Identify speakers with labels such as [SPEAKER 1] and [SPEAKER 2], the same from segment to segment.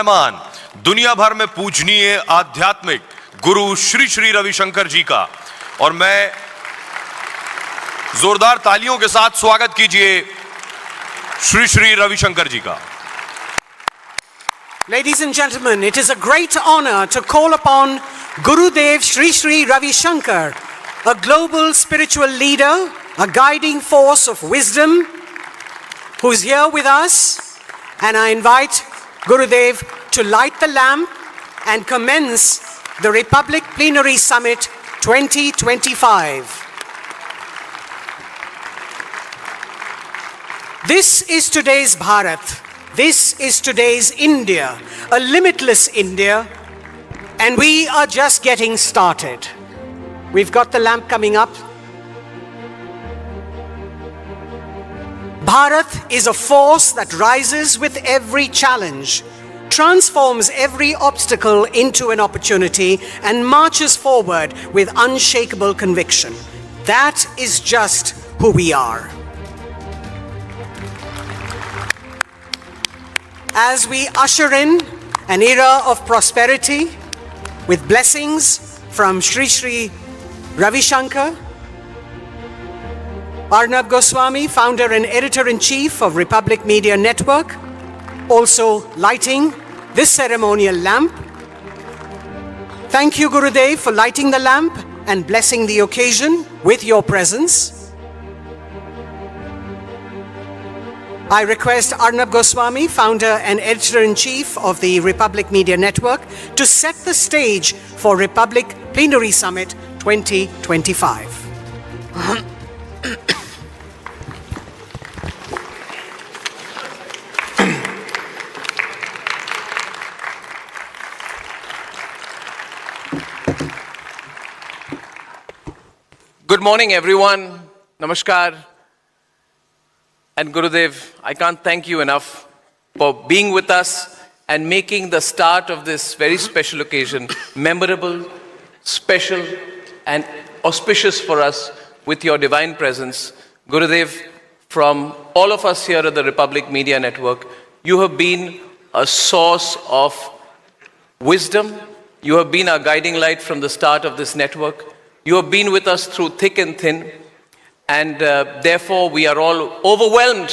[SPEAKER 1] मेहमान दुनिया भर में पूजनीय आध्यात्मिक गुरु श्री श्री रविशंकर जी का, और मैं जोरदार तालियों के साथ स्वागत कीजिए श्री श्री रविशंकर जी का।
[SPEAKER 2] Ladies and gentlemen, it is a great honor to call upon Gurudev Sri Sri Ravi Shankar, a global spiritual leader, a guiding force of wisdom, who is here with us, and I invite Gurudev to light the lamp and commence the Republic Plenary Summit 2025. This is today's Bharat. This is today's India, a limitless India, and we are just getting started. We've got the lamp coming up. Bharat is a force that rises with every challenge, transforms every obstacle into an opportunity, and marches forward with unshakable conviction. That is just who we are. As we usher in an era of prosperity with blessings from Sri Sri Ravi Shankar, Arnab Goswami, founder and editor-in-chief of Republic Media Network, also lighting this ceremonial lamp. Thank you, Gurudev, for lighting the lamp and blessing the occasion with your presence. I request Arnab Goswami, founder and editor-in-chief of the Republic Media Network, to set the stage for Republic Plenary Summit 2025.
[SPEAKER 3] Good morning, everyone. Namaskar. And Gurudev, I can't thank you enough for being with us and making the start of this very special occasion memorable, special, and auspicious for us with your divine presence. Gurudev, from all of us here at the Republic Media Network, you have been a source of wisdom. You have been our guiding light from the start of this network. You have been with us through thick and thin. And therefore, we are all overwhelmed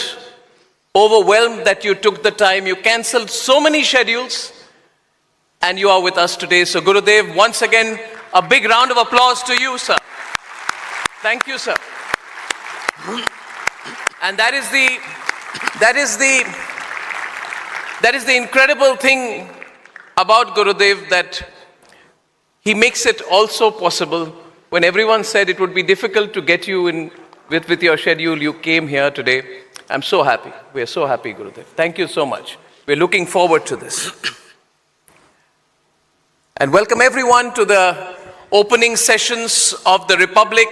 [SPEAKER 3] that you took the time. You cancelled so many schedules, and you are with us today. So, Gurudev, once again, a big round of applause to you, sir. Thank you, sir. And that is the incredible thing about Gurudev, that he makes it also possible. When everyone said it would be difficult to get you in with your schedule, you came here today. I'm so happy. We're so happy, Gurudev. Thank you so much. We're looking forward to this. And welcome everyone to the opening sessions of the Republic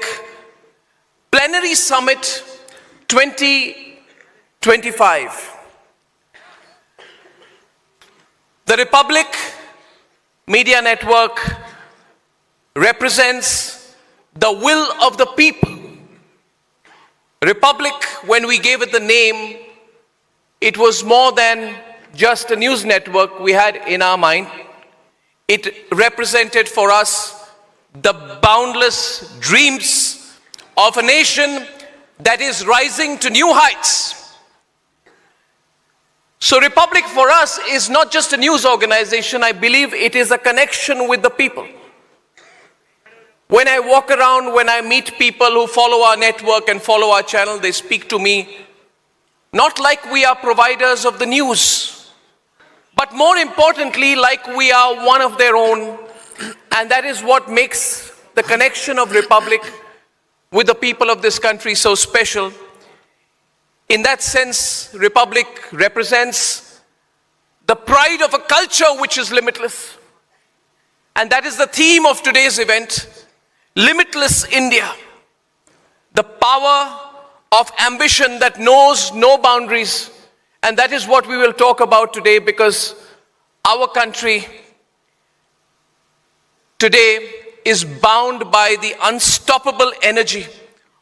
[SPEAKER 3] Plenary Summit 2025. The Republic Media Network represents the will of the people. Republic, when we gave it the name, it was more than just a news network we had in our mind. It represented for us the boundless dreams of a nation that is rising to new heights. So Republic for us is not just a news organization. I believe it is a connection with the people. When I walk around, when I meet people who follow our network and follow our channel, they speak to me not like we are providers of the news, but more importantly, like we are one of their own. And that is what makes the connection of Republic with the people of this country so special. In that sense, Republic represents the pride of a culture which is limitless. And that is the theme of today's event. Limitless India, the power of ambition that knows no boundaries. And that is what we will talk about today, because our country today is bound by the unstoppable energy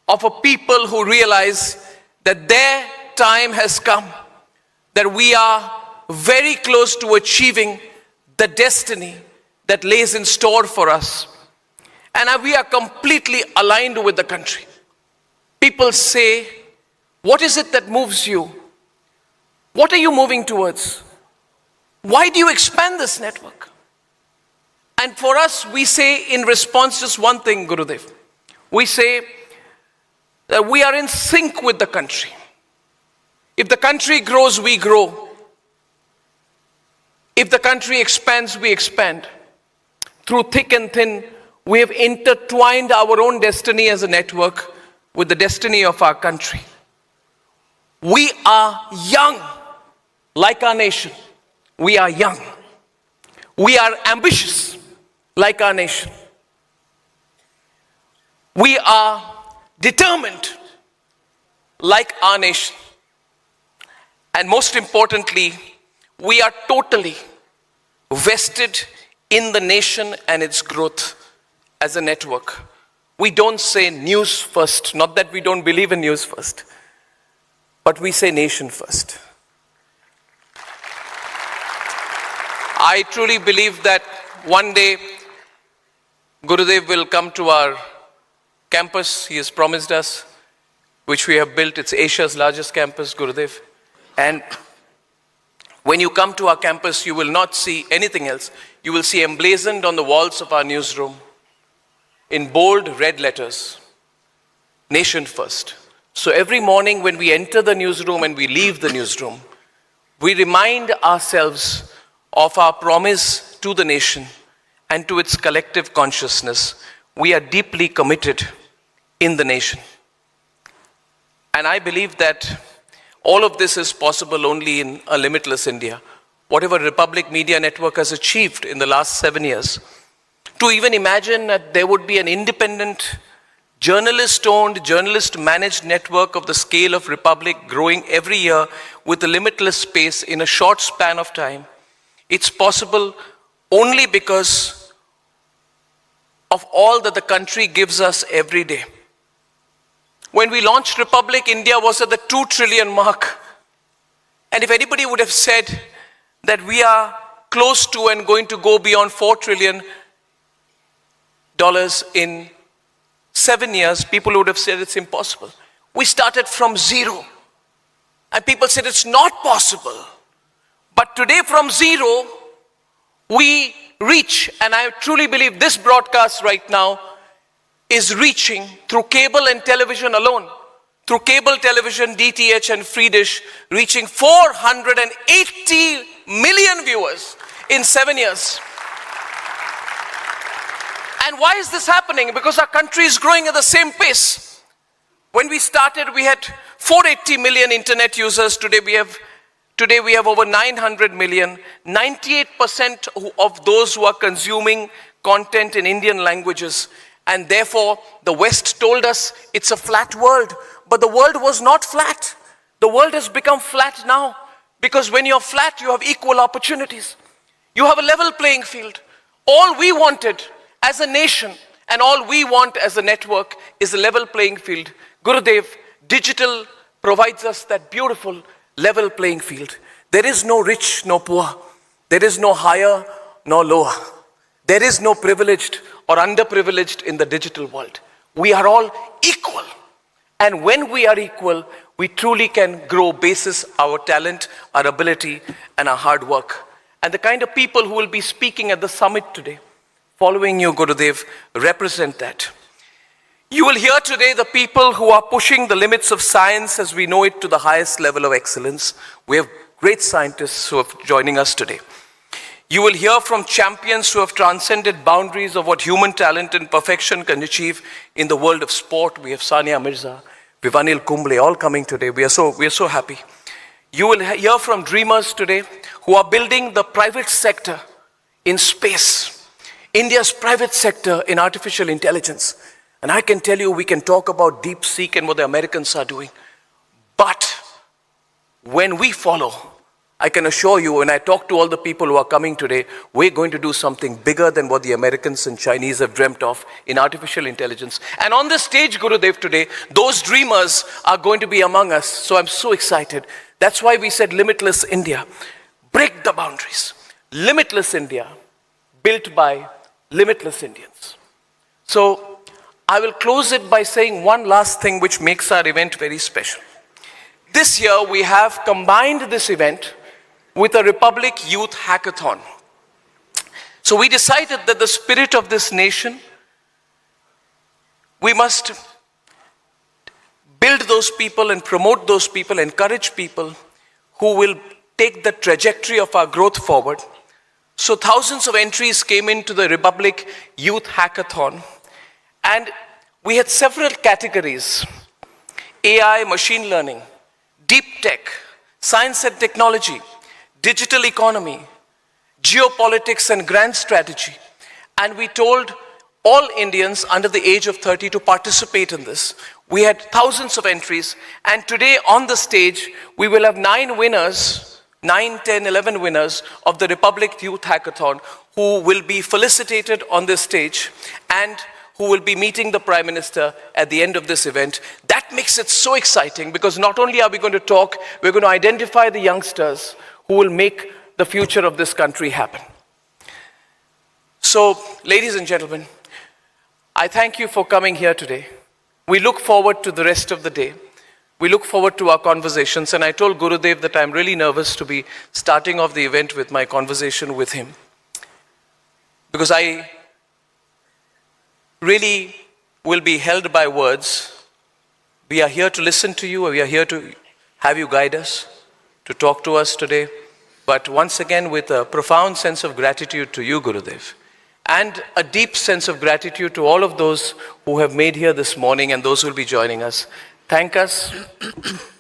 [SPEAKER 3] of a people who realize that their time has come, that we are very close to achieving the destiny that lays in store for us. And we are completely aligned with the country. People say, what is it that moves you? What are you moving towards? Why do you expand this network? And for us, we say in response just one thing, Gurudev. We say that we are in sync with the country. If the country grows, we grow. If the country expands, we expand. Through thick and thin, we have intertwined our own destiny as a network with the destiny of our country. We are young, like our nation. We are young. We are ambitious, like our nation. We are determined, like our nation. And most importantly, we are totally vested in the nation and its growth as a network. We don't say news first, not that we don't believe in news first, but we say nation first. I truly believe that one day Gurudev will come to our campus. He has promised us, which we have built. It's Asia's largest campus, Gurudev. And when you come to our campus, you will not see anything else. You will see emblazoned on the walls of our newsroom, in bold red letters, nation first. So every morning when we enter the newsroom and we leave the newsroom, we remind ourselves of our promise to the nation and to its collective consciousness. We are deeply committed in the nation. And I believe that all of this is possible only in a limitless India. Whatever Republic Media Network has achieved in the last 7 years, to even imagine that there would be an independent, journalist-owned, journalist-managed network of the scale of Republic growing every year with a limitless space in a short span of time, it's possible only because of all that the country gives us every day. When we launched Republic, India was at the 2 trillion mark. And if anybody would have said that we are close to and going to go beyond $4 trillion in 7 years, people would have said it's impossible. We started from zero. And people said it's not possible. But today from zero, we reach, and I truly believe this broadcast right now is reaching through cable and television alone, through cable television, DTH and free dish, reaching 480 million viewers in 7 years. And why is this happening? Because our country is growing at the same pace. When we started, we had 480 million internet users. Today we have over 900 million. 98% of those who are consuming content in Indian languages. And therefore, the West told us it's a flat world. But the world was not flat. The world has become flat now. Because when you're flat, you have equal opportunities. You have a level playing field. All we wanted as a nation and all we want as a network is a level playing field. Gurudev, digital provides us that beautiful level playing field. There is no rich, no poor. There is no higher, no lower. There is no privileged or underprivileged in the digital world. We are all equal. And when we are equal, we truly can grow basis our talent, our ability, and our hard work. And the kind of people who will be speaking at the summit today, following you, Gurudev, represent that. You will hear today the people who are pushing the limits of science as we know it to the highest level of excellence. We have great scientists who are joining us today. You will hear from champions who have transcended boundaries of what human talent and perfection can achieve in the world of sport. We have Sania Mirza, Vivanil Kumble, all coming today. We are so happy. You will hear from dreamers today who are building the private sector in space, India's private sector in artificial intelligence. And I can tell you, we can talk about DeepSeek and what the Americans are doing. But when we follow, I can assure you, when I talk to all the people who are coming today, we're going to do something bigger than what the Americans and Chinese have dreamt of in artificial intelligence. And on this stage, Gurudev, today, those dreamers are going to be among us. So I'm so excited. That's why we said limitless India. break the boundaries. Limitless India, built by limitless Indians. So I will close it by saying one last thing which makes our event very special. This year we have combined this event with a Republic Youth Hackathon. So we decided that the spirit of this nation, we must build those people and promote those people, encourage people who will take the trajectory of our growth forward. So thousands of entries came into the Republic Youth Hackathon, and we had several categories: AI, machine learning, deep tech, science and technology, digital economy, geopolitics and grand strategy. And we told all Indians under the age of 30 to participate in this. We had thousands of entries, and today on the stage we will have 9 winners, 9, 10, 11 winners of the Republic Youth Hackathon who will be felicitated on this stage and who will be meeting the Prime Minister at the end of this event. That makes it so exciting, because not only are we going to talk, we're going to identify the youngsters who will make the future of this country happen. So, ladies and gentlemen, I thank you for coming here today. We look forward to the rest of the day. We look forward to our conversations, and I told Gurudev that I'm really nervous to be starting off the event with my conversation with him, because I really will be held by words. We are here to listen to you, we are here to have you guide us, to talk to us today, but once again with a profound sense of gratitude to you, Gurudev, and a deep sense of gratitude to all of those who have made here this morning and those who will be joining us. Thank us,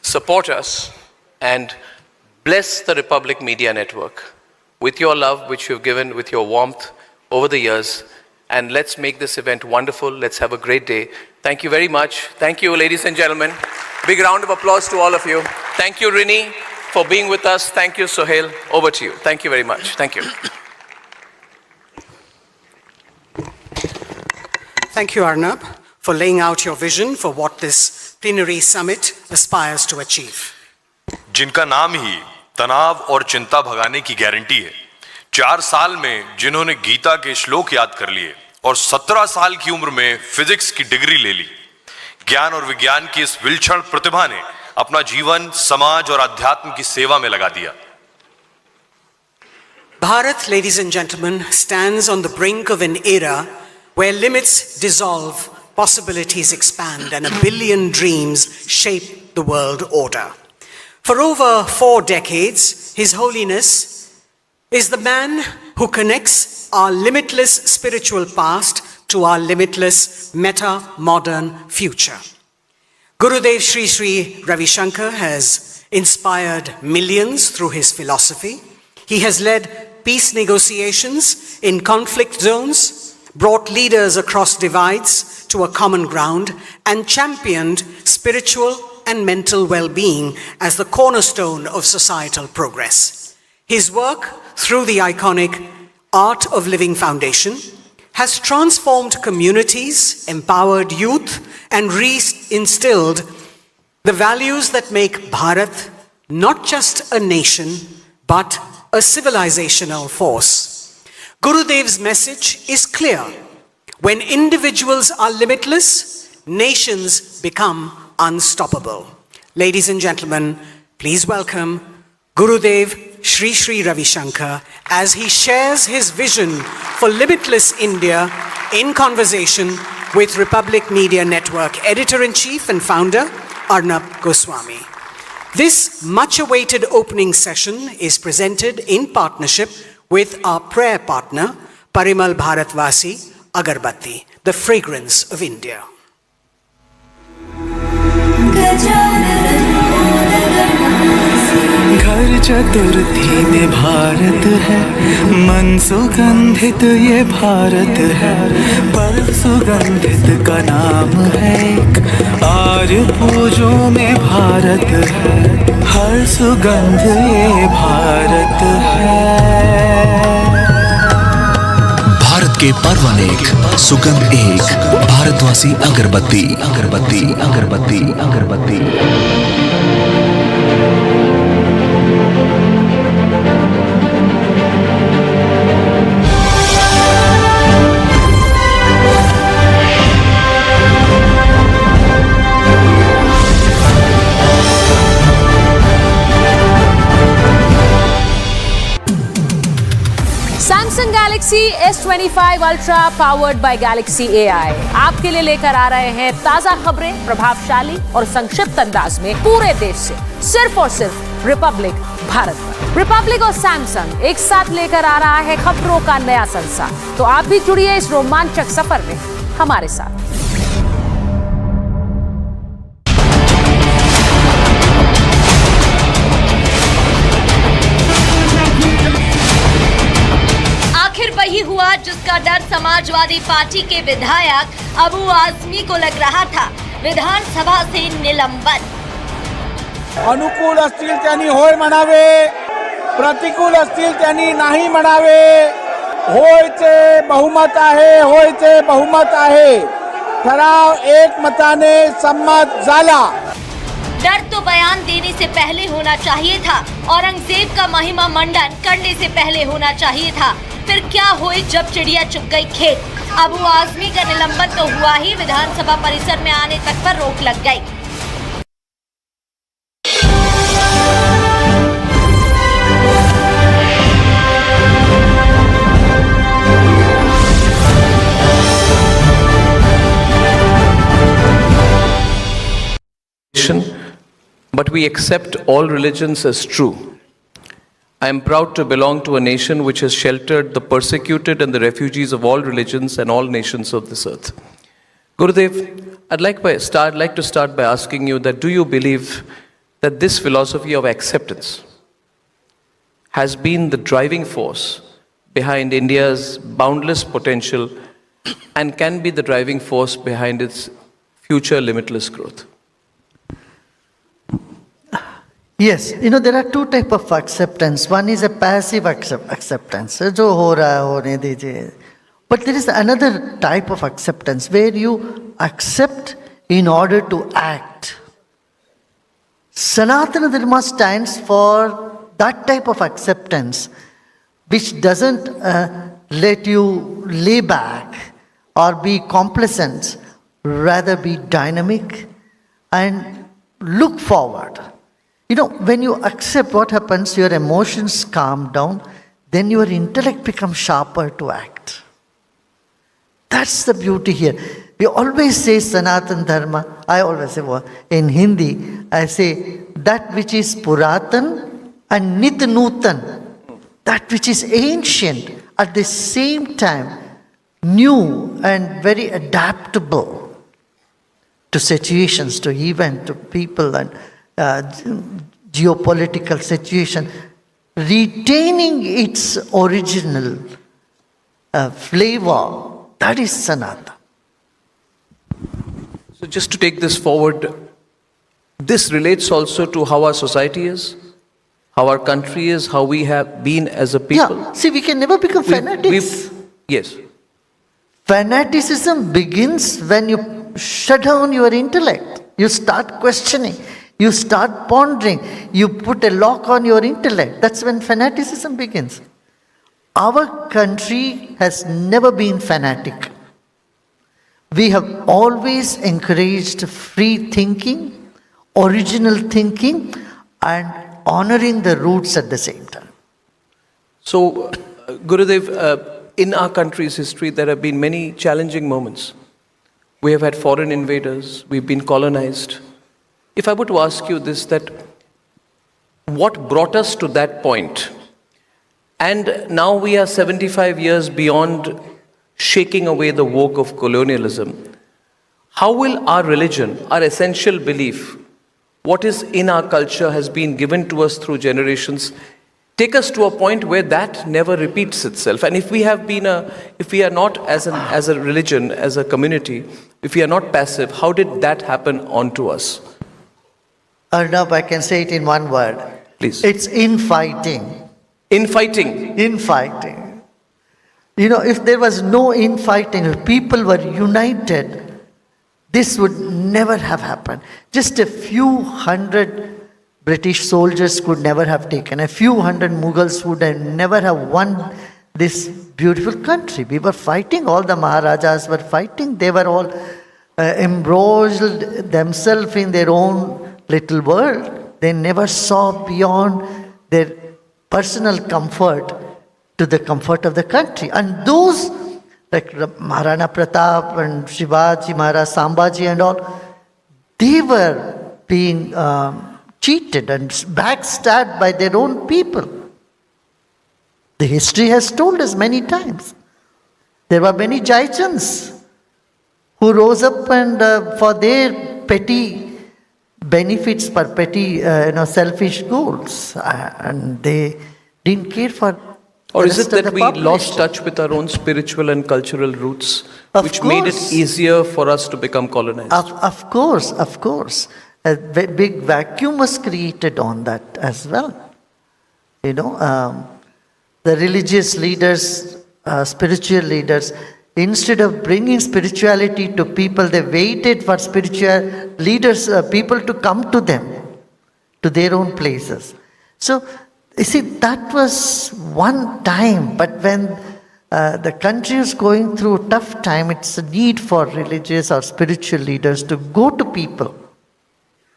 [SPEAKER 3] support us, and bless the Republic Media Network with your love, which you've given, with your warmth over the years. And let's make this event wonderful. Let's have a great day. Thank you very much. Thank you, ladies and gentlemen. Big round of applause to all of you. Thank you, Rini, for being with us. Thank you, Sohail. Over to you. Thank you very much. Thank you.
[SPEAKER 2] Thank you, Arnab, for laying out your vision for what this Plenary Summit aspires to achieve.
[SPEAKER 1] जिनका नाम ही तनाव और चिंता भगाने की guarantee है, 4 साल में जिन्होंने गीता के श्लोक याद कर लिए और 17 साल की उम्र में फिजिक्स की डिग्री ले ली, ज्ञान और विज्ञान की इस विलक्षण प्रतिभा ने अपना जीवन समाज और अध्यात्म की सेवा में लगा दिया.
[SPEAKER 2] Bharat, ladies and gentlemen, stands on the brink of an era where limits dissolve, possibilities expand, and 1 billion dreams shape the world order. For over 4 decades, His Holiness is the man who connects our limitless spiritual past to our limitless meta-modern future. Gurudev Sri Sri Ravi Shankar has inspired millions through his philosophy. He has led peace negotiations in conflict zones, brought leaders across divides to a common ground, and championed spiritual and mental well-being as the cornerstone of societal progress. His work through the iconic Art of Living Foundation has transformed communities, empowered youth, and re-instilled the values that make Bharat not just a nation, but a civilizational force. Gurudev's message is clear. When individuals are limitless, nations become unstoppable. Ladies and gentlemen, please welcome Gurudev Sri Sri Ravi Shankar as he shares his vision for limitless India in conversation with Republic Media Network Editor-in-Chief and Founder Arnab Goswami. This much-awaited opening session is presented in partnership with our prayer partner, Parimal Bharatvasi Agarbatti, the fragrance of India.
[SPEAKER 4] घर चतुर्थी में भारत है, मन सुगंधित ये भारत है, पर सुगंधित का नाम है एक, आर्य पूजों में भारत है, हर सुगंध ये भारत है.
[SPEAKER 5] भारत के पर्व अनेक, सुगंध एक, भारतवासी अगरबत्ती अगरबत्ती अगरबत्ती अगरबत्ती.
[SPEAKER 6] S25 Ultra powered by Galaxy AI आपके लिए लेकर आ रहे हैं ताजा खबरें प्रभावशाली और संक्षिप्त अंदाज में पूरे देश से सिर्फ और सिर्फ रिपब्लिक भारत पर। रिपब्लिक और सैमसंग एक साथ लेकर आ रहा है खबरों का नया संसार, तो आप भी जुड़िए इस रोमांचक सफर में हमारे साथ।
[SPEAKER 7] आखिर वही हुआ जिसका डर समाजवादी पार्टी के विधायक अबू आजमी को लग रहा था, विधानसभा से निलंबन।
[SPEAKER 8] अनुकूल असतील त्यांनी होय म्हणावे, प्रतिकूल असतील त्यांनी नाही म्हणावे। होयचे बहुमत आहे, होयचे बहुमत आहे। ठराव एकमताने संमत झाला।
[SPEAKER 7] डर तो बयान देने से पहले होना चाहिए था, औरंगजेब का महिमा मंडन करने से पहले होना चाहिए था। फिर क्या हुई जब चिड़िया चुग गई खेत? अबू आजमी का निलंबन तो हुआ ही, विधानसभा परिसर में आने तक पर रोक लग गई।
[SPEAKER 3] But we accept all religions as true. I am proud to belong to a nation which has sheltered the persecuted and the refugees of all religions and all nations of this earth. Gurudev, I'd like to start by asking you that do you believe that this philosophy of acceptance has been the driving force behind India's boundless potential and can be the driving force behind its future limitless growth?
[SPEAKER 9] Yes, there are two types of acceptance. One is a passive acceptance. जो हो रहा है होने दीजिए. But there is another type of acceptance where you accept in order to act. Sanatana Dharma stands for that type of acceptance which doesn't let you lay back or be complacent, rather be dynamic and look forward. When you accept what happens, your emotions calm down, then your intellect becomes sharper to act. That's the beauty here. We always say Sanatan Dharma. I always say, in Hindi, I say that which is Puratan and Nit Nutan, that which is ancient, at the same time new and very adaptable to situations, to events, to people and geopolitical situation, retaining its original flavor. That is Sanatana.
[SPEAKER 3] So just to take this forward, this relates also to how our society is, how our country is, how we have been as a people.
[SPEAKER 9] Yeah, see, we can never become fanatics.
[SPEAKER 3] Yes.
[SPEAKER 9] Fanaticism begins when you shut down your intellect. You start questioning. You start pondering. You put a lock on your intellect. That's when fanaticism begins. Our country has never been fanatic. We have always encouraged free thinking, original thinking, and honoring the roots at the same time.
[SPEAKER 3] So, Gurudev, in our country's history, there have been many challenging moments. We have had foreign invaders. We've been colonized. If I were to ask you this, that what brought us to that point? And now we are 75 years beyond shaking away the yoke of colonialism. How will our religion, our essential belief, what is in our culture has been given to us through generations, take us to a point where that never repeats itself? And if we are not as a religion, as a community, if we are not passive, how did that happen onto us?
[SPEAKER 9] Arnab, I can say it in one word.
[SPEAKER 3] Please.
[SPEAKER 9] It's infighting.
[SPEAKER 3] Infighting.
[SPEAKER 9] Infighting. If there was no infighting, if people were united, this would never have happened. Just a few hundred British soldiers could never have taken. A few hundred Mughals would have never have won this beautiful country. We were fighting. All the Maharajas were fighting. They were all embroiled themselves in their own little world. They never saw beyond their personal comfort to the comfort of the country. And those, like Maharana Pratap and Shivaji Maharaj, Sambhaji and all, they were being cheated and backstabbed by their own people. The history has told us many times. There were many Jaijans who rose up and for their petty benefits, for petty selfish goals, and they didn't care for.
[SPEAKER 3] Or is it that we lost touch with our own spiritual and cultural roots, which made it easier for us to become colonized?
[SPEAKER 9] Of course. A big vacuum was created on that as well. The religious leaders, spiritual leaders, instead of bringing spirituality to people, they waited for spiritual leaders, people to come to them, to their own places. So, you see, that was one time, but when the country is going through a tough time, it's a need for religious or spiritual leaders to go to people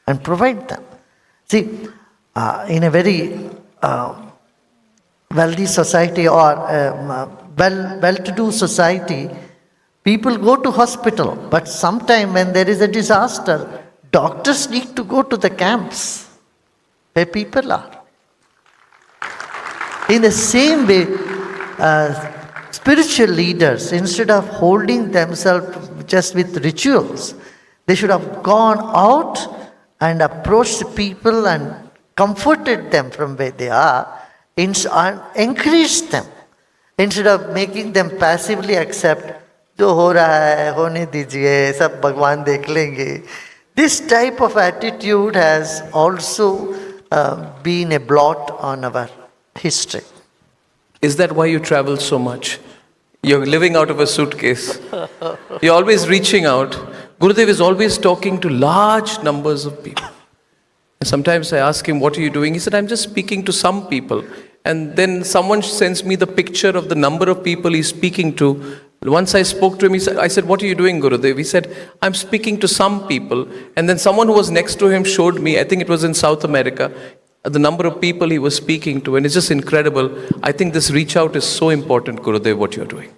[SPEAKER 9] and provide them. See, in a very wealthy society or well-to-do society, people go to hospital, but sometime when there is a disaster, doctors need to go to the camps where people are. In the same way, spiritual leaders, instead of holding themselves just with rituals, they should have gone out and approached the people and comforted them from where they are, and encouraged them, instead of making them passively accept, jo ho raha hai, hone dijiye, sab Bhagwan dekh lenge. This type of attitude has also been a blot on our history.
[SPEAKER 3] Is that why you travel so much? You're living out of a suitcase. You're always reaching out. Gurudev is always talking to large numbers of people. And sometimes I ask him, what are you doing? He said, I'm just speaking to some people. And then someone sends me the picture of the number of people he's speaking to. Once I spoke to him, I said, what are you doing, Gurudev? He said, I'm speaking to some people. And then someone who was next to him showed me, I think it was in South America, the number of people he was speaking to, and it's just incredible. I think this reach out is so important, Gurudev, what you're doing.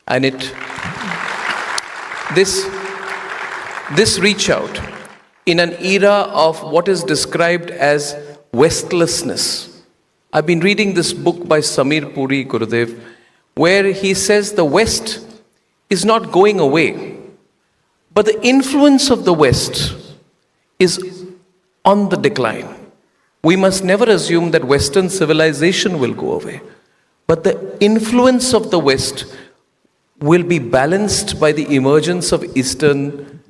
[SPEAKER 3] And this reach out in an era of what is described as Westlessness. I've been reading this book by Samir Puri, Gurudev, where he says the West is not going away, but the influence of the West is on the decline. We must never assume that Western civilization will go away, but the influence of the West will be balanced by the emergence of Eastern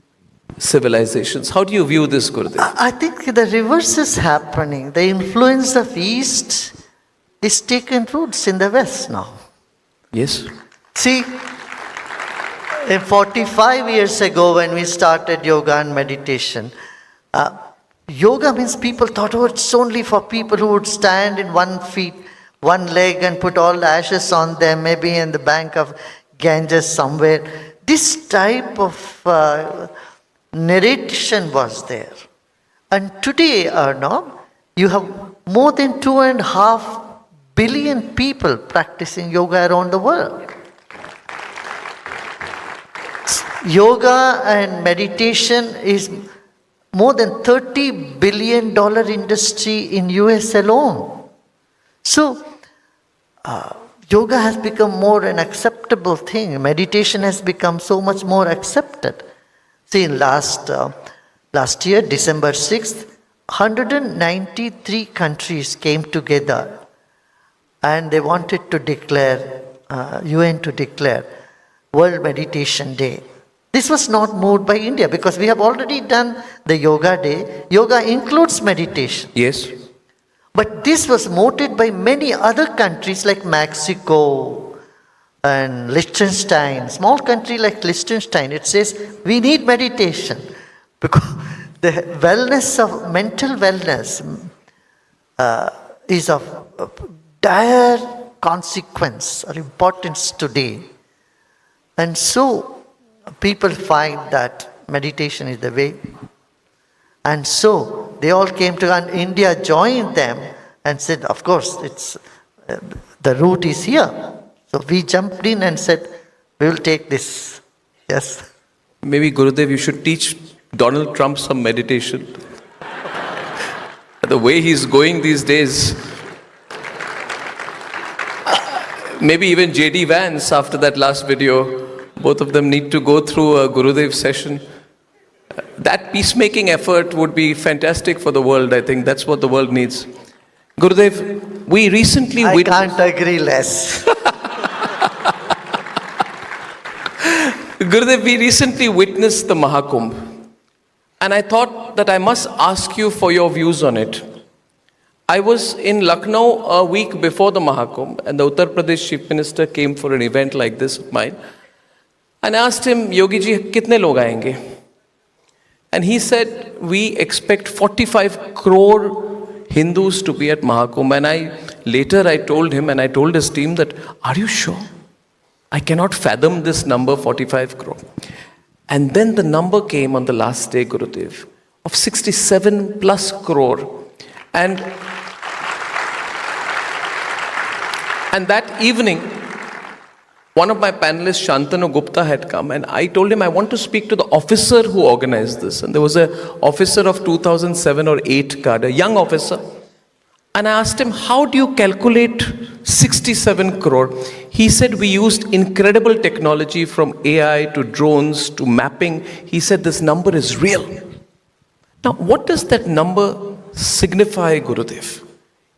[SPEAKER 3] civilizations. How do you view this, Gurudev?
[SPEAKER 9] I think the reverse is happening. The influence of East is taking roots in the West now.
[SPEAKER 3] Yes.
[SPEAKER 9] See, 45 years ago when we started yoga and meditation, yoga means people thought, oh, it's only for people who would stand in one leg and put all the ashes on them, maybe in the bank of Ganges somewhere. This type of narration was there. And today, Arnab, you have more than 2.5 billion people practicing yoga around the world. Yoga and meditation is more than $30 billion industry in US alone. So, yoga has become more an acceptable thing. Meditation has become so much more accepted. See, in last year, December 6th, 193 countries came together and they wanted to declare, UN to declare World Meditation Day. This was not moved by India because we have already done the Yoga Day. Yoga includes meditation.
[SPEAKER 3] Yes.
[SPEAKER 9] But this was voted by many other countries like Mexico and Liechtenstein. Small country like Liechtenstein, it says we need meditation because the wellness of mental wellness is of dire consequence or importance today. And so people find that meditation is the way. And so they all came to, and India joined them and said, of course, it's the route is here. So we jumped in and said, we will take this. Yes.
[SPEAKER 3] Maybe Gurudev, you should teach Donald Trump some meditation. The way he's going these days. Maybe even J.D. Vance, after that last video, both of them need to go through a Gurudev session. That peacemaking effort would be fantastic for the world. I think that's what the world needs. Gurudev, we recently
[SPEAKER 9] I can't agree less.
[SPEAKER 3] Gurudev, we recently witnessed the Mahakumbh, and I thought that I must ask you for your views on it. I was in Lucknow a week before the Mahakumbh, and the Uttar Pradesh Chief Minister came for an event like this of mine, and I asked him, Yogi ji, kitne log aayenge? And he said, we expect 45 crore Hindus to be at Mahakumbh. And later I told him and I told his team that, are you sure? I cannot fathom this number, 45 crore. And then the number came on the last day, Gurudev, of 67 plus crore. And that evening, one of my panelists, Shantanu Gupta, had come, and I told him I want to speak to the officer who organized this. And there was an officer of 2007 or 8 card, a young officer. And I asked him, how do you calculate 67 crore? He said, we used incredible technology from AI to drones to mapping. He said, this number is real. Now, what does that number signify, Gurudev?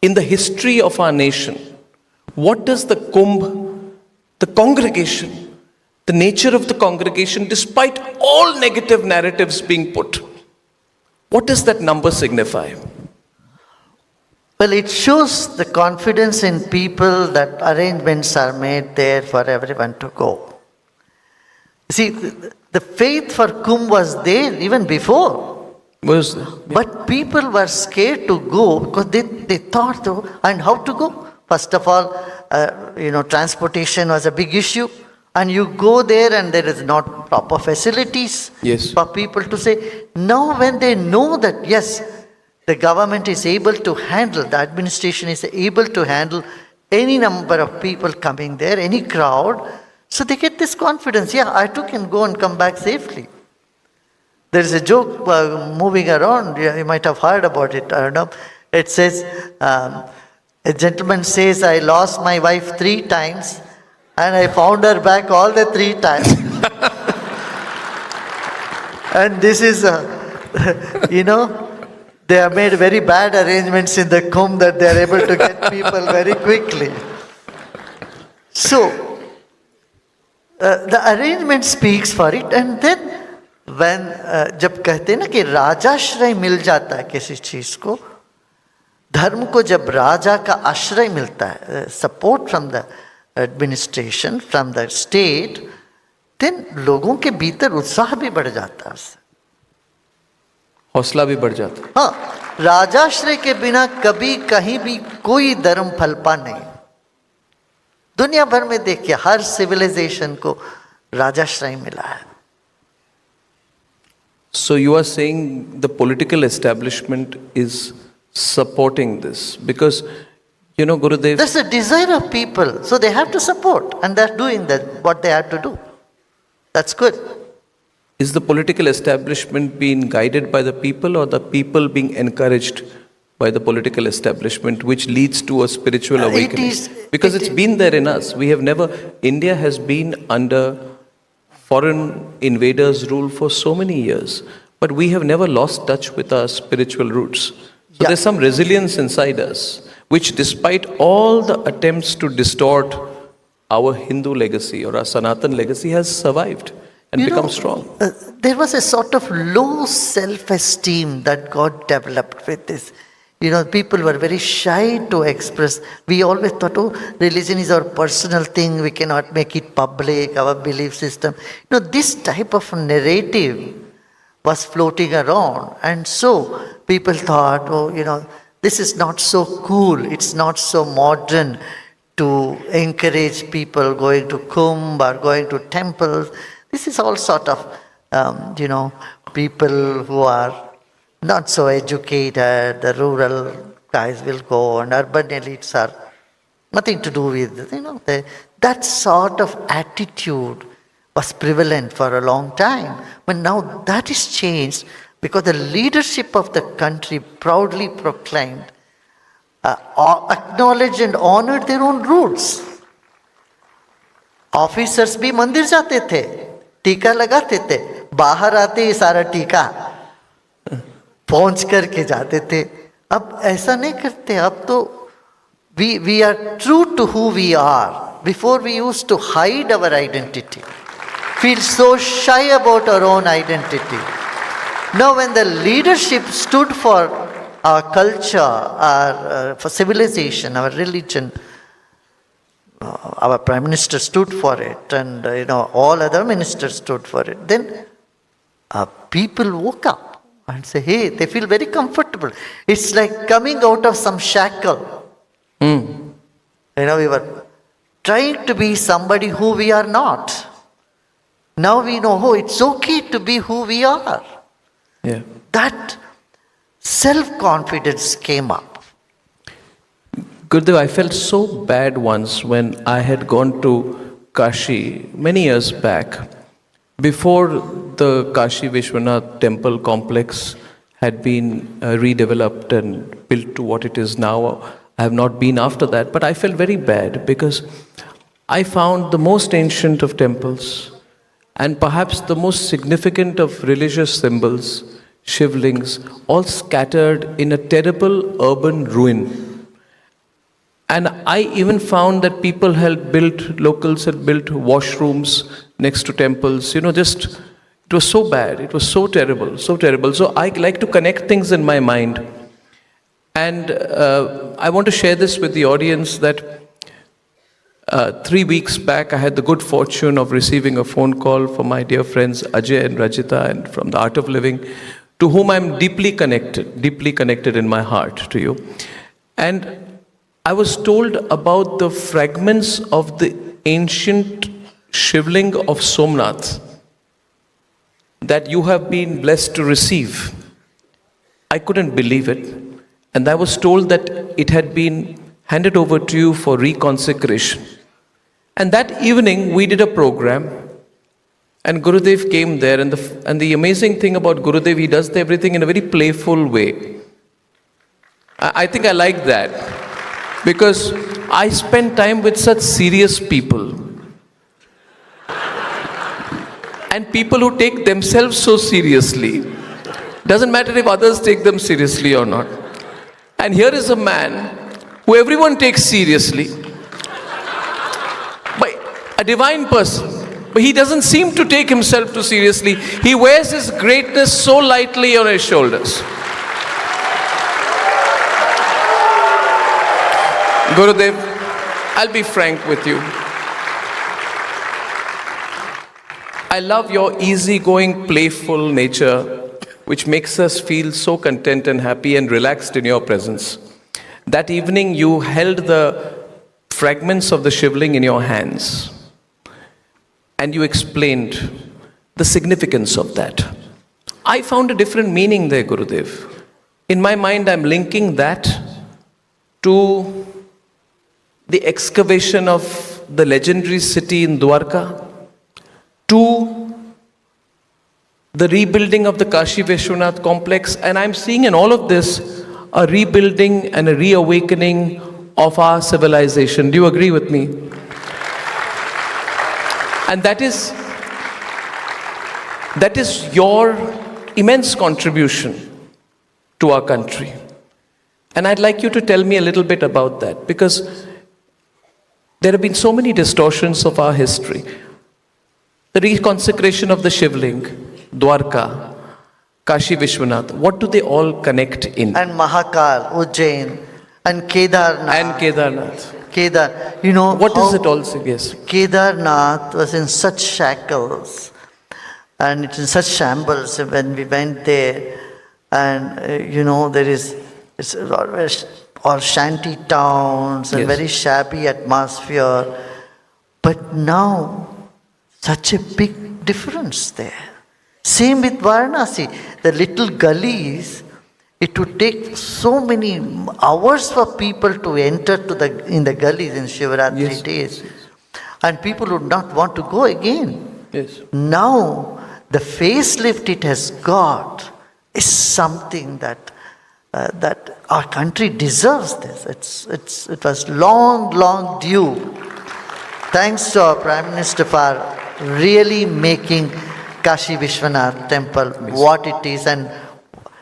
[SPEAKER 3] In the history of our nation, what does the Kumbh, the congregation, the nature of the congregation, despite all negative narratives being put, what does that number signify?
[SPEAKER 9] Well, it shows the confidence in people that arrangements are made there for everyone to go. See, the faith for Kumbh was there even before. But people were scared to go because they thought, and how to go? First of all, transportation was a big issue. And you go there and there is not proper facilities for people to say. Now when they know that, yes, the government is able to handle, the administration is able to handle any number of people coming there, any crowd, so they get this confidence. Yeah, I too can go and come back safely. There is a joke moving around, you might have heard about it, Arnab. It says, a gentleman says, I lost my wife 3 times and I found her back all the 3 times. And this is, they have made very bad arrangements in the Kumbh that they are able to get people very quickly. So, the arrangement speaks for it. And then, when जब कहते हैं ना कि राजाश्रय मिल जाता है किसी चीज़ को, धर्म को जब राजा का आश्रय मिलता है, support from the administration, from the state, then लोगों के भीतर उत्साह भी बढ़ जाता है उससे,
[SPEAKER 3] हौसला भी बढ़ जाता है।
[SPEAKER 9] हाँ, राजाश्रय के बिना कभी कहीं भी कोई धर्म फलपा नहीं। दुनिया भर में देखिए, हर सिविलाइजेशन को राजाश्रय मिला है।
[SPEAKER 3] So you are saying the political establishment is supporting this because, Gurudev...
[SPEAKER 9] That's the desire of people. So they have to support and they're doing what they have to do. That's good.
[SPEAKER 3] Is the political establishment being guided by the people or the people being encouraged by the political establishment, which leads to a spiritual awakening? Because it's been there in us. India has been under foreign invaders' rule for so many years, but we have never lost touch with our spiritual roots. So there's some resilience inside us, which despite all the attempts to distort our Hindu legacy or our Sanatan legacy has survived and become strong.
[SPEAKER 9] There was a sort of low self-esteem that got developed with this. People were very shy to express. We always thought, religion is our personal thing. We cannot make it public, our belief system. This type of narrative was floating around. And so people thought, this is not so cool. It's not so modern to encourage people going to Kumbh or going to temples. This is all sort of, people who are not so educated, the rural guys will go and urban elites are Nothing to do with, that sort of attitude was prevalent for a long time. But now that is changed because the leadership of the country proudly proclaimed, acknowledged and honored their own roots. Officers भी मंदिर जाते थे, टीका लगाते थे, बाहर आते ही सारा टीका पहुंच करके जाते थे. अब ऐसा नहीं करते. अब तो we are true to who we are. Before we used to hide our identity, feel so shy about our own identity. Now when the leadership stood for our culture, for civilization, our religion, our Prime Minister stood for it, and all other ministers stood for it. Then people woke up and say, hey, they feel very comfortable. It's like coming out of some shackle. We were trying to be somebody who we are not. Now we know, it's okay to be who we are.
[SPEAKER 3] Yeah.
[SPEAKER 9] That self-confidence came up.
[SPEAKER 3] Gurudev, I felt so bad once when I had gone to Kashi many years back, before the Kashi Vishwanath temple complex had been redeveloped and built to what it is now. I have not been after that, but I felt very bad because I found the most ancient of temples and perhaps the most significant of religious symbols, shivlings, all scattered in a terrible urban ruin. And I even found that locals had built washrooms next to temples, it was so bad, it was so terrible, so terrible. So I like to connect things in my mind. And I want to share this with the audience that 3 weeks back, I had the good fortune of receiving a phone call from my dear friends Ajay and Rajita and from the Art of Living, to whom I'm deeply connected in my heart to you. And I was told about the fragments of the ancient shivling of Somnath that you have been blessed to receive. I couldn't believe it. And I was told that it had been handed over to you for reconsecration. And that evening we did a program and Gurudev came there, and the amazing thing about Gurudev, he does everything in a very playful way. I think I like that. Because I spend time with such serious people. And people who take themselves so seriously. Doesn't matter if others take them seriously or not. And here is a man who everyone takes seriously. But a divine person. But he doesn't seem to take himself too seriously. He wears his greatness so lightly on his shoulders. Gurudev, I'll be frank with you. I love your easygoing, playful nature, which makes us feel so content and happy and relaxed in your presence. That evening, you held the fragments of the shivling in your hands, and you explained the significance of that. I found a different meaning there, Gurudev. In my mind, I'm linking that to the excavation of the legendary city in Dwarka, to the rebuilding of the Kashi Vishwanath complex, and I'm seeing in all of this a rebuilding and a reawakening of our civilization. Do you agree with me? And that is your immense contribution to our country. And I'd like you to tell me a little bit about that, because there have been so many distortions of our history. The reconsecration of the Shivling, Dwarka, Kashi Vishwanath, what do they all connect in?
[SPEAKER 9] And Mahakal, Ujjain, and Kedarnath.
[SPEAKER 3] What is it also? Yes.
[SPEAKER 9] Kedarnath was in such shackles and it's in such shambles when we went there. And there is or shanty towns and very shabby atmosphere. But now, such a big difference there. Same with Varanasi. The little gullies, It would take so many hours for people to enter in the gullies in Shivaratri days. And people would not want to go again.
[SPEAKER 3] Yes.
[SPEAKER 9] Now, the facelift it has got is something that our country deserves this. It was long due. Thanks to our Prime Minister for really making Kashi Vishwanath temple what it is. And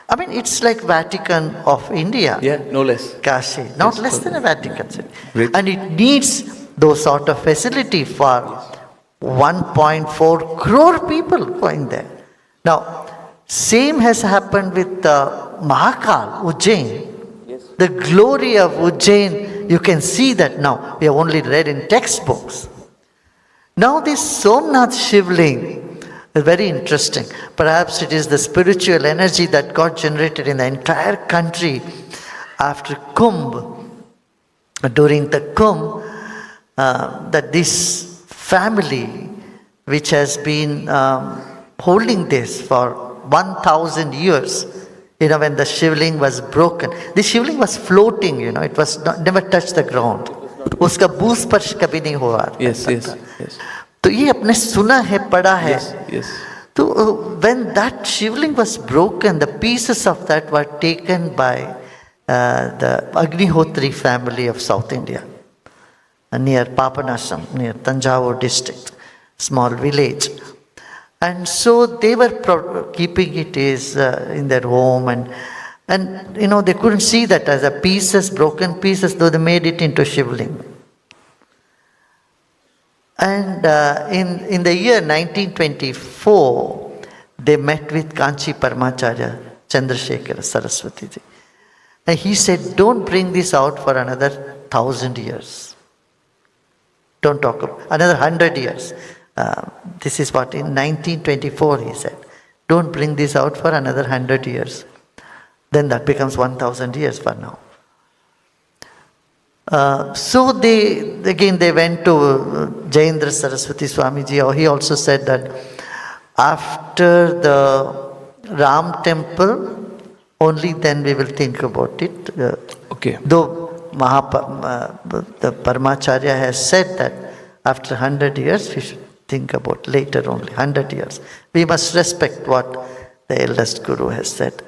[SPEAKER 9] I mean, it's like Vatican of India.
[SPEAKER 3] Yeah, no less.
[SPEAKER 9] Kashi, not less than a Vatican city.
[SPEAKER 3] Great.
[SPEAKER 9] And it needs those sort of facility for 1.4 crore people going there. Now, same has happened with Mahakal, Ujjain. The glory of Ujjain, you can see that now. We have only read in textbooks. Now this Somnath Shivling is very interesting. Perhaps it is the spiritual energy that got generated in the entire country after Kumbh. During the Kumbh, that this family, which has been holding this for 1,000 years, when the shivling was broken. The shivling was floating, it was never touched the ground. Uska boo sparsh kabhi nahi hua.
[SPEAKER 3] Yes.
[SPEAKER 9] तो ये अपने सुना है, पढ़ा है.
[SPEAKER 3] Yes.
[SPEAKER 9] So when that shivling was broken, the pieces of that were taken by the Agnihotri family of South India, near Papanasham, near Tanjavur district, small village. And so they were keeping it in their home, and they couldn't see that as a pieces, broken pieces, though they made it into shivling. And in the year 1924, they met with Kanchi Paramacharya Chandrasekhara Saraswati ji. And he said, don't bring this out for another 1,000 years. Don't talk about another 100 years. This is what in 1924 he said. Don't bring this out for another 100 years. Then that becomes 1,000 years for now. So they went to Jayendra Saraswati Swamiji. He also said that after the Ram temple, only then we will think about it.
[SPEAKER 3] Okay.
[SPEAKER 9] Though the Paramacharya has said that after 100 years we should think about later only, 100 years. We must respect what the eldest Guru has said.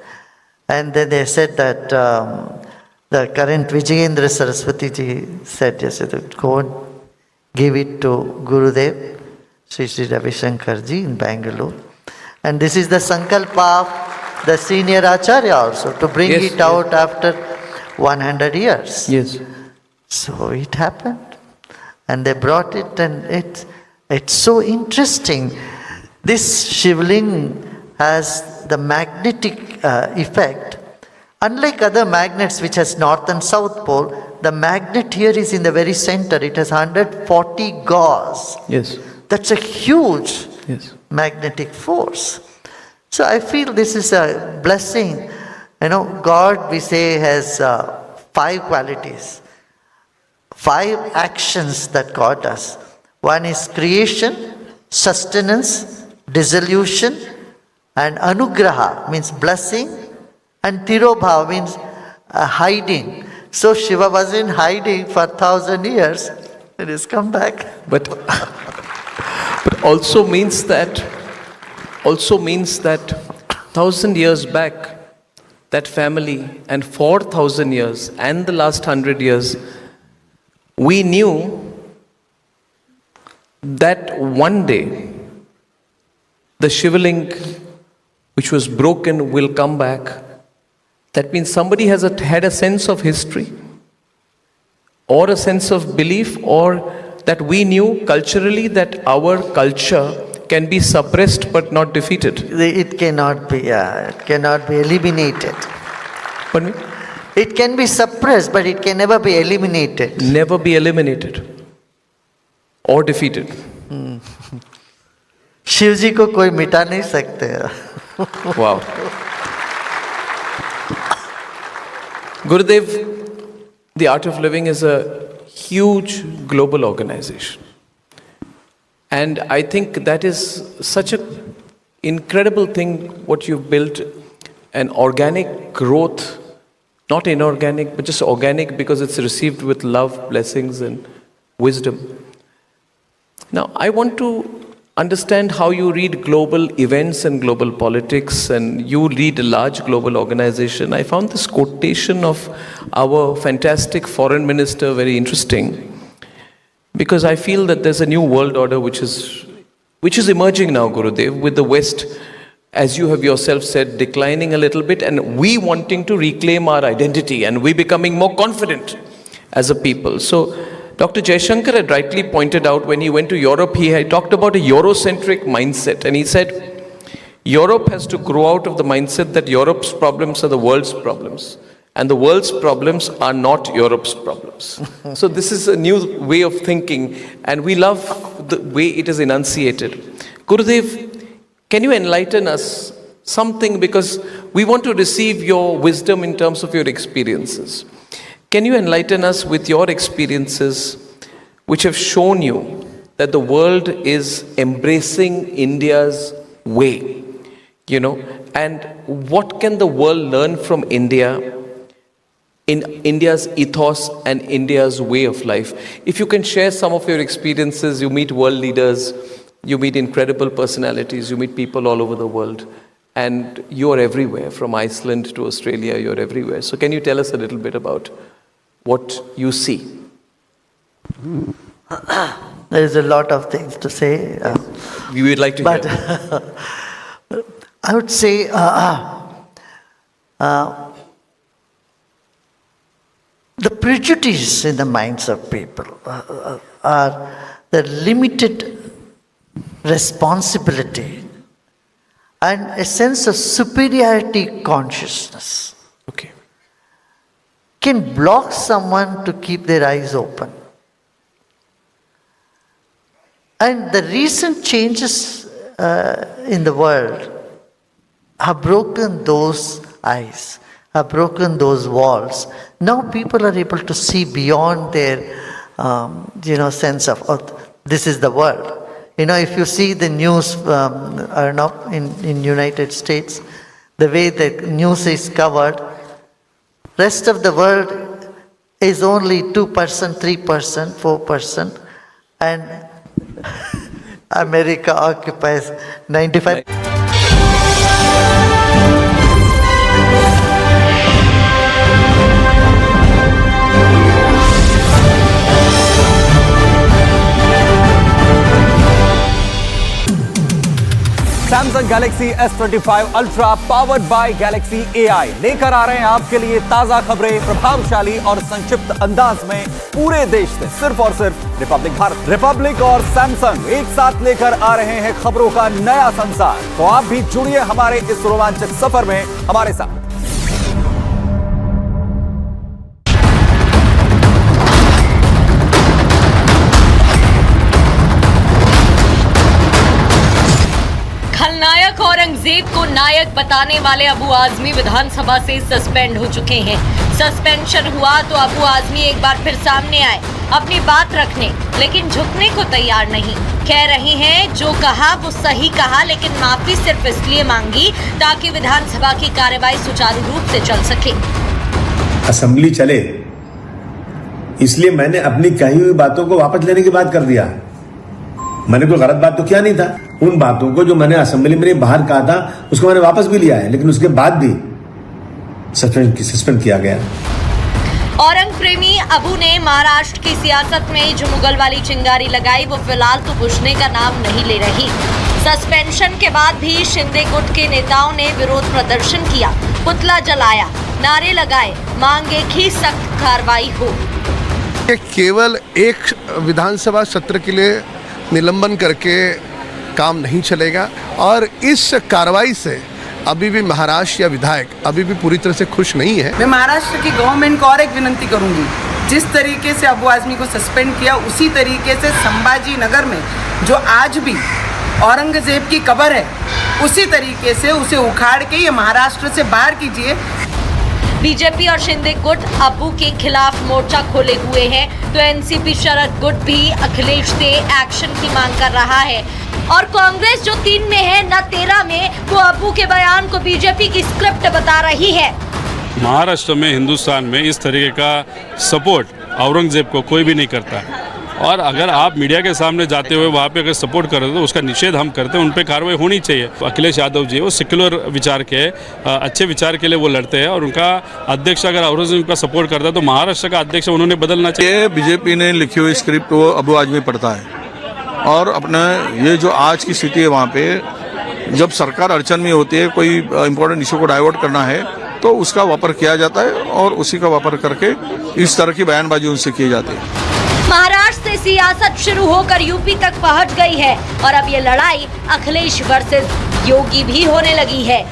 [SPEAKER 9] And then they said that the current Vijayendra Saraswati ji said, yes, go and give it to Gurudev, Sri Ravi Shankar ji in Bangalore. And this is the Sankalpa of the senior Acharya also, to bring it out after 100 years.
[SPEAKER 3] Yes.
[SPEAKER 9] So it happened. And they brought it, and it's so interesting. This shivling has the magnetic effect. Unlike other magnets which has north and south pole, the magnet here is in the very center. It has 140 gauss.
[SPEAKER 3] Yes.
[SPEAKER 9] That's a huge magnetic force. So I feel this is a blessing. God, we say, has 5 qualities, 5 actions that God does. One is creation, sustenance, dissolution, and anugraha means blessing, and tirobhav means hiding. So Shiva was in hiding for 1,000 years. It has come back.
[SPEAKER 3] But also means that 1,000 years back, that family, and 4,000 years and the last 100 years, we knew that one day the shivling which was broken will come back. That means somebody had a sense of history, or a sense of belief, or that we knew culturally that our culture can be suppressed but not defeated.
[SPEAKER 9] It cannot be eliminated.
[SPEAKER 3] Pardon me?
[SPEAKER 9] It can be suppressed, but it can never be eliminated.
[SPEAKER 3] Never be eliminated or defeated.
[SPEAKER 9] Shiv जी को कोई मिटा नहीं सकते.
[SPEAKER 3] Wow. Gurudev, the Art of Living is a huge global organization. And I think that is such an incredible thing what you've built. an organic growth, not inorganic, but just organic because it's received with love, blessings, and wisdom. Now, I want to understand how you read global events and global politics, and you lead a large global organization. I found this quotation of our fantastic foreign minister very interesting, because I feel that there's a new world order which is emerging now, Gurudev, with the West, as you have yourself said, declining a little bit, and we wanting to reclaim our identity, and we becoming more confident as a people. So Dr. Shankar had rightly pointed out when he went to Europe, he had talked about a Eurocentric mindset, and he said Europe has to grow out of the mindset that Europe's problems are the world's problems, and the world's problems are not Europe's problems. So this is a new way of thinking, and we love the way it is enunciated. Gurudev, can you enlighten us something, because we want to receive your wisdom in terms of your experiences. Can you enlighten us with your experiences which have shown you that the world is embracing India's way, and what can the world learn from India in India's ethos and India's way of life? If you can share some of your experiences, you meet world leaders, you meet incredible personalities, you meet people all over the world, and you're everywhere, from Iceland to Australia, you're everywhere. So can you tell us a little bit about what you see?
[SPEAKER 9] There is a lot of things to say.
[SPEAKER 3] We would like to
[SPEAKER 9] but
[SPEAKER 3] hear.
[SPEAKER 9] I would say the prejudice in the minds of people are the limited responsibility and a sense of superiority consciousness.
[SPEAKER 3] Okay.
[SPEAKER 9] Can block someone to keep their eyes open. And the recent changes in the world have broken those eyes, have broken those walls. Now people are able to see beyond their, sense of, this is the world. If you see the news, Arnab, in United States, the way the news is covered, rest of the world is only 2%, 3%, 4%, and America occupies 95%.
[SPEAKER 10] Samsung Galaxy S25 ultra powered by Galaxy AI लेकर आ रहे हैं आपके लिए ताजा खबरें प्रभावशाली और संक्षिप्त अंदाज में पूरे देश से, सिर्फ और सिर्फ रिपब्लिक भारत। रिपब्लिक और सैमसंग एक साथ लेकर आ रहे हैं खबरों का नया संसार। तो आप भी जुड़िए हमारे इस रोमांचक सफर में हमारे साथ।
[SPEAKER 7] खलनायक औरंगजेब को नायक बताने वाले अबू आजमी विधानसभा से सस्पेंड हो चुके हैं। सस्पेंशन हुआ तो अबू आजमी एक बार फिर सामने आए अपनी बात रखने, लेकिन झुकने को तैयार नहीं। कह रहे हैं जो कहा वो सही कहा, लेकिन माफी सिर्फ इसलिए मांगी ताकि विधानसभा की कार्यवाही सुचारू रूप से चल सके।
[SPEAKER 11] असेंबली चले इसलिए मैंने अपनी कही हुई बातों को वापस लेने की बात कर दिया। मैंने कोई गलत बात तो किया नहीं था। उन बातों को जो मैंने असेंबली में बाहर कहा था उसको मैंने वापस भी लिया है, लेकिन उसके बाद भी सस्पेंड किया गया।
[SPEAKER 7] औरंग प्रेमी अबू ने महाराष्ट्र की सियासत में जो मुगल वाली चिंगारी लगाई वो फिलहाल तो बुझने का नाम नहीं ले रही। सस्पेंशन के बाद भी शिंदे गुट के नेताओं ने विरोध प्रदर्शन किया, पुतला जलाया, नारे लगाए, मांगे कि सख्त कार्रवाई हो।
[SPEAKER 12] केवल एक विधानसभा सत्र के लिए निलंबन करके काम नहीं चलेगा, और इस कार्रवाई से अभी भी महाराष्ट्र या विधायक अभी भी पूरी तरह से खुश नहीं है।
[SPEAKER 13] मैं महाराष्ट्र की गवर्नमेंट को और एक विनंती करूंगी, जिस तरीके से अबू आजमी को सस्पेंड किया उसी तरीके से संभाजी नगर में जो आज भी औरंगजेब की कब्र है उसी तरीके से उसे उखाड़ के ये महाराष्ट्र से बाहर कीजिए।
[SPEAKER 7] बीजेपी और शिंदे गुट अबू के खिलाफ मोर्चा खोले हुए हैं, तो एनसीपी शरद गुट भी अखिलेश से एक्शन की मांग कर रहा है। और कांग्रेस जो 3 में है न 13 में, वो अब्बू के बयान को बीजेपी की स्क्रिप्ट बता रही है।
[SPEAKER 14] महाराष्ट्र में, हिंदुस्तान में इस तरीके का सपोर्ट औरंगजेब को कोई भी नहीं करता, और अगर आप मीडिया के सामने जाते हुए वहाँ पे अगर सपोर्ट कर रहे हो तो उसका निषेध हम करते हैं, उन पे कार्रवाई होनी चाहिए। अखिलेश यादव जी वो सेक्युलर विचार के, अच्छे विचार के लिए वो लड़ते हैं, और उनका अध्यक्ष अगर औरंगजेब का सपोर्ट करता है तो महाराष्ट्र का अध्यक्ष उन्होंने बदलना चाहिए।
[SPEAKER 15] बीजेपी ने लिखी हुई स्क्रिप्ट वो अबू आजमी पढ़ता है, और अपना ये जो आज की स्थिति है वहाँ पे, जब सरकार अड़चन में होती है, कोई इम्पोर्टेंट इशू को डाइवर्ट करना है तो उसका वापर किया जाता है, और उसी का वापर करके इस तरह की बयानबाजी उनसे की जाती है।
[SPEAKER 7] महाराष्ट्र से सियासत शुरू होकर यूपी तक पहुंच गई है, और अब ये लड़ाई अखिलेश वर्सेस योगी भी होने लगी है।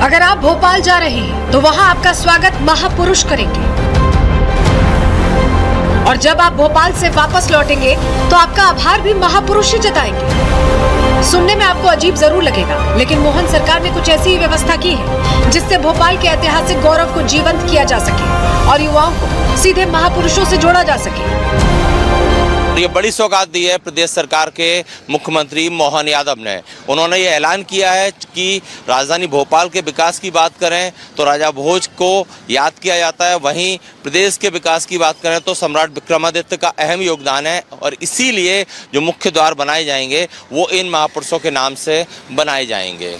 [SPEAKER 6] अगर आप भोपाल जा रहे हैं तो वहां आपका स्वागत महापुरुष करेंगे, और जब आप भोपाल से वापस लौटेंगे तो आपका आभार भी महापुरुष ही जताएंगे। सुनने में आपको अजीब जरूर लगेगा, लेकिन मोहन सरकार ने कुछ ऐसी ही व्यवस्था की है जिससे भोपाल के ऐतिहासिक गौरव को जीवंत किया जा सके और युवाओं को सीधे महापुरुषों से जोड़ा जा सके।
[SPEAKER 16] ये बड़ी सौगात दी है प्रदेश सरकार के मुख्यमंत्री मोहन यादव ने। उन्होंने ये ऐलान किया है कि राजधानी भोपाल के विकास की बात करें तो राजा भोज को याद किया जाता है, वहीं प्रदेश के विकास की बात करें तो सम्राट विक्रमादित्य का अहम योगदान है, और इसीलिए जो मुख्य द्वार बनाए जाएंगे वो इन महापुरुषों के नाम से बनाए जाएंगे।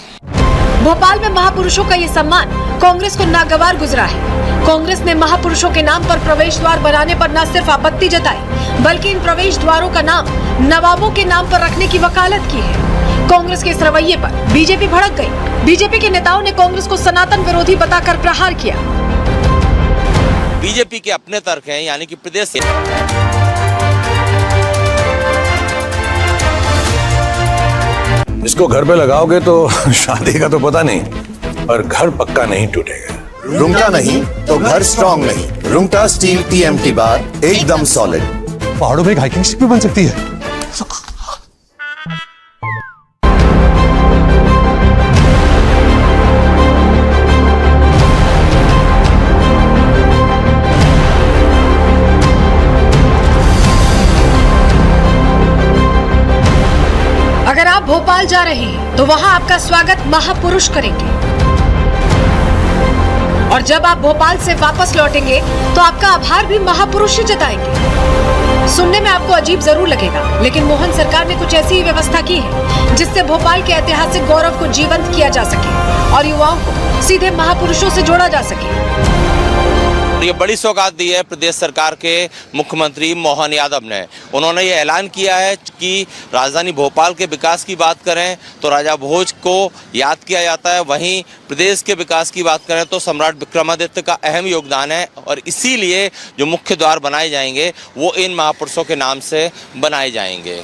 [SPEAKER 6] भोपाल में महापुरुषों का ये सम्मान कांग्रेस को नागवार गुजरा है। कांग्रेस ने महापुरुषों के नाम पर प्रवेश द्वार बनाने पर न सिर्फ आपत्ति जताई, बल्कि इन प्रवेश द्वारों का नाम नवाबों के नाम पर रखने की वकालत की है। कांग्रेस के इस रवैये पर बीजेपी भड़क गई। बीजेपी के नेताओं ने कांग्रेस को सनातन विरोधी बताकर प्रहार किया।
[SPEAKER 16] बीजेपी के अपने तर्क हैं, यानी कि प्रदेश
[SPEAKER 17] इसको घर पे लगाओगे तो शादी का तो पता नहीं, पर घर पक्का नहीं टूटेगा।
[SPEAKER 18] रुंगटा नहीं तो घर स्ट्रॉन्ग नहीं। रुंगटा स्टील TMT बार एकदम सॉलिड।
[SPEAKER 17] पहाड़ों में एक हाइकिंग स्टिक भी बन सकती है।
[SPEAKER 6] अगर आप भोपाल जा रहे हैं तो वहां आपका स्वागत महापुरुष करेंगे, और जब आप भोपाल से वापस लौटेंगे तो आपका आभार भी महापुरुष ही जताएंगे। सुनने में आपको अजीब जरूर लगेगा, लेकिन मोहन सरकार ने कुछ ऐसी ही व्यवस्था की है जिससे भोपाल के ऐतिहासिक गौरव को जीवंत किया जा सके और युवाओं को सीधे महापुरुषों से जोड़ा जा सके।
[SPEAKER 16] ये बड़ी सौगात दी है प्रदेश सरकार के मुख्यमंत्री मोहन यादव ने। उन्होंने ये ऐलान किया है कि राजधानी भोपाल के विकास की बात करें तो राजा भोज को याद किया जाता है, वहीं प्रदेश के विकास की बात करें तो सम्राट विक्रमादित्य का अहम योगदान है, और इसीलिए जो मुख्य द्वार बनाए जाएंगे वो इन महापुरुषों के नाम से बनाए जाएंगे।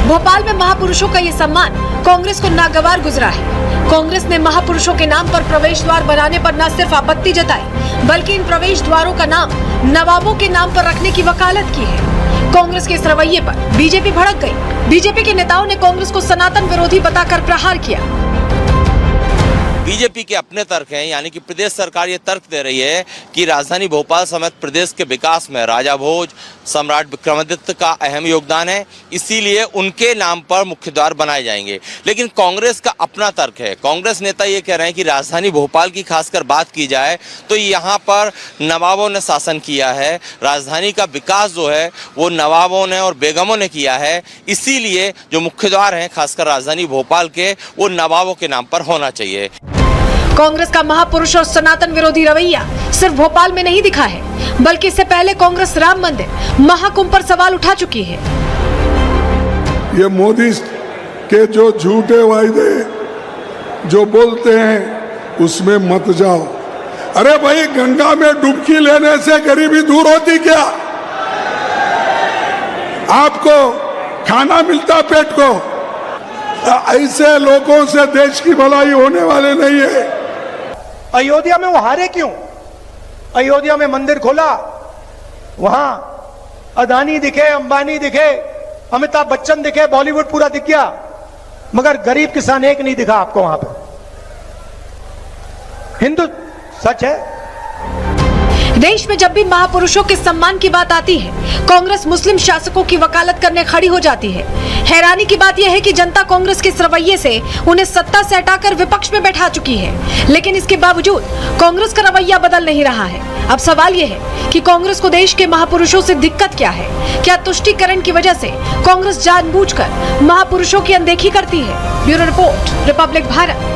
[SPEAKER 6] भोपाल में महापुरुषों का ये सम्मान कांग्रेस को नागवार गुजरा है। कांग्रेस ने महापुरुषों के नाम पर प्रवेश द्वार बनाने पर न सिर्फ आपत्ति जताई, बल्कि इन प्रवेश द्वारों का नाम नवाबों के नाम पर रखने की वकालत की है। कांग्रेस के इस रवैये पर बीजेपी भड़क गई। बीजेपी के नेताओं ने कांग्रेस को सनातन विरोधी बताकर प्रहार किया।
[SPEAKER 16] बीजेपी के अपने तर्क हैं, यानी कि प्रदेश सरकार ये तर्क दे रही है कि राजधानी भोपाल समेत प्रदेश के विकास में राजा भोज, सम्राट विक्रमादित्य का अहम योगदान है, इसीलिए उनके नाम पर मुख्य द्वार बनाए जाएंगे। लेकिन कांग्रेस का अपना तर्क है। कांग्रेस नेता ये कह रहे हैं कि राजधानी भोपाल की खासकर बात की जाए तो यहाँ पर नवाबों ने शासन किया है, राजधानी का विकास जो है वो नवाबों ने और बेगमों ने किया है, इसीलिए जो मुख्य द्वार हैं खासकर राजधानी भोपाल के वो नवाबों के नाम पर होना चाहिए।
[SPEAKER 6] कांग्रेस का महापुरुष और सनातन विरोधी रवैया सिर्फ भोपाल में नहीं दिखा है, बल्कि इससे पहले कांग्रेस राम मंदिर महाकुंभ पर सवाल उठा चुकी है।
[SPEAKER 19] ये मोदी के जो झूठे वायदे जो बोलते हैं उसमें मत जाओ। अरे भाई, गंगा में डुबकी लेने से गरीबी दूर होती क्या? आपको खाना मिलता पेट को? ऐसे लोगों से देश की भलाई होने वाले नहीं है।
[SPEAKER 8] अयोध्या में वो हारे क्यों? अयोध्या में मंदिर खोला, वहां अदानी दिखे, अंबानी दिखे, अमिताभ बच्चन दिखे, बॉलीवुड पूरा दिख गया, मगर गरीब किसान एक नहीं दिखा आपको वहां पे। हिंदू सच है।
[SPEAKER 20] देश में जब भी महापुरुषों के सम्मान की बात आती है, कांग्रेस मुस्लिम शासकों की वकालत करने खड़ी हो जाती है। हैरानी की बात यह है कि जनता कांग्रेस के इस रवैये से उन्हें सत्ता से हटाकर विपक्ष में बैठा चुकी है, लेकिन इसके बावजूद कांग्रेस का रवैया बदल नहीं रहा है। अब सवाल यह है कि कांग्रेस को देश के महापुरुषों से दिक्कत क्या है? क्या तुष्टीकरण की वजह से कांग्रेस जानबूझकर महापुरुषों की अनदेखी करती है? Bureau report, Republic Bharat.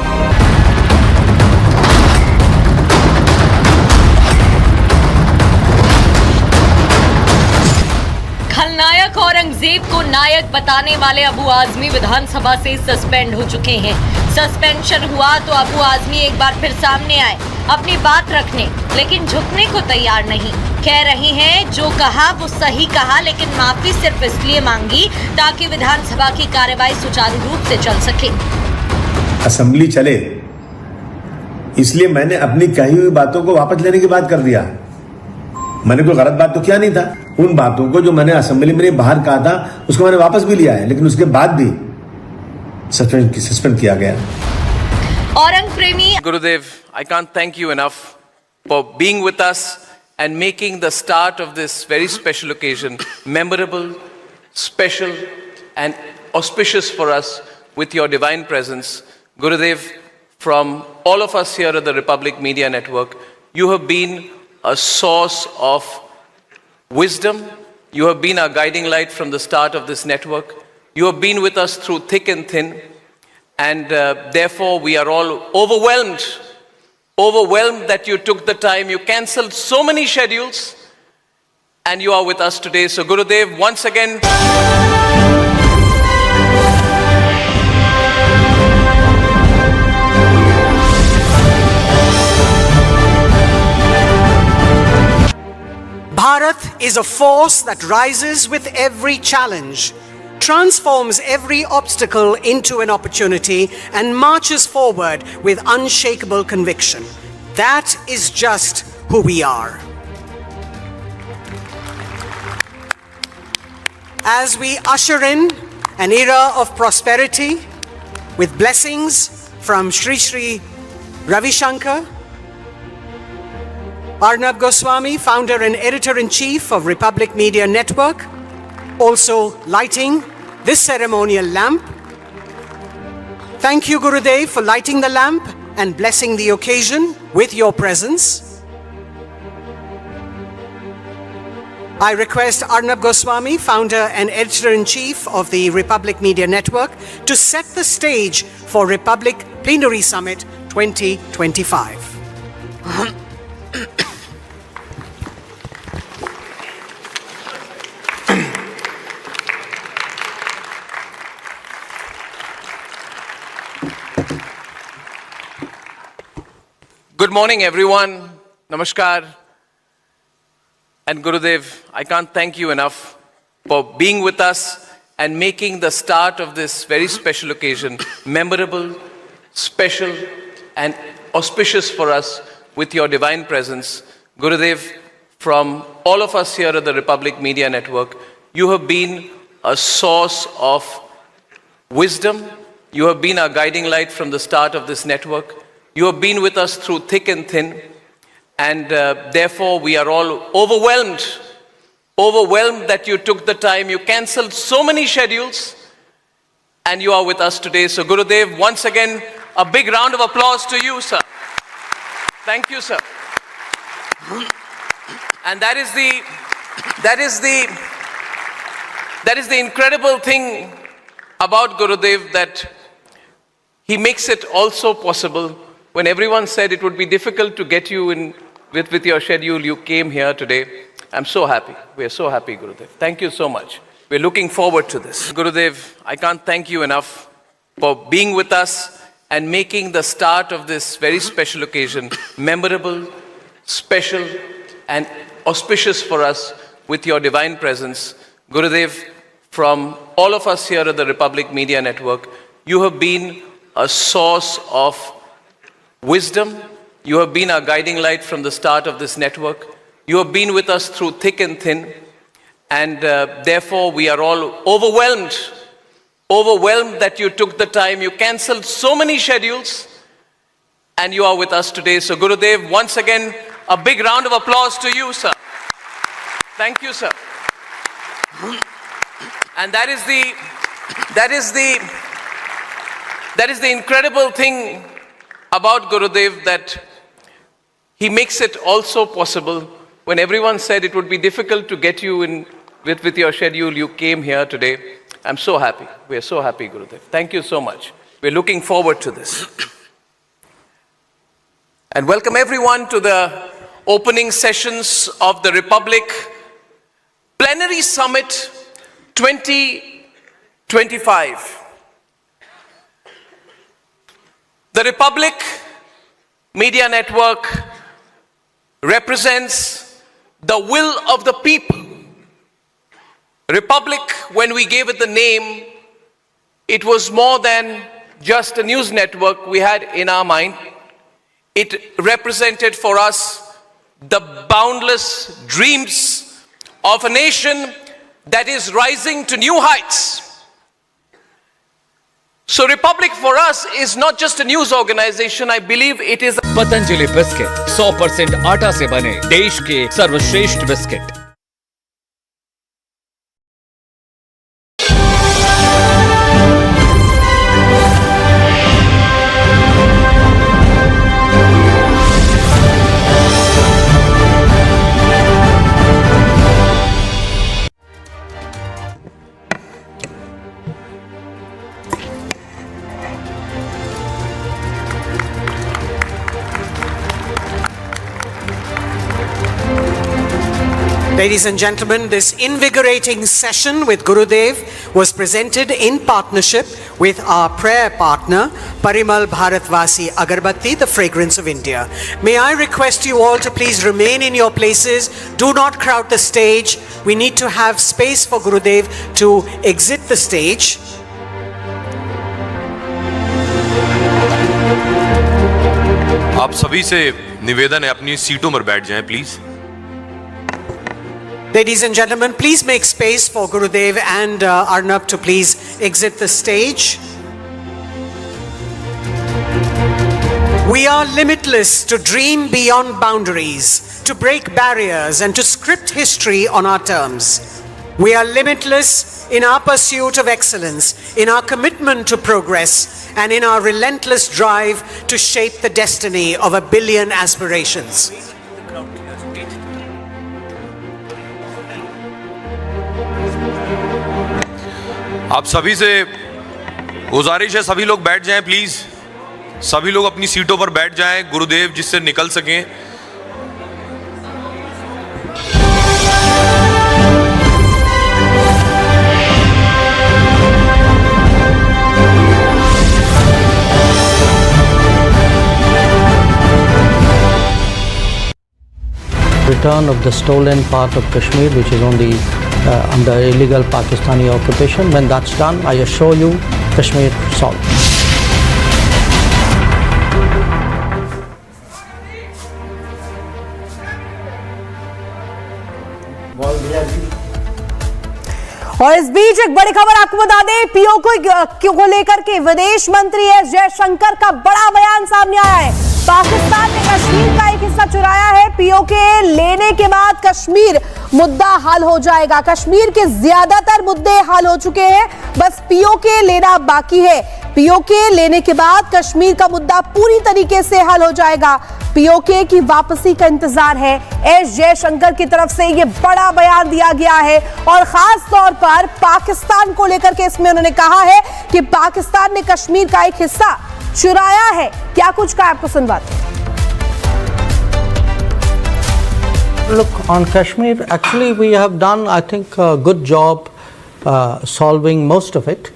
[SPEAKER 7] खलनायक औरंगजेब को नायक बताने वाले अबू आजमी विधानसभा से सस्पेंड हो चुके हैं। सस्पेंशन हुआ तो अबू आजमी एक बार फिर सामने आए अपनी बात रखने, लेकिन झुकने को तैयार नहीं। कह रहे हैं जो कहा वो सही कहा, लेकिन माफी सिर्फ इसलिए मांगी ताकि विधानसभा की कार्यवाही सुचारू रूप से चल सके।
[SPEAKER 11] असेंबली चले, इसलिए मैंने अपनी कही हुई बातों को वापस लेने की बात कर दिया। मैंने कोई गलत बात तो किया नहीं था। उन बातों को जो मैंने असेंबली में बाहर कहा था उसको मैंने वापस भी लिया है, लेकिन उसके बाद भी सस्पेंड किया गया।
[SPEAKER 7] औरंग प्रेमी
[SPEAKER 3] Gurudev, I can't thank you enough for being with us and making the start of this very special occasion memorable, special and auspicious for us with your divine presence. Gurudev, from all of us here at the Republic Media Network, you have been a source of wisdom. You have been our guiding light from the start of this network. You have been with us through thick and thin, and therefore we are all overwhelmed that you took the time. You cancelled so many schedules and you are with us today. So Gurudev, once again,
[SPEAKER 2] Bharat is a force that rises with every challenge, transforms every obstacle into an opportunity, and marches forward with unshakable conviction. That is just who we are. As we usher in an era of prosperity with blessings from Sri Sri Ravi Shankar, Arnab Goswami, founder and editor-in-chief of Republic Media Network, also lighting this ceremonial lamp. Thank you, Gurudev, for lighting the lamp and blessing the occasion with your presence. I request Arnab Goswami, founder and editor-in-chief of the Republic Media Network, to set the stage for Republic Plenary Summit 2025.
[SPEAKER 3] good morning everyone, namaskar, and Gurudev, I can't thank you enough for being with us and making the start of this very special occasion memorable, special and auspicious for us with your divine presence. Gurudev, from all of us here at the Republic Media Network, you have been a source of wisdom. You have been our guiding light from the start of this network. You have been with us through thick and thin, and therefore we are all overwhelmed that you took the time. You cancelled so many schedules and you are with us today. So Gurudev, once again, a big round of applause to you, sir. Thank you, sir. And that is the incredible thing about Gurudev, that he makes it also possible. When everyone said it would be difficult to get you in with your schedule, you came here today. I'm so happy. We are so happy, Gurudev. Thank you so much. We're looking forward to this. Gurudev, I can't thank you enough for being with us and making the start of this very special occasion memorable, special and auspicious for us with your divine presence. Gurudev, from all of us here at the Republic Media Network, you have been a source of wisdom. You have been our guiding light from the start of this network. You have been with us through thick and thin, And therefore, we are all overwhelmed that you took the time. You cancelled so many schedules and you are with us today. So Gurudev, once again, a big round of applause to you, sir. Thank you, sir. And that is the incredible thing about Gurudev, that he makes it also possible. When everyone said it would be difficult to get you in with your schedule, you came here today. I'm so happy. We are so happy, Gurudev. Thank you so much. We're looking forward to this. And welcome everyone to the opening sessions of the Republic Plenary Summit 2025. The Republic Media Network represents the will of the people. Republic, when we gave it the name, it was more than just a news network we had in our mind. It represented for us the boundless dreams of a nation that is rising to new heights. So Republic for us is not just a news organization, I believe it is
[SPEAKER 21] Patanjali biscuit 100% आटा से बने देश के सर्वश्रेष्ठ biscuit.
[SPEAKER 2] Ladies and gentlemen, this invigorating session with Gurudev was presented in partnership with our prayer partner, Parimal Bharatvasi Agarbatti, the fragrance of India. May I request you all to please remain in your places. Do not crowd the stage. We need to have space for Gurudev to exit the stage.
[SPEAKER 1] आप सभी से निवेदन है, अपनी सीटों पर बैठ जाएं please.
[SPEAKER 2] Ladies and gentlemen, please make space for Gurudev and Arnab to please exit the stage. We are limitless to dream beyond boundaries, to break barriers and to script history on our terms. We are limitless in our pursuit of excellence, in our commitment to progress, and in our relentless drive to shape the destiny of 1 billion aspirations.
[SPEAKER 1] आप सभी से गुजारिश है, सभी लोग बैठ जाएं please. सभी लोग अपनी सीटों पर बैठ जाएं, गुरुदेव जिससे निकल सकें।
[SPEAKER 22] Return of the stolen part of Kashmir, which is on the under illegal Pakistani occupation. When that's done, I assure you, Kashmir solved.
[SPEAKER 23] और इस बीच एक बड़ी खबर आपको बता दें, पीओ को लेकर के विदेश मंत्री एस जयशंकर का बड़ा बयान सामने आया है। पाकिस्तान ने कश्मीर का एक हिस्सा चुराया है, पीओ के लेने के बाद कश्मीर मुद्दा हल हो जाएगा। कश्मीर के ज्यादातर मुद्दे हल हो चुके हैं, बस पीओ के लेना बाकी है। पीओ के लेने के बाद कश्मीर का मुद्दा पूरी तरीके से हल हो जाएगा। पीओके की वापसी का इंतजार है। एस जयशंकर की तरफ से ये बड़ा बयान दिया गया है और खास तौर पर पाकिस्तान को लेकर के इसमें उन्होंने कहा है कि पाकिस्तान ने कश्मीर का एक हिस्सा चुराया है। क्या कुछ कहा आपको सुनवाते हैं।
[SPEAKER 22] Look, on Kashmir, actually we have done, I think, a good job solving most of it.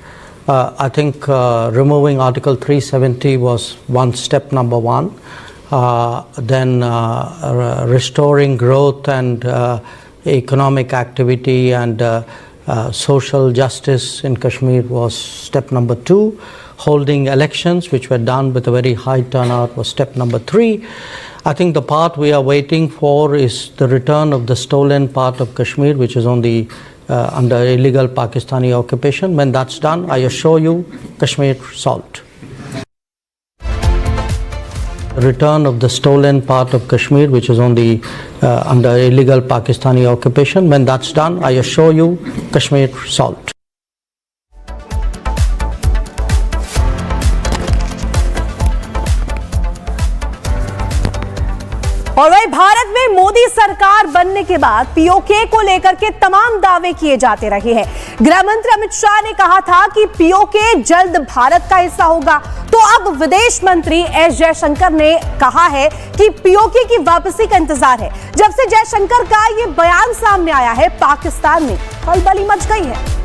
[SPEAKER 22] I think removing Article 370 was step number one. Then restoring growth and economic activity and social justice in Kashmir was step number two. Holding elections, which were done with a very high turnout, was step number three. I think the part we are waiting for is the return of the stolen part of Kashmir, which is on the under illegal Pakistani occupation. When that's done, I assure you, Kashmir solved. Return of the stolen part of Kashmir, which is on the under illegal Pakistani occupation. When that's done, I assure you, Kashmir solved.
[SPEAKER 23] और वही भारत में मोदी सरकार बनने के बाद PoK को लेकर के तमाम दावे किए जाते रहे हैं। गृह मंत्री अमित शाह ने कहा था कि पीओके जल्द भारत का हिस्सा होगा, तो अब विदेश मंत्री एस जयशंकर ने कहा है कि पीओके की वापसी का इंतजार है। जब से जयशंकर का ये बयान सामने आया है, पाकिस्तान में खलबली मच गई है।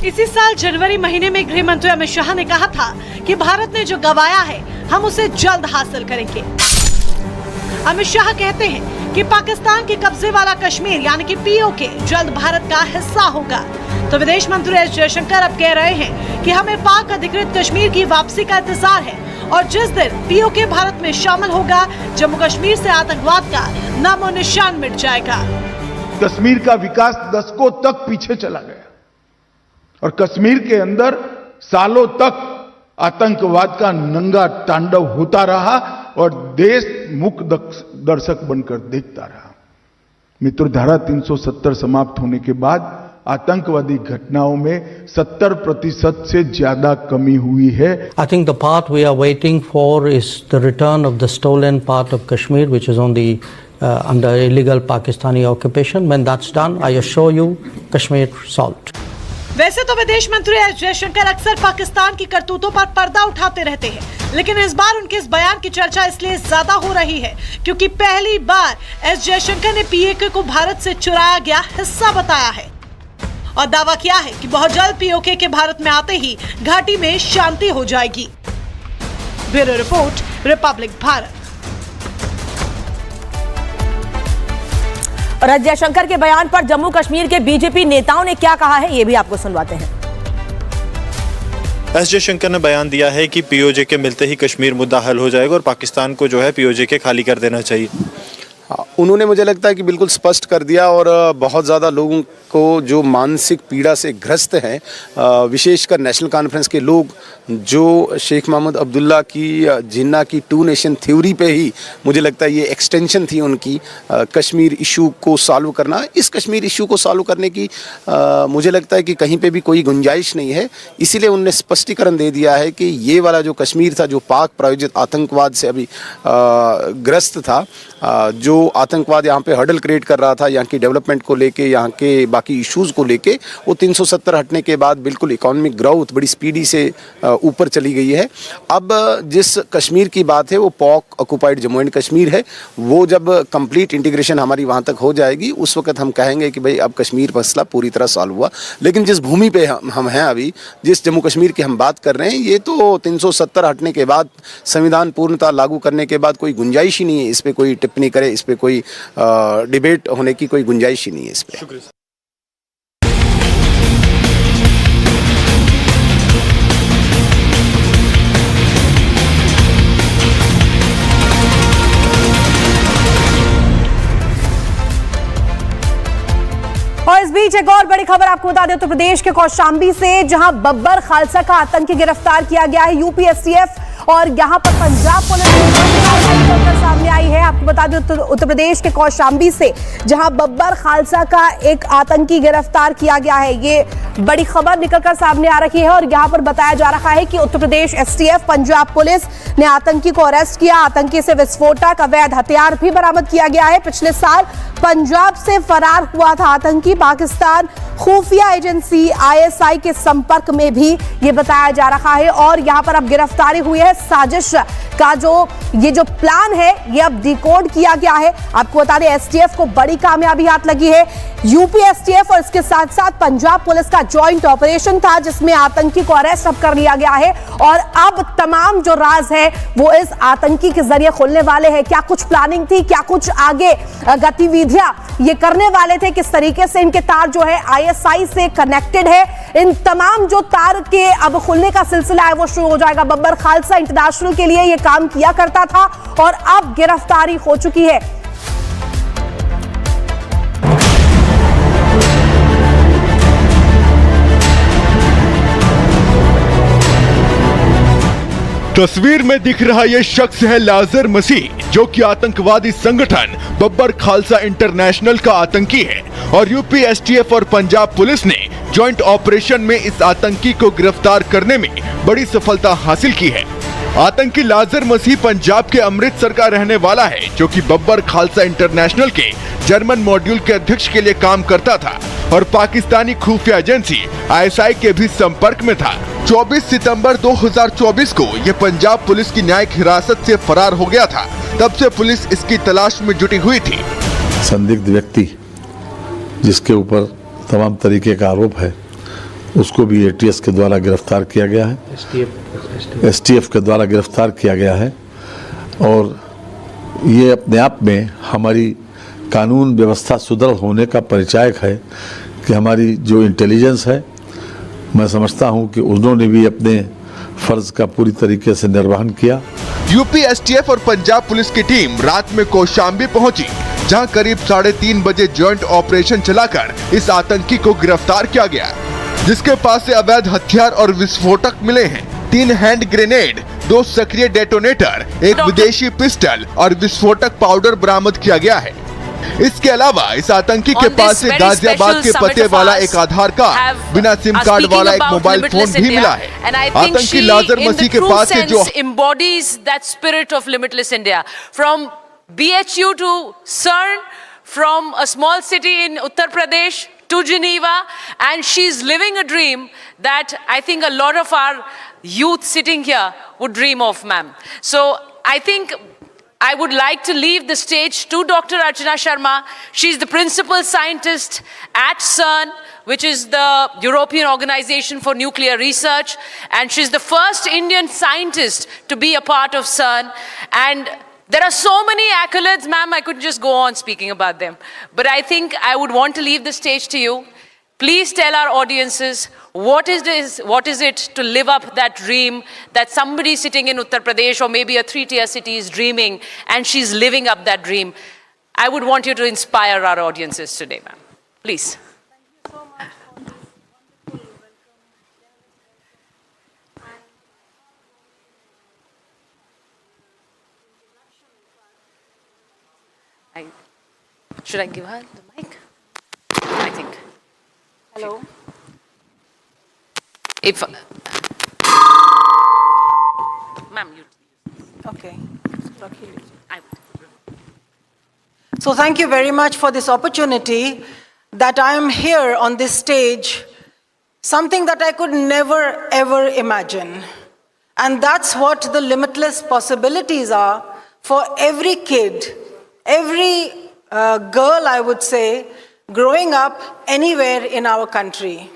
[SPEAKER 20] इसी साल जनवरी महीने में गृह मंत्री अमित शाह ने कहा था कि भारत ने जो गंवाया है, हम उसे जल्द हासिल करेंगे। अमित शाह कहते हैं कि पाकिस्तान के कब्जे वाला कश्मीर यानी कि पीओके जल्द भारत का हिस्सा होगा। तो विदेश मंत्री एस जयशंकर अब कह रहे हैं कि हमें पाक अधिकृत कश्मीर की वापसी का इंतजार है और जिस दिन पीओके भारत में शामिल होगा, जम्मू कश्मीर से आतंकवाद का नामो निशान मिट जाएगा।
[SPEAKER 4] कश्मीर का विकास दशकों तक पीछे चला गया और कश्मीर के अंदर सालों तक आतंकवाद का नंगा तांडव होता रहा और देश मूक दर्शक बनकर देखता रहा। मित्रों, धारा 370 समाप्त होने के बाद आतंकवादी घटनाओं में 70% से ज्यादा कमी हुई है।
[SPEAKER 22] I think the part we are waiting for is the return of the stolen part of Kashmir, which is on the under illegal Pakistani occupation. When that's done, I assure you, Kashmir solved.
[SPEAKER 20] वैसे तो विदेश मंत्री S Jaishankar अक्सर पाकिस्तान की करतूतों पर पर्दा उठाते रहते हैं, लेकिन इस बार उनके इस बयान की चर्चा इसलिए ज्यादा हो रही है क्योंकि पहली बार एस जयशंकर ने पीओके को भारत से चुराया गया हिस्सा बताया है और दावा किया है कि बहुत जल्द पीओके के भारत में आते ही घाटी में शांति हो जाएगी। Bureau report, Republic Bharat.
[SPEAKER 23] और एस जयशंकर के बयान पर जम्मू कश्मीर के बीजेपी नेताओं ने क्या कहा है, ये भी आपको सुनवाते हैं।
[SPEAKER 5] एस जयशंकर ने बयान दिया है कि पीओजे के मिलते ही कश्मीर मुद्दा हल हो जाएगा और पाकिस्तान को जो है पीओजे के खाली कर देना चाहिए।
[SPEAKER 9] उन्होंने मुझे लगता है कि बिल्कुल स्पष्ट कर दिया और बहुत ज़्यादा लोगों को जो मानसिक पीड़ा से ग्रस्त हैं, विशेषकर नेशनल कॉन्फ्रेंस के लोग जो शेख मोहम्मद अब्दुल्ला की जिन्ना की 2 नेशन थ्योरी पे ही मुझे लगता है ये एक्सटेंशन थी उनकी कश्मीर इशू को सॉल्व करना। इस कश्मीर इशू को सॉल्व करने की मुझे लगता है कि कहीं पे भी कोई गुंजाइश नहीं है, इसीलिए उन्होंने स्पष्टीकरण दे दिया है कि ये वाला जो कश्मीर था जो पाक प्रायोजित आतंकवाद से अभी ग्रस्त था, जो आतंकवाद यहाँ पे हर्डल क्रिएट कर रहा था यहाँ की डेवलपमेंट को लेके, यहाँ के बाकी इश्यूज़ को लेके, वो 370 हटने के बाद बिल्कुल इकोनॉमिक ग्रोथ बड़ी स्पीडी से ऊपर चली गई है। अब जिस कश्मीर की बात है वो पाक ऑक्युपाइड जम्मू एंड कश्मीर है, वो जब कंप्लीट इंटीग्रेशन हमारी वहाँ तक हो जाएगी उस वक्त हम कहेंगे कि भाई अब कश्मीर मसला पूरी तरह सॉल्व हुआ। लेकिन जिस भूमि पे हम हैं अभी, जिस जम्मू कश्मीर की हम बात कर रहे हैं, ये तो 370 हटने के बाद, संविधान पूर्णतः लागू करने के बाद कोई गुंजाइश ही नहीं है इस पर कोई टिप्पणी करे, इस पर कोई डिबेट होने की कोई गुंजाइश ही नहीं है इस पर।
[SPEAKER 23] और इस बीच एक और बड़ी खबर आपको बता दें, उत्तर प्रदेश के कौशाम्बी से जहां बब्बर खालसा का आतंकी गिरफ्तार किया गया है यूपी एसटीएफ, और यहां पर पंजाब पुलिस की सामने आई है। आपको बता दें उत्तर प्रदेश के कौशाम्बी से जहां बब्बर खालसा का एक आतंकी गिरफ्तार किया गया है, ये बड़ी खबर निकलकर सामने आ रही है। और यहां पर बताया जा रहा है कि उत्तर प्रदेश एसटीएफ, पंजाब पुलिस ने आतंकी को अरेस्ट किया। आतंकी से विस्फोटक, अवैध हथियार भी बरामद किया गया है। पिछले साल पंजाब से फरार हुआ था आतंकी, पाकिस्तान खुफिया एजेंसी आईएसआई के संपर्क में भी ये बताया जा रहा है। और यहां पर अब गिरफ्तारी हुई है। साजिश का ये जो प्लान है ये अब डिकोड किया गया है। आपको बता दें एसटीएफ को बड़ी कामयाबी हाथ लगी है। यूपी एसटीएफ और इसके साथ साथ पंजाब पुलिस का जॉइंट ऑपरेशन था जिसमें आतंकी को अरेस्ट अब कर लिया गया है। और अब तमाम जो राज है वो इस आतंकी के जरिए खुलने वाले हैं। क्या कुछ प्लानिंग थी, क्या कुछ आगे गतिविधियां ये करने वाले थे, किस तरीके से इनके तार जो है आईएसआई से कनेक्टेड है, इन तमाम जो तार के अब खुलने का सिलसिला है वो शुरू हो जाएगा। बब्बर खालसा इंटरनेशनल के लिए ये काम किया करता था और अब गिरफ्तारी हो चुकी है।
[SPEAKER 10] तस्वीर में दिख रहा यह शख्स है लाजर मसीह, जो कि आतंकवादी संगठन बब्बर खालसा इंटरनेशनल का आतंकी है और यूपी एसटीएफ और पंजाब पुलिस ने जॉइंट ऑपरेशन में इस आतंकी को गिरफ्तार करने में बड़ी सफलता हासिल की है। आतंकी लाजर मसीह पंजाब के अमृतसर का रहने वाला है, जो कि बब्बर खालसा इंटरनेशनल के जर्मन मॉड्यूल के अध्यक्ष के लिए काम करता था और पाकिस्तानी खुफिया एजेंसी ISI के भी संपर्क में था। 24 सितंबर 2024 को ये पंजाब पुलिस की न्यायिक हिरासत से फरार हो गया था। तब से पुलिस इसकी तलाश में जुटी हुई थी।
[SPEAKER 11] संदिग्ध व्यक्ति जिसके ऊपर तमाम तरीके का आरोप है, उसको भी ATS के द्वारा गिरफ्तार किया गया है, STF के द्वारा गिरफ्तार किया गया है। और ये अपने आप में हमारी कानून व्यवस्था सुदृढ़ होने का परिचायक है कि हमारी जो इंटेलिजेंस है, मैं समझता हूं कि उन्होंने भी अपने फर्ज का पूरी तरीके से निर्वहन किया।
[SPEAKER 10] यूपी एसटीएफ और पंजाब पुलिस की टीम रात में कौशाम्बी पहुंची, जहां करीब 3:30 बजे जॉइंट ऑपरेशन चलाकर इस आतंकी को गिरफ्तार किया गया, जिसके पास से अवैध हथियार और विस्फोटक मिले हैं। 3 हैंड ग्रेनेड, 2 सक्रिय डेटोनेटर, 1 विदेशी पिस्टल और विस्फोटक पाउडर बरामद किया गया है। इसके अलावा इस आतंकी के पास से गाजियाबाद के पते वाला एक आधार कार्ड, बिना सिम कार्ड वाला एक मोबाइल फोन भी मिला है। आतंकी लाजर मसीह के पास से जो
[SPEAKER 6] embodies that spirit of limitless India, from BHU to CERN, from a small city in Uttar Pradesh to Geneva, and she's living a dream that I think a lot of our youth sitting here would dream of, ma'am. So I think I would like to leave the stage to Dr. Archana Sharma. She's the principal scientist at CERN, which is the European Organization for Nuclear Research, and she's the first Indian scientist to be a part of CERN. And there are so many accolades, ma'am, I could just go on speaking about them. But I think I would want to leave the stage to you. Please tell our audiences, what is it to live up that dream that somebody sitting in Uttar Pradesh or maybe a 3-tier city is dreaming, and she's living up that dream. I would want you to inspire our audiences today, ma'am. Please. Should I give her the mic? I think. Hello. If ma'am, you.
[SPEAKER 12] Okay. So thank you very much for this opportunity that I am here on this stage, something that I could never ever imagine. And that's what the limitless possibilities are for every kid, every girl, I would say, growing up anywhere in our country.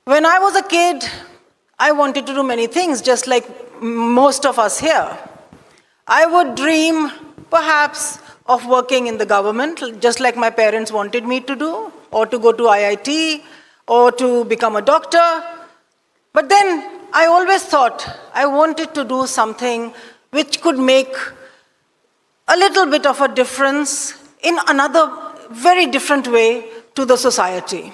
[SPEAKER 12] When I was a kid, I wanted to do many things, just like most of us here. I would dream, perhaps, of working in the government, just like my parents wanted me to do, or to go to IIT, or to become a doctor. But then I always thought I wanted to do something which could make a little bit of a difference in another very different way to the society.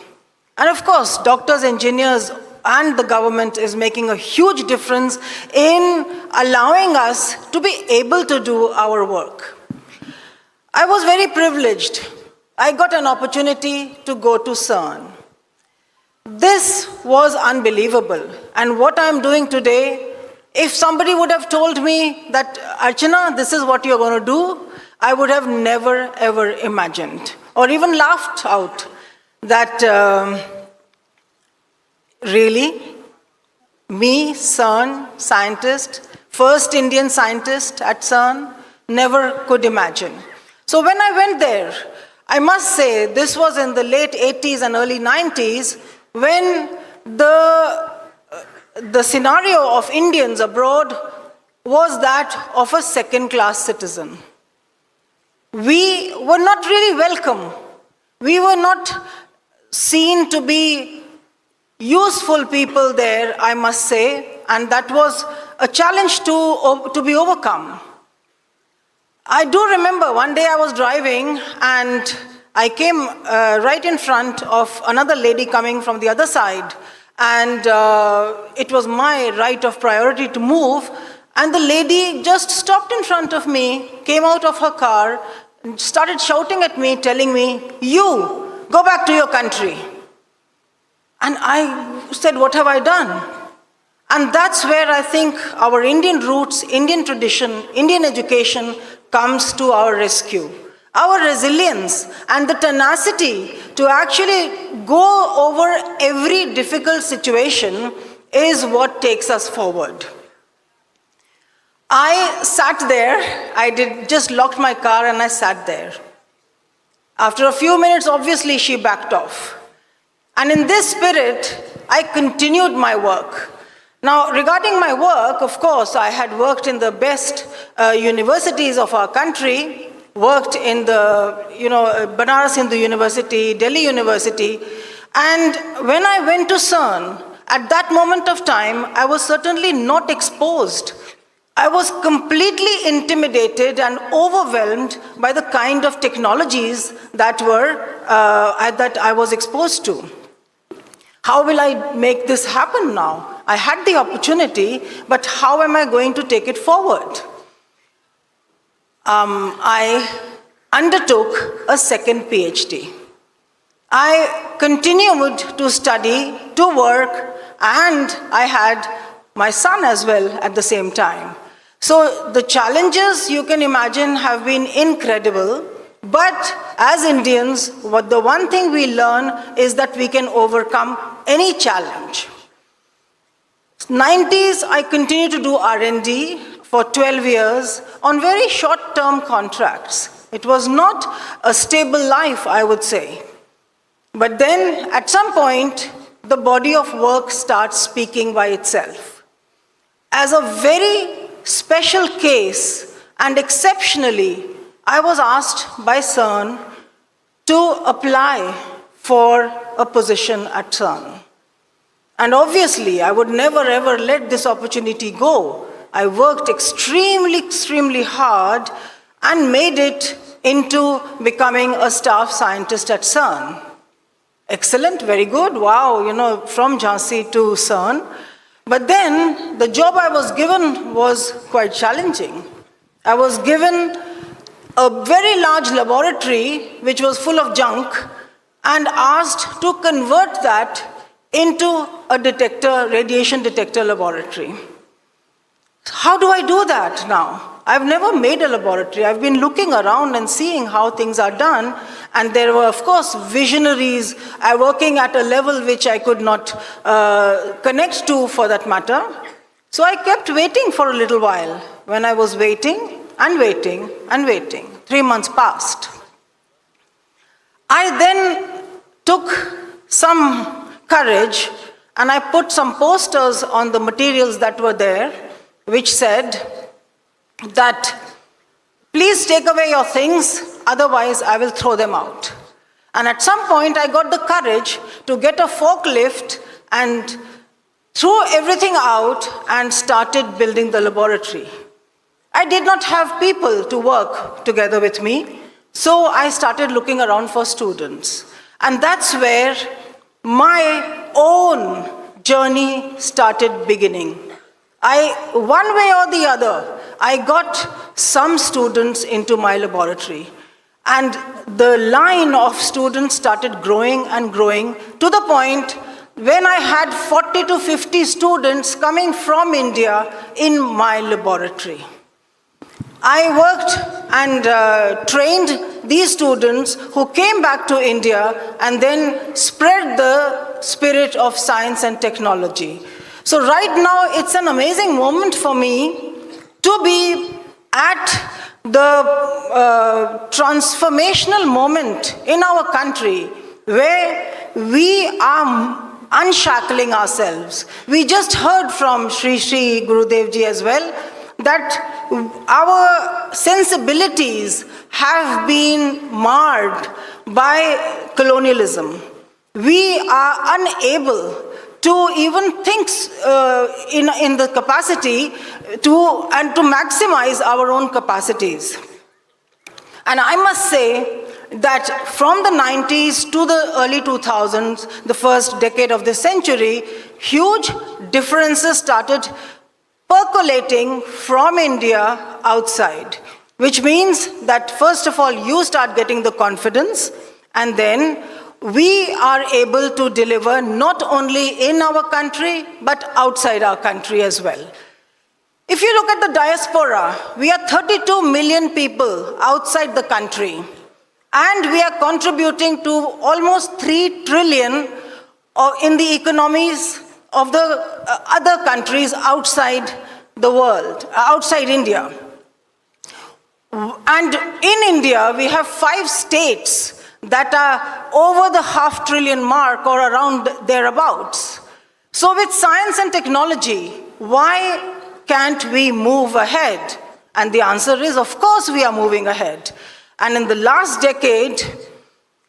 [SPEAKER 12] And of course, doctors, engineers, and the government is making a huge difference in allowing us to be able to do our work. I was very privileged. I got an opportunity to go to CERN. This was unbelievable. And what I'm doing today, if somebody would have told me that, Archana, this is what you're going to do, I would have never ever imagined or even laughed out that really, me, CERN scientist, first Indian scientist at CERN, never could imagine. So when I went there, I must say this was in the late 80s and early 90s, when the scenario of Indians abroad was that of a second-class citizen. We were not really welcome. We were not seen to be useful people there, I must say, and that was a challenge to be overcome. I do remember one day I was driving and I came right in front of another lady coming from the other side, and it was my right of priority to move, and the lady just stopped in front of me, came out of her car, and started shouting at me, telling me, "You, go back to your country." And I said, "What have I done?" And that's where I think our Indian roots, Indian tradition, Indian education comes to our rescue. Our resilience and the tenacity to actually go over every difficult situation is what takes us forward. I sat there, just locked my car and I sat there. After a few minutes, obviously, she backed off. And in this spirit, I continued my work. Now, regarding my work, of course, I had worked in the best universities of our country, worked in the, Banaras Hindu University, Delhi University, and when I went to CERN, at that moment of time, I was certainly not exposed. I was completely intimidated and overwhelmed by the kind of technologies that I was exposed to. How will I make this happen now? I had the opportunity, but how am I going to take it forward? I undertook a second PhD. I continued to study, to work, and I had my son as well at the same time. So the challenges, you can imagine, have been incredible. But as Indians, the one thing we learn is that we can overcome any challenge. 90s, I continued to do R&D for 12 years on very short-term contracts. It was not a stable life, I would say. But then, at some point, the body of work starts speaking by itself. As a very special case, and exceptionally, I was asked by CERN to apply for a position at CERN. And obviously, I would never ever let this opportunity go. I worked extremely hard and made it into becoming a staff scientist at CERN. Excellent, very good, wow, from Jhansi to CERN. But then, the job I was given was quite challenging. I was given a very large laboratory, which was full of junk, and asked to convert that into a radiation detector laboratory. How do I do that now? I've never made a laboratory. I've been looking around and seeing how things are done, and there were, of course, visionaries working at a level which I could not connect to, for that matter. So I kept waiting for a little while. When I was waiting and waiting and waiting, 3 months passed. I then took some courage and I put some posters on the materials that were there, which said that, "Please take away your things, otherwise I will throw them out." And at some point I got the courage to get a forklift and threw everything out and started building the laboratory. I did not have people to work together with me, so I started looking around for students. And that's where my own journey started beginning. One way or the other, I got some students into my laboratory. And the line of students started growing and growing to the point when I had 40 to 50 students coming from India in my laboratory. I worked and trained these students who came back to India and then spread the spirit of science and technology. So right now, it's an amazing moment for me to be at the transformational moment in our country where we are unshackling ourselves. We just heard from Sri Gurudev Ji as well that our sensibilities have been marred by colonialism. We are unable to even think in the capacity to maximize our own capacities. And I must say that from the 90s to the early 2000s, the first decade of the century, huge differences started percolating from India outside, which means that first of all, you start getting the confidence, and then we are able to deliver not only in our country, but outside our country as well. If you look at the diaspora, we are 32 million people outside the country, and we are contributing to almost 3 trillion in the economies of the other countries outside the world, outside India. And in India, we have 5 states that are over the $500 billion mark or around thereabouts. So with science and technology, why can't we move ahead? And the answer is, of course, we are moving ahead. And in the last decade,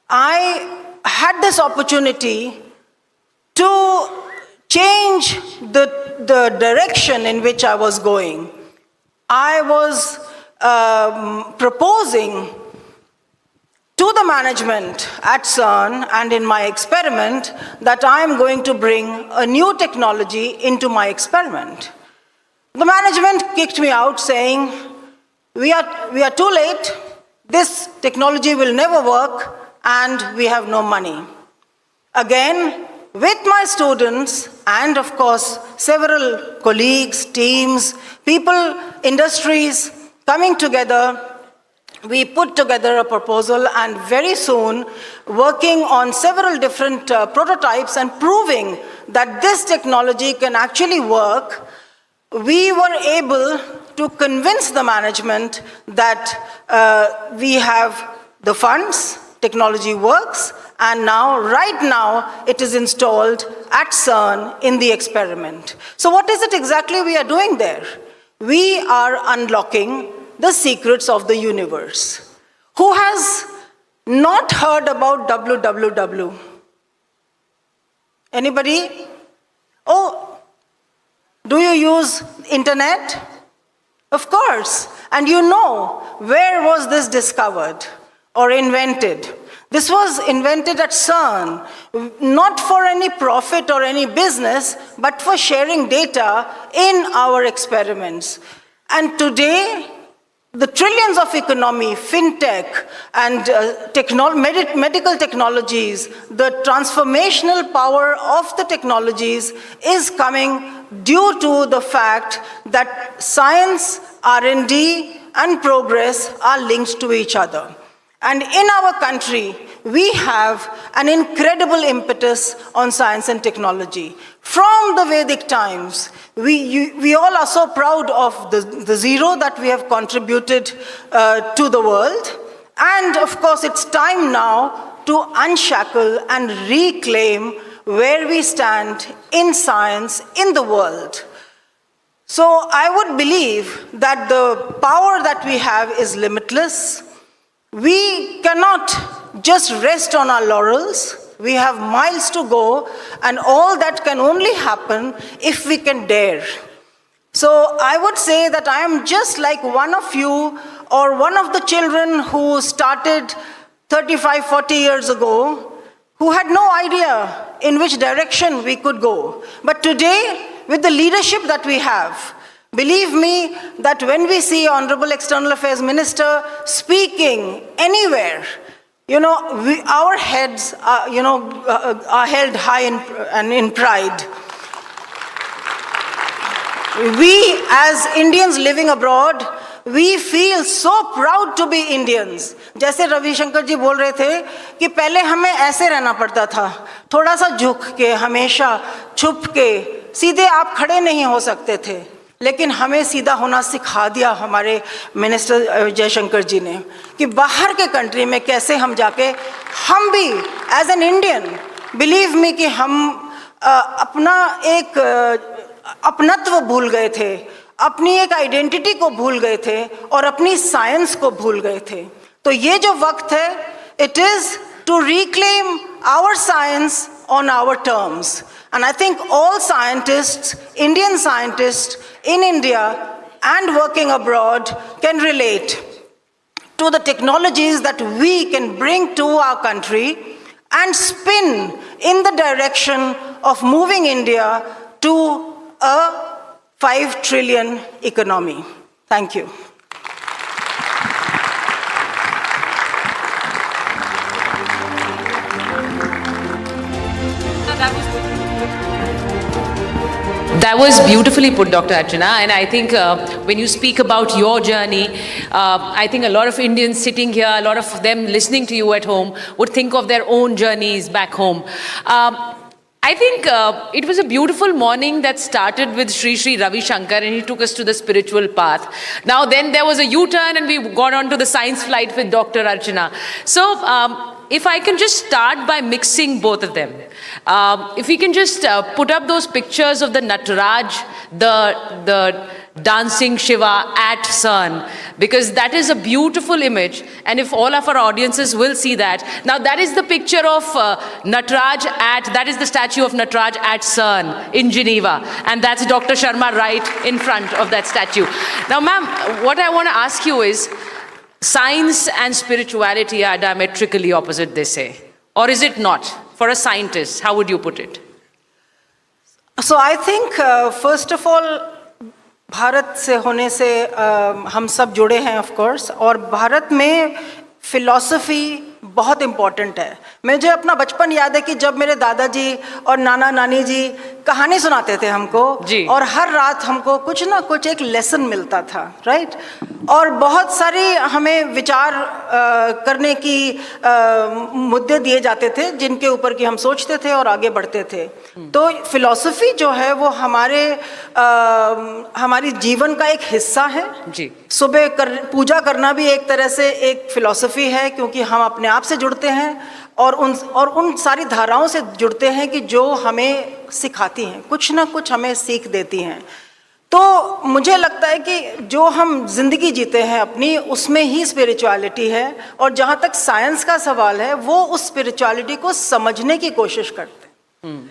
[SPEAKER 12] I had this opportunity to change the direction in which I was going. I was proposing to the management at CERN and in my experiment that I am going to bring a new technology into my experiment. The management kicked me out saying, we are too late, this technology will never work, and we have no money. Again, with my students and of course several colleagues, teams, people, industries coming together, we put together a proposal, and very soon, working on several different prototypes and proving that this technology can actually work, we were able to convince the management that we have the funds, technology works, and now, right now, it is installed at CERN in the experiment. So what is it exactly we are doing there? We are unlocking the secrets of the universe. Who has not heard about www? Anybody? Oh, do you use internet? Of course. And you know, where was this discovered or invented? This was invented at CERN, not for any profit or any business, but for sharing data in our experiments. And today, the trillions of economy, fintech, and medical technologies, the transformational power of the technologies is coming due to the fact that science, R&D, and progress are linked to each other. And in our country, we have an incredible impetus on science and technology. From the Vedic times, we all are so proud of the zero that we have contributed to the world. And of course, it's time now to unshackle and reclaim where we stand in science in the world. So I would believe that the power that we have is limitless. We cannot just rest on our laurels. We have miles to go, and all that can only happen if we can dare. So I would say that I am just like one of you, or one of the children who started 35, 40 years ago, who had no idea in which direction we could go. But today, with the leadership that we have, believe me that when we see Honorable External Affairs Minister speaking anywhere, our heads are, are held high in pride. We as Indians living abroad, we feel so proud to be Indians. जैसे रवि शंकर जी बोल रहे थे कि पहले हमें ऐसे रहना पड़ता था, थोड़ा सा झुक के, हमेशा छुप के, सीधे आप खड़े नहीं हो सकते थे, लेकिन हमें सीधा होना सिखा दिया हमारे मिनिस्टर जयशंकर जी ने कि बाहर के कंट्री में कैसे हम जाके हम भी as an Indian, believe me कि हम अपना एक अपनत्व भूल गए थे, अपनी एक आइडेंटिटी को भूल गए थे और अपनी साइंस को भूल गए थे। तो ये जो वक्त है, it is to reclaim our science on our terms. And I think all scientists, Indian scientists in India and working abroad can relate to the technologies that we can bring to our country and spin in the direction of moving India to a 5 trillion economy. Thank you.
[SPEAKER 6] That was beautifully put, Dr. Archana, and I think when you speak about your journey, I think a lot of Indians sitting here, a lot of them listening to you at home would think of their own journeys back home. I think it was a beautiful morning that started with Sri Sri Ravi Shankar, and he took us to the spiritual path. Now then there was a U-turn and we got on to the science flight with Dr. Archana. So if I can just start by mixing both of them. If we can just put up those pictures of the Nataraj, the dancing Shiva at CERN, because that is a beautiful image, and if all of our audiences will see that. Now that is the picture of that is the statue of Nataraj at CERN in Geneva, and that's Dr. Sharma right in front of that statue. Now ma'am, what I want to ask you is, science and spirituality are diametrically opposite, they say, or is it not? For a scientist, how would you put it?
[SPEAKER 12] So I think first of all, Bharat से होने से हम सब जुड़े हैं of course, और भारत में philosophy बहुत इम्पॉर्टेंट है. मुझे अपना बचपन याद है कि जब मेरे दादाजी और नाना नानी जी कहानी सुनाते थे हमको, और हर रात हमको कुछ ना कुछ एक लेसन मिलता था, राइट. और बहुत सारी हमें विचार करने की मुद्दे दिए जाते थे जिनके ऊपर कि हम सोचते थे और आगे बढ़ते थे. तो फिलॉसफी जो है वो हमारी जीवन का एक हिस्सा है. सुबह पूजा करना भी एक तरह से एक फिलॉसफी है, क्योंकि हम अपने आप से जुड़ते हैं और उन सारी धाराओं से जुड़ते हैं कि जो हमें सिखाती हैं, कुछ ना कुछ हमें सीख देती हैं. तो मुझे लगता है कि जो हम जिंदगी जीते हैं अपनी, उसमें ही स्पिरिचुअलिटी है, और जहाँ तक साइंस का सवाल है वो उस स्पिरिचुअलिटी को समझने की कोशिश करते हैं.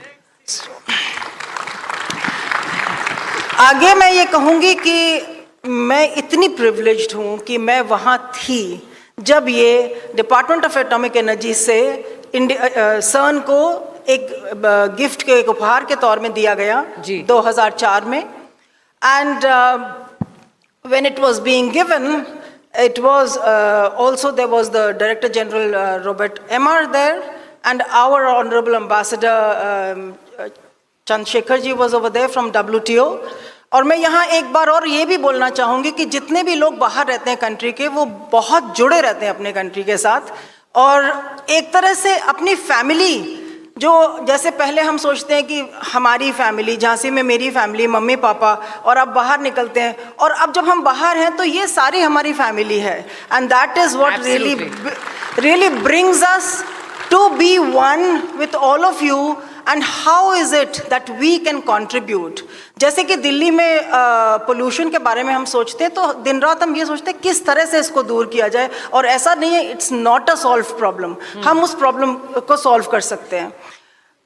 [SPEAKER 12] आगे मैं ये कहूँगी कि मैं इतनी प्रिविलेज्ड हूँ कि मैं वहाँ थी जब ये डिपार्टमेंट ऑफ एटॉमिक एनर्जी से CERN को एक गिफ्ट के एक उपहार के तौर में दिया गया 2004 में. And when it was being given, it was also there was the Director General Robert Emmer there, and our Honorable Ambassador Chandrasekhar ji was over there from WTO. और मैं यहाँ एक बार और ये भी बोलना चाहूँगी कि जितने भी लोग बाहर रहते हैं कंट्री के, वो बहुत जुड़े रहते हैं अपने कंट्री के साथ, और एक तरह से अपनी फैमिली, जो जैसे पहले हम सोचते हैं कि हमारी फैमिली, झांसी में मेरी फैमिली, मम्मी पापा, और अब बाहर निकलते हैं, और अब जब हम बाहर हैं तो ये सारी हमारी फैमिली है. And that is what really brings us to be one with all of you. And how is it that we can contribute? जैसे कि दिल्ली में पोल्यूशन के बारे में हम सोचते हैं तो दिन रात हम ये सोचते हैं किस तरह से इसको दूर किया जाए, और ऐसा नहीं है, it's not a solve problem. हम उस प्रॉब्लम को सॉल्व कर सकते हैं.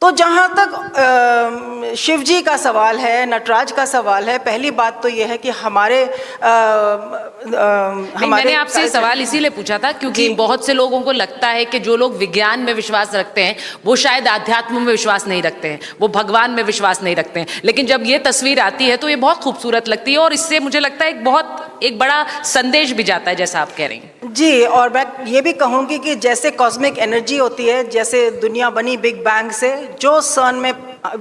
[SPEAKER 12] तो जहाँ तक शिव जी का सवाल है, नटराज का सवाल है, पहली बात तो ये है कि
[SPEAKER 6] मैंने आपसे सवाल इसीलिए पूछा था क्योंकि बहुत से लोगों को लगता है कि जो लोग विज्ञान में विश्वास रखते हैं वो शायद आध्यात्म में विश्वास नहीं रखते हैं, वो भगवान में विश्वास नहीं रखते हैं. लेकिन जब ये तस्वीर आती है तो ये बहुत खूबसूरत लगती है, और इससे मुझे लगता है एक बड़ा संदेश भी जाता है, जैसा आप कह रही हैं.
[SPEAKER 12] जी, और मैं ये भी कहूँगी कि जैसे कॉस्मिक एनर्जी होती है, जैसे दुनिया बनी बिग बैंग से, जो CERN में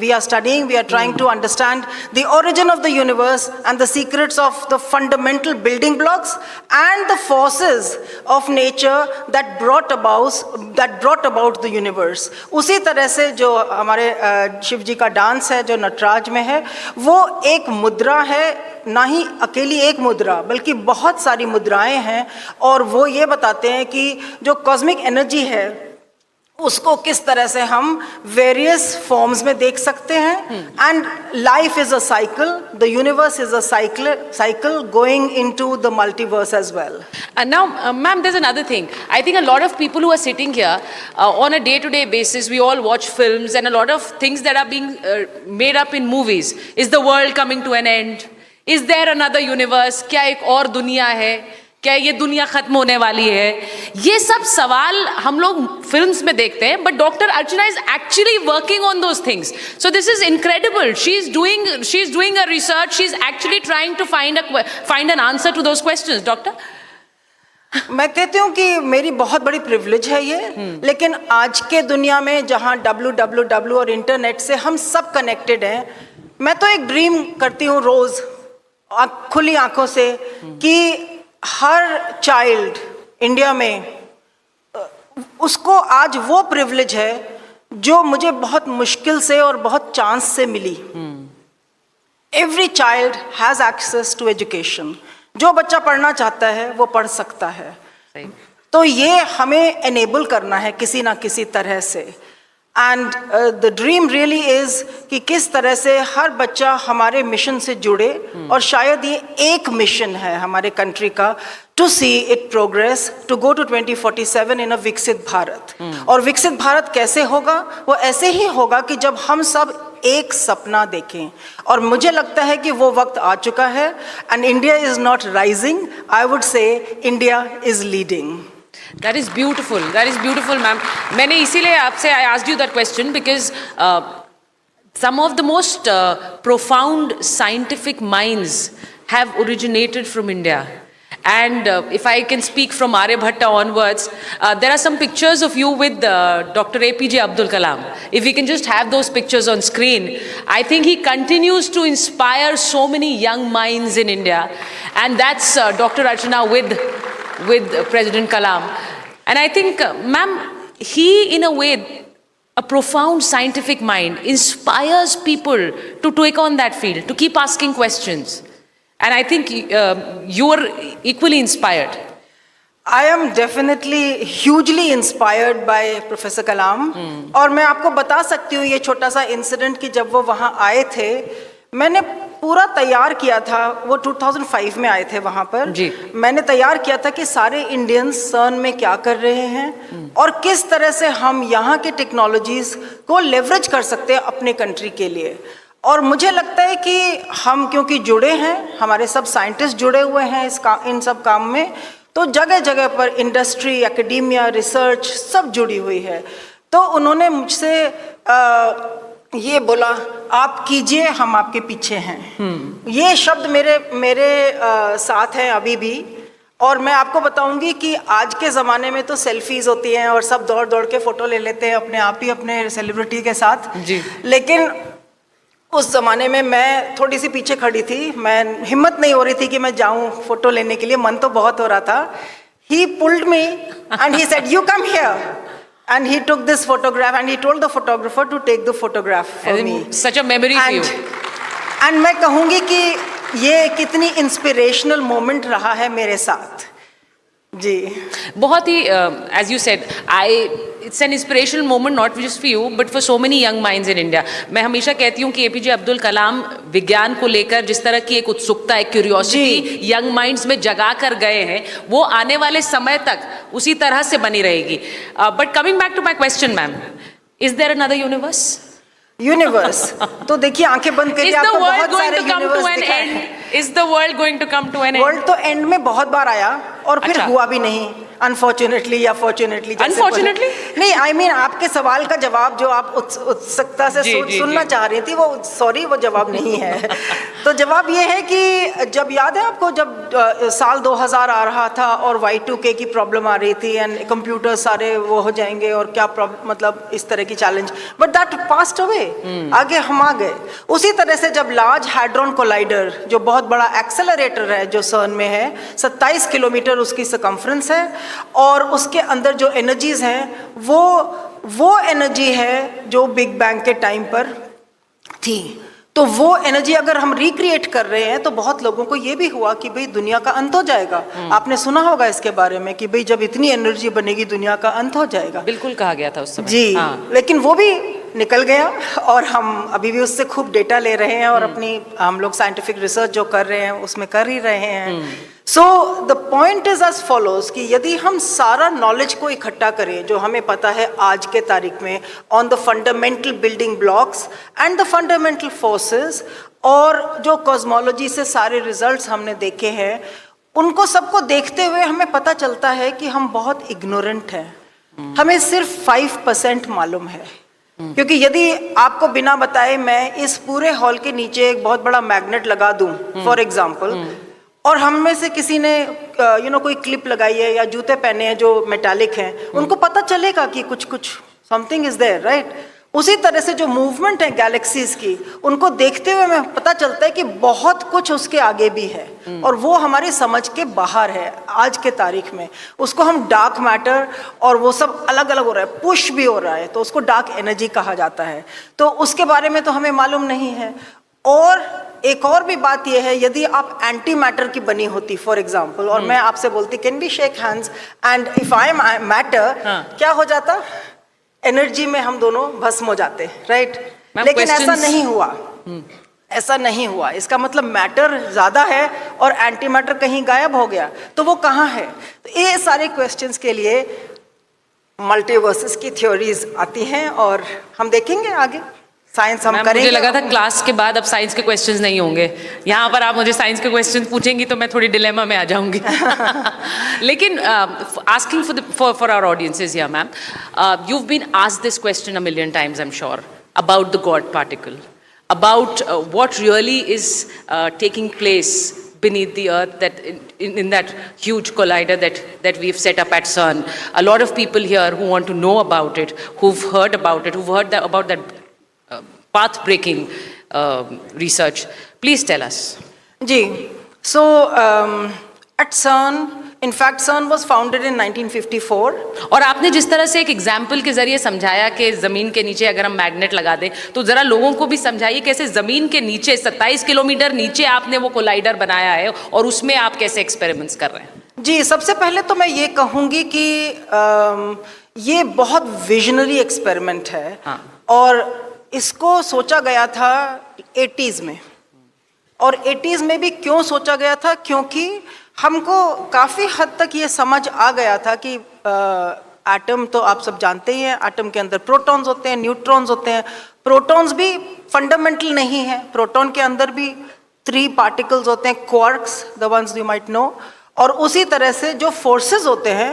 [SPEAKER 12] we are studying, we are trying to understand the origin of the universe and the secrets of the fundamental building blocks and the forces of nature that brought about the universe. उसी तरह से जो हमारे शिव जी का dance है जो नटराज में है, वो एक मुद्रा है, ना ही अकेली एक मुद्रा बल्कि बहुत सारी मुद्राएं हैं, और वो ये बताते हैं कि जो कॉस्मिक एनर्जी है उसको किस तरह से हम वेरियस फॉर्म्स में देख सकते हैं. And life is a cycle, the universe is a cycle going into the multiverse as well.
[SPEAKER 6] And now, ma'am, there's another thing. I think a lot of people who are sitting here on a day-to-day basis, we all watch films and a lot of things that are being made up in movies. Is the world coming to an end? Is there another universe? क्या एक और दुनिया है? क्या ये दुनिया खत्म होने वाली है? ये सब सवाल हम लोग फिल्म्स में देखते हैं, but doctor Archana is actually working on those things. So this is incredible. She is doing a research. She is actually trying to find an answer to those questions. Doctor,
[SPEAKER 12] मैं कहती हूँ कि मेरी बहुत बड़ी प्रिविलेज है ये, लेकिन आज के दुनिया में जहाँ www और इंटरनेट से हम सब कनेक्टेड हैं, मैं तो एक ड्रीम करती हूँ रोज खुली आंखों से कि हर चाइल्ड इंडिया में उसको आज वो प्रिविलेज है जो मुझे बहुत मुश्किल से और बहुत चांस से मिली. Every child has access to education. जो बच्चा पढ़ना चाहता है वो पढ़ सकता है. तो ये हमें एनेबल करना है किसी ना किसी तरह से. And the dream really is कि किस तरह से हर बच्चा हमारे मिशन से जुड़े, और शायद ये एक मिशन है हमारे कंट्री का, to see it progress, to go to 2047 in a विकसित भारत. और विकसित भारत कैसे होगा? वो ऐसे ही होगा कि जब हम सब एक सपना देखें. और मुझे लगता है कि वो वक्त आ चुका है. And India is not rising, I would से India is leading.
[SPEAKER 6] That is beautiful. That is beautiful, ma'am. मैंने इसीलिए आपसे I asked you that question because some of the most profound scientific minds have originated from India. And if I can speak from Aryabhatta onwards, there are some pictures of you with Dr. APJ Abdul Kalam. If we can just have those pictures on screen, I think he continues to inspire so many young minds in India. And that's Dr. Archana with President Kalam. And I think, ma'am, he in a way, a profound scientific mind inspires people to take on that field, to keep asking questions. And I think you are equally inspired.
[SPEAKER 12] I am definitely hugely inspired by Professor Kalam. और मैं आपको बता सकती हूँ ये छोटा सा incident कि जब वो वहाँ आए थे, मैंने पूरा तैयार किया था. वो 2005 में आए थे वहाँ पर. मैंने तैयार किया था कि सारे इंडियंस सर्न में क्या कर रहे हैं और किस तरह से हम यहाँ के टेक्नोलॉजीज को लेवरेज कर सकते हैं अपने कंट्री के लिए. और मुझे लगता है कि हम क्योंकि जुड़े हैं, हमारे सब साइंटिस्ट जुड़े हुए हैं इन सब काम में, तो जगह जगह पर इंडस्ट्री, एकेडेमिया, रिसर्च सब जुड़ी हुई है. तो उन्होंने मुझसे ये बोला, आप कीजिए, हम आपके पीछे हैं. ये शब्द मेरे साथ हैं अभी भी. और मैं आपको बताऊंगी कि आज के ज़माने में तो सेल्फीज होती हैं और सब दौड़ दौड़ के फ़ोटो ले लेते हैं अपने आप ही अपने सेलिब्रिटी के साथ. लेकिन उस ज़माने में मैं थोड़ी सी पीछे खड़ी थी. मैं हिम्मत नहीं हो रही थी कि मैं जाऊं फ़ोटो लेने के लिए, मन तो बहुत हो रहा था. He pulled me and he said, "You come here." And he took this photograph and he told the photographer to take the photograph for me.
[SPEAKER 6] Such a memory for you.
[SPEAKER 12] And मैं कहूँगी कि ये कितनी inspirational moment रहा है मेरे साथ. जी,
[SPEAKER 6] बहुत ही as you said, it's an inspirational moment not just for you but for so many young minds in India. मैं हमेशा कहती हूँ कि एपीजे अब्दुल कलाम विज्ञान को लेकर जिस तरह की एक उत्सुकता, एक क्यूरियोसिटी यंग माइंड्स में जगा कर गए हैं, वो आने वाले समय तक उसी तरह से बनी रहेगी. But coming back to my question, ma'am, is there another universe? तो देखिए, आंखें बंद करिए, आपको बहुत सारे यूनिवर्स दिखाए हैं. Is the world going to come to an end?
[SPEAKER 12] World तो एंड में बहुत बार आया और फिर हुआ भी नहीं, अनफॉर्चुनेटली या फॉर्चुनेटली.
[SPEAKER 6] अनफॉर्चुनेटली
[SPEAKER 12] नहीं, आई मीन आपके सवाल का जवाब जो आप उत्सुकता से सुनना चाह रही थी, वो सॉरी, वो जवाब नहीं है. तो जवाब ये है कि जब याद है आपको, जब साल 2000 आ रहा था और Y2K की प्रॉब्लम आ रही थी एंड कंप्यूटर सारे वो हो जाएंगे और क्या मतलब इस तरह की challenge, but that passed away. आगे हम आ गए. उसी तरह से जब लार्ज हैड्रॉन कोलाइडर, जो बहुत बड़ा एक्सेलरेटर है जो सर्न में है, 27 किलोमीटर उसकी सर्कम्फ्रेंस है, और उसके अंदर जो एनर्जीज हैं वो एनर्जी है जो बिग बैंग के टाइम पर थी. तो वो एनर्जी अगर हम रिक्रिएट कर रहे हैं तो बहुत लोगों को ये भी हुआ कि भाई दुनिया का अंत हो जाएगा। आपने सुना होगा इसके बारे में कि भाई जब इतनी एनर्जी बनेगी दुनिया का अंत हो जाएगा।
[SPEAKER 6] बिल्कुल कहा गया था उस समय।
[SPEAKER 12] जी लेकिन वो भी निकल गया और हम अभी भी उससे खूब डेटा ले रहे हैं और अपनी हम लोग साइंटिफिक रिसर्च जो कर रहे हैं उसमें कर ही रहे हैं। So the point is as follows कि यदि हम सारा नॉलेज को इकट्ठा करें जो हमें पता है आज के तारीख में on the fundamental building blocks and the fundamental forces और जो कॉस्मोलॉजी से सारे रिजल्ट्स हमने देखे हैं उनको सबको देखते हुए हमें पता चलता है कि हम बहुत इग्नोरेंट हैं। हमें सिर्फ 5% मालूम है क्योंकि यदि आपको बिना बताए मैं इस पूरे हॉल के नीचे एक बहुत बड़ा मैग्नेट लगा दूं फॉर एग्जांपल और हम में से किसी ने कोई क्लिप लगाई है या जूते पहने हैं जो मेटालिक हैं उनको पता चलेगा कि कुछ समथिंग इज देयर राइट। उसी तरह से जो मूवमेंट है गैलेक्सीज की उनको देखते हुए हमें पता चलता है कि बहुत कुछ उसके आगे भी है और वो हमारी समझ के बाहर है आज के तारीख में। उसको हम डार्क मैटर और वो सब अलग अलग हो रहा है, पुश भी हो रहा है तो उसको डार्क एनर्जी कहा जाता है। तो उसके बारे में तो हमें मालूम नहीं है। और एक और भी बात यह है यदि आप एंटी मैटर की बनी होती फॉर एग्जाम्पल और मैं आपसे बोलती can we shake hands and if I am matter क्या हो जाता एनर्जी में हम दोनों भस्म हो जाते राइट। लेकिन ऐसा नहीं हुआ ऐसा नहीं हुआ। इसका मतलब मैटर ज्यादा है और एंटी मैटर कहीं गायब हो गया तो वो कहाँ है। तो ये सारे क्वेश्चंस के लिए मल्टीवर्सेस की थ्योरीज आती हैं और हम देखेंगे आगे साइंस हम करेंगे।
[SPEAKER 6] मुझे लगा था क्लास के बाद अब साइंस के क्वेश्चंस नहीं होंगे। यहाँ पर आप मुझे साइंस के क्वेश्चंस पूछेंगी तो मैं थोड़ी डिलेमा में आ जाऊंगी। लेकिन asking for our audiences here ma'am, you've been asked this question a million times I'm sure about the God particle, about what really is taking place beneath the earth, that in that huge collider that we've set up at CERN. A lot of people here who want to know about it, who've heard about it, who've heard about that path-breaking research. Please tell us.
[SPEAKER 12] जी, so at CERN, in fact CERN was founded in 1954.
[SPEAKER 6] और आपने जिस तरह से एक example के जरिए समझाया कि जमीन के नीचे अगर हम मैग्नेट लगा दें तो जरा लोगों को भी समझाइए कैसे जमीन के नीचे 27 किलोमीटर नीचे आपने वो कोलाइडर बनाया है और उसमें आप कैसे एक्सपेरिमेंट्स कर रहे हैं।
[SPEAKER 12] जी, सबसे पहले तो मैं ये कहूँगी कि ये बहुत विजनरी एक्सपेरिमेंट है। और इसको सोचा गया था 80s में और 80s में भी क्यों सोचा गया था क्योंकि हमको काफ़ी हद तक ये समझ आ गया था कि एटम तो आप सब जानते ही हैं, एटम के अंदर प्रोटॉन्स होते हैं, न्यूट्रॉन्स होते हैं। प्रोटॉन्स भी फंडामेंटल नहीं है, प्रोटॉन के अंदर भी 3 पार्टिकल्स होते हैं, quarks, the ones you might know. और उसी तरह से जो फोर्सेस होते हैं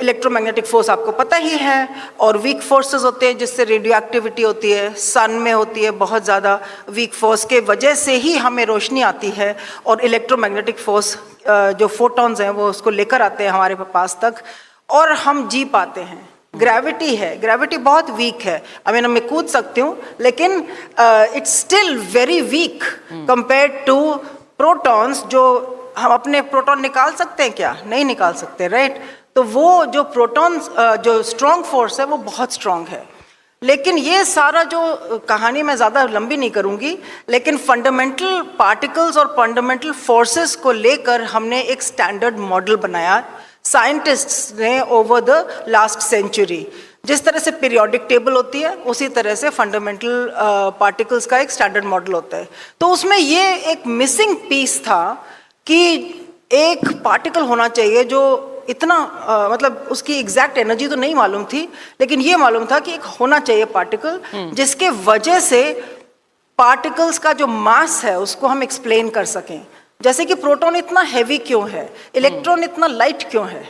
[SPEAKER 12] इलेक्ट्रोमैग्नेटिक फोर्स आपको पता ही है और वीक फोर्सेस होते हैं जिससे रेडियो एक्टिविटी होती है, सन में होती है बहुत ज़्यादा वीक फोर्स के वजह से ही हमें रोशनी आती है और इलेक्ट्रोमैग्नेटिक फोर्स जो फोटॉन्स हैं वो उसको लेकर आते हैं हमारे पास तक और हम जी पाते हैं। ग्रेविटी है, ग्रेविटी बहुत वीक है। आई मीन मैं कूद सकती हूँ लेकिन it's still very weak compared to protons. जो हम अपने प्रोटॉन निकाल सकते हैं क्या? नहीं निकाल सकते, राइट। तो वो जो प्रोटॉन्स जो स्ट्रॉन्ग फोर्स है वो बहुत स्ट्रॉन्ग है। लेकिन ये सारा जो कहानी मैं ज़्यादा लंबी नहीं करूँगी, लेकिन फंडामेंटल पार्टिकल्स और फंडामेंटल फोर्सेस को लेकर हमने एक स्टैंडर्ड मॉडल बनाया साइंटिस्ट्स ने ओवर द लास्ट सेंचुरी। जिस तरह से पीरियोडिक टेबल होती है उसी तरह से फंडामेंटल पार्टिकल्स का एक स्टैंडर्ड मॉडल होता है। तो उसमें ये एक मिसिंग पीस था कि एक पार्टिकल होना चाहिए जो इतना मतलब उसकी एग्जैक्ट एनर्जी तो नहीं मालूम थी, लेकिन ये मालूम था कि एक होना चाहिए पार्टिकल जिसके वजह से पार्टिकल्स का जो मास है उसको हम एक्सप्लेन कर सकें। जैसे कि प्रोटॉन इतना हैवी क्यों है, इलेक्ट्रॉन इतना लाइट क्यों है,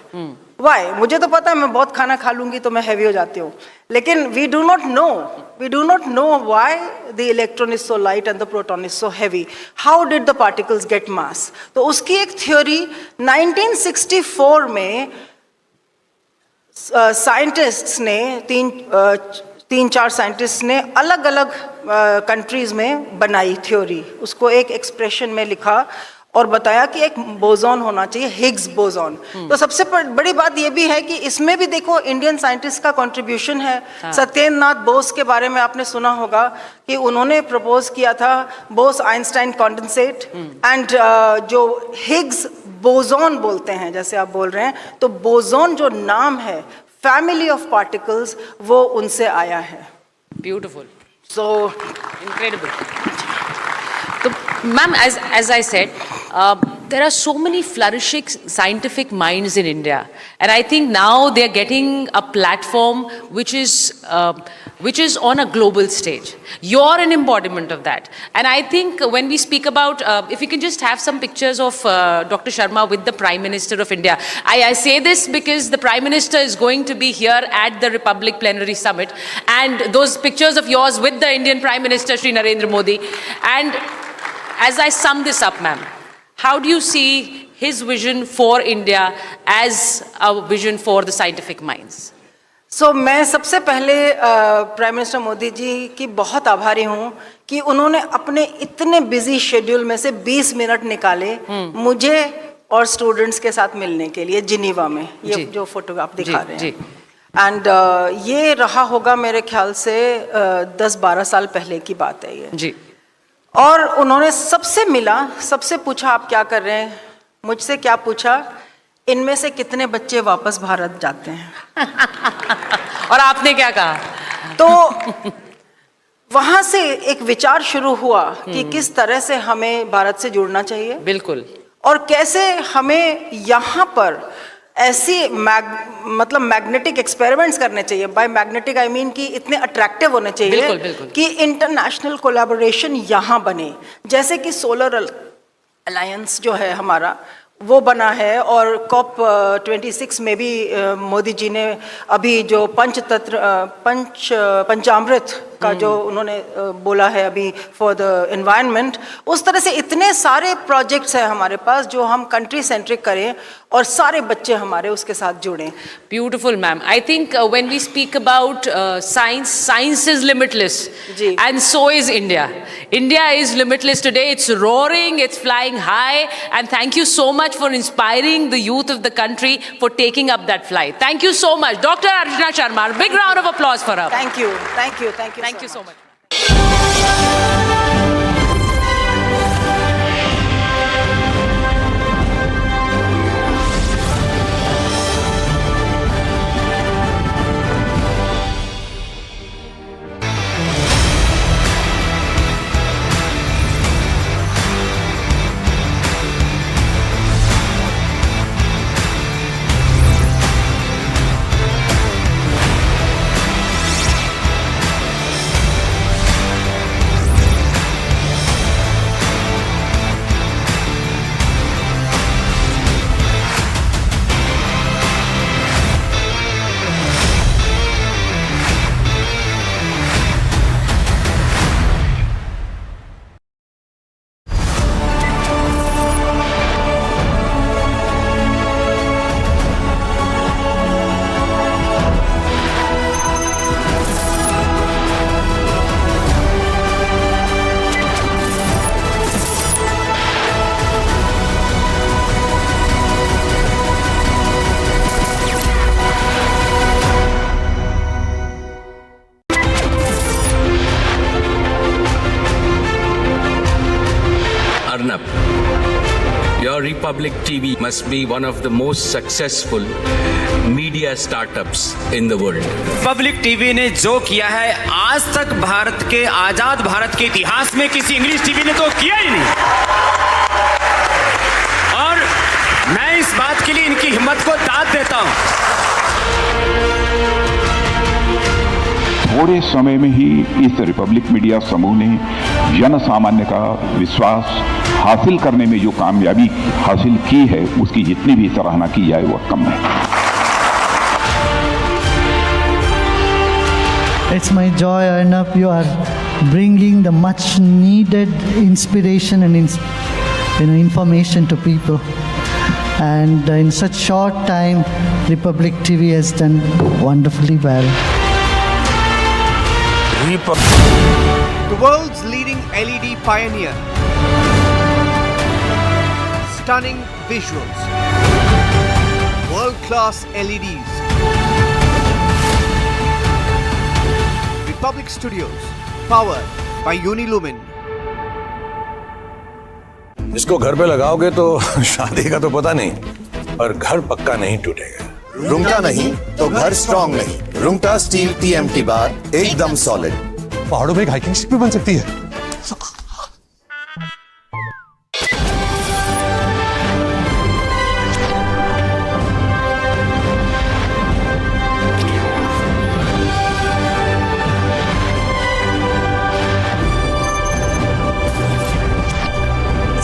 [SPEAKER 12] वाई? मुझे तो पता है मैं बहुत खाना खा लूंगी तो मैं हैवी हो जाती हूँ, लेकिन we do not know why the electron is so light and the proton is so heavy. How did the particles get mass? तो उसकी एक थ्योरी 1964 में साइंटिस्ट्स ने तीन चार साइंटिस्ट ने अलग अलग कंट्रीज में बनाई थ्योरी, उसको एक एक्सप्रेशन में लिखा और बताया कि एक बोजॉन होना चाहिए, हिग्स बोजॉन। तो सबसे बड़ी बात ये भी है कि इसमें भी देखो इंडियन साइंटिस्ट का कंट्रीब्यूशन है। सत्येंद्र नाथ बोस के बारे में आपने सुना होगा कि उन्होंने प्रपोज किया था बोस आइंस्टाइन कॉन्डेंसेट, एंड जो हिग्स बोजॉन बोलते हैं जैसे आप बोल रहे हैं, तो बोजॉन जो नाम है फैमिली ऑफ पार्टिकल्स वो उनसे आया है।
[SPEAKER 6] Beautiful,
[SPEAKER 12] so
[SPEAKER 6] incredible. So, ma'am, as I said, there are so many flourishing scientific minds in India, and I think now they are getting a platform which is on a global stage. You're an embodiment of that, and I think when we speak about, if we can just have some pictures of Dr. Sharma with the Prime Minister of India. I say this because the Prime Minister is going to be here at the Republic Plenary Summit, and those pictures of yours with the Indian Prime Minister Shri Narendra Modi. And as I sum this up, ma'am, how do you see his vision for India as a vision for the scientific minds?
[SPEAKER 12] So, मैं सबसे पहले prime minister Modi ji की बहुत आभारी हूँ कि उन्होंने अपने इतने बिजी शेड्यूल में से 20 मिनट निकाले मुझे और स्टूडेंट्स के साथ मिलने के लिए जिनीवा में। ये जो फोटो आप दिखा रहे हैं, एंड ये रहा होगा मेरे ख्याल से 10-12 साल पहले की बात है ये जी। और उन्होंने सबसे मिला, सबसे पूछा आप क्या कर रहे हैं, मुझसे क्या पूछा, इनमें से कितने बच्चे वापस भारत जाते हैं
[SPEAKER 6] और आपने क्या कहा?
[SPEAKER 12] तो वहां से एक विचार शुरू हुआ कि किस तरह से हमें भारत से जुड़ना चाहिए,
[SPEAKER 6] बिल्कुल, और
[SPEAKER 12] कैसे हमें यहाँ पर ऐसी मतलब मैग्नेटिक एक्सपेरिमेंट्स करने चाहिए। बाय मैग्नेटिक आई मीन कि इतने अट्रैक्टिव होने चाहिए
[SPEAKER 6] बिल्कुल, बिल्कुल।
[SPEAKER 12] कि इंटरनेशनल कोलैबोरेशन यहाँ बने, जैसे कि सोलर अलायंस जो है हमारा वो बना है, और कॉप 26 में भी मोदी जी ने अभी जो पंचामृत का जो उन्होंने बोला है अभी फॉर द एनवायरनमेंट, उस तरह से इतने सारे प्रोजेक्ट्स हैं हमारे पास जो हम कंट्री सेंट्रिक करें और सारे बच्चे हमारे उसके साथ जुड़ें।
[SPEAKER 6] Beautiful, ma'am. I think when we speak about science, science is limitless, and so is India. India is limitless today. It's roaring, it's flying high, and thank you so much for inspiring the youth of the country for taking up that flight. Thank you so much, Dr. Archana Sharma. Big round of applause for her.
[SPEAKER 12] Thank you, thank you, thank you.
[SPEAKER 6] Thank you so much.
[SPEAKER 13] Arnab, your Republic TV must be one of the most successful media startups in the world.
[SPEAKER 14] Public TV ने जो किया है आज तक भारत के आजाद भारत के इतिहास में किसी इंग्लिश टीवी ने तो किया ही नहीं, और मैं इस बात के लिए इनकी हिम्मत को दाद देता हूं।
[SPEAKER 15] थोड़े समय में ही इस रिपब्लिक मीडिया समूह ने जन सामान्य का विश्वास हासिल करने में जो कामयाबी हासिल की है उसकी जितनी भी सराहना की जाए वह कम है।
[SPEAKER 24] It's my joy, Arnab, you are bringing the much needed inspiration and information to people. And in such short time, Republic TV has done wonderfully well.
[SPEAKER 25] The world's leading LED pioneer.
[SPEAKER 16] stunning visuals, world-class LEDs. Republic Studios, powered by Unilumin.
[SPEAKER 17] इसको घर पे लगाओगे तो शादी का तो पता नहीं, पर घर पक्का नहीं टूटेगा।
[SPEAKER 18] रुंगटा नहीं तो घर स्ट्रॉन्ग नहीं। रुंगटा स्टील TMT बार एकदम सॉलिड।
[SPEAKER 17] पहाड़ों में एक हाइकिंग स्टिक भी बन सकती है।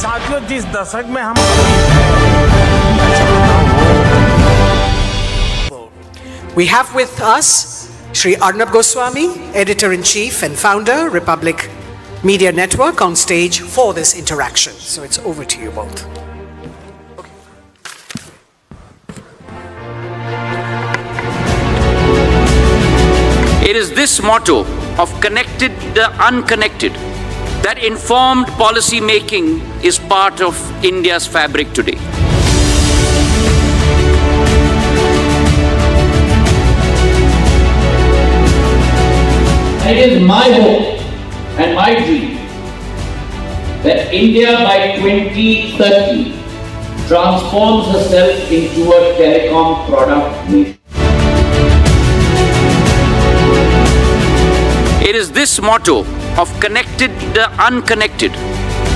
[SPEAKER 19] साथियों, जिस दशक में हम
[SPEAKER 2] We have with us Shri Arnab Goswami, Editor-in-Chief and Founder, Republic Media Network, on stage for this interaction. So it's over to you both.
[SPEAKER 25] It is this motto of connected the unconnected that informed policy making is part of India's fabric today. It is my hope and my dream that India by 2030 transforms herself into a telecom product nation. It is this motto of connected the unconnected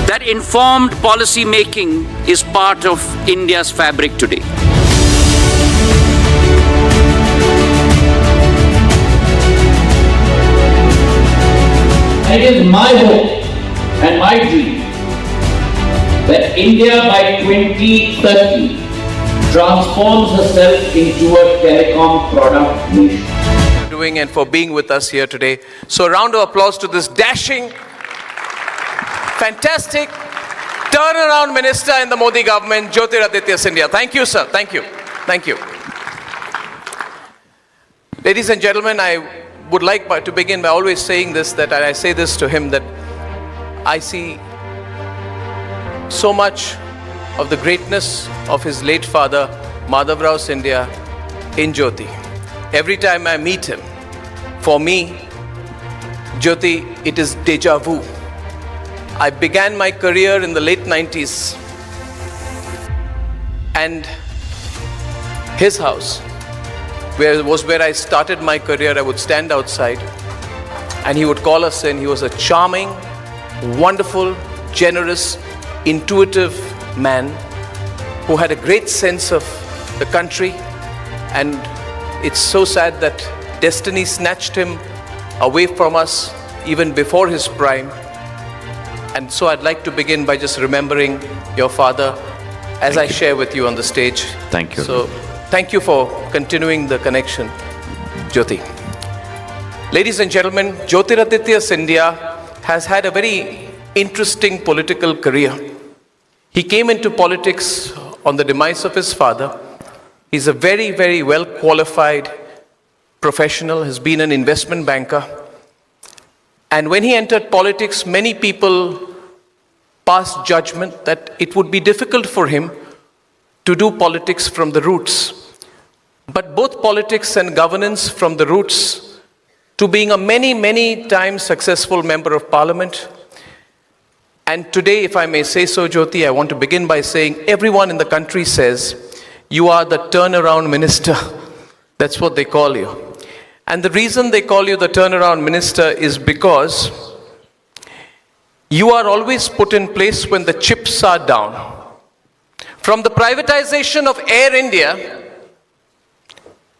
[SPEAKER 25] that informed policy making is part of India's fabric today. It is my hope and my dream that India by 2030 transforms herself into a telecom product nation.
[SPEAKER 3] And for being with us here today. So a round of applause to this dashing, fantastic turnaround minister in the Modi government, Jyotiraditya Scindia. Thank you, sir. Thank you. Thank you. Ladies and gentlemen, I would like to begin by always saying this, that I say this to him, that I see so much of the greatness of his late father, Madhavrao Scindia, in Jyoti. Every time I meet him, for me, Jyoti, it is deja vu. I began my career in the late 90s, and his house was where I started my career. I would stand outside and he would call us in. He was a charming, wonderful, generous, intuitive man who had a great sense of the country, and it's so sad that destiny snatched him away from us even before his prime. And so I'd like to begin by just remembering your father as I share with you on the stage.
[SPEAKER 26] Thank you.
[SPEAKER 3] So thank you for continuing the connection, Jyoti. Ladies and gentlemen, Jyotiraditya Scindia has had a very interesting political career. He came into politics on the demise of his father. He's a very, very well qualified professional, has been an investment banker. And when he entered politics, many people passed judgment that it would be difficult for him to do politics from the roots. But both politics and governance from the roots to being a many, many times successful member of parliament. And today, if I may say so, Jyoti, I want to begin by saying everyone in the country says, you are the turnaround minister. That's what they call you. And the reason they call you the turnaround minister is because you are always put in place when the chips are down. From the privatization of Air India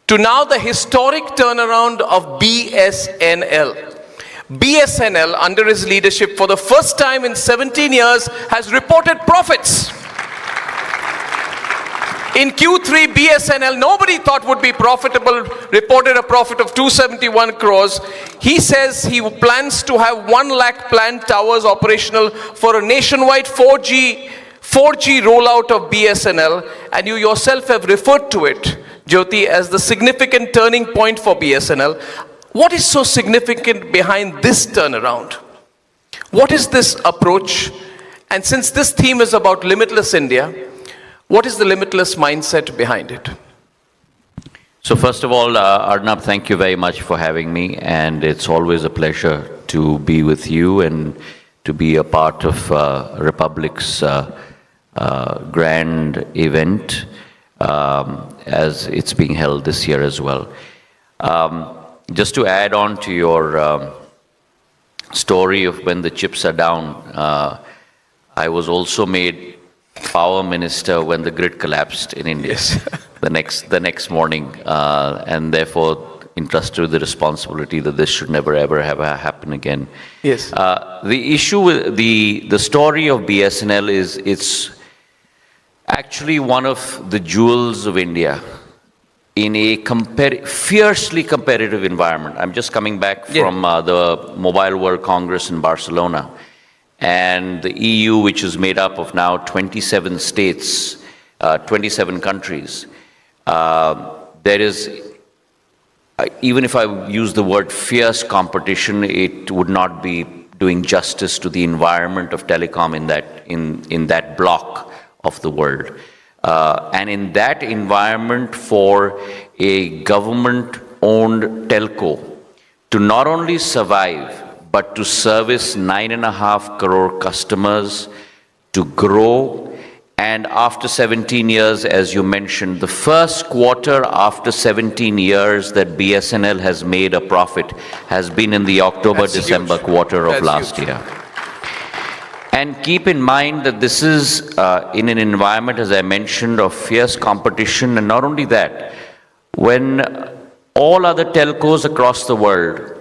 [SPEAKER 3] to now the historic turnaround of BSNL. BSNL, under his leadership, for the first time in 17 years, has reported profits. In Q3, BSNL, nobody thought would be profitable, reported a profit of 271 crores. He says he plans to have 1 lakh planned towers operational for a nationwide 4G rollout of BSNL. And you yourself have referred to it, Jyoti, as the significant turning point for BSNL. What is so significant behind this turnaround? What is this approach? And since this theme is about limitless India, What is the limitless mindset behind it?
[SPEAKER 25] So first of all, Arnab, thank you very much for having me, and it's always a pleasure to be with you and to be a part of Republic's grand event as it's being held this year as well. Just to add on to your story of when the chips are down, I was also made power minister when the grid collapsed in India. Yes. the next morning, and therefore entrusted with the responsibility that this should never ever have happen again.
[SPEAKER 3] Yes.
[SPEAKER 25] The issue with the story of BSNL is it's actually one of the jewels of India in a fiercely competitive environment. I'm just coming back from the Mobile World Congress in Barcelona, and the EU, which is made up of now 27 states, 27 countries. There is, even if I use the word fierce competition, it would not be doing justice to the environment of telecom in that block of the world. And in that environment, for a government-owned telco to not only survive, but to service 9.5 crore customers, to grow, and after 17 years, as you mentioned, the first quarter after 17 years that BSNL has made a profit has been in the October-December quarter of last year. And keep in mind that this is in an environment, as I mentioned, of fierce competition. And not only that, when all other telcos across the world,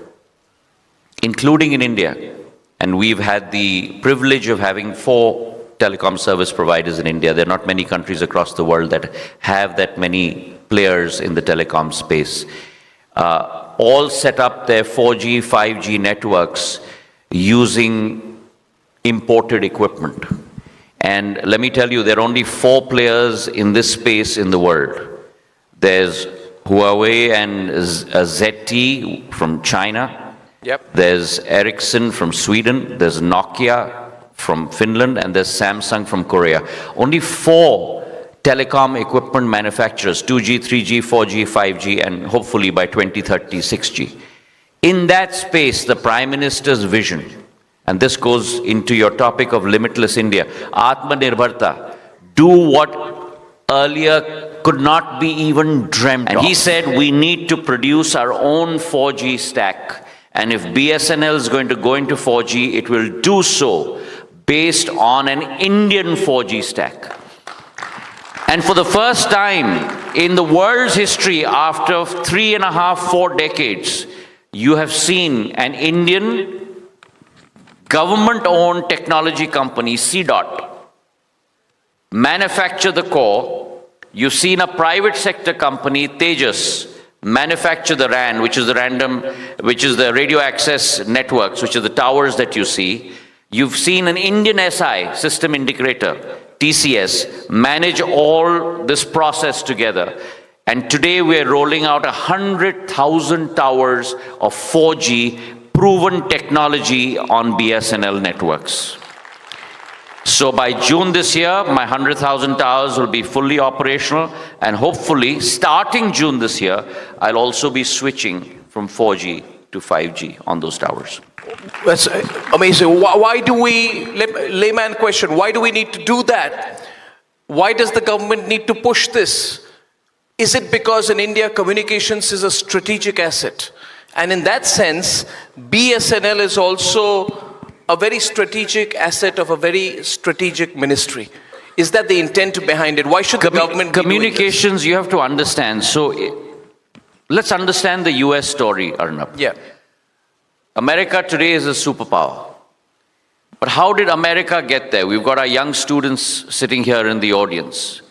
[SPEAKER 25] including in India, and we've had the privilege of having 4 telecom service providers in India. There are not many countries across the world that have that many players in the telecom space. All set up their 4G, 5G networks using imported equipment. And let me tell you, there are only 4 players in this space in the world. There's Huawei and ZTE from China.
[SPEAKER 3] Yep.
[SPEAKER 25] There's Ericsson from Sweden. There's Nokia from Finland, and there's Samsung from Korea. Only 4 telecom equipment manufacturers, 2G, 3G, 4G, 5G, and hopefully by 2030, 6G. In that space, the Prime Minister's vision, and this goes into your topic of limitless India, Atmanirbharta, do what earlier could not be even dreamt of. And he said we need to produce our own 4G stack. And if BSNL is going to go into 4G, it will do so based on an Indian 4G stack. And for the first time in the world's history, after 3.5, 4 decades, you have seen an Indian government-owned technology company, CDOT, manufacture the core. You've seen a private sector company, Tejas, manufacture the RAN, which is the radio access networks, which are the towers that you see. You've seen an Indian SI, system integrator, TCS, manage all this process together. And today we're rolling out 100,000 towers of 4G proven technology on BSNL networks. So by June this year, my 100,000 towers will be fully operational, and hopefully, starting June this year, I'll also be switching from 4G to 5G on those towers.
[SPEAKER 3] That's amazing. Why do we, layman question, why do we need to do that? Why does the government need to push this? Is it because in India, communications is a strategic asset? And in that sense, BSNL is also a very strategic asset of a very strategic ministry. Is that the intent behind it? Why should the government
[SPEAKER 25] communications, you have to understand. So let's understand the US story, Arnab.
[SPEAKER 3] Yeah.
[SPEAKER 25] America today is a superpower. But how did America get there? We've got our young students sitting here in the audience.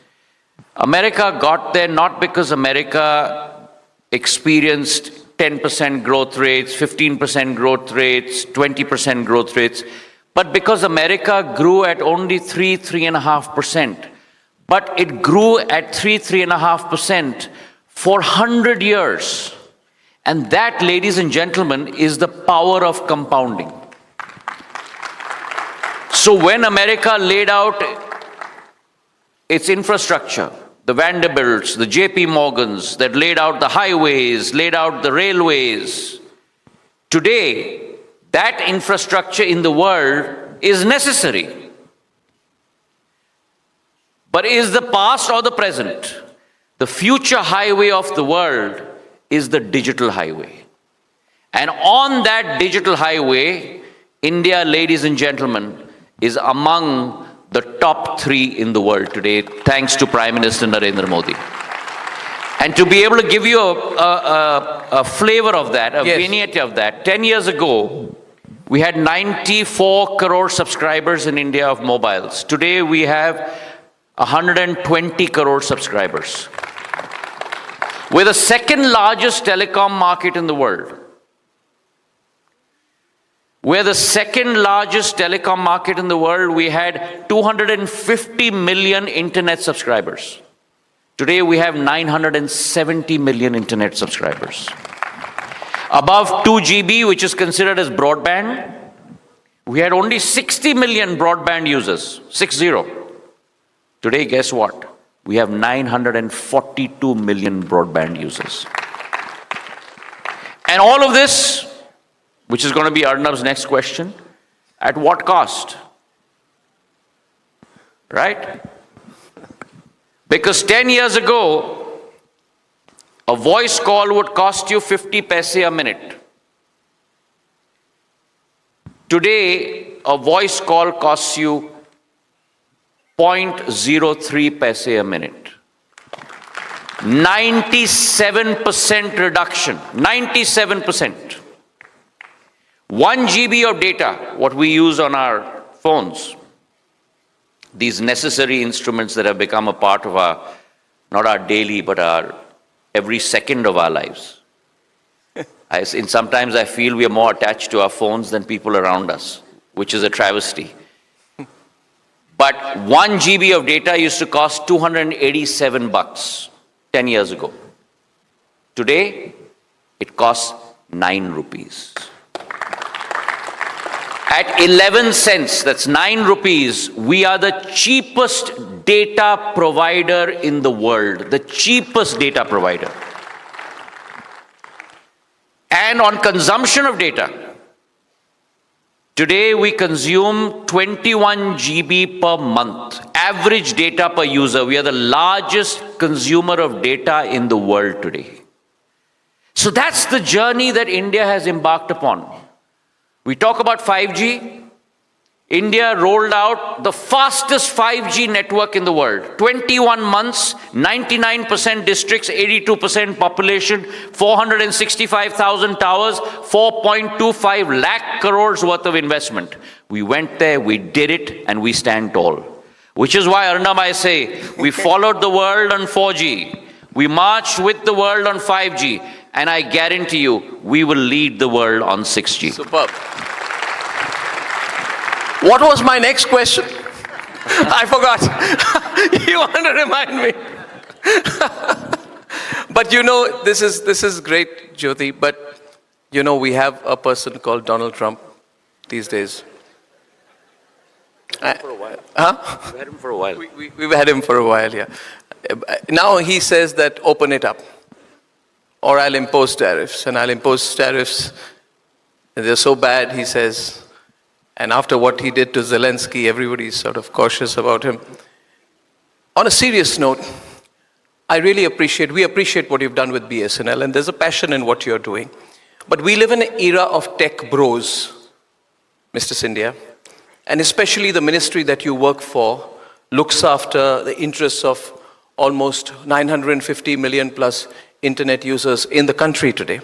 [SPEAKER 25] America got there not because America experienced 10% growth rates, 15% growth rates, 20% growth rates, but because America grew at only 3.5%. But it grew at 3.5% for 100 years. And that, ladies and gentlemen, is the power of compounding. So when America laid out its infrastructure, the Vanderbilts, the JP Morgans that laid out the highways, laid out the railways. Today, that infrastructure in the world is necessary. But is the past or the present? The future highway of the world is the digital highway. And on that digital highway, India, ladies and gentlemen, is among the top 3 in the world today, thanks to Prime Minister Narendra Modi. And to be able to give you a flavor of that, a vignette of that, 10 years ago, we had 94 crore subscribers in India of mobiles. Today we have 120 crore subscribers. We're the second largest telecom market in the world. We're the second largest telecom market in the world. We had 250 million internet subscribers. Today we have 970 million internet subscribers. Above 2 GB, which is considered as broadband, we had only 60 million broadband users, 60. Today, guess what? We have 942 million broadband users. And all of this, which is going to be Arnab's next question, at what cost? Right? Because 10 years ago, a voice call would cost you 50 paise a minute. Today, a voice call costs you 0.03 paise a minute. 97% reduction. 97%. 1 GB of data, what we use on our phones, these necessary instruments that have become a part of our, not our daily, but our every second of our lives. Sometimes I feel we are more attached to our phones than people around us, which is a travesty. But 1 GB of data used to cost $287 10 years ago. Today, it costs 9 rupees. At 11 cents, that's 9 rupees, we are the cheapest data provider in the world. The cheapest data provider. And on consumption of data, today we consume 21 GB per month. Average data per user. We are the largest consumer of data in the world today. So that's the journey that India has embarked upon. We talk about 5G. India rolled out the fastest 5G network in the world. 21 months, 99% districts, 82% population, 465,000 towers, 4.25 lakh crores worth of investment. We went there, we did it, and we stand tall. Which is why, Arnab, I say, we followed the world on 4G. We marched with the world on 5G. And I guarantee you, we will lead the world on 6G.
[SPEAKER 3] Superb. What was my next question? I forgot. You want to remind me? But you know, this is great, Jyoti. But you know, we have a person called Donald Trump these days.
[SPEAKER 25] For a while.
[SPEAKER 3] Huh?
[SPEAKER 25] We've had him for a while.
[SPEAKER 3] We've had him for a while, yeah. Now he says that open it up. Or I'll impose tariffs, and I'll impose tariffs. And they're so bad, he says. And after what he did to Zelensky, everybody's sort of cautious about him. On a serious note, we appreciate what you've done with BSNL, and there's a passion in what you're doing. But we live in an era of tech bros, Mr. Scindia, and especially the ministry that you work for looks after the interests of almost 950 million plus internet users in the country today.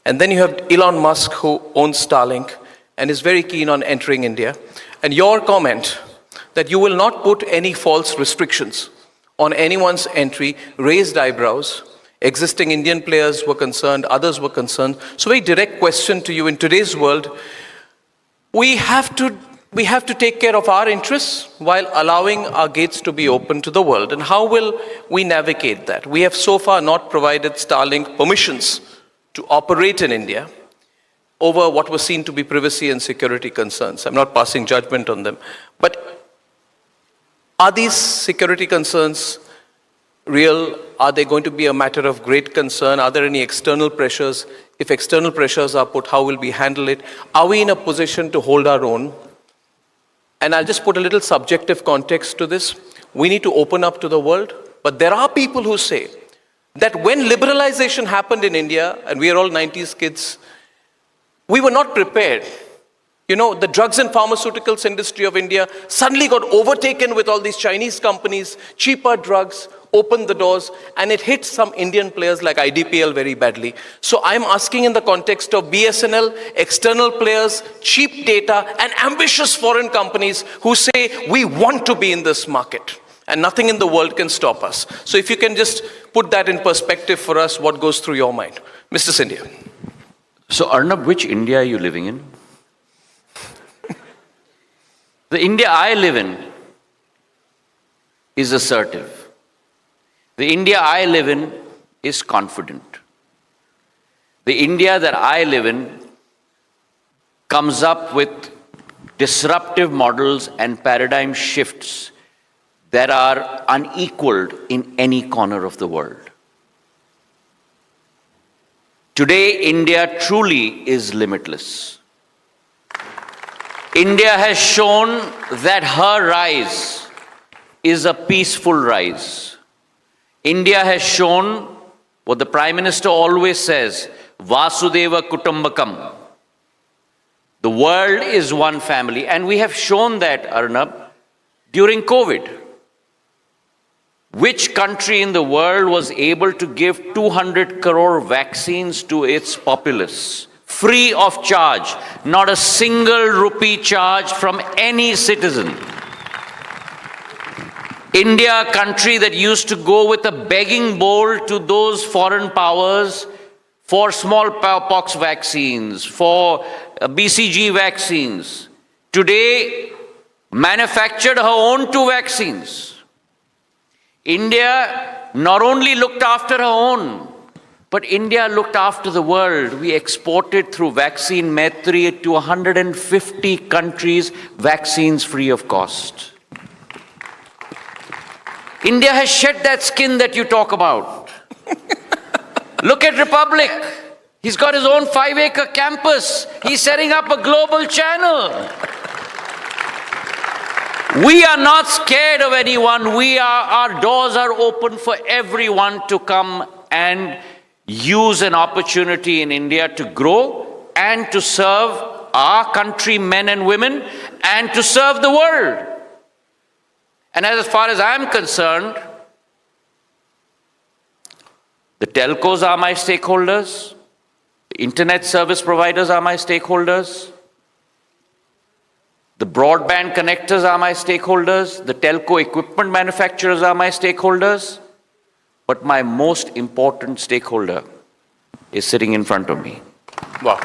[SPEAKER 3] And then you have Elon Musk, who owns Starlink and is very keen on entering India. And your comment that you will not put any false restrictions on anyone's entry raised eyebrows. Existing Indian players were concerned, others were concerned. So very direct question to you: in today's world, we have to take care of our interests while allowing our gates to be open to the world. And how will we navigate that? We have so far not provided Starlink permissions to operate in India over what was seen to be privacy and security concerns. I'm not passing judgment on them. But Are these security concerns real? Are they going to be a matter of great concern? Are there any external pressures? If external pressures are put, how will we handle it? Are we in a position to hold our own? And I'll just put a little subjective context to this. We need to open up to the world. But there are people who say that when liberalization happened in India, and we are all 90s kids, we were not prepared. You know, the drugs and pharmaceuticals industry of India suddenly got overtaken with all these Chinese companies, cheaper drugs, opened the doors, and it hit some Indian players like IDPL very badly. So I'm asking in the context of BSNL, external players, cheap data, and ambitious foreign companies who say, we want to be in this market, and nothing in the world can stop us. So if you can just put that in perspective for us, what goes through your mind? Mr. Scindia.
[SPEAKER 25] So Arnab, which India are you living in? The India I live in is assertive. The India I live in is confident. The India that I live in comes up with disruptive models and paradigm shifts that are unequaled in any corner of the world. Today, India truly is limitless. India has shown that her rise is a peaceful rise. India has shown what the Prime Minister always says, Vasudeva Kutumbakam. The world is one family, and we have shown that, Arnab, during COVID. Which country in the world was able to give 200 crore vaccines to its populace? Free of charge, not a single rupee charge from any citizen. India, a country that used to go with a begging bowl to those foreign powers for smallpox vaccines, for BCG vaccines, today manufactured her own 2 vaccines. India not only looked after her own, but India looked after the world. We exported through Vaccine Maitri to 150 countries vaccines free of cost. India has shed that skin that you talk about. Look at Republic. He's got his own 5-acre campus. He's setting up a global channel. We are not scared of anyone. Our doors are open for everyone to come and use an opportunity in India to grow and to serve our country, men and women, and to serve the world. And as far as I'm concerned, the telcos are my stakeholders, the internet service providers are my stakeholders, the broadband connectors are my stakeholders, the telco equipment manufacturers are my stakeholders, but my most important stakeholder is sitting in front of me.
[SPEAKER 3] Wow.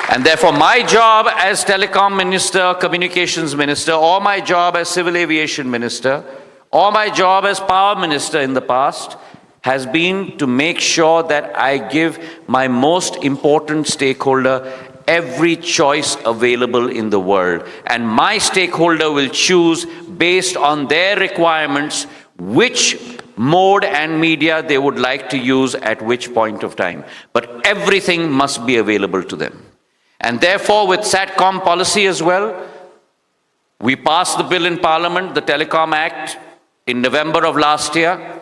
[SPEAKER 25] And therefore, my job as telecom minister, communications minister, or my job as civil aviation minister, or my job as power minister in the past, has been to make sure that I give my most important stakeholder every choice available in the world. And my stakeholder will choose based on their requirements which mode and media they would like to use at which point of time. But everything must be available to them. And therefore, with SATCOM policy as well, we passed the bill in Parliament, the Telecom Act, in November of last year.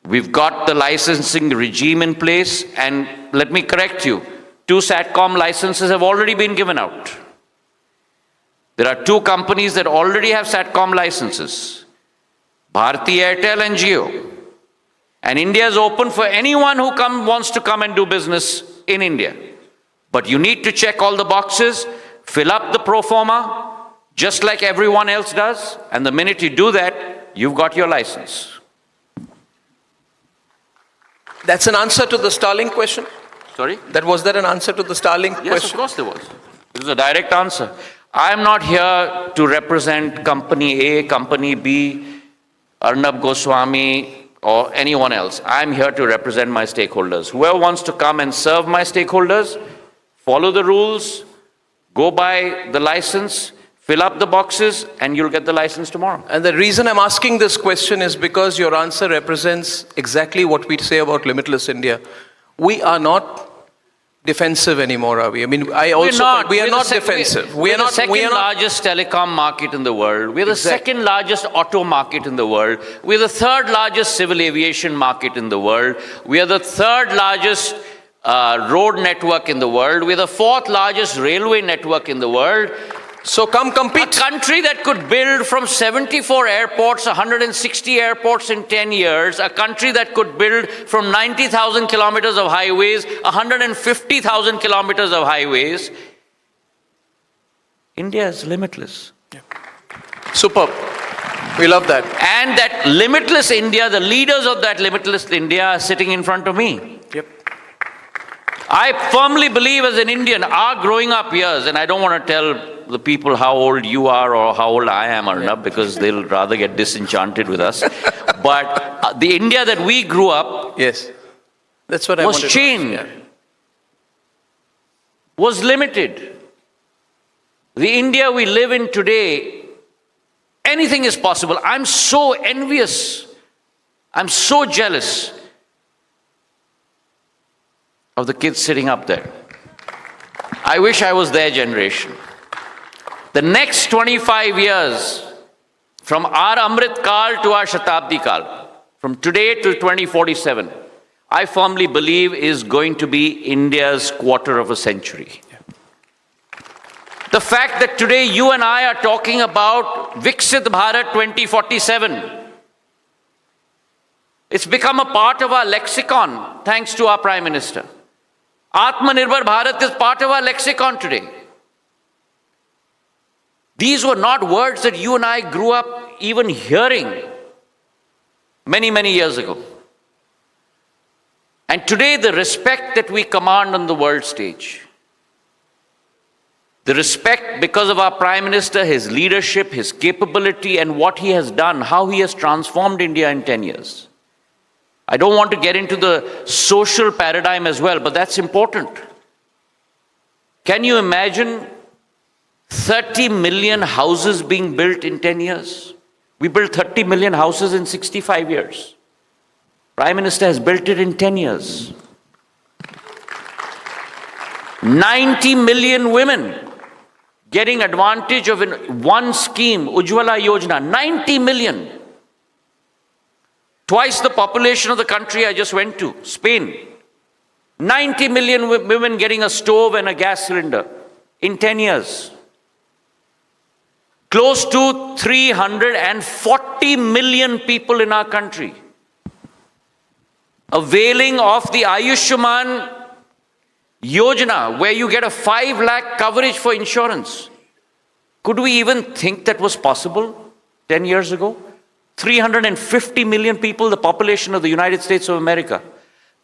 [SPEAKER 25] We've got the licensing regime in place, and let me correct you, 2 SATCOM licenses have already been given out. There are 2 companies that already have SATCOM licenses, Bharti Airtel and Jio. And India is open for anyone who wants to come and do business in India. But you need to check all the boxes, fill up the pro forma, just like everyone else does. And the minute you do that, you've got your license.
[SPEAKER 3] That's an answer to the Starlink question?
[SPEAKER 25] Sorry?
[SPEAKER 3] Was that an answer to the Starlink question?
[SPEAKER 25] Yes, of course there was. It was a direct answer. I am not here to represent company A, company B, Arnab Goswami, or anyone else. I'm here to represent my stakeholders. Whoever wants to come and serve my stakeholders, follow the rules, go by the license, Fill up the boxes and you'll get the license tomorrow.
[SPEAKER 3] And the reason I'm asking this question is because your answer represents exactly what we say about limitless India. We are not defensive anymore, Ravi. I mean, we are not defensive.
[SPEAKER 25] We are the second largest telecom market in the world. We are the second largest auto market in the world. We are the third largest civil aviation market in the world. We are the third largest road network in the world. We are the fourth largest railway network in the world.
[SPEAKER 3] So come compete.
[SPEAKER 25] A country that could build from 74 airports, 160 airports in 10 years, a country that could build from 90,000 kilometers of highways, 150,000 kilometers of highways. India is limitless.
[SPEAKER 3] Yeah. Superb. We love that.
[SPEAKER 25] And that limitless India, the leaders of that limitless India are sitting in front of me.
[SPEAKER 3] Yep.
[SPEAKER 25] I firmly believe as an Indian, our growing up years, and I don't want to tell the people how old you are or how old I am, Arnab, because they'll rather get disenchanted with us. But the India that we grew up
[SPEAKER 3] yes, that's what I
[SPEAKER 25] was chained, was limited. The India we live in today, anything is possible. I'm so envious. I'm so jealous of the kids sitting up there. I wish I was their generation. The next 25 years, from our Amrit Kal to our Shatabdi Kal, from today to 2047, I firmly believe is going to be India's quarter of a century. The fact that today you and I are talking about Viksit Bharat 2047, it's become a part of our lexicon thanks to our Prime Minister. Atmanirbhar Bharat is part of our lexicon today. These were not words that you and I grew up even hearing many, many years ago. And today, the respect that we command on the world stage, the respect because of our Prime Minister, his leadership, his capability, and what he has done, how he has transformed India in 10 years. I don't want to get into the social paradigm as well, but that's important. Can you imagine 30 million houses being built in 10 years? We built 30 million houses in 65 years. Prime Minister has built it in 10 years. 90 million women getting advantage of one scheme, Ujjwala Yojana. 90 million. Twice the population of the country I just went to, Spain. 90 million women getting a stove and a gas cylinder in 10 years. Close to 340 million people in our country availing of the Ayushman Yojana, where you get a 5 lakh coverage for insurance. Could we even think that was possible 10 years ago? 350 million people, the population of the United States of America.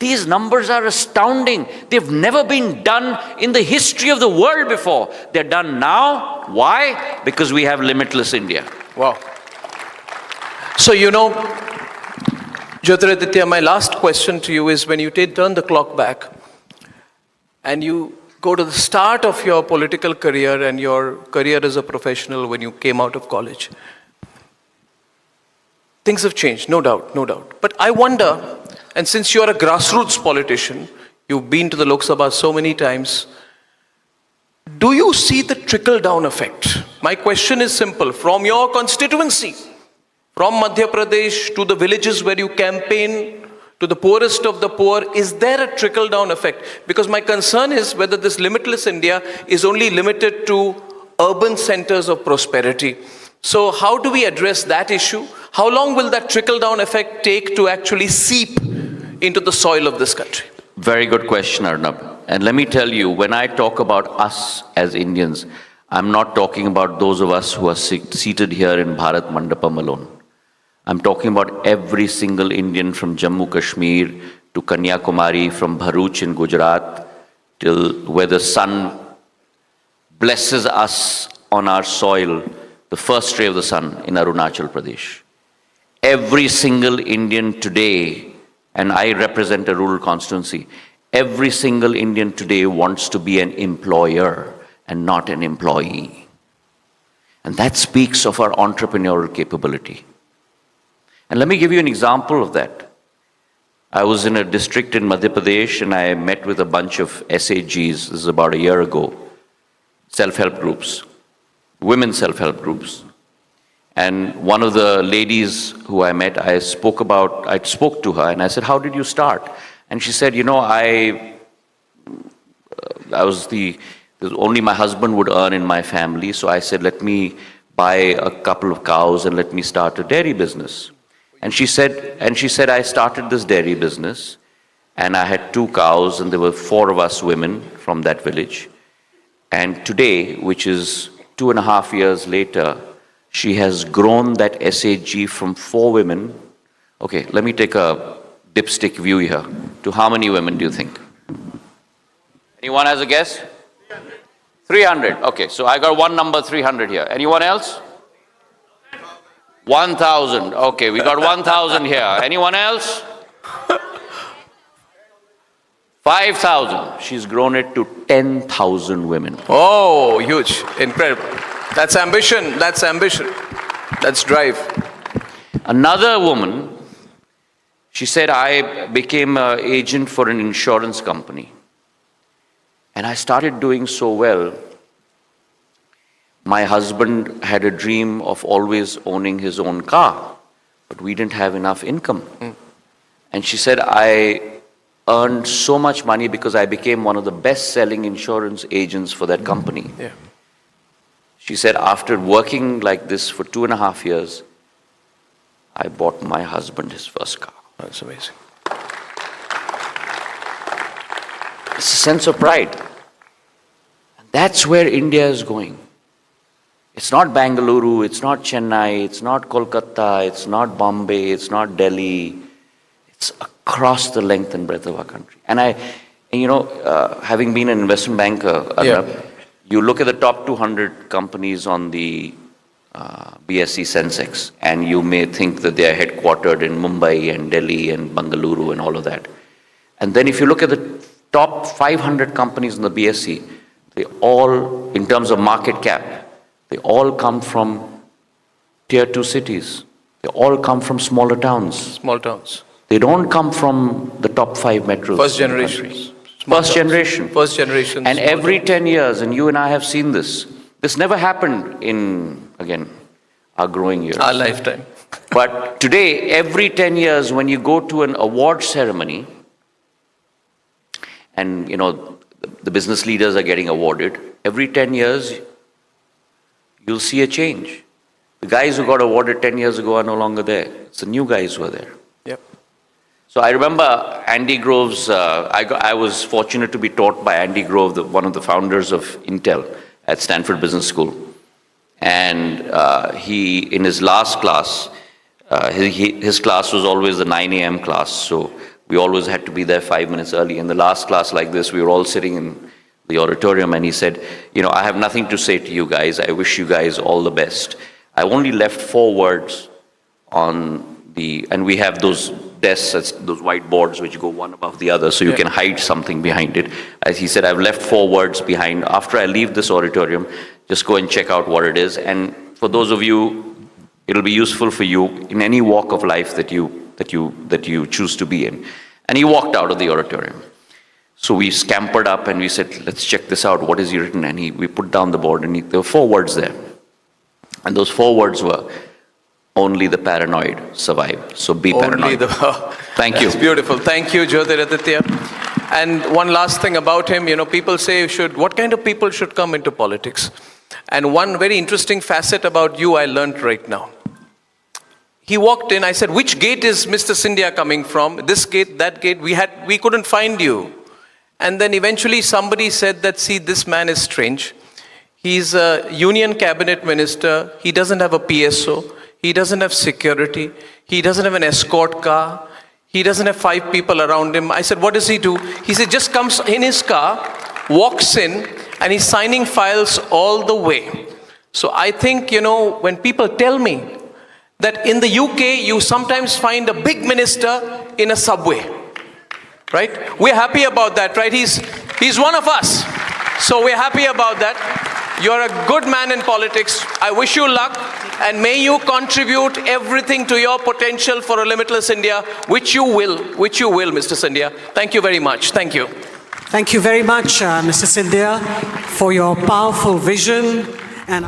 [SPEAKER 25] These numbers are astounding. They've never been done in the history of the world before. They're done now. Why? Because we have limitless India.
[SPEAKER 3] Wow. So, you know, Jyotiraditya, my last question to you is when you turn the clock back and you go to the start of your political career and your career as a professional when you came out of college, things have changed, no doubt, no doubt. But I wonder, and since you're a grassroots politician, you've been to the Lok Sabha so many times, do you see the trickle-down effect? My question is simple. From your constituency, from Madhya Pradesh to the villages where you campaign, to the poorest of the poor, is there a trickle-down effect? Because my concern is whether this limitless India is only limited to urban centers of prosperity. So how do we address that issue? How long will that trickle-down effect take to actually seep into the soil of this country?
[SPEAKER 25] Very good question, Arnab. And let me tell you, when I talk about us as Indians, I'm not talking about those of us who are seated here in Bharat Mandapam alone. I'm talking about every single Indian from Jammu Kashmir to Kanyakumari, from Bharuch in Gujarat, till where the sun blesses us on our soil, the first ray of the sun in Arunachal Pradesh. Every single Indian today, and I represent a rural constituency, every single Indian today wants to be an employer and not an employee. And that speaks of our entrepreneurial capability. And let me give you an example of that. I was in a district in Madhya Pradesh and I met with a bunch of SAGs, this is about a year ago, self-help groups, women self-help groups. And one of the ladies who I met, I spoke to her and I said, how did you start? And she said, only my husband would earn in my family, so I said, let me buy a couple of cows and let me start a dairy business. And she said, I started this dairy business and I had 2 cows and there were 4 of us women from that village. And today, which is 2.5 years later, she has grown that SAG from 4 women. Okay, let me take a dipstick view here. To how many women do you think? Anyone has a guess? 300. Okay, so I got one number 300 here. Anyone else? 1,000. Okay, we got 1,000 here. Anyone else? 5,000. She's grown it to 10,000 women.
[SPEAKER 3] Oh, huge. Incredible. That's ambition. That's ambition. That's drive.
[SPEAKER 25] Another woman, she said, I became an agent for an insurance company. And I started doing so well. My husband had a dream of always owning his own car, but we didn't have enough income. And she said, I earned so much money because I became one of the best-selling insurance agents for that company.
[SPEAKER 3] Yeah.
[SPEAKER 25] She said, after working like this for 2.5 years, I bought my husband his first car.
[SPEAKER 3] That's amazing.
[SPEAKER 25] It's a sense of pride. And that's where India is going. It's not Bengaluru, it's not Chennai, it's not Kolkata, it's not Bombay, it's not Delhi. It's across the length and breadth of our country. And having been an investment banker, Arnab, you look at the top 200 companies on the BSE Sensex, and you may think that they are headquartered in Mumbai and Delhi and Bengaluru and all of that. And then if you look at the top 500 companies in the BSE, they all, in terms of market cap, they all come from tier 2 cities. They all come from smaller towns.
[SPEAKER 3] Small towns.
[SPEAKER 25] They don't come from the top 5 metros.
[SPEAKER 3] First generation.
[SPEAKER 25] First generation.
[SPEAKER 3] First generation.
[SPEAKER 25] And every 10 years, and you and I have seen this, this never happened in, again, our growing years.
[SPEAKER 3] Our lifetime.
[SPEAKER 25] But today, every 10 years, when you go to an award ceremony, and the business leaders are getting awarded, every 10 years, you'll see a change. The guys who got awarded 10 years ago are no longer there. It's the new guys who are there.
[SPEAKER 3] Yep.
[SPEAKER 25] So I remember Andy Grove's, I was fortunate to be taught by Andy Grove, one of the founders of Intel at Stanford Business School. And in his last class, his class was always the 9 a.m. class. So we always had to be there 5 minutes early. In the last class like this, we were all sitting in the auditorium, and he said, I have nothing to say to you guys. I wish you guys all the best. I only left 4 words on and we have those desks, those whiteboards which go one above the other, so you can hide something behind it. As he said, I've left 4 words behind. After I leave this auditorium, just go and check out what it is. And for those of you, it'll be useful for you in any walk of life that you choose to be in. And he walked out of the auditorium. So we scampered up and we said, let's check this out. What is he written? And we put down the board, and there were 4 words there. And those 4 words were, only the paranoid survive. So be paranoid. Thank you.
[SPEAKER 3] That's beautiful. Thank you, Jyotiraditya. And one last thing about him, people say, what kind of people should come into politics? And one very interesting facet about you I learned right now. He walked in, I said, which gate is Mr. Scindia coming from? This gate, that gate, we couldn't find you. And then eventually somebody said that, see, this man is strange. He's a union cabinet minister. He doesn't have a PSO. He doesn't have security. He doesn't have an escort car. He doesn't have 5 people around him. I said, what does he do? He said, just comes in his car, walks in, and he's signing files all the way. So I think, when people tell me that in the UK, you sometimes find a big minister in a subway, right? We're happy about that, right? He's one of us. So we're happy about that. You're a good man in politics. I wish you luck, and may you contribute everything to your potential for a limitless India, which you will, Mr. Scindia. Thank you very much. Thank you.
[SPEAKER 2] Thank you very much, Mr. Scindia, for your powerful vision and.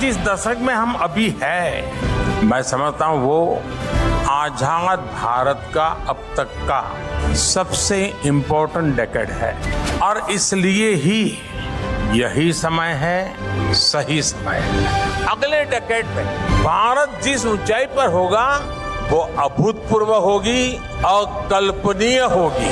[SPEAKER 1] जिस दशक में हम अभी हैं, मैं समझता हूं वो आजाद भारत का अब तक का सबसे इम्पोर्टेंट डेकेड है और इसलिए ही यही समय है, सही समय है। अगले डेकेड में भारत जिस ऊंचाई पर होगा वो अभूतपूर्व होगी, अकल्पनीय होगी।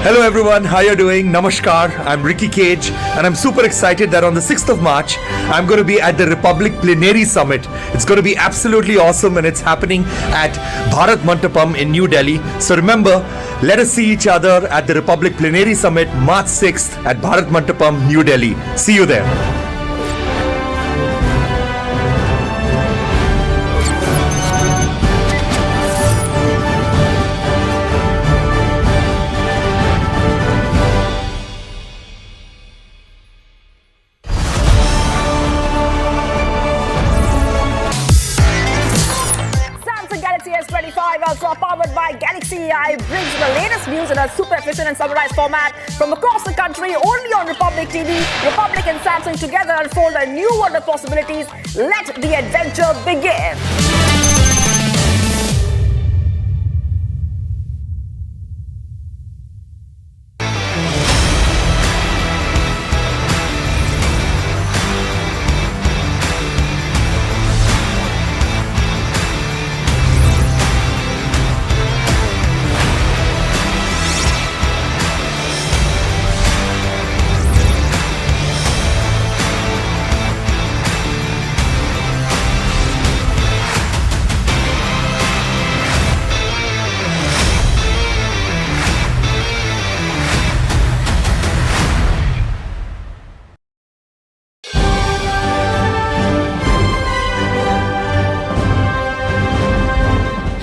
[SPEAKER 7] Hello everyone, how you doing? Namaskar, I'm Ricky Cage and I'm super excited that on the 6th of March, I'm going to be at the Republic Plenary Summit. It's going to be absolutely awesome and it's happening at Bharat Mandapam in New Delhi. So remember, let us see each other at the Republic Plenary Summit, March 6th at Bharat Mandapam, New Delhi. See you there.
[SPEAKER 6] Powered by Galaxy AI brings the latest news in a super efficient and summarized format from across the country only on Republic TV. Republic and Samsung together unfold a new world of possibilities. Let the adventure begin.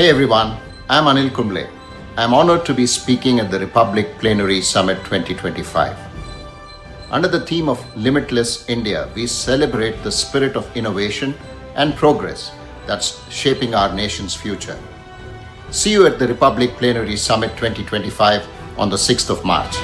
[SPEAKER 18] Hey everyone, I'm Anil Kumble. I'm honored to be speaking at the Republic Plenary Summit 2025. Under the theme of Limitless India, we celebrate the spirit of innovation and progress that's shaping our nation's future. See you at the Republic Plenary Summit 2025 on the 6th of March.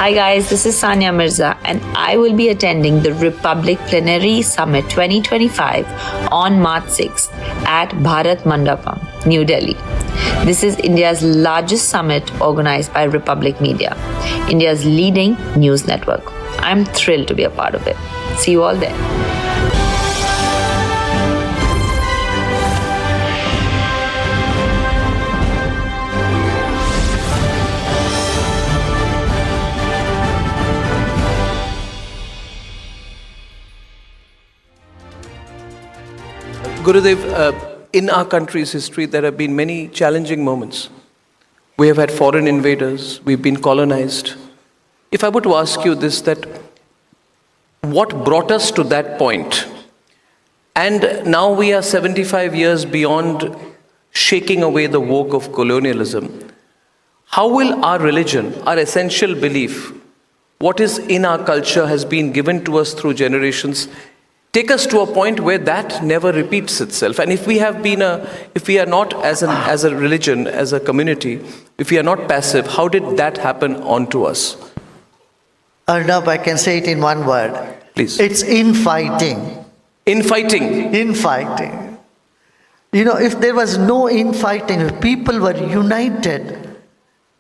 [SPEAKER 8] Hi guys, this is Sania Mirza and I will be attending the Republic Plenary Summit 2025 on March 6th at Bharat Mandapam, New Delhi. This is India's largest summit organized by Republic Media, India's leading news network. I'm thrilled to be a part of it. See you all there.
[SPEAKER 3] Gurudev, in our country's history, there have been many challenging moments. We have had foreign invaders, we've been colonized. If I were to ask you this, that what brought us to that point? And now we are 75 years beyond shaking away the yoke of colonialism. How will our religion, our essential belief, what is in our culture has been given to us through generations, take us to a point where that never repeats itself? And if we are not as a religion, as a community, if we are not passive, how did that happen onto us?
[SPEAKER 4] Arnab, I can say it in one word.
[SPEAKER 3] Please.
[SPEAKER 4] It's infighting.
[SPEAKER 3] Infighting?
[SPEAKER 4] Infighting. You know, if there was no infighting, if people were united,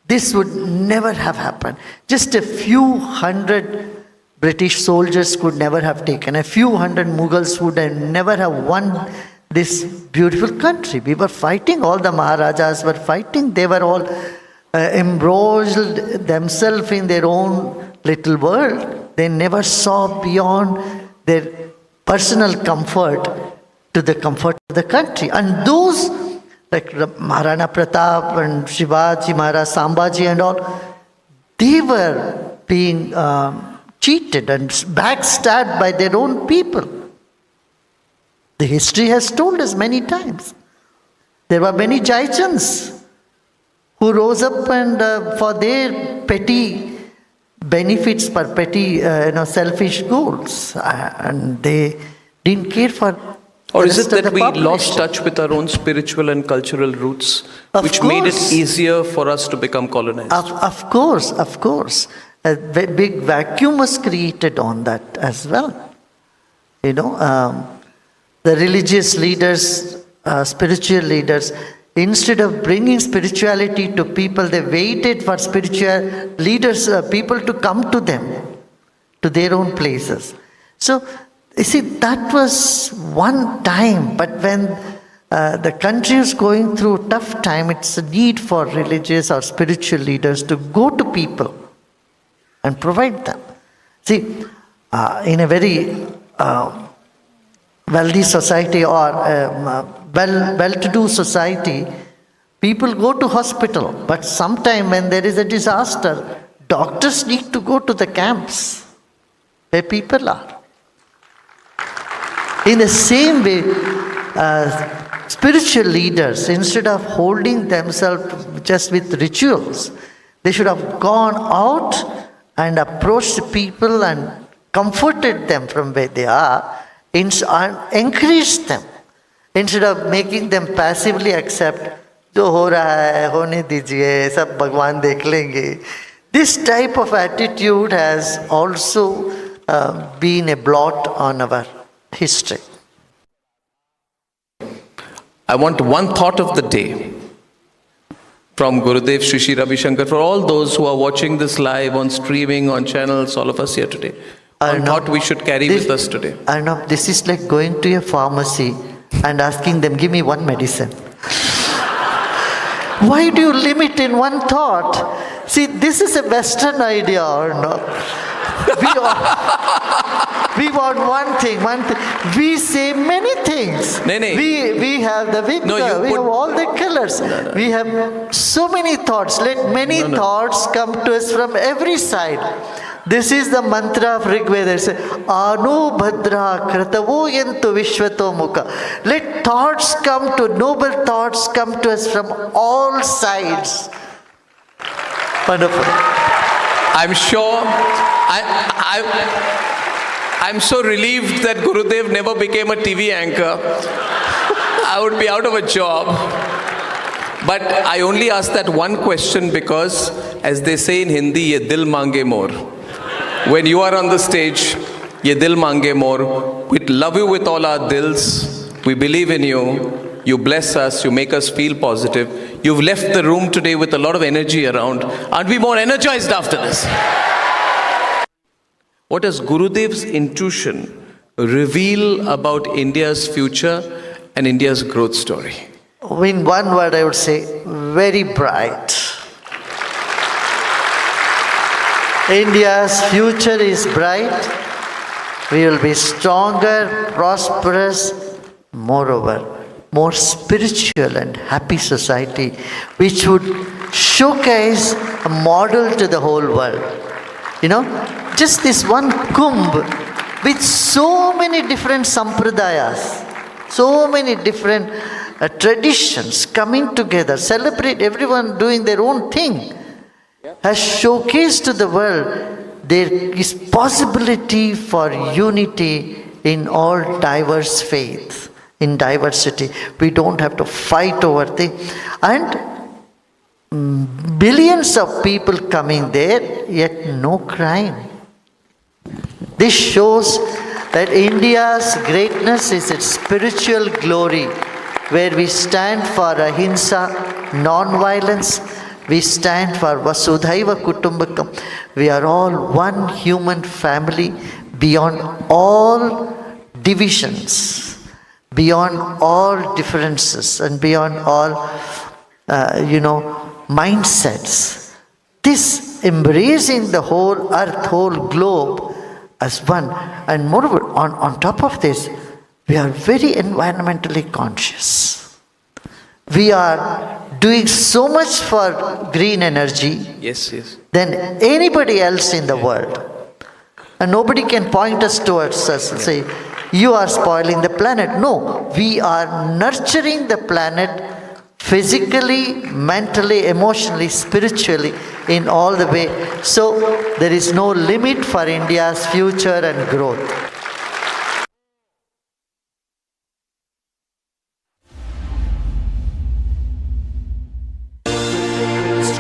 [SPEAKER 4] this would never have happened. Just a few hundred British soldiers could never have taken. A few hundred Mughals would have never have won this beautiful country. We were fighting. All the Maharajas were fighting. They were all embroiled themselves in their own little world. They never saw beyond their personal comfort to the comfort of the country. And those, like Maharana Pratap and Shivaji Maharaj, Sambhaji and all, they were being cheated and backstabbed by their own people. The history has told us many times. There were many Jaichans who rose up and for their petty benefits, for petty selfish goals, and they didn't care for.
[SPEAKER 3] Or is it that we lost touch with our own spiritual and cultural roots, which made it easier for us to become colonized?
[SPEAKER 4] Of course. A big vacuum was created on that as well. You know, the religious leaders, spiritual leaders, instead of bringing spirituality to people, they waited for spiritual leaders, people to come to them, to their own places. So, you see, that was one time, but when the country is going through a tough time, it's a need for religious or spiritual leaders to go to people and provide them. See, in a very wealthy society or well-to-do society, people go to hospital, but sometime when there is a disaster, doctors need to go to the camps where people are. In the same way, spiritual leaders, instead of holding themselves just with rituals, they should have gone out and approached people and comforted them from where they are and encouraged them, instead of making them passively accept, जो हो रहा है होने दीजिए, सब भगवान देख लेंगे. This type of attitude has also been a blot on our history.
[SPEAKER 3] I want one thought of the day from Gurudev Shri Shri Ravi Shankar for all those who are watching this live on streaming, on channels, all of us here today. One thought we should carry with us today.
[SPEAKER 4] Arnab, this is like going to a pharmacy and asking them, give me one medicine. Why do you limit in one thought? See, this is a Western idea, Arnab. We want one thing. We say many things. We have the victor, we have all the colors. We have so many thoughts. Let many thoughts come to us from every side. This is the mantra of Rig Veda. Anu Bhadra Kratavo Yantu Vishwato Mukha. Let thoughts come to, noble thoughts come to us from all sides. Wonderful.
[SPEAKER 3] I'm sure, I'm so relieved that Gurudev never became a TV anchor. I would be out of a job. But I only ask that one question because, as they say in Hindi, ye dil mange more. When you are on the stage, ye dil mange more. We love you with all our dils. We believe in you. You bless us. You make us feel positive. You've left the room today with a lot of energy around. Aren't we more energized after this? What does Gurudev's intuition reveal about India's future and India's growth story?
[SPEAKER 4] In one word, I would say, very bright. India's future is bright. We will be stronger, prosperous, moreover, more spiritual and happy society, which would showcase a model to the whole world. You know, just this one kumbh with so many different sampradayas, so many different traditions coming together, celebrate everyone doing their own thing, has showcased to the world there is possibility for unity in all diverse faiths, in diversity. We don't have to fight over things. And billions of people coming there, yet no crime. This shows that India's greatness is its spiritual glory, where we stand for ahimsa, non-violence. We stand for Vasudhaiva Kutumbakam. We are all one human family beyond all divisions, beyond all differences, and beyond all, mindsets. This embracing the whole earth, whole globe as one. And moreover, on top of this, we are very environmentally conscious. We are doing so much for green energy than anybody else in the world. And nobody can point us towards us and say, you are spoiling the planet. No, we are nurturing the planet physically, mentally, emotionally, spiritually, in all the way. So there is no limit for India's future and growth.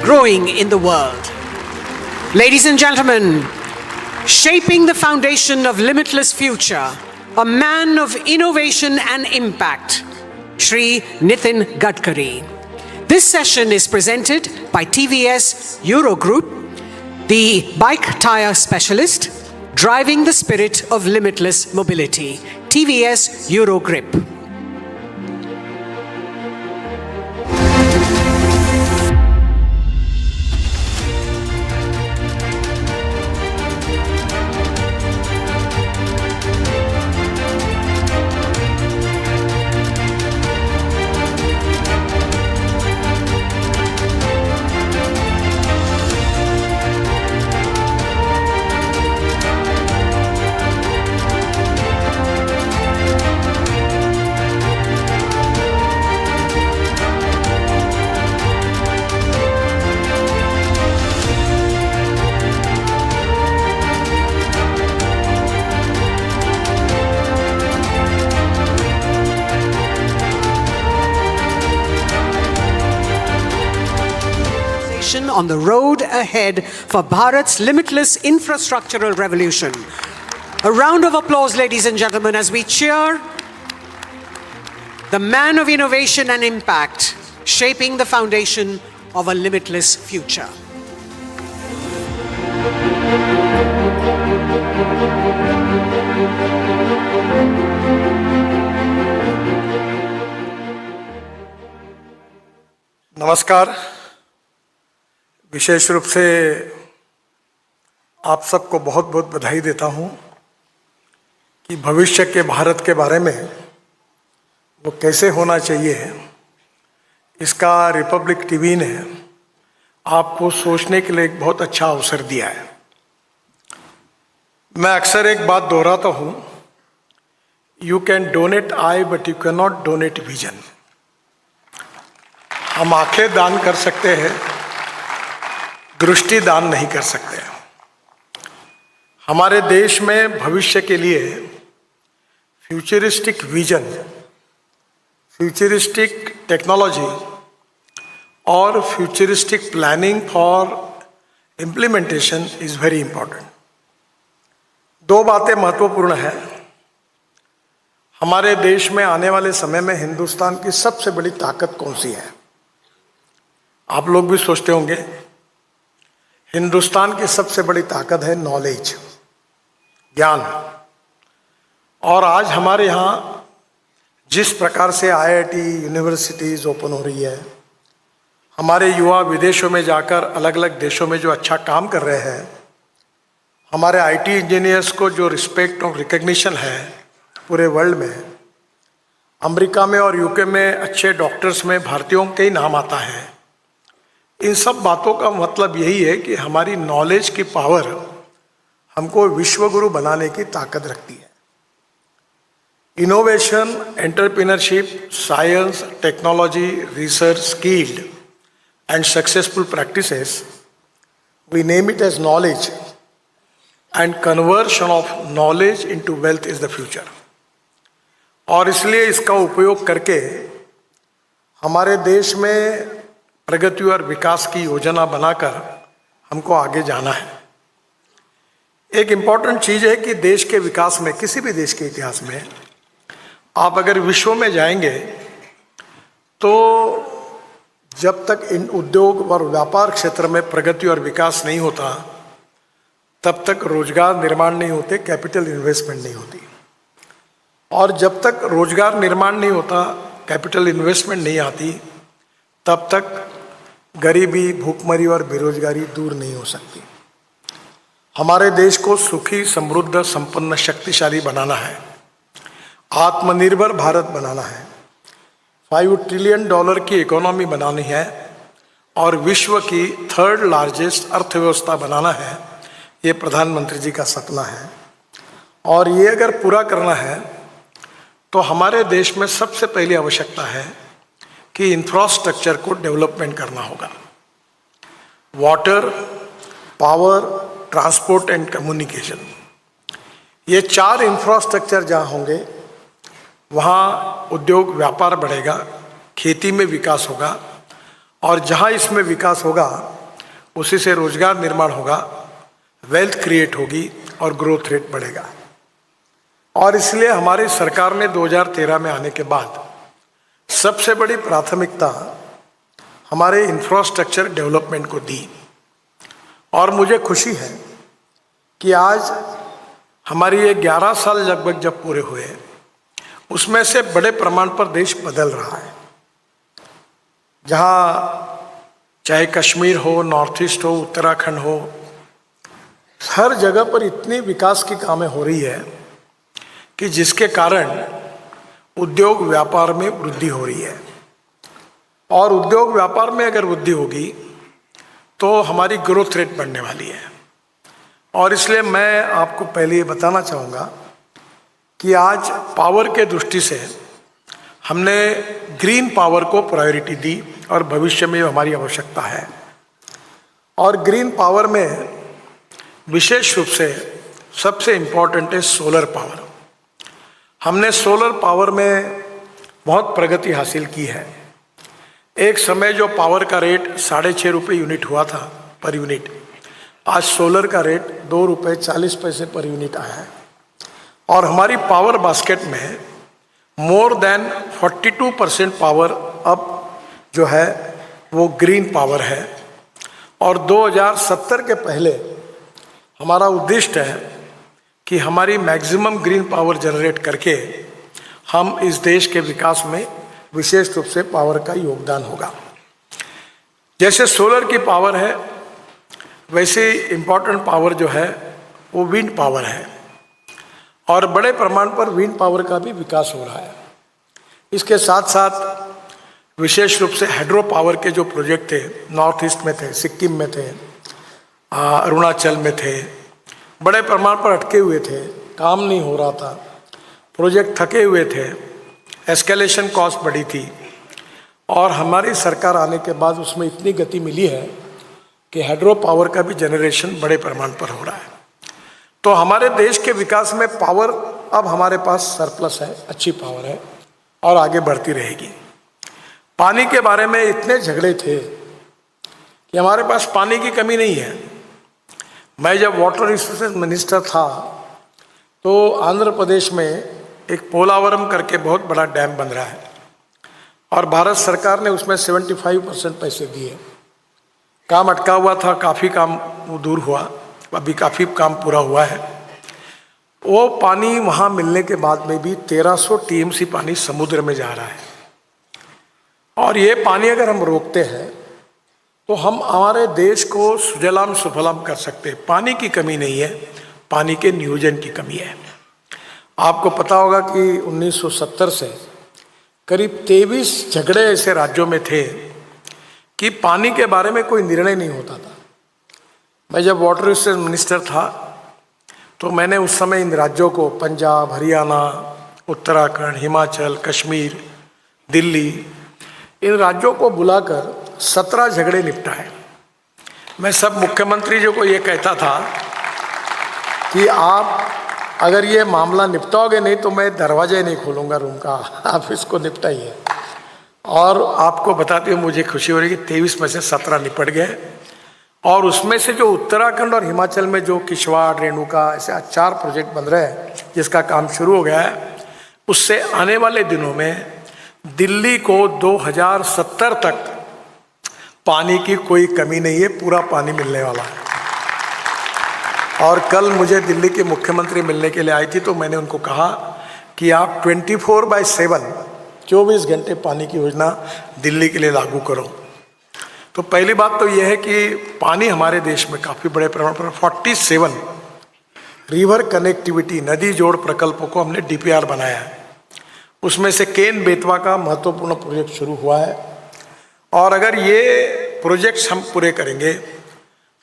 [SPEAKER 2] Growing in the world. Ladies and gentlemen, shaping the foundation of limitless future, a man of innovation and impact, Shri Nitin Gadkari. This session is presented by TVS Eurogroup, the bike tire specialist, driving the spirit of limitless mobility. TVS Eurogrip. On the road ahead for Bharat's limitless infrastructural revolution. A round of applause, ladies and gentlemen, as we cheer the man of innovation and impact, shaping the foundation of a limitless future.
[SPEAKER 5] नमस्कार। विशेष रूप से आप सबको बहुत बहुत बधाई देता हूं कि भविष्य के भारत के बारे में वो कैसे होना चाहिए, इसका रिपब्लिक टीवी ने आपको सोचने के लिए एक बहुत अच्छा अवसर दिया है। मैं अक्सर एक बात दोहराता हूं, you can donate I but you can not donate vision. हम आंखें दान कर सकते हैं, दृष्टि दान नहीं कर सकते। हमारे देश में भविष्य के लिए फ्यूचरिस्टिक विजन, फ्यूचरिस्टिक टेक्नोलॉजी और futuristic planning for implementation is very important. दो बातें महत्वपूर्ण हैं। हमारे देश में आने वाले समय में हिंदुस्तान की सबसे बड़ी ताकत कौन सी है? आप लोग भी सोचते होंगे, हिंदुस्तान की सबसे बड़ी ताकत है नॉलेज, ज्ञान। और आज हमारे यहाँ जिस प्रकार से IIT यूनिवर्सिटीज़ ओपन हो रही है, हमारे युवा विदेशों में जाकर अलग अलग देशों में जो अच्छा काम कर रहे हैं, हमारे IT इंजीनियर्स को जो रिस्पेक्ट और रिकग्निशन है पूरे वर्ल्ड में, अमेरिका में और यूके में अच्छे डॉक्टर्स में भारतीयों के ही नाम आता है। इन सब बातों का मतलब यही है कि हमारी नॉलेज की पावर हमको विश्वगुरु बनाने की ताकत रखती है। Innovation, entrepreneurship, science, technology, research, skilled and successful practices, we name it as knowledge, and conversion of knowledge into wealth is the future. और इसलिए इसका उपयोग करके हमारे देश में प्रगति और विकास की योजना बनाकर हमको आगे जाना है। एक इम्पॉर्टेंट चीज़ है कि देश के विकास में, किसी भी देश के इतिहास में, आप अगर विश्व में जाएंगे तो जब तक इन उद्योग और व्यापार क्षेत्र में प्रगति और विकास नहीं होता तब तक रोजगार निर्माण नहीं होते, कैपिटल इन्वेस्टमेंट नहीं होती। और जब तक रोजगार निर्माण नहीं होता, कैपिटल इन्वेस्टमेंट नहीं आती, तब तक गरीबी, भूखमरी और बेरोजगारी दूर नहीं हो सकती। हमारे देश को सुखी, समृद्ध, संपन्न, शक्तिशाली बनाना है, आत्मनिर्भर भारत बनाना है, $5 ट्रिलियन की इकोनॉमी बनानी है और विश्व की 3rd लार्जेस्ट अर्थव्यवस्था बनाना है। ये प्रधानमंत्री जी का सपना है। और ये अगर पूरा करना है तो हमारे देश में सबसे पहली आवश्यकता है कि इंफ्रास्ट्रक्चर को डेवलपमेंट करना होगा। Water, power, transport and communication, ये 4 इंफ्रास्ट्रक्चर जहाँ होंगे वहाँ उद्योग व्यापार बढ़ेगा, खेती में विकास होगा, और जहाँ इसमें विकास होगा उसी से रोजगार निर्माण होगा, वेल्थ क्रिएट होगी और ग्रोथ रेट बढ़ेगा। और इसलिए हमारी सरकार ने 2013 में आने के बाद सबसे बड़ी प्राथमिकता हमारे इंफ्रास्ट्रक्चर डेवलपमेंट को दी। और मुझे खुशी है कि आज हमारी ये 11 साल लगभग जब पूरे हुए, उसमें से बड़े प्रमाण पर देश बदल रहा है। जहाँ चाहे कश्मीर हो, नॉर्थ ईस्ट हो, उत्तराखंड हो, हर जगह पर इतनी विकास की कामें हो रही है कि जिसके कारण उद्योग व्यापार में वृद्धि हो रही है। और उद्योग व्यापार में अगर वृद्धि होगी तो हमारी ग्रोथ रेट बढ़ने वाली है। और इसलिए मैं आपको पहले ये बताना चाहूँगा कि आज पावर के दृष्टि से हमने ग्रीन पावर को प्रायोरिटी दी और भविष्य में हमारी आवश्यकता है। और ग्रीन पावर में विशेष रूप से सबसे इम्पॉर्टेंट है सोलर पावर। हमने सोलर पावर में बहुत प्रगति हासिल की है। एक समय जो पावर का रेट 6.5 रुपये यूनिट हुआ था पर यूनिट, आज सोलर का रेट 2 रुपये 40 पैसे पर यूनिट आया है। और हमारी पावर बास्केट में मोर देन 42% पावर अब जो है वो ग्रीन पावर है। और 2070 के पहले हमारा उद्देश्य है कि हमारी मैक्सिमम ग्रीन पावर जनरेट करके हम इस देश के विकास में विशेष रूप से पावर का योगदान होगा। जैसे सोलर की पावर है, वैसे इम्पॉर्टेंट पावर जो है वो विंड पावर है। और बड़े प्रमाण पर विंड पावर का भी विकास हो रहा है। इसके साथ साथ विशेष रूप से हाइड्रो पावर के जो प्रोजेक्ट थे, नॉर्थ ईस्ट में थे, सिक्किम में थे, अरुणाचल में थे, बड़े प्रमाण पर अटके हुए थे, काम नहीं हो रहा था, प्रोजेक्ट थके हुए थे, एस्केलेशन कॉस्ट बढ़ी थी। और हमारी सरकार आने के बाद उसमें इतनी गति मिली है कि हाइड्रो पावर का भी जनरेशन बड़े प्रमाण पर हो रहा है। तो हमारे देश के विकास में पावर अब हमारे पास सरप्लस है, अच्छी पावर है और आगे बढ़ती रहेगी। पानी के बारे में इतने झगड़े थे कि हमारे पास पानी की कमी नहीं है। मैं जब वाटर रिसोर्सेज मिनिस्टर था तो आंध्र प्रदेश में एक पोलावरम करके बहुत बड़ा डैम बन रहा है और भारत सरकार ने उसमें 75% पैसे दिए। काम अटका हुआ था, काफ़ी काम दूर हुआ, अभी काफ़ी काम पूरा हुआ है। वो पानी वहाँ मिलने के बाद में भी 1300 टीएमसी पानी समुद्र में जा रहा है। और ये पानी अगर हम रोकते हैं तो हम हमारे देश को सुजलाम सुफलाम कर सकते हैं। पानी की कमी नहीं है, पानी के नियोजन की कमी है। आपको पता होगा कि 1970 से करीब 23 झगड़े ऐसे राज्यों में थे कि पानी के बारे में कोई निर्णय नहीं होता था। मैं जब वाटर रिसोर्स मिनिस्टर था तो मैंने उस समय इन राज्यों को, पंजाब, हरियाणा, उत्तराखंड, हिमाचल, कश्मीर, दिल्ली, इन राज्यों को बुलाकर 17 झगड़े निपटाए। मैं सब मुख्यमंत्री जी को ये कहता था कि आप अगर ये मामला निपटाओगे नहीं तो मैं दरवाजा ही नहीं खोलूँगा रूम का, आप इसको निपटाइए। और आपको बताते हुए मुझे खुशी हो रही है कि 23 में से 17 निपट गए। और उसमें से जो उत्तराखंड और हिमाचल में जो किश्तवाड़, रेणुका, ऐसे 4 प्रोजेक्ट बन रहे हैं जिसका काम शुरू हो गया है, उससे आने वाले दिनों में दिल्ली को 2070 तक पानी की कोई कमी नहीं है, पूरा पानी मिलने वाला है। और कल मुझे दिल्ली के मुख्यमंत्री मिलने के लिए आई थी तो मैंने उनको कहा कि आप 24/7 24 घंटे पानी की योजना दिल्ली के लिए लागू करो। तो पहली बात तो यह है कि पानी हमारे देश में काफ़ी बड़े प्रमाण पर 47 रिवर कनेक्टिविटी, नदी जोड़ प्रकल्पों को हमने DPR बनाया है। उसमें से केन बेतवा का महत्वपूर्ण प्रोजेक्ट शुरू हुआ है। और अगर ये प्रोजेक्ट्स हम पूरे करेंगे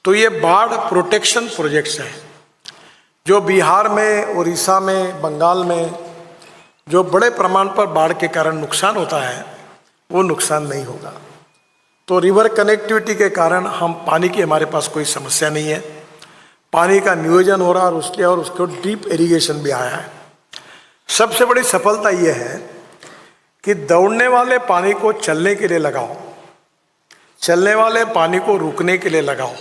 [SPEAKER 5] तो ये बाढ़ प्रोटेक्शन प्रोजेक्ट्स हैं, जो बिहार में, उड़ीसा में, बंगाल में जो बड़े प्रमाण पर बाढ़ के कारण नुकसान होता है वो नुकसान नहीं होगा। तो रिवर कनेक्टिविटी के कारण हम पानी की, हमारे पास कोई समस्या नहीं है। पानी का नियोजन हो रहा है और उसको डीप इरिगेशन भी आया है। सबसे बड़ी सफलता ये है कि दौड़ने वाले पानी को चलने के लिए लगाओ, चलने वाले पानी को रुकने के लिए लगाओ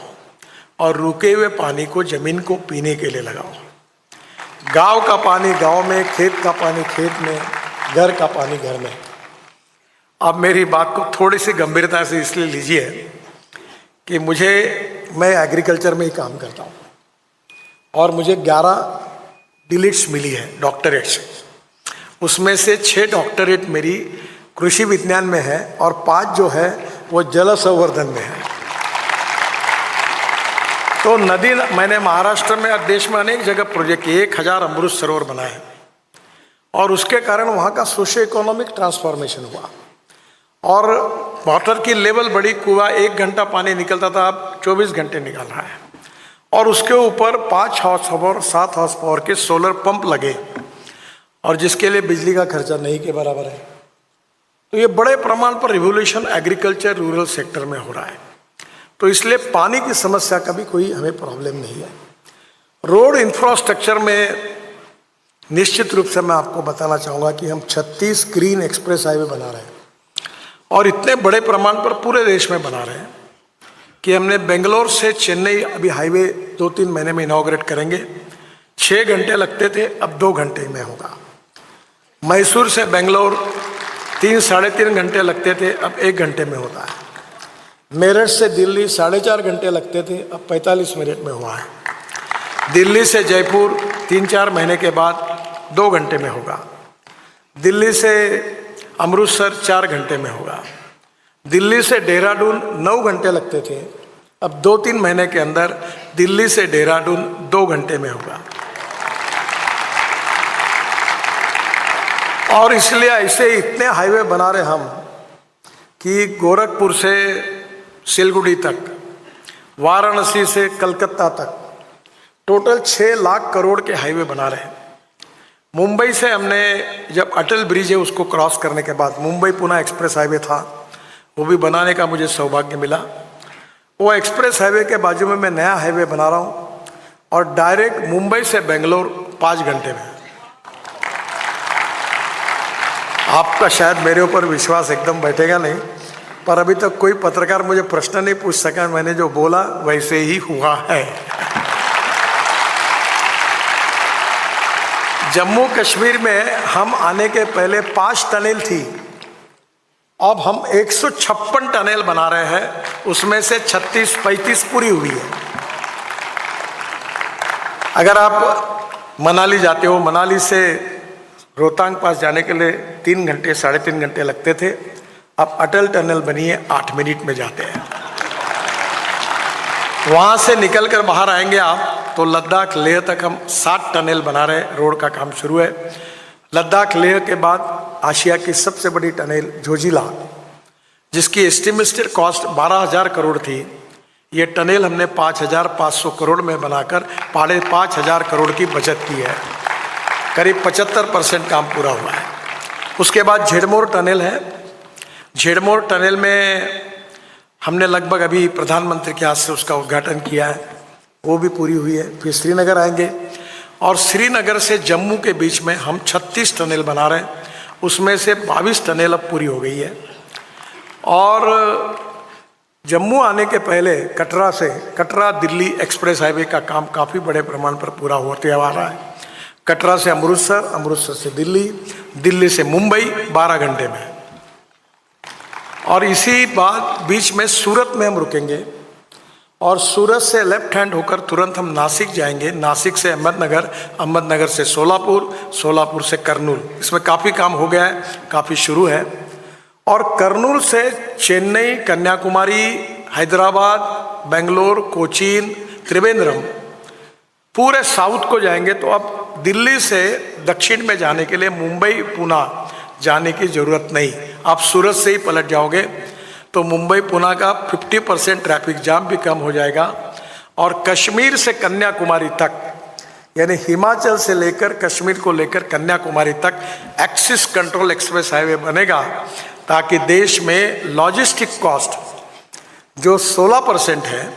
[SPEAKER 5] और रुके हुए पानी को जमीन को पीने के लिए लगाओ। गांव का पानी गांव में, खेत का पानी खेत में, घर का पानी घर में। अब मेरी बात को थोड़ी सी गंभीरता से इसलिए लीजिए कि मैं एग्रीकल्चर में ही काम करता हूँ और मुझे 11 डिलीट्स मिली है, डॉक्टरेट्स। उसमें से 6 डॉक्टरेट मेरी कृषि विज्ञान में है और 5 जो है वो जल संवर्धन में है। तो नदी, मैंने महाराष्ट्र में और देश में अनेक जगह प्रोजेक्ट किए, 1000 अमृत सरोवर बनाए और उसके कारण वहाँ का सोशो इकोनॉमिक ट्रांसफॉर्मेशन हुआ और वाटर की लेवल बढ़ी। कुआं 1 घंटा पानी निकलता था, अब 24 घंटे निकल रहा है। और उसके ऊपर 5 हॉर्स पावर 7 हॉर्स पावर के सोलर पंप लगे और जिसके लिए बिजली का खर्चा नहीं के बराबर है। तो ये बड़े प्रमाण per revolution agriculture rural sector में हो रहा है। तो इसलिए पानी की समस्या का भी कोई हमें प्रॉब्लम नहीं है। रोड इंफ्रास्ट्रक्चर में निश्चित रूप से मैं आपको बताना चाहूँगा कि हम 36 ग्रीन एक्सप्रेस हाईवे बना रहे हैं और इतने बड़े प्रमाण पर पूरे देश में बना रहे हैं कि हमने बेंगलोर से चेन्नई अभी हाईवे 2-3 महीने में इनॉग्रेट करेंगे। 6 घंटे लगते थे, अब 2 घंटे में होगा। मैसूर से बेंगलोर 3-3.5 घंटे लगते थे, अब 1 घंटे में होता है। मेरठ से दिल्ली 4.5 घंटे लगते थे, अब 45 मिनट में हुआ है। दिल्ली से जयपुर 3-4 महीने के बाद 2 घंटे में होगा। दिल्ली से अमृतसर 4 घंटे में होगा। दिल्ली से देहरादून 9 घंटे लगते थे, अब 2-3 महीने के अंदर दिल्ली से देहरादून 2 घंटे में होगा। और इसलिए ऐसे इतने हाईवे बना रहे हम कि गोरखपुर से सिलगुड़ी तक, वाराणसी से कलकत्ता तक टोटल 6 लाख करोड़ के हाईवे बना रहे हैं। मुंबई से हमने, जब अटल ब्रिज है उसको क्रॉस करने के बाद मुंबई पुणे एक्सप्रेस हाईवे था, वो भी बनाने का मुझे सौभाग्य मिला। वो एक्सप्रेस हाईवे के बाजू में मैं नया हाईवे बना रहा हूँ और डायरेक्ट मुंबई से बेंगलोर 5 घंटे में। आपका शायद मेरे ऊपर विश्वास एकदम बैठेगा नहीं, पर अभी तक कोई पत्रकार मुझे प्रश्न नहीं पूछ सका। मैंने जो बोला वैसे ही हुआ है। जम्मू कश्मीर में हम आने के पहले 5 टनल थी, अब हम 156 टनल बना रहे हैं, उसमें से 36-35 पूरी हुई है। अगर आप मनाली जाते हो, मनाली से रोहतांग पास जाने के लिए 3 घंटे 3.5 घंटे लगते थे, अब अटल टनल बनी है, 8 मिनट में जाते हैं। वहाँ से निकलकर बाहर आएंगे आप तो लद्दाख लेह तक हम 7 टनल बना रहे हैं, रोड का काम शुरू है। लद्दाख लेह के बाद आशिया की सबसे बड़ी टनल जोजिला, जिसकी एस्टिमेटेड कॉस्ट 12,000 करोड़ थी, ये टनल हमने 5,500 करोड़ में बनाकर 5,500 करोड़ की बचत की है। करीब 75% काम पूरा हुआ है। उसके बाद झेड़मोर टनल है। झेड़मोर टनल में हमने लगभग अभी प्रधानमंत्री के हाथ से उसका उद्घाटन किया है, वो भी पूरी हुई है। फिर श्रीनगर आएंगे और श्रीनगर से जम्मू के बीच में हम 36 टनल बना रहे हैं, उसमें से 22 टनल अब पूरी हो गई है। और जम्मू आने के पहले कटरा दिल्ली एक्सप्रेस हाईवे का काम काफ़ी बड़े प्रमाण पर पूरा होते आ रहा है। कटरा से अमृतसर, अमृतसर से दिल्ली, दिल्ली से मुंबई 12 घंटे में। और इसी बात बीच में सूरत में हम रुकेंगे और सूरत से लेफ्ट हैंड होकर तुरंत हम नासिक जाएंगे, नासिक से अहमदनगर, अहमदनगर से सोलापुर, सोलापुर से करनूल। इसमें काफ़ी काम हो गया है, काफ़ी शुरू है। और करनूल से चेन्नई, कन्याकुमारी, हैदराबाद, बेंगलोर, कोचीन, त्रिवेंद्रम, पूरे साउथ को जाएंगे। तो अब दिल्ली से दक्षिण में जाने के लिए मुंबई, पुणे जाने की ज़रूरत नहीं, आप सूरत से ही पलट जाओगे तो मुंबई पुणे का 50% ट्रैफिक जाम भी कम हो जाएगा। और कश्मीर से कन्याकुमारी तक, यानी हिमाचल से लेकर कश्मीर को लेकर कन्याकुमारी तक एक्सिस कंट्रोल एक्सप्रेस हाईवे बनेगा, ताकि देश में लॉजिस्टिक कॉस्ट जो 16% है,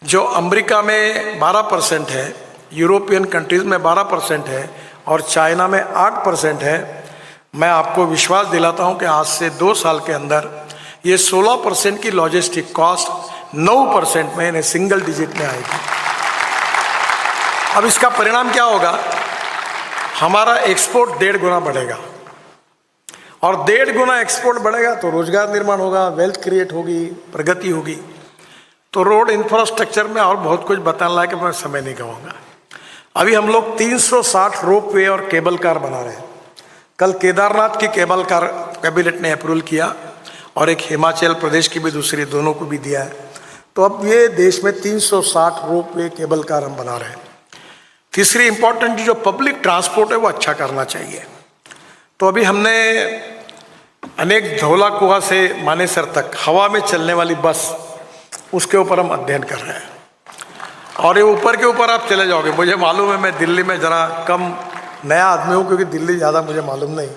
[SPEAKER 5] जो अमेरिका में 12% है, यूरोपियन कंट्रीज में 12% है और चाइना में 8% है, मैं आपको विश्वास दिलाता हूं कि आज से 2 साल के अंदर ये 16% की लॉजिस्टिक कॉस्ट 9% में, यानी सिंगल डिजिट में आएगी। अब इसका परिणाम क्या होगा? हमारा एक्सपोर्ट 1.5 गुना बढ़ेगा और 1.5 गुना एक्सपोर्ट बढ़ेगा तो रोजगार निर्माण होगा, वेल्थ क्रिएट होगी, प्रगति होगी। तो रोड इंफ्रास्ट्रक्चर में और बहुत कुछ बताने लायक मैं समय नहीं कहूँगा। अभी हम लोग 360 रोप वे और केबल कार बना रहे हैं। कल केदारनाथ की केबल कार कैबिनेट ने अप्रूवल किया और एक हिमाचल प्रदेश की भी दूसरी, दोनों को भी दिया है। तो अब ये देश में 360 रोप वे केबल कार हम बना रहे हैं। तीसरी इंपॉर्टेंट जो पब्लिक ट्रांसपोर्ट है वो अच्छा करना चाहिए। तो अभी हमने अनेक धौला कुआं से मानेसर तक हवा में चलने वाली बस, उसके ऊपर हम अध्ययन कर रहे हैं। और ये ऊपर के ऊपर आप चले जाओगे। मुझे मालूम है, मैं दिल्ली में ज़रा कम नया आदमी हूँ क्योंकि दिल्ली ज़्यादा मुझे मालूम नहीं,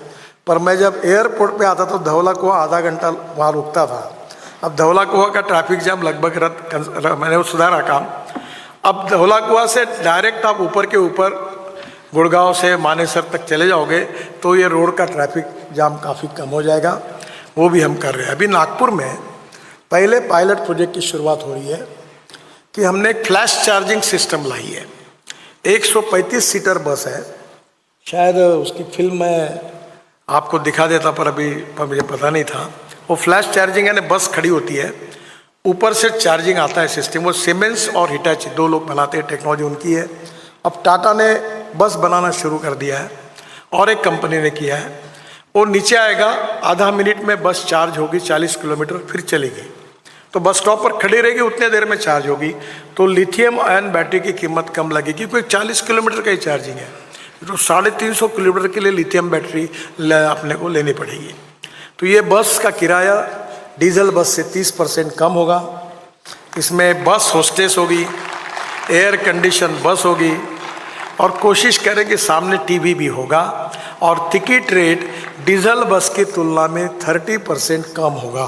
[SPEAKER 5] पर मैं जब एयरपोर्ट पे आता तो धौला कुआं आधा घंटा वहाँ रुकता था। अब धौला कुआं का ट्रैफिक जाम लगभग मैंने वो सुधारा काम। अब धौला कुआं से डायरेक्ट आप ऊपर के ऊपर गुड़गांव से मानेसर तक चले जाओगे तो ये रोड का ट्रैफिक जाम काफ़ी कम हो जाएगा, वो भी हम कर रहे हैं। अभी नागपुर में पहले पायलट प्रोजेक्ट की शुरुआत हो रही है कि हमने एक फ्लैश चार्जिंग सिस्टम लाई है। 135 सीटर बस है, शायद उसकी फिल्म मैं आपको दिखा देता पर मुझे पता नहीं था। वो फ्लैश चार्जिंग है, बस खड़ी होती है, ऊपर से चार्जिंग आता है सिस्टम। वो सीमेंस और हिटाची 2 लोग बनाते हैं, टेक्नोलॉजी उनकी है। अब टाटा ने बस बनाना शुरू कर दिया है और एक कंपनी ने किया है। वो नीचे आएगा, आधा मिनट में बस चार्ज होगी, 40 किलोमीटर फिर चलेगी। तो बस स्टॉप पर खड़ी रहेगी, उतने देर में चार्ज होगी। तो लिथियम आयन बैटरी की कीमत कम लगेगी क्योंकि 40 किलोमीटर का ही चार्जिंग है। तो 350 किलोमीटर के लिए लिथियम बैटरी अपने को लेनी पड़ेगी। तो ये बस का किराया डीजल बस से 30% कम होगा। इसमें बस होस्टेस होगी, एयर कंडीशन बस होगी और कोशिश करें कि सामने टीवी भी होगा और टिकट रेट डीजल बस की तुलना में 30% कम होगा।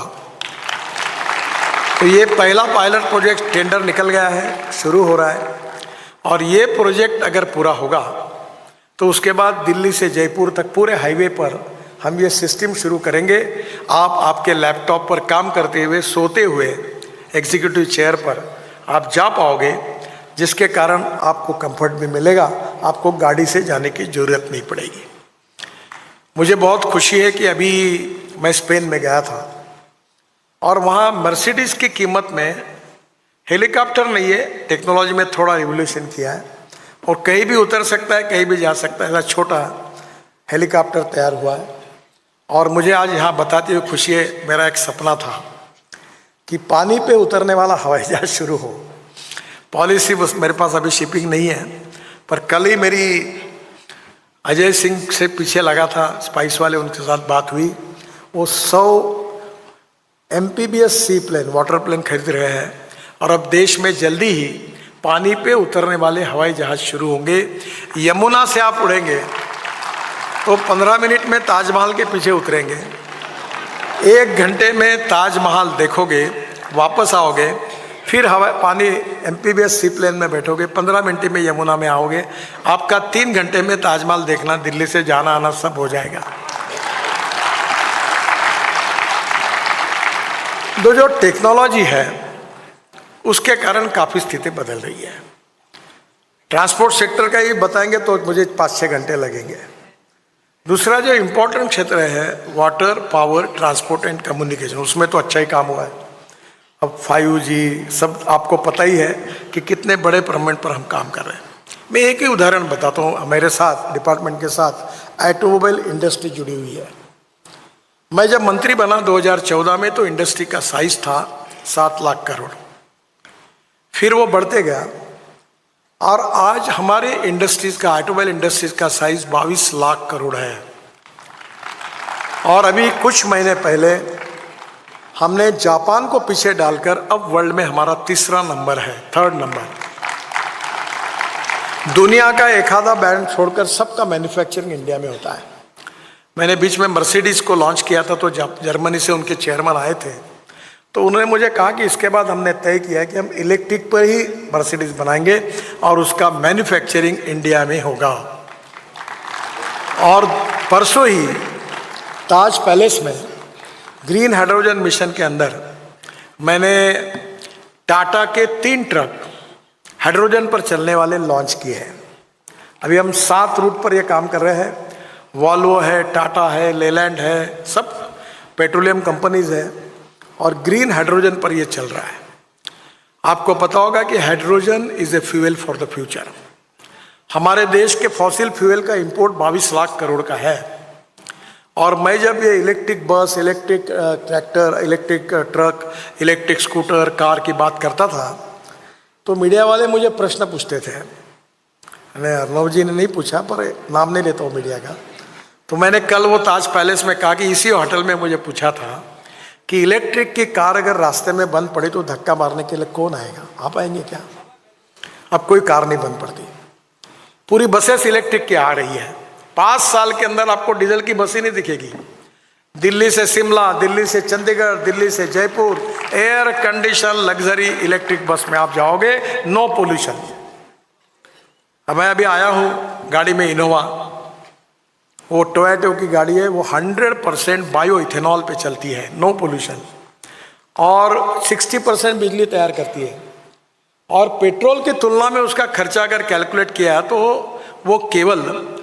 [SPEAKER 5] तो ये पहला पायलट प्रोजेक्ट टेंडर निकल गया है, शुरू हो रहा है। और ये प्रोजेक्ट अगर पूरा होगा तो उसके बाद दिल्ली से जयपुर तक पूरे हाईवे पर हम ये सिस्टम शुरू करेंगे। आप आपके लैपटॉप पर काम करते हुए, सोते हुए एग्जीक्यूटिव चेयर पर आप जा पाओगे, जिसके कारण आपको कंफर्ट भी मिलेगा, आपको गाड़ी से जाने की ज़रूरत नहीं पड़ेगी। मुझे बहुत खुशी है कि अभी मैं स्पेन में गया था और वहाँ मर्सिडीज़ की कीमत में हेलीकॉप्टर नहीं है, टेक्नोलॉजी में थोड़ा रिवोल्यूशन किया है और कहीं भी उतर सकता है, कहीं भी जा सकता है, ऐसा छोटा हेलीकॉप्टर तैयार हुआ है। और मुझे आज यहाँ बताते हुए खुशी है, मेरा एक सपना था कि पानी पे उतरने वाला हवाई जहाज शुरू हो। पॉलिसी बस मेरे पास अभी शिपिंग नहीं है, पर कल ही मेरी अजय सिंह से पीछे लगा था, स्पाइस वाले, उनके साथ बात हुई। वो 100 MPBS सी प्लेन, वाटर प्लेन खरीद रहे हैं और अब देश में जल्दी ही पानी पे उतरने वाले हवाई जहाज शुरू होंगे। यमुना से आप उड़ेंगे तो 15 मिनट में ताजमहल के पीछे उतरेंगे, 1 घंटे में ताजमहल देखोगे, वापस आओगे, फिर हवा पानी MPBS सी प्लेन में बैठोगे, 15 मिनट में यमुना में आओगे। आपका 3 घंटे में ताजमहल देखना, दिल्ली से जाना आना सब हो जाएगा। तो जो टेक्नोलॉजी है उसके कारण काफ़ी स्थिति बदल रही है। ट्रांसपोर्ट सेक्टर का ही बताएंगे तो मुझे 5-6 घंटे लगेंगे। दूसरा जो इम्पोर्टेंट क्षेत्र है water, power, transport and communication, उसमें तो अच्छा ही काम हुआ है। अब 5G सब आपको पता ही है कि कितने बड़े पैमाने पर हम काम कर रहे हैं। मैं एक ही उदाहरण बताता हूँ। मेरे साथ डिपार्टमेंट के साथ ऑटोमोबाइल इंडस्ट्री जुड़ी हुई है। मैं जब मंत्री बना 2014 में तो इंडस्ट्री का साइज था 7 लाख करोड़, फिर वो बढ़ते गया और आज हमारे इंडस्ट्रीज का, ऑटोमोबाइल इंडस्ट्रीज का साइज 22 लाख करोड़ है। और अभी कुछ महीने पहले हमने जापान को पीछे डालकर अब वर्ल्ड में हमारा 3रा नंबर है, 3rd नंबर। दुनिया का एक आधा ब्रांड छोड़कर सबका मैन्युफैक्चरिंग इंडिया में होता है। मैंने बीच में मर्सिडीज को लॉन्च किया था तो जर्मनी से उनके चेयरमैन आए थे, तो उन्होंने मुझे कहा कि इसके बाद हमने तय किया है कि हम इलेक्ट्रिक पर ही मर्सिडीज बनाएंगे और उसका मैन्युफैक्चरिंग इंडिया में होगा। और परसों ही ताज पैलेस में ग्रीन हाइड्रोजन मिशन के अंदर मैंने टाटा के 3 ट्रक हाइड्रोजन पर चलने वाले लॉन्च किए हैं। अभी हम 7 रूट पर ये काम कर रहे हैं। वॉल्वो है, टाटा है, लेलैंड है, सब पेट्रोलियम कंपनीज है और ग्रीन हाइड्रोजन पर ये चल रहा है। आपको पता होगा कि hydrogen is a fuel for the future. हमारे देश के फॉसिल फ्यूल का इंपोर्ट 22 लाख करोड़ का है। और मैं जब ये electric bus, electric tractor, electric truck, electric scooter, car की बात करता था तो मीडिया वाले मुझे प्रश्न पूछते थे। मैंने अर्नब जी ने नहीं पूछा, पर नाम नहीं लेता हूँ मीडिया का। तो मैंने कल वो ताज पैलेस में कहा कि इसी होटल में मुझे पूछा था कि इलेक्ट्रिक की कार अगर रास्ते में बंद पड़ी तो धक्का मारने के लिए कौन आएगा? आप आएंगे क्या? अब कोई कार नहीं बंद पड़ती, पूरी बसेस इलेक्ट्रिक की आ रही है। 5 साल के अंदर आपको डीजल की बस ही नहीं दिखेगी। दिल्ली से शिमला, दिल्ली से चंडीगढ़, दिल्ली से Jaipur, air condition luxury electric bus में आप जाओगे, नो पोल्यूशन। अब मैं अभी आया हूँ गाड़ी में, इनोवा, वो टोयोटो की गाड़ी है, वो 100% बायो इथेनॉल पे चलती है, नो पोल्यूशन, और 60% बिजली तैयार करती है। और पेट्रोल की तुलना में उसका खर्चा अगर कैलकुलेट किया तो वो केवल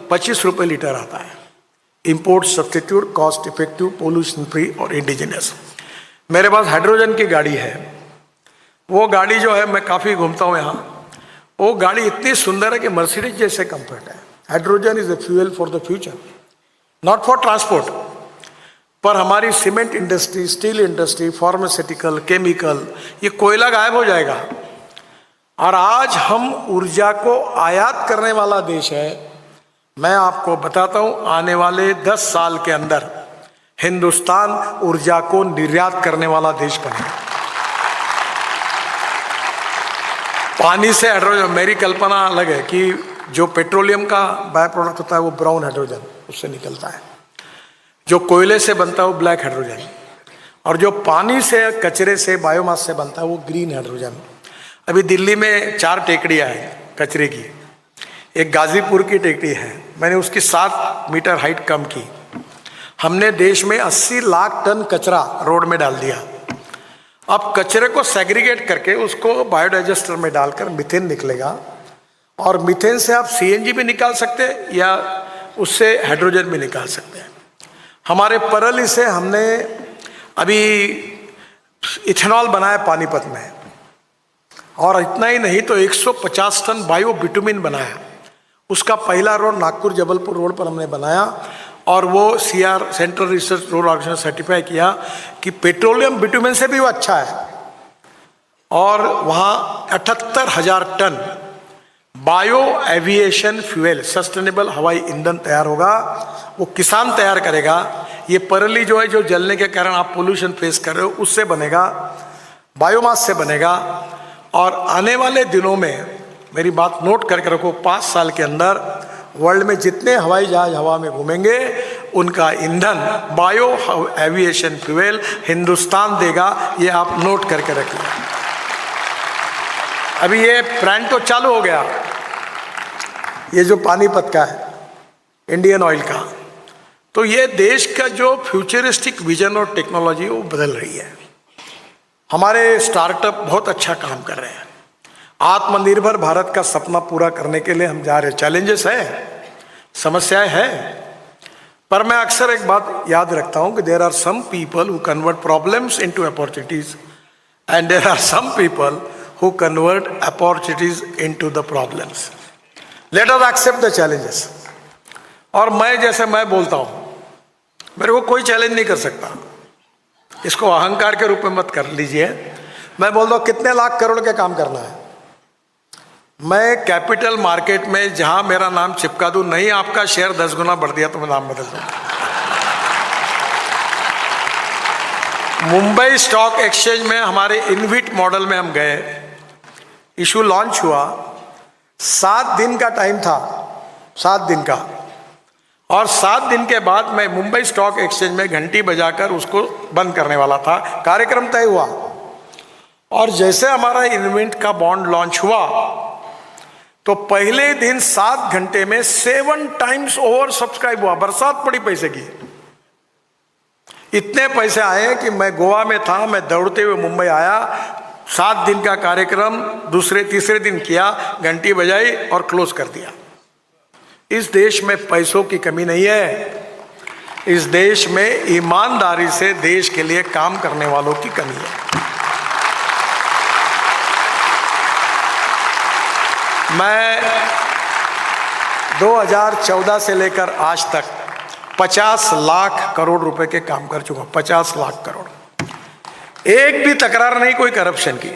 [SPEAKER 5] 25 रुपये लीटर आता है। Import substitute, cost effective, pollution free और इंडिजिनस। मेरे पास हाइड्रोजन की गाड़ी है। वो गाड़ी जो है, मैं काफ़ी घूमता हूँ यहाँ, वो गाड़ी इतनी सुंदर है कि मर्सिडीज जैसे कंफर्ट है। Hydrogen is a fuel for the future, not for transport. पर हमारी cement industry, steel industry, pharmaceutical, chemical, ये कोयला गायब हो जाएगा। और आज हम ऊर्जा को आयात करने वाला देश है। मैं आपको बताता हूं, आने वाले 10 साल के अंदर हिंदुस्तान ऊर्जा को निर्यात करने वाला देश बनेगा। पानी से हाइड्रोजन, मेरी कल्पना अलग है कि जो पेट्रोलियम का बाय प्रोडक्ट होता है वो ब्राउन हाइड्रोजन उससे निकलता है, जो कोयले से बनता है वो ब्लैक हाइड्रोजन, और जो पानी से, कचरे से, बायोमास से बनता है वो ग्रीन हाइड्रोजन। अभी दिल्ली में 4 टेकड़ियाँ हैं कचरे की। एक गाजीपुर की टेकड़ी है, मैंने उसकी 7 मीटर हाइट कम की। हमने देश में 80 लाख टन कचरा रोड में डाल दिया। अब कचरे को सेग्रीगेट करके उसको बायोडाइजेस्टर में डालकर मीथेन निकलेगा, और मीथेन से आप CNG भी निकाल सकते हैं या उससे हाइड्रोजन भी निकाल सकते हैं। हमारे परली से हमने अभी इथेनॉल बनाया पानीपत में, और इतना ही नहीं तो 150 टन बायो बिटुमिन बनाया। उसका पहला रोड नागपुर जबलपुर रोड पर हमने बनाया, और वो CR central research road organisation certify किया कि पेट्रोलियम बिटुमिन से भी वो अच्छा है। और वहाँ 78,000 ton bio aviation fuel, sustainable हवाई ईंधन तैयार होगा, वो किसान तैयार करेगा। ये परली जो है, जो जलने के कारण आप पोल्यूशन फेस कर रहे हो, उससे बनेगा, बायोमास से बनेगा। और आने वाले दिनों में मेरी बात नोट करके रखो, 5 साल के अंदर वर्ल्ड में जितने हवाई जहाज हवा में घूमेंगे उनका ईंधन बायो एविएशन फ्यूल हिंदुस्तान देगा। ये आप नोट करके रखिए। अभी ये प्लांट तो चालू हो गया, ये जो पानीपत का है, इंडियन ऑयल का। तो ये देश का जो फ्यूचरिस्टिक विजन और टेक्नोलॉजी वो बदल रही है। हमारे स्टार्टअप बहुत अच्छा काम कर रहे हैं। आत्मनिर्भर भारत का सपना पूरा करने के लिए हम जा रहे हैं। चैलेंजेस है, समस्याएं हैं, पर मैं अक्सर एक बात याद रखता हूं कि there are some people who convert problems into opportunities and there are some people who convert opportunities into the problems. Let us accept the challenges. और मैं बोलता हूं, मेरे को कोई चैलेंज नहीं कर सकता, इसको अहंकार के रूप में मत कर लीजिए। मैं बोलता हूं कितने लाख करोड़ के काम करना है, मैं कैपिटल मार्केट में जहां मेरा नाम चिपका दूं, नहीं आपका शेयर 10 गुना बढ़ दिया तो मैं नाम बदल दूं। मुंबई स्टॉक एक्सचेंज में हमारे इनविट मॉडल में हम गए, इशू लॉन्च हुआ, 7 दिन का टाइम था, 7 दिन का। और 7 दिन के बाद मैं मुंबई स्टॉक एक्सचेंज में घंटी बजाकर उसको बंद करने वाला था। कार्यक्रम तय हुआ और जैसे हमारा इन्वेंट का बॉन्ड लॉन्च हुआ तो पहले दिन 7 घंटे में 7 टाइम्स ओवर सब्सक्राइब हुआ। बरसात पड़ी पैसे की, इतने पैसे आए कि मैं गोवा में था, मैं दौड़ते हुए मुंबई आया। 7 दिन का कार्यक्रम दूसरे तीसरे दिन किया, घंटी बजाई और क्लोज कर दिया। इस देश में पैसों की कमी नहीं है, इस देश में ईमानदारी से देश के लिए काम करने वालों की कमी है। मैं 2014 से लेकर आज तक 50 लाख करोड़ रुपए के काम कर चुका। 50 लाख करोड़, एक भी तकरार नहीं कोई करप्शन की।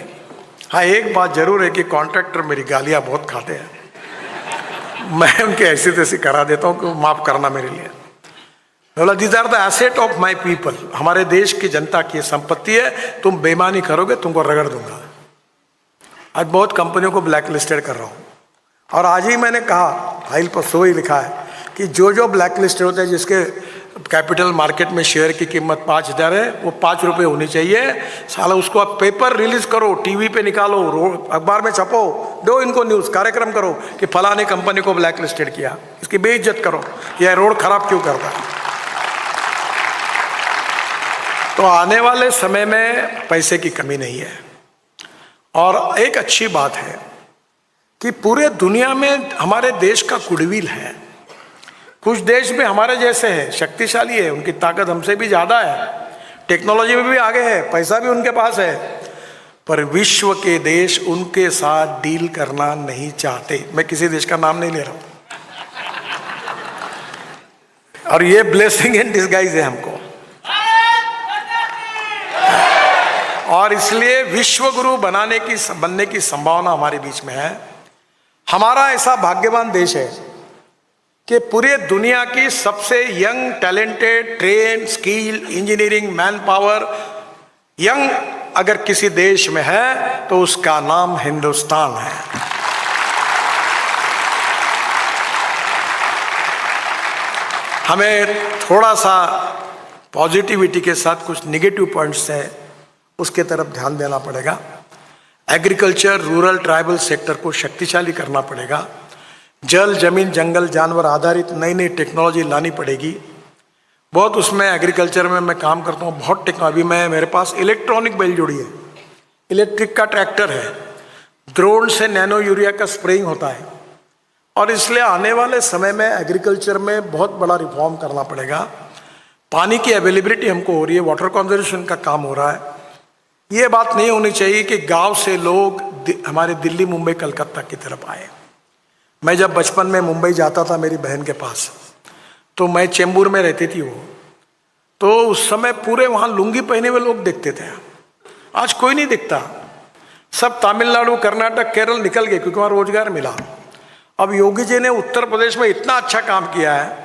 [SPEAKER 5] हाँ, एक बात जरूर है कि कॉन्ट्रैक्टर मेरी गालियां बहुत खाते हैं, मैं उनके ऐसी तैसी करा देता हूं कि माफ करना मेरे लिए। बोला these are the asset of my people, हमारे देश की जनता की संपत्ति है, तुम बेईमानी करोगे तुमको रगड़ दूंगा। आज बहुत कंपनियों को ब्लैक लिस्टेड कर रहा हूं और आज ही मैंने कहा, फाइल पर सो ही लिखा है कि जो जो ब्लैक लिस्टेड होते हैं, जिसके कैपिटल मार्केट में शेयर की कीमत 5,000 है, वो 5 रुपये होनी चाहिए। साला उसको आप पेपर रिलीज करो, टीवी पे निकालो, अखबार में छपो, दो इनको न्यूज, कार्यक्रम करो कि फलाने कंपनी को ब्लैक लिस्टेड किया, इसकी बेइज्जत करो, यह रोड खराब क्यों करता है। तो आने वाले समय में पैसे की कमी नहीं है। और एक अच्छी बात है कि पूरे दुनिया में हमारे देश का गुडविल है। कुछ देश भी हमारे जैसे हैं, शक्तिशाली है, उनकी ताकत हमसे भी ज्यादा है, टेक्नोलॉजी में भी आगे है, पैसा भी उनके पास है, पर विश्व के देश उनके साथ डील करना नहीं चाहते। मैं किसी देश का नाम नहीं ले रहा हूं, और ये ब्लेसिंग इन डिस्गाइज है हमको। और इसलिए विश्व गुरु बनने की संभावना हमारे बीच में है। हमारा ऐसा भाग्यवान देश है कि पूरे दुनिया की सबसे young, talented, train, skill, engineering, man power young अगर किसी देश में है तो उसका नाम हिंदुस्तान है। हमें थोड़ा सा पॉजिटिविटी के साथ कुछ निगेटिव पॉइंट्स हैं, उसके तरफ ध्यान देना पड़ेगा। एग्रीकल्चर, रूरल, ट्राइबल सेक्टर को शक्तिशाली करना पड़ेगा। जल, जमीन, जंगल, जानवर आधारित नई नई टेक्नोलॉजी लानी पड़ेगी। बहुत उसमें एग्रीकल्चर में मैं काम करता हूँ, बहुत टेक्नोलॉजी में। मेरे पास इलेक्ट्रॉनिक बैलजोड़ी है, इलेक्ट्रिक का ट्रैक्टर है, ड्रोन से नैनो यूरिया का स्प्रेइंग होता है। और इसलिए आने वाले समय में एग्रीकल्चर में बहुत बड़ा रिफॉर्म करना पड़ेगा। पानी की अवेलेबिलिटी हमको हो रही है, वाटर कंजर्वेशन का काम हो रहा है। ये बात नहीं होनी चाहिए कि गांव से लोग हमारे दिल्ली, मुंबई, कलकत्ता की तरफ आए। मैं जब बचपन में मुंबई जाता था मेरी बहन के पास, तो मैं चेंबूर में रहती थी वो, तो उस समय पूरे वहाँ लुंगी पहने हुए लोग दिखते थे। आज कोई नहीं दिखता, सब तमिलनाडु, कर्नाटक, केरल निकल गए क्योंकि वहाँ रोजगार मिला। अब योगी जी ने उत्तर प्रदेश में इतना अच्छा काम किया है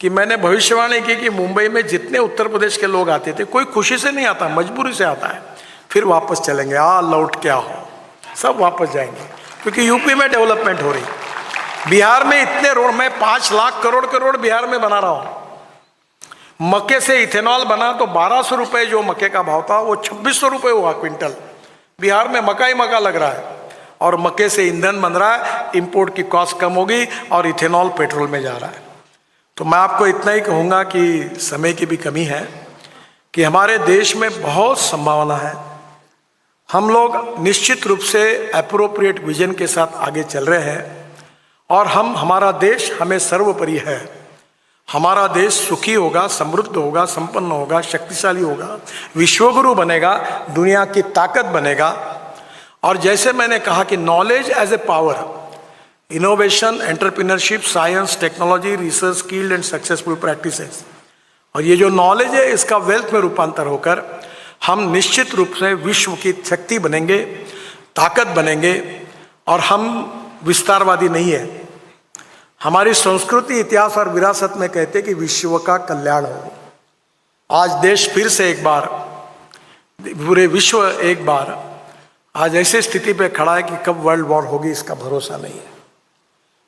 [SPEAKER 5] कि मैंने भविष्यवाणी की कि मुंबई में जितने उत्तर प्रदेश के लोग आते थे, कोई खुशी से नहीं आता, मजबूरी से आता है, फिर वापस चलेंगे, लौट क्या हो, सब वापस जाएंगे, क्योंकि यूपी में डेवलपमेंट हो रही। बिहार में इतने रोड, मैं 5 लाख करोड़ के रोड बिहार में बना रहा हूं। मक्के से इथेनॉल बना तो 1200 रुपए जो मक्के का भाव था वो 2600 रुपए हुआ क्विंटल। बिहार में मक्का ही मक्का लग रहा है, और मक्के से ईंधन बन रहा है, इंपोर्ट की कॉस्ट कम होगी और इथेनॉल पेट्रोल में जा रहा है। तो मैं आपको इतना ही कहूँगा कि समय की भी कमी है, कि हमारे देश में बहुत संभावना है। हम लोग निश्चित रूप से एप्रोप्रिएट विजन के साथ आगे चल रहे हैं, और हमारा देश हमें सर्वोपरि है। हमारा देश सुखी होगा, समृद्ध होगा, संपन्न होगा, शक्तिशाली होगा, विश्वगुरु बनेगा, दुनिया की ताकत बनेगा। और जैसे मैंने कहा कि knowledge as a power, innovation, entrepreneurship, science, technology, research, skilled and successful practices, और ये जो नॉलेज है इसका वेल्थ में रूपांतर होकर हम निश्चित रूप से विश्व की शक्ति बनेंगे, ताकत बनेंगे। और हम विस्तारवादी नहीं है। हमारी संस्कृति, इतिहास और विरासत में कहते हैं कि विश्व का कल्याण हो। आज देश फिर से एक बार, पूरे विश्व एक बार आज ऐसी स्थिति पे खड़ा है कि कब वर्ल्ड वॉर होगी इसका भरोसा नहीं है।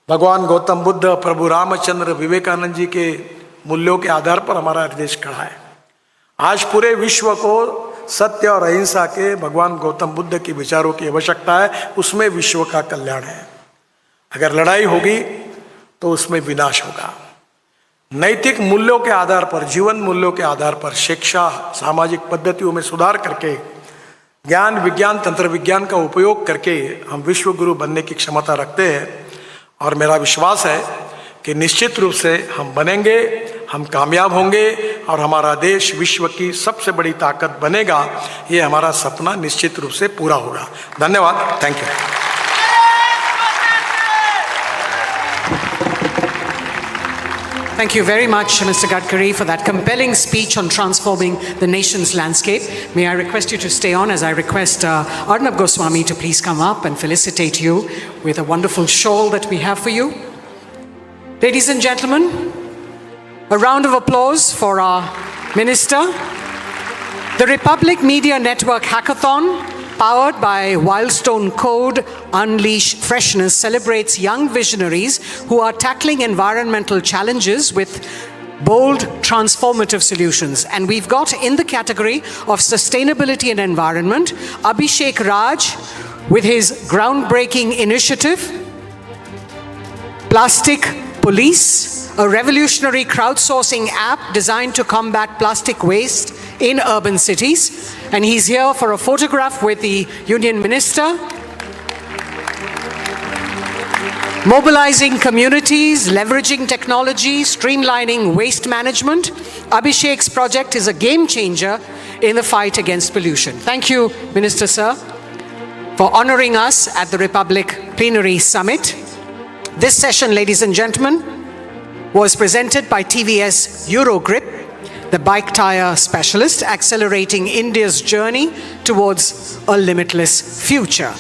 [SPEAKER 5] भगवान गौतम बुद्ध, प्रभु रामचंद्र, विवेकानंद जी के मूल्यों के आधार पर हमारा देश खड़ा है। आज पूरे विश्व को सत्य और अहिंसा के भगवान गौतम बुद्ध के विचारों की आवश्यकता है, उसमें विश्व का कल्याण है। अगर लड़ाई होगी तो उसमें विनाश होगा। नैतिक मूल्यों के आधार पर, जीवन मूल्यों के आधार पर शिक्षा, सामाजिक पद्धतियों में सुधार करके, ज्ञान, विज्ञान, तंत्र विज्ञान का उपयोग करके हम विश्व गुरु बनने की क्षमता रखते हैं। और मेरा विश्वास है कि निश्चित रूप से हम बनेंगे, हम कामयाब होंगे और हमारा देश विश्व की सबसे बड़ी ताकत बनेगा। ये हमारा सपना निश्चित रूप से पूरा होगा। धन्यवाद। Thank you.
[SPEAKER 2] Thank you very much, Mr. Gadkari, for that compelling speech on transforming the nation's landscape. May I request you to stay on as I request Arnab Goswami to please come up and felicitate you with a wonderful shawl that we have for you. Ladies and gentlemen, a round of applause for our minister. The Republic Media Network Hackathon, powered by Wildstone Code Unleash Freshness, celebrates young visionaries who are tackling environmental challenges with bold, transformative solutions. And we've got in the category of sustainability and environment, Abhishek Raj with his groundbreaking initiative, Plastic Police, a revolutionary crowdsourcing app designed to combat plastic waste in urban cities. And he's here for a photograph with the Union Minister. Mobilizing communities, leveraging technology, streamlining waste management. Abhishek's project is a game changer in the fight against pollution. Thank you, Minister Sir, for honoring us at the Republic Plenary Summit. This session, ladies and gentlemen, was presented by TVS Eurogrip, the bike tire specialist, accelerating India's journey towards a limitless future.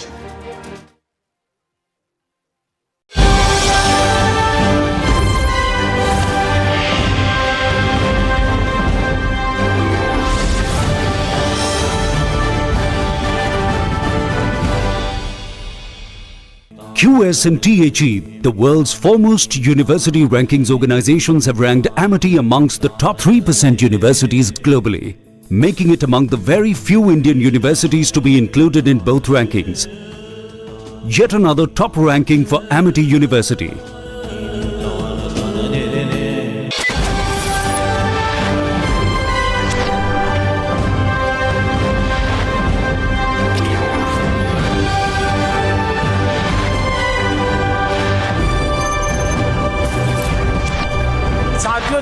[SPEAKER 9] QSMTHE, the world's foremost university rankings organizations, have ranked Amity amongst the top 3% universities globally, making it among the very few Indian universities to be included in both rankings. Yet another top ranking for Amity University.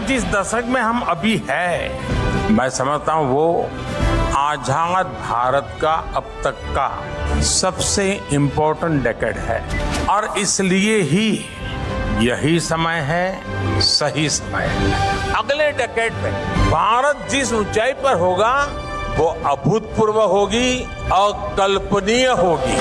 [SPEAKER 1] जिस दशक में हम अभी हैं, मैं समझता हूं वो आजाद भारत का अब तक का सबसे इम्पोर्टेंट डेकेड है। और इसलिए ही यही समय है, सही समय है। अगले डेकेड में भारत जिस ऊंचाई पर होगा वो अभूतपूर्व होगी, अकल्पनीय होगी।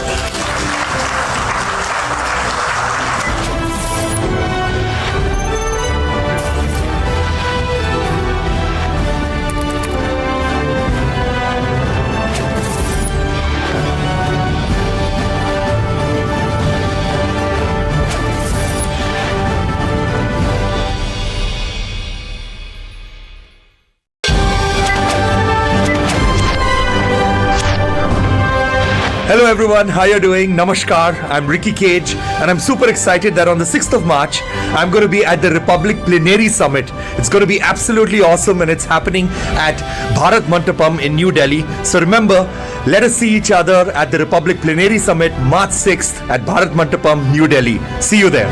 [SPEAKER 7] Hello everyone, how you doing? Namaskar, I'm Ricky Cage and I'm super excited that on the 6th of March, I'm going to be at the Republic Plenary Summit. It's going to be absolutely awesome and it's happening at Bharat Mandapam in New Delhi. So remember, let us see each other at the Republic Plenary Summit March 6th at Bharat Mandapam, New Delhi. See you there.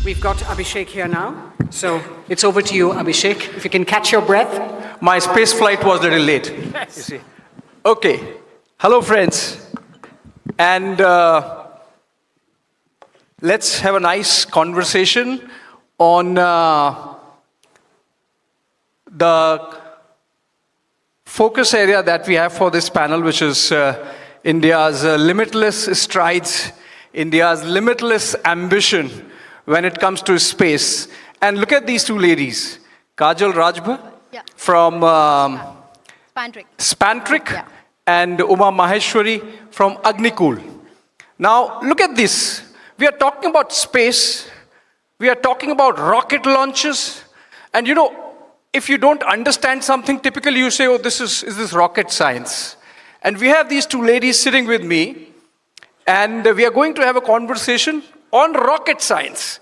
[SPEAKER 2] We've got Abhishek here now. So it's over to you, Abhishek. If you can catch your breath.
[SPEAKER 19] My space flight was a little late.
[SPEAKER 2] Yes.
[SPEAKER 19] You see. Okay. Hello, friends. And let's have a nice conversation on the focus area that we have for this panel, which is India's limitless strides, India's limitless ambition when it comes to space. And look at these two ladies, Kajal Rajbha from Spantrik and Uma Maheshwari from Agnikul. Now, look at this. We are talking about space. We are talking about rocket launches. And you know, if you don't understand something, typically you say, oh, is this rocket science? And we have these two ladies sitting with me, and we are going to have a conversation on rocket science.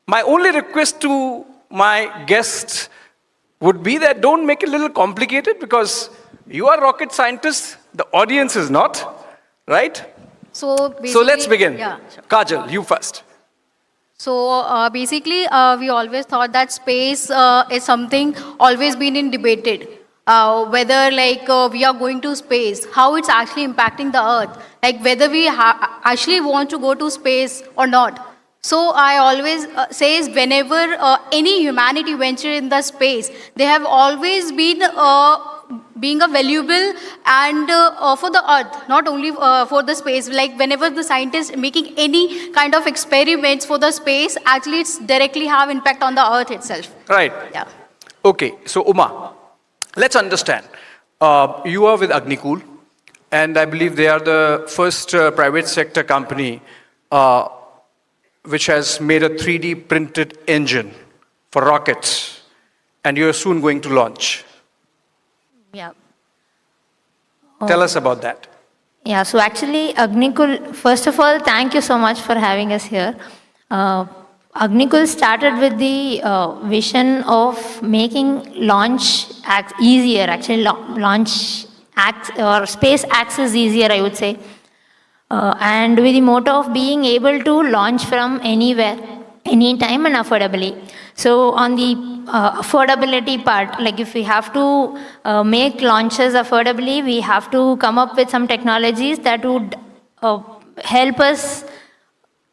[SPEAKER 19] My only request to my guests would be that don't make it a little complicated, because you are rocket scientists, the audience is not, right?
[SPEAKER 20] So
[SPEAKER 19] let's begin.
[SPEAKER 20] Yeah, sure.
[SPEAKER 19] Kajal, you first.
[SPEAKER 20] So basically, we always thought that space is something always been in debated. Whether we are going to space, how it's actually impacting the earth, like whether we actually want to go to space or not. So I always say is whenever any humanity venture in the space, they have always been being a valuable and for the earth, not only for the space. Like whenever the scientists making any kind of experiments for the space, actually it's directly have impact on the earth itself.
[SPEAKER 19] Right.
[SPEAKER 20] Yeah.
[SPEAKER 19] Okay, so Uma, let's understand. You are with Agnikul, and I believe they are the first private sector company which has made a 3D printed engine for rockets, and you're soon going to launch.
[SPEAKER 20] Yeah.
[SPEAKER 19] Tell us about that.
[SPEAKER 21] Yeah, so actually Agnikul, first of all, thank you so much for having us here. Agnikul started with the vision of making launch easier, actually launch or space access easier, I would say. And with the motto of being able to launch from anywhere, anytime and affordably. So on the affordability part, like if we have to make launches affordably, we have to come up with some technologies that would help us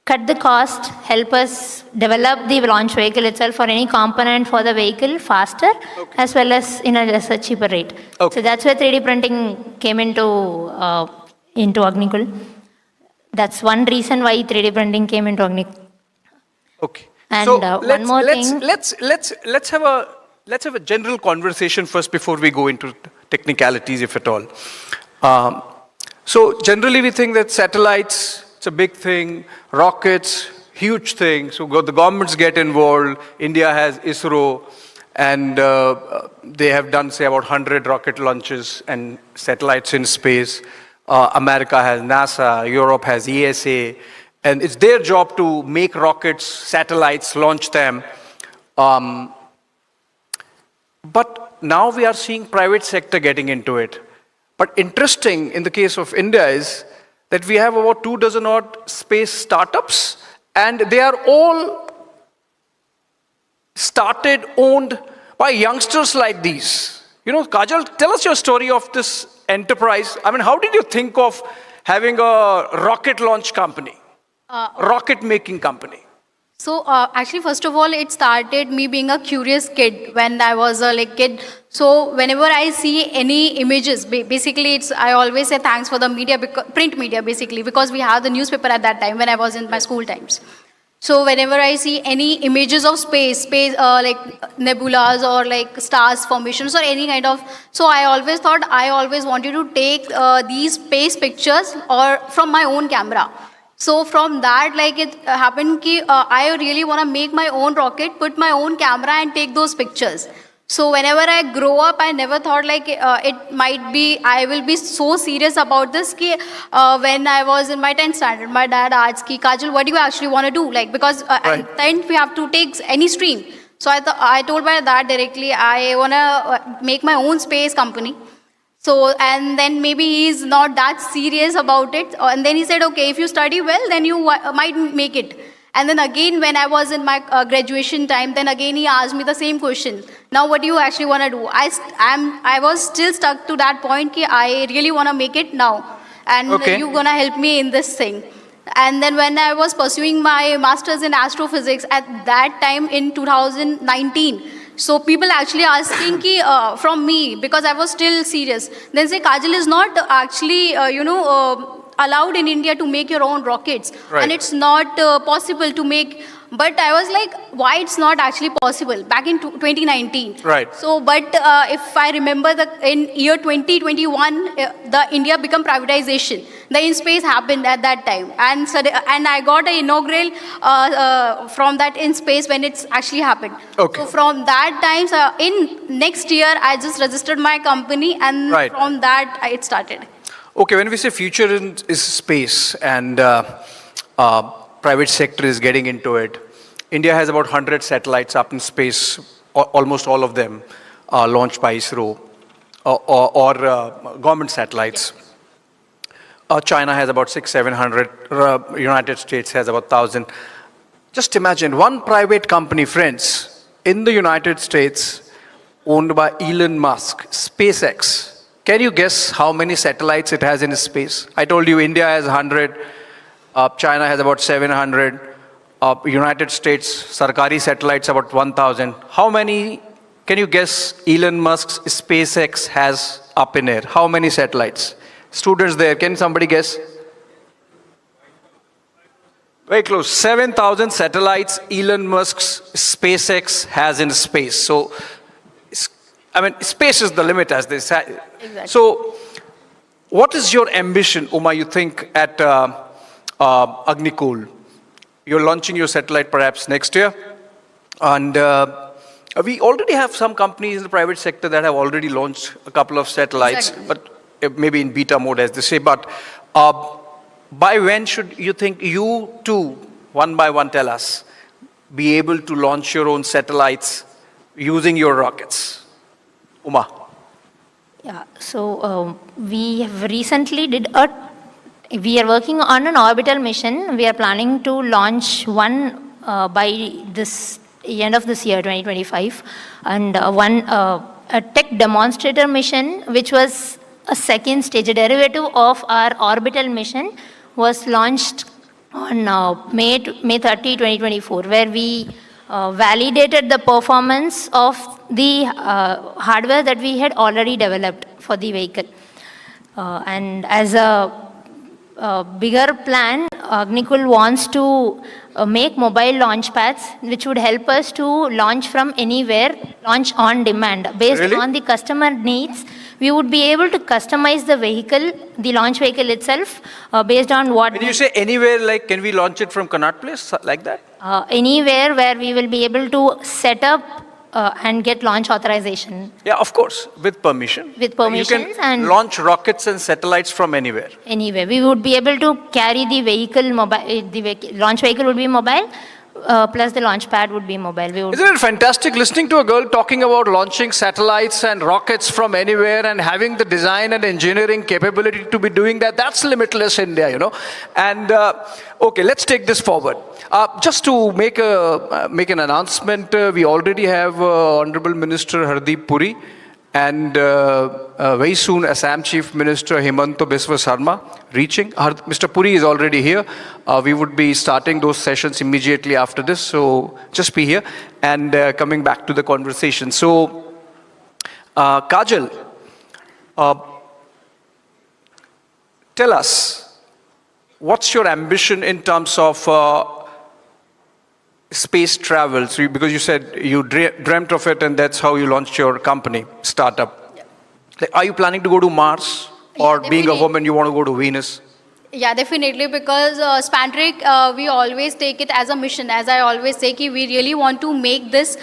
[SPEAKER 21] cut the cost, help us develop the launch vehicle itself or any component for the vehicle faster, as well as in a lesser cheaper rate. So that's where 3D printing came into Agnikul. That's one reason why 3D printing came into Agnikul.
[SPEAKER 19] Okay.
[SPEAKER 21] And
[SPEAKER 19] so
[SPEAKER 21] one more thing.
[SPEAKER 19] Let's have a general conversation first before we go into technicalities, if at all. So generally we think that satellites, it's a big thing, rockets, huge thing. So the governments get involved. India has ISRO, and they have done, say, about 100 rocket launches and satellites in space. America has NASA, Europe has ESA, and it's their job to make rockets, satellites, launch them. But now we are seeing private sector getting into it. But interesting in the case of India is that we have about 24 odd space startups, and they are all started, owned by youngsters like these. You know, Kajal, tell us your story of this enterprise. I mean, how did you think of having a rocket launch company, rocket making company?
[SPEAKER 20] So actually, first of all, it started me being a curious kid when I was a kid. So whenever I see any images, basically I always say thanks for the media, print media basically, because we had the newspaper at that time when I was in my school times. So whenever I see any images of space like nebulas or like stars formations or any kind of, so I always thought I always wanted to take these space pictures or from my own camera. So from that, like it happened ki I really want to make my own rocket, put my own camera and take those pictures. So whenever I grow up, I never thought like it might be, I will be so serious about this ki when I was in my 10th standard, my dad asked ki, Kajal, what do you actually want to do? Like, because at 10th we have to take any stream. So I told my dad directly, I want to make my own space company. So, and then maybe he's not that serious about it. And then he said, okay, if you study well, then you might make it. And then again, when I was in my graduation time, then again he asked me the same question. Now, what do you actually want to do? I was still stuck to that point ki I really want to make it now. And you're going to help me in this thing. And then when I was pursuing my master's in astrophysics at that time in 2019, so people actually asking ki, from me, because I was still serious. Then say, Kajal is not actually, allowed in India to make your own rockets. Right. And it's not possible to make, but I was like, why it's not actually possible back in 2019. Right. So, but if I remember in year 2021, the India become privatization. The in-space happened at that time. And I got an inaugural from that in-space when it's actually happened. Okay. So from that time, in next year, I just registered my company and from that, it started.
[SPEAKER 19] Okay, when we say future is space and private sector is getting into it, India has about 100 satellites up in space, almost all of them launched by ISRO or government satellites. China has about 600-700, United States has about 1,000. Just imagine one private company, friends, in the United States, owned by Elon Musk, SpaceX. Can you guess how many satellites it has in space? I told you India has 100, China has about 700, United States, Sarkari satellites about 1,000. How many, can you guess, Elon Musk's SpaceX has up in air? How many satellites? Students there, can somebody guess? Very close. 7,000 satellites Elon Musk's SpaceX has in space. So, I mean, space is the limit, as they say. Exactly. So, what is your ambition, Uma, you think, at Agnikul? You're launching your satellite perhaps next year. And we already have some companies in the private sector that have already launched a couple of satellites, but maybe in beta mode, as they say. But by when should you think you too, one by one, tell us, be able to launch your own satellites using your rockets? Uma.
[SPEAKER 21] Yeah, so we have recently we are working on an orbital mission. We are planning to launch one by this end of this year, 2025. And a tech demonstrator mission, which was a second stage, a derivative of our orbital mission, was launched on May 30, 2024, where we validated the performance of the hardware that we had already developed for the vehicle. And as a bigger plan, Agnikul wants to make mobile launch pads, which would help us to launch from anywhere, launch on demand. Based on the customer needs, we would be able to customize the vehicle, the launch vehicle itself, based on what...
[SPEAKER 19] When you say anywhere, like can we launch it from Connaught Place, like that?
[SPEAKER 21] Anywhere where we will be able to set up and get launch authorization.
[SPEAKER 19] Yeah, of course, with permission.
[SPEAKER 21] With permissions.
[SPEAKER 19] You can launch rockets and satellites from anywhere.
[SPEAKER 21] Anywhere. We would be able to carry the vehicle, launch vehicle would be mobile, plus the launch pad would be mobile.
[SPEAKER 19] Isn't it fantastic listening to a girl talking about launching satellites and rockets from anywhere and having the design and engineering capability to be doing that? That's limitless India, you know. And okay, let's take this forward. Just to make an announcement, we already have Honorable Minister Hardeep Puri and very soon Assam Chief Minister Himanta Biswa Sarma reaching. Mr. Puri is already here. We would be starting those sessions immediately after this, so just be here and coming back to the conversation. So, Kajal, tell us, what's your ambition in terms of space travel? So because you said you dreamt of it and that's how you launched your company, startup. Yeah. Like, are you planning to go to Mars? Or being a woman, you want to go to Venus?
[SPEAKER 20] Yeah, definitely, because Spantric, we always take it as a mission. As I always say, we really want to make this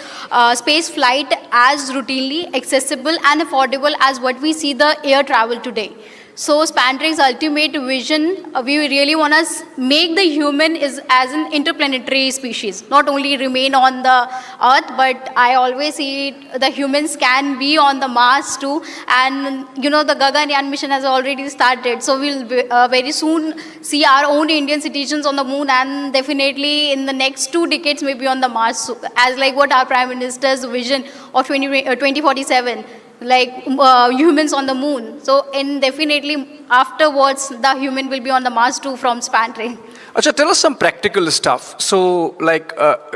[SPEAKER 20] space flight as routinely accessible and affordable as what we see the air travel today. So Spantric's ultimate vision, we really want to make the human as an interplanetary species, not only remain on the Earth, but I always see the humans can be on the Mars too. And you know, the Gaganyaan mission has already started, so we'll very soon see our own Indian citizens on the moon, and definitely in the next 2 decades maybe on the Mars, as like what our Prime Minister's vision of 2047. Like humans on the moon. So definitely afterwards the human will be on the Mars too from Spantric.
[SPEAKER 19] Acha, tell us some practical stuff. So like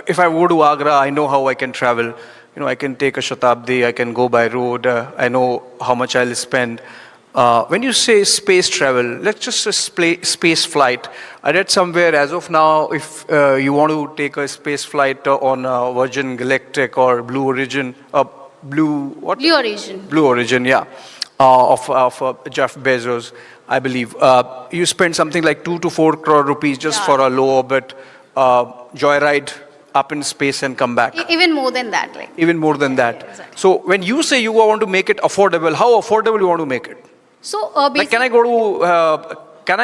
[SPEAKER 19] if I go to Agra, I know how I can travel. You know, I can take a Shatabdi, I can go by road, I know how much I'll spend. When you say space travel, let's just space flight. I read somewhere as of now, if you want to take a space flight on Virgin Galactic or Blue Origin, Blue Origin, yeah, of Jeff Bezos, I believe. You spend something like 2 to 4 crore rupees just for a low orbit joyride up in space and come back.
[SPEAKER 20] Even more than that, like.
[SPEAKER 19] Even more than that. Exactly. So when you say you want to make it affordable, how affordable you want to make it?
[SPEAKER 20] So
[SPEAKER 19] like, can I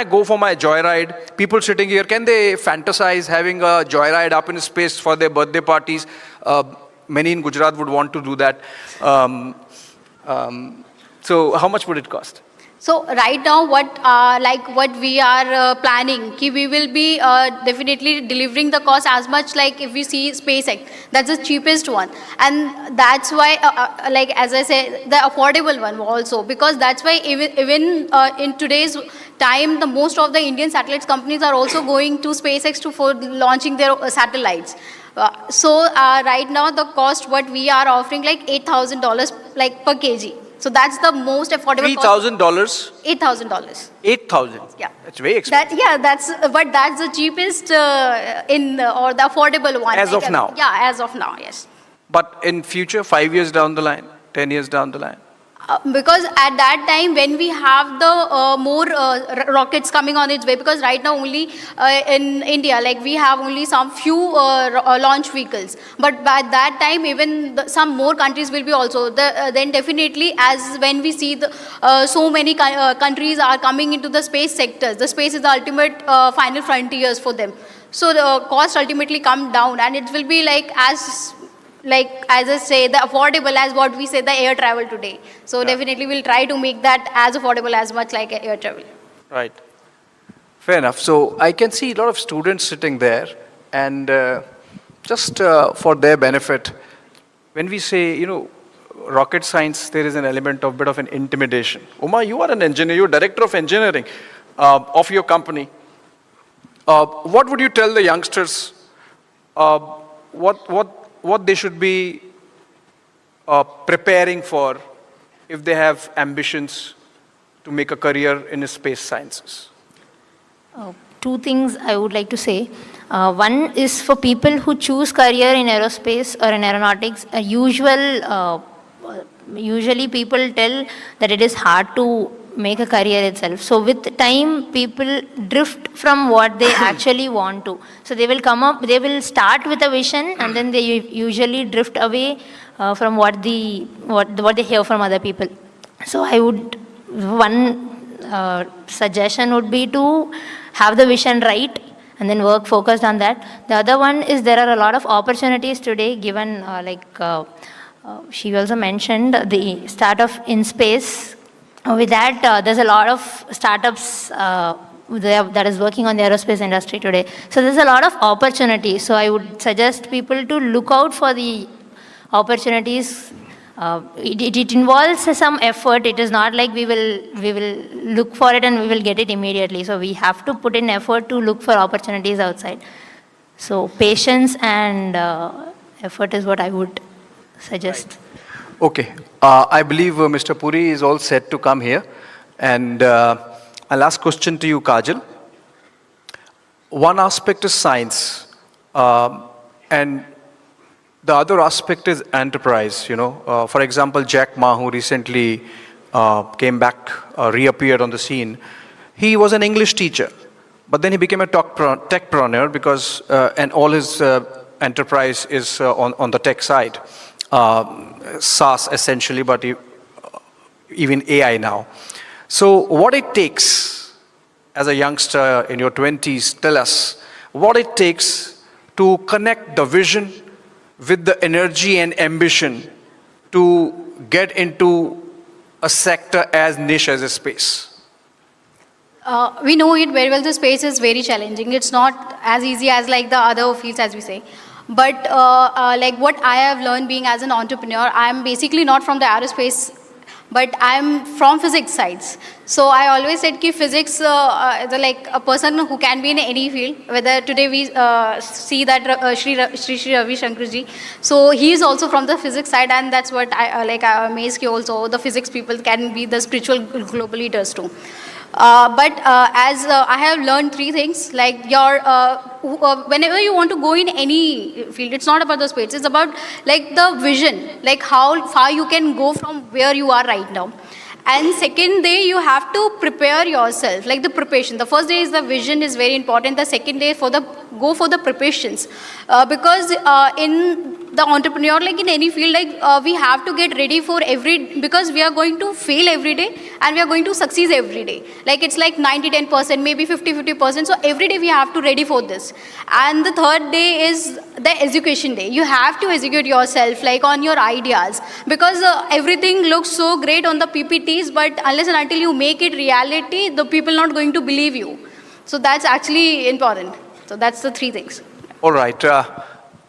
[SPEAKER 19] go for my joyride? People sitting here, can they fantasize having a joyride up in space for their birthday parties? Many in Gujarat would want to do that. So how much would it cost?
[SPEAKER 20] So right now, what we are planning, we will be definitely delivering the cost as much like if we see SpaceX. That's the cheapest one, and that's why, like as I say, the affordable one also, because that's why even in today's time, the most of the Indian satellites companies are also going to SpaceX for launching their satellites. So right now the cost what we are offering like $8,000 like per kg. So that's the most affordable.
[SPEAKER 19] $3,000.
[SPEAKER 20] $8,000.
[SPEAKER 19] 8,000.
[SPEAKER 20] Yeah.
[SPEAKER 19] That's very expensive.
[SPEAKER 20] That's the cheapest or the affordable one.
[SPEAKER 19] As of now.
[SPEAKER 20] Yeah, as of now, yes.
[SPEAKER 19] But in future, 5 years down the line, 10 years down the line.
[SPEAKER 20] Because at that time when we have the more rockets coming on its way, because right now only in India like we have only some few launch vehicles, but by that time even some more countries will be also then definitely, as when we see so many countries are coming into the space sectors, the space is the ultimate final frontiers for them, so the cost ultimately come down and it will be like as I say, the affordable as what we say the air travel today. So definitely we'll try to make that as affordable as much like air travel.
[SPEAKER 19] Right. Fair enough. So I can see a lot of students sitting there, and just for their benefit, when we say, rocket science, there is an element of bit of an intimidation. Uma, you are an engineer, you're director of engineering of your company. What would you tell the youngsters? What they should be preparing for if they have ambitions to make a career in space sciences?
[SPEAKER 21] Two things I would like to say. One is for people who choose career in aerospace or in aeronautics, usually people tell that it is hard to make a career itself. So with time, people drift from what they actually want to. So they will start with a vision and then they usually drift away from what they hear from other people. So one suggestion would be to have the vision right and then work focused on that. The other one is there are a lot of opportunities today given, she also mentioned the startup in space. With that, there's a lot of startups that is working on the aerospace industry today. So there's a lot of opportunities. So I would suggest people to look out for the opportunities. It involves some effort. It is not like we will look for it and we will get it immediately. So we have to put in effort to look for opportunities outside. So patience and effort is what I would suggest.
[SPEAKER 19] Okay. I believe Mr. Puri is all set to come here. And a last question to you, Kajal. One aspect is science. And the other aspect is enterprise, For example, Jack Ma, who recently came back, reappeared on the scene, he was an English teacher. But then he became a techpreneur because, and all his enterprise is on the tech side. SaaS essentially, but even AI now. So what it takes as a youngster in your 20s, tell us what it takes to connect the vision with the energy and ambition to get into a sector as niche as a space.
[SPEAKER 20] We know it very well, the space is very challenging. It's not as easy as like the other fields, as we say. But like what I have learned being as an entrepreneur, I'm basically not from the aerospace, but I'm from physics sides. So I always said that physics is like a person who can be in any field. Whether today we see that Shri Ravi Shankar ji, so he is also from the physics side, and that's what I amazed ki also the physics people can be the spiritual global leaders too. But as I have learned three things, like whenever you want to go in any field, it's not about the space, it's about like the vision, like how far you can go from where you are right now. And second day, you have to prepare yourself, like the preparation. The first day is the vision is very important. The second day go for the preparations. Because in the entrepreneur, like in any field, like we have to get ready for because we are going to fail every day and we are going to succeed every day. Like it's like 90-10%, maybe 50-50%. So every day we have to ready for this. And the third day is the education day. You have to educate yourself like on your ideas, because everything looks so great on the PPTs, but unless and until you make it reality, the people not going to believe you. So that's actually important. So that's the three things.
[SPEAKER 19] All right.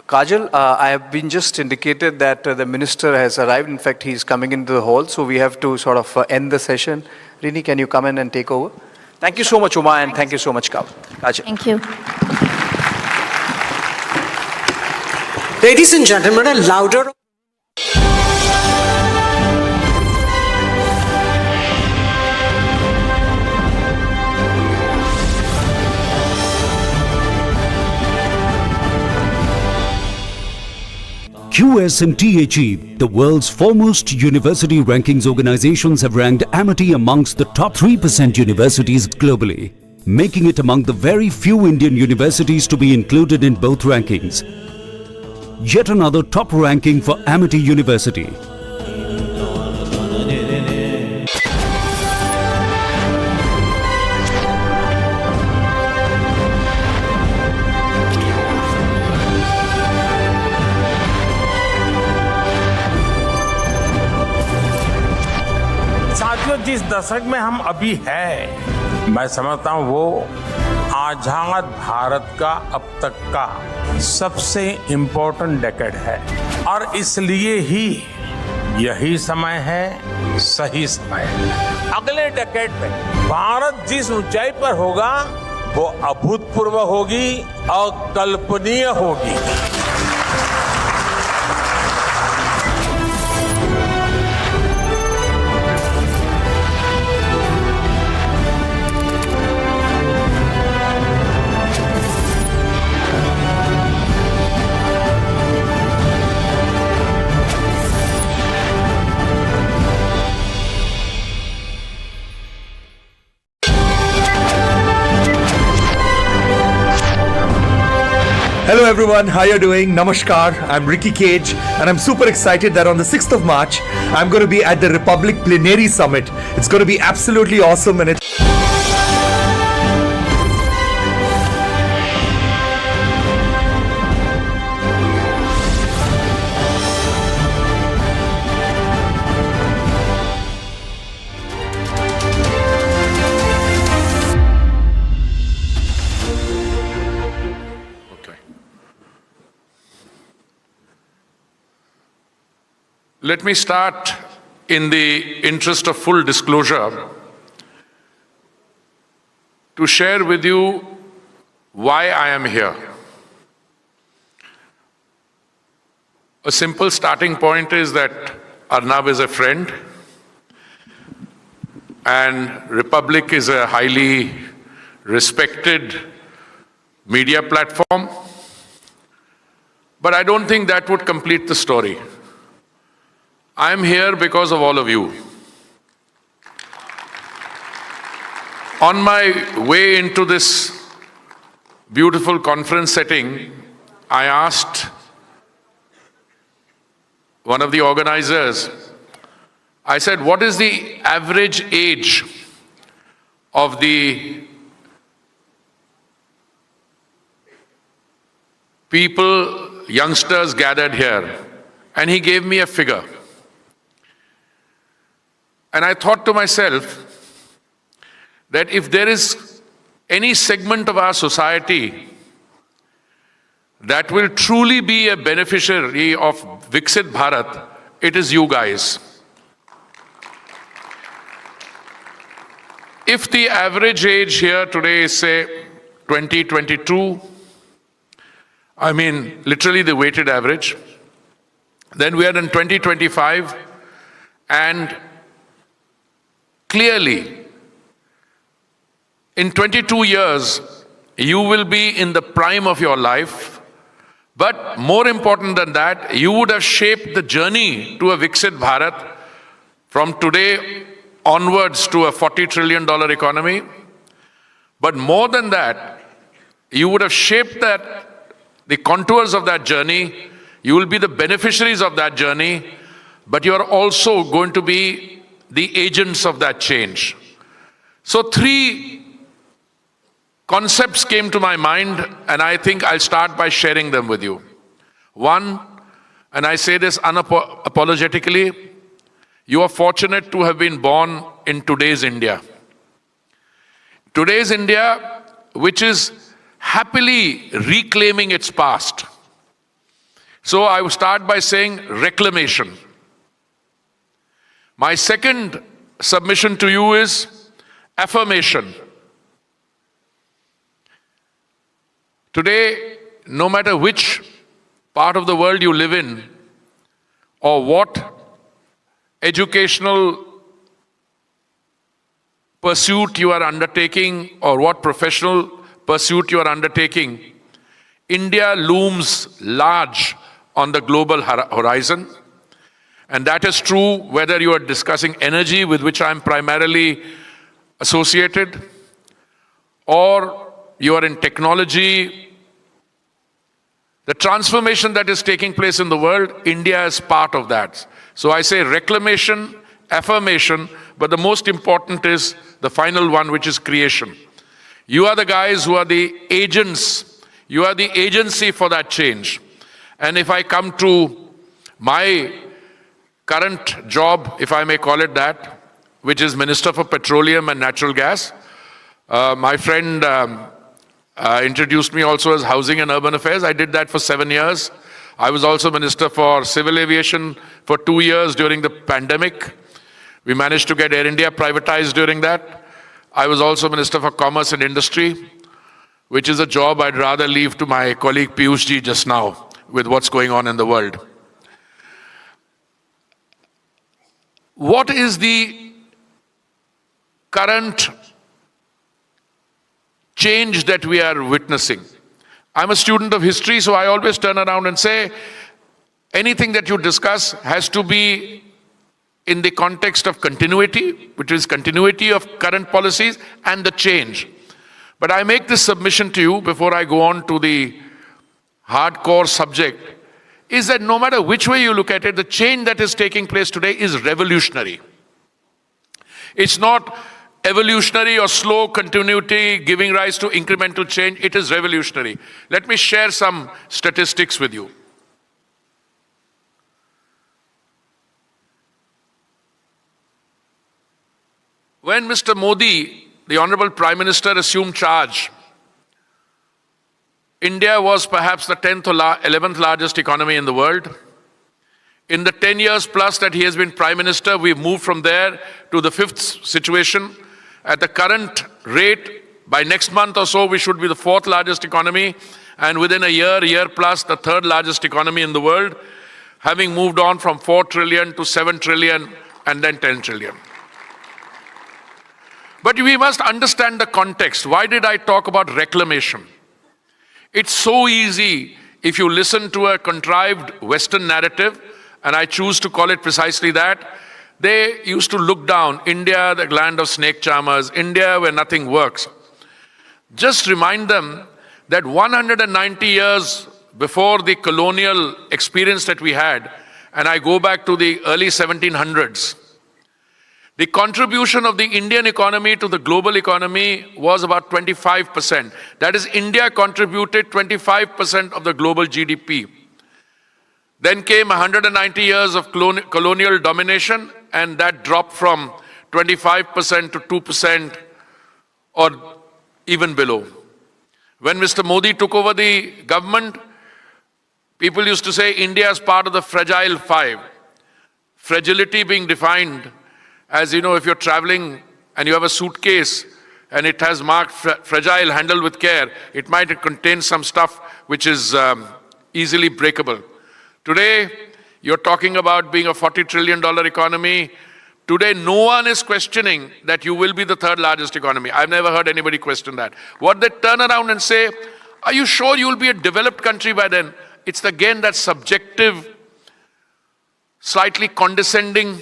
[SPEAKER 19] Kajal, I have been just indicated that the minister has arrived. In fact, he's coming into the hall, so we have to sort of end the session. Rini, can you come in and take over? Thank you so much, Uma, and thank you so much, Kajal.
[SPEAKER 21] Thank you.
[SPEAKER 2] Ladies and gentlemen, a louder.
[SPEAKER 9] QS and THE, the world's foremost university rankings organizations, have ranked Amity amongst the top 3% universities globally, making it among the very few Indian universities to be included in both rankings. Yet another top ranking for Amity University.
[SPEAKER 1] जिस दशक में हम अभी हैं, मैं समझता हूं वो आजाद भारत का अब तक का सबसे इम्पोर्टेंट डेकेड है और इसलिए ही यही समय है, सही समय है। अगले डेकेड में भारत जिस ऊंचाई पर होगा वो अभूतपूर्व होगी, अकल्पनीय होगी।
[SPEAKER 7] Hello everyone, how you doing? Namaskar, I'm Ricky Cage and I'm super excited that on the 6th of March, I'm going to be at the Republic Plenary Summit. It's going to be absolutely awesome and it's...
[SPEAKER 10] Let me start, in the interest of full disclosure, to share with you why I am here. A simple starting point is that Arnab is a friend and Republic is a highly respected media platform. But I don't think that would complete the story. I'm here because of all of you. On my way into this beautiful conference setting, I asked one of the organizers, I said, what is the average age of the people, youngsters gathered here? And he gave me a figure. And I thought to myself that if there is any segment of our society that will truly be a beneficiary of Viksit Bharat, it is you guys. If the average age here today is, say, 22, I mean, literally the weighted average, then we are in 2025, and clearly, in 22 years, you will be in the prime of your life. But more important than that, you would have shaped the journey to a Viksit Bharat from today onwards to a $40 trillion economy. But more than that, you would have shaped the contours of that journey. You will be the beneficiaries of that journey, but you are also going to be the agents of that change. So 3 concepts came to my mind, and I think I'll start by sharing them with you. One, and I say this unapologetically, you are fortunate to have been born in today's India. Today's India, which is happily reclaiming its past. So I will start by saying reclamation. My second submission to you is affirmation. Today, no matter which part of the world you live in, or what educational pursuit you are undertaking, or what professional pursuit you are undertaking, India looms large on the global horizon. And that is true whether you are discussing energy, with which I am primarily associated, or you are in technology. The transformation that is taking place in the world, India is part of that. So I say reclamation, affirmation, but the most important is the final one, which is creation. You are the guys who are the agents. You are the agency for that change. And if I come to my current job, if I may call it that, which is Minister for Petroleum and Natural Gas, my friend introduced me also as Housing and Urban Affairs. I did that for 7 years. I was also Minister for Civil Aviation for 2 years during the pandemic. We managed to get Air India privatized during that. I was also Minister for Commerce and Industry, which is a job I'd rather leave to my colleague Piyush ji just now with what's going on in the world. What is the current change that we are witnessing? I'm a student of history, so I always turn around and say, anything that you discuss has to be in the context of continuity, which is continuity of current policies and the change. But I make this submission to you before I go on to the hardcore subject, is that no matter which way you look at it, the change that is taking place today is revolutionary. It's not evolutionary or slow continuity giving rise to incremental change. It is revolutionary. Let me share some statistics with you. When Mr. Modi, the Honorable Prime Minister, assumed charge, India was perhaps the 10th or 11th largest economy in the world. In the 10 years plus that he has been Prime Minister, we've moved from there to the 5th situation. At the current rate, by next month or so, we should be the 4th largest economy, and within a year plus, the 3rd largest economy in the world, having moved on from 4 trillion to 7 trillion and then 10 trillion. But we must understand the context. Why did I talk about reclamation? It's so easy if you listen to a contrived Western narrative, and I choose to call it precisely that. They used to look down, India, the land of snake charmers, India where nothing works. Just remind them that 190 years before the colonial experience that we had, and I go back to the early 1700s, the contribution of the Indian economy to the global economy was about 25%. That is, India contributed 25% of the global GDP. Then came 190 years of colonial domination, and that dropped from 25% to 2% or even below. When Mr. Modi took over the government, people used to say India is part of the fragile five. Fragility being defined as, you know, if you're traveling and you have a suitcase and it has marked fragile, handled with care, it might contain some stuff which is easily breakable. Today, you're talking about being a $40 trillion economy. Today, no one is questioning that you will be the 3rd largest economy. I've never heard anybody question that. What they turn around and say, are you sure you'll be a developed country by then? It's again that subjective, slightly condescending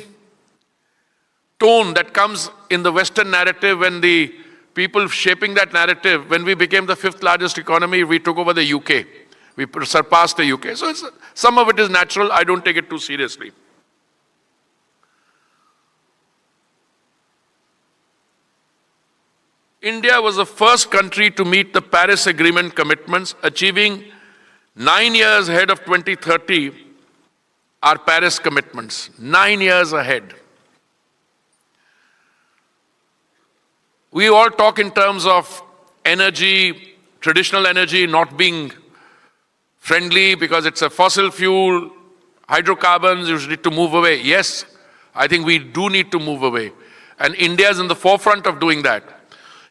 [SPEAKER 10] tone that comes in the Western narrative when the people shaping that narrative, when we became the 5th largest economy, we took over the UK. We surpassed the UK. So some of it is natural. I don't take it too seriously. India was the first country to meet the Paris Agreement commitments, achieving 9 years ahead of 2030 our Paris commitments. 9 years ahead. We all talk in terms of energy, traditional energy not being friendly because it's a fossil fuel, hydrocarbons, you need to move away. Yes, I think we do need to move away. And India is in the forefront of doing that.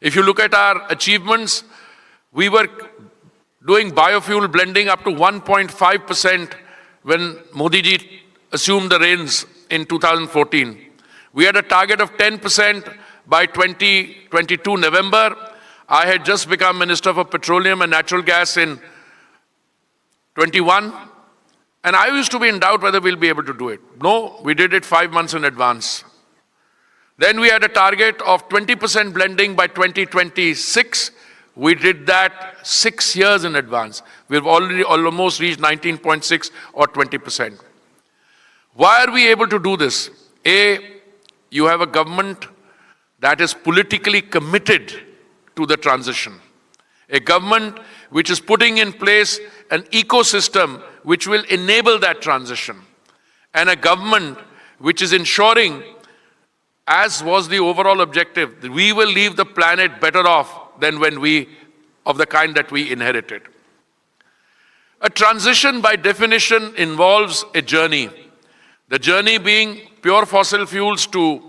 [SPEAKER 10] If you look at our achievements, we were doing biofuel blending up to 1.5% when Modi ji assumed the reins in 2014. We had a target of 10% by 2022 November. I had just become Minister for Petroleum and Natural Gas in 21, and I used to be in doubt whether we'll be able to do it. No, we did it 5 months in advance. Then we had a target of 20% blending by 2026. We did that 6 years in advance. We've already almost reached 19.6 or 20%. Why are we able to do this? A, you have a government that is politically committed to the transition. A government which is putting in place an ecosystem which will enable that transition. And a government which is ensuring, as was the overall objective, that we will leave the planet better off than when we of the kind that we inherited. A transition by definition involves a journey. The journey being pure fossil fuels to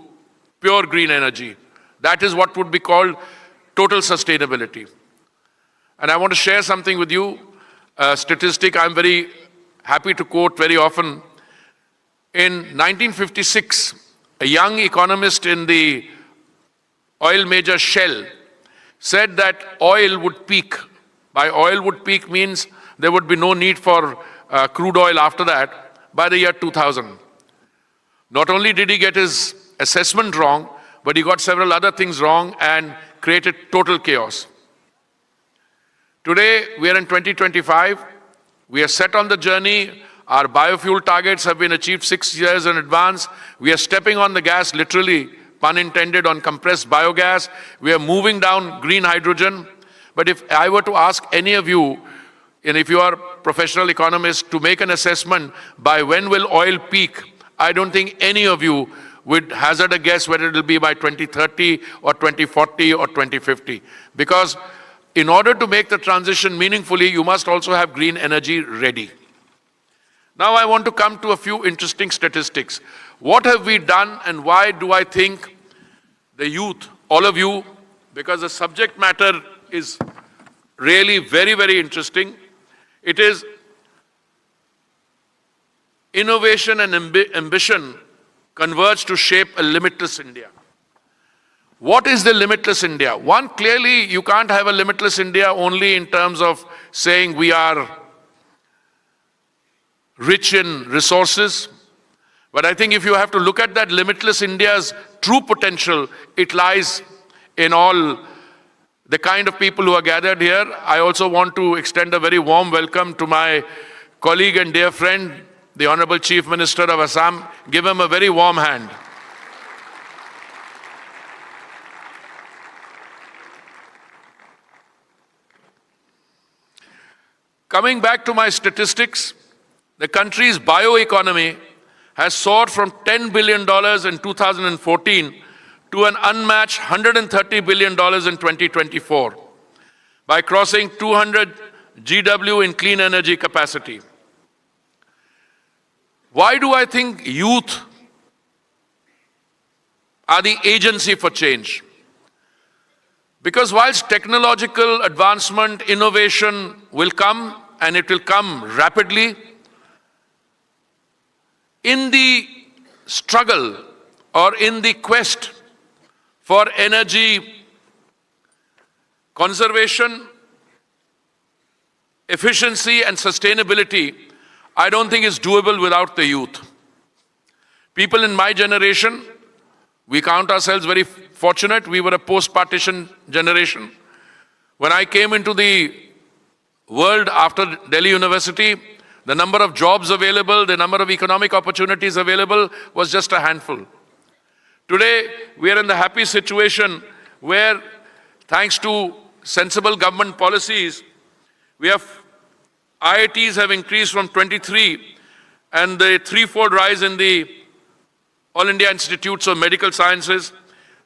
[SPEAKER 10] pure green energy. That is what would be called total sustainability. And I want to share something with you, a statistic I'm very happy to quote very often. In 1956, a young economist in the oil major Shell said that oil would peak. By oil would peak means there would be no need for crude oil after that by the year 2000. Not only did he get his assessment wrong, but he got several other things wrong and created total chaos. Today, we are in 2025. We are set on the journey. Our biofuel targets have been achieved 6 years in advance. We are stepping on the gas, literally, pun intended, on compressed biogas. We are moving down green hydrogen. But if I were to ask any of you, and if you are professional economists, to make an assessment by when will oil peak, I don't think any of you would hazard a guess whether it will be by 2030 or 2040 or 2050. Because in order to make the transition meaningfully, you must also have green energy ready. Now I want to come to a few interesting statistics. What have we done and why do I think the youth, all of you, because the subject matter is really very, very interesting. It is innovation and ambition converge to shape a limitless India. What is the limitless India? One, clearly you can't have a limitless India only in terms of saying we are rich in resources. But I think if you have to look at that limitless India's true potential, it lies in all the kind of people who are gathered here. I also want to extend a very warm welcome to my colleague and dear friend, the Honorable Chief Minister of Assam. Give him a very warm hand. Coming back to my statistics, the country's bioeconomy has soared from $10 billion in 2014 to an unmatched $130 billion in 2024 by crossing 200 GW in clean energy capacity. Why do I think youth are the agency for change? Because whilst technological advancement, innovation will come, and it will come rapidly, in the struggle or in the quest for energy conservation, efficiency and sustainability, I don't think it's doable without the youth. People in my generation, we count ourselves very fortunate. We were a post-partition generation. When I came into the world after Delhi University, the number of jobs available, the number of economic opportunities available was just a handful. Today, we are in the happy situation where, thanks to sensible government policies, we have IITs have increased from 23 and the threefold rise in the All India Institutes of Medical Sciences,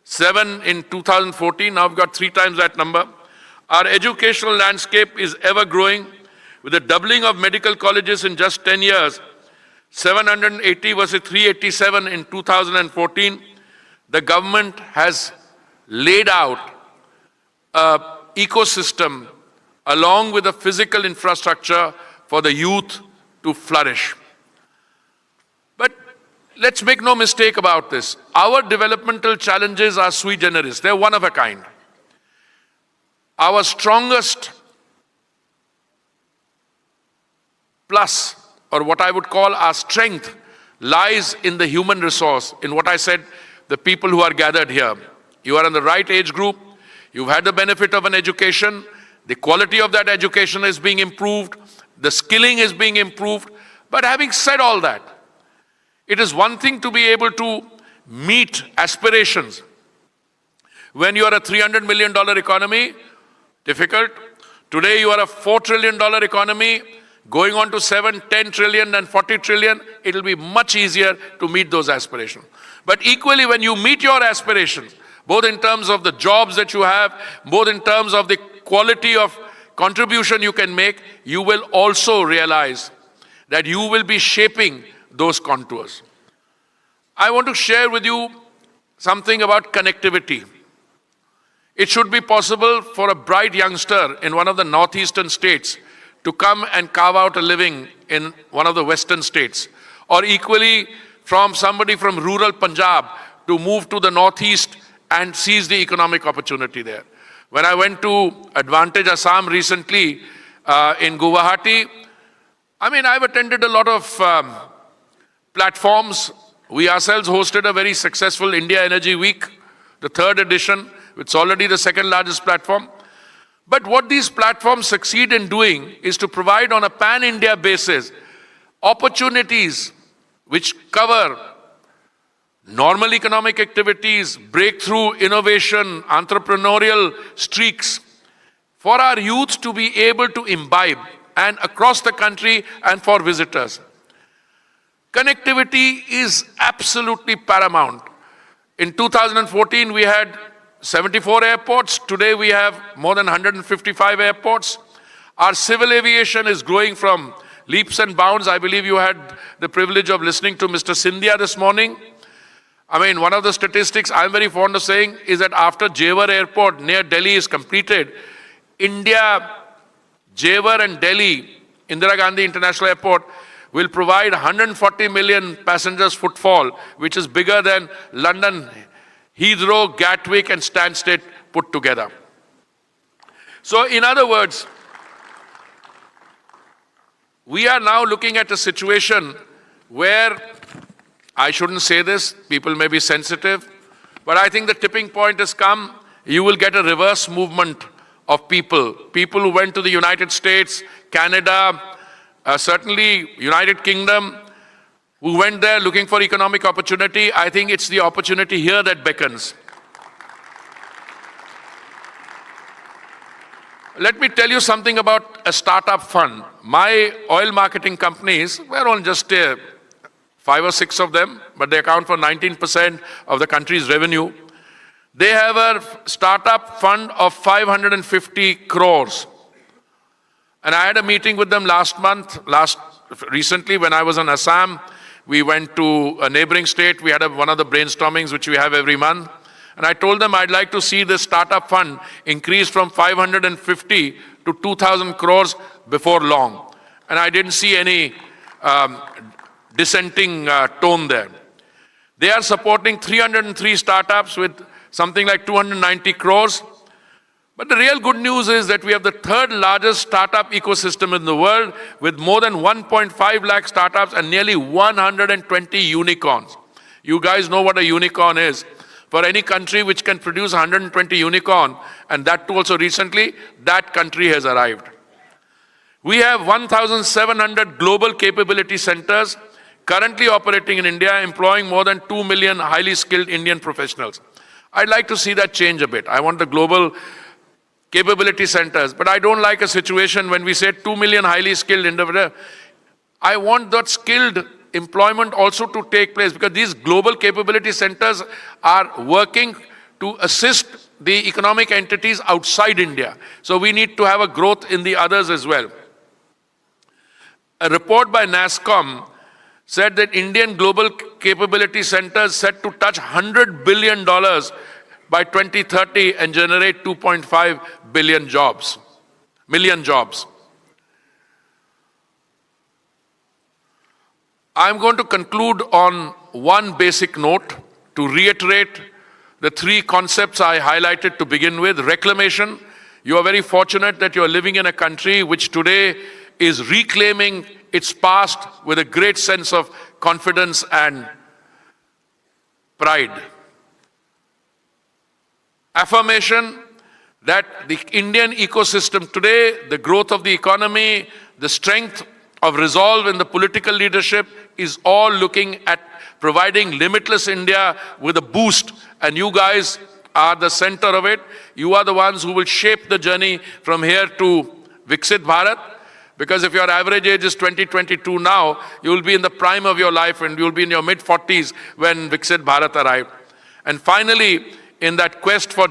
[SPEAKER 10] 7 in 2014, now we've got 3 times that number. Our educational landscape is ever growing with a doubling of medical colleges in just 10 years, 780 versus 387 in 2014. The government has laid out an ecosystem along with the physical infrastructure for the youth to flourish. But let's make no mistake about this. Our developmental challenges are sui generis. They're one of a kind. Our strongest plus, or what I would call our strength, lies in the human resource, in what I said, the people who are gathered here. You are in the right age group. You've had the benefit of an education. The quality of that education is being improved. The skilling is being improved. But having said all that, it is one thing to be able to meet aspirations. When you are a $300 million economy, difficult. Today you are a $4 trillion economy, going on to 7, 10 trillion and 40 trillion, it will be much easier to meet those aspirations. But equally, when you meet your aspirations, both in terms of the jobs that you have, both in terms of the quality of contribution you can make, you will also realize that you will be shaping those contours. I want to share with you something about connectivity. It should be possible for a bright youngster in one of the northeastern states to come and carve out a living in one of the western states, or equally from somebody from rural Punjab to move to the northeast and seize the economic opportunity there. When I went to Advantage Assam recently in Guwahati, I've attended a lot of platforms. We ourselves hosted a very successful India Energy Week, the 3rd edition. It's already the 2nd largest platform. But what these platforms succeed in doing is to provide on a pan-India basis opportunities which cover normal economic activities, breakthrough, innovation, entrepreneurial streaks for our youth to be able to imbibe and across the country and for visitors. Connectivity is absolutely paramount. In 2014, we had 74 airports. Today, we have more than 155 airports. Our civil aviation is growing from leaps and bounds. I believe you had the privilege of listening to Mr. Scindia this morning. One of the statistics I'm very fond of saying is that after Jewar Airport near Delhi is completed, India, Jewar and Delhi, Indira Gandhi International Airport, will provide 140 million passengers footfall, which is bigger than London, Heathrow, Gatwick and Stansted put together. So in other words, we are now looking at a situation where, I shouldn't say this, people may be sensitive, but I think the tipping point has come. You will get a reverse movement of people who went to the United States, Canada, certainly United Kingdom, who went there looking for economic opportunity. I think it's the opportunity here that beckons. Let me tell you something about a startup fund. My oil marketing companies, we're on just 5 or 6 of them, but they account for 19% of the country's revenue. They have a startup fund of 550 crores. And I had a meeting with them recently when I was in Assam. We went to a neighboring state. We had one of the brainstormings which we have every month. And I told them I'd like to see this startup fund increase from 550 to 2,000 crores before long. And I didn't see any dissenting tone there. They are supporting 303 startups with something like 290 crores. But the real good news is that we have the 3rd largest startup ecosystem in the world with more than 1.5 lakh startups and nearly 120 unicorns. You guys know what a unicorn is. For any country which can produce 120 unicorn, and that too also recently, that country has arrived. We have 1,700 global capability centers currently operating in India, employing more than 2 million highly skilled Indian professionals. I'd like to see that change a bit. I want the global capability centers, but I don't like a situation when we say 2 million highly skilled individuals. I want that skilled employment also to take place, because these global capability centers are working to assist the economic entities outside India. So we need to have a growth in the others as well. A report by NASSCOM said that Indian global capability centers set to touch $100 billion by 2030 and generate 2.5 million jobs. I'm going to conclude on one basic note to reiterate the 3 concepts I highlighted to begin with. Reclamation. You are very fortunate that you are living in a country which today is reclaiming its past with a great sense of confidence and pride. Affirmation that the Indian ecosystem today, the growth of the economy, the strength of resolve in the political leadership is all looking at providing limitless India with a boost, and you guys are the center of it. You are the ones who will shape the journey from here to Viksit Bharat, because if your average age is 20-22 now, you will be in the prime of your life and you will be in your mid-40s when Viksit Bharat arrives. And finally, in that quest for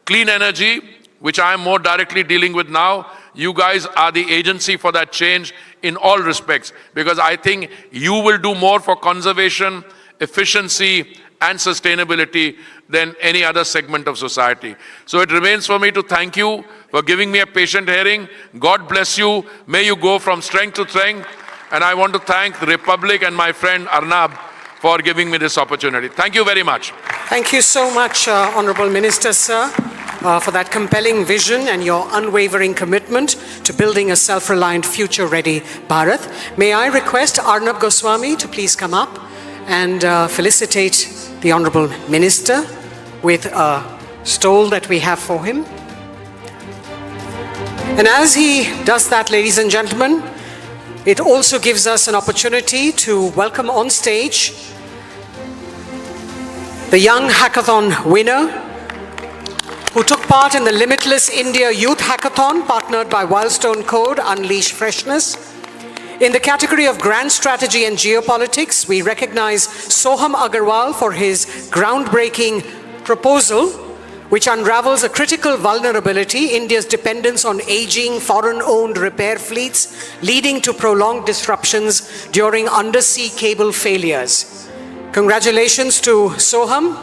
[SPEAKER 10] clean energy, which I am more directly dealing with now, you guys are the agency for that change in all respects, because I think you will do more for conservation, efficiency, and sustainability than any other segment of society. So it remains for me to thank you for giving me a patient hearing. God bless you. May you go from strength to strength. And I want to thank the Republic and my friend Arnab for giving me this opportunity. Thank you very much.
[SPEAKER 2] Thank you so much, Honorable Minister, sir, for that compelling vision and your unwavering commitment to building a self-reliant, future-ready Bharat. May I request Arnab Goswami to please come up and felicitate the Honorable Minister with a stole that we have for him. And as he does that, ladies and gentlemen, it also gives us an opportunity to welcome on stage the young hackathon winner who took part in the Limitless India Youth Hackathon partnered by Wildstone Code, Unleash Freshness. In the category of Grand Strategy and Geopolitics, we recognize Soham Agarwal for his groundbreaking proposal, which unravels a critical vulnerability, India's dependence on aging, foreign-owned repair fleets, leading to prolonged disruptions during undersea cable failures. Congratulations to Soham.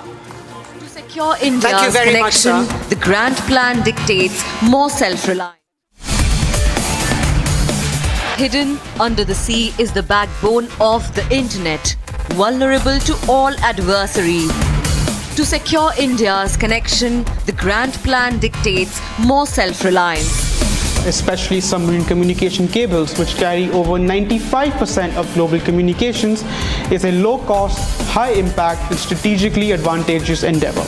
[SPEAKER 11] To secure India's
[SPEAKER 2] Thank you very much,
[SPEAKER 11] connection,
[SPEAKER 2] sir.
[SPEAKER 11] the Grand Plan dictates more self-reliance. Hidden under the sea is the backbone of the internet, vulnerable to all adversaries. To secure India's connection, the Grand Plan dictates more self-reliance.
[SPEAKER 12] Especially submarine communication cables, which carry over 95% of global communications, is a low-cost, high-impact and strategically advantageous endeavor.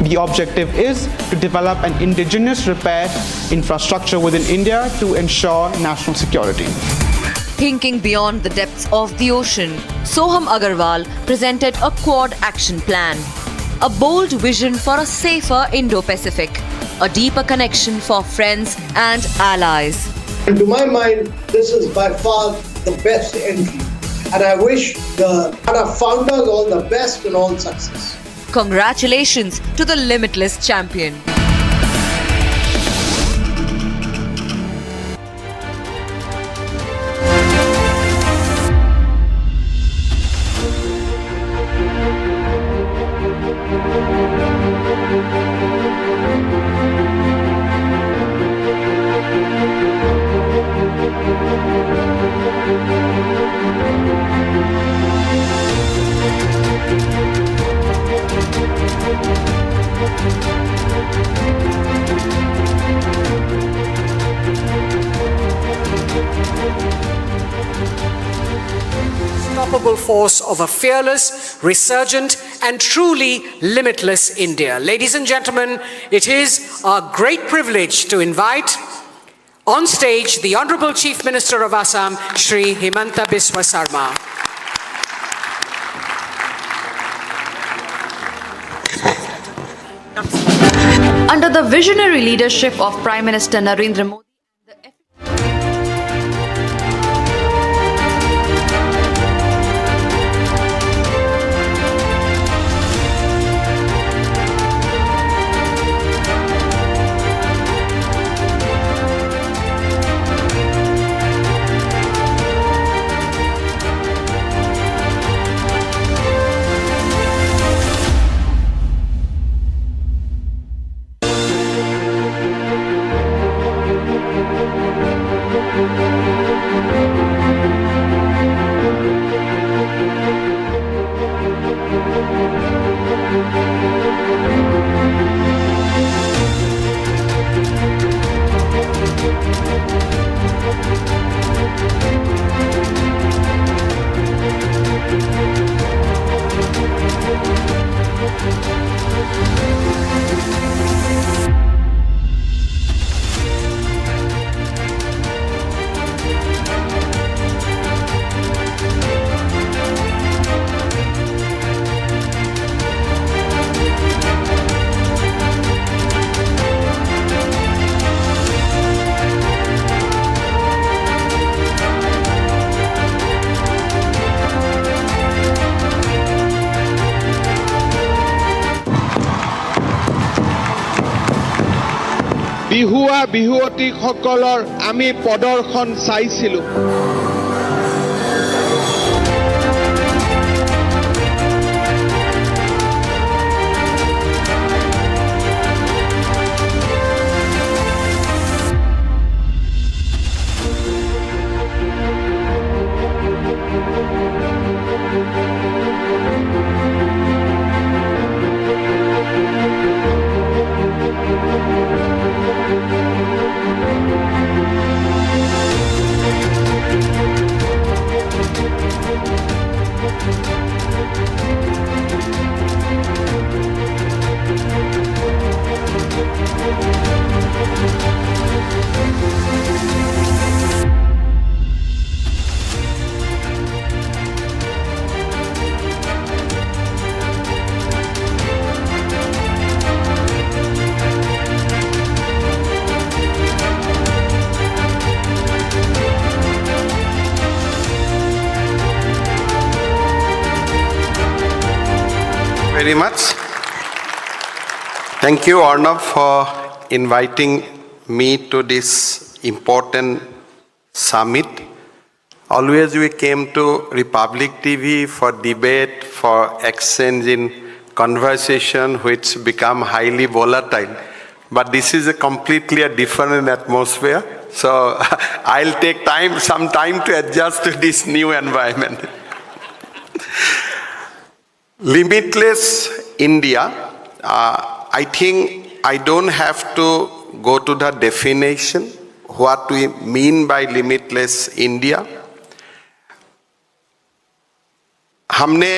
[SPEAKER 12] The objective is to develop an indigenous repair infrastructure within India to ensure national security.
[SPEAKER 11] Thinking beyond the depths of the ocean, Soham Agarwal presented a Quad Action Plan, a bold vision for a safer Indo-Pacific, a deeper connection for friends and allies.
[SPEAKER 13] And to my mind, this is by far the best entry. And I wish the Tata founders all the best and all success.
[SPEAKER 11] Congratulations to the Limitless champion.
[SPEAKER 2] Unstoppable force of a fearless, resurgent, and truly limitless India. Ladies and gentlemen, it is a great privilege to invite on stage the Honorable Chief Minister of Assam, Shri Himanta Biswa Sarma.
[SPEAKER 11] Under the visionary leadership of Prime Minister Narendra Modi,
[SPEAKER 14] বিহুৱা বিহুৱতীসকলৰ আমি প্ৰদৰ্শন চাইছিলোঁ।
[SPEAKER 15] Very much. Thank you, Arnab, for inviting me to this important summit. Always we came to Republic TV for debate, for exchange in conversation, which become highly volatile. But this is a completely a different atmosphere. So I'll take some time to adjust to this new environment. Limitless India, I think I don't have to go to the definition, what we mean by limitless India. हमने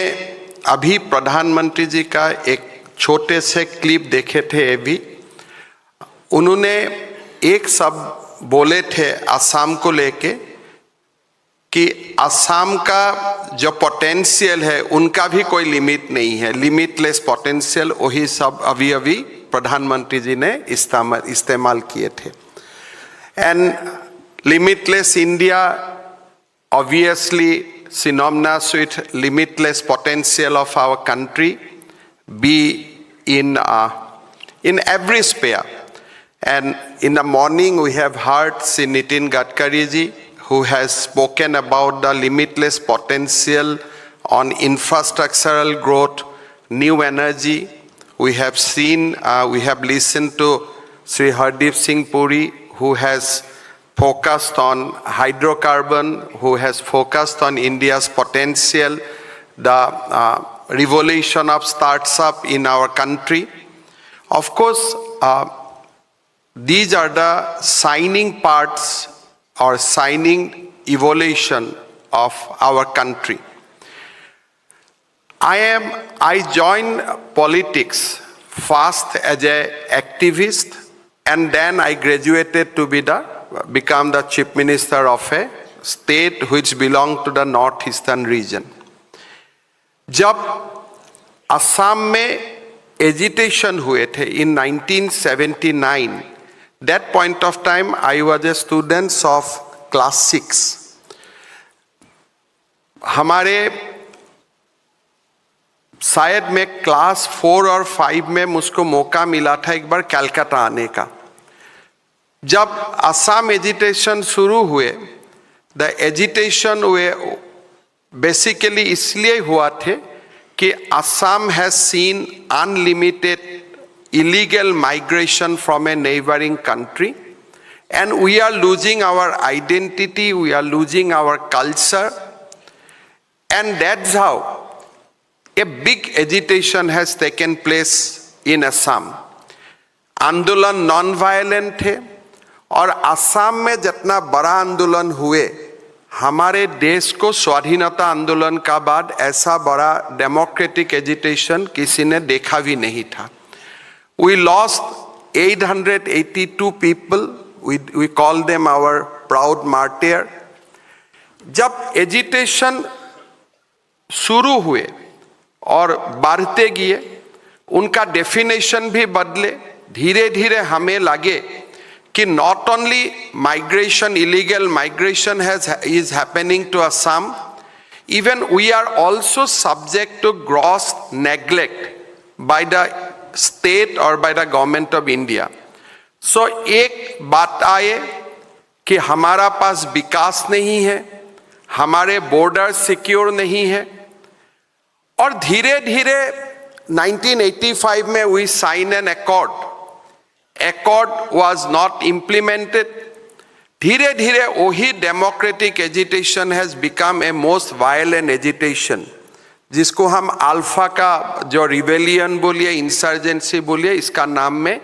[SPEAKER 15] अभी प्रधानमंत्री जी का एक छोटे से clip देखे थे अभी, उन्होंने एक शब्द बोले थे असम को लेके कि असम का जो पोटेंशियल है उनका भी कोई लिमिट नहीं है, लिमिटलेस पोटेंशियल, वही सब अभी प्रधानमंत्री जी ने इस्तेमाल किए थे. And limitless India obviously synonymous with limitless potential of our country, be in every sphere. And in the morning we have heard Sri Nitin Gadkari ji, who has spoken about the limitless potential on infrastructural growth, new energy. We have listened to Sri Hardeep Singh Puri, who has focused on hydrocarbon, who has focused on India's potential, the revolution of startup in our country. Of course, these are the shining parts or shining evolution of our country. I joined politics first as an activist, and then I graduated to become the chief minister of a state which belonged to the northeastern region. जब असम में agitation हुए थे in 1979, that point of time I was a student of class 6. हमारे शायद मैं class 4 और 5 में मुझको मौका मिला था एक बार कलकत्ता आने का. जब असम एजिटेशन शुरू हुए, द एजिटेशन हुए बेसिकली इसलिए हुआ थे कि Assam has seen unlimited illegal migration from a neighboring country, and we are losing our identity, we are losing our culture, and that's how a big agitation has taken place in Assam. आंदोलन non violent थे, और असम में जितना बड़ा आंदोलन हुए, हमारे देश को स्वाधीनता आंदोलन का बाद ऐसा बड़ा डेमोक्रेटिक एजिटेशन किसी ने देखा भी नहीं था. We lost 882 people. We call them our proud martyr. जब एजिटेशन शुरू हुए और बढ़ते गए, उनका डेफिनेशन भी बदले. धीरे धीरे हमें लगे कि not only migration, illegal migration is happening to Assam, even we are also subject to gross neglect by the state or by the government of India. सो एक बात आए कि हमारा पास विकास नहीं है, हमारे बॉर्डर सिक्योर नहीं है, और धीरे धीरे 1985 में we sign an accord was not implemented. धीरे धीरे वही democratic agitation has become a most violent agitation, जिसको हम अल्फा का जो रिवेलियन बोलिए, इंसर्जेंसी बोलिए, इसका नाम में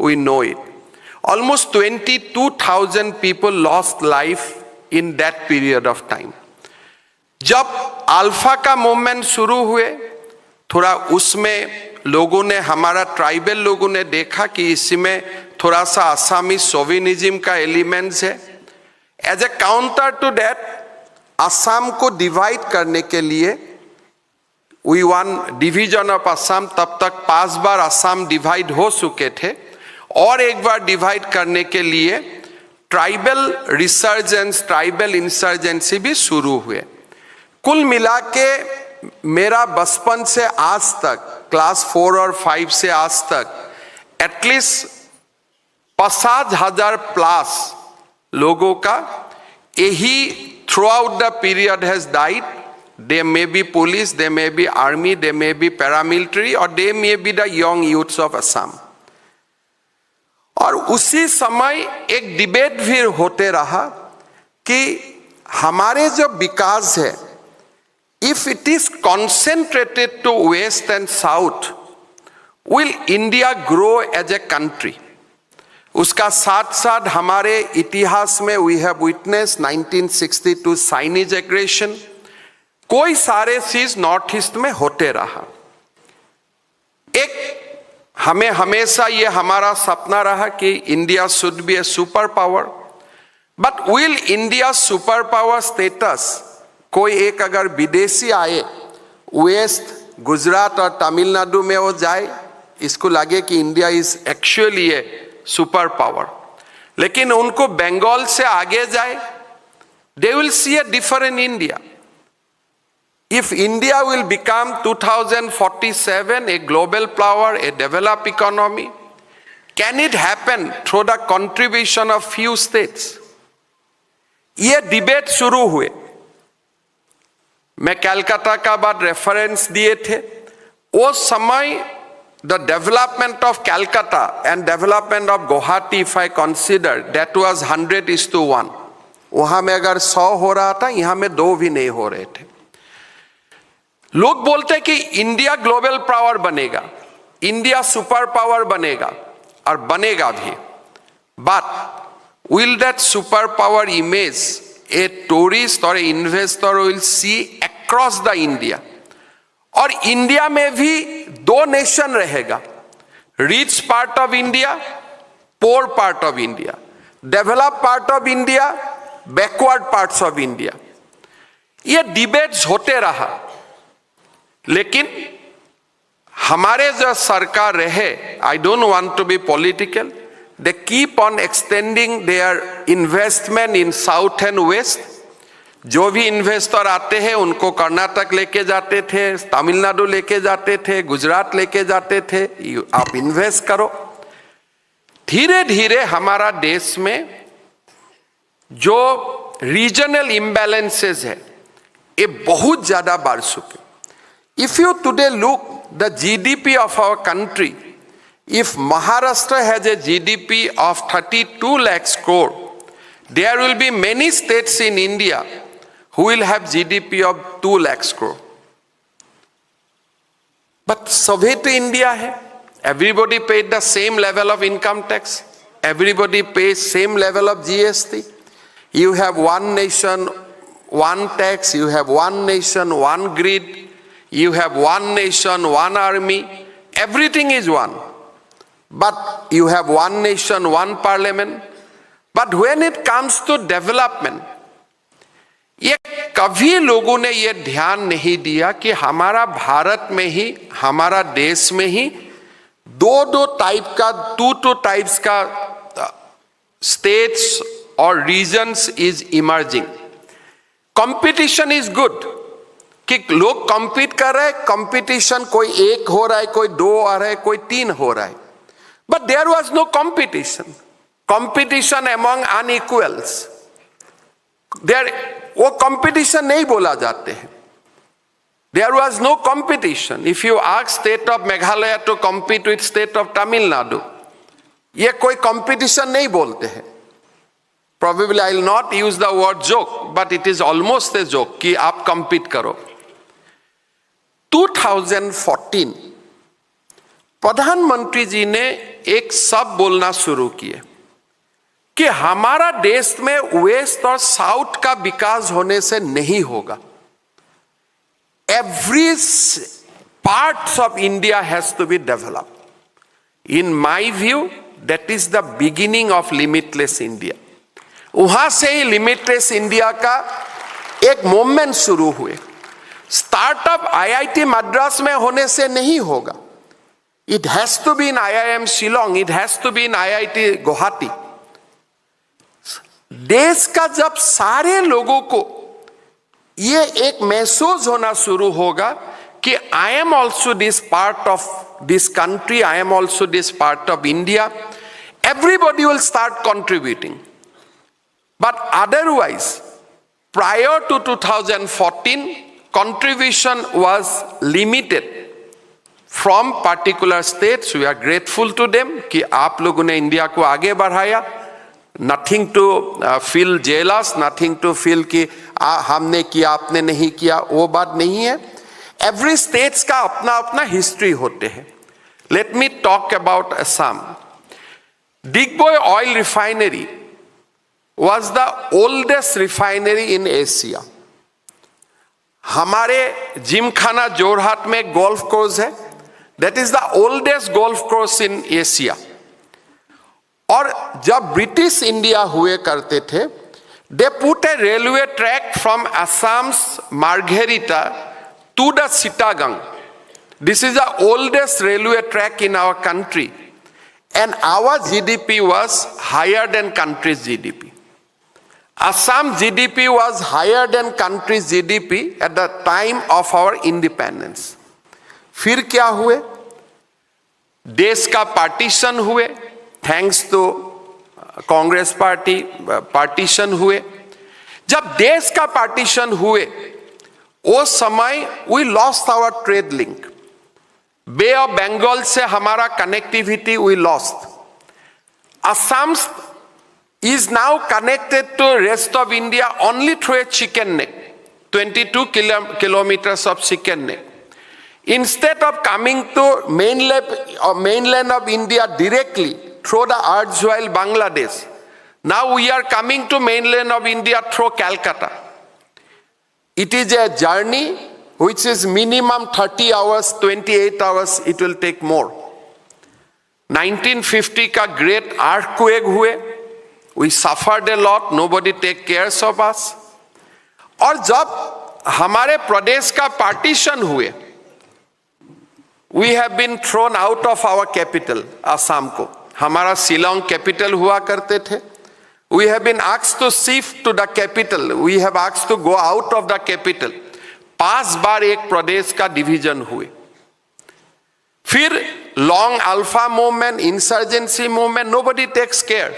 [SPEAKER 15] we know it. Almost 22,000 people lost life in that period of time. जब अल्फा का मूवमेंट शुरू हुए, थोड़ा उसमें लोगों ने, हमारा ट्राइबल लोगों ने देखा कि इसमें थोड़ा सा आसामी सोविनिज्म का एलिमेंट्स है. As a counter to that, Assam को डिवाइड करने के लिए we one division of Assam. तब तक 5 बार असम डिवाइड हो चुके थे, और एक बार डिवाइड करने के लिए ट्राइबल रिसर्जेंस, ट्राइबल इंसर्जेंसी भी शुरू हुए. कुल मिला के मेरा बचपन से आज तक, क्लास 4 और 5 से आज तक, एटलीस्ट 50,000 प्लस लोगों का यही throughout the period has died. They may be police, they may be army, they may be paramilitary, और they may be the young youths of Assam. और उसी समय एक डिबेट भी होते रहा कि हमारे जो विकास है, if it is concentrated to west and south, will India grow as a country? उसका साथ साथ हमारे इतिहास में we have witnessed 1962 Chinese aggression. कोई सारे चीज नॉर्थ ईस्ट में होते रहा. एक हमें हमेशा ये हमारा सपना रहा कि India should be A super power. But will India super power status, कोई एक अगर विदेशी आए वेस्ट, गुजरात और तमिलनाडु में वो जाए, इसको लगे कि India is actually A super power, लेकिन उनको बंगाल से आगे जाए, they will see a different India. If India will become 2047 a global power, a developed economy, can it happen through the contribution of few states? ये debate शुरू हुए. मैं कलकत्ता का बात रेफरेंस दिए थे. वो समय the development of Calcutta and development of Guwahati, if I consider, that was 100:1. वहां में अगर 100 हो रहा था, यहां में 2 भी नहीं हो रहे थे. लोग बोलते कि इंडिया ग्लोबल पावर बनेगा, इंडिया सुपर पावर बनेगा, और बनेगा भी. But will that super power image a tourist और a investor will see across the India? और इंडिया में भी 2 नेशन रहेगा, rich part of India, poor part of India, develop part of India, backward parts of India. ये debates होते रहा. लेकिन हमारे जो सरकार रहे, I don't want to be political, they keep on extending their investment in south and west. जो भी इन्वेस्टर आते हैं उनको कर्नाटक लेके जाते थे, तमिलनाडु लेके जाते थे, गुजरात लेके जाते थे, आप इन्वेस्ट करो. धीरे धीरे हमारा देश में जो रीजनल इम्बैलेंसेस है, ये बहुत ज्यादा बढ़ चुके. If you today look the GDP of our country, if Maharashtra has a GDP of 32 lakhs crore, there will be many states in India who will have GDP of 2 lakhs crore. But Soviet India hai, everybody paid the same level of income tax, everybody pays same level of GST. You have one nation, one tax, you have one nation, one grid, you have one nation, one army, everything is one. But you have one nation, one parliament. But when it comes to development, ये कभी लोगों ने ये ध्यान नहीं दिया कि हमारा भारत में ही, हमारा देश में ही 2 टाइप का, 2 टाइप्स का स्टेट्स और regions is emerging. Competition is good कि लोग कॉम्पीट कर रहे हैं, कंपटीशन कोई 1 हो रहा है, कोई 2 आ रहा है, कोई 3 हो रहा है. But there was no competition. Competition among unequals. वो competition नहीं बोला जाते हैं. There was no competition. If you ask state of Meghalaya to compete with state of Tamil Nadu, ये कोई competition नहीं बोलते हैं. Probably I will not use the word joke, but it is almost a joke कि आप compete करो. 2014 प्रधानमंत्री जी ने एक शब्द बोलना शुरू किए कि हमारा देश में वेस्ट और साउथ का विकास होने से नहीं होगा. Every part of India has to be developed. In my view, that is the beginning of limitless India. वहां से ही लिमिटलेस इंडिया का एक मूवमेंट शुरू हुए. स्टार्टअप आईआईटी मद्रास में होने से नहीं होगा. It has to be in IIM Shillong, it has to be in IIT Guwahati. देश का जब सारे लोगों को ये एक महसूस होना शुरू होगा कि I am also this part of this country, I am also this part of India, everybody will start contributing. But otherwise, prior to 2014, contribution was limited from particular states. We are grateful to them कि आप लोगों ने India को आगे बढ़ाया. Nothing to feel jealous, nothing to feel कि हमने किया आपने नहीं किया, वो बात नहीं है. Every states का अपना अपना history होते हैं. Let me talk about Assam. Digboy oil refinery was the oldest refinery in Asia. हमारे जिमखाना जोरहाट में गोल्फ कोर्स है. That is the oldest golf course in Asia. और जब ब्रिटिश इंडिया हुए करते थे, they put a railway track from Assam's Margherita to the Sitagang. This is the oldest railway track in our country. And our GDP was higher than country's GDP. Assam GDP was higher than country's GDP at the time of our independence. फिर क्या हुए? देश का partition हुए, thanks to Congress party partition हुए. जब देश का पार्टीशन हुए, उस समय we lost our trade link. Bay of Bengal से हमारा connectivity we lost. Assam is now connected to rest of India only through a chicken neck, 22 kilometers of chicken neck. Instead of coming to mainland of India directly through the erstwhile Bangladesh, now we are coming to mainland of India through Calcutta. It is a journey which is minimum 30 hours, 28 hours, it will take more. 1950 का great earthquake हुए, we suffered a lot, nobody take care of us. और जब हमारे प्रदेश का partition हुए, we have been thrown out of our capital, Assam को. हमारा Shillong capital हुआ करते थे. We have been asked to shift to the capital. We have asked to go out of the capital. 5 बार एक प्रदेश का डिवीजन हुए. फिर long ULFA movement, insurgency movement, nobody takes care.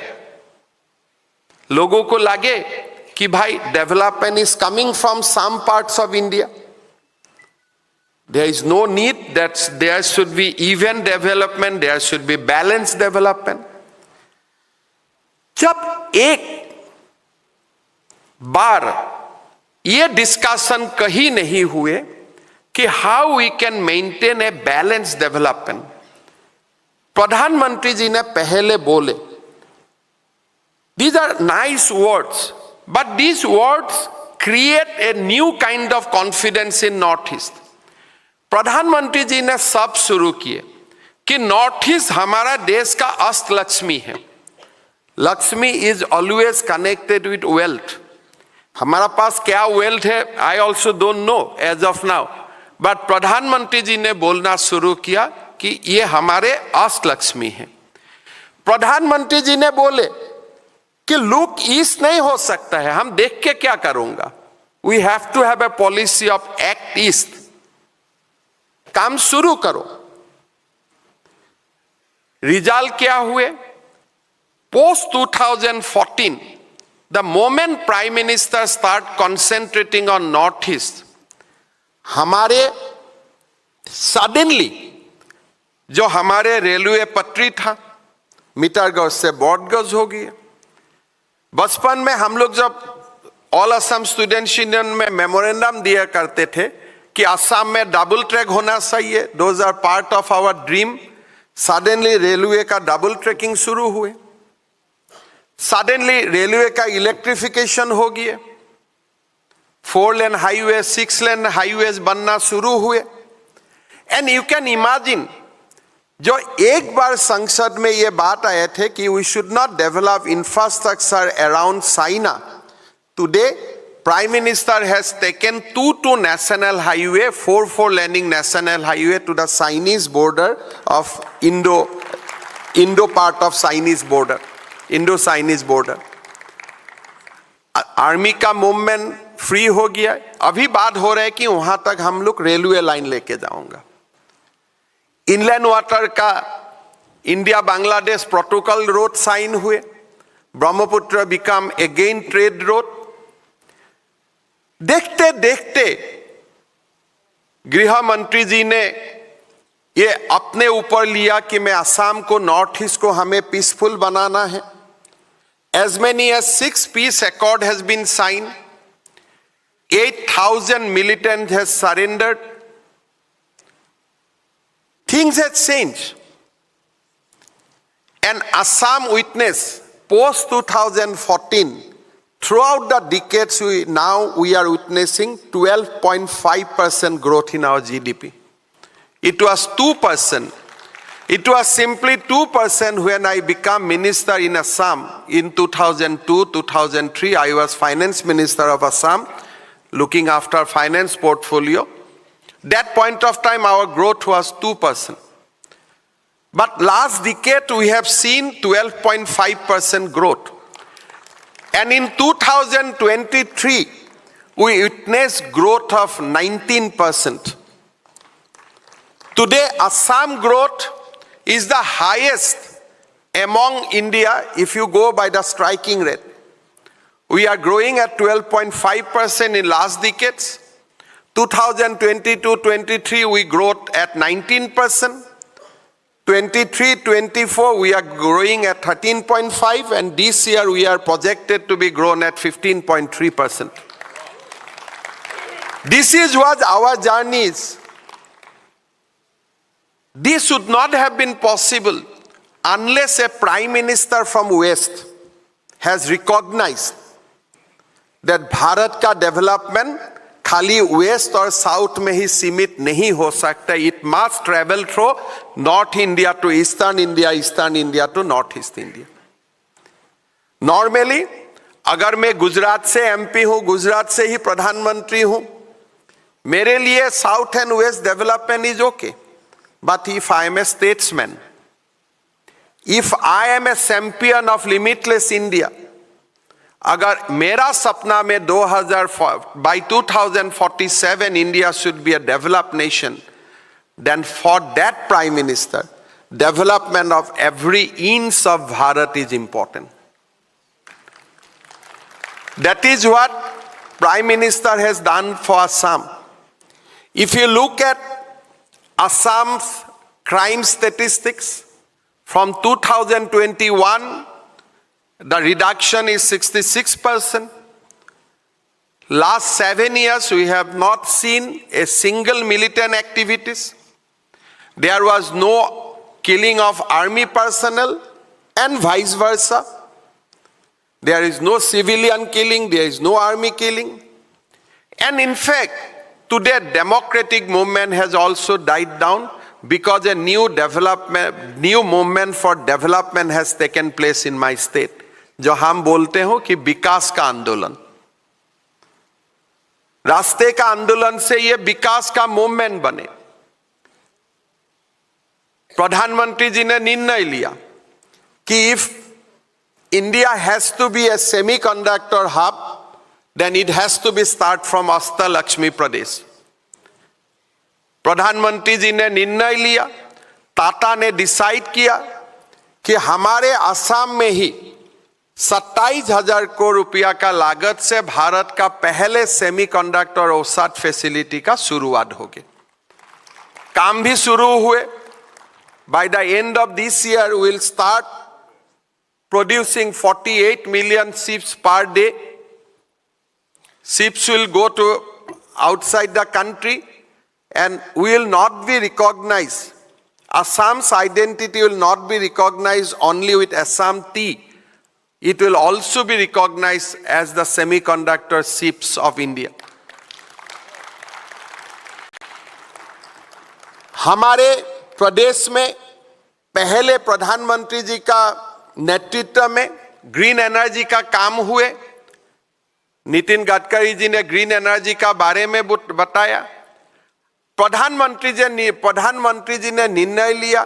[SPEAKER 15] लोगों को लगे कि भाई development is coming from some parts of India. There is no need that there should be even development, there should be balanced development. जब एक बार ये डिस्कशन कहीं नहीं हुए कि how we can maintain a balance development, प्रधानमंत्री जी ने पहले बोले, these are nice words, but these words create a new kind of confidence in North East. प्रधानमंत्री जी ने सब शुरू किए कि नॉर्थ ईस्ट हमारा देश का अष्ट लक्ष्मी है. Lakshmi is always connected with wealth. हमारा पास क्या वेल्थ है I also don't know as of now, but प्रधानमंत्री जी ने बोलना शुरू किया कि ये हमारे अष्ट लक्ष्मी है. प्रधानमंत्री जी ने बोले कि लुक ईस्ट नहीं हो सकता है, हम देख के क्या करूंगा. We have to have a policy of act east. काम शुरू करो. रिजल्ट क्या हुए? Post 2014, the moment Prime Minister start concentrating on Northeast, हमारे suddenly जो हमारे रेलवे पटरी था मीटर गज से बॉड गज हो गई। बचपन में हम लोग जब ऑल असम स्टूडेंट्स यूनियन में मेमोरेंडम दिया करते थे कि असम में डबल ट्रैक होना चाहिए, those are part of our dream. Suddenly railway का डबल ट्रैकिंग शुरू हुए, सडनली रेलवे का इलेक्ट्रिफिकेशन हो गया, 4 लेन हाईवे 6 लेन हाईवेज बनना शुरू हुए। एंड यू कैन इमेजिन, जो एक बार संसद में ये बात आए थे कि we should not develop infrastructure around China, today prime minister has taken 2 national highway, 4 laning national highway to the Chinese border of Indo part of Chinese border, Indo-Chinese border। Army का मूवमेंट फ्री हो गया। अभी बात हो रहा है कि वहां तक हम लोग रेलवे लाइन लेके जाऊंगा। इनलैंड वाटर का India Bangladesh protocol road sign हुए, Brahmaputra become again trade road. देखते देखते गृह मंत्री जी ने ये अपने ऊपर लिया कि मैं असम को, नॉर्थ ईस्ट को हमें पीसफुल बनाना है। As many as 6 peace accord has been signed, 8,000 militants has surrendered. Things have changed. And Assam witness post 2014, throughout the decades we are witnessing 12.5% growth in our GDP. It was 2%. It was simply 2% when I became minister in Assam in 2002, 2003. I was finance minister of Assam, looking after finance portfolio. That point of time, our growth was 2%. But last decade, we have seen 12.5% growth. And in 2023, we witnessed growth of 19%. Today, Assam growth is the highest among India if you go by the striking rate. We are growing at 12.5% in last decades. 2022-23 we growth at 19%. 23-24 we are growing at 13.5%, and this year we are projected to be grown at 15.3%. This is what our journey is. This would not have been possible unless a prime minister from West has recognized that Bharat का development खाली West और South में ही सीमित नहीं हो सकता. It must travel through North India to Eastern India, Eastern India to North East India. Normally, अगर मैं गुजरात से MP हूँ, गुजरात से ही प्रधानमंत्री हूँ, मेरे लिए South and West development is okay. But if I am a statesman, if I am a champion of limitless India, अगर मेरा सपना में by 2047 India should be a developed nation, then for that Prime Minister, development of every inch of Bharat is important. That is what Prime Minister has done for Assam. If you look at Assam's crime statistics, from 2021, the reduction is 66%. Last 7 years, we have not seen a single militant activities. There was no killing of army personnel and vice versa. There is no civilian killing, there is no army killing. And in fact, today democratic movement has also died down because a new movement for development has taken place in my state. जो हम बोलते हो कि विकास का आंदोलन, रास्ते का आंदोलन से ये विकास का मूवमेंट बने। प्रधानमंत्री जी ने निर्णय लिया कि if India has to be a semiconductor hub, then it has to be start from Ashtalakshmi Pradesh. प्रधानमंत्री जी ने निर्णय लिया, टाटा ने डिसाइड किया कि हमारे असम में ही 27,000 करोड़ रुपया का लागत से भारत का पहले सेमीकंडक्टर औसत फैसिलिटी का शुरुआत हो गई। काम भी शुरू हुए। By the end of this year, we will start producing 48 million ships per day. Ships will go to outside the country and will not be recognized. Assam's identity will not be recognized only with Assam tea. It will also be recognized as the semiconductor ships of India. हमारे प्रदेश में पहले प्रधानमंत्री जी का नेतृत्व में green energy का काम हुए। नितिन गडकरी जी ने ग्रीन एनर्जी का बारे में बताया। प्रधानमंत्री जी ने निर्णय लिया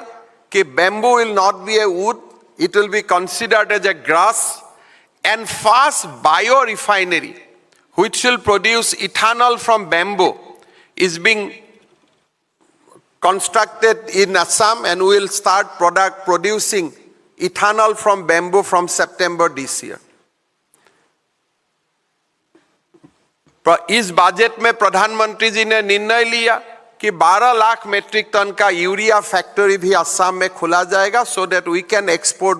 [SPEAKER 15] कि bamboo will not be A would, it will be considered as a grass, and fast bio refinery which will produce ethanol from bamboo is being constructed in Assam, and we will start producing ethanol from bamboo from September this year. इस budget में प्रधानमंत्री जी ने निर्णय लिया कि 12 lakh metric ton का urea factory भी असम में खोला जाएगा, so that we can export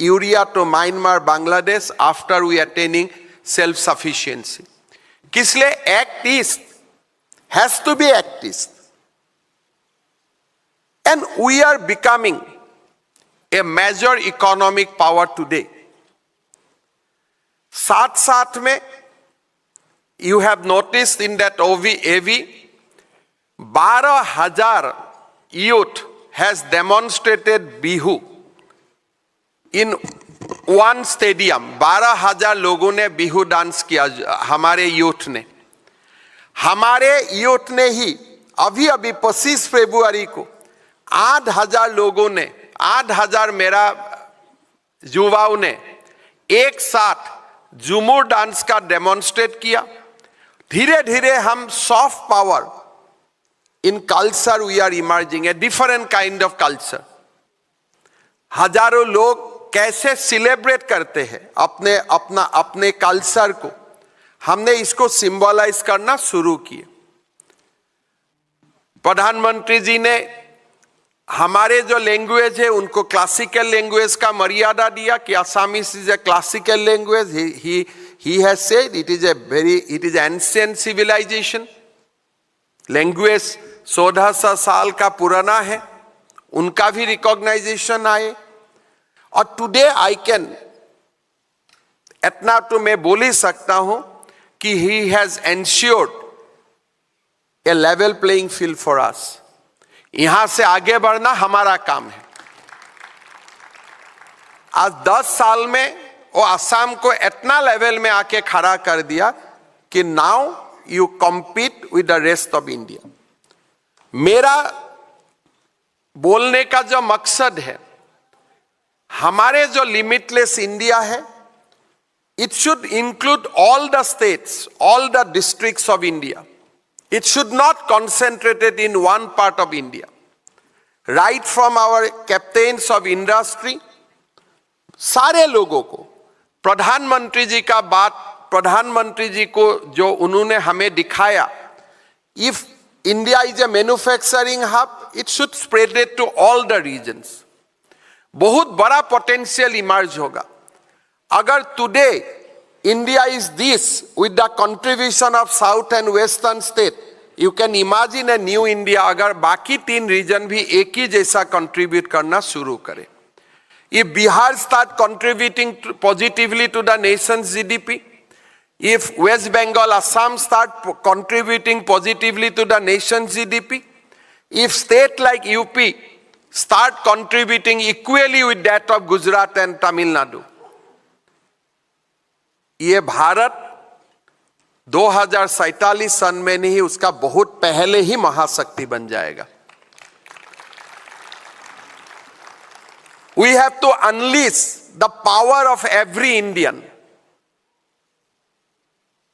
[SPEAKER 15] urea to Myanmar, Bangladesh after we attaining self-sufficiency. किसलिए? Act East has to be Act East. And we are becoming a major economic power today. साथ में you have noticed in that AV 12,000 youth has demonstrated Bihu in one stadium. 12,000 लोगों ने Bihu dance किया हमारे youth ने। हमारे youth ने ही अभी 25 फरवरी को 8,000 लोगों ने, 8,000 मेरा युवाओं ने एक साथ झूमर डांस का डेमोन्स्ट्रेट किया। धीरे धीरे हम soft power in culture we are emerging, a different kind of culture. हजारों लोग कैसे सेलिब्रेट करते हैं अपने कल्चर को, हमने इसको सिंबलाइज करना शुरू किया। प्रधानमंत्री जी ने हमारे जो लैंग्वेज है उनको क्लासिकल लैंग्वेज का मर्यादा दिया कि Assamese is a classical language. He has said it is ancient civilization. Language 1400 साल का पुराना है, उनका भी रिकॉग्नाइजेशन आए। और टुडे आई कैन इतना तो मैं बोल ही सकता हूं कि he has ensured A level playing field for us. यहां से आगे बढ़ना हमारा काम है। आज 10 साल में वो असम को इतना लेवल में आके खड़ा कर दिया कि now you compete with the rest of India. मेरा बोलने का जो मकसद है, हमारे जो लिमिटलेस इंडिया है, it should include all the states, all the districts of India. It should not concentrated in one part of India. Right from our captains of industry, सारे लोगों को प्रधानमंत्री जी का बात, प्रधानमंत्री जी को जो उन्होंने हमें दिखाया, if India is a manufacturing hub, it should spread it to all the regions. बहुत बड़ा पोटेंशियल इमर्ज होगा। अगर today India is this with the contribution of south and western state, you can imagine a new India अगर बाकी 3 reason भी एक ही जैसा contribute करना शुरू करे। If Bihar start contributing positively to the nation's GDP, if West Bengal, Assam start contributing positively to the nation's GDP, if state like UP start contributing equally with that of Gujarat and Tamil Nadu, ये भारत 2047 सन में नहीं, उसका बहुत पहले ही महाशक्ति बन जाएगा। We have to unleash the power of every Indian.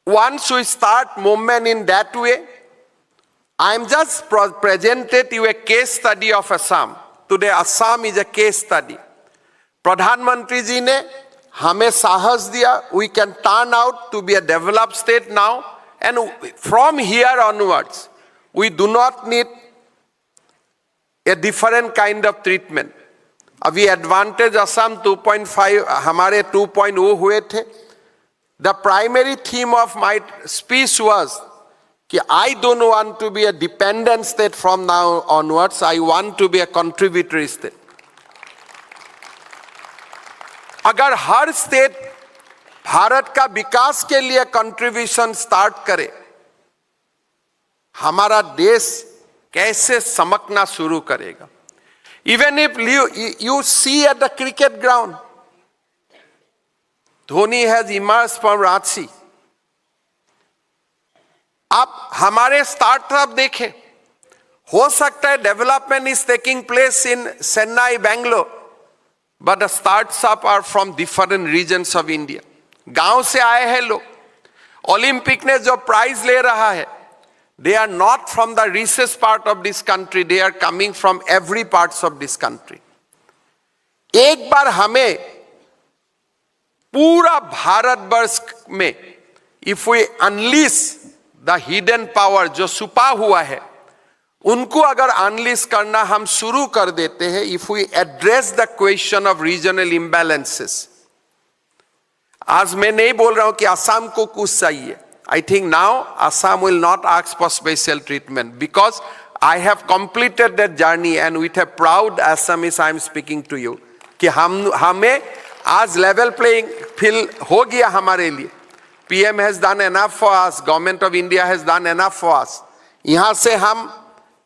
[SPEAKER 15] Once we start movement in that way, I am just presented you a case study of Assam. Today Assam is a case study. प्रधानमंत्री जी ने हमें साहस दिया. We can turn out to be a developed state now, and from here onwards, we do not need a different kind of treatment. अभी advantage Assam 2.5 हमारे 2.0 हुए थे. The primary theme of my speech was कि I don't want to be a dependent state from now onwards. I want to be a contributory state. अगर हर state Bharat का विकास के लिए contribution start करे, हमारा देश कैसे चमकना शुरू करेगा. Even if you see at the cricket ground, Dhoni has emerged from Ranchi. आप हमारे स्टार्टअप देखें, हो सकता है development is taking place in Chennai, Bangalore, but the startup are from different regions of India. गांव से आए हैं लोग. ओलंपिक ने जो प्राइज ले रहा है, they are not from the richest part of this country, they are coming from every parts of this country. एक बार हमें पूरा भारतवर्ष में if we unleash the hidden power जो छुपा हुआ है, उनको अगर अनलिश करना हम शुरू कर देते हैं, if we address the question of regional imbalances. आज मैं नहीं बोल रहा हूं कि असम को कुछ चाहिए. I think now Assam will not ask for special treatment because I have completed that journey, and with a proud Assamese I am speaking to you कि हमें आज level playing field हो गया हमारे लिए. PM has done enough for us, Government of India has done enough for us. यहाँ से हम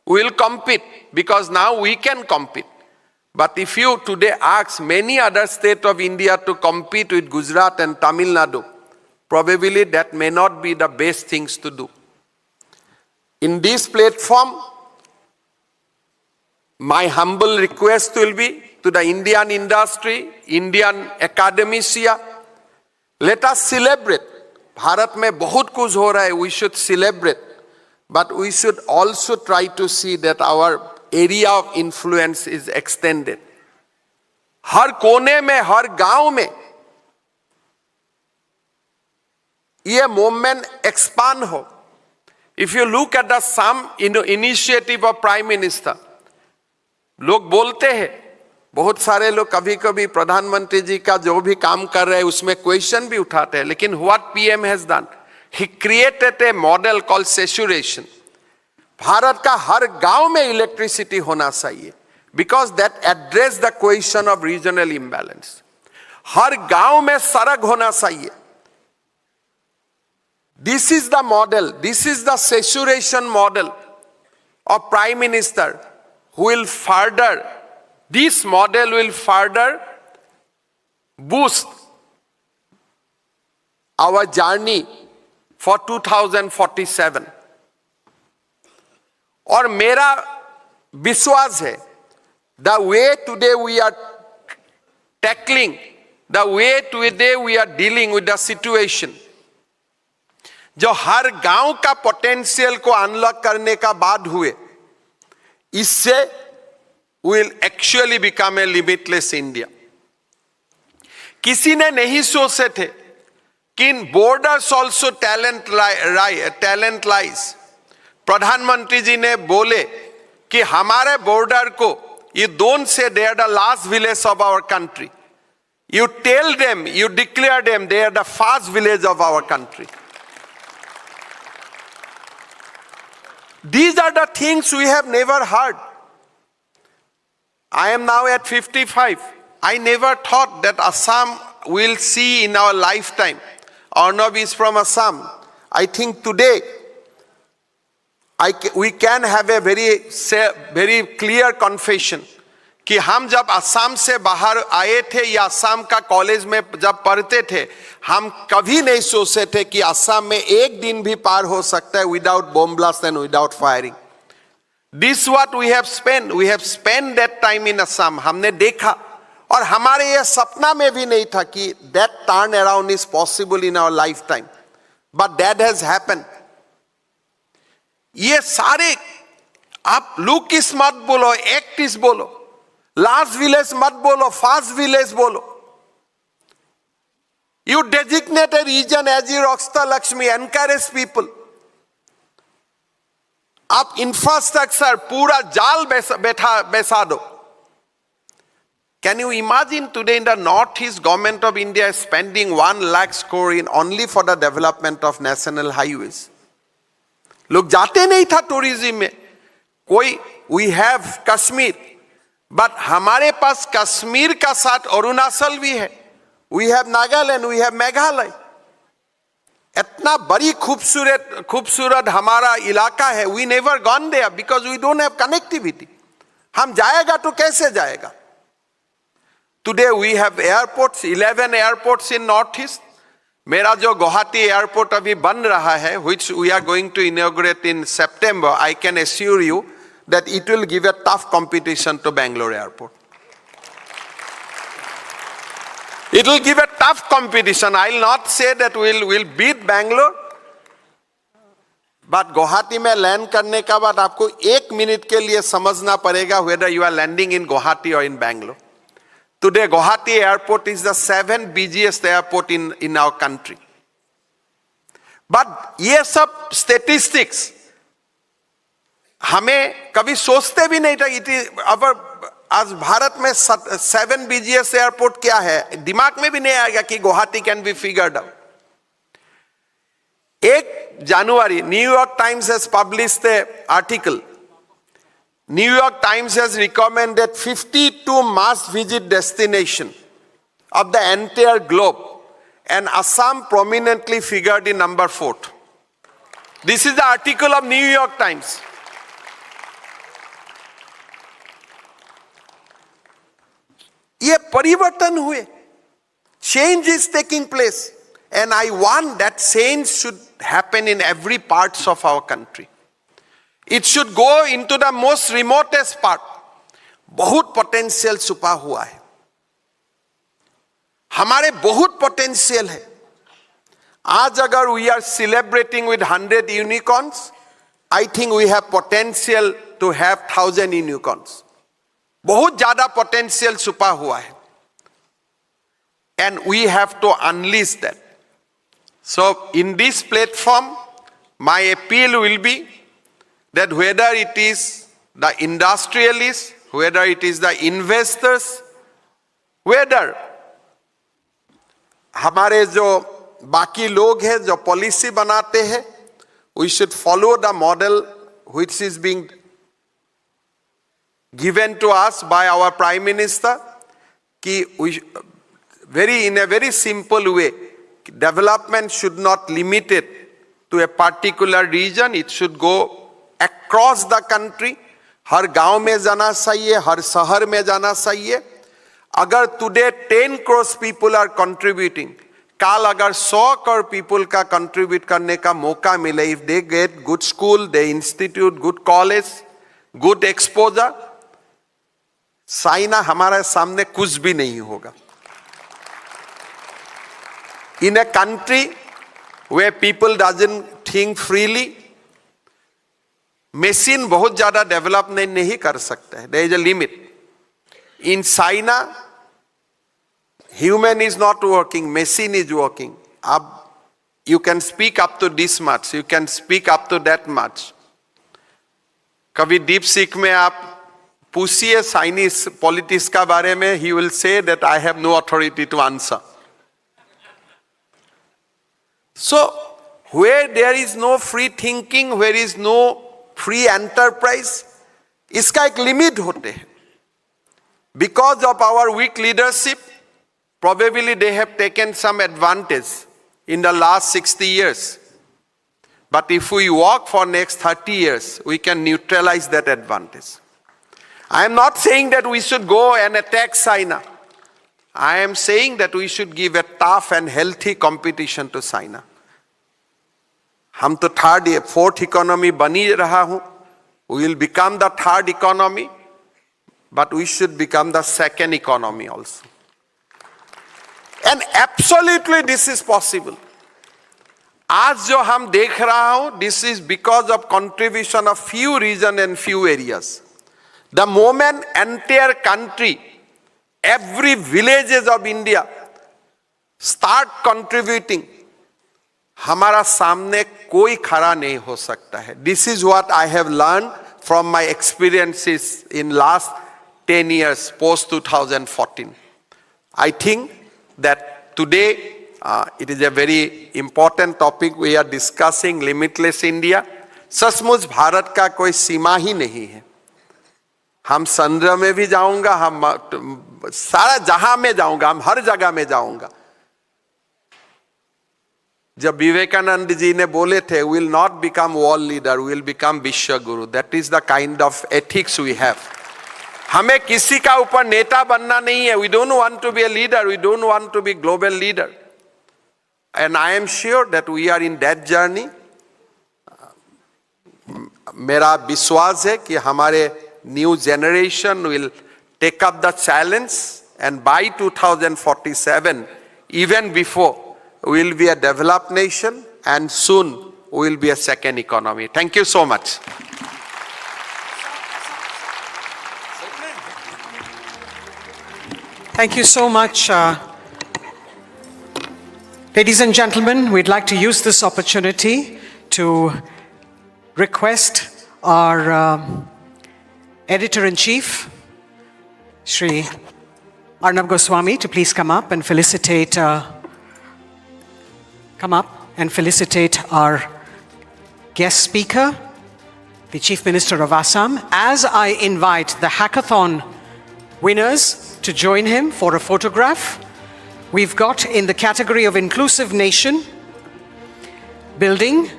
[SPEAKER 15] will compete because now we can compete. But if you today ask many other states of India to compete with Gujarat and Tamil Nadu, probably that may not be the best things to do. In this platform, my humble request will be to the Indian industry, Indian academia, let us celebrate. Bharat में बहुत कुछ हो रहा है, we should celebrate. But we should also try to see that our area of influence is extended. हर कोने में, हर गांव में ये movement expand हो. If you look at the some initiative of Prime Minister, लोग बोलते हैं, बहुत सारे लोग कभी कभी प्रधानमंत्री जी का जो भी काम कर रहे हैं उसमें क्वेश्चन भी उठाते हैं, लेकिन what PM has done, he created a model called saturation. Bharat का हर गांव में इलेक्ट्रिसिटी होना चाहिए because that address the question of regional imbalance. हर गांव में सड़क होना चाहिए. This is the model, this is the saturation model of Prime Minister who will further, this model will further boost our journey for 2047. और मेरा विश्वास है, the way today we are tackling, the way today we are dealing with the situation, जो हर गांव का potential को unlock करने का बाद हुए, इससे will actually become a limitless India. किसी ने नहीं सोचे थे कि in borders also talent lies. प्रधानमंत्री जी ने बोले कि हमारे बॉर्डर को, you don't say they are the last village of our country. You tell them, you declare them they are the first village of our country. These are the things we have never heard. I am now at 55. I never thought that Assam will see in our lifetime. Arnab is from Assam. I think today we can have a very clear confession कि हम जब असम से बाहर आए थे या असम का college में जब पढ़ते थे, हम कभी नहीं सोचे थे कि असम में एक दिन भी पार हो सकता है without bomb blast and without firing. This is what we have spent. We have spent that time in Assam. हमने देखा, और हमारे ये सपना में भी नहीं था कि that turn around is possible in our lifetime. But that has happened. ये सारे आप लुक इस मत बोलो, एक्ट इस बोलो, लार्ज विलेज मत बोलो, फास्ट विलेज बोलो. You designate a region as your Oxta Lakshmi, encourage people. आप इंफ्रास्ट्रक्चर पूरा जाल बैठा दो. Can you imagine today in the northeast, government of India is spending 1 lakh crore in only for the development of national highways. लोग जाते नहीं था tourism में. कोई we have Kashmir, but हमारे पास कश्मीर का साथ अरुणाचल भी है. We have Nagaland, we have Meghalaya. इतना बड़ी खूबसूरत हमारा इलाका है. We never gone there because we don't have connectivity. हम जाएगा तो कैसे जाएगा? Today we have airports, 11 airports in northeast. मेरा जो गुवाहाटी एयरपोर्ट अभी बन रहा है, which we are going to inaugurate in September, I can assure you that it will give a tough competition to Bangalore airport. It will give a tough competition. I will not say that we'll beat Bangalore. But Guwahati में land करने का बाद आपको 1 minute के लिए समझना पड़ेगा whether you are landing in Guwahati or in Bangalore. Today Guwahati airport is the 7th busiest airport in our country. But ये सब statistics हमें कभी सोचते भी नहीं था. आज भारत में 7 busiest airport क्या है, दिमाग में भी नहीं आएगा कि Guwahati can be figured out. 1 January, New York Times has published an article. New York Times has recommended 52 must-visit destinations of the entire globe, and Assam prominently figured in number 4. This is the article of New York Times. ये परिवर्तन हुए. Change is taking place, and I want that change should happen in every parts of our country. It should go into the most remotest part. बहुत potential छुपा हुआ है. हमारे बहुत potential है. आज अगर we are celebrating with 100 unicorns, I think we have potential to have 1000 unicorns. बहुत ज्यादा पोटेंशियल छुपा हुआ है. And we have to unleash that. So in this platform, my appeal will be that whether it is the industrialists, whether it is the investors, whether हमारे जो बाकी लोग हैं जो पॉलिसी बनाते हैं, we should follow the model which is being given to us by our Prime Minister, कि in a very simple way, development should not limit it to a particular region, it should go across the country. हर गांव में जाना चाहिए, हर शहर में जाना चाहिए. अगर today 10 crore people are contributing, काल अगर 100 crore people का contribute करने का मौका मिले, if they get good school, they institute, good college, good exposure, China हमारे सामने कुछ भी नहीं होगा. In a country where people doesn't think freely, machine बहुत ज्यादा डेवलप नहीं कर सकता है. There is a limit. In China, human is not working, machine is working. You can speak up to this much, you can speak up to that much. कभी deep seek में आप पूछिए चाइनीज पॉलिटिक्स का बारे में, he will say that I have no authority to answer. So where there is no free thinking, where is no free enterprise, इसका एक limit होते हैं. Because of our weak leadership, probably they have taken some advantage in the last 60 years. But if we work for next 30 years, we can neutralize that advantage. I am not saying that we should go and attack China. I am saying that we should give a tough and healthy competition to China. हम तो fourth economy बनी रहा हूं. We will become the 3rd economy, but we should become the 2nd economy also. And absolutely this is possible. आज जो हम देख रहा हूं, this is because of contribution of few regions and few areas. The moment entire country, every villages of India start contributing, हमारा सामने कोई खड़ा नहीं हो सकता है. This is what I have learned from my experiences in last 10 years post 2014. I think that today it is a very important topic we are discussing, limitless India. सचमुच भारत का कोई सीमा ही नहीं है. हम चंद्र में भी जाऊंगा, हम सारा जहां में जाऊंगा, हम हर जगह में जाऊंगा. जब विवेकानंद जी ने बोले थे, will not become world leader, will become vishwa guru. That is the kind of ethics we have. हमें किसी का ऊपर नेता बनना नहीं है. We don't want to be a leader, we don't want to be global leader. And I am sure that we are in that journey. मेरा विश्वास है कि हमारे new generation will take up the challenge and by 2047 even before we will be a developed nation and soon we will be a second economy. Thank you so much.
[SPEAKER 2] Thank you so much. Ladies and gentlemen, we'd like to use this opportunity to request our Editor-in-Chief, Shri Arnab Goswami, to please come up and felicitate our guest speaker, the Chief Minister of Assam, as I invite the hackathon winners to join him for a photograph. We've got in the category of Inclusive Nation Building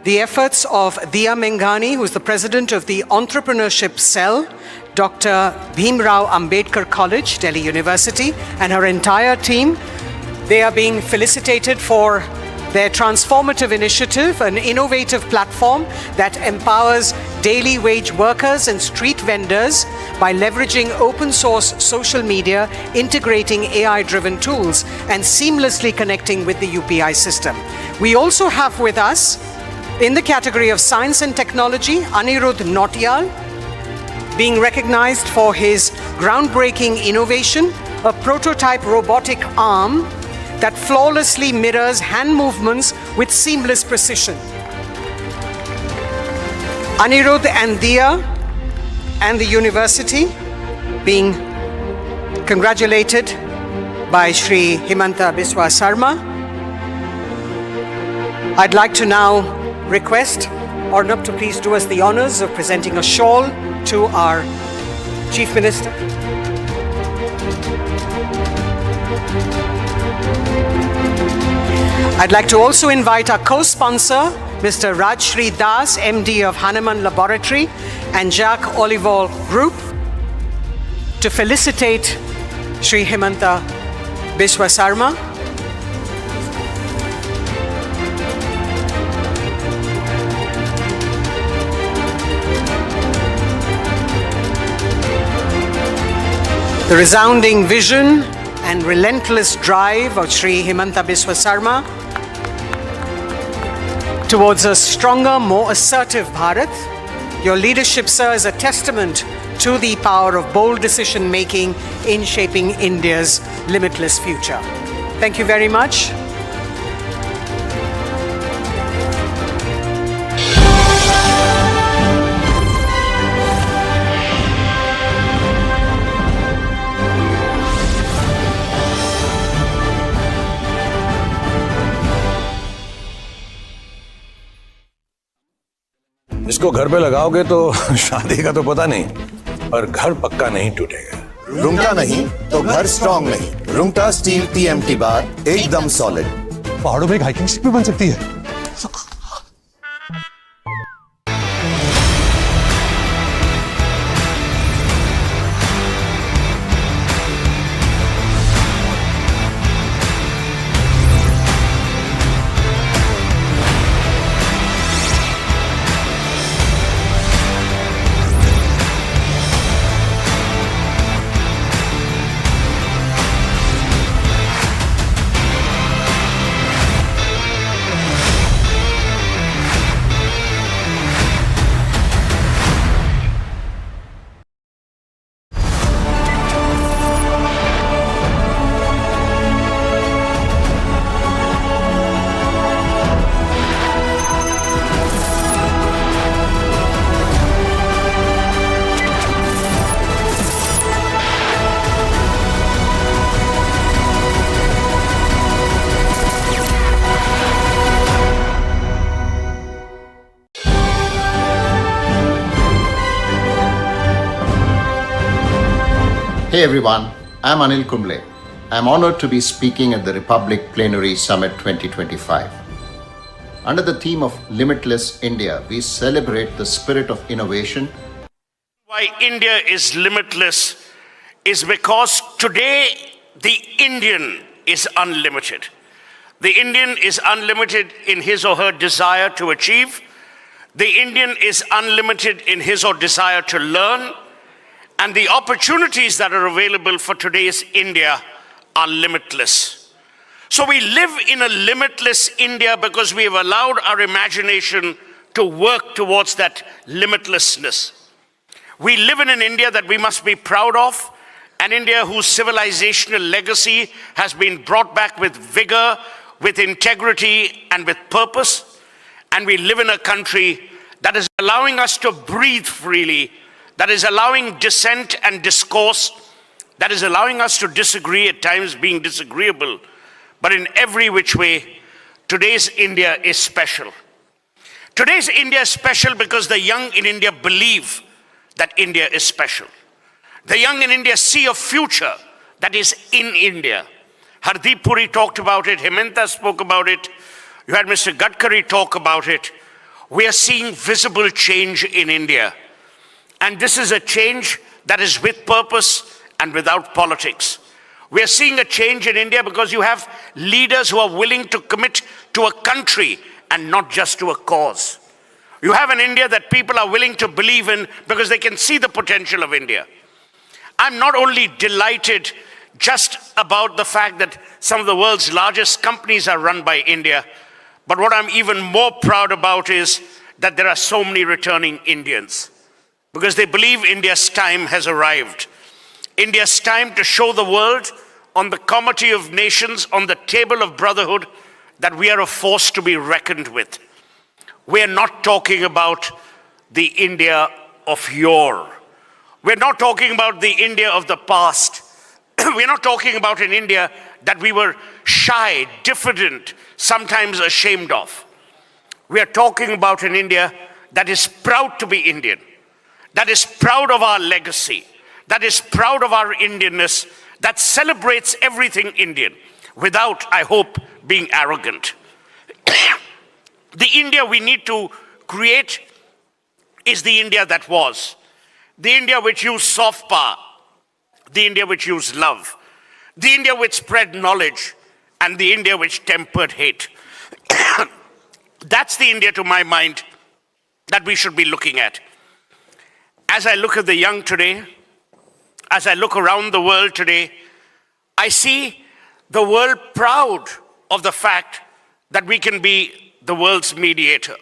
[SPEAKER 2] the efforts of Diya Menghani, who is the President of the Entrepreneurship Cell, Dr. Bhimrao Ambedkar College, Delhi University, and her entire team. They are being felicitated for their transformative initiative, an innovative platform that empowers daily wage workers and street vendors by leveraging open source social media, integrating AI-driven tools, and seamlessly connecting with the UPI system. We also have with us, in the category of Science and Technology, Anirudh Nautiyal, being recognized for his groundbreaking innovation, a prototype robotic arm that flawlessly mirrors hand movements with seamless precision. Anirudh and Diya and the university being congratulated by Shri Himanta Biswa Sarma. I'd like to now request Arnab to please do us the honors of presenting a shawl to our Chief Minister. I'd like to also invite our co-sponsor, Mr. Rajshri Das, MD of Hanuman Laboratory and Jacques Olivol Group, to felicitate Shri Himanta Biswa Sarma. The resounding vision and relentless drive of Shri Himanta Biswa Sarma towards a stronger, more assertive Bharat. Your leadership, sir, is a testament to the power of bold decision-making in shaping India's limitless future. Thank you very much.
[SPEAKER 16] इसको घर पे लगाओगे तो शादी का तो पता नहीं, पर घर पक्का नहीं टूटेगा.
[SPEAKER 17] रुंगटा नहीं तो घर स्ट्रॉन्ग नहीं. रुंगटा स्टील TMT बार एकदम सॉलिड.
[SPEAKER 16] पहाड़ों में एक हाइकिंग शिप भी बन सकती है.
[SPEAKER 18] Hey everyone, I'm Anil Kumble. I'm honored to be speaking at the Republic Plenary Summit 2025. Under the theme of Limitless India, we celebrate the spirit of innovation.
[SPEAKER 6] Why India is limitless is because today the Indian is unlimited. The Indian is unlimited in his or her desire to achieve. The Indian is unlimited in his or desire to learn. And the opportunities that are available for today's India are limitless. So we live in a limitless India because we have allowed our imagination to work towards that limitlessness. We live in an India that we must be proud of, an India whose civilizational legacy has been brought back with vigor, with integrity, and with purpose. And we live in a country that is allowing us to breathe freely, that is allowing dissent and discourse, that is allowing us to disagree, at times being disagreeable. But in every which way, today's India is special. Today's India is special because the young in India believe that India is special. The young in India see a future that is in India. Hardeep Puri talked about it, Hemanta spoke about it, you had Mr. Gadkari talk about it. We are seeing visible change in India. And this is a change that is with purpose and without politics. We are seeing a change in India because you have leaders who are willing to commit to a country and not just to a cause. You have an India that people are willing to believe in because they can see the potential of India. I'm not only delighted just about the fact that some of the world's largest companies are run by India, but what I'm even more proud about is that there are so many returning Indians because they believe India's time has arrived. India's time to show the world on the comity of nations, on the table of brotherhood, that we are a force to be reckoned with. We are not talking about the India of yore. We're not talking about the India of the past. We're not talking about an India that we were shy, diffident, sometimes ashamed of. We are talking about an India that is proud to be Indian, that is proud of our legacy, that is proud of our Indianness, that celebrates everything Indian without, I hope, being arrogant. The India we need to create is the India that was. The India which used soft power, the India which used love, the India which spread knowledge, and the India which tempered hate. That's the India, to my mind, that we should be looking at. As I look at the young today, as I look around the world today, I see the world proud of the fact that we can be the world's mediator.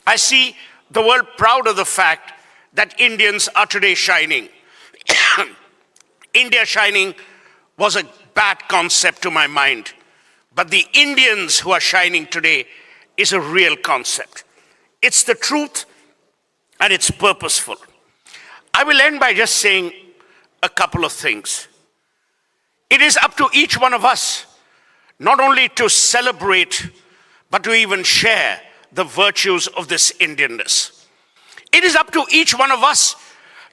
[SPEAKER 6] I see the world proud of the fact that Indians are today shining. India shining was a bad concept to my mind, but the Indians who are shining today is a real concept. It's the truth and it's purposeful. I will end by just saying a couple of things. It is up to each one of us not only to celebrate, but to even share the virtues of this Indianness. It is up to each one of us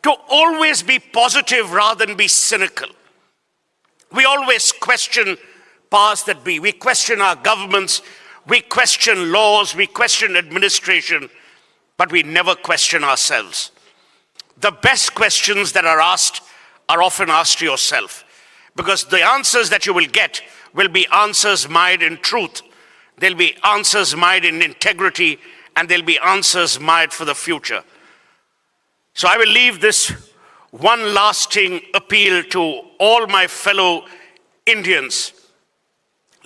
[SPEAKER 6] to always be positive rather than be cynical. We always question powers that be. We question our governments, we question laws, we question administration, but we never question ourselves. The best questions that are asked are often asked to yourself, because the answers that you will get will be answers mired in truth. They'll be answers mired in integrity, and they'll be answers mired for the future. So I will leave this one lasting appeal to all my fellow Indians.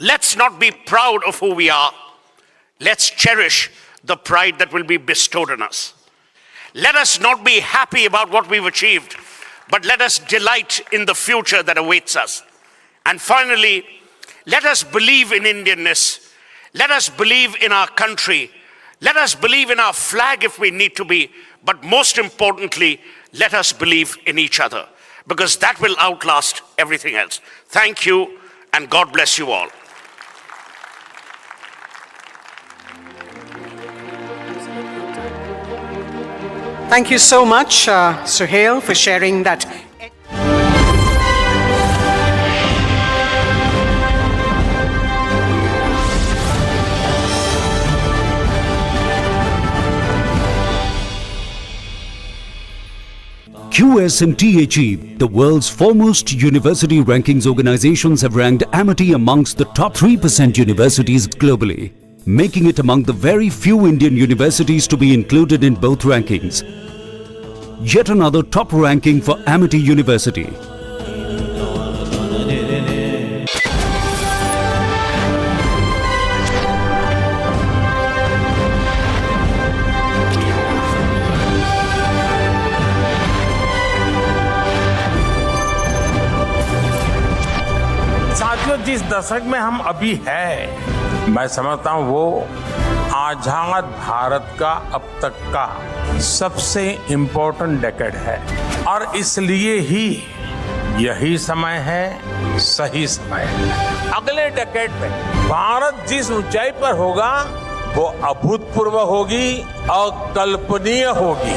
[SPEAKER 6] Let's not be proud of who we are. Let's cherish the pride that will be bestowed on us. Let us not be happy about what we've achieved, but let us delight in the future that awaits us. And finally, let us believe in Indianness. Let us believe in our country. Let us believe in our flag if we need to be. But most importantly, let us believe in each other, because that will outlast everything else. Thank you, and God bless you all.
[SPEAKER 2] Thank you so much, Suhail, for sharing that.
[SPEAKER 9] QS and THE, the world's foremost university rankings organizations, have ranked Amity amongst the top 3% universities globally, making it among the very few Indian universities to be included in both rankings. Yet another top ranking for Amity University.
[SPEAKER 1] साथियों, जिस दशक में हम अभी हैं, मैं समझता हूं वो आजाद भारत का अब तक का सबसे इम्पोर्टेंट डेकेड है और इसलिए ही यही समय है, सही समय है। अगले डेकेड में भारत जिस ऊंचाई पर होगा वो अभूतपूर्व होगी, अकल्पनीय होगी।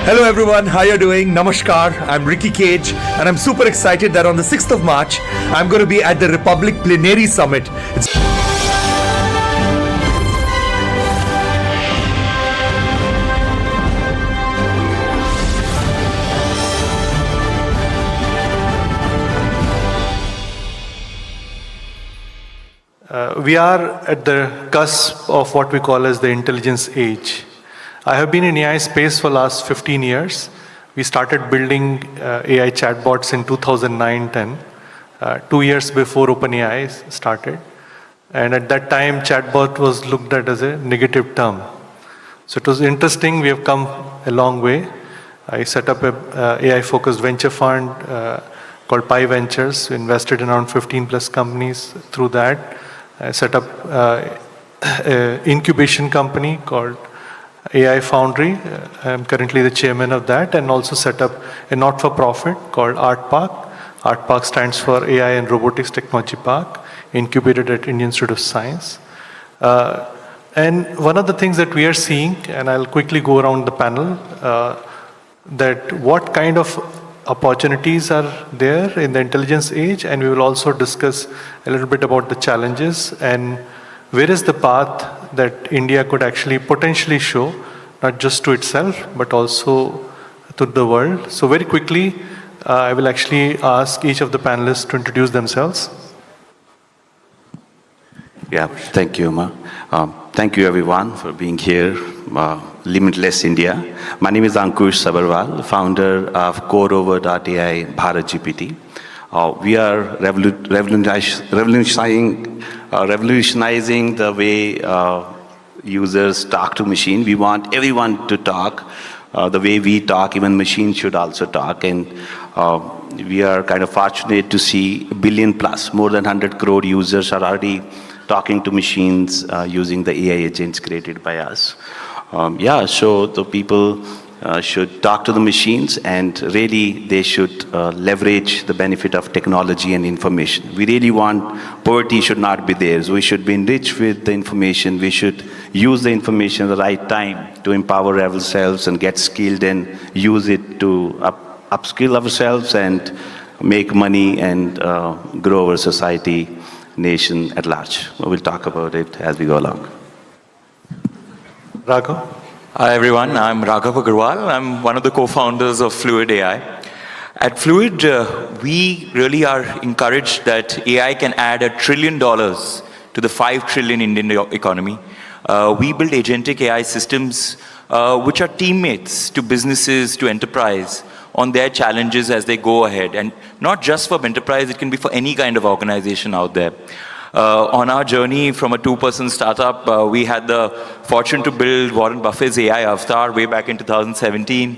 [SPEAKER 7] Hello everyone, how you doing? Namaskar, I'm Ricky Cage and I'm super excited that on the 6th of March, I'm going to be at the Republic Plenary Summit.
[SPEAKER 8] We are at the cusp of what we call as the intelligence age. I have been in AI space for the last 15 years. We started building AI chatbots in 2009-10, 2 years before OpenAI started. And at that time, chatbot was looked at as a negative term. So it was interesting. We have come a long way. I set up a AI-focused venture fund called Pi Ventures. We invested in around 15 plus companies through that. I set up an incubation company called AI Foundry. I'm currently the chairman of that, and also set up a not-for-profit called Art Park. Art Park stands for AI and Robotics Technology Park, incubated at Indian Institute of Science. And one of the things that we are seeing, and I'll quickly go around the panel, that what kind of opportunities are there in the intelligence age, and we will also discuss a little bit about the challenges and where is the path that India could actually potentially show, not just to itself, but also to the world. So very quickly, I will actually ask each of the panelists to introduce themselves.
[SPEAKER 22] Yeah, thank you, Uma. Thank you everyone for being here. Limitless India. My name is Ankush Sabarwal, founder of CoreOver.ai Bharat GPT. We are revolutionizing the way users talk to machine. We want everyone to talk the way we talk. Even machines should also talk. And we are kind of fortunate to see 1 billion plus, more than 100 crore users are already talking to machines using the AI agents created by us. So the people should talk to the machines, and really they should leverage the benefit of technology and information. We really want poverty should not be there. So we should be enriched with the information. We should use the information at the right time to empower ourselves and get skilled and use it to upskill ourselves and make money and grow our society, nation at large. We'll talk about it as we go along.
[SPEAKER 8] Raghav.
[SPEAKER 23] Hi everyone, I'm Raghav Agarwal. I'm one of the co-founders of Fluid AI. At Fluid, we really are encouraged that AI can add $1 trillion to the 5 trillion Indian economy. We build agentic AI systems which are teammates to businesses, to enterprise on their challenges as they go ahead. And not just for enterprise, it can be for any kind of organization out there. On our journey from a 2-person startup, we had the fortune to build Warren Buffett's AI avatar way back in 2017.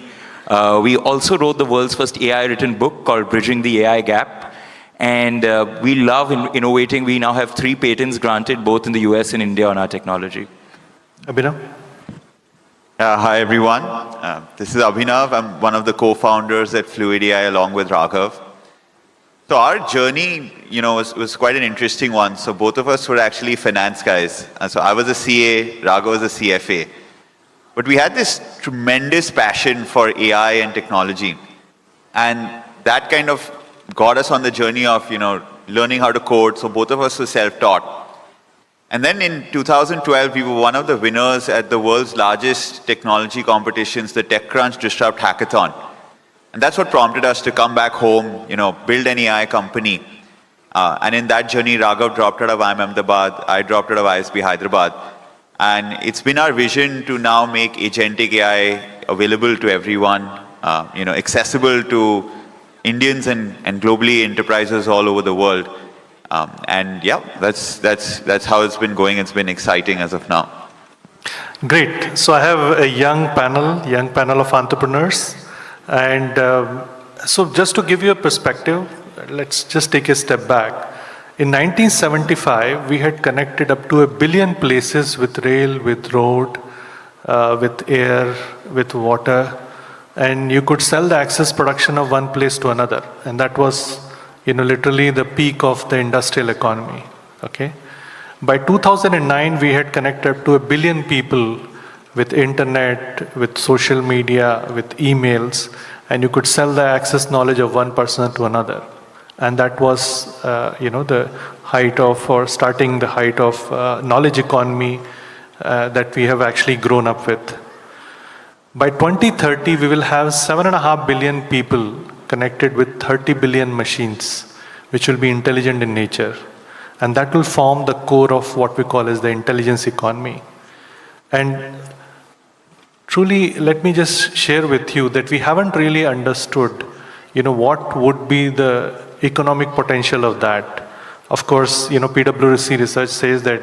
[SPEAKER 23] We also wrote the world's first AI-written book called Bridging the AI Gap. And we love innovating. We now have 3 patents granted, both in the US and India, on our technology.
[SPEAKER 8] Abhinav.
[SPEAKER 23] Hi, everyone. I'm Abhinav Goswami. I'm one of the co-founders of Fluid AI. At Fluid, we really are encouraged that AI can add $1 trillion to the 5 trillion Indian economy. We build agentic AI systems which are teammates to businesses, to enterprise on their challenges as they go ahead. And not just for enterprise, it can be for any kind of organization out there. On our journey from a 2-person startup, we had the fortune to build Warren Buffett's AI avatar way back in 2017. We also wrote the world's first AI-written book called Bridging the AI Gap. And we love innovating. We now have 3 patents granted, both in the US and India, on our technology.
[SPEAKER 3] Hi everyone. This is Abhinav. I'm one of the co-founders at Fluid AI along with Raghav. So our journey, was quite an interesting one. So both of us were actually finance guys. And so I was a CA, Raghav was a CFA. But we had this tremendous passion for AI and technology. And that kind of got us on the journey of, learning how to code. So both of us were self-taught. And then in 2012, we were one of the winners at the world's largest technology competitions, the TechCrunch Disrupt Hackathon. And that's what prompted us to come back home, build an AI company. And in that journey, Raghav dropped out of IIM Ahmedabad, I dropped out of ISB Hyderabad. And it's been our vision to now make agentic AI available to everyone, accessible to Indians and globally enterprises all over the world. And yeah, that's how it's been going. It's been exciting as of now.
[SPEAKER 8] Great. So I have a young panel of entrepreneurs. And so just to give you a perspective, let's just take a step back. In 1975, we had connected up to 1 billion places with rail, with road, with air, with water. And you could sell the access production of one place to another. And that was, literally the peak of the industrial economy. Okay. By 2009, we had connected up to 1 billion people with internet, with social media, with emails, and you could sell the access knowledge of one person to another. And that was, the height of, or starting the height of knowledge economy that we have actually grown up with. By 2030, we will have 7.5 billion people connected with 30 billion machines, which will be intelligent in nature. And that will form the core of what we call as the intelligence economy. And truly, let me just share with you that we haven't really understood, what would be the economic potential of that. Of course, PwC research says that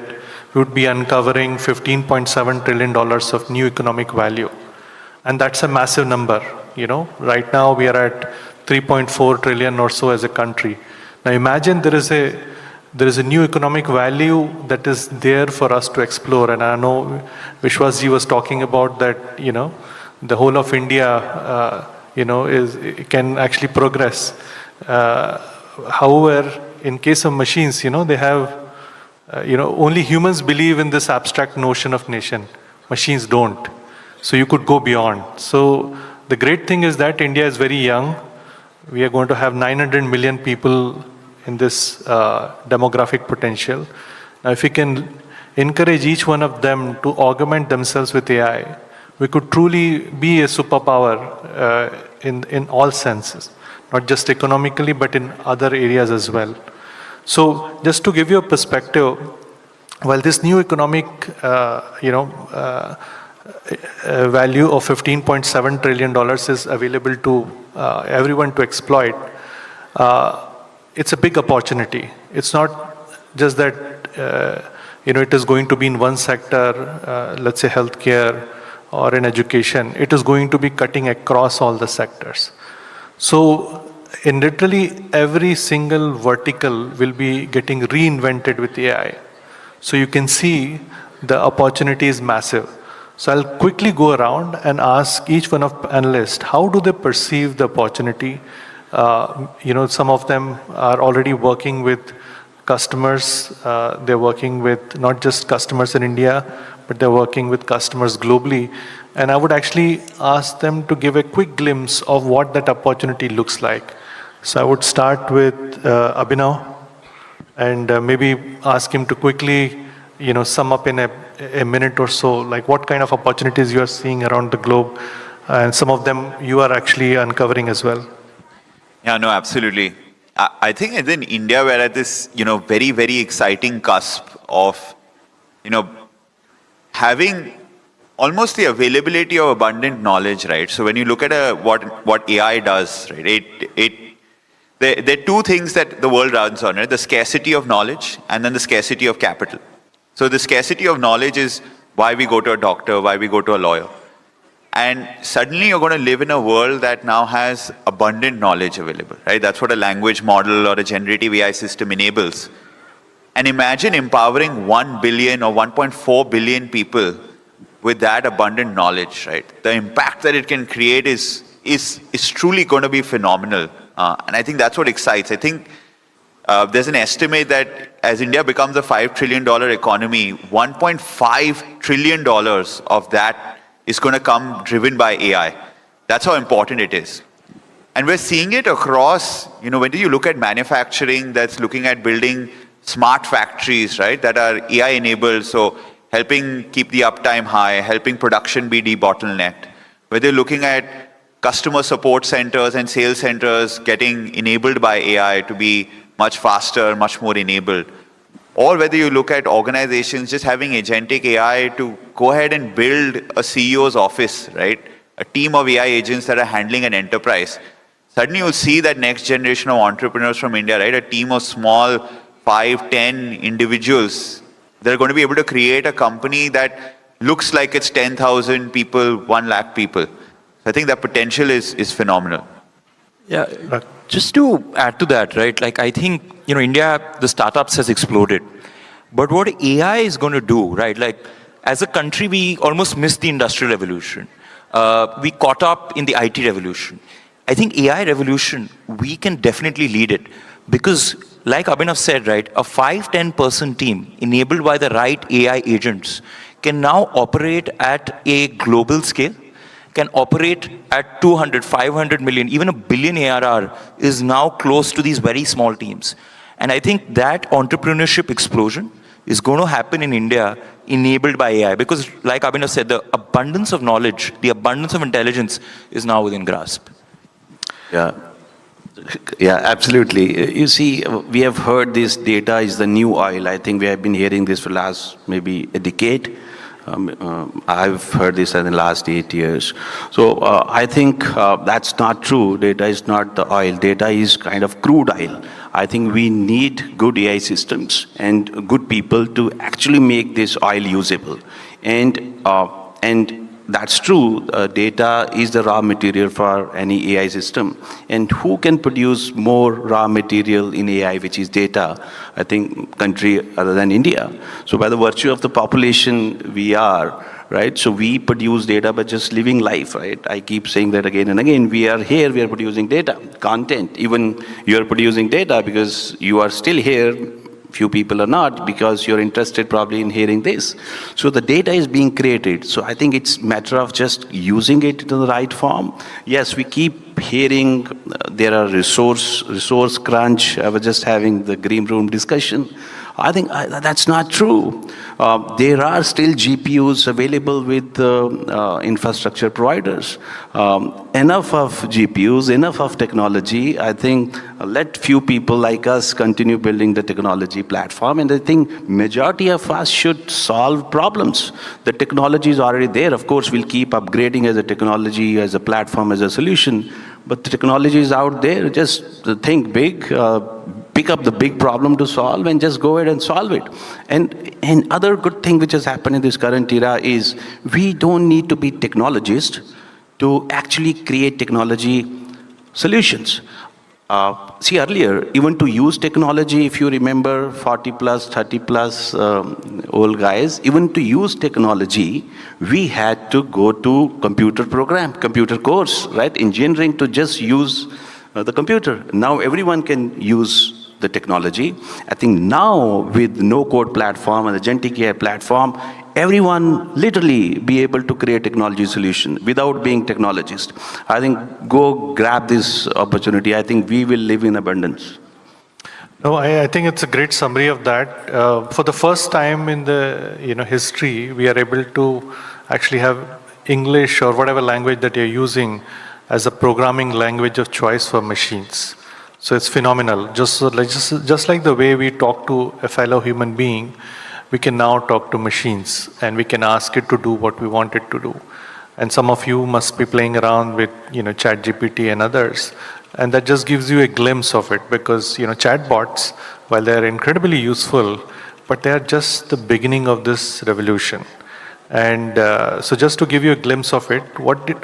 [SPEAKER 8] we would be uncovering $15.7 trillion of new economic value. And that's a massive number. Right now we are at 3.4 trillion or so as a country. Now imagine there is a new economic value that is there for us to explore. And I know Vishwasji was talking about that, the whole of India, can actually progress. However, in case of machines, they have, only humans believe in this abstract notion of nation. Machines don't. So you could go beyond. So the great thing is that India is very young. We are going to have 900 million people in this demographic potential. Now, if we can encourage each one of them to augment themselves with AI, we could truly be a superpower in all senses, not just economically, but in other areas as well. So just to give you a perspective, while this new economic, value of $15.7 trillion is available to everyone to exploit, it's a big opportunity. It's not just that, it is going to be in one sector, let's say healthcare or in education. It is going to be cutting across all the sectors. So in literally every single vertical will be getting reinvented with AI. So you can see the opportunity is massive. So I'll quickly go around and ask each one of panelists, how do they perceive the opportunity? Some of them are already working with customers. They're working with not just customers in India, but they're working with customers globally. And I would actually ask them to give a quick glimpse of what that opportunity looks like. So I would start with Abhinav and maybe ask him to quickly, sum up in a minute or so, like what kind of opportunities you are seeing around the globe, and some of them you are actually uncovering as well.
[SPEAKER 3] Yeah, no, absolutely. I think in India we're at this, very, very exciting cusp of, having almost the availability of abundant knowledge, right? So when you look at what AI does, right, there are two things that the world runs on, right? The scarcity of knowledge and then the scarcity of capital. So the scarcity of knowledge is why we go to a doctor, why we go to a lawyer. And suddenly you're going to live in a world that now has abundant knowledge available, right? That's what a language model or a generative AI system enables. And imagine empowering 1 billion or 1.4 billion people with that abundant knowledge, right? The impact that it can create is truly going to be phenomenal. And I think that's what excites. I think there's an estimate that as India becomes a $5 trillion economy, $1.5 trillion of that is going to come driven by AI. That's how important it is. And we're seeing it across, when you look at manufacturing that's looking at building smart factories, right, that are AI enabled, so helping keep the uptime high, helping production be debottlenecked. Whether you're looking at customer support centers and sales centers getting enabled by AI to be much faster, much more enabled. Or whether you look at organizations just having agentic AI to go ahead and build a CEO's office, right? A team of AI agents that are handling an enterprise. Suddenly you'll see that next generation of entrepreneurs from India, right? A team of small 5, 10 individuals. They're going to be able to create a company that looks like it's 10,000 people, 1 lakh people. I think that potential is phenomenal.
[SPEAKER 23] Yeah, just to add to that, right? Like I think, India, the startups has exploded. But what AI is going to do, right? Like as a country, we almost missed the industrial revolution. We caught up in the IT revolution. I think AI revolution, we can definitely lead it. Because like Abhinav said, right, a 5-10-person team enabled by the right AI agents can now operate at a global scale, can operate at 200, 500 million, even $1 billion ARR is now close to these very small teams. And I think that entrepreneurship explosion is going to happen in India enabled by AI. Because like Abhinav said, the abundance of knowledge, the abundance of intelligence is now within grasp.
[SPEAKER 22] Yeah, absolutely. You see, we have heard this data is the new oil. I think we have been hearing this for the last maybe a decade. I've heard this in the last 8 years. So I think that's not true. Data is not the oil. Data is kind of crude oil. I think we need good AI systems and good people to actually make this oil usable. And that's true. Data is the raw material for any AI system. And who can produce more raw material in AI, which is data? I think country other than India. So by the virtue of the population we are, right? So we produce data by just living life, right? I keep saying that again and again. We are here, we are producing data, content. Even you are producing data because you are still here. Few people are not because you're interested probably in hearing this. So the data is being created. So I think it's a matter of just using it in the right form. Yes, we keep hearing there are resource crunch. I was just having the green room discussion. I think that's not true. There are still GPUs available with infrastructure providers. Enough of GPUs, enough of technology. I think let few people like us continue building the technology platform. And I think majority of us should solve problems. The technology is already there. Of course, we'll keep upgrading as a technology, as a platform, as a solution. But the technology is out there. Just think big. Pick up the big problem to solve and just go ahead and solve it. And other good thing which has happened in this current era is we don't need to be technologists to actually create technology solutions. See earlier, even to use technology, if you remember 40 plus, 30 plus old guys, even to use technology, we had to go to computer course, right? Engineering to just use the computer. Now everyone can use the technology. I think now with no-code platform and the agentic AI platform, everyone literally be able to create technology solution without being technologist. I think go grab this opportunity. I think we will live in abundance.
[SPEAKER 8] No, I think it's a great summary of that. For the first time in the history, we are able to actually have English or whatever language that you're using as a programming language of choice for machines. So it's phenomenal. Just like the way we talk to a fellow human being, we can now talk to machines and we can ask it to do what we want it to do. And some of you must be playing around with ChatGPT and others. And that just gives you a glimpse of it because chatbots, while they're incredibly useful, but they are just the beginning of this revolution. And so just to give you a glimpse of it,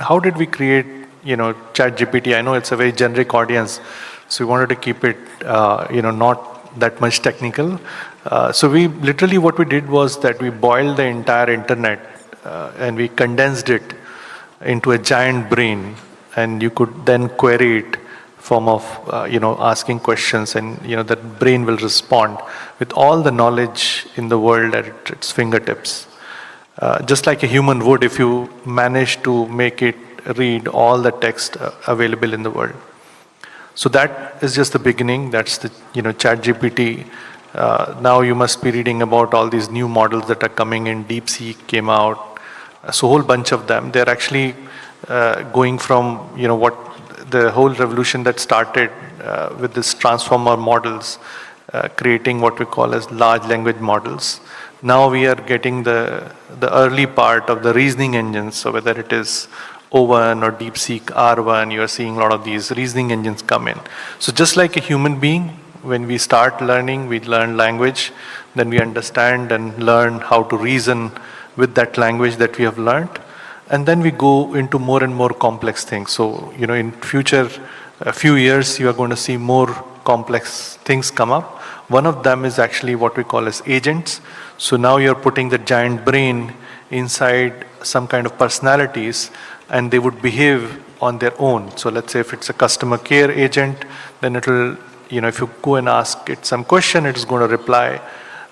[SPEAKER 8] how did we create ChatGPT? I know it's a very generic audience, so we wanted to keep it, not that much technical. So what we did was that we boiled the entire internet and we condensed it into a giant brain, and you could then query it form of asking questions, and that brain will respond with all the knowledge in the world at its fingertips, just like a human would if you manage to make it read all the text available in the world. So that is just the beginning. That's the ChatGPT. Now you must be reading about all these new models that are coming in. DeepSeek came out, so a whole bunch of them. They're actually going from what the whole revolution that started with this transformer models, creating what we call as large language models. Now we are getting the early part of the reasoning engines. So whether it is O1 or DeepSeek R1, you are seeing a lot of these reasoning engines come in. So just like a human being, when we start learning, we learn language, then we understand and learn how to reason with that language that we have learned. And then we go into more and more complex things. So, in future, a few years, you are going to see more complex things come up. One of them is actually what we call as agents. So now you're putting the giant brain inside some kind of personalities, and they would behave on their own. So let's say if it's a customer care agent, then it'll, if you go and ask it some question, it is going to reply.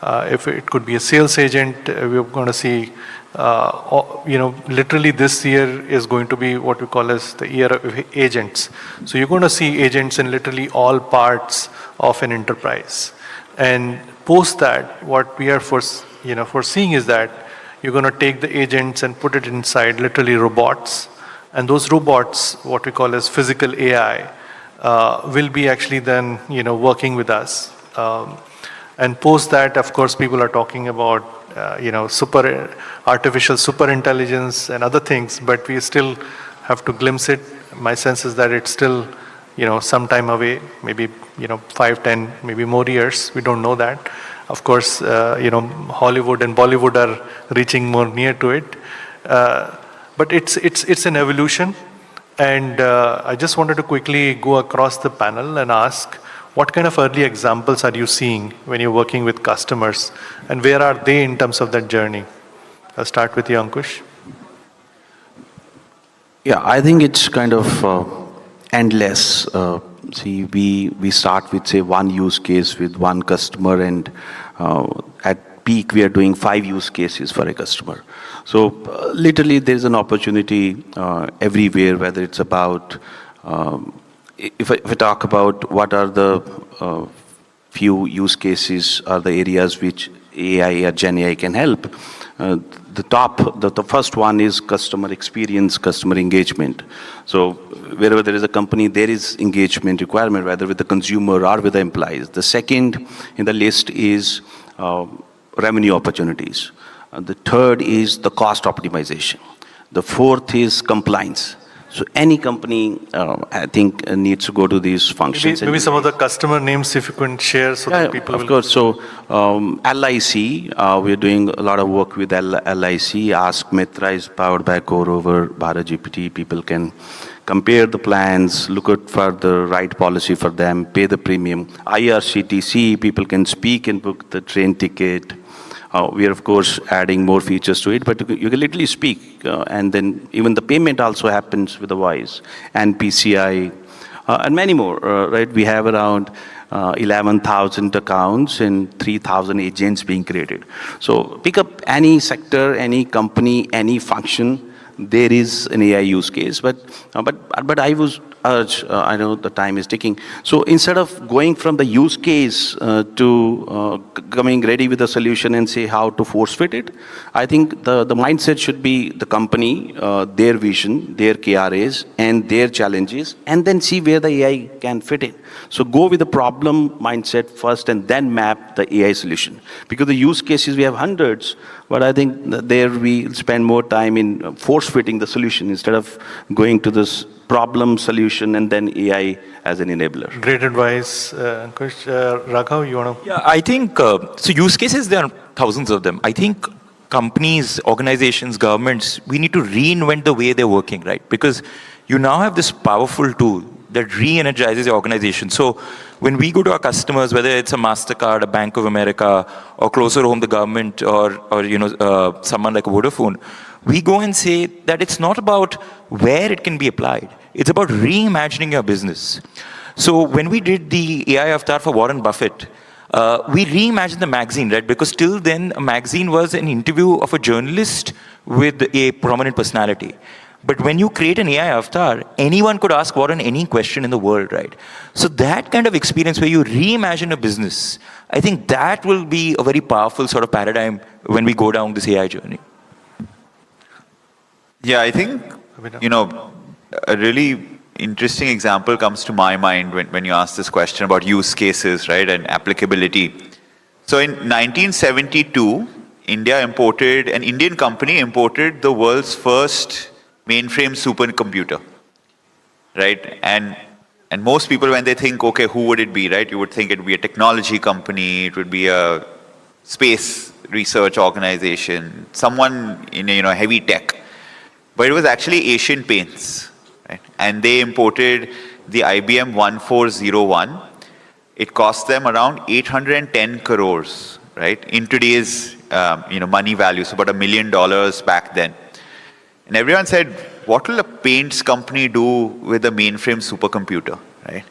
[SPEAKER 8] If it could be a sales agent, we're going to see, literally this year is going to be what we call as the year of agents. So you're going to see agents in literally all parts of an enterprise. And post that, what we are foreseeing is that you're going to take the agents and put it inside literally robots. And those robots, what we call as physical AI, will be actually then, working with us. And post that, of course, people are talking about, artificial super intelligence and other things, but we still have to glimpse it. My sense is that it's still, some time away, maybe, 5, 10, maybe more years. We don't know that. Of course, Hollywood and Bollywood are reaching more near to it. But it's an evolution. And I just wanted to quickly go across the panel and ask, what kind of early examples are you seeing when you're working with customers, and where are they in terms of that journey? I'll start with you, Ankush.
[SPEAKER 22] Yeah, I think it's kind of endless. See, we start with, say, one use case with one customer, and at peak we are doing 5 use cases for a customer. So literally there is an opportunity everywhere, whether it's about, if I talk about what are the few use cases or the areas which AI or Gen AI can help, the first one is customer experience, customer engagement. So wherever there is a company, there is engagement requirement, whether with the consumer or with the employees. The second in the list is revenue opportunities. The third is the cost optimization. The fourth is compliance. So any company, I think, needs to go to these functions.
[SPEAKER 8] Maybe some of the customer names, if you can share, so that people will.
[SPEAKER 22] Of course. So LIC, we're doing a lot of work with LIC. Ask Mitra is powered by Core over Bharat GPT. People can compare the plans, look out for the right policy for them, pay the premium. IRCTC, people can speak and book the train ticket. We are, of course, adding more features to it, but you can literally speak, and then even the payment also happens with the voice, and PCI, and many more, right? We have around 11,000 accounts and 3,000 agents being created. So pick up any sector, any company, any function, there is an AI use case, but I was urge, I know the time is ticking. So instead of going from the use case to coming ready with a solution and say how to force fit it, I think the mindset should be the company, their vision, their KRAs and their challenges, and then see where the AI can fit in. So go with the problem mindset first and then map the AI solution. Because the use cases, we have hundreds, but I think there we spend more time in force fitting the solution instead of going to this problem solution and then AI as an enabler.
[SPEAKER 8] Great advice, Ankush. Raghav, you want to?
[SPEAKER 4] Yeah, I think, so use cases, there are thousands of them. I think companies, organizations, governments, we need to reinvent the way they're working, right? Because you now have this powerful tool that re-energizes your organization. So when we go to our customers, whether it's a MasterCard, a Bank of America, or closer home, the government, or someone like Vodafone,
[SPEAKER 23] we go and say that it's not about where it can be applied. It's about reimagining your business. So when we did the AI avatar for Warren Buffett, we reimagined the magazine, right? Because till then, a magazine was an interview of a journalist with a prominent personality. But when you create an AI avatar, anyone could ask Warren any question in the world, right? So that kind of experience where you reimagine a business, I think that will be a very powerful sort of paradigm when we go down this AI journey.
[SPEAKER 3] Yeah, I think, a really interesting example comes to my mind when you ask this question about use cases, right, and applicability. So in 1972, an Indian company imported the world's first mainframe supercomputer, right? And most people, when they think, okay, who would it be, right? You would think it would be a technology company, it would be a space research organization, someone in heavy tech. But it was actually Asian Paints, right? And they imported the IBM 1401. It cost them around 810 crores, right? In today's money value, so about $1 million back then. And everyone said, what will a paints company do with a mainframe supercomputer, right?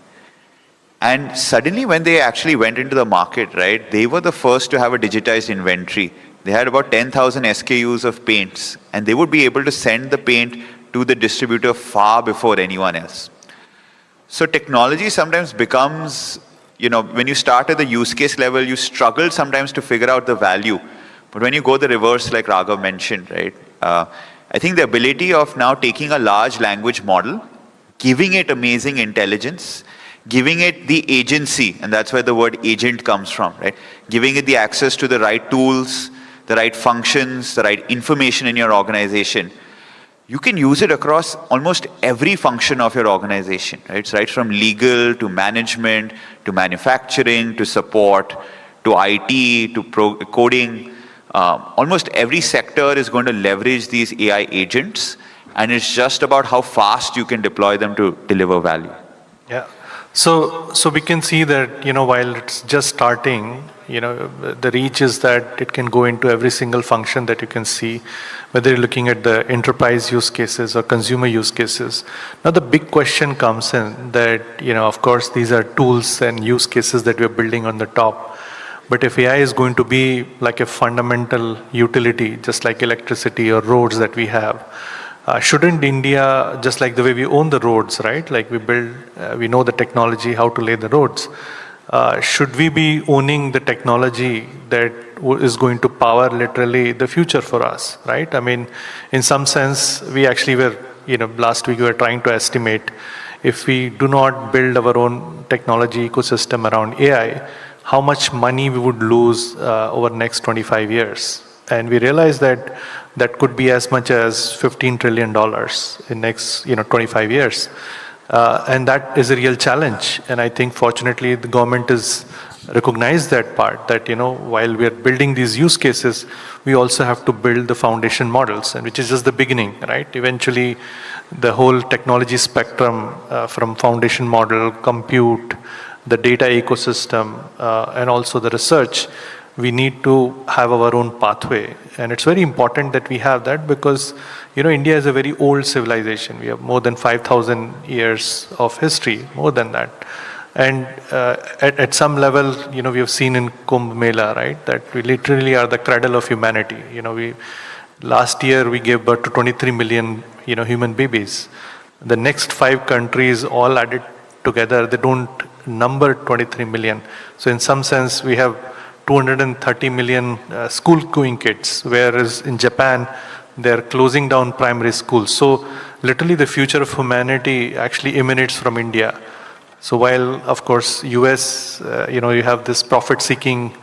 [SPEAKER 3] And suddenly when they actually went into the market, right, they were the first to have a digitized inventory. They had about 10,000 SKUs of paints, and they would be able to send the paint to the distributor far before anyone else. So technology sometimes becomes, when you start at the use case level, you struggle sometimes to figure out the value. But when you go the reverse, like Raghav mentioned, right, I think the ability of now taking a large language model, giving it amazing intelligence, giving it the agency, and that's where the word agent comes from, right? Giving it the access to the right tools, the right functions, the right information in your organization. You can use it across almost every function of your organization, right? It's right from legal to management to manufacturing to support to IT to coding. Almost every sector is going to leverage these AI agents, and it's just about how fast you can deploy them to deliver value.
[SPEAKER 8] Yeah. So we can see that, while it's just starting, the reach is that it can go into every single function that you can see, whether you're looking at the enterprise use cases or consumer use cases. Now the big question comes in that, of course, these are tools and use cases that we're building on the top. But if AI is going to be like a fundamental utility, just like electricity or roads that we have, shouldn't India, just like the way we own the roads, right? Like we know the technology, how to lay the roads. Should we be owning the technology that is going to power literally the future for us, right? I mean, in some sense, we actually were, last week we were trying to estimate if we do not build our own technology ecosystem around AI, how much money we would lose over the next 25 years. And we realized that that could be as much as $15 trillion in next 25 years. And that is a real challenge. And I think fortunately the government has recognized that part, that while we are building these use cases, we also have to build the foundation models, and which is just the beginning, right? Eventually the whole technology spectrum from foundation model, compute, the data ecosystem, and also the research, we need to have our own pathway. And it's very important that we have that because, India is a very old civilization. We have more than 5,000 years of history, more than that. And at some level, we have seen in Kumbh Mela, right, that we literally are the cradle of humanity. Last year we gave birth to 23 million, human babies. The next 5 countries all added together, they don't number 23 million. So in some sense, we have 230 million school-going kids, whereas in Japan, they're closing down primary schools. So literally the future of humanity actually emanates from India. So while, of course, US, you have this profit-seeking,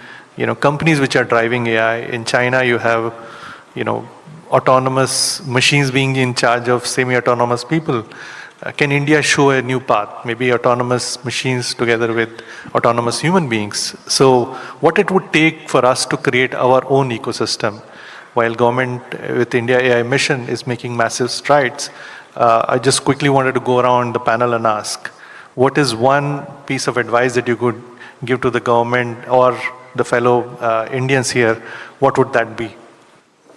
[SPEAKER 8] companies which are driving AI. In China, you have, autonomous machines being in charge of semi-autonomous people. Can India show a new path? Maybe autonomous machines together with autonomous human beings. So what it would take for us to create our own ecosystem, while government with India AI mission is making massive strides, I just quickly wanted to go around the panel and ask, what is one piece of advice that you could give to the government or the fellow Indians here? What would that be?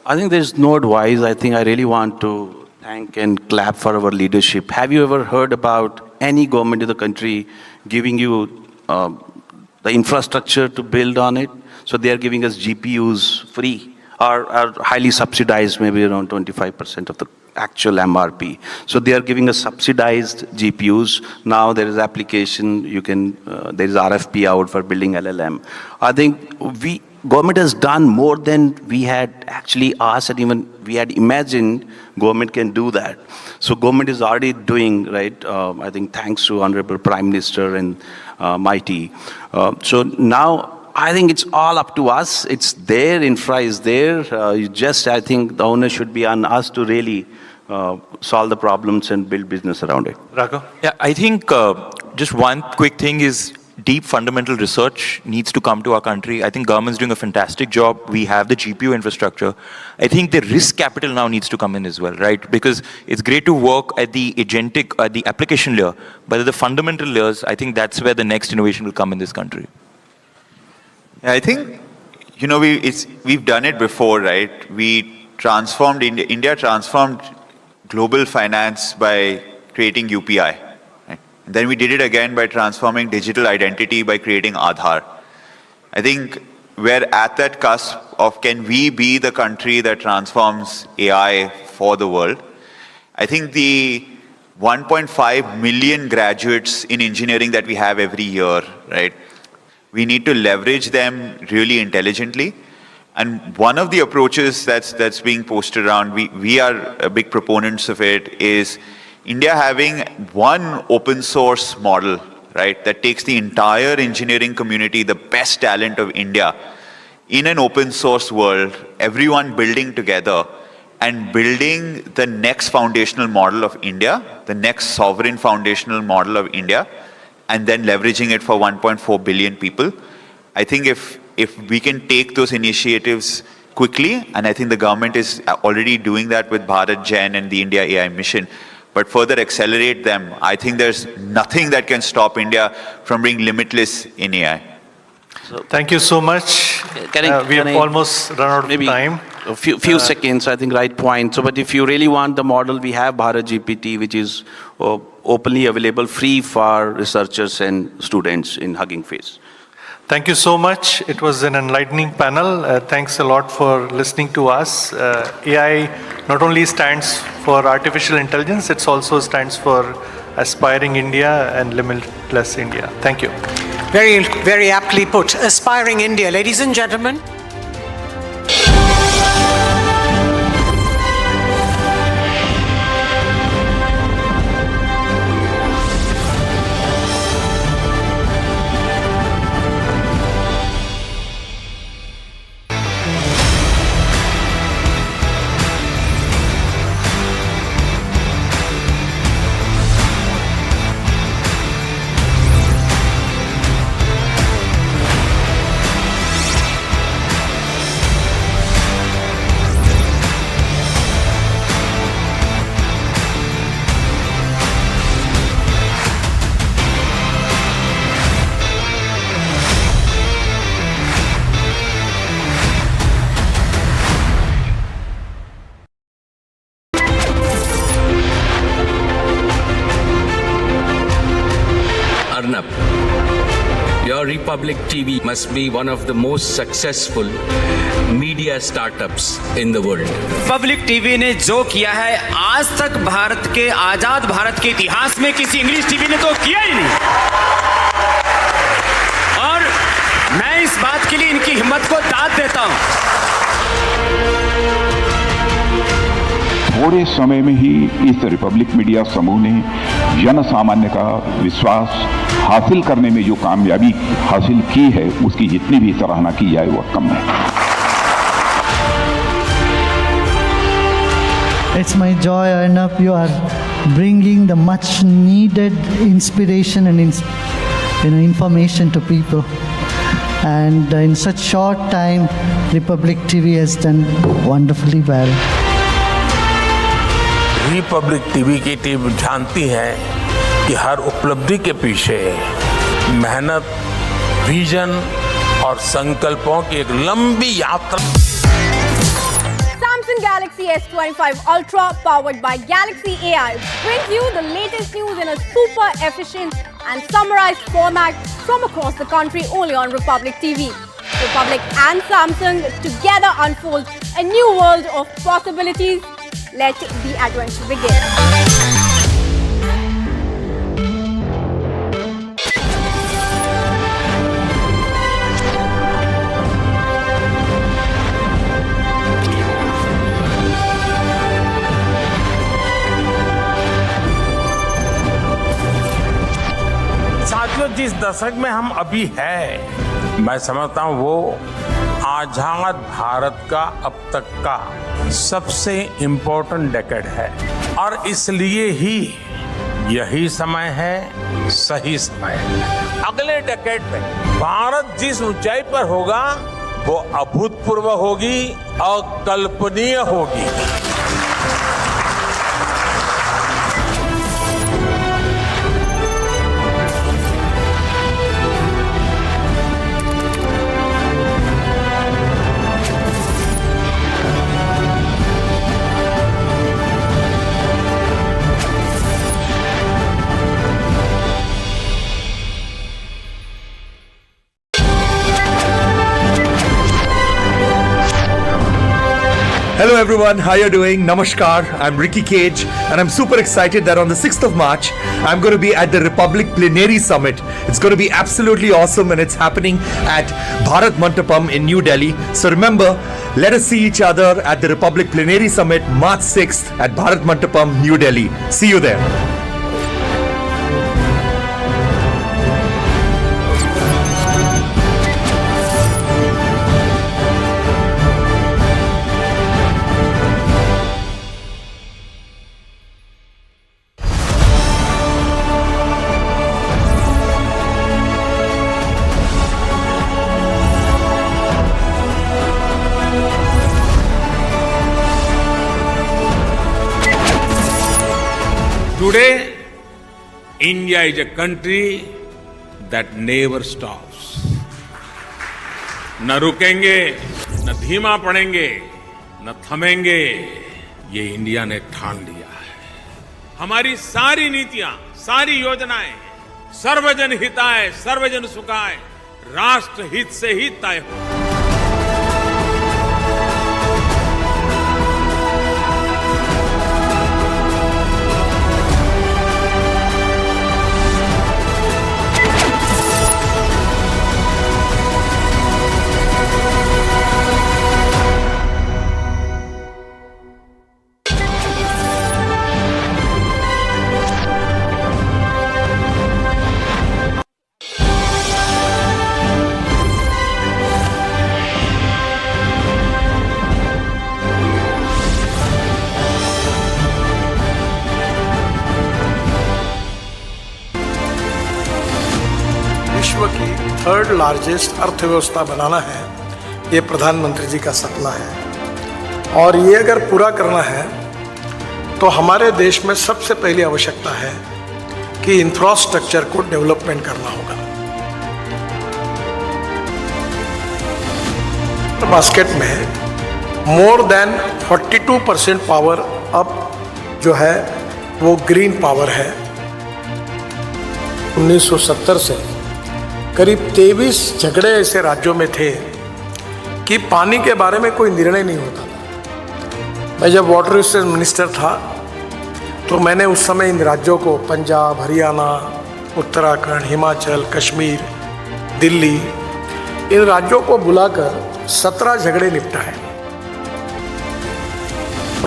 [SPEAKER 22] I think there's no advice. I think I really want to thank and clap for our leadership. Have you ever heard about any government in the country giving you the infrastructure to build on it? So they are giving us GPUs free or highly subsidized, maybe around 25% of the actual MRP. So they are giving us subsidized GPUs. Now there is application, there is RFP out for building LLM. I think government has done more than we had actually asked and even we had imagined government can do that. So government is already doing, right? I think thanks to Honorable Prime Minister and Mighty. So now I think it's all up to us. It's there, infra is there. I think the onus should be on us to really solve the problems and build business around it.
[SPEAKER 8] Raghav?
[SPEAKER 23] Yeah, I think just one quick thing is deep fundamental research needs to come to our country. I think government's doing a fantastic job. We have the GPU infrastructure. I think the risk capital now needs to come in as well, right? Because it's great to work at the agentic, the application layer, but at the fundamental layers, I think that's where the next innovation will come in this country.
[SPEAKER 3] Yeah, I think, we've done it before, right? India transformed global finance by creating UPI. Right? Then we did it again by transforming digital identity by creating Aadhaar. I think we're at that cusp of can we be the country that transforms AI for the world? I think the 1.5 million graduates in engineering that we have every year, right? We need to leverage them really intelligently. And one of the approaches that's being posted around, we are big proponents of it, is India having one open source model, right, that takes the entire engineering community, the best talent of India, in an open source world, everyone building together and building the next foundational model of India, the next sovereign foundational model of India, and then leveraging it for 1.4 billion people. I think if we can take those initiatives quickly, and I think the government is already doing that with Bharat Gen and the India AI mission, but further accelerate them, I think there's nothing that can stop India from being limitless in AI.
[SPEAKER 8] So, thank you so much. We have almost run out of time.
[SPEAKER 22] A few seconds, I think, right point. So, but if you really want the model, we have Bharat GPT, which is openly available, free for researchers and students in Hugging Face.
[SPEAKER 8] Thank you so much. It was an enlightening panel. Thanks a lot for listening to us. AI not only stands for artificial intelligence, it also stands for aspiring India and limitless India. Thank you.
[SPEAKER 2] Very, very aptly put. Aspiring India. Ladies and gentlemen.
[SPEAKER 5] Arnab, your Republic TV must be one of the most successful media startups in the world.
[SPEAKER 19] Public TV ने जो किया है आज तक भारत के आजाद भारत के इतिहास में किसी इंग्लिश टीवी ने तो किया ही नहीं। और मैं इस बात के लिए इनकी हिम्मत को दाद देता हूं।
[SPEAKER 20] थोड़े समय में ही इस रिपब्लिक मीडिया समूह ने जन सामान्य का विश्वास हासिल करने में जो कामयाबी हासिल की है उसकी जितनी भी सराहना की जाए वह कम है।
[SPEAKER 24] It's my joy, Arnab, you are bringing the much needed inspiration and information to people. And in such short time, Republic TV has done wonderfully well.
[SPEAKER 1] Republic TV की टीम जानती है कि हर उपलब्धि के पीछे मेहनत, विजन और संकल्पों की एक लंबी यात्रा।
[SPEAKER 10] Galaxy S25 Ultra powered by Galaxy AI brings you the latest news in a super efficient and summarized format from across the country only on Republic TV. Republic and Samsung together unfold a new world of possibilities. Let the adventure begin.
[SPEAKER 1] साथियों, जिस दशक में हम अभी हैं, मैं समझता हूं वो आजाद भारत का अब तक का सबसे इम्पोर्टेंट डेकेड है और इसलिए ही यही समय है, सही समय है। अगले डेकेड में भारत जिस ऊंचाई पर होगा वो अभूतपूर्व होगी, अकल्पनीय होगी।
[SPEAKER 7] Hello everyone, how you doing? Namaskar, I'm Ricky Cage and I'm super excited that on the 6th of March, I'm going to be at the Republic Plenary Summit. It's going to be absolutely awesome and it's happening at Bharat Mantapam in New Delhi. So remember, let us see each other at the Republic Plenary Summit March 6th at Bharat Mantapam, New Delhi. See you there.
[SPEAKER 1] Today, India is a country that never stops. न रुकेंगे, न धीमा पड़ेंगे, न थमेंगे, ये India ने ठान लिया है। हमारी सारी नीतियां, सारी योजनाएं सर्वजन हिताय, सर्वजन सुखाय, राष्ट्र हित से ही तय हो।
[SPEAKER 12] विश्व की थर्ड लार्जेस्ट अर्थव्यवस्था बनाना है, ये प्रधानमंत्री जी का सपना है और ये अगर पूरा करना है तो हमारे देश में सबसे पहली आवश्यकता है कि इंफ्रास्ट्रक्चर को डेवलपमेंट करना होगा। बास्केट में मोर देन 42% पावर अब जो है वो ग्रीन पावर है। 1970 से करीब 23 झगड़े ऐसे राज्यों में थे कि पानी के बारे में कोई निर्णय नहीं होता था। मैं जब वाटर रिसोर्स मिनिस्टर था तो मैंने उस समय इन राज्यों को पंजाब, हरियाणा, उत्तराखंड, हिमाचल, कश्मीर, दिल्ली, इन राज्यों को बुलाकर 17 झगड़े निपटाए।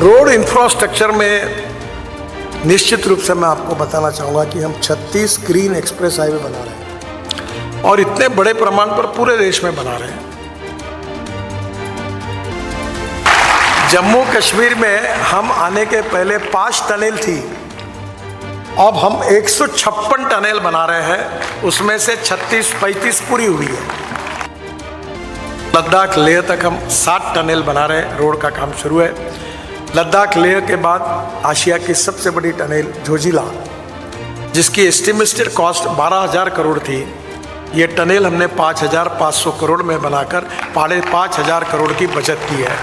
[SPEAKER 12] रोड इंफ्रास्ट्रक्चर में निश्चित रूप से मैं आपको बताना चाहूँगा कि हम 36 ग्रीन एक्सप्रेस हाईवे बना रहे हैं और इतने बड़े प्रमाण पर पूरे देश में बना रहे हैं। जम्मू कश्मीर में हम आने के पहले 5 टनल थी, अब हम 156 टनल बना रहे हैं, उसमें से 36-35 पूरी हुई है। लद्दाख लेह तक हम 7 टनल बना रहे हैं, रोड का काम शुरू है। लद्दाख लेह के बाद आशिया की सबसे बड़ी टनल जोजिला, जिसकी एस्टिमेटेड कॉस्ट 12,000 करोड़ थी, ये टनल हमने 5,500 करोड़ में बनाकर 5,500 करोड़ की बचत की है।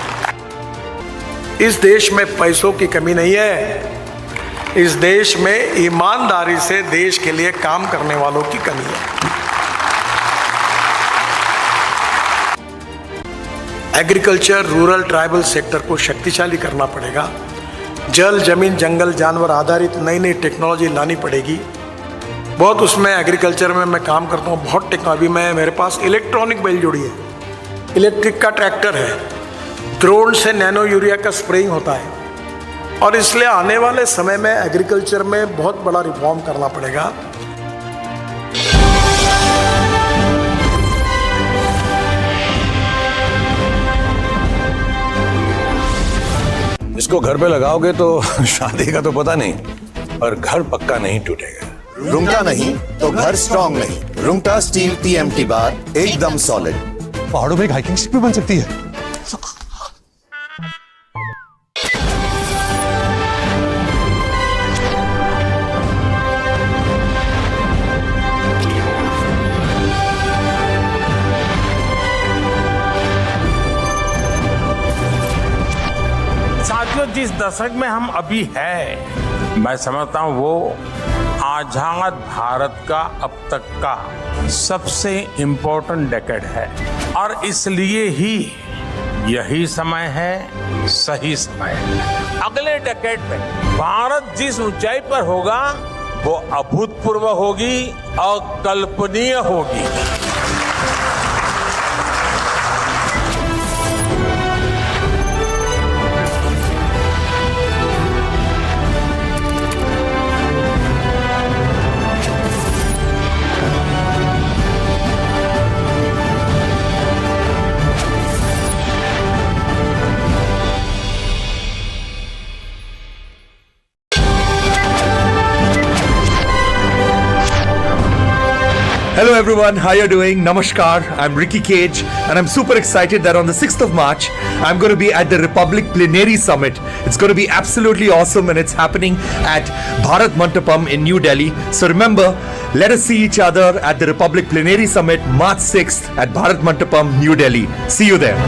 [SPEAKER 12] इस देश में पैसों की कमी नहीं है, इस देश में ईमानदारी से देश के लिए काम करने वालों की कमी है। एग्रीकल्चर, रूरल, ट्राइबल सेक्टर को शक्तिशाली करना पड़ेगा। जल, जमीन, जंगल, जानवर आधारित नई नई टेक्नोलॉजी लानी पड़ेगी। बहुत उसमें एग्रीकल्चर में मैं काम करता हूँ, बहुत टेक्नोलॉजी में मेरे पास इलेक्ट्रॉनिक बैल जोड़ी है, इलेक्ट्रिक का ट्रैक्टर है, ड्रोन से नैनो यूरिया का स्प्रेइंग होता है। और इसलिए आने वाले समय में एग्रीकल्चर में बहुत बड़ा रिफॉर्म करना पड़ेगा।
[SPEAKER 16] इसको घर पे लगाओगे तो शादी का तो पता नहीं, पर घर पक्का नहीं टूटेगा।
[SPEAKER 17] रुंगटा नहीं तो घर स्ट्रॉन्ग नहीं। रुंगटा स्टील TMT बार एकदम सॉलिड।
[SPEAKER 11] पहाड़ों में एक हाइकिंग शिप भी बन सकती है।
[SPEAKER 1] साथियों, जिस दशक में हम अभी हैं, मैं समझता हूं वो आजाद भारत का अब तक का सबसे इम्पोर्टेंट डेकेड है। और इसलिए ही यही समय है, सही समय है। अगले डेकेड में भारत जिस ऊंचाई पर होगा वो अभूतपूर्व होगी, अकल्पनीय होगी।
[SPEAKER 7] Hello everyone, how you doing? Namaskar, I'm Ricky Cage and I'm super excited that on the 6th of March, I'm going to be at the Republic Plenary Summit. It's going to be absolutely awesome and it's happening at Bharat Mantapam in New Delhi. So remember, let us see each other at the Republic Plenary Summit, March 6th at Bharat Mantapam, New Delhi. See you there.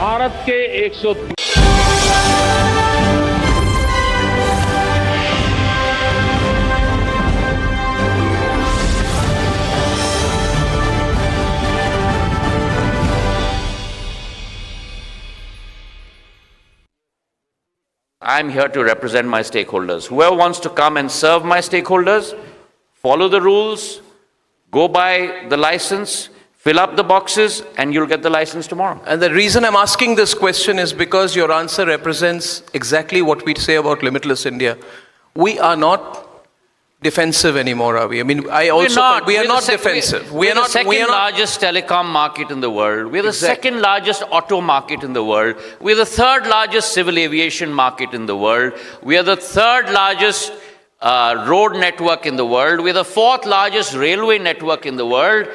[SPEAKER 1] Bharat के 100
[SPEAKER 13] I'm here to represent my stakeholders. Whoever wants to come and serve my stakeholders, follow the rules, go buy the license, fill up the boxes, and you'll get the license tomorrow.
[SPEAKER 14] And the reason I'm asking this question is because your answer represents exactly what we say about Limitless India. We are not defensive anymore, Ravi. I mean, we are not defensive.
[SPEAKER 13] We're the second largest telecom market in the world. We're the second largest auto market in the world. We're the third largest civil aviation market in the world. We are the third largest road network in the world. We're the fourth largest railway network in the world.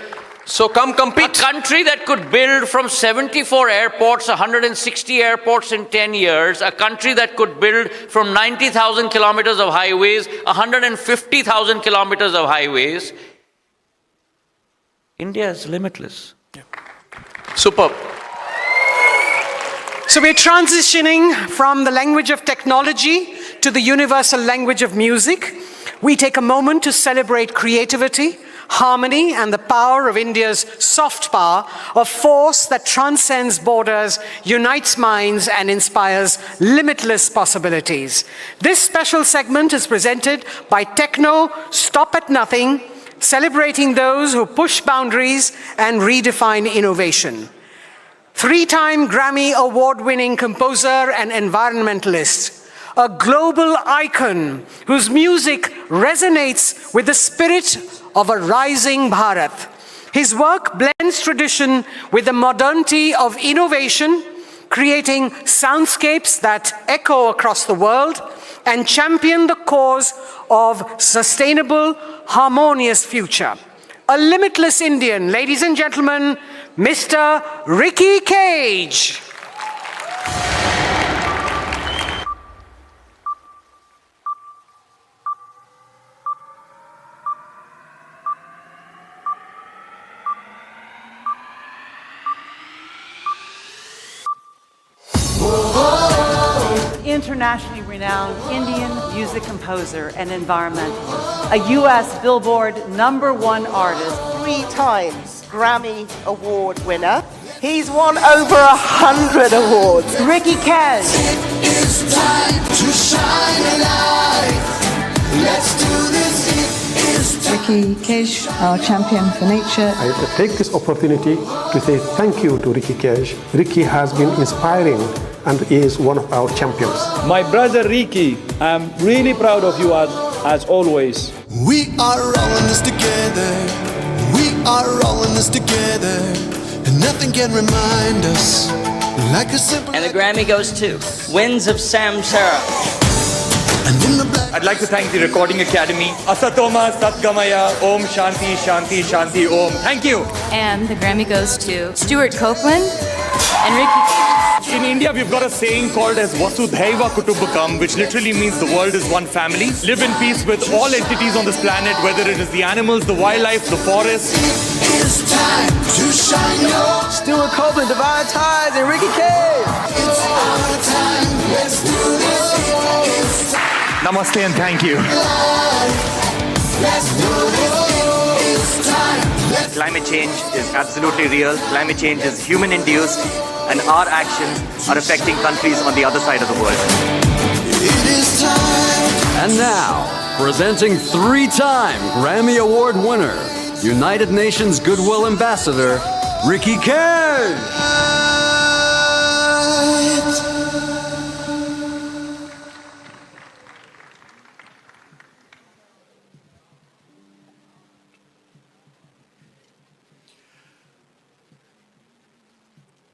[SPEAKER 14] So come compete.
[SPEAKER 13] A country that could build from 74 airports, 160 airports in 10 years. A country that could build from 90,000 kilometers of highways, 150,000 kilometers of highways. India is limitless.
[SPEAKER 14] Yeah. Superb.
[SPEAKER 2] So we're transitioning from the language of technology to the universal language of music. We take a moment to celebrate creativity, harmony, and the power of India's soft power, a force that transcends borders, unites minds, and inspires limitless possibilities. This special segment is presented by Techno Stop at Nothing, celebrating those who push boundaries and redefine innovation. Three-time Grammy Award-winning composer and environmentalist, a global icon whose music resonates with the spirit of a rising Bharat. His work blends tradition with the modernity of innovation, creating soundscapes that echo across the world and champion the cause of sustainable, harmonious future. A limitless Indian, ladies and gentlemen, Mr. Ricky Cage.
[SPEAKER 6] Internationally renowned Indian music composer and environmentalist, a U.S. Billboard #1 artist,
[SPEAKER 15] 3 times Grammy Award winner. He's won over 100 awards.
[SPEAKER 6] Ricky Cage.
[SPEAKER 18] It is time to shine a light. Let's do this. It is time.
[SPEAKER 21] Ricky Cage, our champion for nature.
[SPEAKER 25] I take this opportunity to say thank you to Ricky Cage. Ricky has been inspiring and is one of our champions.
[SPEAKER 26] My brother Ricky, I'm really proud of you as always.
[SPEAKER 18] We are all in this together. We are all in this together. And nothing can remind us like a simple...
[SPEAKER 27] And the Grammy goes to Winds of Samsara.
[SPEAKER 26] I'd like to thank the Recording Academy. Asatoma Satgamaya Om Shanti Shanti Shanti Om. Thank you.
[SPEAKER 28] And the Grammy goes to Stuart Copeland and Ricky Cage.
[SPEAKER 26] In India, we've got a saying called as Vasudhaiva Kutumbakam, which literally means the world is one family. Live in peace with all entities on this planet, whether it is the animals, the wildlife, the forest.
[SPEAKER 18] It's time to shine your...
[SPEAKER 15] Stuart Copeland, Divine Ties, and Ricky Cage.
[SPEAKER 18] It's our time. Let's do this.
[SPEAKER 26] Namaste and thank you.
[SPEAKER 18] Let's do this. It's time.
[SPEAKER 29] Climate change is absolutely real. Climate change is human-induced, and our actions are affecting countries on the other side of the world.
[SPEAKER 18] It is time.
[SPEAKER 30] And now, presenting 3-time Grammy Award winner, United Nations Goodwill Ambassador, Ricky Cage.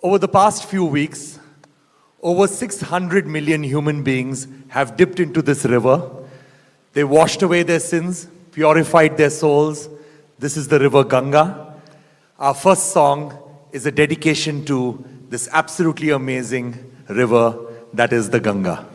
[SPEAKER 7] Over the past few weeks, over 600 million human beings have dipped into this river. They washed away their sins, purified their souls. This is the river Ganga. Our first song is a dedication to this absolutely amazing river that is the Ganga.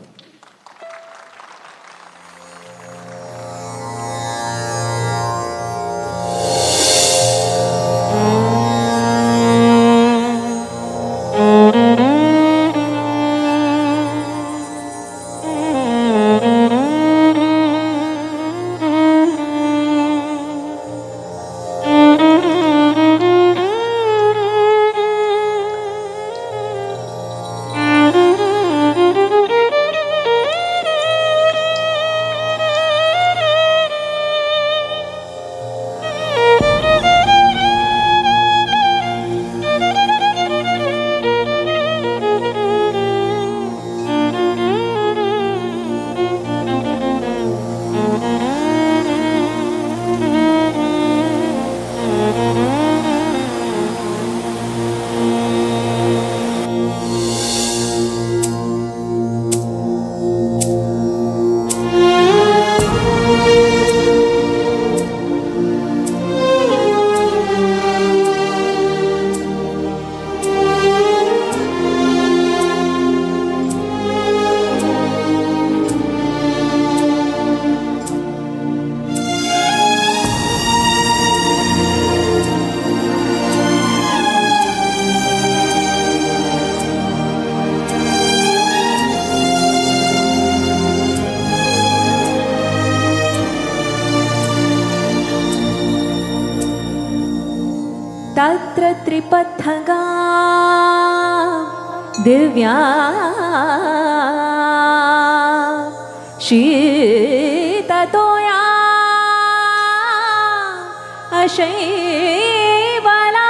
[SPEAKER 3] तत्र Tripathaga Divya शीततोया अशैवला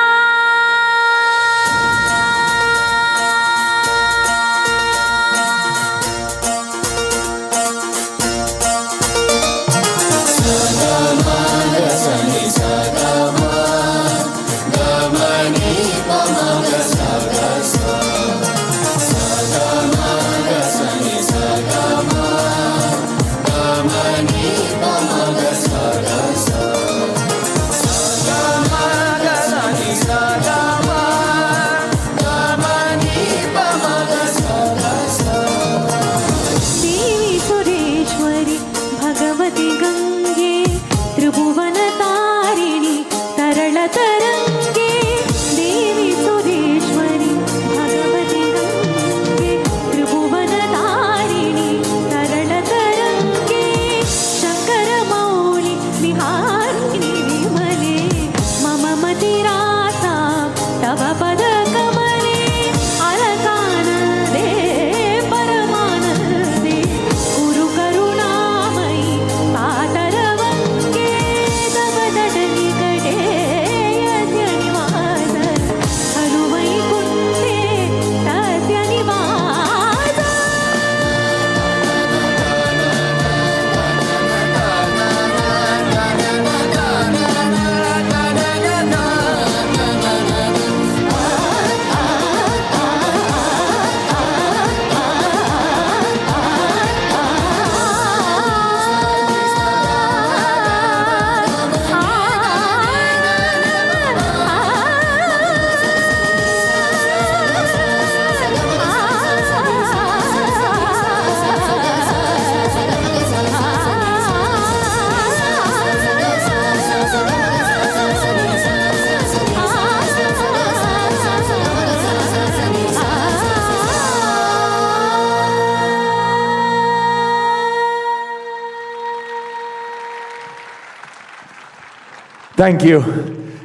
[SPEAKER 7] Thank you.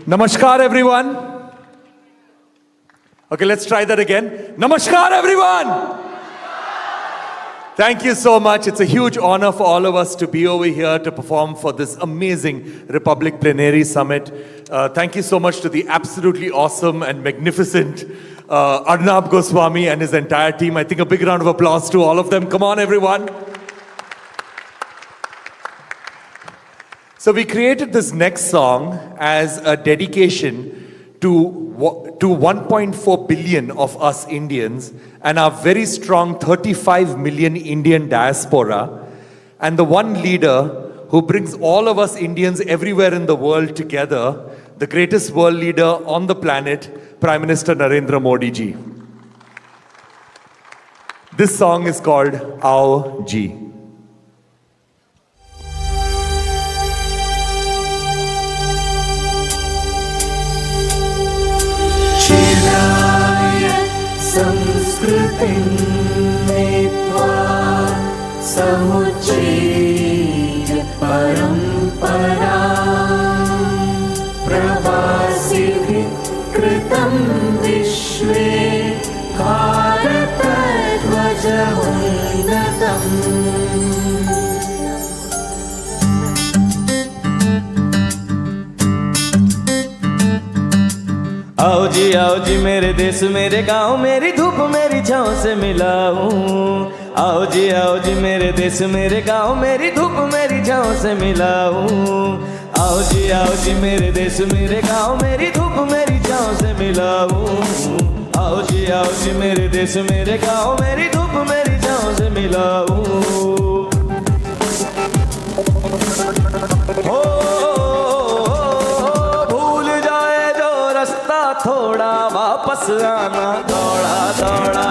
[SPEAKER 7] Namaskar, everyone. Okay, let's try that again. Namaskar, everyone. Thank you so much. It's a huge honor for all of us to be over here to perform for this amazing Republic Plenary Summit. Thank you so much to the absolutely awesome and magnificent Arnab Goswami and his entire team. I think a big round of applause to all of them. Come on, everyone. So we created this next song as a dedication to 1.4 billion of us Indians and our very strong 35 million Indian diaspora, and the one leader who brings all of us Indians everywhere in the world together, the greatest world leader on the planet, Prime Minister Narendra Modi ji. This song is called Aao Ji.
[SPEAKER 18] संस्कृतिं नीत्वा समुच्चीय परम्परा प्रवासिभिः कृतं विश्वे भारतध्वजमुन्नतम्
[SPEAKER 4] आओ जी मेरे देश मेरे गांव मेरी धूप मेरी छाँव से मिलाऊं। आओ जी मेरे देश मेरे गांव मेरी धूप मेरी छाँव से मिलाऊं। आओ जी मेरे देश मेरे गांव मेरी धूप मेरी छाँव से मिलाऊं। आओ जी मेरे देश मेरे गांव मेरी धूप मेरी छाँव से मिलाऊं। हो थोड़ा वापस आना दौड़ा दौड़ा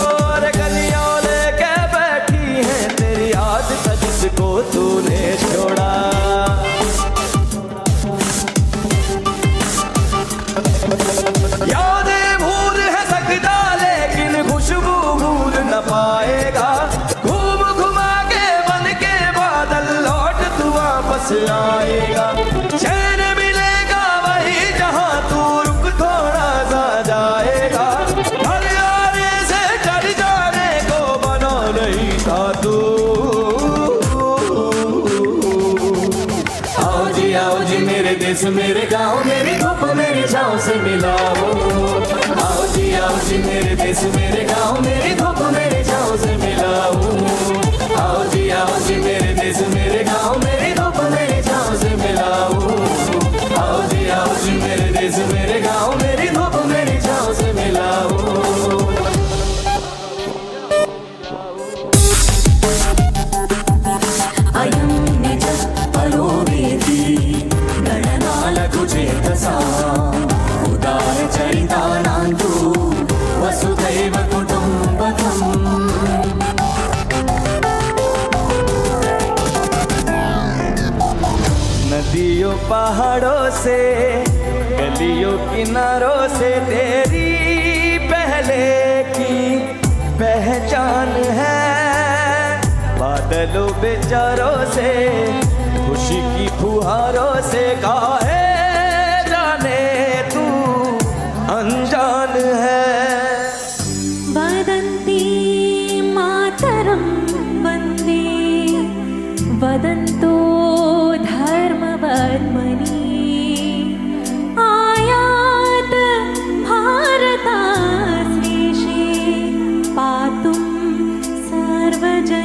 [SPEAKER 4] और गलियों लेके बैठी है तेरी याद का जिसको तूने छोड़ा। यादें भूल है सकता लेकिन खुशबू भूल न पाएगा। घूम घुमा के बन के बादल लौट तू वापस पास आएगा। चैन मिलेगा वही जहां तू रुक थोड़ा सा जाएगा। घर आने से चढ़ जाने को बना नहीं था तू। आओ जी मेरे देश मेरे गाँव मेरी धूप मेरी छाँव से मिलाओ। आओ जी मेरे देश मेरे गाँव मेरी धूप मेरी छाँव से मिलाओ। आओ जी मेरे देश मेरे गाँव मेरी धूप मेरी छाँव से मिलाओ। आओ जी मेरे देश मेरे गाँव मेरी धूप मेरी छाँव से मिलाओ।
[SPEAKER 18] अयं निज परोवेति गणनालघु चेतसा उदार चरितानां तु वसुधैव कुटुम्बकम्।
[SPEAKER 4] नदियों पहाड़ों से गलियों किनारों से तेरी पहले की पहचान है। बादलों बेचारों से खुशी की फुहारों से काहे जाने तू अनजान है।
[SPEAKER 3] वदन्ति मातरं वन्दे वदन्तो धर्मवर्मणि आयात भारताश्लेषे पातुं सर्वजनश्रियम्।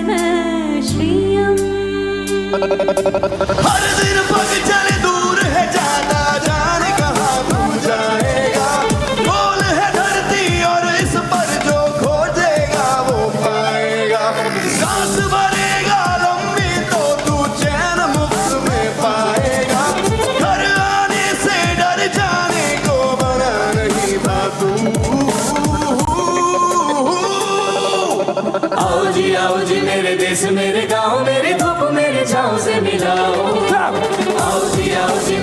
[SPEAKER 18] हर दिन पग चले दूर है जाता जाने कहाँ तू जाएगा। बोल है धरती और इस पर जो खोजेगा वो पाएगा। सांस भरेगा लंबी तो तू चैन मुफ्त में पाएगा। घर आने से डर जाने को बना नहीं था तू।
[SPEAKER 4] आओ जी मेरे देश मेरे गाँव मेरी धूप मेरी छाँव से मिलाओ। आओ जी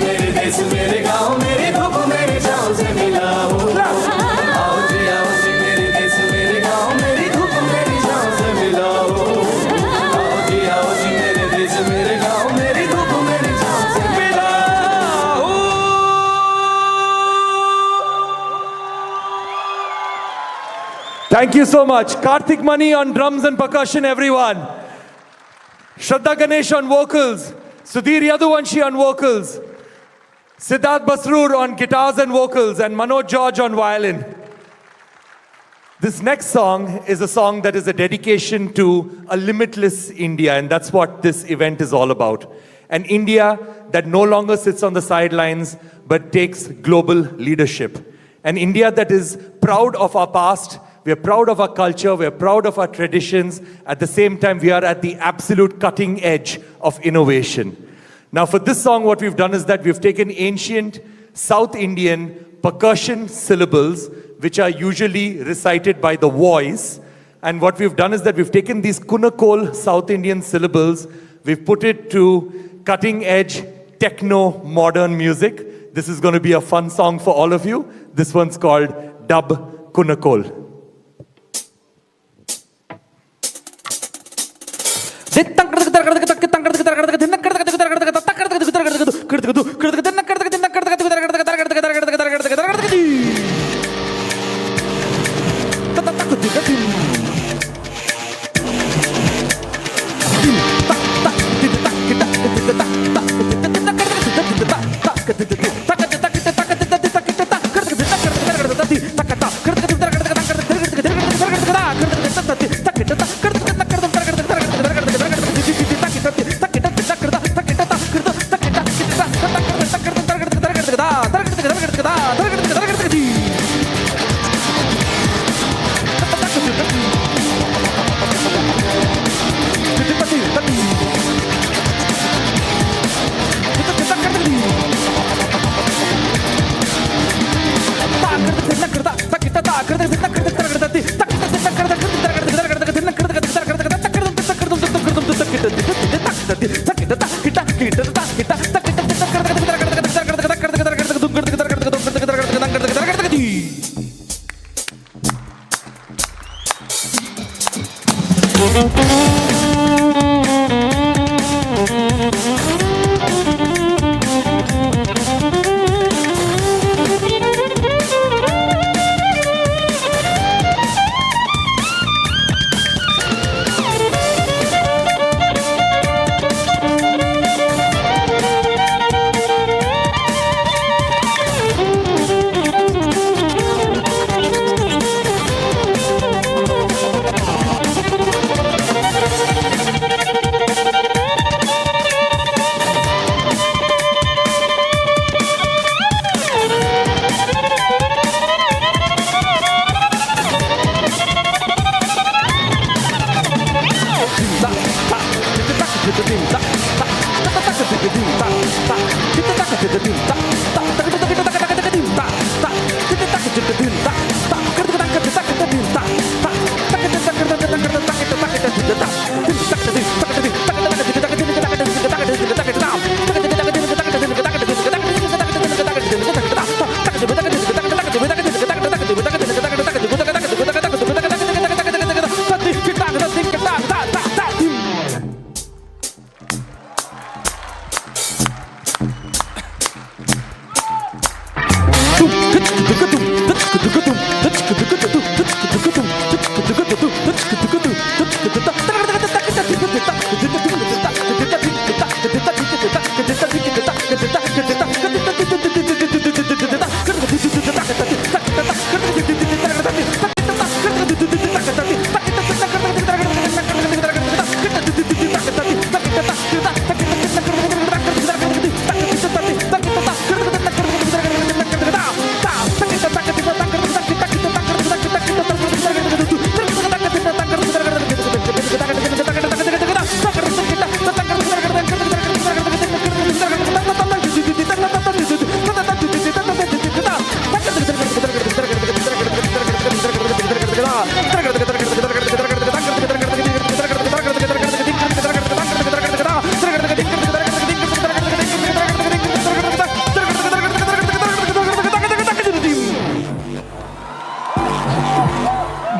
[SPEAKER 4] मेरे देश मेरे गाँव मेरी धूप मेरी छाँव से मिलाओ। आओ जी मेरे देश मेरे गाँव मेरी धूप मेरी छाँव से मिलाओ। आओ जी मेरे देश मेरे गाँव मेरी धूप मेरी छाँव से मिलाओ।
[SPEAKER 7] Thank you so much. Karthik Mani on drums and percussion, everyone. Shraddha Ganesh on vocals. Sudhir Yaduvanshi on vocals. Siddharth Basrur on guitars and vocals. And Manoj George on violin. This next song is a song that is a dedication to a limitless India. And that's what this event is all about. An India that no longer sits on the sidelines, but takes global leadership. An India that is proud of our past. We are proud of our culture, we are proud of our traditions. At the same time, we are at the absolute cutting edge of innovation. Now for this song, what we've done is that we've taken ancient South Indian percussion syllables, which are usually recited by the voice. And what we've done is that we've taken these Kunakol South Indian syllables, we've put it to cutting edge techno modern music. This is going to be a fun song for all of you. This one's called Dub Kunakol.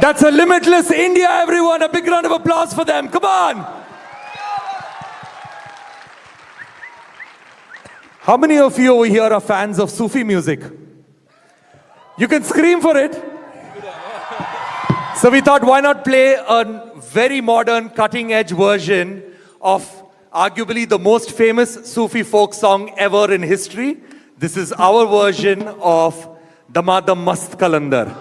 [SPEAKER 7] That's a limitless India, everyone. A big round of applause for them. Come on. How many of you over here are fans of Sufi music? You can scream for it. So we thought, why not play a very modern, cutting-edge version of arguably the most famous Sufi folk song ever in history. This is our version of Damadam Mast Kalandar.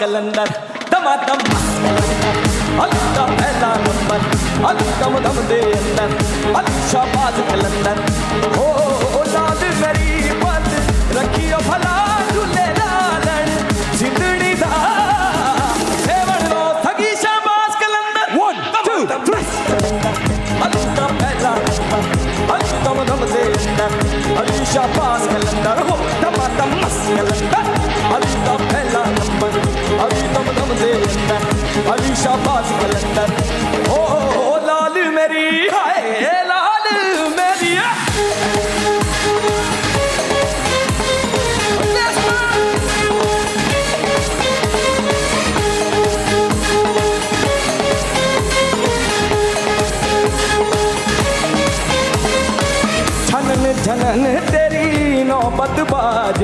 [SPEAKER 4] कलंदर दमादम अल्लाह पहला number अल्लाह दम दे अंदर अच्छा बाज कलंदर हो लाल मेरी पत रखियो भला झूले लालन जिंदड़ी दा सेवन लो थगी शाबाश कलंदर 1 2 3 अल्लाह पहला नंबर अल्लाह दम दे अंदर अच्छा बाज कलंदर हो दमादम कलंदर अल्लाह पहला नंबर अभी दम दम दे अंदर अभी शाबाश कलंदर ओ लाल मेरी हाय लाल मेरी झनन झनन तेरी नौबत बाज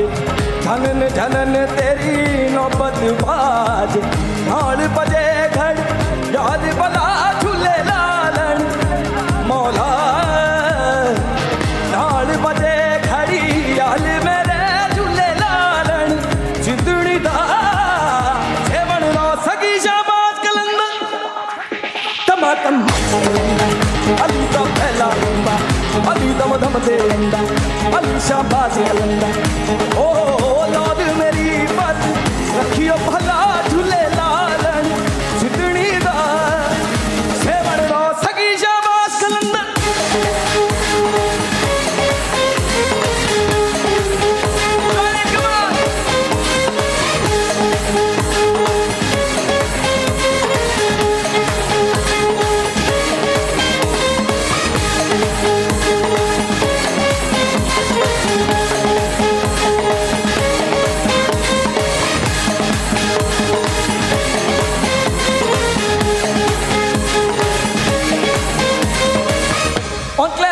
[SPEAKER 4] झनन झनन तेरी नौबत बाज नाल बजे घड़ याद बला झूले लालन मौला नाल बजे घड़ी याद मेरे झूले लालन जिंदड़ी दा सेवन लो सगी शाबाश कलंदर तमातम अली तो पहला नंबर अली दम दम दे अंदर अली शाबाश कलंदर ओ लाल मेरी पत रखियो भला झूले लालन जिंदड़ी दा सेवन लो सगी शाबाश कलंदर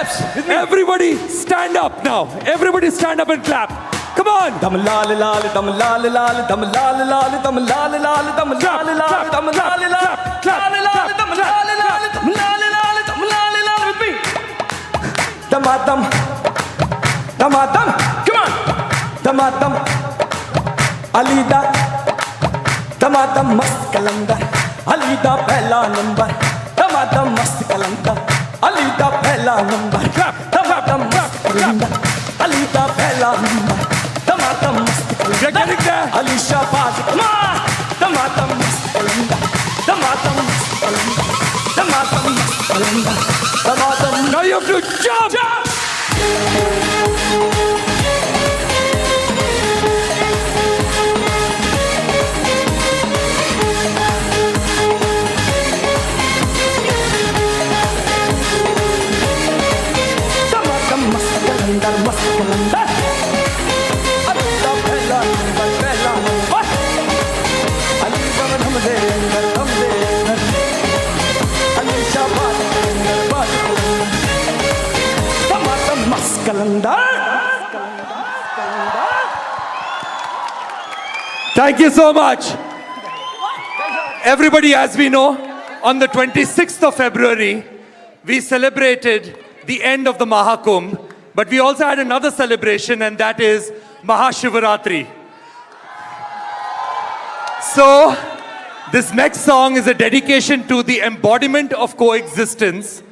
[SPEAKER 14] steps.
[SPEAKER 7] Everybody stand up now. Everybody stand up and clap. Come on.
[SPEAKER 4] Dam lal lal, dam lal lal, dam lal lal, dam lal lal, dam lal lal, dam lal lal, lal lal, dam lal lal, dam lal lal, dam lal lal with me. Damadam, damadam, come on. Damadam, Alida, damadam mast kalandar, Alida pehla number. Damadam mast kalandar, Alida pehla number. Damadam mast kalandar, Alida pehla number. Damadam mast kalandar, Alisha Baz, ma. Damadam mast kalandar, damadam mast kalandar, damadam mast kalandar, damadam.
[SPEAKER 7] Now you have to jump. Thank you so much. Everybody, as we know, on the 26th of February, we celebrated the end of the Mahakumbh, but we also had another celebration, and that is Mahashivaratri. So, this next song is a dedication to the embodiment of coexistence.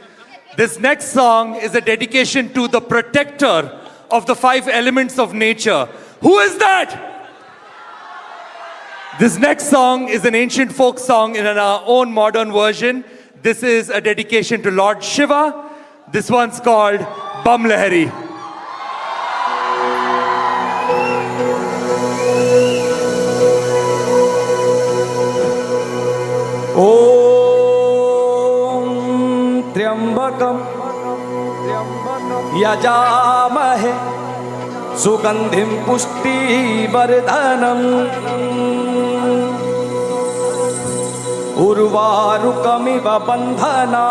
[SPEAKER 7] This next song is a dedication to the protector of the 5 elements of nature. Who is that? This next song is an ancient folk song in our own modern version. This is a dedication to Lord Shiva. This one's called Bam Lahari.
[SPEAKER 4] Om Triambakam Yajamahe Sugandhim Pushti Vardhanam Urvarukamiva Bandhana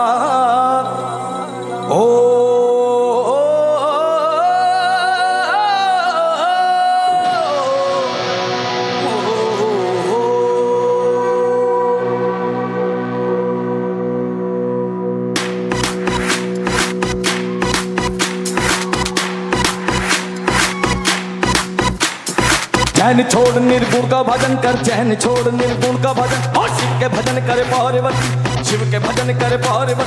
[SPEAKER 4] चैन छोड़ निर्गुण का भजन कर चैन छोड़ निर्गुण का भजन और शिव के भजन करे पार्वती शिव के भजन करे पार्वती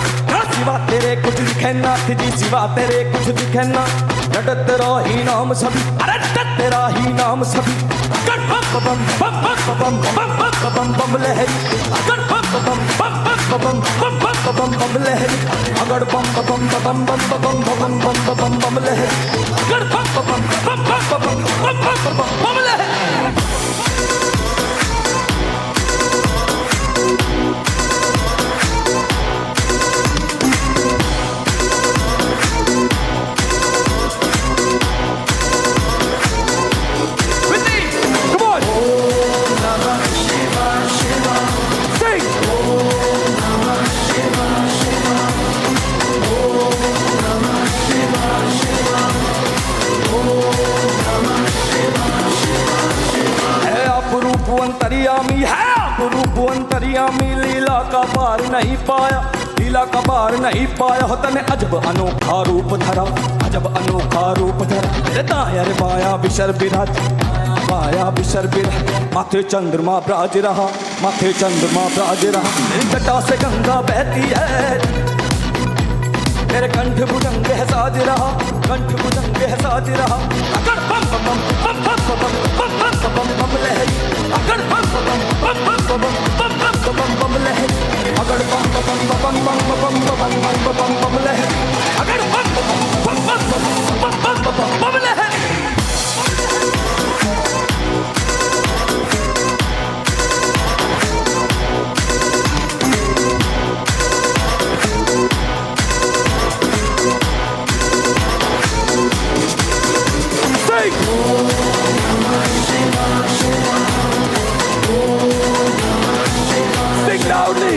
[SPEAKER 4] सिवा तेरे कुछ दिखे नाथ जी सिवा तेरे कुछ दिखे ना डट तेरा ही नाम सभी अरे डट तेरा ही नाम सभी बम बम बम बम बम बम बम लहरी बम बम बम बम बम बम लहरी अगड़ बम बम बम बम बम बम बम बम लहरी अगड़ बम बम बम लहरी अंतर्यामी है रूप अंतर्यामी लीला का पार नहीं पाया लीला का पार नहीं पाया हो तने अजब अनोखा रूप धरा अजब अनोखा रूप धरा तेरे दाया रे बाया बिशर बिराज बाया बिशर बिराज माथे चंद्रमा ब्राज रहा माथे चंद्रमा ब्राज रहा तेरी जटा से गंगा बहती है तेरे कंठ भुजंग है साज रहा कंठ भुजंग है साज रहा अगर बम बम बम बम बम बम बम बम लहरी अगर बम बम बम बम बम बम बम लहरी अगर बम बम बम बम बम बम बम लहरी अगर बम बम बम बम लहरी Sing loudly.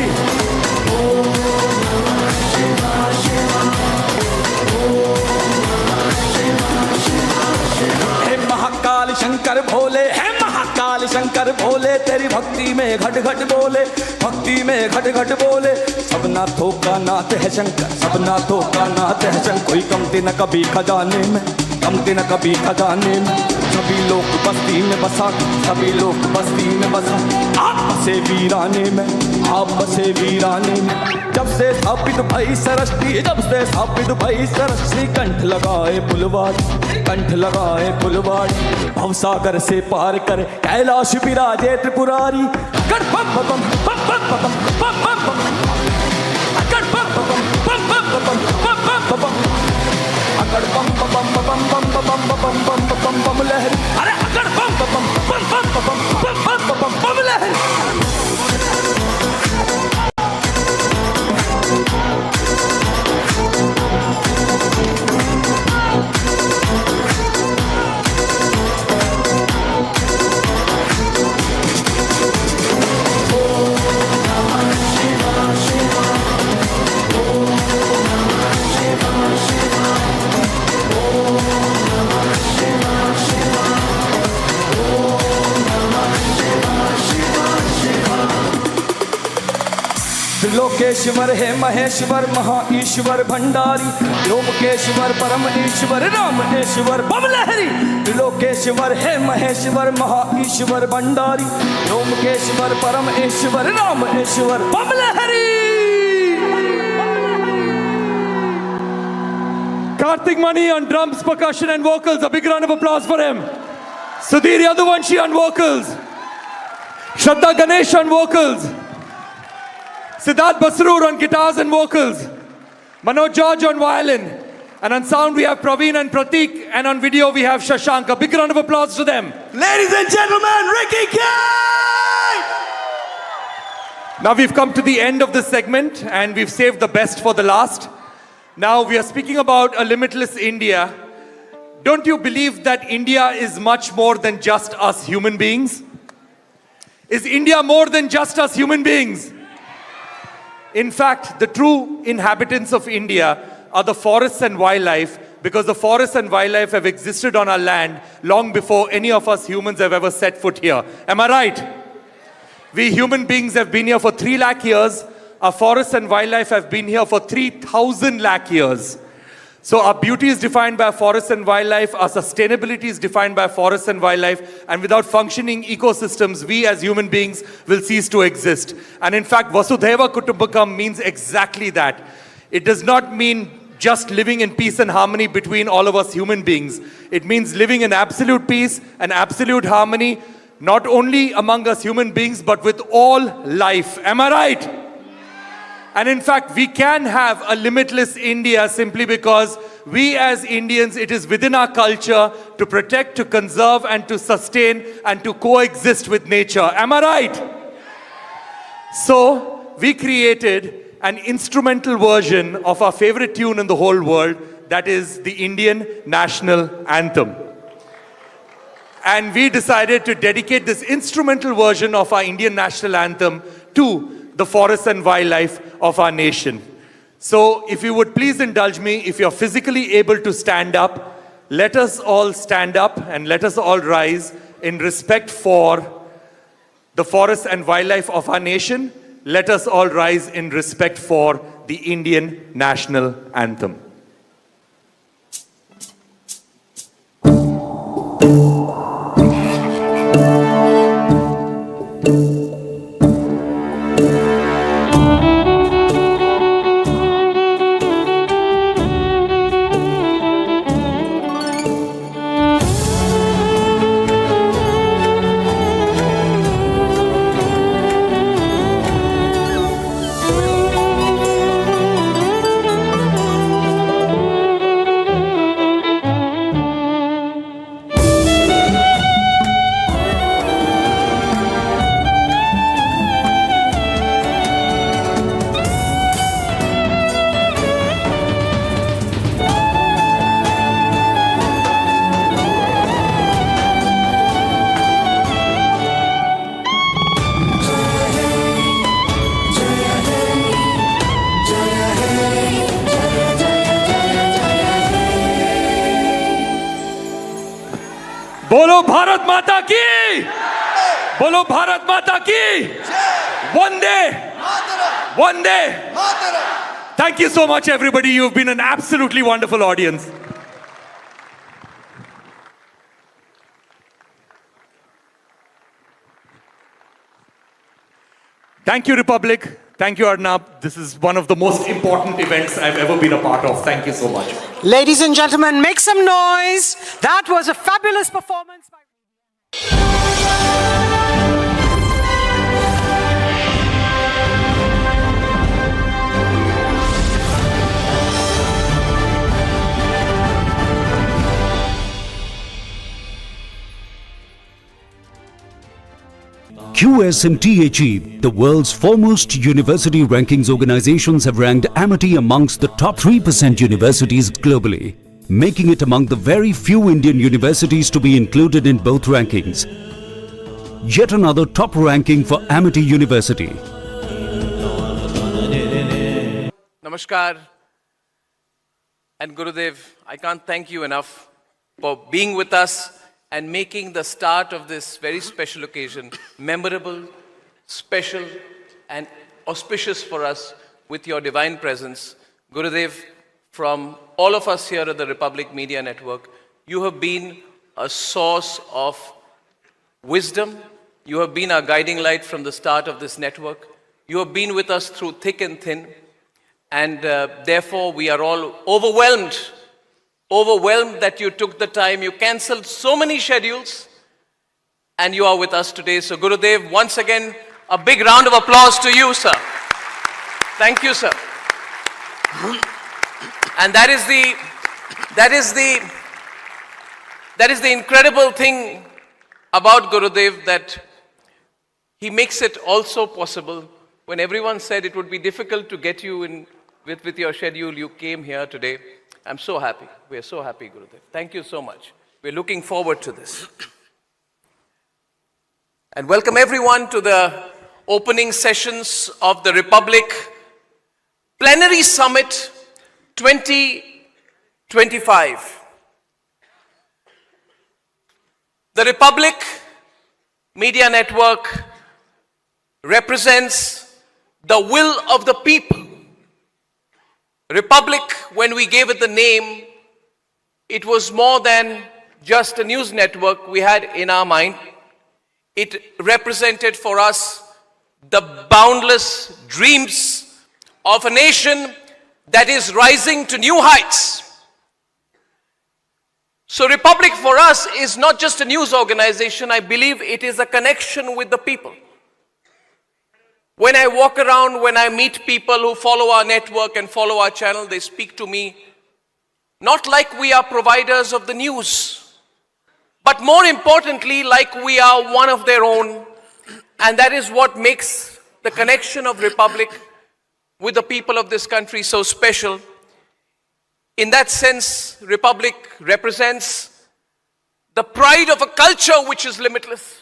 [SPEAKER 4] भक्ति में घट घट बोले, भक्ति में घट घट बोले। सब नाथों का नाथ है शंकर, सब नाथों का नाथ है शंकर। कोई कमती न कभी खजाने में, कमती न कभी खजाने में। सभी लोग बस्ती में बसा, सभी लोग बस्ती में बसा। आप बसे वीराने में, आप बसे वीराने में। जब से स्थापित भई सरस्वती, जब से स्थापित भई सरस्वती। कंठ लगाए फुलवाड़ी, कंठ लगाए फुलवाड़ी। भवसागर से पार कर कैलाश विराजे त्रिपुरारी। अकड़ बम बम बम बम बम बम बम बम, अकड़ बम बम बम बम बम बम बम बम, अकड़ बम बम बम बम बम बम बम बम बम लहरी। अरे अकड़ बम बम बम बम बम बम बम बम बम लहरी। त्रिलोकेश्वर है महेश्वर महाईश्वर भंडारी। व्योमकेश्वर परम ईश्वर रामेश्वर बम लहरी। त्रिलोकेश्वर है महेश्वर महाईश्वर भंडारी। व्योमकेश्वर परम ईश्वर रामेश्वर बम लहरी।
[SPEAKER 5] Karthik Mani on drums, percussion and vocals. A big round of applause for him. Sudhir Yaduvanshi on vocals. Shraddha Ganesh on vocals. Siddharth Basroor on guitars and vocals. Manoj George on violin. And on sound we have Praveen and Pratik. And on video we have Shashank. A big round of applause to them.
[SPEAKER 18] Ladies and gentlemen, Ricky Kay!
[SPEAKER 5] Now we've come to the end of this segment and we've saved the best for the last. Now we are speaking about a limitless India. Don't you believe that India is much more than just us human beings? Is India more than just us human beings? In fact, the true inhabitants of India are the forests and wildlife, because the forests and wildlife have existed on our land long before any of us humans have ever set foot here. Am I right? We human beings have been here for 3 lakh years. Our forests and wildlife have been here for 3,000 lakh years. So our beauty is defined by forests and wildlife, our sustainability is defined by forests and wildlife, and without functioning ecosystems, we as human beings will cease to exist. And in fact, Vasudhaiva Kutumbakam means exactly that. It does not mean just living in peace and harmony between all of us human beings. It means living in absolute peace and absolute harmony, not only among us human beings, but with all life. Am I right? And in fact, we can have a limitless India simply because we as Indians, it is within our culture to protect, to conserve, and to sustain, and to coexist with nature. Am I right? So, we created an instrumental version of our favorite tune in the whole world, that is the Indian National Anthem. And we decided to dedicate this instrumental version of our Indian National Anthem to the forests and wildlife of our nation. So if you would please indulge me, if you're physically able to stand up, let us all stand up and let us all rise in respect for the forests and wildlife of our nation. Let us all rise in respect for the Indian National Anthem. बोलो भारत माता की, Bolo Bharat Mata ki! Vande! Vande! Thank you so much, everybody. You've been an absolutely wonderful audience. Thank you, Republic. Thank you, Arnab. This is one of the most important events I've ever been a part of. Thank you so much.
[SPEAKER 2] Ladies and gentlemen, make some noise. That was a fabulous performance by...
[SPEAKER 8] QSMTHE, the world's foremost university rankings organizations, have ranked Amity amongst the top 3% universities globally, making it among the very few Indian universities to be included in both rankings. Yet another top ranking for Amity University.
[SPEAKER 14] Namaskar. And Gurudev, I can't thank you enough for being with us and making the start of this very special occasion memorable, special, and auspicious for us with your divine presence. Gurudev, from all of us here at the Republic Media Network, you have been a source of wisdom. You have been our guiding light from the start of this network. You have been with us through thick and thin. And therefore, we are all overwhelmed that you took the time. You cancelled so many schedules and you are with us today. So Gurudev, once again, a big round of applause to you, sir. Thank you, sir. And that is the incredible thing about Gurudev, that he makes it also possible. When everyone said it would be difficult to get you in with your schedule, you came here today. I'm so happy. We are so happy, Gurudev. Thank you so much. We're looking forward to this. And welcome everyone to the opening sessions of the Republic Plenary Summit 2025. The Republic Media Network represents the will of the people. Republic, when we gave it the name, it was more than just a news network we had in our mind. It represented for us the boundless dreams of a nation that is rising to new heights. So Republic for us is not just a news organization. I believe it is a connection with the people. When I walk around, when I meet people who follow our network and follow our channel, they speak to me not like we are providers of the news, but more importantly, like we are one of their own. And that is what makes the connection of Republic with the people of this country so special. In that sense, Republic represents the pride of a culture which is limitless.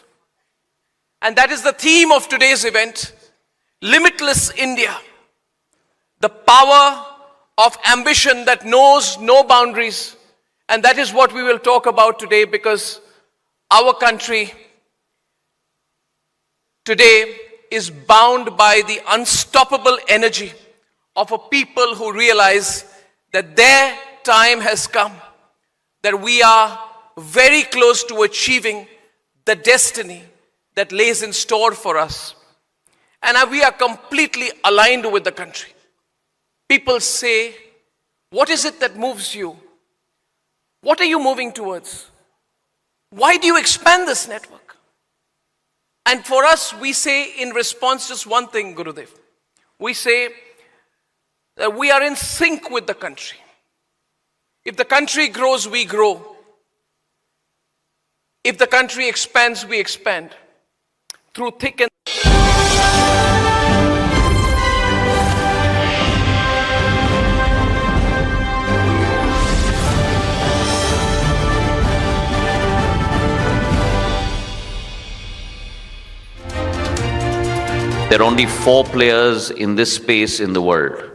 [SPEAKER 14] And that is the theme of today's event. Limitless India, the power of ambition that knows no boundaries. And that is what we will talk about today, because our country today is bound by the unstoppable energy of a people who realize that their time has come, that we are very close to achieving the destiny that lays in store for us. And we are completely aligned with the country. People say, what is it that moves you? What are you moving towards? Why do you expand this network? And for us, we say in response just one thing, Gurudev. We say that we are in sync with the country. If the country grows, we grow. If the country expands, we expand. Through thick and
[SPEAKER 13] There are only 4 players in this space in the world.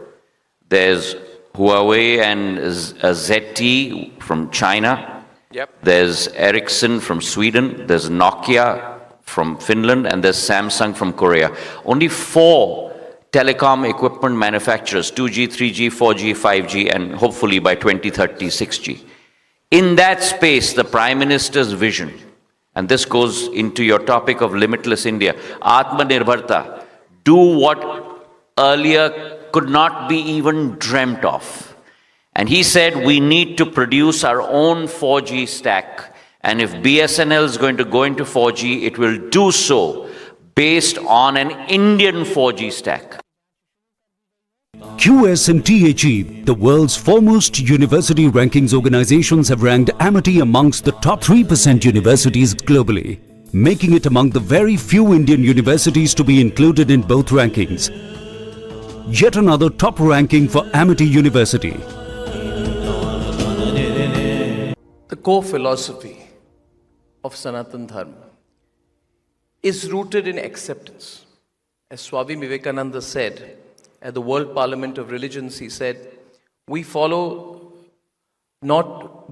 [SPEAKER 13] There's Huawei and ZTE from China.
[SPEAKER 14] Yep.
[SPEAKER 13] There's Ericsson from Sweden. There's Nokia from Finland, and there's Samsung from Korea. Only 4 telecom equipment manufacturers, 2G, 3G, 4G, 5G, and hopefully by 2030, 6G. In that space, the Prime Minister's vision, and this goes into your topic of limitless India, Atmanirbharta, do what earlier could not be even dreamt of. And he said we need to produce our own 4G stack. And if BSNL is going to go into 4G, it will do so based on an Indian 4G stack.
[SPEAKER 8] QS&T achieved. The world's foremost university rankings organizations have ranked Amity amongst the top 3% universities globally, making it among the very few Indian universities to be included in both rankings. Yet another top ranking for Amity University.
[SPEAKER 14] The core philosophy of Sanatan Dharma is rooted in acceptance. As Swami Vivekananda said at the World Parliament of Religions, he said, we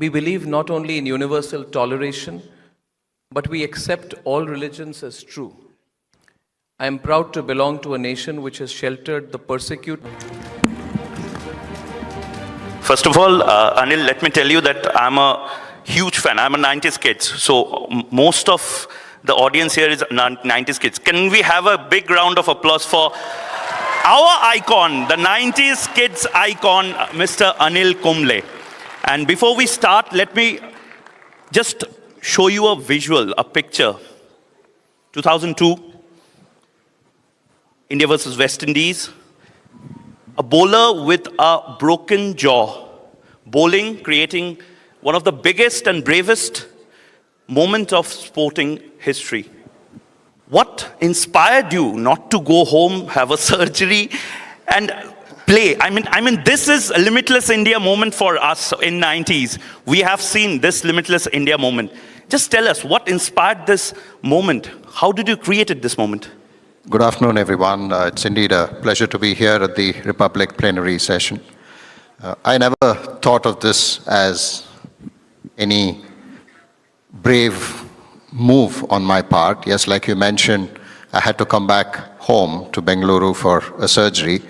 [SPEAKER 14] believe not only in universal toleration, but we accept all religions as true. I am proud to belong to a nation which has sheltered the persecuted.
[SPEAKER 9] First of all, Anil, let me tell you that I'm a huge fan. I'm a 90s kid. So most of the audience here is 90s kids. Can we have a big round of applause for our icon, the 90s kids icon, Mr. Anil Kumble. And before we start, let me just show you a visual, a picture. 2002, India versus West Indies. A bowler with a broken jaw, bowling, creating one of the biggest and bravest moments of sporting history. What inspired you not to go home, have a surgery, and play? I mean, this is a limitless India moment for us in 90s. We have seen this limitless India moment. Just tell us, what inspired this moment? How did you create this moment?
[SPEAKER 10] Good afternoon, everyone. It's indeed a pleasure to be here at the Republic Plenary Session. I never thought of this as any brave move on my part. Yes, like you mentioned, I had to come back home to Bengaluru for a surgery.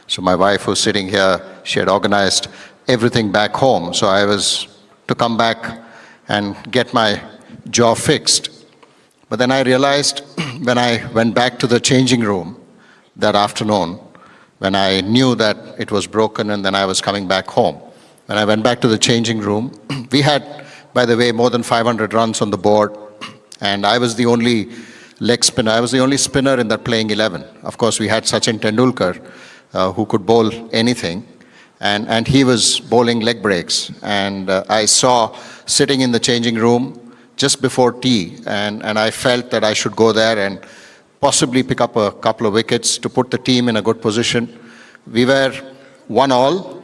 [SPEAKER 10] So my wife, who's sitting here, she had organized everything back home. So I was to come back and get my jaw fixed. But then I realized when I went back to the changing room that afternoon, when I knew that it was broken and then I was coming back home. When I went back to the changing room, we had, by the way, more than 500 runs on the board. And I was the only leg spinner. I was the only spinner in that playing 11. Of course, we had Sachin Tendulkar, who could bowl anything. And he was bowling leg breaks. And I saw sitting in the changing room just before tea. And I felt that I should go there and possibly pick up a couple of wickets to put the team in a good position. We were 1-1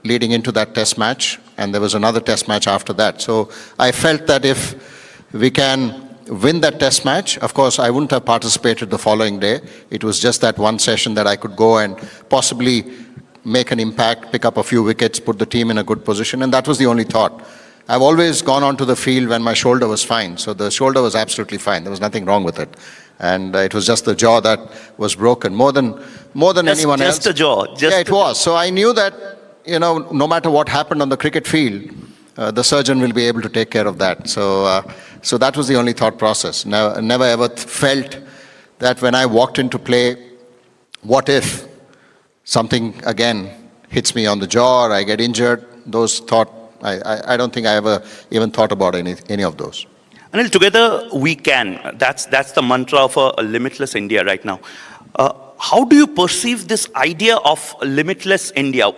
[SPEAKER 10] leading into that test match. And there was another test match after that. So I felt that if we can win that test match, of course, I wouldn't have participated the following day. It was just that one session that I could go and possibly make an impact, pick up a few wickets, put the team in a good position, and that was the only thought. I've always gone onto the field when my shoulder was fine, so the shoulder was absolutely fine. There was nothing wrong with it. And it was just the jaw that was broken, more than anyone else.
[SPEAKER 9] Just the jaw?
[SPEAKER 10] Yeah, it was. So I knew that, you know, no matter what happened on the cricket field, the surgeon will be able to take care of that. So that was the only thought process. Never ever felt that when I walked into play, what if something again hits me on the jaw or I get injured? Those thought, I don't think I ever even thought about any of those.
[SPEAKER 9] Anil, together we can. That's the mantra of a limitless India right now. How do you perceive this idea of limitless India?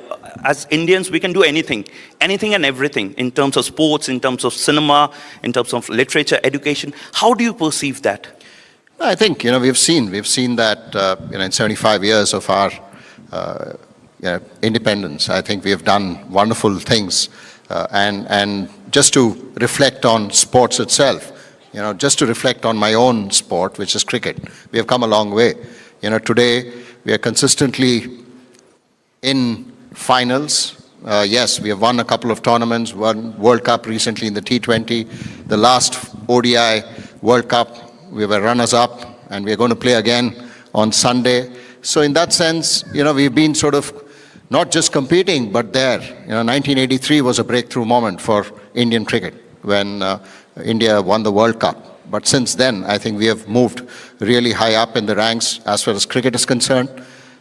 [SPEAKER 9] As Indians, we can do anything and everything in terms of sports, in terms of cinema, in terms of literature, education. How do you perceive that?
[SPEAKER 10] I think, we've seen that, in 75 years of our independence. I think we have done wonderful things. And just to reflect on sports itself, just to reflect on my own sport, which is cricket, we have come a long way. Today we are consistently in finals. Yes, we have won a couple of tournaments, won World Cup recently in the T20. The last ODI World Cup, we were runners-up, and we're going to play again on Sunday. So in that sense, we've been sort of not just competing, but there. 1983 was a breakthrough moment for Indian cricket when India won the World Cup. But since then, I think we have moved really high up in the ranks as far as cricket is concerned.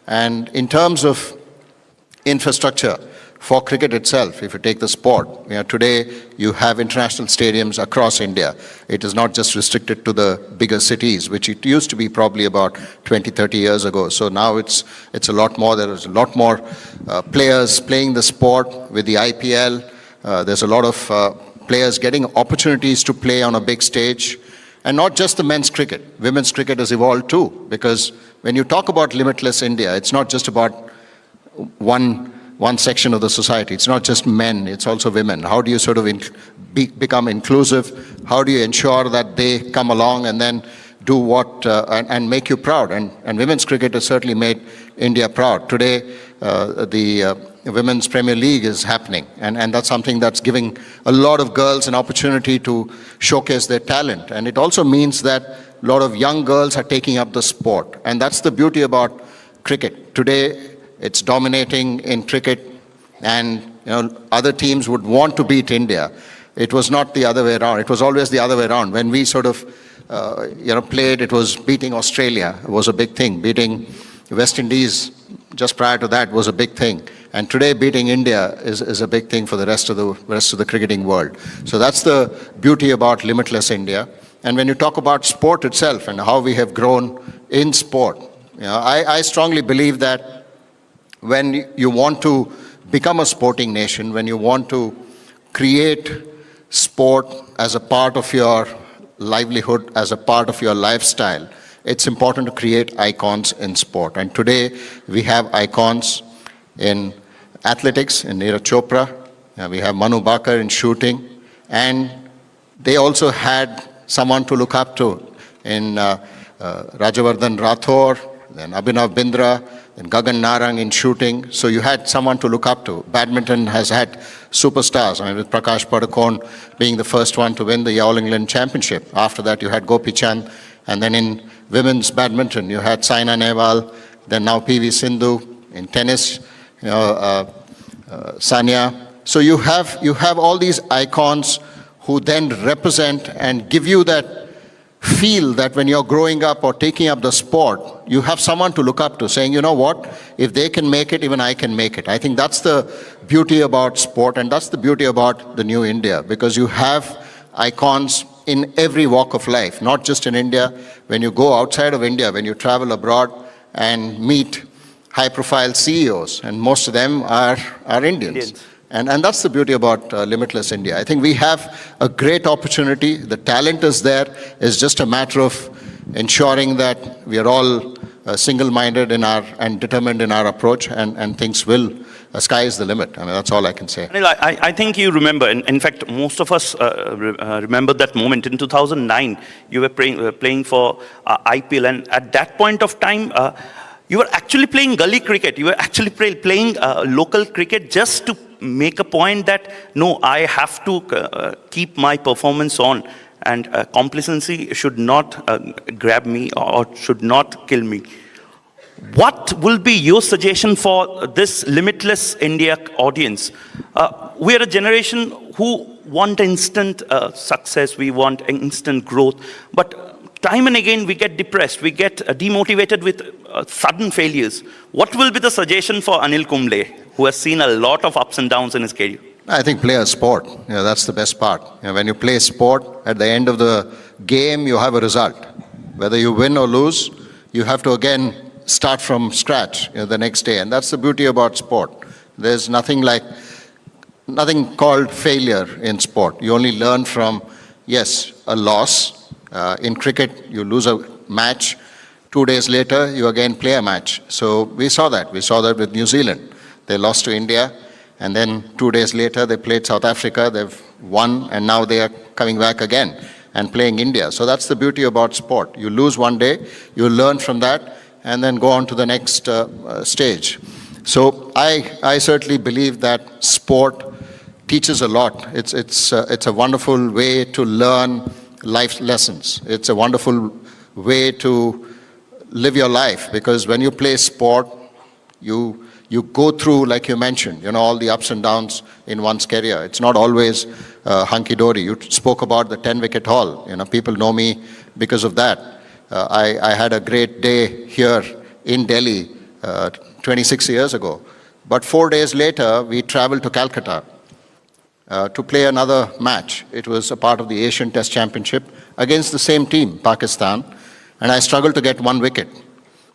[SPEAKER 10] And in terms of infrastructure for cricket itself, if you take the sport, today you have international stadiums across India. It is not just restricted to the bigger cities, which it used to be probably about 20, 30 years ago. So now it's a lot more. There is a lot more players playing the sport with the IPL. There's a lot of players getting opportunities to play on a big stage. And not just the men's cricket. Women's cricket has evolved too, because when you talk about limitless India, it's not just about one section of the society. It's not just men, it's also women. How do you sort of become inclusive? How do you ensure that they come along and then do what, and make you proud? And women's cricket has certainly made India proud. Today, the Women's Premier League is happening, and that's something that's giving a lot of girls an opportunity to showcase their talent. And it also means that a lot of young girls are taking up the sport. And that's the beauty about cricket. Today, it's dominating in cricket, and other teams would want to beat India. It was not the other way around. It was always the other way around. When we sort of played, it was beating Australia. It was a big thing. Beating West Indies just prior to that was a big thing. And today beating India is a big thing for the rest of the cricketing world. So that's the beauty about limitless India. And when you talk about sport itself and how we have grown in sport, I strongly believe that when you want to become a sporting nation, when you want to create sport as a part of your livelihood, as a part of your lifestyle, it's important to create icons in sport. And today we have icons in athletics, in Neeraj Chopra. We have Manu Bhaker in shooting. And they also had someone to look up to in Rajavardhan Rathore, then Abhinav Bindra, then Gagan Narang in shooting. So you had someone to look up to. Badminton has had superstars. With Prakash Padukone being the first one to win the All England Championship. After that you had Gopi Chand. And then in women's badminton you had Saina Nehwal, then now PV Sindhu. In tennis, Sania. So you have all these icons who then represent and give you that feel that when you're growing up or taking up the sport, you have someone to look up to, saying, you know what, if they can make it, even I can make it. I think that's the beauty about sport, and that's the beauty about the new India, because you have icons in every walk of life, not just in India. When you go outside of India, when you travel abroad and meet high-profile CEOs, and most of them are Indians. And that's the beauty about Limitless India. I think we have a great opportunity. The talent is there. It's just a matter of ensuring that we are all single-minded and determined in our approach, and things will, sky is the limit. That's all I can say.
[SPEAKER 9] I think you remember, in fact, most of us remember that moment. In 2009, you were playing for IPL, and at that point of time, you were actually playing gully cricket. You were actually playing local cricket just to make a point that, no, I have to keep my performance on, and complacency should not grab me or should not kill me. What will be your suggestion for this Limitless India audience? We are a generation who want instant success, we want instant growth, but time and again we get depressed, we get demotivated with sudden failures. What will be the suggestion for Anil Kumble, who has seen a lot of ups and downs in his career?
[SPEAKER 10] I think play a sport. That's the best part. When you play sport, at the end of the game, you have a result. Whether you win or lose, you have to again start from scratch the next day. And that's the beauty about sport. There's nothing called failure in sport. You only learn from, yes, a loss. In cricket, you lose a match. 2 days later, you again play a match. So we saw that. We saw that with New Zealand. They lost to India, and then 2 days later, they played South Africa. They've won, and now they are coming back again and playing India. So that's the beauty about sport. You lose one day, you learn from that, and then go on to the next stage. So I certainly believe that sport teaches a lot. It's a wonderful way to learn life lessons. It's a wonderful way to live your life, because when you play sport, you go through, like you mentioned, all the ups and downs in one's career. It's not always hunky-dory. You spoke about the 10-wicket haul. People know me because of that. I had a great day here in Delhi 26 years ago. But 4 days later, we traveled to Calcutta to play another match. It was a part of the Asian Test Championship against the same team, Pakistan, and I struggled to get 1 wicket.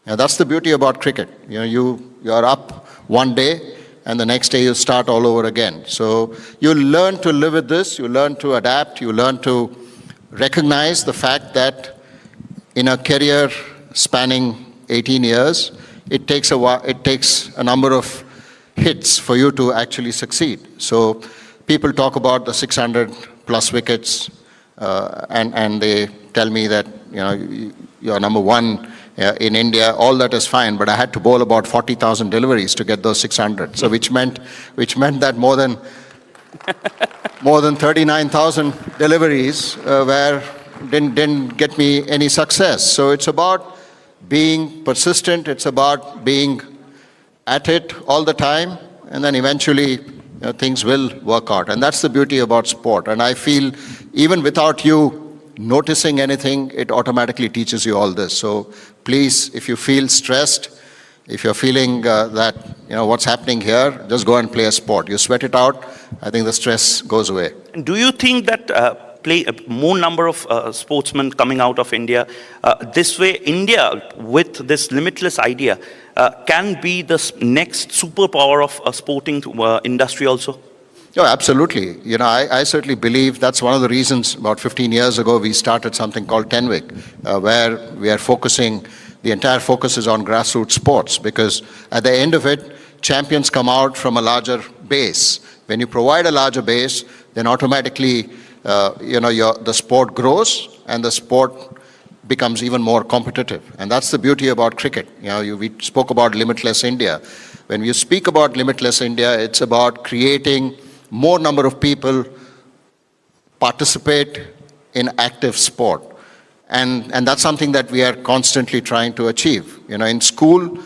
[SPEAKER 10] Now, that's the beauty about cricket. You are up one day, and the next day you start all over again. So you learn to live with this, you learn to adapt, you learn to recognize the fact that in a career spanning 18 years, it takes a number of hits for you to actually succeed. So people talk about the 600 plus wickets, and they tell me that you're number one in India. All that is fine, but I had to bowl about 40,000 deliveries to get those 600. So which meant that more than 39,000 deliveries didn't get me any success. So it's about being persistent. It's about being at it all the time, and then eventually things will work out. And that's the beauty about sport. And I feel even without you noticing anything, it automatically teaches you all this. So please, if you feel stressed, if you're feeling that what's happening here, just go and play a sport. You sweat it out, I think the stress goes away.
[SPEAKER 9] Do you think that more number of sportsmen coming out of India, this way India with this limitless idea can be the next superpower of sporting industry also?
[SPEAKER 10] Oh, absolutely. I certainly believe that's one of the reasons about 15 years ago we started something called Tenwick, where we are focusing, the entire focus is on grassroots sports, because at the end of it, champions come out from a larger base. When you provide a larger base, then automatically the sport grows and the sport becomes even more competitive. And that's the beauty about cricket. We spoke about Limitless India. When you speak about Limitless India, it's about creating more number of people participate in active sport. And that's something that we are constantly trying to achieve. In school,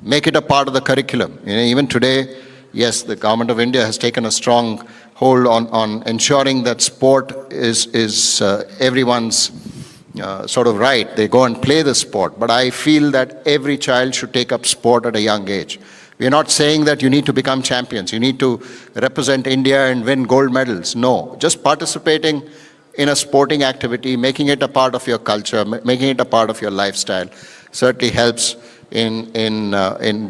[SPEAKER 10] make it a part of the curriculum. Even today, yes, the government of India has taken a strong hold on ensuring that sport is everyone's sort of right. They go and play the sport. But I feel that every child should take up sport at a young age. We are not saying that you need to become champions, you need to represent India and win gold medals. No, just participating in a sporting activity, making it a part of your culture, making it a part of your lifestyle, certainly helps in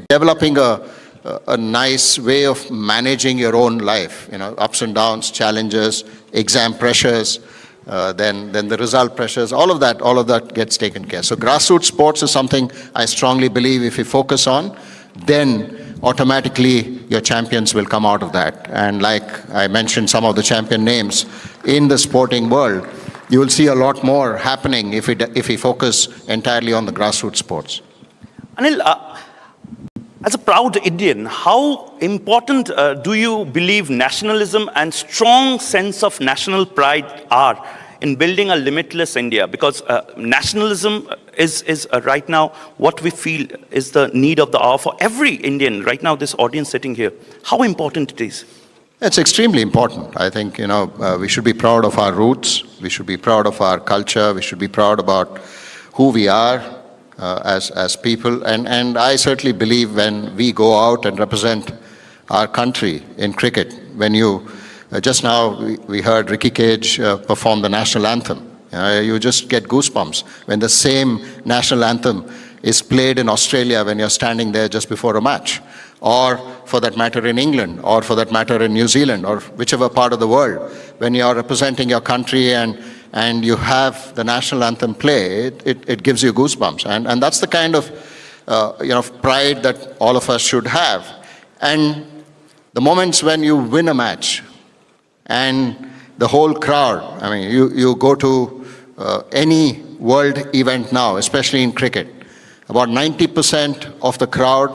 [SPEAKER 10] developing a nice way of managing your own life. Ups and downs, challenges, exam pressures, then the result pressures, all of that gets taken care of. So grassroots sports is something I strongly believe if you focus on, then automatically your champions will come out of that. And like I mentioned some of the champion names in the sporting world, you will see a lot more happening if we focus entirely on the grassroots sports.
[SPEAKER 9] Anil, as a proud Indian, how important do you believe nationalism and strong sense of national pride are in building a limitless India? Because nationalism is right now what we feel is the need of the hour for every Indian, right now this audience sitting here. How important it is?
[SPEAKER 10] It's extremely important. I think, we should be proud of our roots, we should be proud of our culture, we should be proud about who we are as people. And I certainly believe when we go out and represent our country in cricket, when you just now, we heard Ricky Cage perform the national anthem. You just get goosebumps when the same national anthem is played in Australia when you're standing there just before a match, or for that matter in England, or for that matter in New Zealand, or whichever part of the world. When you're representing your country and you have the national anthem play, it gives you goosebumps. And that's the kind of pride that all of us should have. And the moments when you win a match, and the whole crowd, I mean, you go to any world event now, especially in cricket, about 90% of the crowd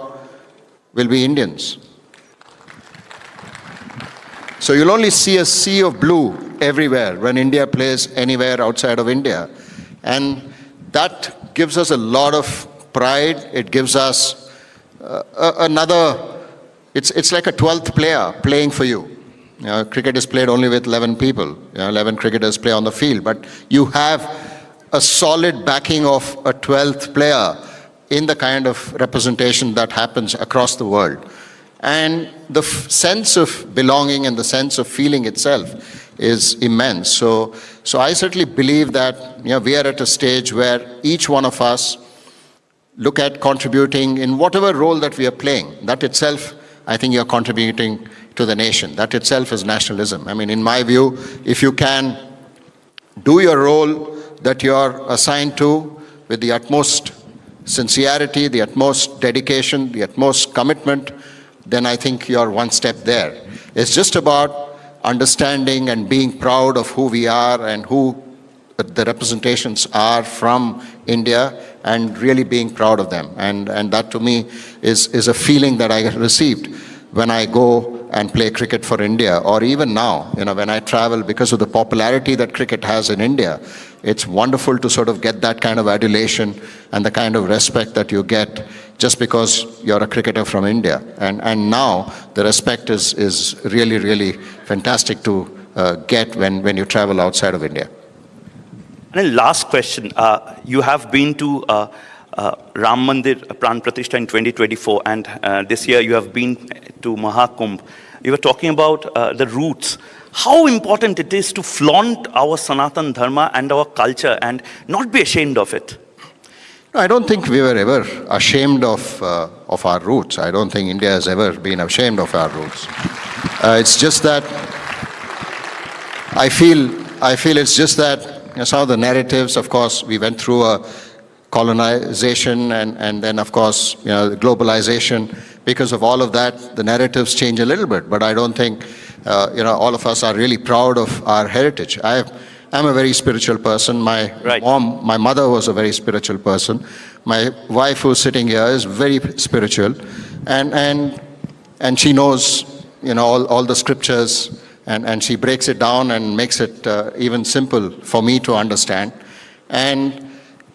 [SPEAKER 10] will be Indians. So you'll only see a sea of blue everywhere when India plays anywhere outside of India. And that gives us a lot of pride. It gives us it's like a 12th player playing for you. Cricket is played only with 11 people. 11 cricketers play on the field, but you have a solid backing of a 12th player in the kind of representation that happens across the world. And the sense of belonging and the sense of feeling itself is immense. So I certainly believe that we are at a stage where each one of us look at contributing in whatever role that we are playing. That itself, I think you're contributing to the nation. That itself is nationalism. I mean, in my view, if you can do your role that you're assigned to with the utmost sincerity, the utmost dedication, the utmost commitment, then I think you're one step there. It's just about understanding and being proud of who we are and who the representations are from India, and really being proud of them. And that to me is a feeling that I received when I go and play cricket for India, or even now, when I travel, because of the popularity that cricket has in India. It's wonderful to sort of get that kind of adulation and the kind of respect that you get just because you're a cricketer from India. And now the respect is really, really fantastic to get when you travel outside of India.
[SPEAKER 9] And then last question, you have been to Ram Mandir Pran Pratishtha in 2024, and this year you have been to Mahakumbh. You were talking about the roots. How important it is to flaunt our Sanatan Dharma and our culture and not be ashamed of it.
[SPEAKER 10] No, I don't think we were ever ashamed of our roots. I don't think India has ever been ashamed of our roots. It's just that I feel it's just that some of the narratives, of course, we went through a colonization and then, of course, globalization. Because of all of that, the narratives change a little bit. But I don't think, all of us are really proud of our heritage. I'm a very spiritual person. My mother was a very spiritual person. My wife, who's sitting here, is very spiritual. And she knows, all the scriptures. And she breaks it down and makes it even simple for me to understand. And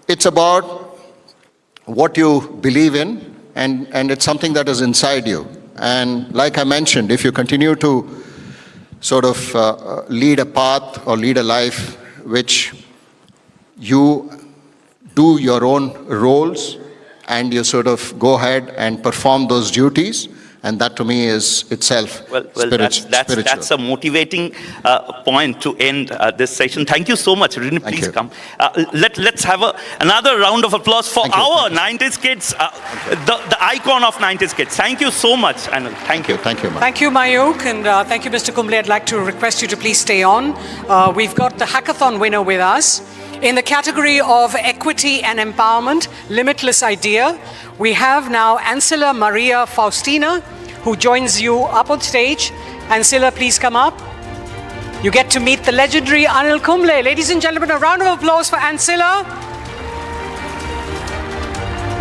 [SPEAKER 10] it's about what you believe in, and it's something that is inside you. And like I mentioned, if you continue to sort of lead a path or lead a life which you do your own roles and you sort of go ahead and perform those duties, and that to me is itself spiritual.
[SPEAKER 9] That's a motivating point to end this session. Thank you so much. Rini, please come. Let's have another round of applause for our 90s kids, the icon of 90s kids. Thank you so much, and thank you.
[SPEAKER 10] Thank you,
[SPEAKER 2] Thank you, Mayuk, and thank you, Mr. Kumble. I'd like to request you to please stay on. We've got the hackathon winner with us. In the category of equity and empowerment, limitless idea, we have now Ancilla Maria Faustina, who joins you up on stage. Ancilla, please come up. You get to meet the legendary Anil Kumble. Ladies and gentlemen, a round of applause for Ancilla.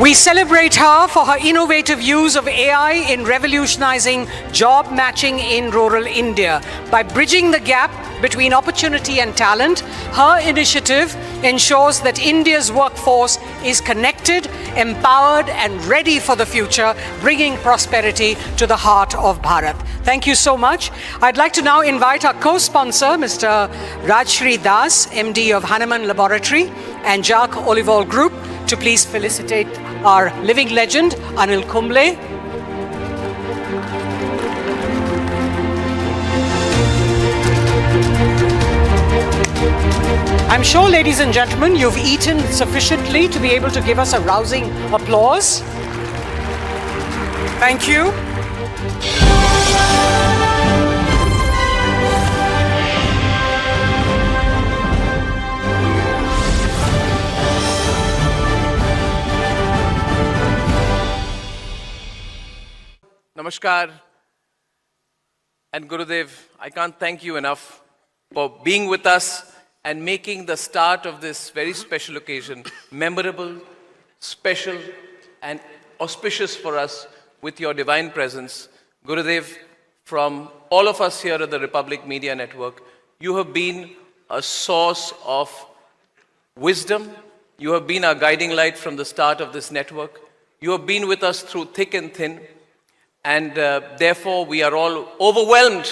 [SPEAKER 2] We celebrate her for her innovative use of AI in revolutionizing job matching in rural India. By bridging the gap between opportunity and talent, her initiative ensures that India's workforce is connected, empowered, and ready for the future, bringing prosperity to the heart of Bharat. Thank you so much. I'd like to now invite our co-sponsor, Mr. Rajshri Das, MD of Hanuman Laboratory and Jacques Olivol Group, to please felicitate our living legend, Anil Kumble. I'm sure, ladies and gentlemen, you've eaten sufficiently to be able to give us a rousing applause. Thank you.
[SPEAKER 14] Namaskar. And Gurudev, I can't thank you enough for being with us and making the start of this very special occasion memorable, special, and auspicious for us with your divine presence. Gurudev, from all of us here at the Republic Media Network, you have been a source of wisdom, You have been our guiding light from the start of this network. You have been with us through thick and thin. And therefore, we are all overwhelmed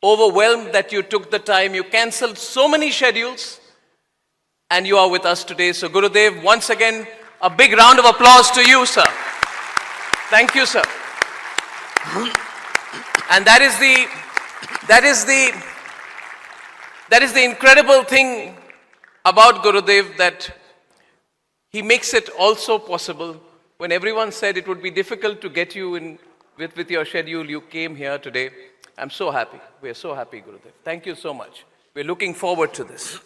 [SPEAKER 14] that you took the time. You cancelled so many schedules and you are with us today. So Gurudev, once again, a big round of applause to you, sir. Thank you, sir. And that is the incredible thing about Gurudev, that he makes it also possible. When everyone said it would be difficult to get you in with your schedule, you came here today. I'm so happy. We're so happy, Gurudev. Thank you so much. We're looking forward to this.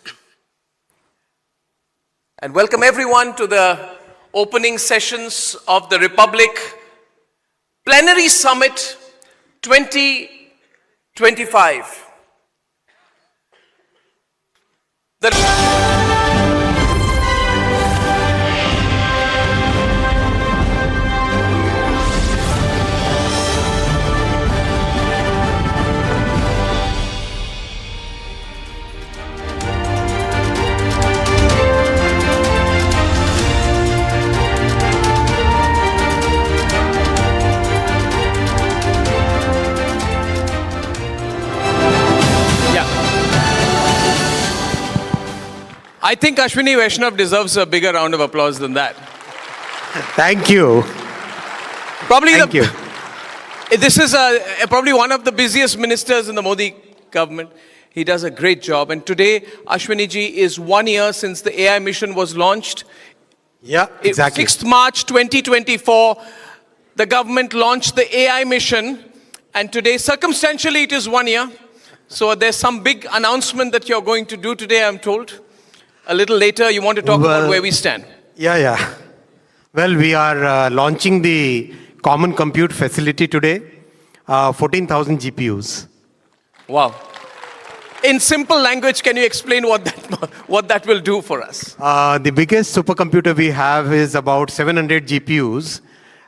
[SPEAKER 14] And welcome everyone to the opening sessions of the Republic Plenary Summit 2025. I think Ashwini Vaishnav deserves a bigger round of applause than that.
[SPEAKER 1] Thank you.
[SPEAKER 14] Thank you. This is probably one of the busiest ministers in the Modi government. He does a great job. And today, Ashwini ji, is 1 year since the AI mission was launched.
[SPEAKER 1] Yeah, exactly.
[SPEAKER 14] 6th March 2024, the government launched the AI mission. And today, circumstantially, it is 1 year. So there's some big announcement that you're going to do today, I'm told. A little later, you want to talk about where we stand.
[SPEAKER 1] Yeah. Well, we are launching the Common Compute Facility today. 14,000 GPUs.
[SPEAKER 14] Wow. In simple language, can you explain what that will do for us?
[SPEAKER 1] The biggest supercomputer we have is about 700 GPUs.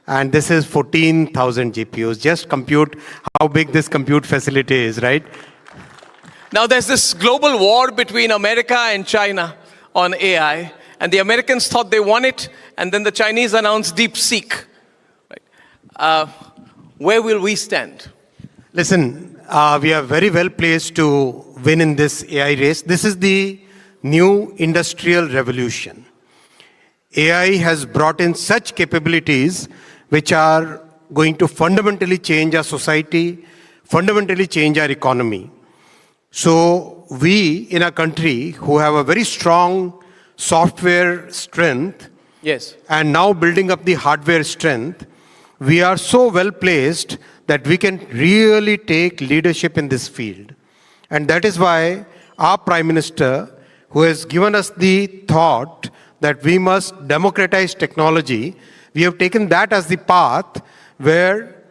[SPEAKER 1] And this is 14,000 GPUs. Just compute how big this compute facility is, right?
[SPEAKER 14] Now, there's this global war between America and China on AI, and the Americans thought they won it, and then the Chinese announced DeepSeek. Right. Where will we stand?
[SPEAKER 1] Listen, we are very well placed to win in this AI race. This is the new industrial revolution. AI has brought in such capabilities which are going to fundamentally change our society, fundamentally change our economy. So we in our country who have a very strong software strength,
[SPEAKER 14] yes,
[SPEAKER 1] and now building up the hardware strength, we are so well placed that we can really take leadership in this field. And that is why our Prime Minister, who has given us the thought that we must democratize technology, we have taken that as the path where,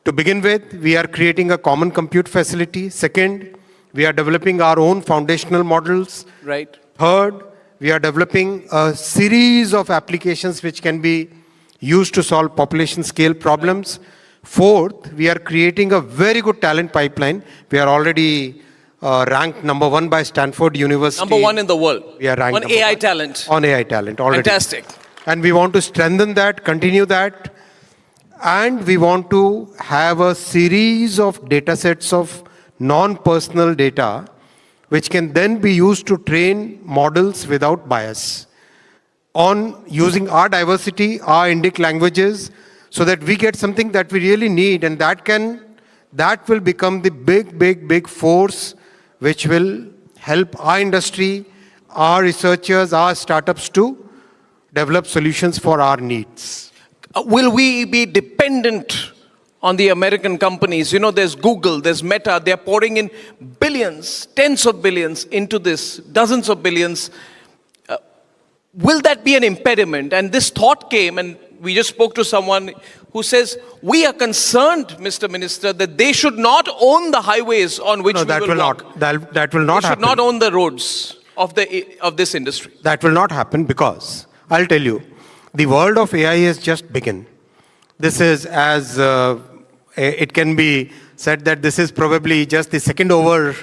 [SPEAKER 1] to begin with, we are creating a common compute facility. Second, we are developing our own foundational models.
[SPEAKER 14] Right.
[SPEAKER 1] Third, we are developing a series of applications which can be used to solve population scale problems. Fourth, we are creating a very good talent pipeline. We are already ranked number 1 by Stanford University.
[SPEAKER 14] Number 1 in the world.
[SPEAKER 1] We are ranked
[SPEAKER 14] on AI talent.
[SPEAKER 1] On AI talent already.
[SPEAKER 14] Fantastic.
[SPEAKER 1] And we want to strengthen that, continue that. And we want to have a series of data sets of non-personal data which can then be used to train models without bias on using our diversity, our Indic languages, so that we get something that we really need, and that will become the big force which will help our industry, our researchers, our startups to develop solutions for our needs.
[SPEAKER 14] Will we be dependent on the American companies? You know, there's Google, there's Meta, they're pouring in billions, tens of billions into this, dozens of billions. Will that be an impediment? And this thought came, and we just spoke to someone who says, we are concerned, Mr. Minister, that they should not own the highways on which we will walk.
[SPEAKER 1] That will not happen.
[SPEAKER 14] They should not own the roads of this industry.
[SPEAKER 1] That will not happen because, I'll tell you, the world of AI has just begun. This is, as it can be said, that this is probably just the second over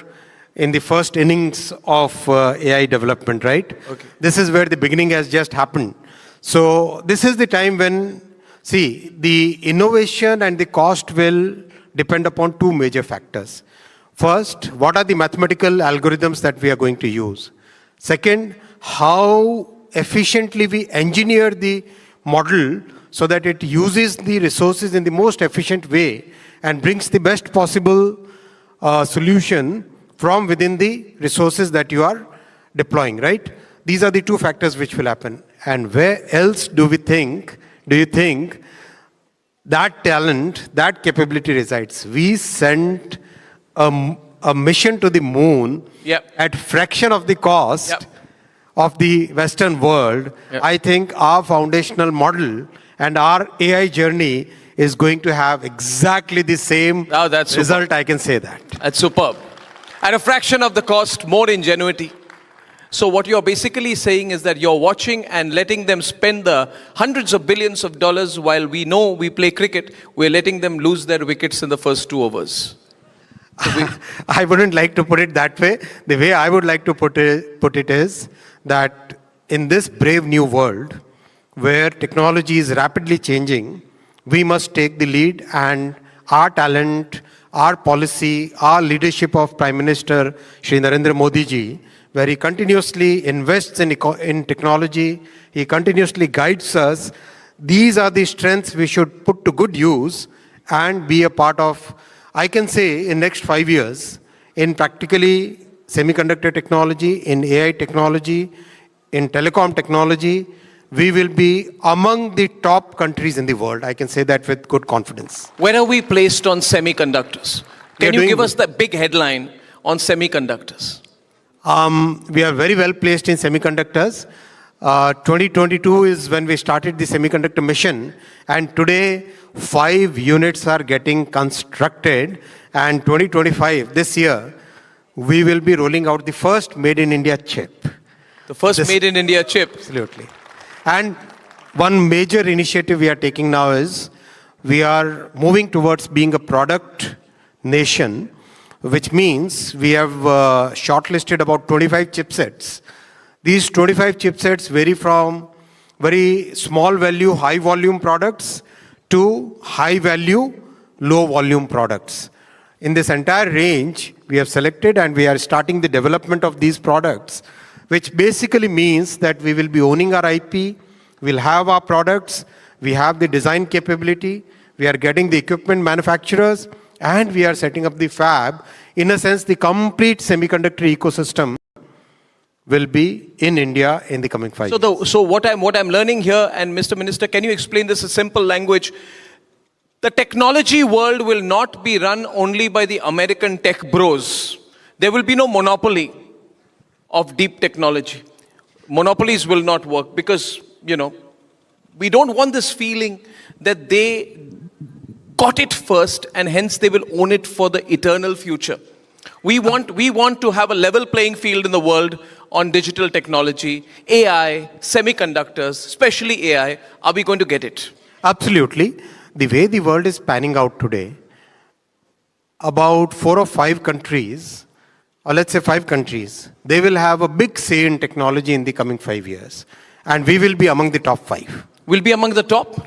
[SPEAKER 1] in the first innings of AI development, right?
[SPEAKER 14] Okay.
[SPEAKER 1] This is where the beginning has just happened. So this is the time when, see, the innovation and the cost will depend upon two major factors. First, what are the mathematical algorithms that we are going to use? Second, how efficiently we engineer the model so that it uses the resources in the most efficient way and brings the best possible solution from within the resources that you are deploying, right? These are the two factors which will happen. And where else do you think that talent, that capability resides? We sent a mission to the moon at fraction of the cost of the Western world. I think our foundational model and our AI journey is going to have exactly the same result, I can say that.
[SPEAKER 14] That's superb. At a fraction of the cost, more ingenuity. So what you're basically saying is that you're watching and letting them spend the hundreds of billions of dollars while we know we play cricket, we're letting them lose their wickets in the first 2 overs.
[SPEAKER 1] I wouldn't like to put it that way. The way I would like to put it is that in this brave new world where technology is rapidly changing, we must take the lead, and our talent, our policy, our leadership of Prime Minister Shri Narendra Modi ji, where he continuously invests in technology, he continuously guides us. These are the strengths we should put to good use and be a part of, I can say, in next 5 years, in practically semiconductor technology, in AI technology, in telecom technology, we will be among the top countries in the world. I can say that with good confidence.
[SPEAKER 14] Where are we placed on semiconductors? Can you give us the big headline on semiconductors?
[SPEAKER 1] We are very well placed in semiconductors. 2022 is when we started the semiconductor mission, and today 5 units are getting constructed, and 2025, this year, we will be rolling out the first made in India chip.
[SPEAKER 14] The first made in India chip?
[SPEAKER 1] Absolutely. And one major initiative we are taking now is we are moving towards being a product nation, which means we have shortlisted about 25 chipsets. These 25 chipsets vary from very small value, high volume products to high value, low volume products. In this entire range, we have selected and we are starting the development of these products, which basically means that we will be owning our IP, we'll have our products, we have the design capability, we are getting the equipment manufacturers, and we are setting up the fab. In a sense, the complete semiconductor ecosystem will be in India in the coming 5 years.
[SPEAKER 14] So what I'm learning here, and Mr. Minister, can you explain this in simple language? The technology world will not be run only by the American tech bros. There will be no monopoly of deep technology. Monopolies will not work because, we don't want this feeling that they got it first and hence they will own it for the eternal future. We want to have a level playing field in the world on digital technology, AI, semiconductors, especially AI. Are we going to get it?
[SPEAKER 1] Absolutely. The way the world is panning out today, about 4 or 5 countries, or let's say 5 countries, they will have a big say in technology in the coming 5 years. And we will be among the top 5.
[SPEAKER 14] We'll be among the top?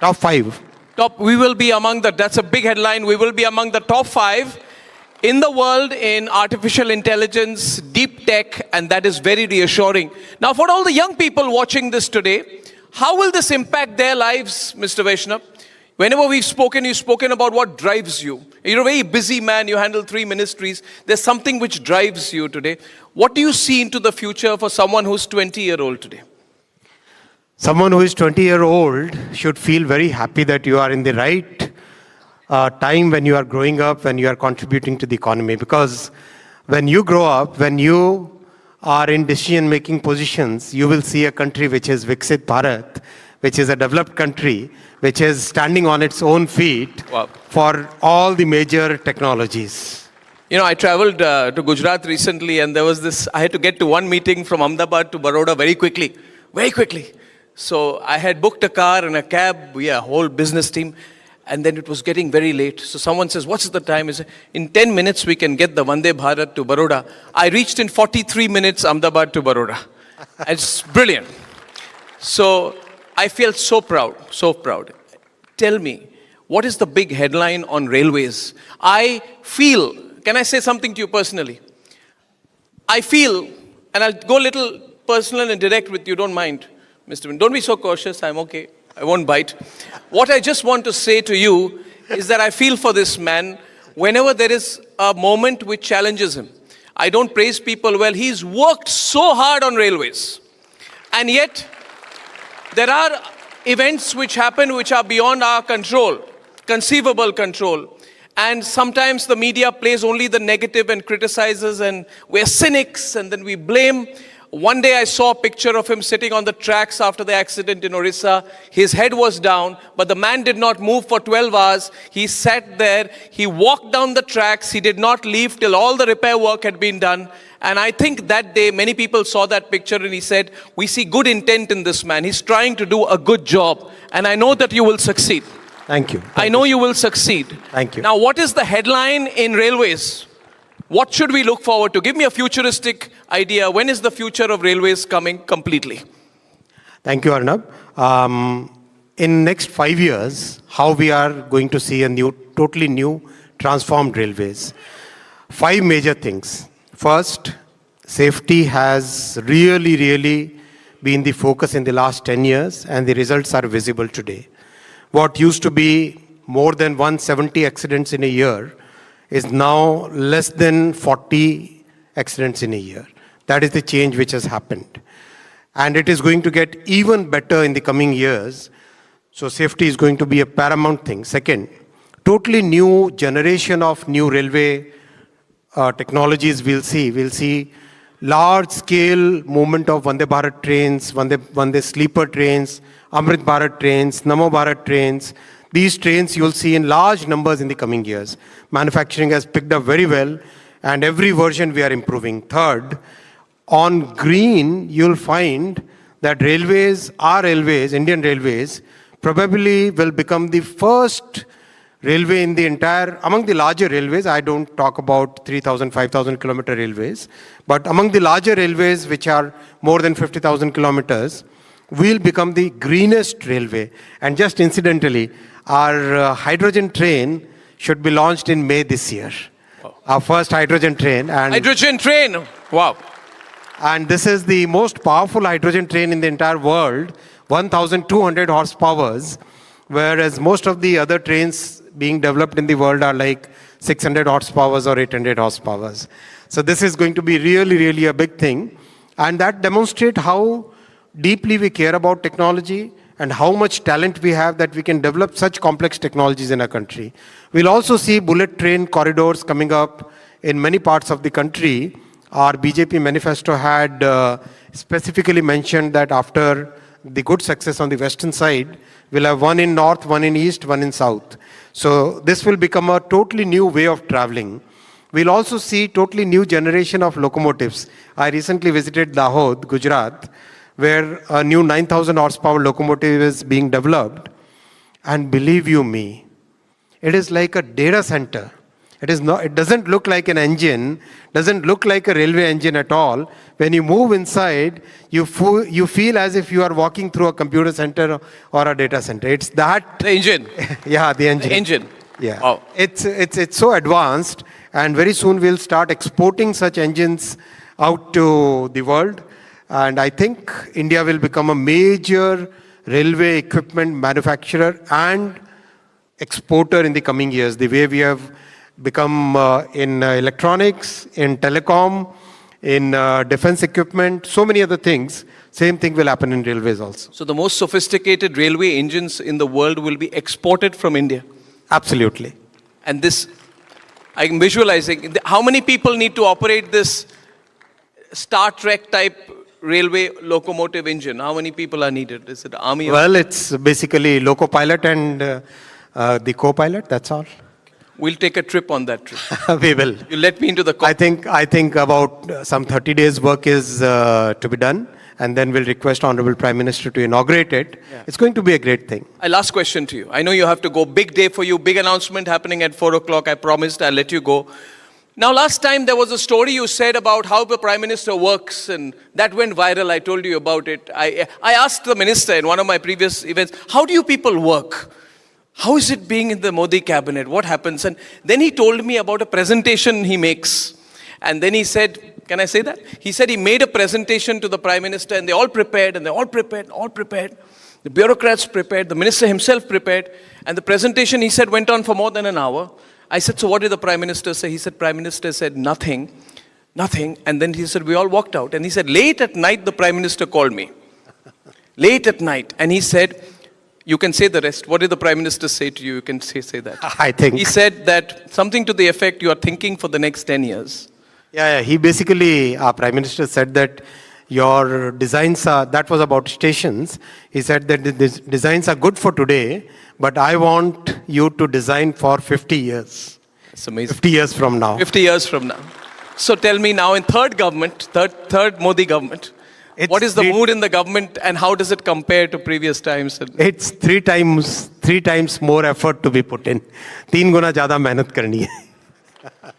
[SPEAKER 1] Top 5.
[SPEAKER 14] We will be among that's a big headline. We will be among the top 5 in the world in artificial intelligence, deep tech, and that is very reassuring. Now, for all the young people watching this today, how will this impact their lives, Mr. Vaishnav? Whenever we've spoken, you've spoken about what drives you. You're a very busy man. You handle 3 ministries. There's something which drives you today. What do you see into the future for someone who's 20-year-old today?
[SPEAKER 1] Someone who is 20-year-old should feel very happy that you are in the right time when you are growing up, when you are contributing to the economy. Because when you grow up, when you are in decision-making positions, you will see a country which is Viksit Bharat, which is a developed country, which is standing on its own feet for all the major technologies.
[SPEAKER 14] I traveled to Gujarat recently, and there was this, I had to get to one meeting from Ahmedabad to Baroda very quickly. So I had booked a car and a cab, a whole business team. And then it was getting very late. So someone says, what's the time? I say, in 10 minutes, we can get the Vande Bharat to Baroda. I reached in 43 minutes, Ahmedabad to Baroda. It's brilliant. So I feel so proud, so proud. Tell me, what is the big headline on railways? I feel, can I say something to you personally? I feel, and I'll go a little personal and direct with you, don't mind, Mr. Don't be so cautious, I'm okay. I won't bite. What I just want to say to you is that I feel for this man whenever there is a moment which challenges him. I don't praise people well. He's worked so hard on railways. And yet, there are events which happen which are beyond our control, conceivable control. And sometimes the media plays only the negative and criticizes, and we're cynics and then we blame. One day I saw a picture of him sitting on the tracks after the accident in Orissa. His head was down, but the man did not move for 12 hours. He sat there, he walked down the tracks, he did not leave till all the repair work had been done. And I think that day many people saw that picture and he said, we see good intent in this man. He's trying to do a good job. And I know that you will succeed.
[SPEAKER 1] Thank you.
[SPEAKER 14] I know you will succeed.
[SPEAKER 1] Thank you.
[SPEAKER 14] Now, what is the headline in railways? What should we look forward to? Give me a futuristic idea. When is the future of railways coming completely?
[SPEAKER 1] Thank you, Arnab. In next 5 years, how we are going to see a totally new, transformed railways? 5 major things. First, safety has really been the focus in the last 10 years, and the results are visible today. What used to be more than 170 accidents in a year is now less than 40 accidents in a year. That is the change which has happened. And it is going to get even better in the coming years. So safety is going to be a paramount thing. Second, totally new generation of new railway technologies we'll see. We'll see large scale movement of Vande Bharat trains, Vande sleeper trains, Amrit Bharat trains, Namo Bharat trains. These trains you'll see in large numbers in the coming years. Manufacturing has picked up very well, and every version we are improving. Third, on green, you'll find that railways, Indian railways, probably will become the first railway in the entire, among the larger railways. I don't talk about 3,000, 5,000 kilometer railways, but among the larger railways, which are more than 50,000 kilometers, will become the greenest railway. And just incidentally, our hydrogen train should be launched in May this year. Wow. Our first hydrogen train.
[SPEAKER 14] Hydrogen train! Wow.
[SPEAKER 1] And this is the most powerful hydrogen train in the entire world, 1,200 horsepowers, whereas most of the other trains being developed in the world are like 600 horsepowers or 800 horsepowers. So this is going to be really a big thing. And that demonstrates how deeply we care about technology and how much talent we have that we can develop such complex technologies in our country. We'll also see bullet train corridors coming up in many parts of the country. Our BJP manifesto had specifically mentioned that after the good success on the western side, we'll have one in north, one in east, one in south. So this will become a totally new way of traveling. We'll also see totally new generation of locomotives. I recently visited Dahod, Gujarat, where a new 9,000 horsepower locomotive is being developed. And believe you me, it is like a data center. It doesn't look like an engine, doesn't look like a railway engine at all. When you move inside, you feel as if you are walking through a computer center or a data center. It's that.
[SPEAKER 14] The engine.
[SPEAKER 1] Yeah, the engine.
[SPEAKER 14] The engine.
[SPEAKER 1] Yeah.
[SPEAKER 14] Wow.
[SPEAKER 1] It's so advanced, and very soon we'll start exporting such engines out to the world. And I think India will become a major railway equipment manufacturer and exporter in the coming years, the way we have become in electronics, in telecom, in defense equipment, so many other things. Same thing will happen in railways also.
[SPEAKER 14] So the most sophisticated railway engines in the world will be exported from India?
[SPEAKER 1] Absolutely.
[SPEAKER 14] And this, I'm visualizing, how many people need to operate this Star Trek type railway locomotive engine? How many people are needed? Is it army?
[SPEAKER 1] Well, it's basically loco pilot and the co-pilot, that's all.
[SPEAKER 14] We'll take a trip on that trip.
[SPEAKER 1] We will.
[SPEAKER 14] You let me into the
[SPEAKER 1] I think about some 30 days work is to be done. and then we'll request Honorable Prime Minister to inaugurate it.
[SPEAKER 14] Yeah.
[SPEAKER 1] It's going to be a great thing.
[SPEAKER 14] A last question to you. I know you have to go. Big day for you. Big announcement happening at 4 o'clock. I promised I'll let you go. Now, last time there was a story you said about how the Prime Minister works, and that went viral. I told you about it. I asked the Minister in one of my previous events, how do you people work? How is it being in the Modi cabinet? What happens? And then he told me about a presentation he makes. And then he said, can I say that? He said he made a presentation to the Prime Minister, and they all prepared, and they all prepared. The bureaucrats prepared, the Minister himself prepared, and the presentation, he said, went on for more than an hour. I said, so what did the Prime Minister say? He said, Prime Minister said, nothing. And then he said, we all walked out. And he said, late at night, the Prime Minister called me. Late at night. And he said, you can say the rest. What did the Prime Minister say to you? You can say that.
[SPEAKER 1] I think.
[SPEAKER 14] He said that something to the effect, you are thinking for the next 10 years.
[SPEAKER 1] Yeah, he basically, our Prime Minister said that your designs are, that was about stations. He said that the designs are good for today, but I want you to design for 50 years.
[SPEAKER 14] That's amazing.
[SPEAKER 1] 50 years from now.
[SPEAKER 14] 50 years from now. So tell me now, in third Modi government, what is the mood in the government, and how does it compare to previous times?
[SPEAKER 1] It's three times more effort to be put in. 3 guna zyada mehnat karni hai.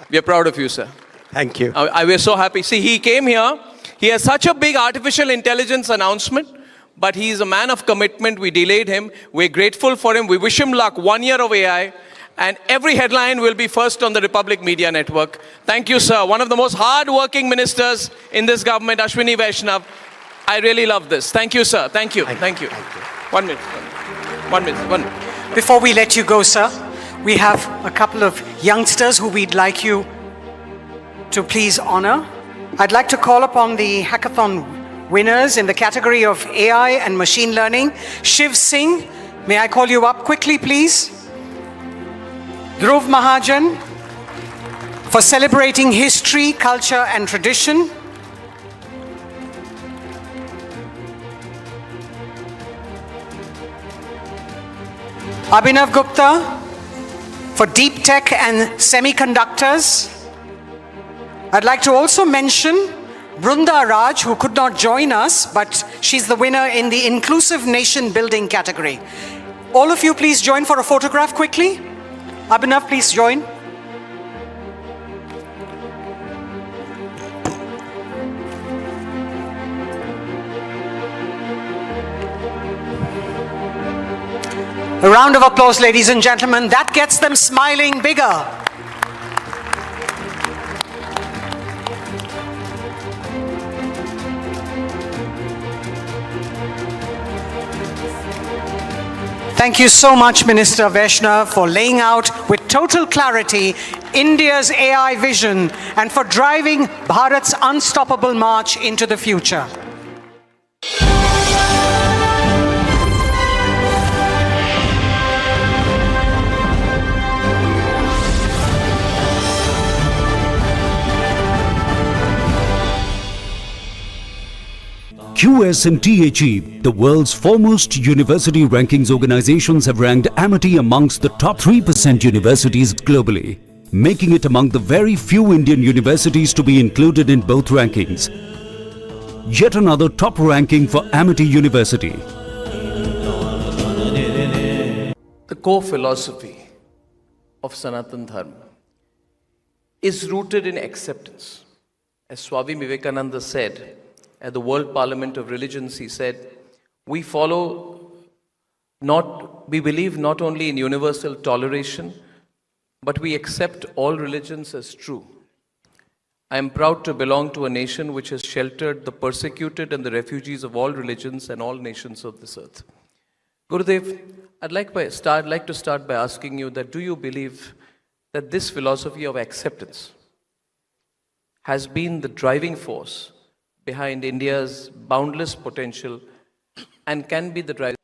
[SPEAKER 14] We are proud of you, sir.
[SPEAKER 1] Thank you.
[SPEAKER 14] We're so happy. See, he came here. He has such a big artificial intelligence announcement, but he is a man of commitment. We delayed him. We're grateful for him. We wish him luck. 1 year of AI, and every headline will be first on the Republic Media Network. Thank you, sir. One of the most hard-working ministers in this government, Ashwini Vaishnav. I really love this. Thank you, sir. Thank you. Thank you. 1 minute. 1 minute.
[SPEAKER 2] Before we let you go, sir, we have a couple of youngsters who we'd like you to please honor. I'd like to call upon the hackathon winners in the category of AI and machine learning. Shiv Singh, may I call you up quickly, please? Dhruv Mahajan, for celebrating history, culture and tradition. Abhinav Gupta, for deep tech and semiconductors. I'd like to also mention Brunda Raj, who could not join us, but she's the winner in the Inclusive Nation Building category. All of you please join for a photograph quickly. Abhinav, please join. A round of applause, ladies and gentlemen. That gets them smiling bigger. Thank you so much, Minister Vaishnav, for laying out with total clarity India's AI vision and for driving Bharat's unstoppable march into the future.
[SPEAKER 8] QS&T achieved. The world's foremost university rankings organizations have ranked Amity amongst the top 3% universities globally, making it among the very few Indian universities to be included in both rankings. Yet another top ranking for Amity University.
[SPEAKER 14] The core philosophy of Sanatan Dharma is rooted in acceptance. As Swami Vivekananda said, at the World Parliament of Religions, he said, we believe not only in universal toleration, but we accept all religions as true. I am proud to belong to a nation which has sheltered the persecuted and the refugees of all religions and all nations of this earth. Gurudev, I'd like to start by asking you that do you believe that this philosophy of acceptance has been the driving force behind India's boundless potential and can be the driving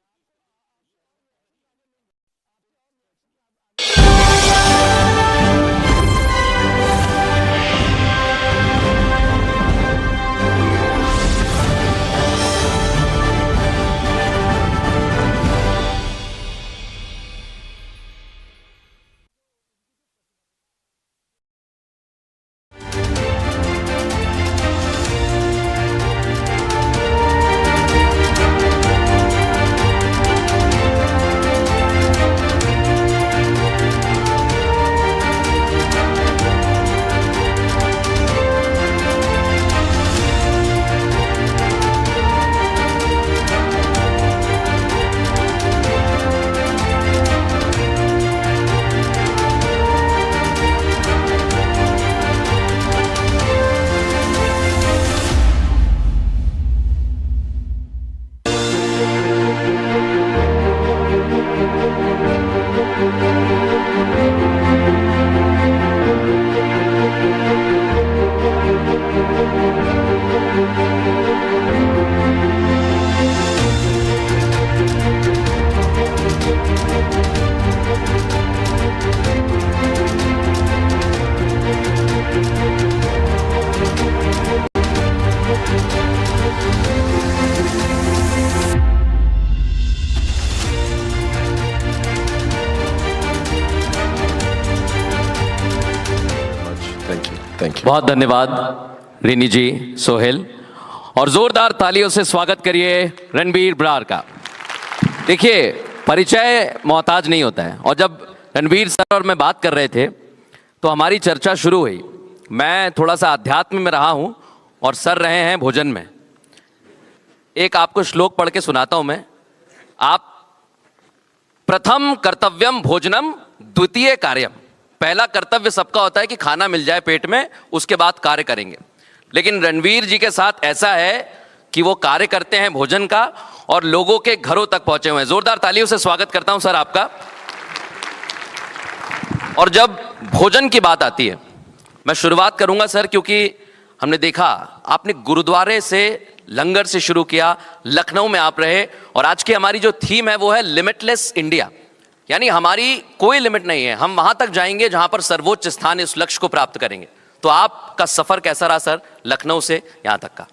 [SPEAKER 6] thank you.
[SPEAKER 13] बहुत धन्यवाद रिनी जी, सोहेल, और जोरदार तालियों से स्वागत करिए रणबीर बरार का। देखिए, परिचय मोहताज नहीं होता है, और जब रणबीर सर और मैं बात कर रहे थे तो हमारी चर्चा शुरू हुई। मैं थोड़ा सा अध्यात्म में रहा हूं और सर रहे हैं भोजन में। एक आपको श्लोक पढ़ के सुनाता हूं मैं। आप प्रथम कर्तव्यम भोजनम द्वितीय कार्यम, पहला कर्तव्य सबका होता है कि खाना मिल जाए पेट में, उसके बाद कार्य करेंगे। लेकिन रणवीर जी के साथ ऐसा है कि वो कार्य करते हैं भोजन का और लोगों के घरों तक पहुंचे हुए हैं। जोरदार तालियों से स्वागत करता हूं सर आपका। और जब भोजन की बात आती है, मैं शुरुआत करूंगा सर, क्योंकि हमने देखा आपने गुरुद्वारे से लंगर से शुरू किया, लखनऊ में आप रहे, और आज की हमारी जो थीम है वो है लिमिटलेस इंडिया, यानी हमारी कोई लिमिट नहीं है, हम वहां तक जाएंगे जहां पर सर्वोच्च स्थान इस लक्ष्य को प्राप्त करेंगे। तो आपका सफर कैसा रहा सर, लखनऊ से यहां तक का?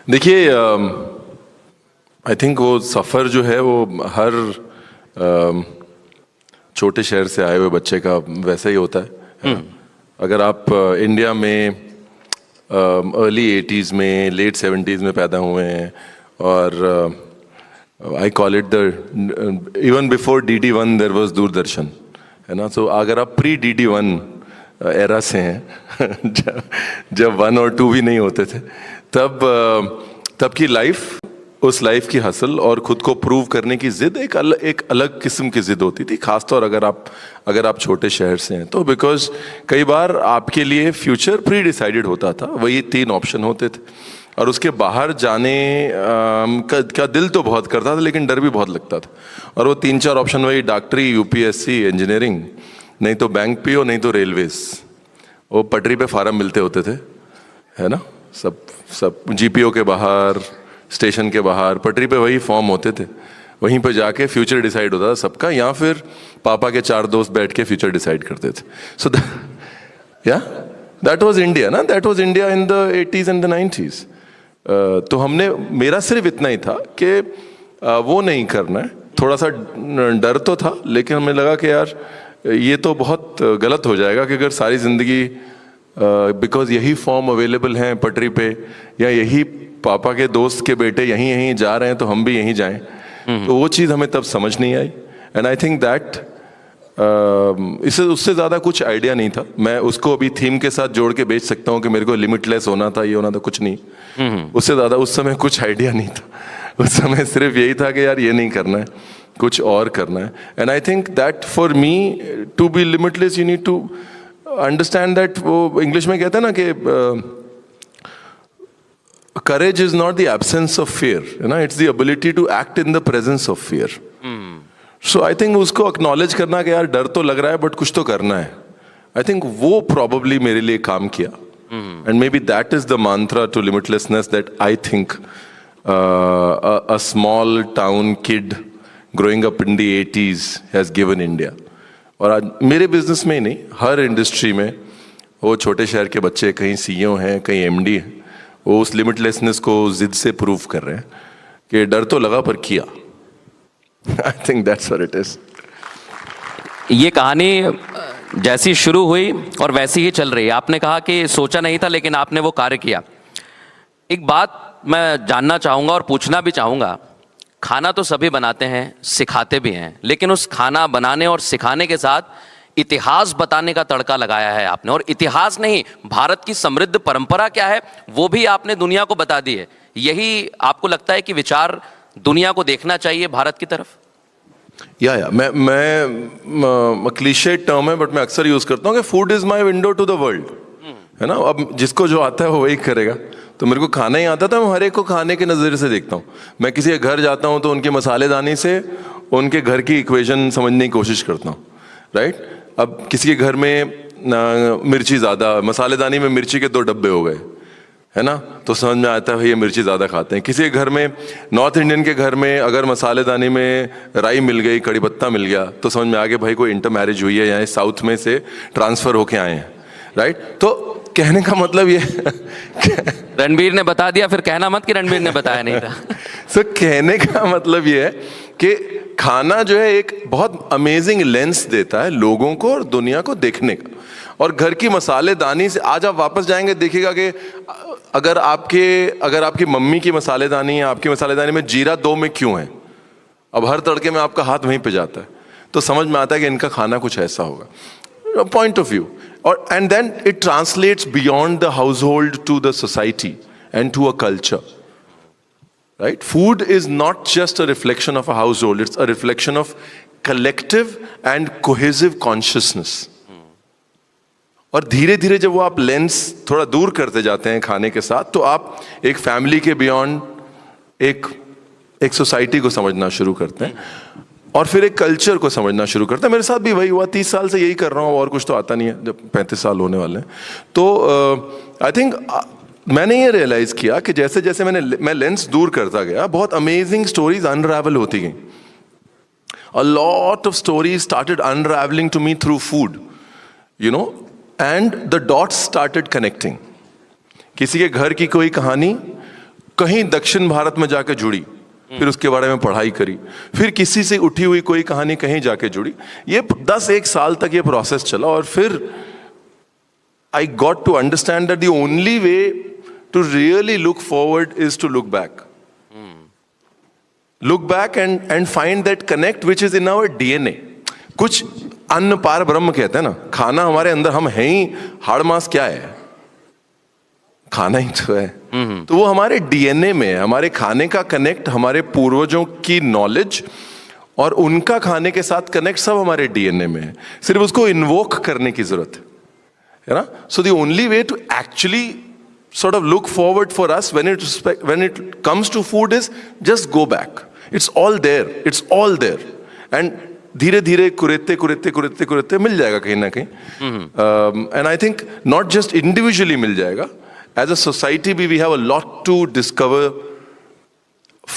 [SPEAKER 6] देखिए, आई थिंक वो सफ़र जो है वो हर छोटे शहर से आए हुए बच्चे का वैसा ही होता है। अगर आप इंडिया में अर्ली 80s में, लेट 70s में पैदा हुए हैं, और I call it the even before DD1 there was Doordarshan, है ना। सो अगर आप प्री DD1 एरा से हैं जब 1 और 2 भी नहीं होते थे, तब की लाइफ, उस लाइफ की हसल और खुद को प्रूव करने की जिद एक अलग किस्म की जिद होती थी, खासतौर अगर आप छोटे शहर से हैं तो। बिकॉज कई बार आपके लिए फ्यूचर प्री डिसाइडेड होता था, वही 3 ऑप्शन होते थे, और उसके बाहर जाने का दिल तो बहुत करता था, लेकिन डर भी बहुत लगता था। और वो 3-4 ऑप्शन वही डॉक्टरी, UPSC, इंजीनियरिंग, नहीं तो बैंक PO, नहीं तो रेलवेज। वो पटरी पे फार्म मिलते होते थे, है ना, सब GPO के बाहर, स्टेशन के बाहर पटरी पे वही फॉर्म होते थे, वहीं पे जाके फ्यूचर डिसाइड होता था सबका, या फिर पापा के 4 दोस्त बैठ के फ्यूचर डिसाइड करते थे। सो दैट वाज इंडिया ना, that was India in the 80s and the 90s। तो हमने, मेरा सिर्फ इतना ही था कि वो नहीं करना है। थोड़ा सा डर तो था, लेकिन हमें लगा कि यार ये तो बहुत गलत हो जाएगा कि अगर सारी ज़िंदगी बिकॉज यही फॉर्म अवेलेबल हैं पटरी पे, या यही पापा के दोस्त के बेटे यहीं जा रहे हैं तो हम भी यहीं जाएं। तो वो चीज़ हमें तब समझ नहीं आई, एंड आई थिंक दैट इससे उससे ज़्यादा कुछ आइडिया नहीं था। मैं उसको अभी थीम के साथ जोड़ के बेच सकता हूँ कि मेरे को लिमिटलेस होना था, ये होना था, कुछ नहीं। उससे ज़्यादा उस समय कुछ आइडिया नहीं था। उस समय सिर्फ यही था कि यार ये नहीं करना है, कुछ और करना है। And I think that for me to be limitless you need to understand that, वो इंग्लिश में कहते हैं ना कि courage is not the absence of fear, you know, it's the ability to act in the presence of fear. So I think उसको acknowledge करना कि यार डर तो लग रहा है but कुछ तो करना है, I think वो probably मेरे लिए काम किया, and maybe that is the mantra to limitlessness that I think a small town kid growing up in the 80s has given India. और आज मेरे बिजनेस में ही नहीं, हर इंडस्ट्री में वो छोटे शहर के बच्चे कहीं CEO हैं, कहीं MD हैं, वो उस लिमिटलेसनेस को जिद से प्रूव कर रहे हैं कि डर तो लगा पर किया। आई think that's what it is.
[SPEAKER 13] ये कहानी जैसी शुरू हुई और वैसी ही चल रही है। आपने कहा कि सोचा नहीं था, लेकिन आपने वो कार्य किया। एक बात मैं जानना चाहूँगा और पूछना भी चाहूँगा, खाना तो सभी बनाते हैं, सिखाते भी हैं, लेकिन उस खाना बनाने और सिखाने के साथ इतिहास बताने का तड़का लगाया है आपने। और इतिहास नहीं, भारत की समृद्ध परंपरा क्या है वो भी आपने दुनिया को बता दी है। यही आपको लगता है कि विचार दुनिया को देखना चाहिए भारत की तरफ?
[SPEAKER 6] या मैं क्लीशे टर्म है बट मैं अक्सर यूज करता हूँ कि food is my window to the world, है ना। अब जिसको जो आता है वो वही करेगा। तो मेरे को खाना ही आता था, मैं हर एक को खाने के नज़रिए से देखता हूँ। मैं किसी के घर जाता हूँ तो उनके मसालेदानी से उनके घर की इक्वेशन समझने की कोशिश करता हूँ, राइट। अब किसी के घर में मिर्ची ज़्यादा, मसालेदानी में मिर्ची के 2 डब्बे हो गए, है ना, तो समझ में आता है भाई ये मिर्ची ज़्यादा खाते हैं। किसी के घर में, नॉर्थ इंडियन के घर में अगर मसालेदानी में राई मिल गई, कड़ी पत्ता मिल गया, तो समझ में आ गया भाई कोई इंटर मैरिज हुई है या साउथ में से ट्रांसफ़र होके आए हैं, राइट। तो कहने का मतलब ये
[SPEAKER 13] रणबीर ने बता दिया, फिर कहना मत कि रणबीर ने बताया नहीं था।
[SPEAKER 6] सो कहने का मतलब ये है कि खाना जो है एक बहुत अमेजिंग लेंस देता है लोगों को और दुनिया को देखने का। और घर की मसालेदानी से आज आप वापस जाएंगे देखिएगा कि अगर आपकी मम्मी की मसालेदानी है, आपकी मसालेदानी में जीरा 2 में क्यों है, अब हर तड़के में आपका हाथ वहीं पे जाता है, तो समझ में आता है कि इनका खाना कुछ ऐसा होगा, पॉइंट ऑफ व्यू। और and then it translates beyond the household to the society and to a culture, right? Food is not just a reflection of a household, it's a reflection of collective and cohesive consciousness. और धीरे धीरे जब वो आप lens थोड़ा दूर करते जाते हैं खाने के साथ, तो आप एक फैमिली के बियॉन्ड एक सोसाइटी को समझना शुरू करते हैं और फिर एक कल्चर को समझना शुरू करते हैं। मेरे साथ भी वही हुआ, 30 साल से यही कर रहा हूँ और कुछ तो आता नहीं है, जब 35 साल होने वाले हैं। तो आई थिंक मैंने ये रियलाइज किया कि जैसे जैसे मैं लेंस दूर करता गया, बहुत अमेजिंग स्टोरीज अनरावल होती गई। A lot of stories started unraveling to me through food, you know, and the dots started connecting. किसी के घर की कोई कहानी कहीं दक्षिण भारत में जाके जुड़ी, फिर उसके बारे में पढ़ाई करी, फिर किसी से उठी हुई कोई कहानी कहीं जाके जुड़ी। ये 10-1 साल तक ये प्रोसेस चला और फिर I got to understand that the only way to really look forward is to look back. Look back and find that connect which is in our DNA. कुछ अन्न पार ब्रह्म कहते हैं ना, खाना हमारे अंदर, हम हैं ही, हाड़ मांस क्या है, खाना ही तो है। तो वो हमारे डीएनए में है। हमारे खाने का कनेक्ट हमारे पूर्वजों की नॉलेज और उनका खाने के साथ कनेक्ट सब हमारे डीएनए में है, सिर्फ उसको इन्वोक करने की जरूरत है ना। So the only way to actually sort of look forward for us when it comes to food is just go back. It's all there. It's all there. And धीरे धीरे कुरेते मिल जाएगा कहीं ना कहीं। And I think not just individually मिल जाएगा, as a society we have a lot to discover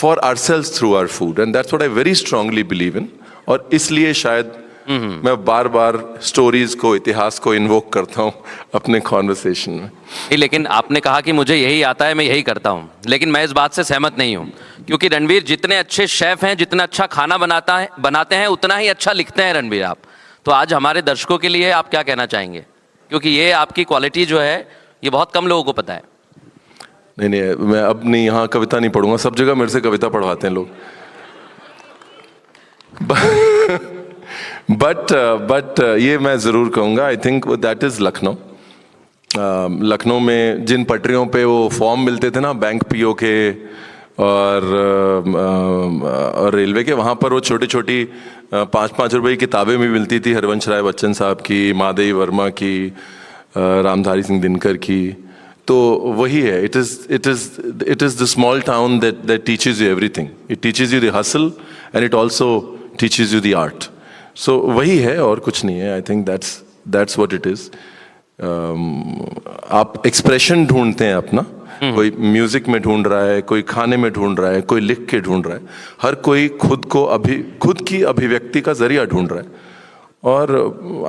[SPEAKER 6] for ourselves through our food, and that's what I very strongly believe in. और इसलिए शायद मैं बार बार स्टोरीज को, इतिहास को इन्वोक करता हूँ अपने कॉन्वर्सेशन में।
[SPEAKER 13] लेकिन आपने कहा कि मुझे यही आता है, मैं यही करता हूँ, लेकिन मैं इस बात से सहमत नहीं हूँ, क्योंकि रणवीर जितने अच्छे शेफ हैं, जितना अच्छा खाना बनाते हैं, उतना ही अच्छा लिखते हैं रणवीर आप। तो आज हमारे दर्शकों के लिए आप क्या कहना चाहेंगे, क्योंकि ये आपकी क्वालिटी जो है ये बहुत कम लोगों को पता है।
[SPEAKER 6] नहीं, मैं अब नहीं, यहाँ कविता नहीं पढ़ूंगा, सब जगह मेरे से कविता पढ़वाते हैं लोग। बट ये मैं ज़रूर कहूँगा, आई think that is Lucknow. Lucknow में जिन पटरियों पे वो फॉर्म मिलते थे ना, बैंक पीओ के और रेलवे के, वहाँ पर वो छोटी छोटी 5-5 रुपए की किताबें भी मिलती थी, हरवंश राय बच्चन साहब की, माधवी वर्मा की, रामधारी सिंह दिनकर की। तो वही है, it is the small town that teaches you everything. It teaches you the hustle and it also teaches you the art. So वही है और कुछ नहीं है। I think that's what it is. आप एक्सप्रेशन ढूंढते हैं अपना, कोई म्यूजिक में ढूंढ रहा है, कोई खाने में ढूंढ रहा है, कोई लिख के ढूंढ रहा है, हर कोई खुद की अभिव्यक्ति का जरिया ढूंढ रहा है। और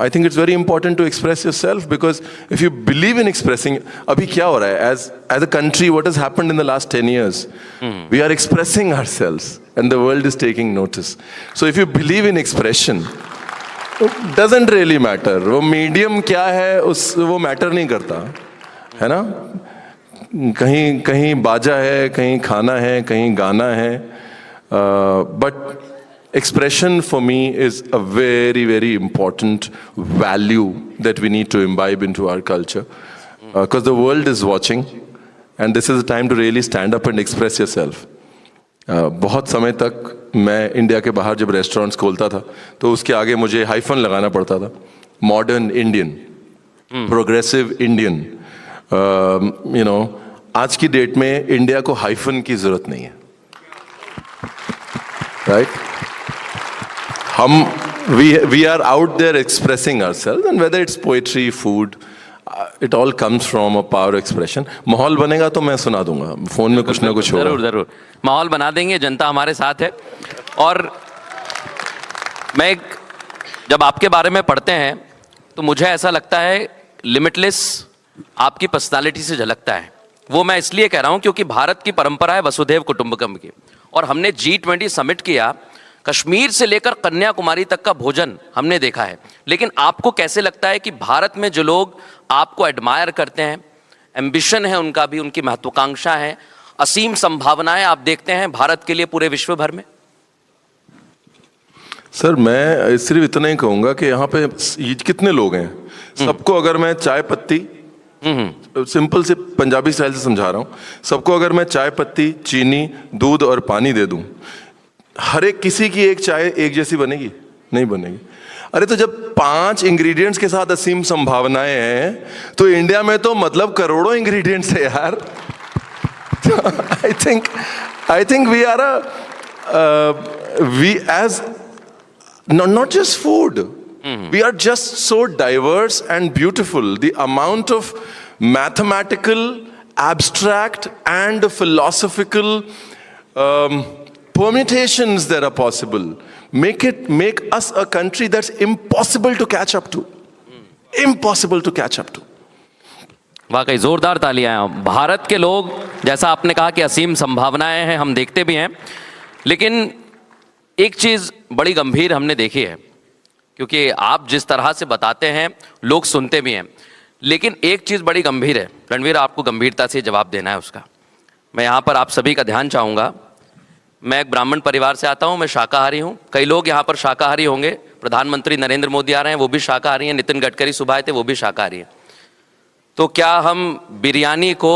[SPEAKER 6] I think it's very important to express yourself, because if you believe in expressing, अभी क्या हो रहा है as a country, what has happened in the last 10 years, we are expressing ourselves and the world is taking notice. So if you believe in expression, it doesn't really matter वो medium क्या है, वो matter नहीं करता, है ना। कहीं बाजा है, कहीं खाना है, कहीं गाना है, but expression for me is a very very important value that we need to imbibe into our culture, because the world is watching and this is the time to really stand up and express yourself. बहुत समय तक मैं India के बाहर जब restaurants खोलता था तो उसके आगे मुझे हाइफन लगाना पड़ता था, modern Indian, progressive Indian. You know, आज की डेट में इंडिया को हाइफन की जरूरत नहीं है, right? We are out there expressing ourselves, and whether it's poetry, food, it all comes from a power expression. माहौल बनेगा तो मैं सुना दूंगा, फोन में कुछ ना कुछ होगा।
[SPEAKER 13] जरूर माहौल बना देंगे, जनता हमारे साथ है। और मैं जब आपके बारे में पढ़ते हैं तो मुझे ऐसा लगता है लिमिटलेस आपकी पर्सनालिटी से झलकता है। वो मैं इसलिए कह रहा हूँ क्योंकि भारत की परंपरा है वसुधैव कुटुंबकम की, और हमने G20 समिट किया कश्मीर से लेकर कन्याकुमारी तक का भोजन हमने देखा है। लेकिन आपको कैसे लगता है कि भारत में जो लोग आपको एडमायर करते हैं, एम्बिशन है उनका भी, उनकी महत्वाकांक्षा है, असीम संभावनाएं आप देखते हैं भारत के लिए पूरे विश्व भर में?
[SPEAKER 6] सर मैं सिर्फ इतना ही कहूँगा कि यहाँ पे कितने लोग हैं, सबको अगर मैं चाय पत्ती, सिंपल से पंजाबी स्टाइल से समझा रहा हूँ, सबको अगर मैं चाय पत्ती, चीनी, दूध और पानी दे दूँ, हर एक किसी की एक चाय एक जैसी बनेगी? नहीं बनेगी। अरे तो जब 5 इंग्रेडिएंट्स के साथ असीम संभावनाएं हैं तो इंडिया में तो मतलब करोड़ों इंग्रेडिएंट्स है यार। I think we are we as not just food, we are just so diverse and beautiful. The amount of mathematical, abstract and philosophical permutations that are possible make us a country that's impossible to catch up to. Impossible to catch up to.
[SPEAKER 13] वाकई जोरदार तालियां। भारत के लोग, जैसा आपने कहा कि असीम संभावनाएं हैं, हम देखते भी हैं, लेकिन एक चीज बड़ी गंभीर हमने देखी है, क्योंकि आप जिस तरह से बताते हैं लोग सुनते भी हैं, लेकिन एक चीज बड़ी गंभीर है। रणवीर, आपको गंभीरता से जवाब देना है उसका। मैं यहाँ पर आप सभी का ध्यान चाहूँगा। मैं एक ब्राह्मण परिवार से आता हूँ, मैं शाकाहारी हूँ, कई लोग यहाँ पर शाकाहारी होंगे। प्रधानमंत्री नरेंद्र मोदी आ रहे हैं, वो भी शाकाहारी हैं, नितिन गडकरी सुबह आए थे, वो भी शाकाहारी हैं। तो क्या हम बिरयानी को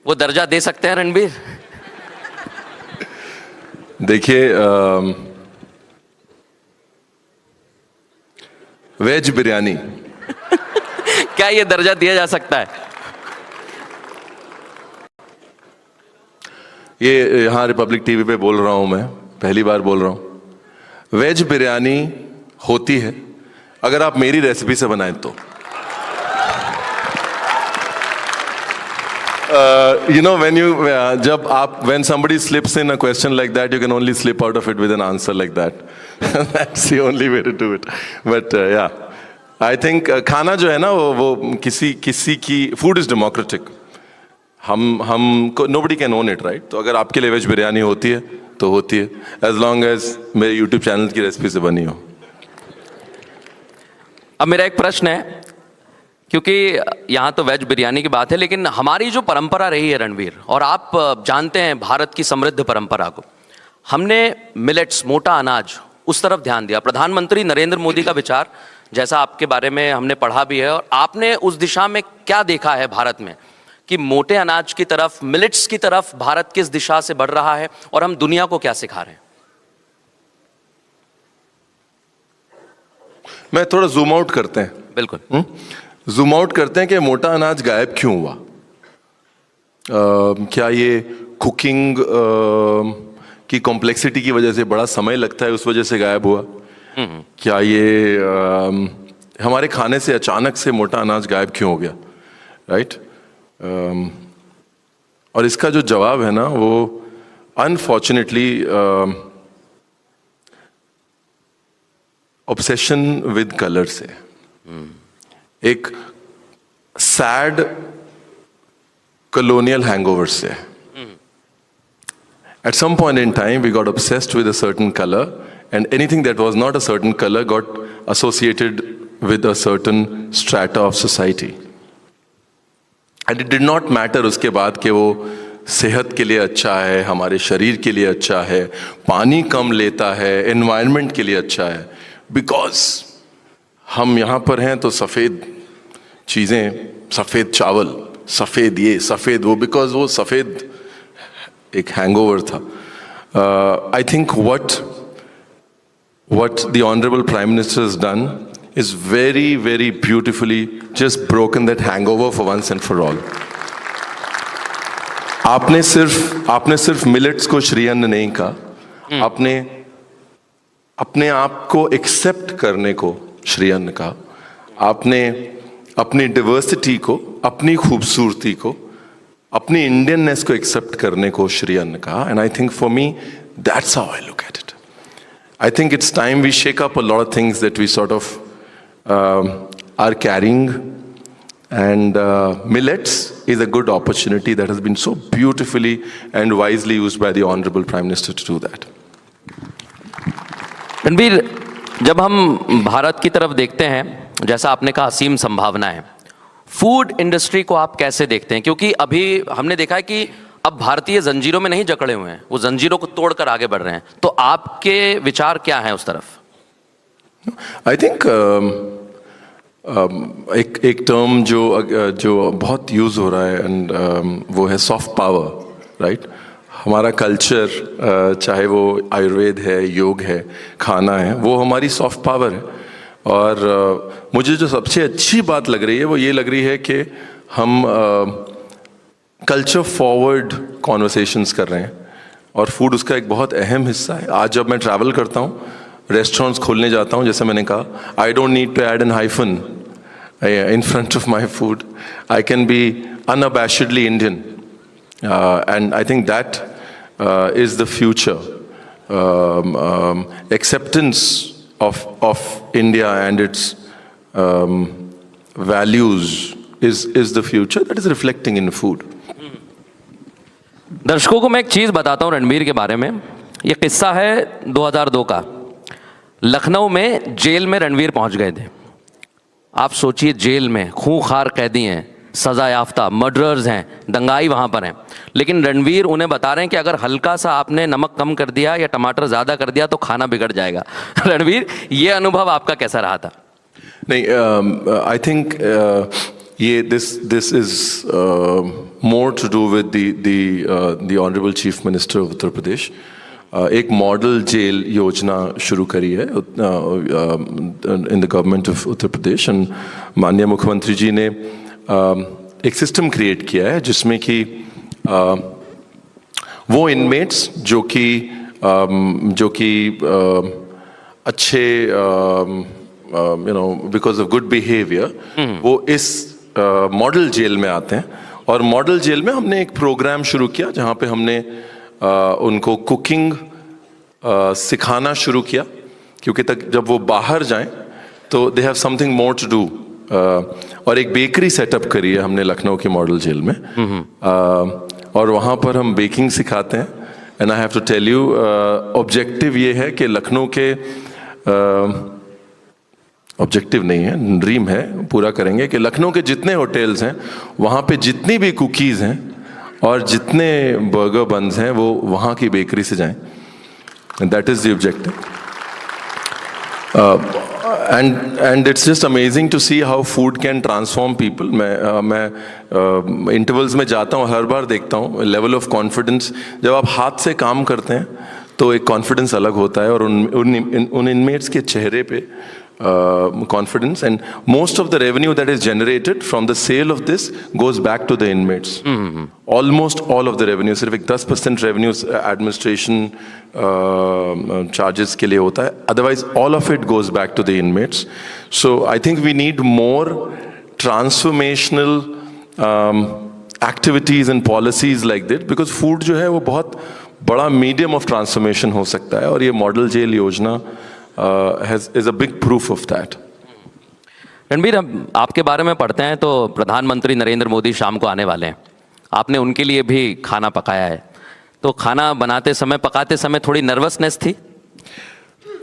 [SPEAKER 13] वो दर्जा दे सकते हैं रणबीर?
[SPEAKER 6] देखिए, वेज बिरयानी
[SPEAKER 13] क्या ये दर्जा दिया जा सकता है?
[SPEAKER 6] ये यहाँ रिपब्लिक टीवी पे बोल रहा हूँ, मैं पहली बार बोल रहा हूँ, वेज बिरयानी होती है अगर आप मेरी रेसिपी से बनाएं तो। You know, when somebody slips in a question like that, you can only slip out of it with an answer like that. That's the only way to do it. But yeah, I think खाना जो है ना वो किसी की, food is democratic. हम nobody can own it, right? तो अगर आपके लिए वेज बिरयानी होती है तो होती है, as long as मेरे YouTube चैनल की रेसिपी से बनी हो।
[SPEAKER 13] अब मेरा एक प्रश्न है, क्योंकि यहाँ तो वेज बिरयानी की बात है, लेकिन हमारी जो परंपरा रही है रणवीर, और आप जानते हैं भारत की समृद्ध परंपरा को, हमने मिलेट्स, मोटा अनाज, उस तरफ ध्यान दिया। प्रधानमंत्री नरेंद्र मोदी का विचार, जैसा आपके बारे में हमने पढ़ा भी है, और आपने उस दिशा में क्या देखा है भारत में कि मोटे अनाज की तरफ, मिलेट्स की तरफ भारत किस दिशा से बढ़ रहा है, और हम दुनिया को क्या सिखा रहे हैं?
[SPEAKER 6] मैं थोड़ा जूम आउट करते हैं।
[SPEAKER 13] बिल्कुल
[SPEAKER 6] जूम आउट करते हैं कि मोटा अनाज गायब क्यों हुआ। क्या ये कुकिंग की कॉम्प्लेक्सिटी की वजह से, बड़ा समय लगता है उस वजह से गायब हुआ? क्या ये हमारे खाने से अचानक से मोटा अनाज गायब क्यों हो गया, राइट? और इसका जो जवाब है ना, वो अनफॉर्चुनेटली ऑब्सेशन विद कलर से, एक सैड colonial hangover से। At some point in time, we got obsessed with a certain color, and anything that was not a certain color got associated with a certain strata of society. And it did not matter उसके बाद कि वो सेहत के लिए अच्छा है, हमारे शरीर के लिए अच्छा है, पानी कम लेता है, environment के लिए अच्छा है, because हम यहाँ पर हैं तो सफ़ेद चीज़ें, सफ़ेद चावल, सफ़ेद ये, सफ़ेद वो, बिकॉज वो सफ़ेद एक हैंगओवर था। I think what the Honorable Prime Minister has done is very, very beautifully just broken that hangover for once and for all. आपने सिर्फ मिलेट्स को श्रीअन्न नहीं कहा, आपने अपने आप को एक्सेप्ट करने को श्रीअन्न कहा, आपने अपनी डिवर्सिटी को, अपनी खूबसूरती को, अपनी इंडियननेस को एक्सेप्ट करने को श्रीअन्न कहा। And I think for me that's how I look at it. I think it's time we shake up a lot of things that we sort of are carrying, and millets is a good opportunity that has been so beautifully and wisely used by the Honorable Prime Minister to do that.
[SPEAKER 13] Ranbir, जब हम भारत की तरफ देखते हैं, जैसा आपने कहा असीम संभावना है, फूड इंडस्ट्री को आप कैसे देखते हैं? क्योंकि अभी हमने देखा है कि अब भारतीय जंजीरों में नहीं जकड़े हुए हैं, वो जंजीरों को तोड़कर आगे बढ़ रहे हैं, तो आपके विचार क्या हैं उस तरफ?
[SPEAKER 6] आई थिंक एक टर्म जो बहुत यूज हो रहा है एंड वो है सॉफ्ट पावर, राइट? हमारा कल्चर, चाहे वो आयुर्वेद है, योग है, खाना है, वो हमारी सॉफ्ट पावर है। और मुझे जो सबसे अच्छी बात लग रही है वो ये लग रही है कि हम कल्चर फॉरवर्ड कॉन्वर्सेशंस कर रहे हैं और फूड उसका एक बहुत अहम हिस्सा है। आज जब मैं ट्रैवल करता हूँ, रेस्टोरेंट्स खोलने जाता हूँ, जैसे मैंने कहा, I don't need to add a hyphen in front of my food. I can be unabashedly Indian, and I think that is the future. Acceptance of India and its values is the future that is reflecting in food.
[SPEAKER 13] दर्शकों को मैं एक चीज़ बताता हूँ रणबीर के बारे में। ये किस्सा है 2002 का। लखनऊ में जेल में रणबीर पहुँच गए थे। आप सोचिए, जेल में खूंखार कैदी हैं, सज़ा याफ्ता, मर्डरर्स हैं, दंगाई वहाँ पर हैं, लेकिन रणबीर उन्हें बता रहे हैं कि अगर हल्का सा आपने नमक कम कर दिया या टमाटर ज़्यादा कर दिया तो खाना बिगड़ जाएगा। रणबीर, ये अनुभव आपका कैसा रहा था?
[SPEAKER 6] नहीं, आई थिंक ये this is more to do with the honourable chief minister of Uttar Pradesh. एक मॉडल जेल योजना शुरू करी है in the government of Uttar Pradesh, and माननीय मुख्यमंत्री जी ने एक सिस्टम क्रिएट किया है जिसमें कि वो इनमेट्स जो कि अच्छे बिकॉज ऑफ गुड बिहेवियर वो इस मॉडल जेल में आते हैं। और मॉडल जेल में हमने एक प्रोग्राम शुरू किया जहाँ पे हमने उनको कुकिंग सिखाना शुरू किया, क्योंकि तक जब वो बाहर जाएं तो they have something more to do. और एक बेकरी सेटअप करी है हमने लखनऊ की मॉडल जेल में, और वहाँ पर हम बेकिंग सिखाते हैं। And I have to tell you, objective ये है कि लखनऊ के ऑब्जेक्टिव नहीं है, ड्रीम है, पूरा करेंगे कि लखनऊ के जितने होटल्स हैं वहाँ पे जितनी भी कुकीज़ हैं और जितने बर्गर बन्स हैं वो वहाँ की बेकरी से जाएं। That is the objective. And it's just amazing to see how food can transform people. मैं इंटरवल्स में जाता हूँ, हर बार देखता हूँ लेवल ऑफ कॉन्फिडेंस। जब आप हाथ से काम करते हैं तो एक कॉन्फिडेंस अलग होता है, और उन इनमेट्स के चेहरे पे confidence, and most of the revenue that is generated from the sale of this goes back to the inmates. Almost all of the revenue, सिर्फ एक 10% revenue administration charges के लिए होता है, otherwise all of it goes back to the inmates. So I think we need more transformational activities and policies like that, because food जो है वो बहुत बड़ा medium of transformation हो सकता है, और ये मॉडल जेल योजना is a big proof of that.
[SPEAKER 13] Ranbir, हम आपके बारे में पढ़ते हैं तो प्रधानमंत्री नरेंद्र मोदी शाम को आने वाले हैं। आपने उनके लिए भी खाना पकाया है, तो खाना बनाते समय, पकाते समय थोड़ी नर्वसनेस थी?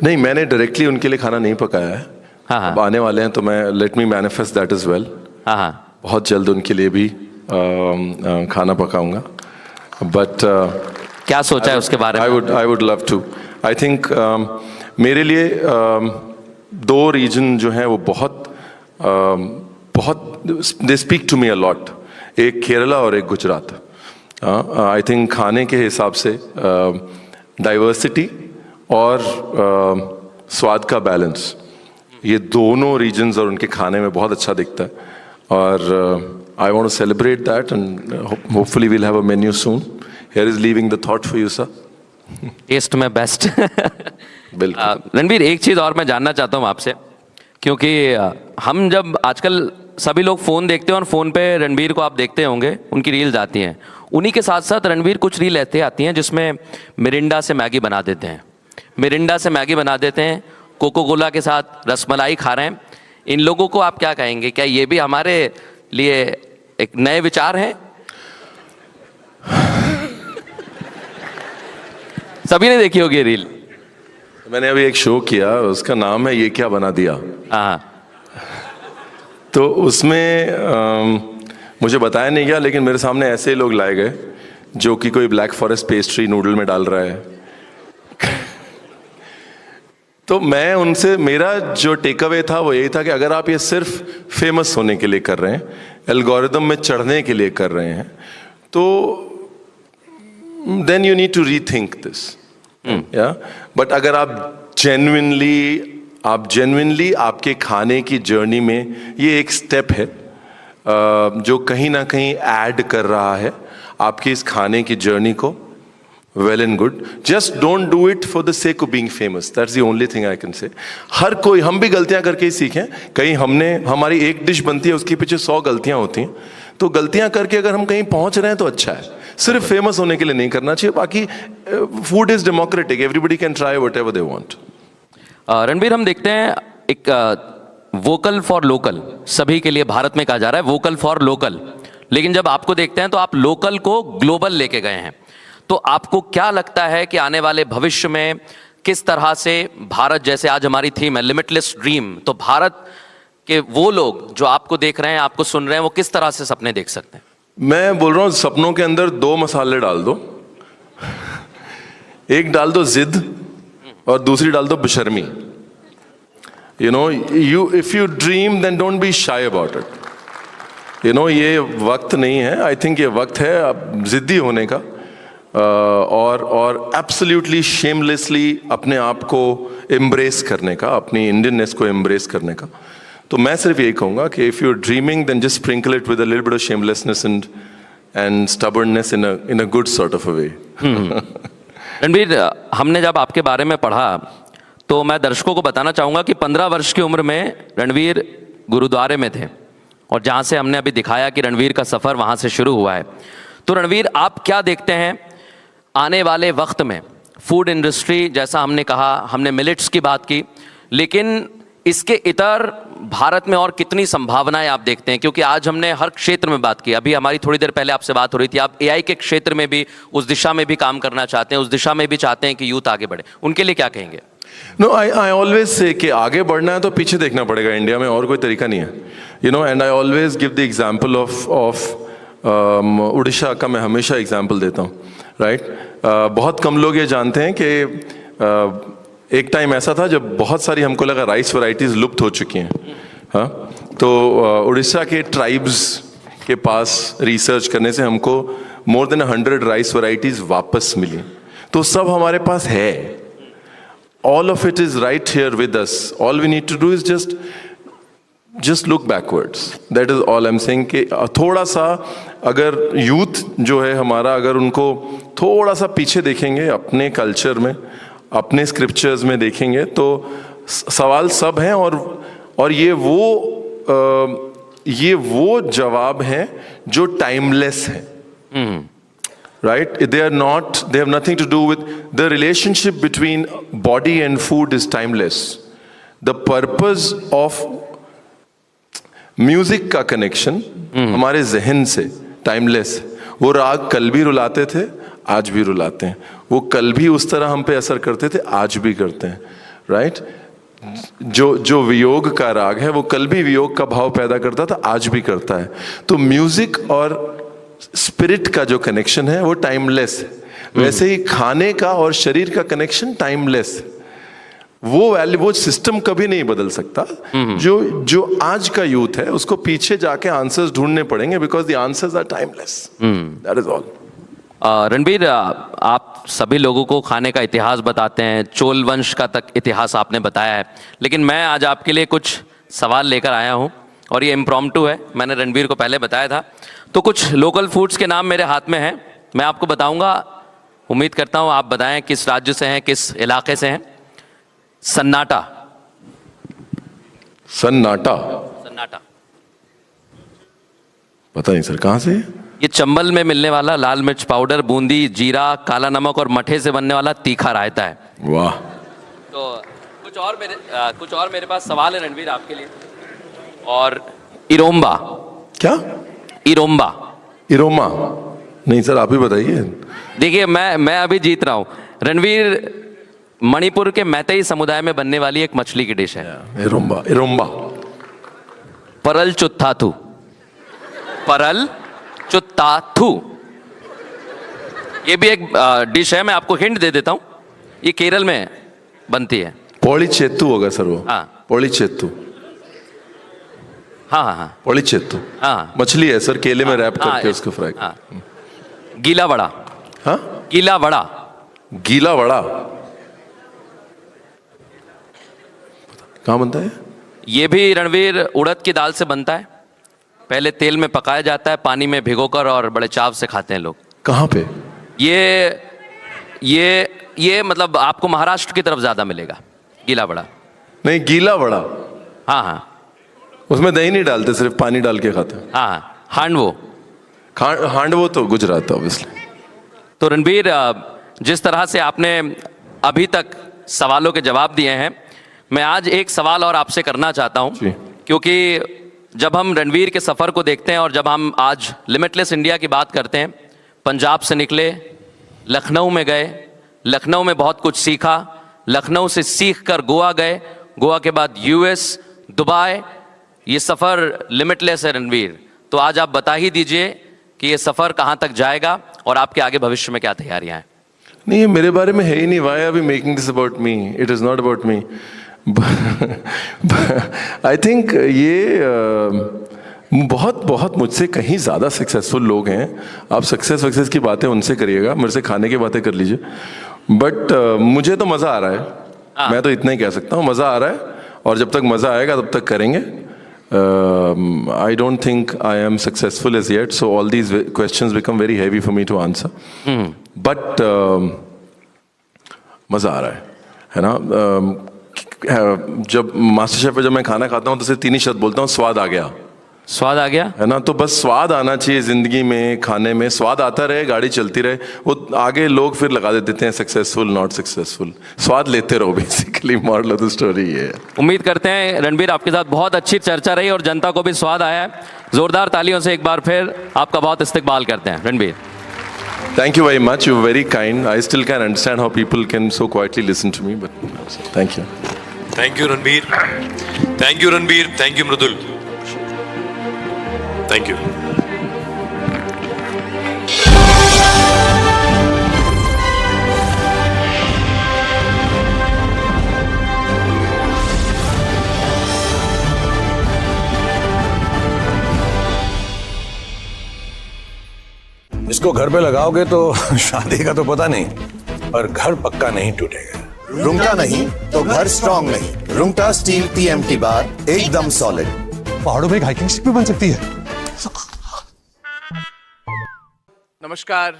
[SPEAKER 6] नहीं, मैंने डायरेक्टली उनके लिए खाना नहीं पकाया है।
[SPEAKER 13] हाँ,
[SPEAKER 6] अब आने वाले हैं तो मैं let me manifest that is well.
[SPEAKER 13] हाँ,
[SPEAKER 6] बहुत जल्द उनके लिए भी खाना पकाऊंगा। बट
[SPEAKER 13] क्या सोचा है उसके बारे में?
[SPEAKER 6] I would love to. I think मेरे लिए दो रीजन जो हैं वो बहुत they speak to me a lot. एक केरला और एक गुजरात। आई थिंक खाने के हिसाब से डाइवर्सिटी और स्वाद का बैलेंस, ये दोनों रीजन्स और उनके खाने में बहुत अच्छा दिखता है, और I want to celebrate that, and hopefully we'll have a menu soon. Here is leaving the thought for you sir.
[SPEAKER 13] Taste में बेस्ट। रणबीर, एक चीज़ और मैं जानना चाहता हूँ आपसे, क्योंकि हम जब आजकल सभी लोग फ़ोन देखते हैं और फ़ोन पे रणबीर को आप देखते होंगे, उनकी रील्स आती हैं। उन्हीं के साथ साथ रणबीर कुछ रील ऐसे आती हैं जिसमें मिरिंडा से मैगी बना देते हैं, कोको कोला के साथ रसमलाई खा रहे हैं। इन लोगों को आप क्या कहेंगे? क्या ये भी हमारे लिए एक नए विचार हैं? सभी ने देखी होगी रील।
[SPEAKER 6] मैंने अभी एक शो किया, उसका नाम है ये क्या बना दिया। तो उसमें मुझे बताया नहीं गया, लेकिन मेरे सामने ऐसे ही लोग लाए गए जो कि कोई ब्लैक फॉरेस्ट पेस्ट्री नूडल में डाल रहा है। तो मैं उनसे, मेरा जो टेक अवे था वो यही था कि अगर आप ये सिर्फ फेमस होने के लिए कर रहे हैं, एल्गोरिदम में चढ़ने के लिए कर रहे हैं, तो then you need to rethink this. या बट अगर आप जेन्युइनली आपके खाने की जर्नी में ये एक स्टेप है जो कहीं ना कहीं ऐड कर रहा है आपकी इस खाने की जर्नी को, well and good. Just don't do it for the sake of being famous, that's the only thing I can say. हर कोई, हम भी गलतियां करके ही सीखें। कहीं हमारी एक डिश बनती है, उसके पीछे 100 गलतियां होती हैं, तो गलतियां करके अगर हम कहीं पहुंच रहे हैं तो अच्छा है। सिर्फ फेमस होने के लिए नहीं करना चाहिए। बाकी food is democratic, everybody can try whatever they want.
[SPEAKER 11] Ranveer, हम देखते हैं एक वोकल फॉर लोकल सभी के लिए भारत में कहा जा रहा है, वोकल फॉर लोकल, लेकिन जब आपको देखते हैं तो आप लोकल को ग्लोबल लेके गए हैं। तो आपको क्या लगता है कि आने वाले भविष्य में किस तरह से भारत, जैसे आज हमारी थीम है लिमिटलेस ड्रीम, तो भारत के वो लोग जो आपको देख रहे हैं, आपको सुन रहे हैं, वो किस तरह से सपने देख सकते हैं?
[SPEAKER 6] मैं बोल रहा हूं सपनों के अंदर 2 मसाले डाल दो। एक डाल दो जिद और दूसरी डाल दो बेशर्मी। You know, if you dream then don't be shy about it. You know, ये वक्त नहीं है, आई थिंक ये वक्त है अब जिद्दी होने का, और एब्सोल्युटली शेमलेसली अपने आप को एम्ब्रेस करने का, अपनी इंडियननेस को एम्ब्रेस करने का। तो मैं सिर्फ यही कहूंगा कि if you are dreaming then just sprinkle it with a little bit of shamelessness and stubbornness in a good sort of a way.
[SPEAKER 11] Ranveer, हमने जब आपके बारे में पढ़ा तो मैं दर्शकों को बताना चाहूंगा कि 15 वर्ष की उम्र में रणवीर गुरुद्वारे में थे, और जहां से हमने अभी दिखाया कि रणवीर का सफर वहां से शुरू हुआ है। तो रणवीर, आप क्या देखते हैं आने वाले वक्त में फूड इंडस्ट्री, जैसा हमने कहा, हमने मिलेट्स की बात की, लेकिन इसके इतर भारत में और कितनी संभावनाएं आप देखते हैं? क्योंकि आज हमने हर क्षेत्र में बात की, अभी हमारी थोड़ी देर पहले आपसे बात हो रही थी, आप एआई के क्षेत्र में भी, उस दिशा में भी काम करना चाहते हैं, उस दिशा में भी चाहते हैं कि यूथ आगे बढ़े, उनके लिए क्या कहेंगे?
[SPEAKER 6] नो, आई ऑलवेज से कि आगे बढ़ना है तो पीछे देखना पड़ेगा इंडिया में, और कोई तरीका नहीं है। You know, and I always give the example of Orissa का मैं हमेशा एग्जांपल देता हूँ, राइट? बहुत कम लोग ये जानते हैं कि एक टाइम ऐसा था जब बहुत सारी हमको लगा राइस वैरायटीज लुप्त हो चुकी हैं। हाँ, तो उड़ीसा के ट्राइब्स के पास रिसर्च करने से हमको मोर देन 100 राइस वैरायटीज वापस मिली। तो सब हमारे पास है, all of it is right here with us. All we need to do is just look backwards. That is all I'm saying कि थोड़ा सा अगर यूथ जो है हमारा, अगर उनको थोड़ा सा पीछे देखेंगे अपने कल्चर में, अपने स्क्रिप्चर्स में देखेंगे, तो सवाल सब हैं, और ये वो जवाब हैं जो टाइमलेस हैं। Right? They have nothing to do with the relationship between body and food is timeless. The purpose of music का connection हमारे जहन से timeless है। वो राग कल भी रुलाते थे, आज भी रुलाते हैं। वो कल भी उस तरह हम पे असर करते थे, आज भी करते हैं, right? जो वियोग का राग है वो कल भी वियोग का भाव पैदा करता था, आज भी करता है। तो म्यूजिक और स्पिरिट का जो कनेक्शन है वो टाइमलेस है। वैसे ही खाने का और शरीर का कनेक्शन टाइमलेस है। वो सिस्टम कभी नहीं बदल सकता। जो आज का यूथ है उसको पीछे जाके आंसर्स ढूंढने पड़ेंगे, because the answers are timeless. That is all.
[SPEAKER 11] Ranveer, आप सभी लोगों को खाने का इतिहास बताते हैं, चोल वंश का तक इतिहास आपने बताया है, लेकिन मैं आज आपके लिए कुछ सवाल लेकर आया हूँ, और ये इम्प्रॉम्प्टू है, मैंने रणवीर को पहले बताया था। तो कुछ लोकल फूड्स के नाम मेरे हाथ में हैं, मैं आपको बताऊंगा, उम्मीद करता हूं आप बताएं किस राज्य से हैं, किस इलाके से हैं। सन्नाटा।
[SPEAKER 6] सन्नाटा पता नहीं सर, कहाँ से?
[SPEAKER 11] ये चंबल में मिलने वाला लाल मिर्च पाउडर, बूंदी, जीरा, काला नमक और मठे से बनने वाला तीखा रायता है।
[SPEAKER 6] वाह।
[SPEAKER 11] तो कुछ और मेरे पास सवाल है रणवीर आपके लिए। और इरोम्बा।
[SPEAKER 6] क्या?
[SPEAKER 11] इरोम्बा।
[SPEAKER 6] इरोमा नहीं सर, आप ही बताइए।
[SPEAKER 11] देखिए, मैं अभी जीत रहा हूं रणवीर। मणिपुर के मैतेई समुदाय में बनने वाली एक मछली की डिश है।
[SPEAKER 6] इरोम्बा इरोम्बा
[SPEAKER 11] परल चुत्थाथू। परल चुत्थाथू ये भी एक डिश है। मैं आपको हिंट दे देता हूं, ये केरल में बनती है।
[SPEAKER 6] पौड़ी चेत्तू होगा सर वो।
[SPEAKER 11] हाँ
[SPEAKER 6] पौड़ी चेत्तू।
[SPEAKER 11] हाँ हाँ हाँ
[SPEAKER 6] पौड़ी चेत्तू।
[SPEAKER 11] हाँ
[SPEAKER 6] मछली है सर, केले में रैप करके उसको फ्राई।
[SPEAKER 11] गीला वड़ा।
[SPEAKER 6] हाँ
[SPEAKER 11] गीला वड़ा।
[SPEAKER 6] गीला वड़ा कहाँ बनता है?
[SPEAKER 11] ये भी रणवीर उड़द की दाल से बनता है। पहले तेल में पकाया जाता है, पानी में भिगोकर, और बड़े चाव से खाते हैं लोग।
[SPEAKER 6] कहाँ पे?
[SPEAKER 11] ये मतलब आपको महाराष्ट्र की तरफ ज्यादा मिलेगा गीला वड़ा।
[SPEAKER 6] नहीं, गीला वड़ा।
[SPEAKER 11] हाँ हाँ
[SPEAKER 6] उसमें दही नहीं डालते, सिर्फ पानी डाल के खाते हैं।
[SPEAKER 11] हाँ हांडवो।
[SPEAKER 6] हांडवो तो गुजरात है ऑब्वियसली।
[SPEAKER 11] तो रणवीर, जिस तरह से आपने अभी तक सवालों के जवाब दिए हैं, मैं आज एक सवाल और आपसे करना चाहता हूं, क्योंकि जब हम रणवीर के सफर को देखते हैं और जब हम आज लिमिटलेस इंडिया की बात करते हैं, पंजाब से निकले, लखनऊ में गए, लखनऊ में बहुत कुछ सीखा, लखनऊ से सीख कर गोवा गए, गोवा के बाद यूएस, दुबई, ये सफर लिमिटलेस है रणवीर। तो आज आप बता ही दीजिए कि ये सफर कहां तक जाएगा और आपके आगे भविष्य में क्या तैयारियां हैं?
[SPEAKER 6] नहीं, ये मेरे बारे में है ही नहीं। Why are we making this about me? It is not about me. I think ये बहुत बहुत मुझसे कहीं ज़्यादा सक्सेसफुल लोग हैं। आप सक्सेस की बातें उनसे करिएगा, मेरे से खाने की बातें कर लीजिए। बट मुझे तो मज़ा आ रहा है। मैं तो इतना ही कह सकता हूँ, मज़ा आ रहा है, और जब तक मज़ा आएगा तब तक करेंगे। I don't think I am successful as yet, so all these questions become very heavy for me to answer. But मज़ा आ रहा है ना? जब मास्टर शेफ पे जब मैं खाना खाता हूँ तो सिर्फ 3 ही शब्द बोलता हूँ, स्वाद आ गया।
[SPEAKER 11] स्वाद आ गया,
[SPEAKER 6] है ना? तो बस स्वाद आना चाहिए ज़िंदगी में, खाने में स्वाद आता रहे, गाड़ी चलती रहे। वो आगे लोग फिर लगा देते हैं सक्सेसफुल नॉट सक्सेसफुल। स्वाद लेते रहो, basically moral of the story ये है।
[SPEAKER 11] उम्मीद करते हैं रणवीर आपके साथ बहुत अच्छी चर्चा रही और जनता को भी स्वाद आया है। जोरदार तालियों से एक बार फिर आपका बहुत इस्तकबाल करते हैं Ranveer.
[SPEAKER 6] Thank you very much. You're very kind. I still can understand how people can so quietly listen to me, but thank you.
[SPEAKER 12] Thank you, Ranbir. Thank you, Ranbir. Thank you, Mridul. Thank you.
[SPEAKER 16] इसको घर पे लगाओगे तो शादी का तो पता नहीं, पर घर पक्का नहीं टूटेगा।
[SPEAKER 17] रुंगटा नहीं तो घर स्ट्रॉन्ग नहीं। रुंगटा स्टील TMT बार एकदम सॉलिड।
[SPEAKER 19] पहाड़ों में एक हाइकिंग स्टिक भी बन सकती है।
[SPEAKER 14] Namaskar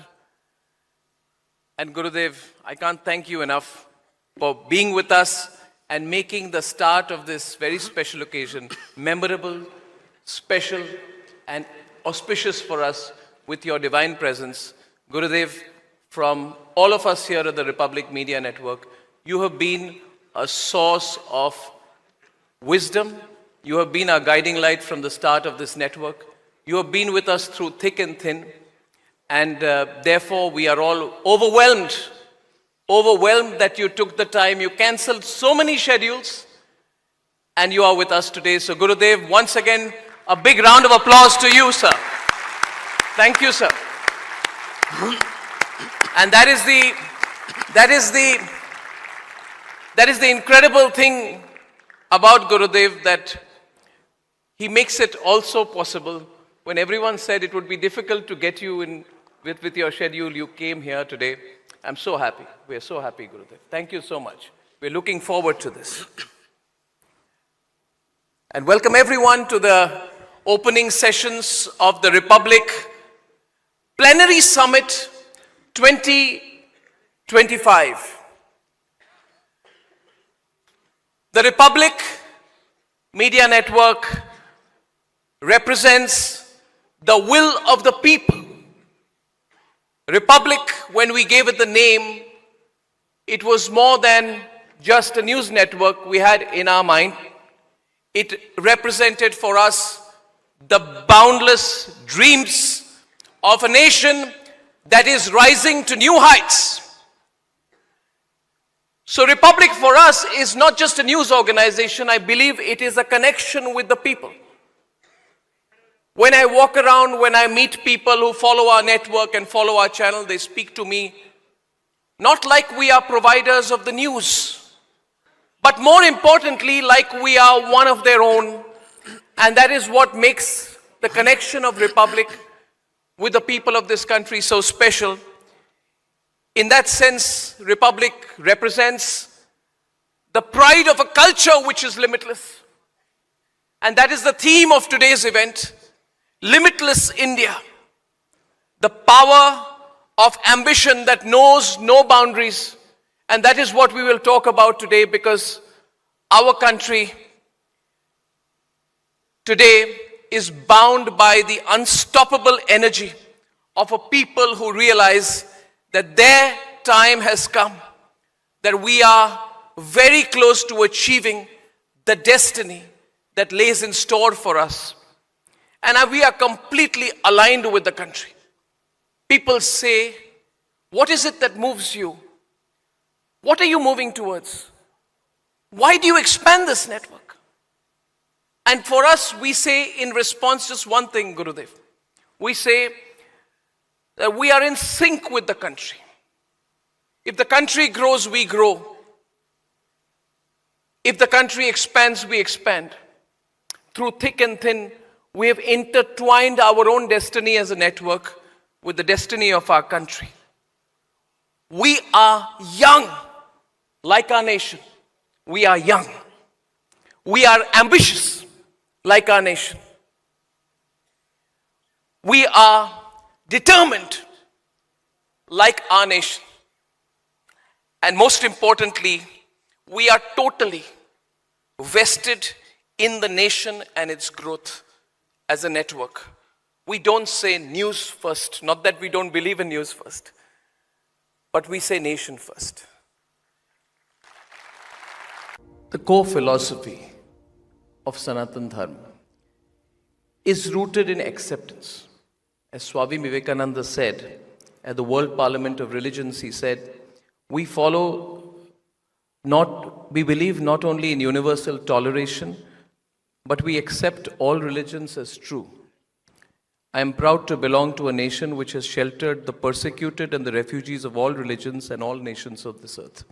[SPEAKER 14] and Gurudev, I can't thank you enough for being with us and making the start of this very special occasion memorable, special and auspicious for us with your divine presence. Gurudev, from all of us here at the Republic Media Network, you have been a source of wisdom. You have been our guiding light from the start of this network. You have been with us through thick and thin. And therefore, we are all overwhelmed that you took the time. You cancelled so many schedules and you are with us today. So Gurudev, once again, a big round of applause to you, sir. Thank you, sir. And that is the incredible thing about Gurudev, that he makes it also possible. When everyone said it would be difficult to get you in with your schedule, you came here today. I'm so happy. We're so happy, Gurudev. Thank you so much. We're looking forward to this. And welcome everyone to the opening sessions of the Republic Plenary Summit 2025. The Republic Media Network represents the will of the people. Republic, when we gave it the name, it was more than just a news network we had in our mind. It represented for us the boundless dreams of a nation that is rising to new heights. So Republic for us is not just a news organization. I believe it is a connection with the people. When I walk around, when I meet people who follow our network and follow our channel, they speak to me not like we are providers of the news, but more importantly, like we are one of their own. And that is what makes the connection of Republic with the people of this country so special. In that sense, Republic represents the pride of a culture which is limitless. And that is the theme of today's event, Limitless India. The power of ambition that knows no boundaries. And that is what we will talk about today, because our country today is bound by the unstoppable energy of a people who realize that their time has come, that we are very close to achieving the destiny that lays in store for us. And we are completely aligned with the country. People say, what is it that moves you? What are you moving towards? Why do you expand this network? And for us, we say in response just one thing, Gurudev. We say that we are in sync with the country. If the country grows, we grow. If the country expands, we expand. Through thick and thin, we have intertwined our own destiny as a network with the destiny of our country. We are young, like our nation. We are young. We are ambitious, like our nation. We are determined, like our nation. And most importantly, we are totally vested in the nation and its growth as a network. We don't say news first, not that we don't believe in news first, but we say nation first. The core philosophy of Sanatan Dharma is rooted in acceptance. As Swami Vivekananda said at the World Parliament of Religions, he said, we believe not only in universal toleration, but we accept all religions as true. I am proud to belong to a nation which has sheltered the persecuted and the refugees of all religions and all nations of this earth.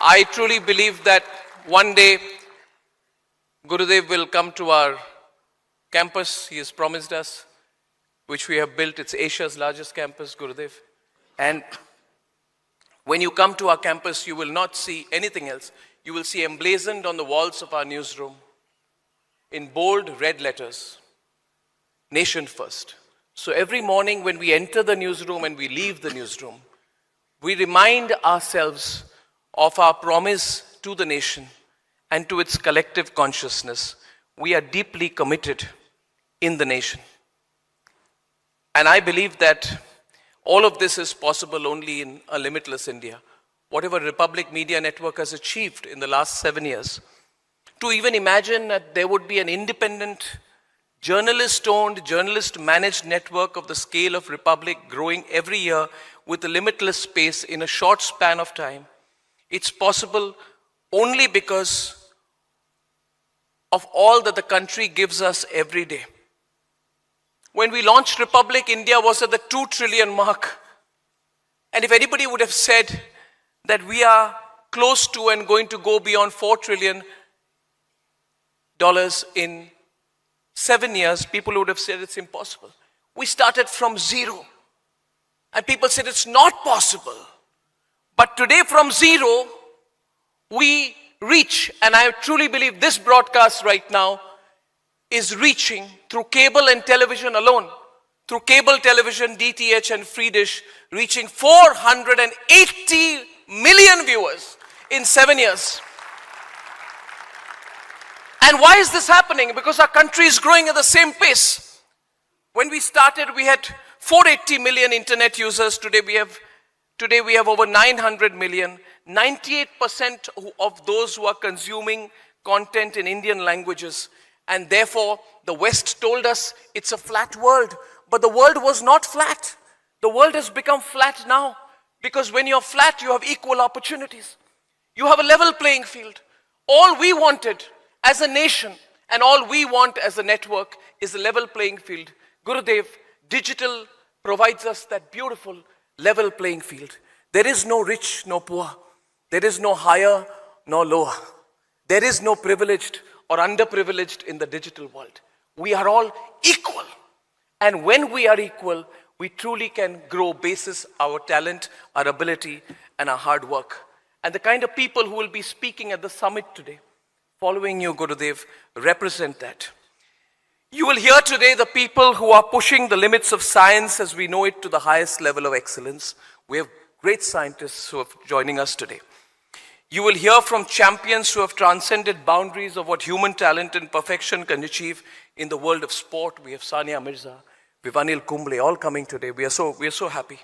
[SPEAKER 14] I truly believe that one day Gurudev will come to our campus. He has promised us, which we have built. It's Asia's largest campus, Gurudev. And when you come to our campus, you will not see anything else. You will see emblazoned on the walls of our newsroom in bold red letters, Nation First. So every morning when we enter the newsroom and we leave the newsroom, we remind ourselves of our promise to the nation and to its collective consciousness. We are deeply committed in the nation. And I believe that all of this is possible only in a limitless India. Whatever Republic Media Network has achieved in the last 7 years, to even imagine that there would be an independent, journalist-owned, journalist-managed network of the scale of Republic growing every year with a limitless space in a short span of time. It's possible only because of all that the country gives us every day. When we launched Republic, India was at the 2 trillion mark. And if anybody would have said that we are close to and going to go beyond $4 trillion in 7 years, people would have said it's impossible. We started from zero. And people said it's not possible. But today from zero, we reach, and I truly believe this broadcast right now is reaching through cable and television alone, through cable television, DTH and free dish, reaching 480 million viewers in 7 years. And why is this happening? Because our country is growing at the same pace. When we started, we had 480 million internet users. Today we have over 900 million. 98% of those who are consuming content in Indian languages. And therefore, the West told us it's a flat world. But the world was not flat. The world has become flat now. Because when you're flat, you have equal opportunities. You have a level playing field. All we wanted as a nation and all we want as a network is a level playing field. Gurudev, digital provides us that beautiful level playing field. There is no rich, no poor. There is no higher, no lower. There is no privileged or underprivileged in the digital world. We are all equal. And when we are equal, we truly can grow basis our talent, our ability, and our hard work. And the kind of people who will be speaking at the summit today, following you, Gurudev, represent that. You will hear today the people who are pushing the limits of science as we know it to the highest level of excellence. We have great scientists who are joining us today. You will hear from champions who have transcended boundaries of what human talent and perfection can achieve in the world of sport. We have Sania Mirza, we have Anil Kumble, all coming today. We are so happy.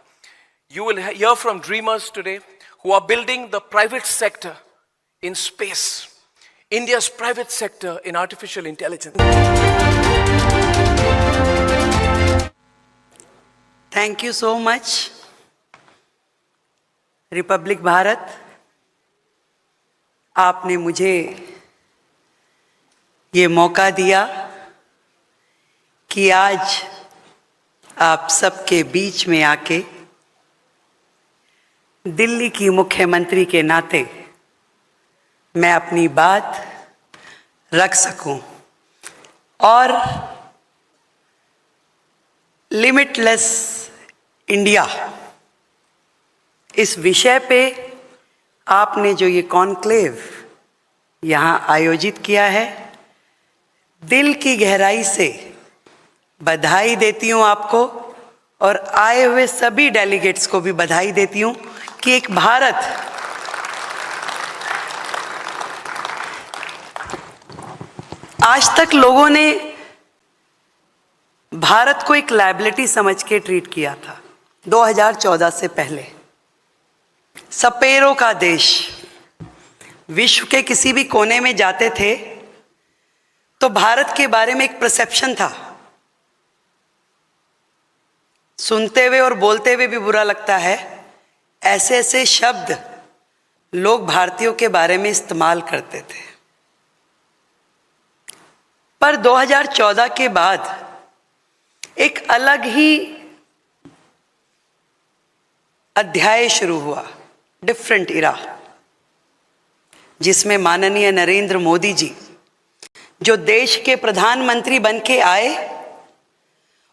[SPEAKER 14] You will hear from dreamers today who are building the private sector in space. India's private sector in artificial intelligence.
[SPEAKER 15] Thank you so much, Republic Bharat. आपने मुझे ये मौका दिया कि आज आप सबके बीच में आके दिल्ली की मुख्यमंत्री के नाते मैं अपनी बात रख सकूं और लिमिटलेस इंडिया इस विषय पे आपने जो ये कॉन्क्लेव यहाँ आयोजित किया है, दिल की गहराई से बधाई देती हूँ आपको और आए हुए सभी डेलीगेट्स को भी बधाई देती हूँ कि एक भारत आज तक लोगों ने भारत को एक लायबिलिटी समझ के ट्रीट किया था. 2014 से पहले सपेरों का देश, विश्व के किसी भी कोने में जाते थे तो भारत के बारे में एक परसेप्शन था. सुनते हुए और बोलते हुए भी बुरा लगता है, ऐसे ऐसे शब्द लोग भारतीयों के बारे में इस्तेमाल करते थे. पर 2014 के बाद एक अलग ही अध्याय शुरू हुआ, डिफरेंट इरा, जिसमें माननीय नरेंद्र मोदी जी जो देश के प्रधानमंत्री बन के आए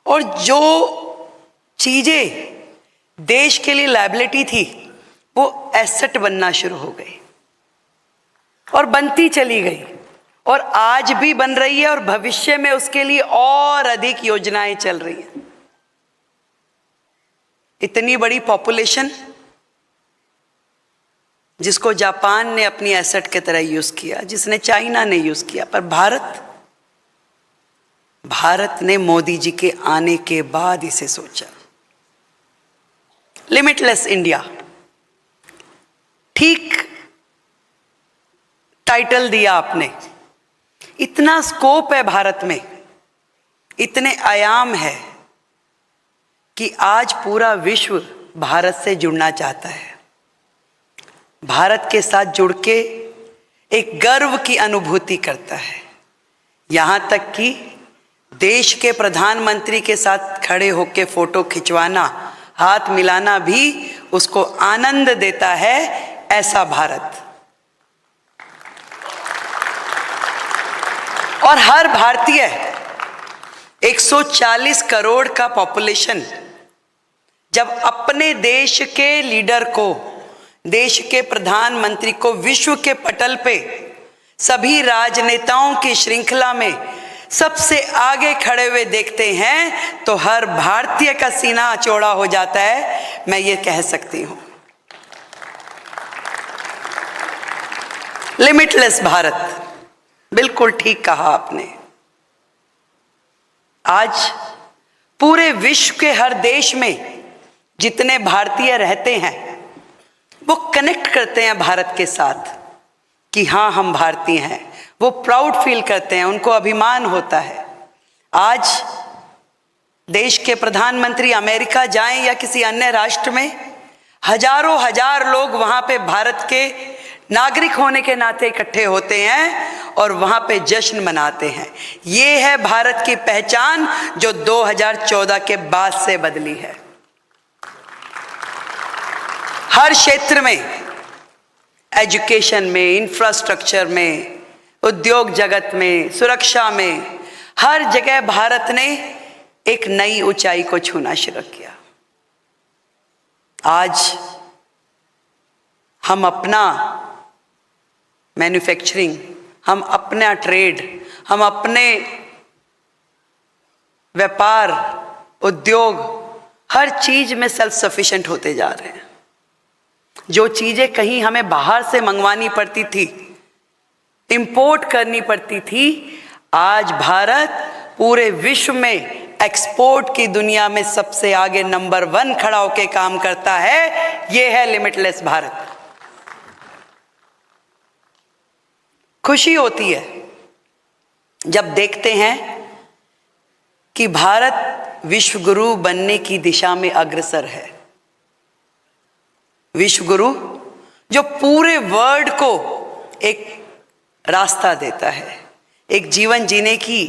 [SPEAKER 15] और जो चीजें देश के लिए लायबिलिटी थी वो एसेट बनना शुरू हो गई और बनती चली गई और आज भी बन रही है और भविष्य में उसके लिए और अधिक योजनाएं चल रही हैं. इतनी बड़ी पॉपुलेशन जिसको जापान ने अपनी एसेट की तरह यूज किया, जिसने चाइना ने यूज किया, पर भारत ने मोदी जी के आने के बाद इसे सोचा. लिमिटलेस इंडिया, ठीक टाइटल दिया आपने. इतना स्कोप है भारत में, इतने आयाम है कि आज पूरा विश्व भारत से जुड़ना चाहता है. भारत के साथ जुड़ के एक गर्व की अनुभूति करता है. यहाँ तक कि देश के प्रधानमंत्री के साथ खड़े होकर फोटो खिंचवाना, हाथ मिलाना भी उसको आनंद देता है. ऐसा भारत. और हर भारतीय 140 करोड़ का पॉपुलेशन जब अपने देश के लीडर को, देश के प्रधानमंत्री को विश्व के पटल पे सभी राजनेताओं की श्रृंखला में सबसे आगे खड़े हुए देखते हैं तो हर भारतीय का सीना चौड़ा हो जाता है. मैं ये कह सकती हूं. लिमिटलेस भारत, बिल्कुल ठीक कहा आपने। आज पूरे विश्व के हर देश में जितने भारतीय रहते हैं वो कनेक्ट करते हैं भारत के साथ कि हाँ हम भारतीय हैं। वो प्राउड फील करते हैं, उनको अभिमान होता है। आज देश के प्रधानमंत्री अमेरिका जाएं या किसी अन्य राष्ट्र में, हजारों हजार लोग वहां पे भारत के नागरिक होने के नाते इकट्ठे होते हैं और वहां पे जश्न मनाते हैं। ये है भारत की पहचान जो 2014 के बाद से बदली है। हर क्षेत्र में, एजुकेशन में, इंफ्रास्ट्रक्चर में, उद्योग जगत में, सुरक्षा में, हर जगह भारत ने एक नई ऊंचाई को छूना शुरू किया। आज हम अपना मैन्युफैक्चरिंग, हम अपना ट्रेड, हम अपने व्यापार, उद्योग, हर चीज में सेल्फ सफिशिएंट होते जा रहे हैं। जो चीजें कहीं हमें बाहर से मंगवानी पड़ती थी, इंपोर्ट करनी पड़ती थी, आज भारत पूरे विश्व में एक्सपोर्ट की दुनिया में सबसे आगे नंबर 1 खड़ा होकर काम करता है। यह है लिमिटलेस भारत। खुशी होती है जब देखते हैं कि भारत विश्व गुरु बनने की दिशा में अग्रसर है। विश्व गुरु जो पूरे वर्ल्ड को एक रास्ता देता है, एक जीवन जीने की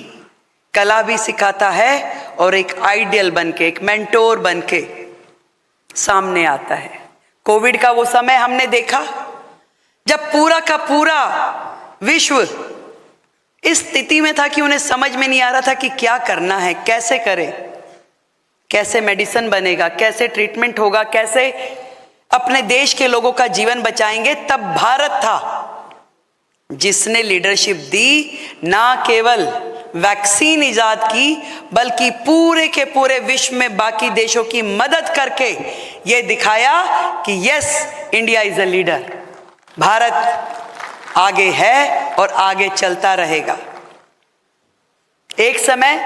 [SPEAKER 15] कला भी सिखाता है और एक आइडियल बनके, एक मेंटोर बनके सामने आता है। कोविड का वो समय हमने देखा जब पूरा का पूरा विश्व इस स्थिति में था कि उन्हें समझ में नहीं आ रहा था कि क्या करना है, कैसे करें, कैसे मेडिसिन बनेगा, कैसे ट्रीटमेंट होगा, कैसे अपने देश के लोगों का जीवन बचाएंगे। तब भारत था जिसने लीडरशिप दी, ना केवल वैक्सीन इजाद की बल्कि पूरे के पूरे विश्व में बाकी देशों की मदद करके यह दिखाया कि yes, India is a leader. Bharat आगे है और आगे चलता रहेगा। एक समय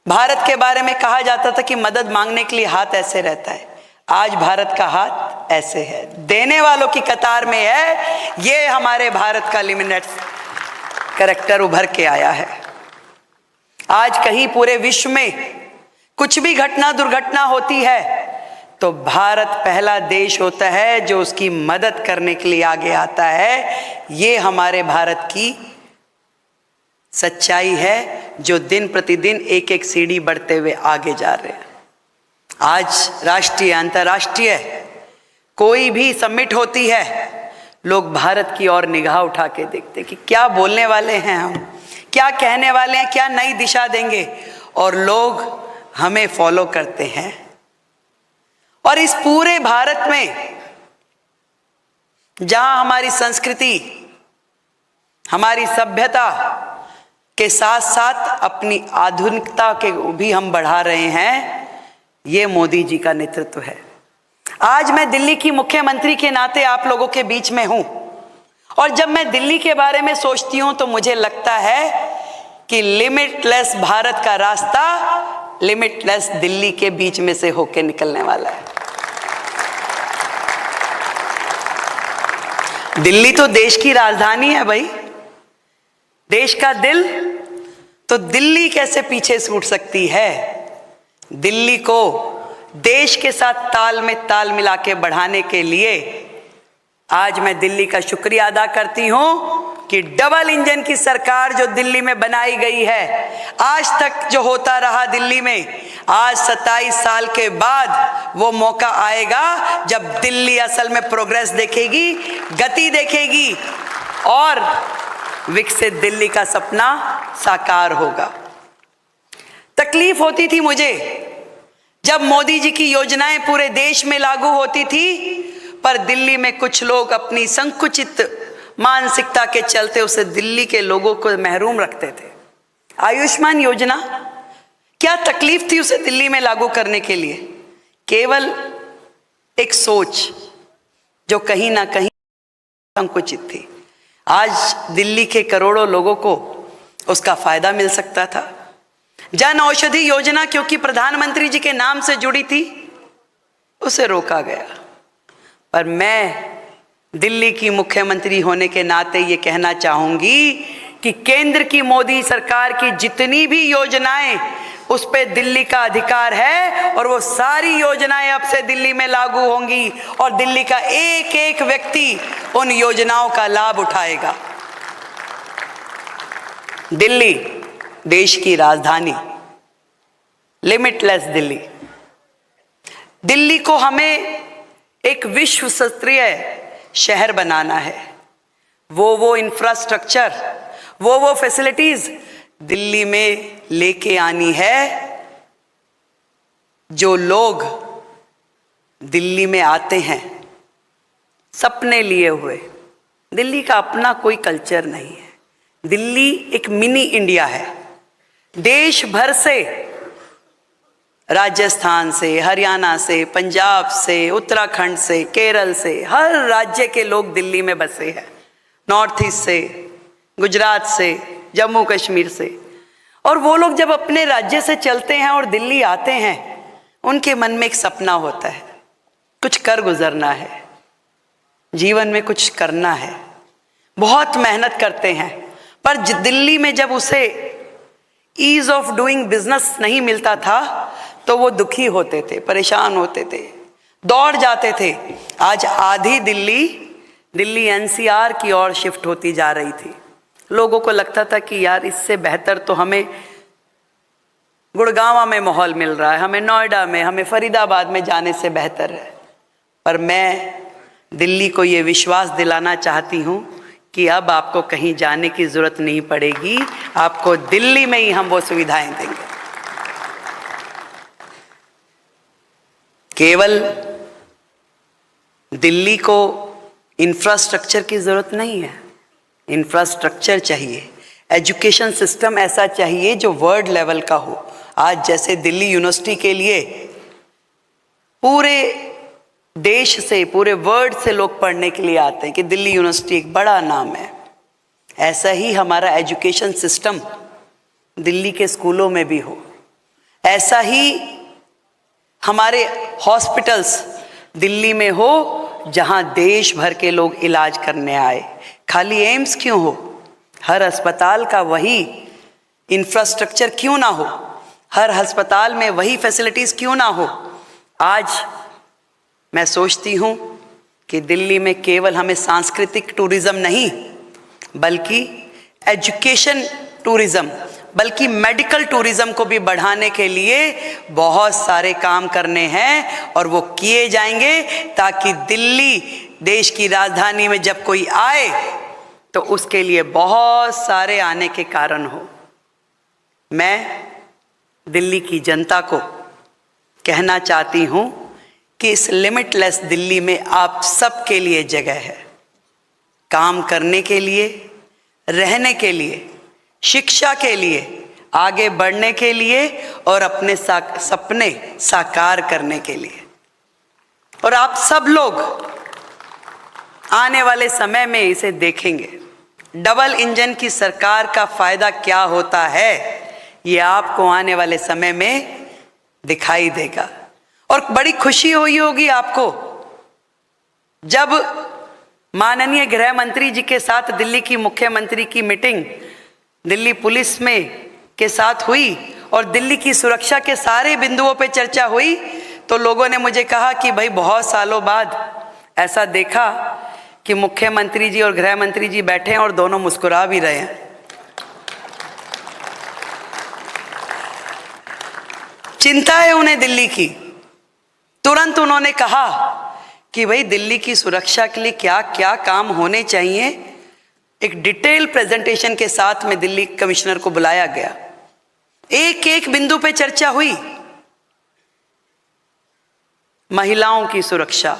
[SPEAKER 15] भारत के बारे में कहा जाता था कि मदद मांगने के लिए हाथ ऐसे रहता है। आज भारत का हाथ ऐसे है, देने वालों की कतार में है। ये हमारे भारत का लिमिटलेस कैरेक्टर उभर के आया है। आज कहीं पूरे विश्व में कुछ भी घटना दुर्घटना होती है तो भारत पहला देश होता है जो उसकी मदद करने के लिए आगे आता है। ये हमारे भारत की सच्चाई है जो दिन प्रतिदिन एक एक सीढ़ी बढ़ते हुए आगे जा रहे हैं। आज राष्ट्रीय अंतर्राष्ट्रीय कोई भी समिट होती है, लोग भारत की ओर निगाह उठा के देखते कि क्या बोलने वाले हैं हम, क्या कहने वाले हैं, क्या नई दिशा देंगे, और लोग हमें फॉलो करते हैं। और इस पूरे भारत में जहां हमारी संस्कृति, हमारी सभ्यता के साथ साथ अपनी आधुनिकता के भी हम बढ़ा रहे हैं, ये मोदी जी का नेतृत्व है। आज मैं दिल्ली की मुख्यमंत्री के नाते आप लोगों के बीच में हूं और जब मैं दिल्ली के बारे में सोचती हूं तो मुझे लगता है कि लिमिटलेस भारत का रास्ता लिमिटलेस दिल्ली के बीच में से होकर निकलने वाला है। दिल्ली तो देश की राजधानी है भाई, देश का दिल, तो दिल्ली कैसे पीछे छूट सकती है। दिल्ली को देश के साथ ताल में ताल मिला के बढ़ाने के लिए आज मैं दिल्ली का शुक्रिया अदा करती हूं कि डबल इंजन की सरकार जो दिल्ली में बनाई गई है, आज तक जो होता रहा दिल्ली में, आज 27 साल के बाद वो मौका आएगा जब दिल्ली असल में प्रोग्रेस देखेगी, गति देखेगी और विकसित दिल्ली का सपना साकार होगा। तकलीफ होती थी मुझे जब मोदी जी की योजनाएं पूरे देश में लागू होती थी, पर दिल्ली में कुछ लोग अपनी संकुचित मानसिकता के चलते उसे दिल्ली के लोगों को महरूम रखते थे। आयुष्मान योजना, क्या तकलीफ थी उसे दिल्ली में लागू करने के लिए? केवल एक सोच जो कहीं ना कहीं संकुचित थी। आज दिल्ली के करोड़ों लोगों को उसका फायदा मिल सकता था। जन औषधि योजना क्योंकि प्रधानमंत्री जी के नाम से जुड़ी थी, उसे रोका गया। पर मैं दिल्ली की मुख्यमंत्री होने के नाते ये कहना चाहूंगी कि केंद्र की मोदी सरकार की जितनी भी योजनाएं, उस पे दिल्ली का अधिकार है और वो सारी योजनाएं अब से दिल्ली में लागू होंगी और दिल्ली का एक एक व्यक्ति उन योजनाओं का लाभ उठाएगा। दिल्ली देश की राजधानी, लिमिटलेस दिल्ली। दिल्ली को हमें एक विश्व स्तरीय शहर बनाना है। वो इंफ्रास्ट्रक्चर, वो फैसिलिटीज दिल्ली में लेके आनी है जो लोग दिल्ली में आते हैं सपने लिए हुए। दिल्ली का अपना कोई कल्चर नहीं है। दिल्ली एक मिनी इंडिया है। देश भर से, राजस्थान से, हरियाणा से, पंजाब से, उत्तराखंड से, केरल से, हर राज्य के लोग दिल्ली में बसे हैं। नॉर्थ ईस्ट से, गुजरात से, जम्मू कश्मीर से। और वो लोग जब अपने राज्य से चलते हैं और दिल्ली आते हैं, उनके मन में एक सपना होता है, कुछ कर गुजरना है, जीवन में कुछ करना है। बहुत मेहनत करते हैं, पर दिल्ली में जब उसे ईज ऑफ डूइंग बिजनेस नहीं मिलता था तो वो दुखी होते थे, परेशान होते थे, दौड़ जाते थे। आज आधी दिल्ली एनसीआर की ओर शिफ्ट होती जा रही थी। लोगों को लगता था कि यार इससे बेहतर तो हमें गुड़गांव में माहौल मिल रहा है, हमें नोएडा में, हमें फरीदाबाद में जाने से बेहतर है। पर मैं दिल्ली को ये विश्वास दिलाना चाहती हूँ कि अब आपको कहीं जाने की जरूरत नहीं पड़ेगी, आपको दिल्ली में ही हम वो सुविधाएं देंगे। केवल दिल्ली को इंफ्रास्ट्रक्चर की जरूरत नहीं है, इंफ्रास्ट्रक्चर चाहिए, एजुकेशन सिस्टम ऐसा चाहिए जो वर्ल्ड लेवल का हो। आज जैसे दिल्ली यूनिवर्सिटी के लिए पूरे देश से, पूरे वर्ल्ड से लोग पढ़ने के लिए आते हैं कि दिल्ली यूनिवर्सिटी एक बड़ा नाम है, ऐसा ही हमारा एजुकेशन सिस्टम दिल्ली के स्कूलों में भी हो। ऐसा ही हमारे हॉस्पिटल्स दिल्ली में हो जहां देश भर के लोग इलाज करने आए। खाली एम्स क्यों हो, हर अस्पताल का वही इंफ्रास्ट्रक्चर क्यों ना हो, हर अस्पताल में वही फैसिलिटीज क्यों ना हो। आज मैं सोचती हूं कि दिल्ली में केवल हमें सांस्कृतिक टूरिज्म नहीं, बल्कि एजुकेशन टूरिज्म, बल्कि मेडिकल टूरिज्म को भी बढ़ाने के लिए बहुत सारे काम करने हैं और वो किए जाएंगे, ताकि दिल्ली देश की राजधानी में जब कोई आए तो उसके लिए बहुत सारे आने के कारण हो। मैं दिल्ली की जनता को कहना चाहती हूं कि इस लिमिटलेस दिल्ली में आप सबके लिए जगह है, काम करने के लिए, रहने के लिए, शिक्षा के लिए, आगे बढ़ने के लिए और अपने सपने साकार करने के लिए। और आप सब लोग आने वाले समय में इसे देखेंगे। डबल इंजन की सरकार का फायदा क्या होता है, ये आपको आने वाले समय में दिखाई देगा। और बड़ी खुशी हुई होगी आपको जब माननीय गृह मंत्री जी के साथ दिल्ली की मुख्यमंत्री की मीटिंग दिल्ली पुलिस में के साथ हुई और दिल्ली की सुरक्षा के सारे बिंदुओं पे चर्चा हुई, तो लोगों ने मुझे कहा कि भाई बहुत सालों बाद ऐसा देखा कि मुख्यमंत्री जी और गृह मंत्री जी बैठे हैं और दोनों मुस्कुरा भी रहे हैं। चिंता है उन्हें दिल्ली की। तुरंत उन्होंने कहा कि भाई दिल्ली की सुरक्षा के लिए क्या क्या काम होने चाहिए। एक डिटेल प्रेजेंटेशन के साथ में दिल्ली कमिश्नर को बुलाया गया, एक एक बिंदु पे चर्चा हुई। महिलाओं की सुरक्षा,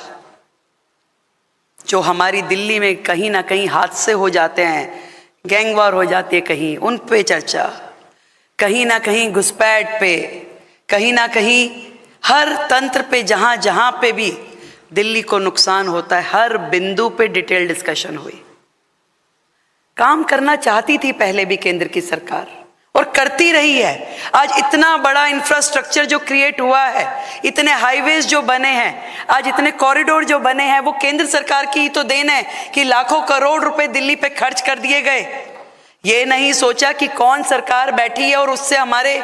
[SPEAKER 15] जो हमारी दिल्ली में कहीं ना कहीं हादसे हो जाते हैं, गैंगवार हो जाती है कहीं, उन पे चर्चा, कहीं ना कहीं घुसपैठ पे, कहीं ना कहीं हर तंत्र पे जहां जहां पे भी दिल्ली को नुकसान होता है, हर बिंदु पे डिटेल डिस्कशन हुई। काम करना चाहती थी पहले भी केंद्र की सरकार, और करती रही है। आज इतना बड़ा इंफ्रास्ट्रक्चर जो क्रिएट हुआ है, इतने हाईवेज जो बने हैं, आज इतने कॉरिडोर जो बने हैं, वो केंद्र सरकार की ही तो देन है कि लाखों करोड़ रुपए दिल्ली पे खर्च कर दिए गए। ये नहीं सोचा कि कौन सरकार बैठी है और उससे हमारे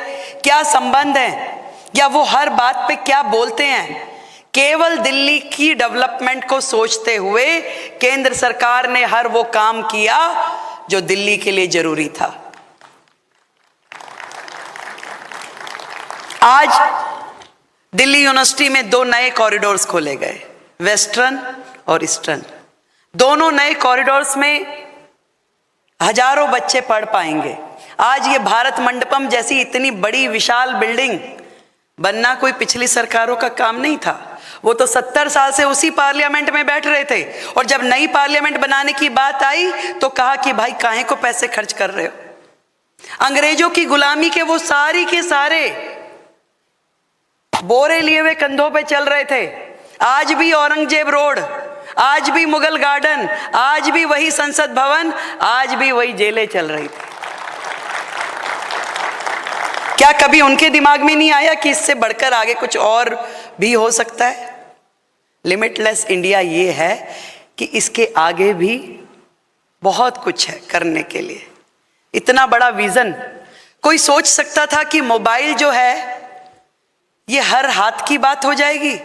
[SPEAKER 15] क्या संबंध है, या वो हर बात पे क्या बोलते हैं। केवल दिल्ली की डेवलपमेंट को सोचते हुए केंद्र सरकार ने हर वो काम किया जो दिल्ली के लिए जरूरी था। आज दिल्ली यूनिवर्सिटी में 2 नए कॉरिडोर्स खोले गए, वेस्टर्न और ईस्टर्न। दोनों नए कॉरिडोर्स में हजारों बच्चे पढ़ पाएंगे। आज ये भारत मंडपम जैसी इतनी बड़ी विशाल बिल्डिंग बनना कोई पिछली सरकारों का काम नहीं था। वो तो 70 साल से उसी पार्लियामेंट में बैठ रहे थे, और जब नई पार्लियामेंट बनाने की बात आई तो कहा कि भाई काहे को पैसे खर्च कर रहे हो। अंग्रेजों की गुलामी के वो सारी के सारे बोरे लिए हुए कंधों पे चल रहे थे। आज भी औरंगजेब रोड, आज भी मुगल गार्डन, आज भी वही संसद भवन, आज भी वही जेलें चल रही थी। क्या कभी उनके दिमाग में नहीं आया कि इससे बढ़कर आगे कुछ और भी हो सकता है? लिमिटलेस इंडिया ये है कि इसके आगे भी बहुत कुछ है करने के लिए। इतना बड़ा विजन, कोई सोच सकता था कि मोबाइल जो है ये हर हाथ की बात हो जाएगी,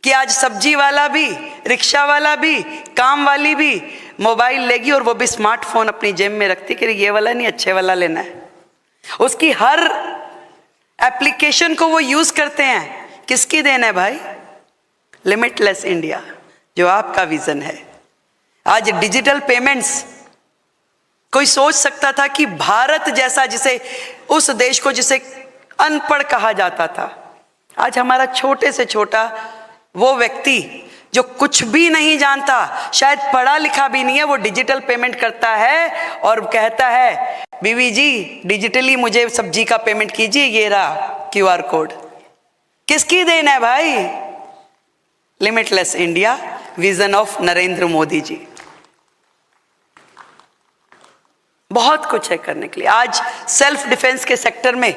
[SPEAKER 15] कि आज सब्जी वाला भी, रिक्शा वाला भी, काम वाली भी मोबाइल लेगी, और वो भी स्मार्टफोन अपनी जेब में रखती कि ये वाला नहीं, अच्छे वाला लेना है। उसकी हर एप्लीकेशन को वो यूज करते हैं। किसकी देन है भाई? लिमिटलेस इंडिया जो आपका विजन है। आज डिजिटल पेमेंट्स, कोई सोच सकता था कि भारत जैसा, जिसे उस देश को जिसे अनपढ़ कहा जाता था, आज हमारा छोटे से छोटा वो व्यक्ति जो कुछ भी नहीं जानता, शायद पढ़ा लिखा भी नहीं है, वो डिजिटल पेमेंट करता है और कहता है बीवी जी डिजिटली मुझे सब्जी का पेमेंट कीजिए, ये रहा QR कोड। किसकी देन है भाई? Limitless India, vision of Narendra Modi ji. बहुत कुछ है करने के लिए। आज सेल्फ डिफेंस के सेक्टर में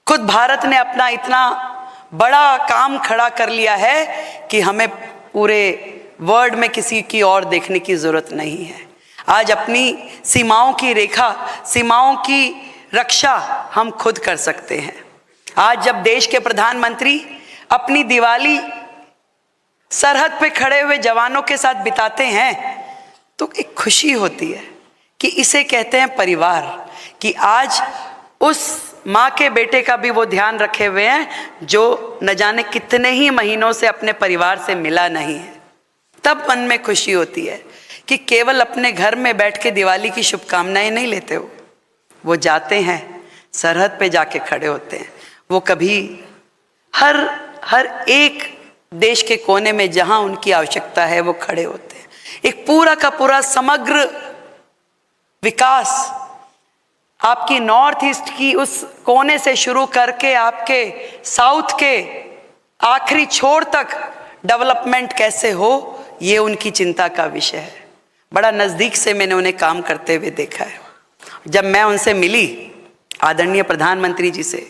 [SPEAKER 15] खुद भारत ने अपना इतना बड़ा काम खड़ा कर लिया है कि हमें पूरे वर्ल्ड में किसी की और देखने की जरूरत नहीं है। आज अपनी सीमाओं की रेखा, सीमाओं की रक्षा हम खुद कर सकते हैं। आज जब देश के प्रधानमंत्री अपनी दिवाली सरहद पे खड़े हुए जवानों के साथ बिताते हैं तो एक खुशी होती है कि इसे कहते हैं परिवार, कि आज उस माँ के बेटे का भी वो ध्यान रखे हुए हैं जो न जाने कितने ही महीनों से अपने परिवार से मिला नहीं है। तब मन में खुशी होती है कि केवल अपने घर में बैठ के दिवाली की शुभकामनाएं नहीं लेते हो, वो जाते हैं सरहद पे जाके खड़े होते हैं। वो कभी हर एक देश के कोने में जहां उनकी आवश्यकता है वो खड़े होते हैं। एक पूरा का पूरा समग्र विकास आपकी नॉर्थ ईस्ट की उस कोने से शुरू करके आपके साउथ के आखिरी छोर तक डेवलपमेंट कैसे हो, ये उनकी चिंता का विषय है। बड़ा नज़दीक से मैंने उन्हें काम करते हुए देखा है। जब मैं उनसे मिली आदरणीय प्रधानमंत्री जी से,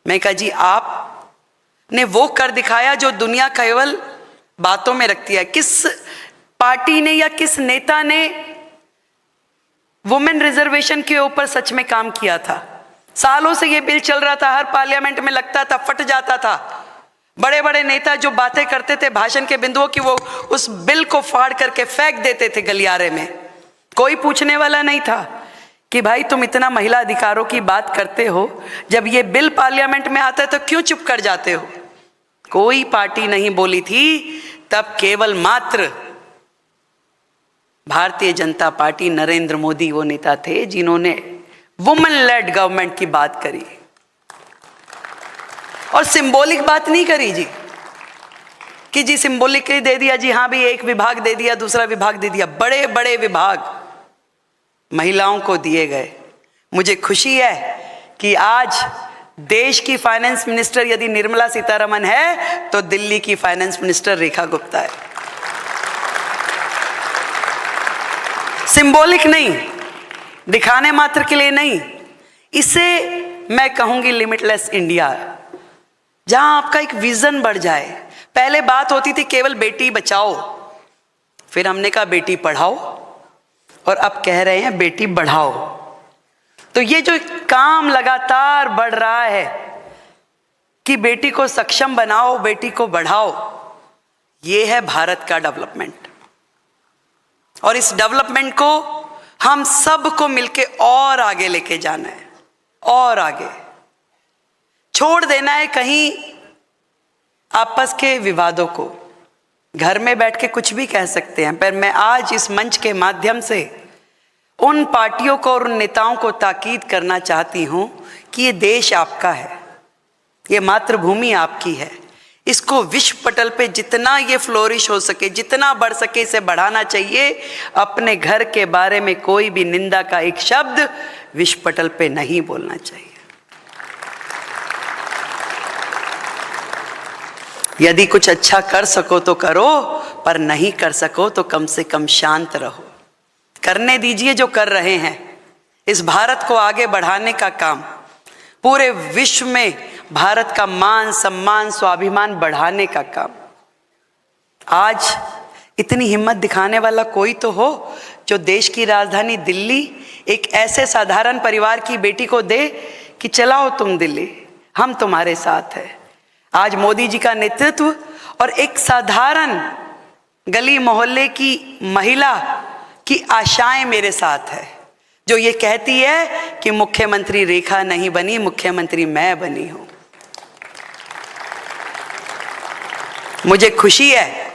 [SPEAKER 15] मैं कहा जी आपने वो कर दिखाया जो दुनिया केवल बातों में रखती है। किस पार्टी ने या किस नेता ने वुमेन रिजर्वेशन के ऊपर सच में काम किया था? सालों से ये बिल चल रहा था, हर पार्लियामेंट में लगता था, फट जाता था। बड़े बड़े नेता जो बातें करते थे भाषण के बिंदुओं की, वो उस बिल को फाड़ करके फेंक देते थे गलियारे में। कोई पूछने वाला नहीं था कि भाई तुम इतना महिला अधिकारों की बात करते हो, जब ये बिल पार्लियामेंट में आता है तो क्यों चुप कर जाते हो? कोई पार्टी नहीं बोली थी। तब केवल मात्र भारतीय जनता पार्टी, नरेंद्र मोदी वो नेता थे जिन्होंने वुमेन लेड गवर्नमेंट की बात करी, और सिंबॉलिक बात नहीं करी जी कि जी सिंबॉलिकली दे दिया जी, हाँ भी एक विभाग दे दिया, दूसरा विभाग दे दिया। बड़े बड़े विभाग महिलाओं को दिए गए। मुझे खुशी है कि आज देश की फाइनेंस मिनिस्टर यदि निर्मला सीतारमण है तो दिल्ली की फाइनेंस मिनिस्टर रेखा गुप्ता है। सिंबॉलिक नहीं, दिखाने मात्र के लिए नहीं, इसे मैं कहूंगी लिमिटलेस इंडिया, जहां आपका एक विजन बढ़ जाए। पहले बात होती थी केवल बेटी बचाओ, फिर हमने कहा बेटी पढ़ाओ, और अब कह रहे हैं बेटी बढ़ाओ। तो ये जो काम लगातार बढ़ रहा है कि बेटी को सक्षम बनाओ, बेटी को बढ़ाओ, ये है भारत का डेवलपमेंट। और इस डेवलपमेंट को हम सबको मिलके और आगे लेके जाना है, और आगे छोड़ देना है कहीं आपस के विवादों को। घर में बैठ के कुछ भी कह सकते हैं, पर मैं आज इस मंच के माध्यम से उन पार्टियों को और उन नेताओं को ताकीद करना चाहती हूं कि ये देश आपका है, ये मातृभूमि आपकी है। इसको विश्व पटल पे जितना ये फ्लोरिश हो सके, जितना बढ़ सके, इसे बढ़ाना चाहिए। अपने घर के बारे में कोई भी निंदा का एक शब्द विश्व पटल पे नहीं बोलना चाहिए। यदि कुछ अच्छा कर सको तो करो, पर नहीं कर सको तो कम से कम शांत रहो। करने दीजिए जो कर रहे हैं। इस भारत को आगे बढ़ाने का काम, पूरे विश्व में भारत का मान सम्मान स्वाभिमान बढ़ाने का काम। आज इतनी हिम्मत दिखाने वाला कोई तो हो जो देश की राजधानी दिल्ली एक ऐसे साधारण परिवार की बेटी को दे कि चलाओ तुम दिल्ली, हम तुम्हारे साथ हैं। आज मोदी जी का नेतृत्व और एक साधारण गली मोहल्ले की महिला की आशाएं मेरे साथ है, जो ये कहती है कि मुख्यमंत्री रेखा नहीं बनी, मुख्यमंत्री मैं बनी हूं। मुझे खुशी है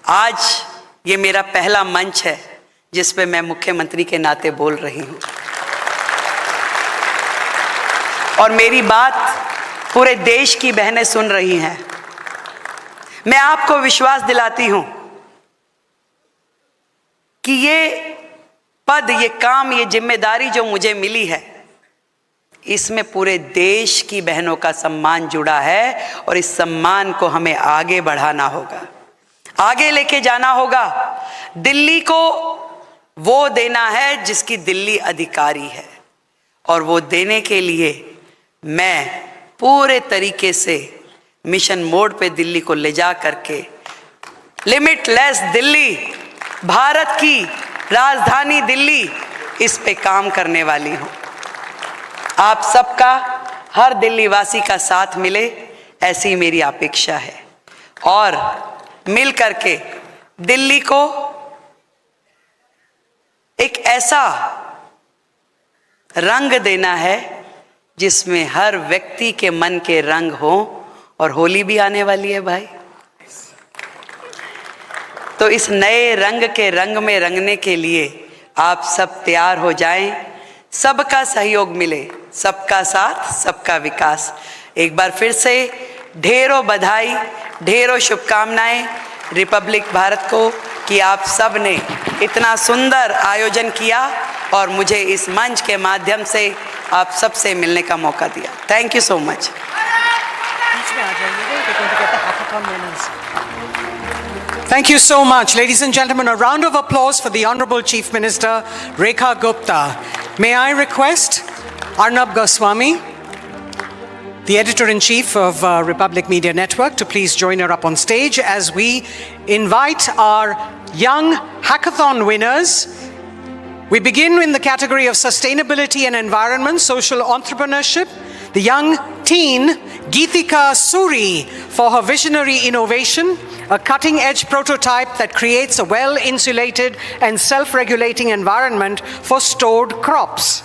[SPEAKER 15] आज ये मेरा पहला मंच है जिस पे मैं मुख्यमंत्री के नाते बोल रही हूं, और मेरी बात पूरे देश की बहनें सुन रही हैं। मैं आपको विश्वास दिलाती हूं कि ये पद, ये काम, ये जिम्मेदारी जो मुझे मिली है, इसमें पूरे देश की बहनों का सम्मान जुड़ा है, और इस सम्मान को हमें आगे बढ़ाना होगा, आगे लेके जाना होगा। दिल्ली को वो देना है जिसकी दिल्ली अधिकारी है, और वो देने के लिए मैं पूरे तरीके से मिशन मोड पे दिल्ली को ले जा करके लिमिटलेस दिल्ली, भारत की राजधानी दिल्ली, इस पे काम करने वाली हूं। आप सबका, हर दिल्ली वासी का साथ मिले, ऐसी मेरी अपेक्षा है, और मिल करके दिल्ली को एक ऐसा रंग देना है जिसमें हर व्यक्ति के मन के रंग हो। और होली भी आने वाली है भाई, तो इस नए रंग के रंग में रंगने के लिए आप सब तैयार हो जाएं। सबका सहयोग मिले, सबका साथ, सबका विकास। एक बार फिर से ढेरों बधाई, ढेरों शुभकामनाएं रिपब्लिक भारत को कि आप सब ने इतना सुंदर आयोजन किया और मुझे इस मंच के माध्यम से आप सबसे मिलने का मौका दिया। Thank you so much.
[SPEAKER 2] Thank you so much. Ladies and gentlemen, a round of applause for the Honorable Chief Minister, Rekha Gupta. May I request Arnab Goswami, the Editor-in-Chief of Republic Media Network, to please join her up on stage as we invite our young hackathon winners. We begin in the category of sustainability and environment, social entrepreneurship. The young teen, Geetika Suri, for her visionary innovation, a cutting-edge prototype that creates a well-insulated and self-regulating environment for stored crops.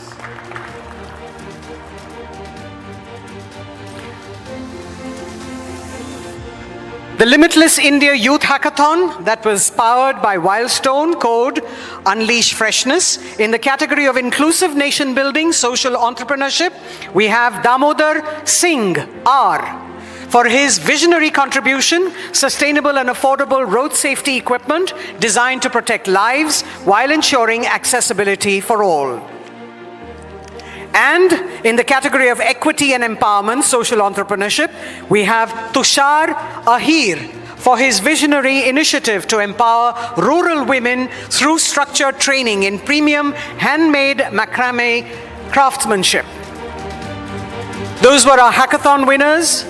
[SPEAKER 2] The Limitless India Youth Hackathon that was powered by Wildstone code Unleash Freshness. In the category of inclusive nation building, social entrepreneurship, we have Damodar Singh R. for his visionary contribution, sustainable and affordable road safety equipment designed to protect lives while ensuring accessibility for all. And in the category of equity and empowerment, social entrepreneurship, we have Tushar Ahir for his visionary initiative to empower rural women through structured training in premium handmade macrame craftsmanship. Those were our hackathon winners,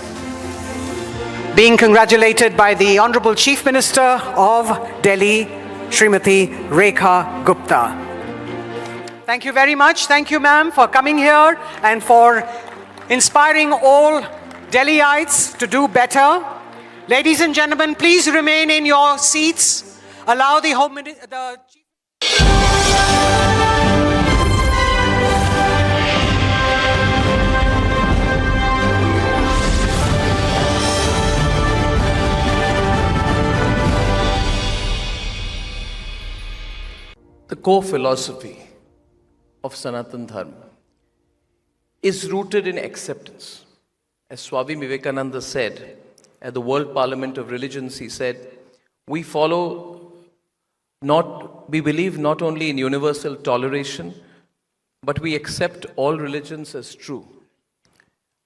[SPEAKER 2] being congratulated by the Honorable Chief Minister of Delhi, Srimati Rekha Gupta. Thank you very much. Thank you, ma'am, for coming here and for inspiring all Delhiites to do better. Ladies and gentlemen, please remain in your seats. Allow the Home Minister,
[SPEAKER 14] The core philosophy of Sanatan Dharma is rooted in acceptance. As Swami Vivekananda said at the World Parliament of Religions, he said, we believe not only in universal toleration, but we accept all religions as true.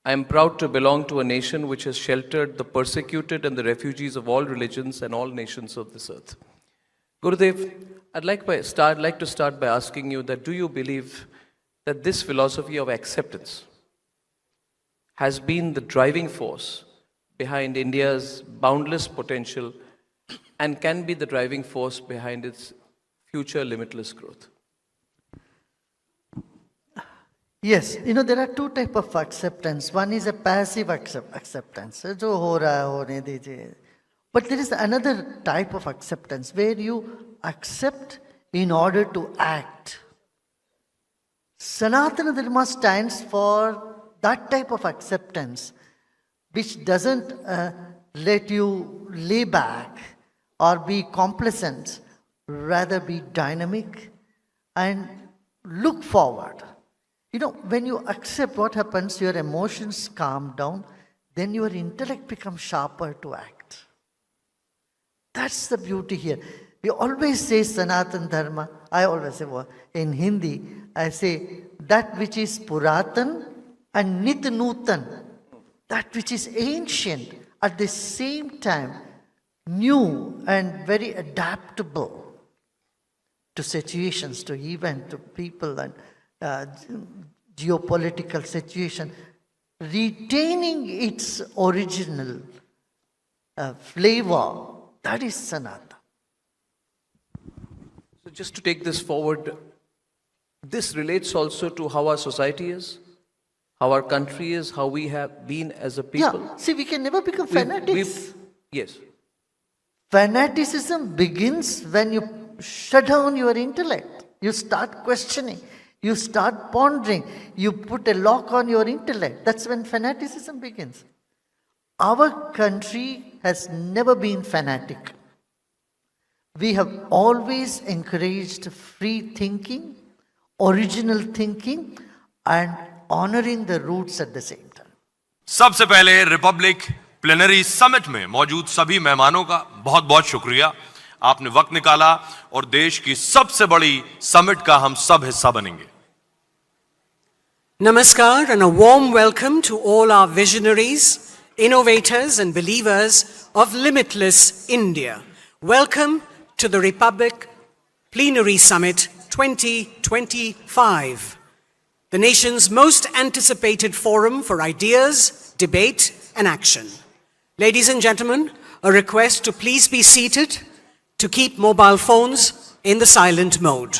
[SPEAKER 14] I am proud to belong to a nation which has sheltered the persecuted and the refugees of all religions and all nations of this earth. Gurudev, I'd like to start by asking you that do you believe that this philosophy of acceptance has been the driving force behind India's boundless potential and can be the driving force behind its future limitless growth?
[SPEAKER 20] Yes, there are two types of acceptance. One is a passive acceptance. जो हो रहा है होने दीजिए. But there is another type of acceptance where you accept in order to act. Sanatana Dharma stands for that type of acceptance which doesn't let you lay back or be complacent, rather be dynamic and look forward. When you accept what happens, your emotions calm down, then your intellect becomes sharper to act. That's the beauty here. We always say Sanatan Dharma. I always say, in Hindi, I say that which is Puratan and Nit Nutan, that which is ancient, at the same time new and very adaptable to situations, to events, to people and geopolitical situation, retaining its original flavor. That is Sanatana.
[SPEAKER 14] So just to take this forward, this relates also to how our society is, how our country is, how we have been as a people.
[SPEAKER 20] Yeah, see, we can never become fanatics.
[SPEAKER 14] Yes.
[SPEAKER 20] Fanaticism begins when you shut down your intellect. You start questioning. You start pondering. You put a lock on your intellect. That's when fanaticism begins. Our country has never been fanatic. We have always encouraged free thinking, original thinking, and honoring the roots at the same time.
[SPEAKER 12] सबसे पहले Republic plenary summit में मौजूद सभी मेहमानों का बहुत बहुत शुक्रिया. आपने वक्त निकाला और देश की सबसे बड़ी समिट का हम सब हिस्सा बनेंगे.
[SPEAKER 2] Namaskar and a warm welcome to all our visionaries, innovators and believers of limitless India. Welcome to the Republic Plenary Summit 2025, the nation's most anticipated forum for ideas, debate and action. Ladies and gentlemen, a request to please be seated, to keep mobile phones in the silent mode.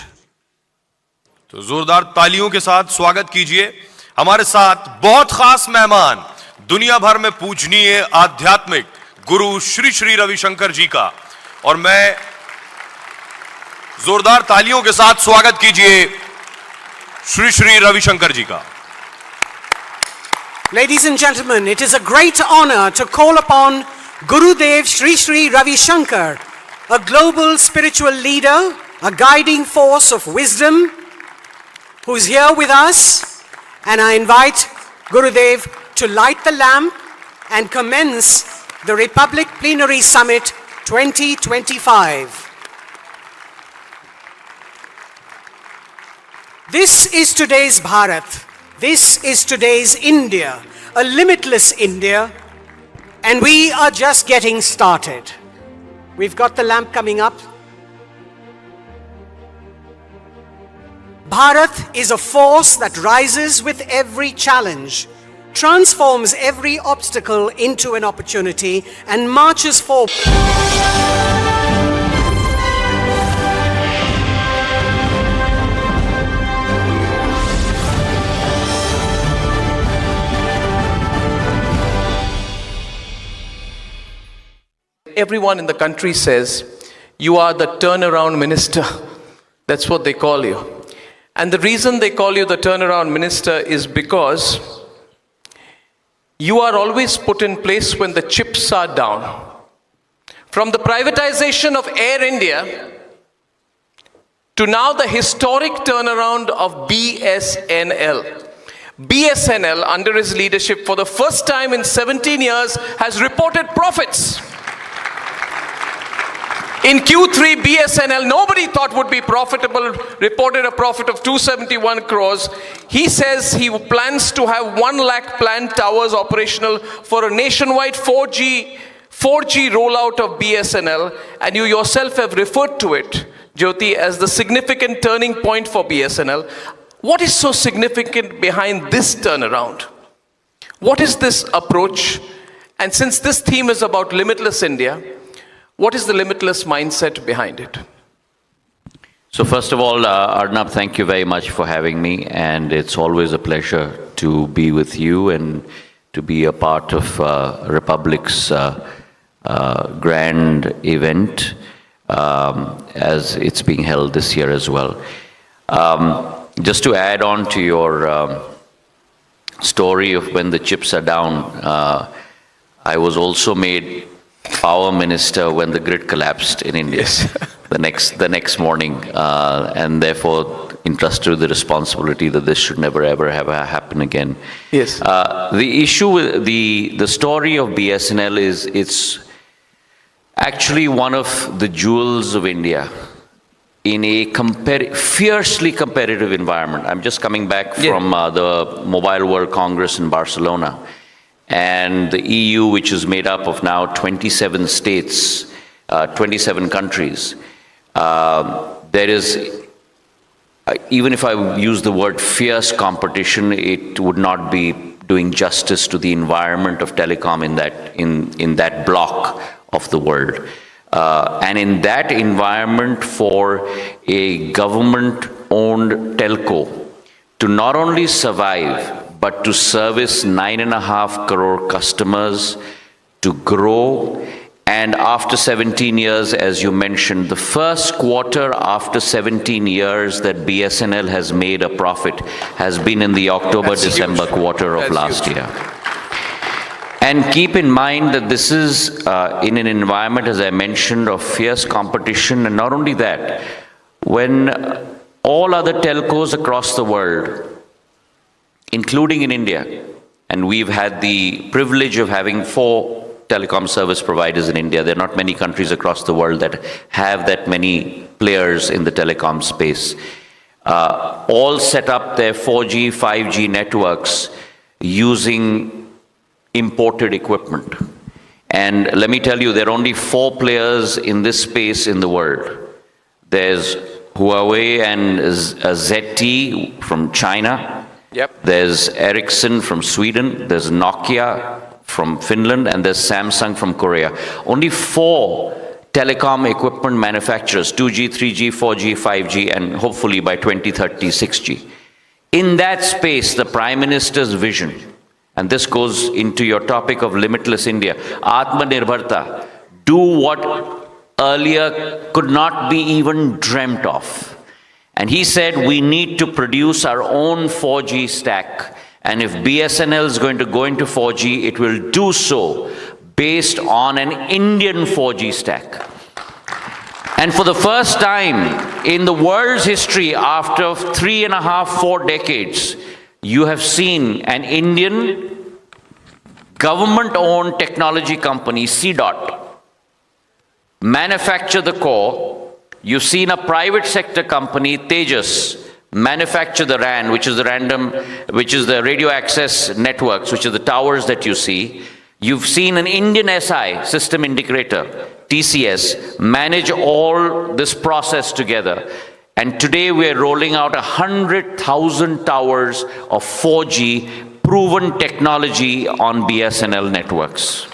[SPEAKER 12] तो जोरदार तालियों के साथ स्वागत कीजिए हमारे साथ बहुत खास मेहमान दुनिया भर में पूजनीय आध्यात्मिक गुरु श्री श्री रविशंकर जी का. और मैं जोरदार तालियों के साथ स्वागत कीजिए श्री श्री रविशंकर जी का.
[SPEAKER 2] Ladies and gentlemen, it is a great honor to call upon Gurudev Sri Sri Ravi Shankar, a global spiritual leader, a guiding force of wisdom, who is here with us, and I invite Gurudev to light the lamp and commence the Republic Plenary Summit 2025. This is today's Bharat. This is today's India, a limitless India, And we are just getting started. We've got the lamp coming up. Bharat is a force that rises with every challenge, transforms every obstacle into an opportunity, and marches forward.
[SPEAKER 14] Everyone in the country says, you are the turnaround minister. That's what they call you. And the reason they call you the turnaround minister is because you are always put in place when the chips are down. From the privatization of Air India to now the historic turnaround of BSNL. BSNL, under his leadership, for the first time in 17 years, has reported profits. In Q3, BSNL, nobody thought would be profitable, reported a profit of 271 crores. He says he plans to have 1 lakh planned towers operational for a nationwide 4G rollout of BSNL, and you yourself have referred to it, Jyoti, as the significant turning point for BSNL. What is so significant behind this turnaround? What is this approach? And since this theme is about limitless India, what is the limitless mindset behind it?
[SPEAKER 13] So first of all, Arnab, thank you very much for having me, and it's always a pleasure to be with you and to be a part of Republic's grand event as it's being held this year as well. Just to add on to your story of when the chips are down, I was also made power minister when the grid collapsed in India. Yes. the next morning, and therefore entrusted with the responsibility that this should never ever happen again.
[SPEAKER 14] Yes.
[SPEAKER 13] The issue with the story of BSNL is it's actually one of the jewels of India in a fiercely competitive environment. I'm just coming back from the Mobile World Congress in Barcelona. And the EU, which is made up of now 27 states, 27 countries, there is, even if I use the word fierce competition, it would not be doing justice to the environment of telecom in that block of the world. And in that environment, for a government-owned telco to not only survive, but to service 9.5 crore customers, to grow, and after 17 years, as you mentioned, the first quarter after 17 years that BSNL has made a profit has been in the October-December quarter of last year. And keep in mind that this is in an environment, as I mentioned, of fierce competition, and not only that, when all other telcos across the world, including in India, and we've had the privilege of having 4 telecom service providers in India. There are not many countries across the world that have that many players in the telecom space. All set up their 4G, 5G networks using imported equipment. And let me tell you, there are only 4 players in this space in the world. There's Huawei and ZTE from China.
[SPEAKER 14] Yep.
[SPEAKER 13] There's Ericsson from Sweden, there's Nokia from Finland, and there's Samsung from Korea. Only 4 telecom equipment manufacturers, 2G, 3G, 4G, 5G, and hopefully by 2030, 6G. In that space, the Prime Minister's vision, and this goes into your topic of limitless India, Atmanirbharta, do what earlier could not be even dreamt of. And he said, we need to produce our own 4G stack. And if BSNL is going to go into 4G, it will do so based on an Indian 4G stack. And for the first time in the world's history, after 3.5, 4 decades, you have seen an Indian government-owned technology company, CDOT, manufacture the core. You've seen a private sector company, Tejas, manufacture the RAN, which is the radio access networks, which are the towers that you see. You've seen an Indian SI, system integrator, TCS, manage all this process together. And today we're rolling out 100,000 towers of 4G proven technology on BSNL networks.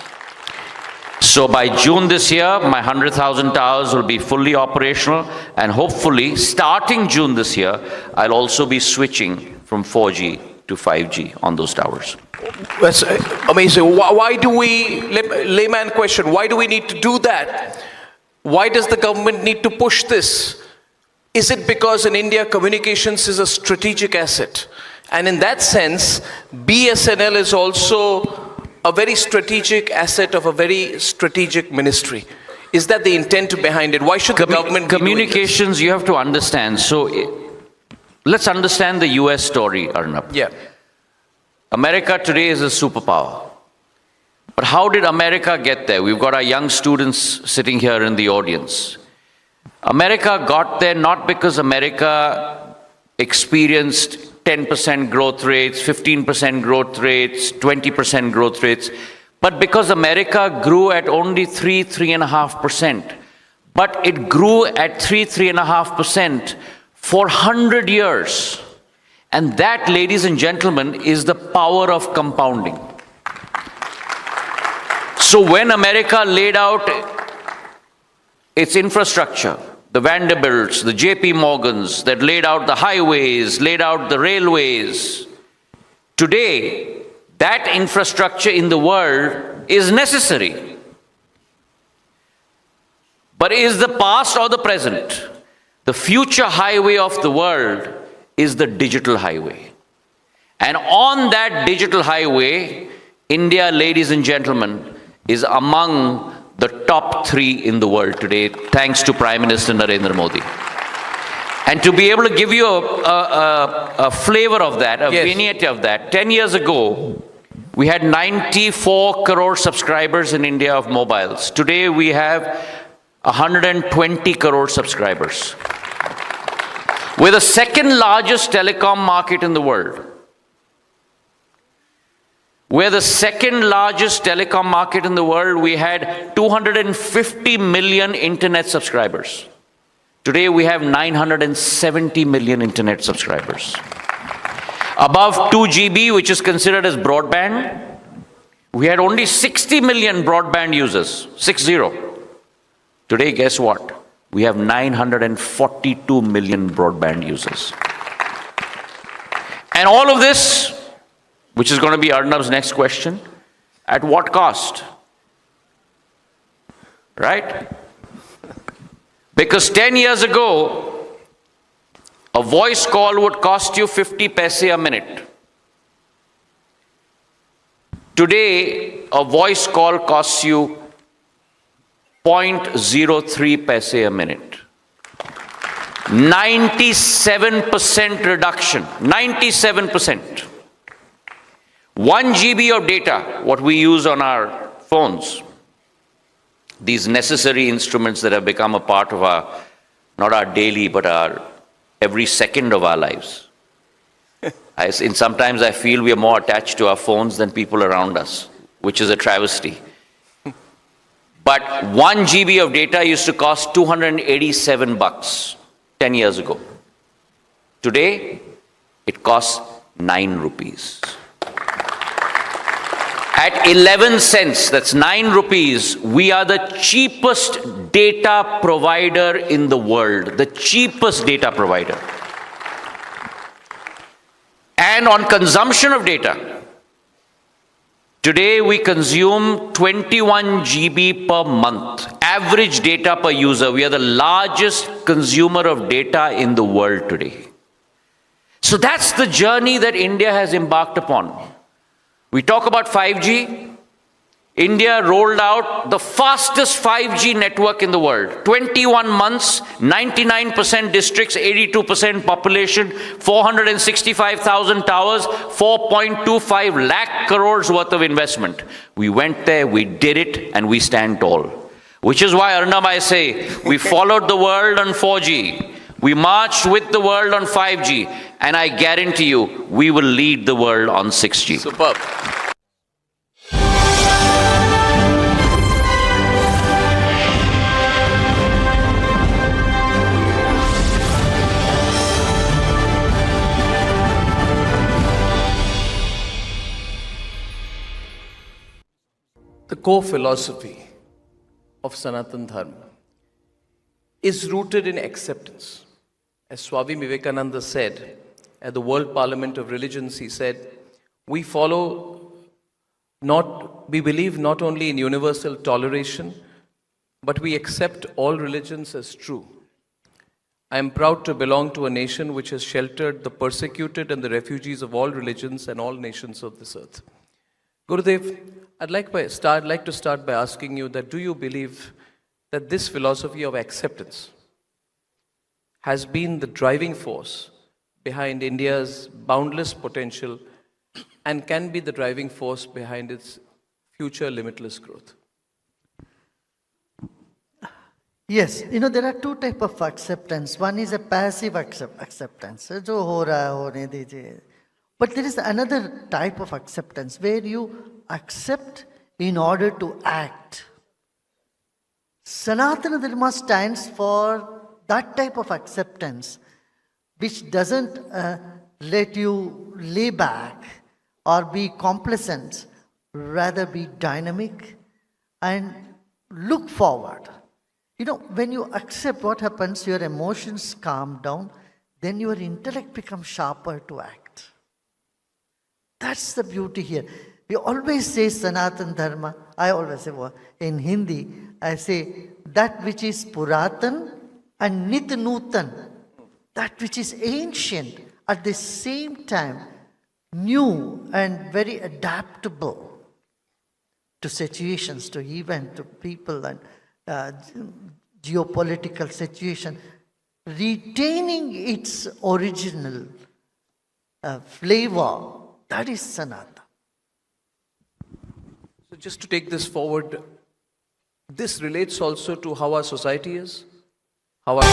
[SPEAKER 13] So by June this year, my 100,000 towers will be fully operational, and hopefully, starting June this year, I'll also be switching from 4G to 5G on those towers.
[SPEAKER 14] That's amazing. Why do we, layman question, why do we need to do that? Why does the government need to push this? Is it because in India, communications is a strategic asset? And in that sense, BSNL is also a very strategic asset of a very strategic ministry. Is that the intent behind it? Why should the government be doing this?
[SPEAKER 13] Communications, you have to understand. So let's understand the US story, Arnab.
[SPEAKER 14] Yeah.
[SPEAKER 13] America today is a superpower. But how did America get there? We've got our young students sitting here in the audience. America got there not because America experienced 10% growth rates, 15% growth rates, 20% growth rates, but because America grew at only 3.5%. But it grew at 3.5% for 100 years. And that, ladies and gentlemen, is the power of compounding. So when America laid out its infrastructure, the Vanderbilts, the JP Morgans that laid out the highways, laid out the railways, today that infrastructure in the world is necessary. But is the past or the present? The future highway of the world is the digital highway. And on that digital highway, India, ladies and gentlemen, is among the top 3 in the world today, thanks to Prime Minister Narendra Modi. And to be able to give you a flavor of that, a vignette of that, 10 years ago, we had 94 crore subscribers in India of mobiles. Today we have 120 crore subscribers. We're the second largest telecom market in the world. We're the second largest telecom market in the world. We had 250 million internet subscribers. Today we have 970 million internet subscribers. Above 2 GB, which is considered as broadband, we had only 60 million broadband users, 60. Today, guess what? We have 942 million broadband users. And all of this, which is going to be Arnab's next question, at what cost? Right? Because 10 years ago, a voice call would cost you 50 paise a minute. Today, a voice call costs you 0.03 paise a minute. 97% reduction. 97%. 1 GB of data, what we use on our phones, these necessary instruments that have become a part of our, not our daily, but our every second of our lives. Sometimes I feel we are more attached to our phones than people around us, which is a travesty. But 1 GB of data used to cost $287 10 years ago. Today, it costs 9 rupees. At 11 cents, that's 9 rupees, we are the cheapest data provider in the world. The cheapest data provider. And on consumption of data, today we consume 21 GB per month. Average data per user. We are the largest consumer of data in the world today. So that's the journey that India has embarked upon. We talk about 5G. India rolled out the fastest 5G network in the world. 21 months, 99% districts, 82% population, 465,000 towers, 4.25 lakh crores worth of investment. We went there, we did it, and we stand tall. Which is why, Arnab, I say, we followed the world on 4G. We marched with the world on 5G, and I guarantee you, we will lead the world on 6G.
[SPEAKER 14] Superb. the core philosophy of Sanatan Dharma is rooted in acceptance. As Swami Vivekananda said at the World Parliament of Religions, he said, we believe not only in universal toleration, but we accept all religions as true. I am proud to belong to a nation which has sheltered the persecuted and the refugees of all religions and all nations of this earth. Gurudev, I'd like to start by asking you that do you believe that this philosophy of acceptance has been the driving force behind India's boundless potential and can be the driving force behind its future limitless growth?
[SPEAKER 20] Yes, there are two types of acceptance. One is a passive acceptance. जो हो रहा है होने दीजिए. But there is another type of acceptance where you accept in order to act. Sanatana Dharma stands for that type of acceptance which doesn't let you lay back or be complacent, rather be dynamic and look forward. When you accept what happens, your emotions calm down, then your intellect becomes sharper to act. That's the beauty here. We always say Sanatan Dharma. I always say, in Hindi, I say that which is Puratan and Nit Nutan, that which is ancient, at the same time new and very adaptable to situations, to events, to people and geopolitical situation, retaining its original flavor. That is Sanatana.
[SPEAKER 14] So just to take this forward, this relates also to how our society is, how our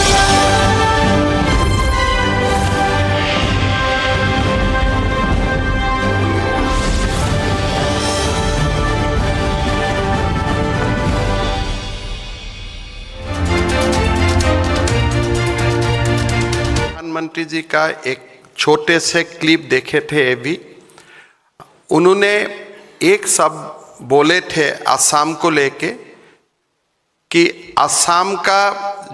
[SPEAKER 21] प्रधानमंत्री जी का एक छोटे से clip देखे थे अभी. उन्होंने एक शब्द बोले थे असम को लेके कि असम का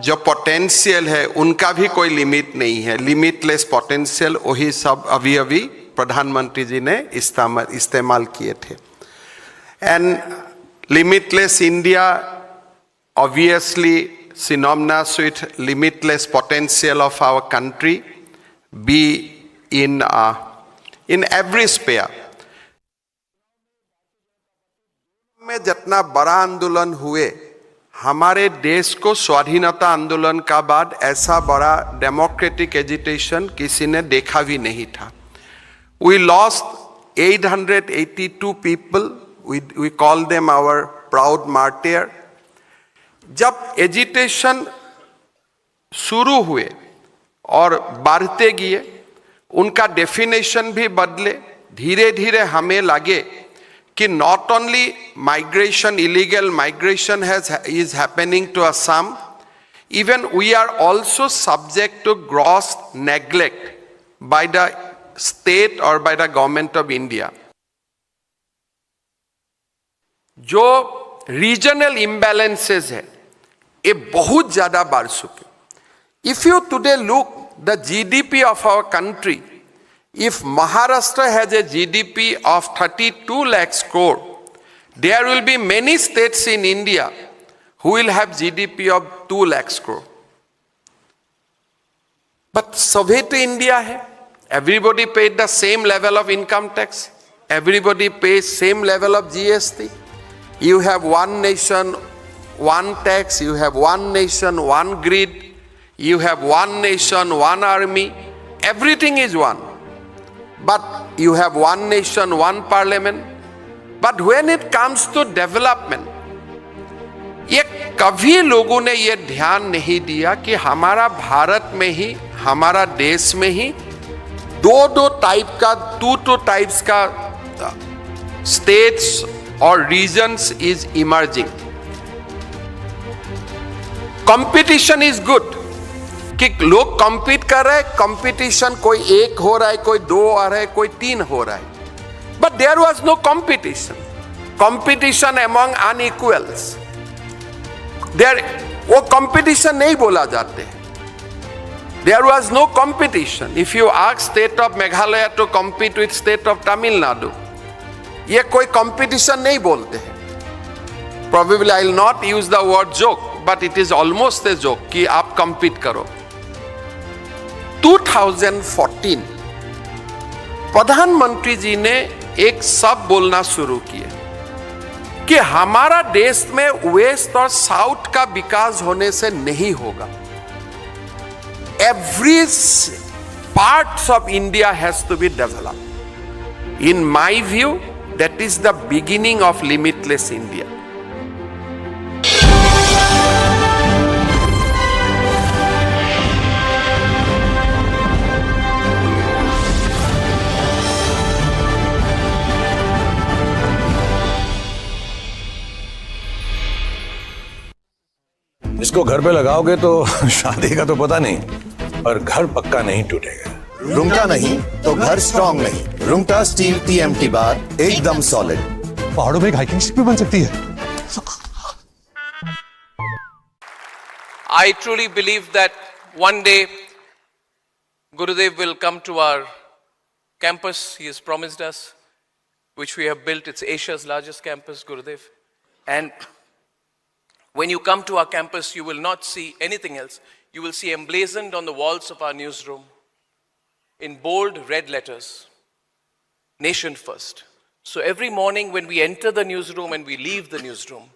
[SPEAKER 21] जो पोटेंशियल है उनका भी कोई लिमिट नहीं है, लिमिटलेस पोटेंशियल. वही सब अभी प्रधानमंत्री जी ने इस्तेमाल किए थे. And limitless India obviously synonymous with limitless potential of our country, be in every sphere. में जितना बड़ा आंदोलन हुए, हमारे देश को स्वाधीनता आंदोलन का बाद ऐसा बड़ा डेमोक्रेटिक एजिटेशन किसी ने देखा भी नहीं था. We lost 882 people. We call them our proud martyr. जब एजिटेशन शुरू हुए और बढ़ते गए, उनका डेफिनेशन भी बदले. धीरे धीरे हमें लगे कि not only migration, illegal migration is happening to Assam, even we are also subject to gross neglect by the state or by the government of India. जो regional imbalances है, ये बहुत ज़्यादा बढ़ चुके. If you today look the GDP of our country, if Maharashtra has a GDP of 32 lakhs crore, there will be many states in India who will have GDP of 2 lakhs crore. But Soviet India hai, everybody paid the same level of income tax, everybody pays same level of GST. You have one nation, one tax, you have one nation, one grid, you have one nation, one army, everything is one. But you have one nation, one parliament. But when it comes to development, ये कभी लोगों ने ये ध्यान नहीं दिया कि हमारा भारत में ही, हमारा देश में ही दो टाइप का, टू टाइप्स का states or regions is emerging. Competition is good. कि लोग compete कर रहे हैं, competition कोई एक हो रहा है, कोई दो आ रहा है, कोई तीन हो रहा है. But there was no competition. Competition among unequals, there वो कंपटीशन नहीं बोला जाते. There was no competition. If you ask state of Meghalaya to compete with state of Tamil Nadu, ये कोई competition नहीं बोलते हैं. Probably I will not use the word joke, but it is almost a joke कि आप compete करो. 2014 प्रधानमंत्री जी ने एक शब्द बोलना शुरू किए कि हमारा देश में वेस्ट और साउथ का विकास होने से नहीं होगा. Every parts of India has to be developed. In my view, that is the beginning of limitless India.
[SPEAKER 16] इसको घर पे लगाओगे तो शादी का तो पता नहीं, पर घर पक्का नहीं टूटेगा.
[SPEAKER 17] रूंगटा नहीं तो घर स्ट्रॉन्ग नहीं. रूंगटा स्टील TMT बार एकदम सॉलिड.
[SPEAKER 19] पहाड़ों में एक हाइकिंग शिप भी बन सकती है.
[SPEAKER 14] I truly believe that one day Gurudev will come to our campus. He has promised us, which we have built. It's Asia's largest campus, Gurudev. And when you come to our campus, you will not see anything else. You will see emblazoned on the walls of our newsroom in bold red letters, Nation First. So every morning when we enter the newsroom and we leave the newsroom,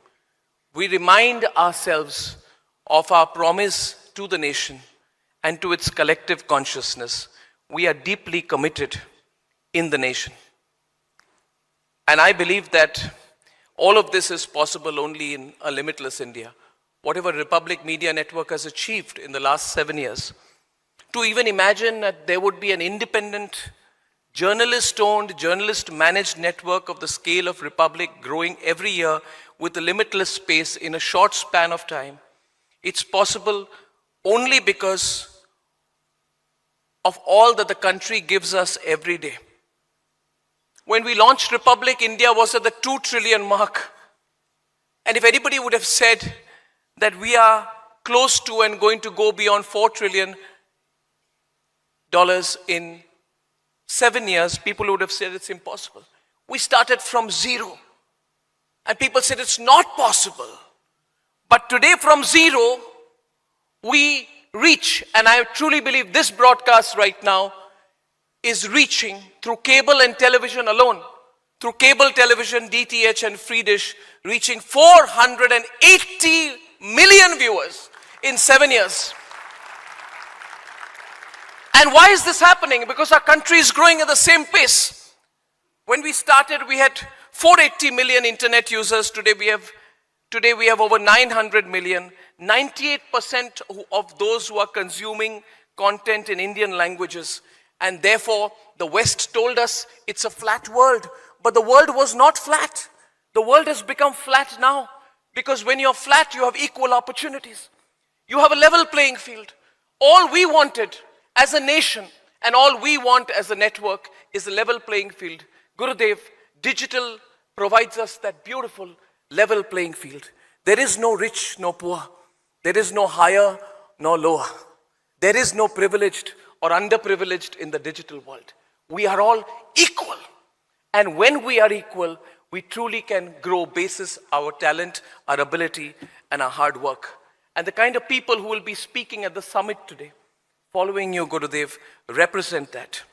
[SPEAKER 14] we remind ourselves of our promise to the nation and to its collective consciousness. We are deeply committed in the nation. And I believe that all of this is possible only in a limitless India. Whatever Republic Media Network has achieved in the last 7 years, to even imagine that there would be an independent, journalist-owned, journalist-managed network of the scale of Republic growing every year with a limitless space in a short span of time, it's possible only because of all that the country gives us every day. When we launched Republic, India was at the 2 trillion mark. And if anybody would have said that we are close to and going to go beyond $4 trillion in 7 years, people would have said it's impossible. We started from zero. And people said it's not possible. But today from zero, we reach, and I truly believe this broadcast right now is reaching through cable and television alone, through cable television, DTH and free dish, reaching 480 million viewers in 7 years. And why is this happening? Because our country is growing at the same pace. When we started, we had 480 million internet users. Today we have over 900 million. 98% of those who are consuming content in Indian languages. And therefore, the West told us it's a flat world. But the world was not flat. The world has become flat now. Because when you're flat, you have equal opportunities. You have a level playing field. All we wanted as a nation and all we want as a network is a level playing field. Gurudev, digital provides us that beautiful level playing field. There is no rich, no poor. There is no higher, no lower. There is no privileged or underprivileged in the digital world. We are all equal. And when we are equal, we truly can grow basis our talent, our ability, and our hard work. And the kind of people who will be speaking at the summit today, following you, Gurudev, represent that.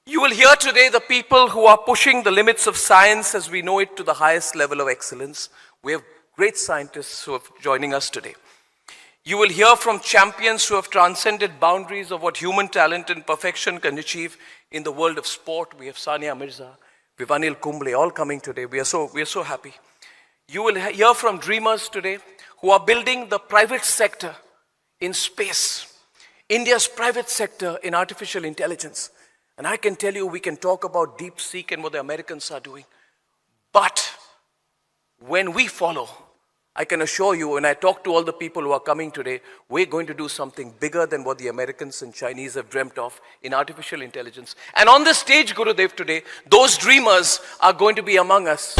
[SPEAKER 14] You will hear today the people who are pushing the limits of science as we know it to the highest level of excellence. We have great scientists who are joining us today. You will hear from champions who have transcended boundaries of what human talent and perfection can achieve in the world of sport. We have Sania Mirza, we have Anil Kumble, all coming today. We are so happy. You will hear from dreamers today who are building the private sector in space, India's private sector in artificial intelligence. And I can tell you, we can talk about DeepSeek and what the Americans are doing. But when we follow, I can assure you, when I talk to all the people who are coming today, we're going to do something bigger than what the Americans and Chinese have dreamt of in artificial intelligence. And on this stage, Gurudev, today, those dreamers are going to be among us.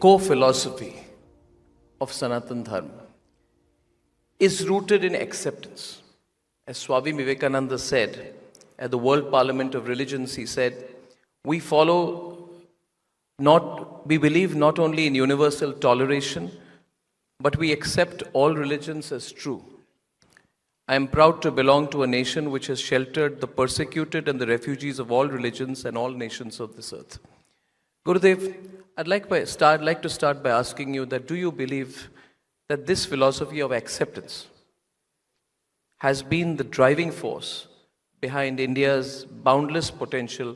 [SPEAKER 14] core philosophy of Sanatan Dharma is rooted in acceptance. As Swami Vivekananda said at the World Parliament of Religions, he said, we believe not only in universal toleration, but we accept all religions as true. I am proud to belong to a nation which has sheltered the persecuted and the refugees of all religions and all nations of this earth. Gurudev, I'd like to start by asking you that do you believe that this philosophy of acceptance has been the driving force behind India's boundless potential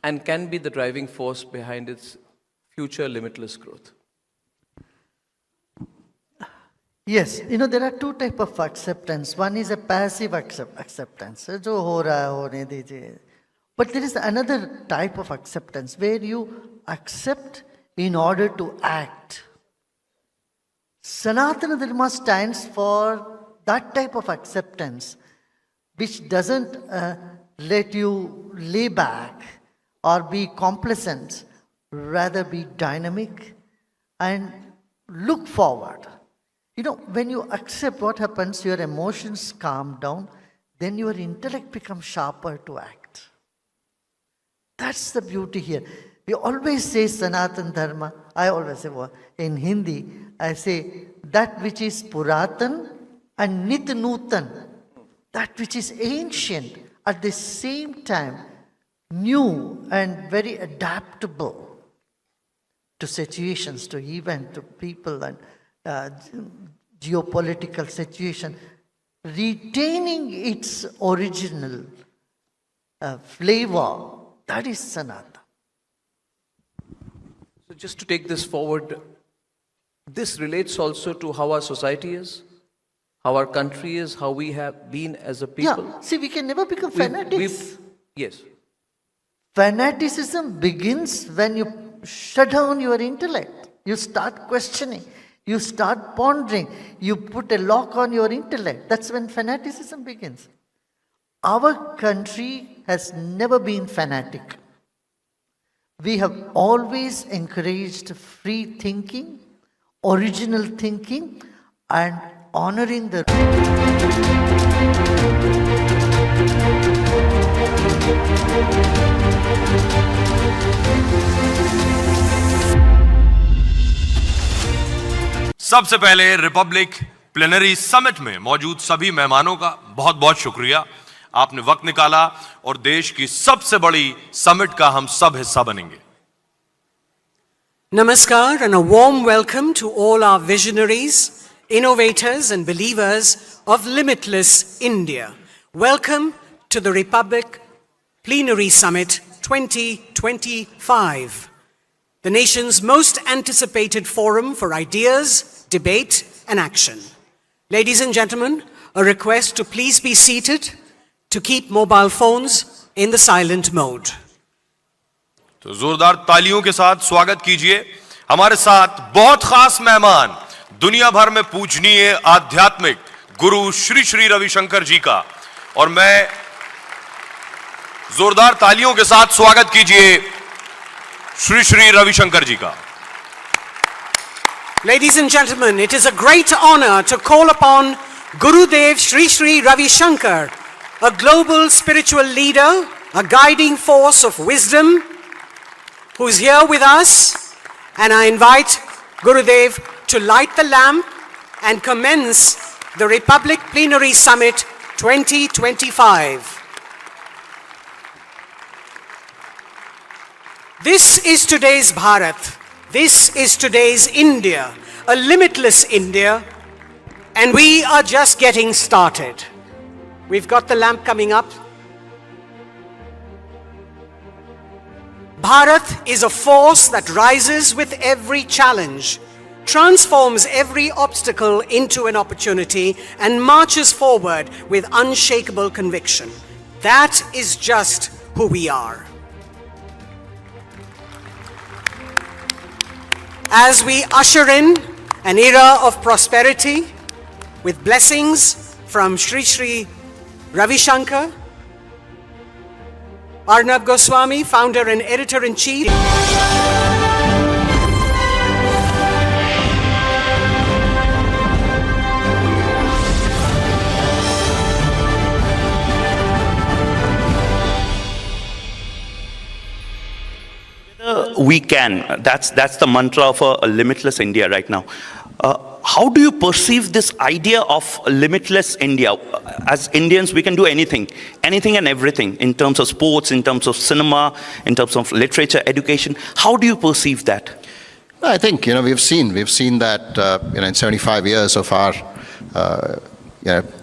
[SPEAKER 14] and can be the driving force behind its future limitless growth.
[SPEAKER 20] Yes, there are two types of acceptance. One is a passive acceptance. जो हो रहा है होने दीजिए. But there is another type of acceptance where you accept in order to act. Sanatana Dharma stands for that type of acceptance which doesn't let you lay back or be complacent, rather be dynamic and look forward. When you accept what happens, your emotions calm down, then your intellect becomes sharper to act. That's the beauty here. We always say Sanatan Dharma. I always say, in Hindi, I say that which is Puratan and Nit Nutan, that which is ancient, at the same time new and very adaptable to situations, to events, to people and geopolitical situation, retaining its original flavor. That is Sanatana.
[SPEAKER 14] So just to take this forward, this relates also to how our society is, how our country is, how we have been as a people.
[SPEAKER 20] Yeah, see, we can never become fanatics.
[SPEAKER 14] Yes.
[SPEAKER 20] Fanaticism begins when you shut down your intellect. You start questioning. You start pondering. You put a lock on your intellect. That's when fanaticism begins. Our country has never been fanatic. We have always encouraged free thinking, original thinking, and honoring the
[SPEAKER 12] सबसे पहले Republic plenary summit में मौजूद सभी मेहमानों का बहुत बहुत शुक्रिया. आपने वक्त निकाला और देश की सबसे बड़ी समिट का हम सब हिस्सा बनेंगे.
[SPEAKER 2] Namaskar and a warm welcome to all our visionaries, innovators and believers of limitless India. Welcome to the Republic Plenary Summit 2025, the nation's most anticipated forum for ideas, debate and action. Ladies and gentlemen, a request to please be seated, to keep mobile phones in the silent mode.
[SPEAKER 12] तो जोरदार तालियों के साथ स्वागत कीजिए हमारे साथ बहुत खास मेहमान, दुनिया भर में पूजनीय आध्यात्मिक गुरु श्री श्री रविशंकर जी का. और मैं जोरदार तालियों के साथ स्वागत कीजिए श्री श्री रविशंकर जी का.
[SPEAKER 2] Ladies and gentlemen, it is a great honor to call upon Gurudev Sri Sri Ravi Shankar, a global spiritual leader, a guiding force of wisdom, who is here with us, and I invite Gurudev to light the lamp and commence the Republic Plenary Summit 2025. This is today's Bharat. This is today's India, a limitless India, and we are just getting started. We've got the lamp coming up. Bharat is a force that rises with every challenge, transforms every obstacle into an opportunity, and marches forward with unshakable conviction. That is just who we are. As we usher in an era of prosperity with blessings from Sri Sri Ravi Shankar, Arnab Goswami, founder and editor-in-chief.
[SPEAKER 9] We can. That's the mantra of a limitless India right now. How do you perceive this idea of limitless India? As Indians, we can do anything and everything in terms of sports, in terms of cinema, in terms of literature, education. How do you perceive that?
[SPEAKER 10] I think, we've seen that, in 75 years of our,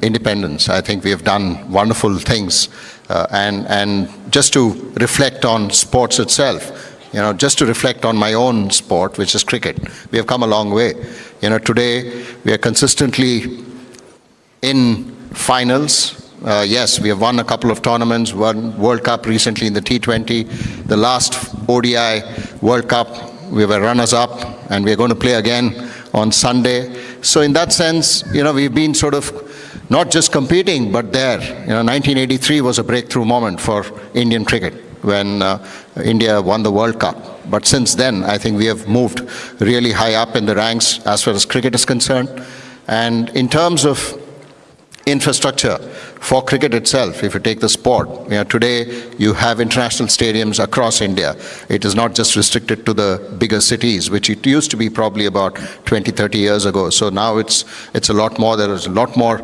[SPEAKER 10] independence. I think we have done wonderful things. And just to reflect on sports itself, just to reflect on my own sport, which is cricket, we have come a long way. Today we are consistently in finals. Yes, we have won a couple of tournaments, won World Cup recently in the T20. The last ODI World Cup, we were runners-up, and we're going to play again on Sunday. So in that sense, we've been sort of not just competing, but there. 1983 was a breakthrough moment for Indian cricket when India won the World Cup. But since then, I think we have moved really high up in the ranks as far as cricket is concerned. And in terms of infrastructure for cricket itself, if you take the sport, today you have international stadiums across India. It is not just restricted to the bigger cities, which it used to be probably about 20, 30 years ago. So now it's a lot more. There is a lot more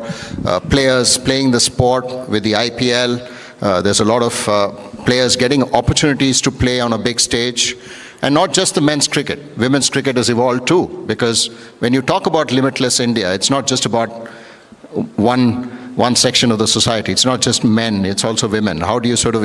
[SPEAKER 10] players playing the sport with the IPL. There's a lot of players getting opportunities to play on a big stage. And not just the men's cricket. Women's cricket has evolved too, because when you talk about limitless India, it's not just about one section of the society. It's not just men, it's also women. How do you sort of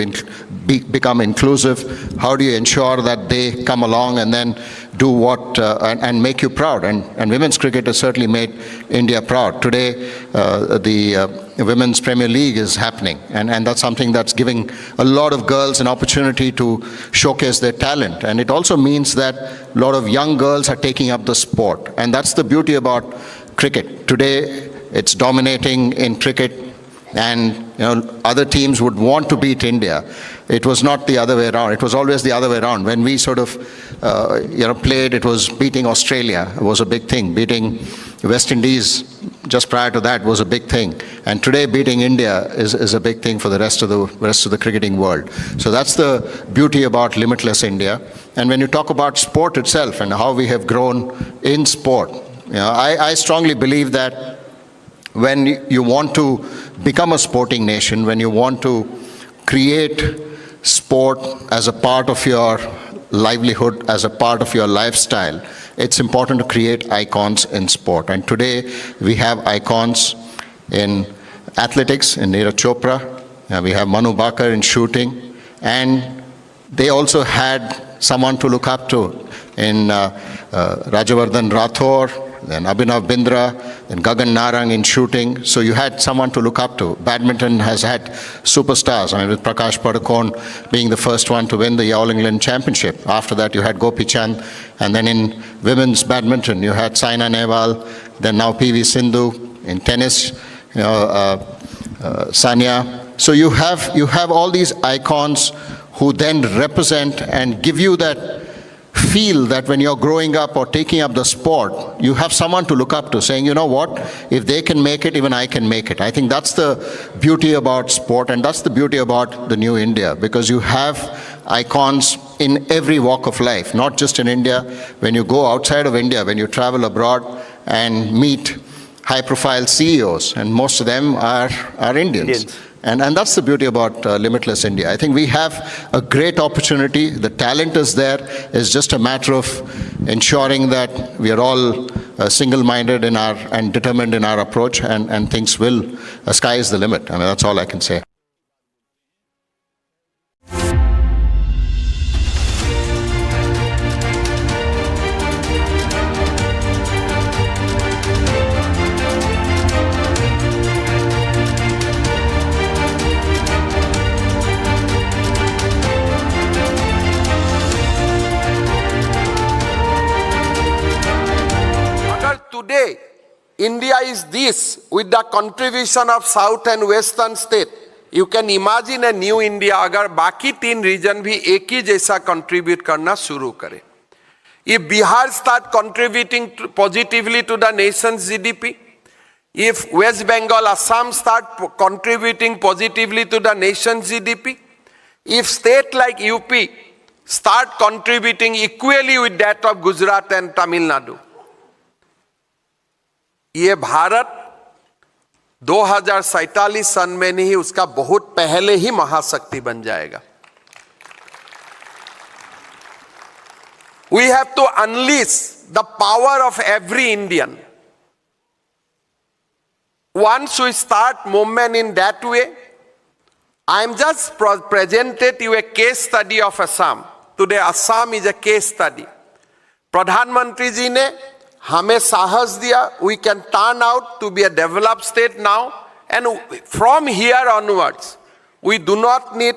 [SPEAKER 10] become inclusive? How do you ensure that they come along and then do what and make you proud? And women's cricket has certainly made India proud. Today, the Women's Premier League is happening, and that's something that's giving a lot of girls an opportunity to showcase their talent. And it also means that a lot of young girls are taking up the sport. And that's the beauty about cricket. Today, it's dominating in cricket, and other teams would want to beat India. It was not the other way around. It was always the other way around. When we sort of played, it was beating Australia was a big thing. Beating West Indies just prior to that was a big thing. And today beating India is a big thing for the rest of the cricketing world. So that's the beauty about limitless India. And when you talk about sport itself and how we have grown in sport, I strongly believe that when you want to become a sporting nation, when you want to create sport as a part of your livelihood, as a part of your lifestyle, it's important to create icons in sport. And today we have icons in athletics, in Neeraj Chopra, we have Manu Bhaker in shooting, and they also had someone to look up to in Rajavardhan Rathore, then Abhinav Bindra, then Gagan Narang in shooting. So you had someone to look up to. Badminton has had superstars, with Prakash Padukone being the first one to win the All England Championship. After that you had Gopi Chand, and then in women's badminton you had Saina Nehwal, then now PV Sindhu. In tennis, Sania. So you have all these icons who then represent and give you that feel that when you're growing up or taking up the sport, you have someone to look up to, saying, you know what, if they can make it, even I can make it. I think that's the beauty about sport, and that's the beauty about the new India, because you have icons in every walk of life, not just in India. When you go outside of India, when you travel abroad and meet high-profile CEOs, and most of them are Indians. And that's the beauty about Limitless India. I think we have a great opportunity. The talent is there. It's just a matter of ensuring that we are all single-minded and determined in our approach, and things will, sky is the limit. That's all I can say.
[SPEAKER 21] Today, India is this with the contribution of South and Western state. You can imagine a new India अगर बाकी 3 region भी एक ही जैसा contribute करना शुरू करे. If Bihar start contributing positively to the nation's GDP, if West Bengal, Assam start contributing positively to the nation's GDP, if state like UP start contributing equally with that of Gujarat and Tamil Nadu, ये भारत 2047 सन में नहीं, उसका बहुत पहले ही महाशक्ति बन जाएगा. We have to unleash the power of every Indian. once we start movement in that way, I am just presented you a case study of Assam. Today Assam is a case study. प्रधानमंत्री जी ने हमें साहस दिया, we can turn out to be a developed state now, and from here onwards, we do not need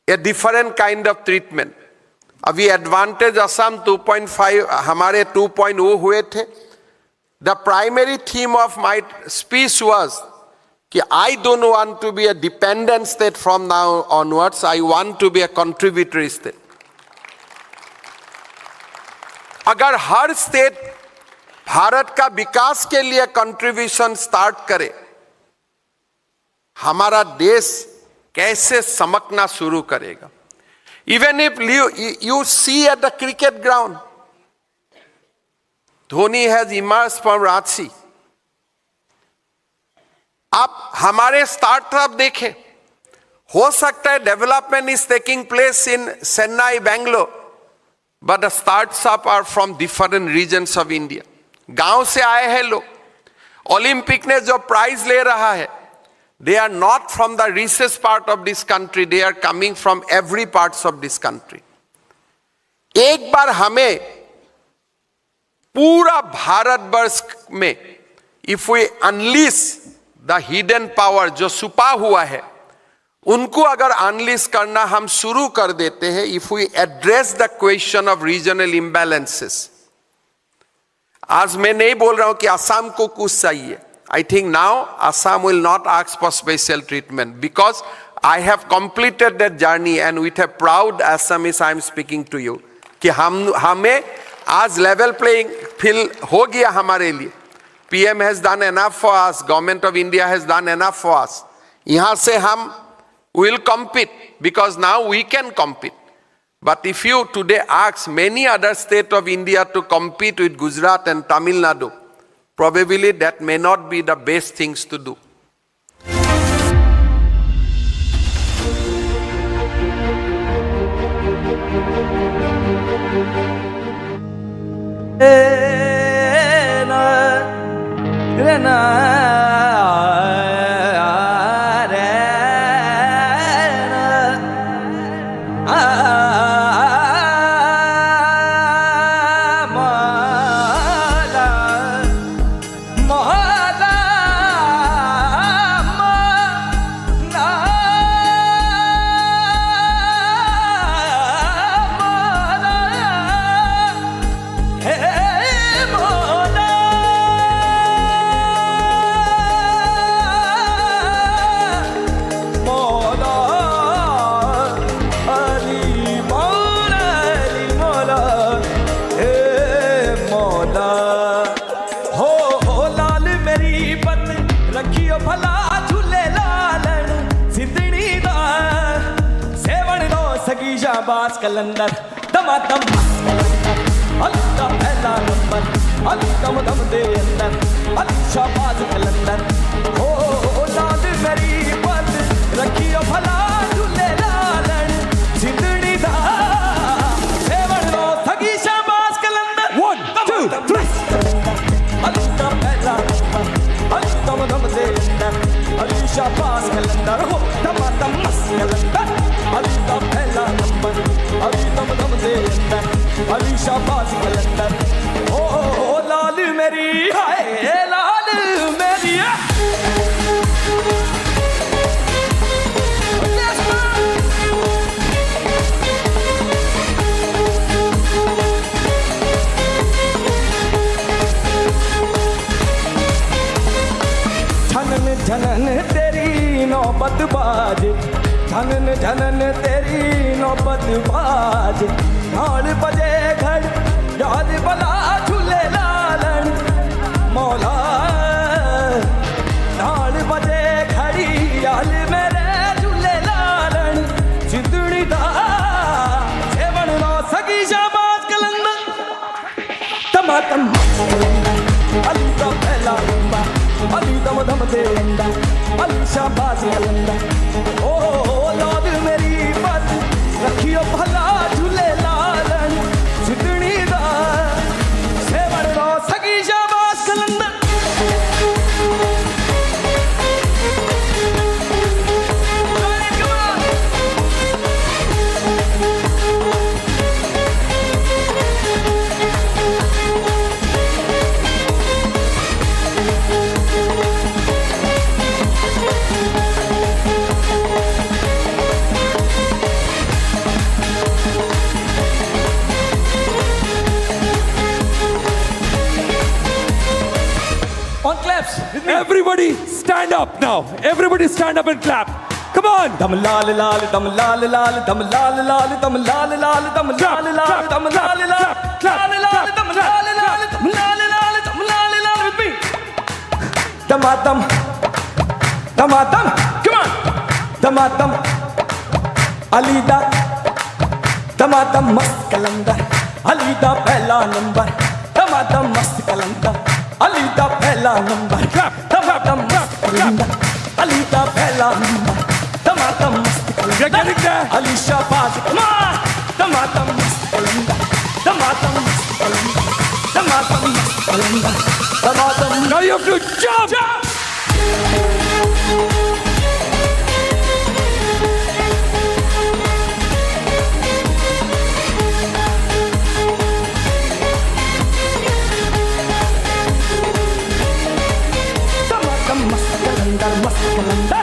[SPEAKER 21] a different kind of treatment. अभी advantage Assam 2.5 हमारे 2.0 हुए थे. The primary theme of my speech was कि I don't want to be a dependent state from now onwards, I want to be a contributory state. अगर हर state Bharat का विकास के लिए contribution start करे, हमारा देश कैसे चमकना शुरू करेगा. Even if you see at the cricket ground, Dhoni has emerged from Ranchi. आप हमारे स्टार्टअप देखें, हो सकता है development is taking place in Chennai, Bangalore, but the startup are from different regions of India. गांव से आए हैं लोग. ओलंपिक ने जो प्राइज ले रहा है, they are not from the richest part of this country, they are coming from every parts of this country. एक बार हमें पूरा भारतवर्ष में if we unleash the hidden power जो छुपा हुआ है, उनको अगर अनलिश करना हम शुरू कर देते हैं, if we address the question of regional imbalances. आज मैं नहीं बोल रहा हूं कि असम को कुछ चाहिए. I think now Assam will not ask for special treatment because I have completed that journey and with a proud Assamese I am speaking to you कि हमें आज level playing field हो गया हमारे लिए. PM has done enough for us, Government of India has done enough for us. यहाँ से हम will compete because now we can compete. But if you today ask many other states of India to compete with Gujarat and Tamil Nadu, probably that may not be the best things to do.
[SPEAKER 4] कलंदर दमादम अल्लाह पहला number अल्लाह दम दे अंदर शाबाज कलंदर हो लाल मेरी पत रखियो भला झूले लालन जिंदड़ी दा सेवन लो थगी शाबाज कलंदर 1 2 3 अल्लाह पहला नंबर अल्लाह दम दे अंदर शाबाज कलंदर हो दमादम कलंदर अल्लाह पहला नंबर अभी दम दम दे अंदर अभी शाबाश कलंदर ओ लाल मेरी हाय लाल मेरी झनन झनन तेरी नौबत बाज झनन झनन तेरी नौबत बाज नाल बजे घड़ याद बला झूले लालन मौला नाल बजे घड़ी याद मेरे झूले लालन जिंदड़ी दा सेवन लो सगी शाबाश कलंदर टमाटम अली दा पहला नंबर अली दम दम दे अंदर अली शाबाश कलंदर ओ लाल मेरी बात रखियो भला झूले लालन जितनी दा सेवन लो सगी शाबाश कलंदर
[SPEAKER 5] stand up now. Everybody stand up and clap. Come on.
[SPEAKER 4] Dam lal lal, dam lal lal, dam lal lal, dam lal lal, dam lal lal, dam lal lal, lal lal, dam lal lal, dam lal lal, dam lal lal with me. Damadam, damadam, come on. Damadam, Alida, damadam mast kalandar, Alida pehla number. Damadam mast kalandar, Alida pehla number. Damadam mast kalandar, Alida pehla number.
[SPEAKER 5] We're getting there.
[SPEAKER 4] Alisha Baz, come on. Tamatam Kalanda. Tamatam Kalanda. Tamatam Kalanda. Tamatam.
[SPEAKER 5] Now you have to jump.
[SPEAKER 4] Tamatam Kalanda, Kalanda.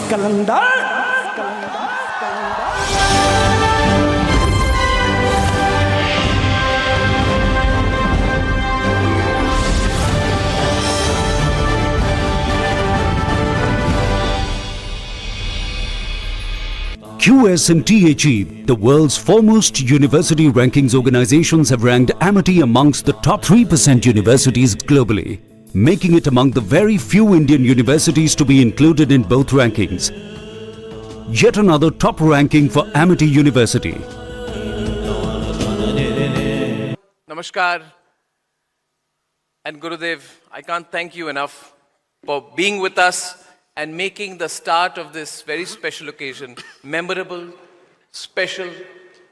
[SPEAKER 4] Calendar.
[SPEAKER 8] QS&THE, the world's foremost university rankings organizations, have ranked Amity amongst the top 3% universities globally, making it among the very few Indian universities to be included in both rankings. Yet another top ranking for Amity University.
[SPEAKER 14] Namaskar. And Gurudev, I can't thank you enough for being with us and making the start of this very special occasion memorable, special,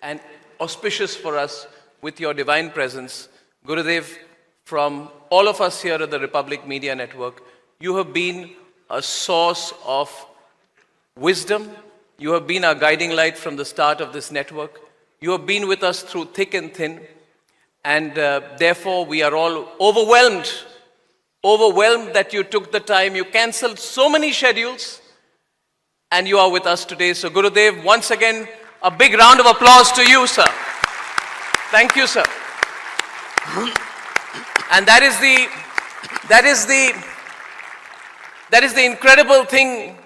[SPEAKER 14] and auspicious for us with your divine presence. Gurudev, from all of us here at the Republic Media Network, you have been a source of wisdom. You have been our guiding light from the start of this network. You have been with us through thick and thin. And therefore, we are all overwhelmed that you took the time. You cancelled so many schedules and you are with us today. So Gurudev, once again, a big round of applause to you, sir. Thank you, sir. And that is the incredible thing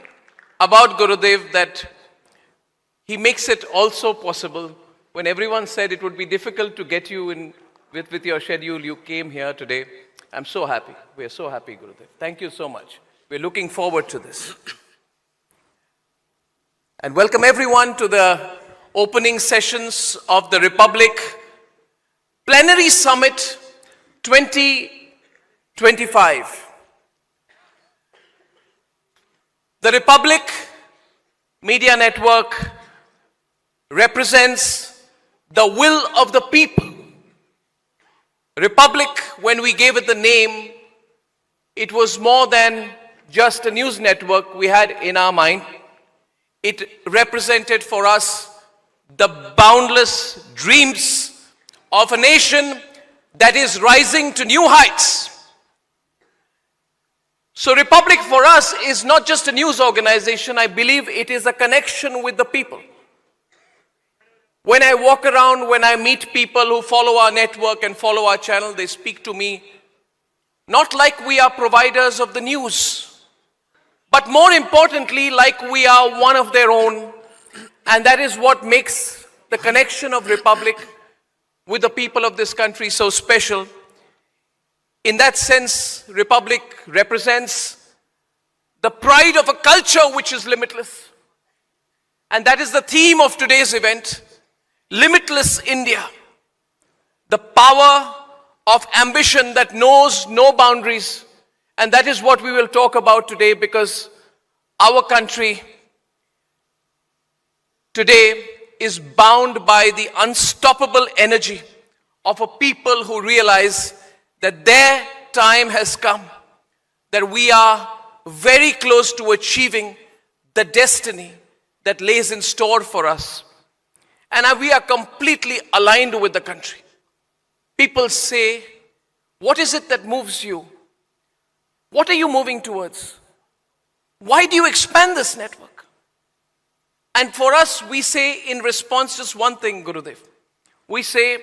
[SPEAKER 14] about Gurudev, that he makes it also possible. When everyone said it would be difficult to get you in with your schedule, you came here today. I'm so happy. We are so happy, Gurudev. Thank you so much. We're looking forward to this. And welcome everyone to the opening sessions of the Republic Plenary Summit 2025. The Republic Media Network represents the will of the people. Republic, when we gave it the name, it was more than just a news network we had in our mind. It represented for us the boundless dreams of a nation that is rising to new heights. So Republic for us is not just a news organization. I believe it is a connection with the people. When I walk around, when I meet people who follow our network and follow our channel, they speak to me not like we are providers of the news, but more importantly, like we are one of their own. And that is what makes the connection of Republic with the people of this country so special. In that sense, Republic represents the pride of a culture which is limitless. And that is the theme of today's event, Limitless India. The power of ambition that knows no boundaries. And that is what we will talk about today, because our country today is bound by the unstoppable energy of a people who realize that their time has come, that we are very close to achieving the destiny that lays in store for us. And we are completely aligned with the country. People say, what is it that moves you? What are you moving towards? Why do you expand this network? And for us, we say in response just one thing, Gurudev. We say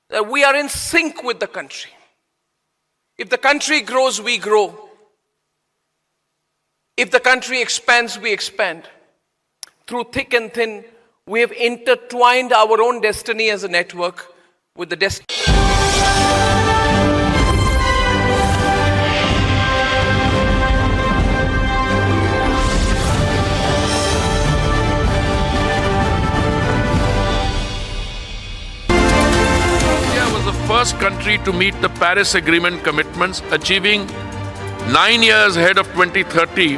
[SPEAKER 14] that we are in sync with the country. If the country grows, we grow. If the country expands, we expand. Through thick and thin, we have intertwined our own destiny as a network with the destiny.
[SPEAKER 3] First country to meet the Paris Agreement commitments, achieving 9 years ahead of 2030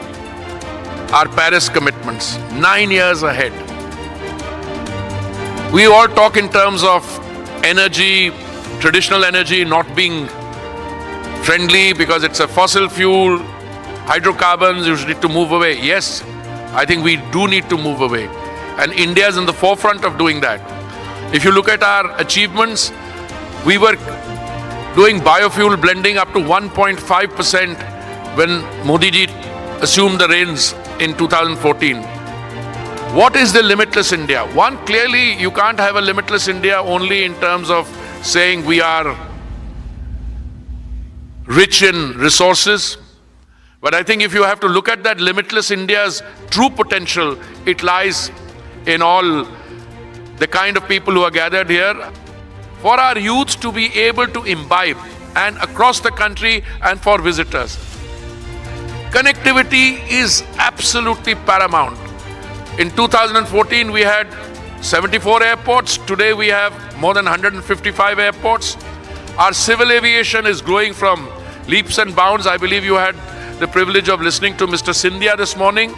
[SPEAKER 3] our Paris commitments. 9 years ahead. We all talk in terms of energy, traditional energy not being friendly because it's a fossil fuel, hydrocarbons, you need to move away. Yes, I think we do need to move away. And India is in the forefront of doing that. If you look at our achievements, we were doing biofuel blending up to 1.5% when Modi ji assumed the reins in 2014. What is the limitless India? One, clearly you can't have a limitless India only in terms of saying we are rich in resources. But I think if you have to look at that limitless India's true potential, it lies in all the kind of people who are gathered here. For our youth to be able to imbibe and across the country and for visitors. Connectivity is absolutely paramount. In 2014, we had 74 airports. Today, we have more than 155 airports. Our civil aviation is growing from leaps and bounds. I believe you had the privilege of listening to Mr. Scindia this morning.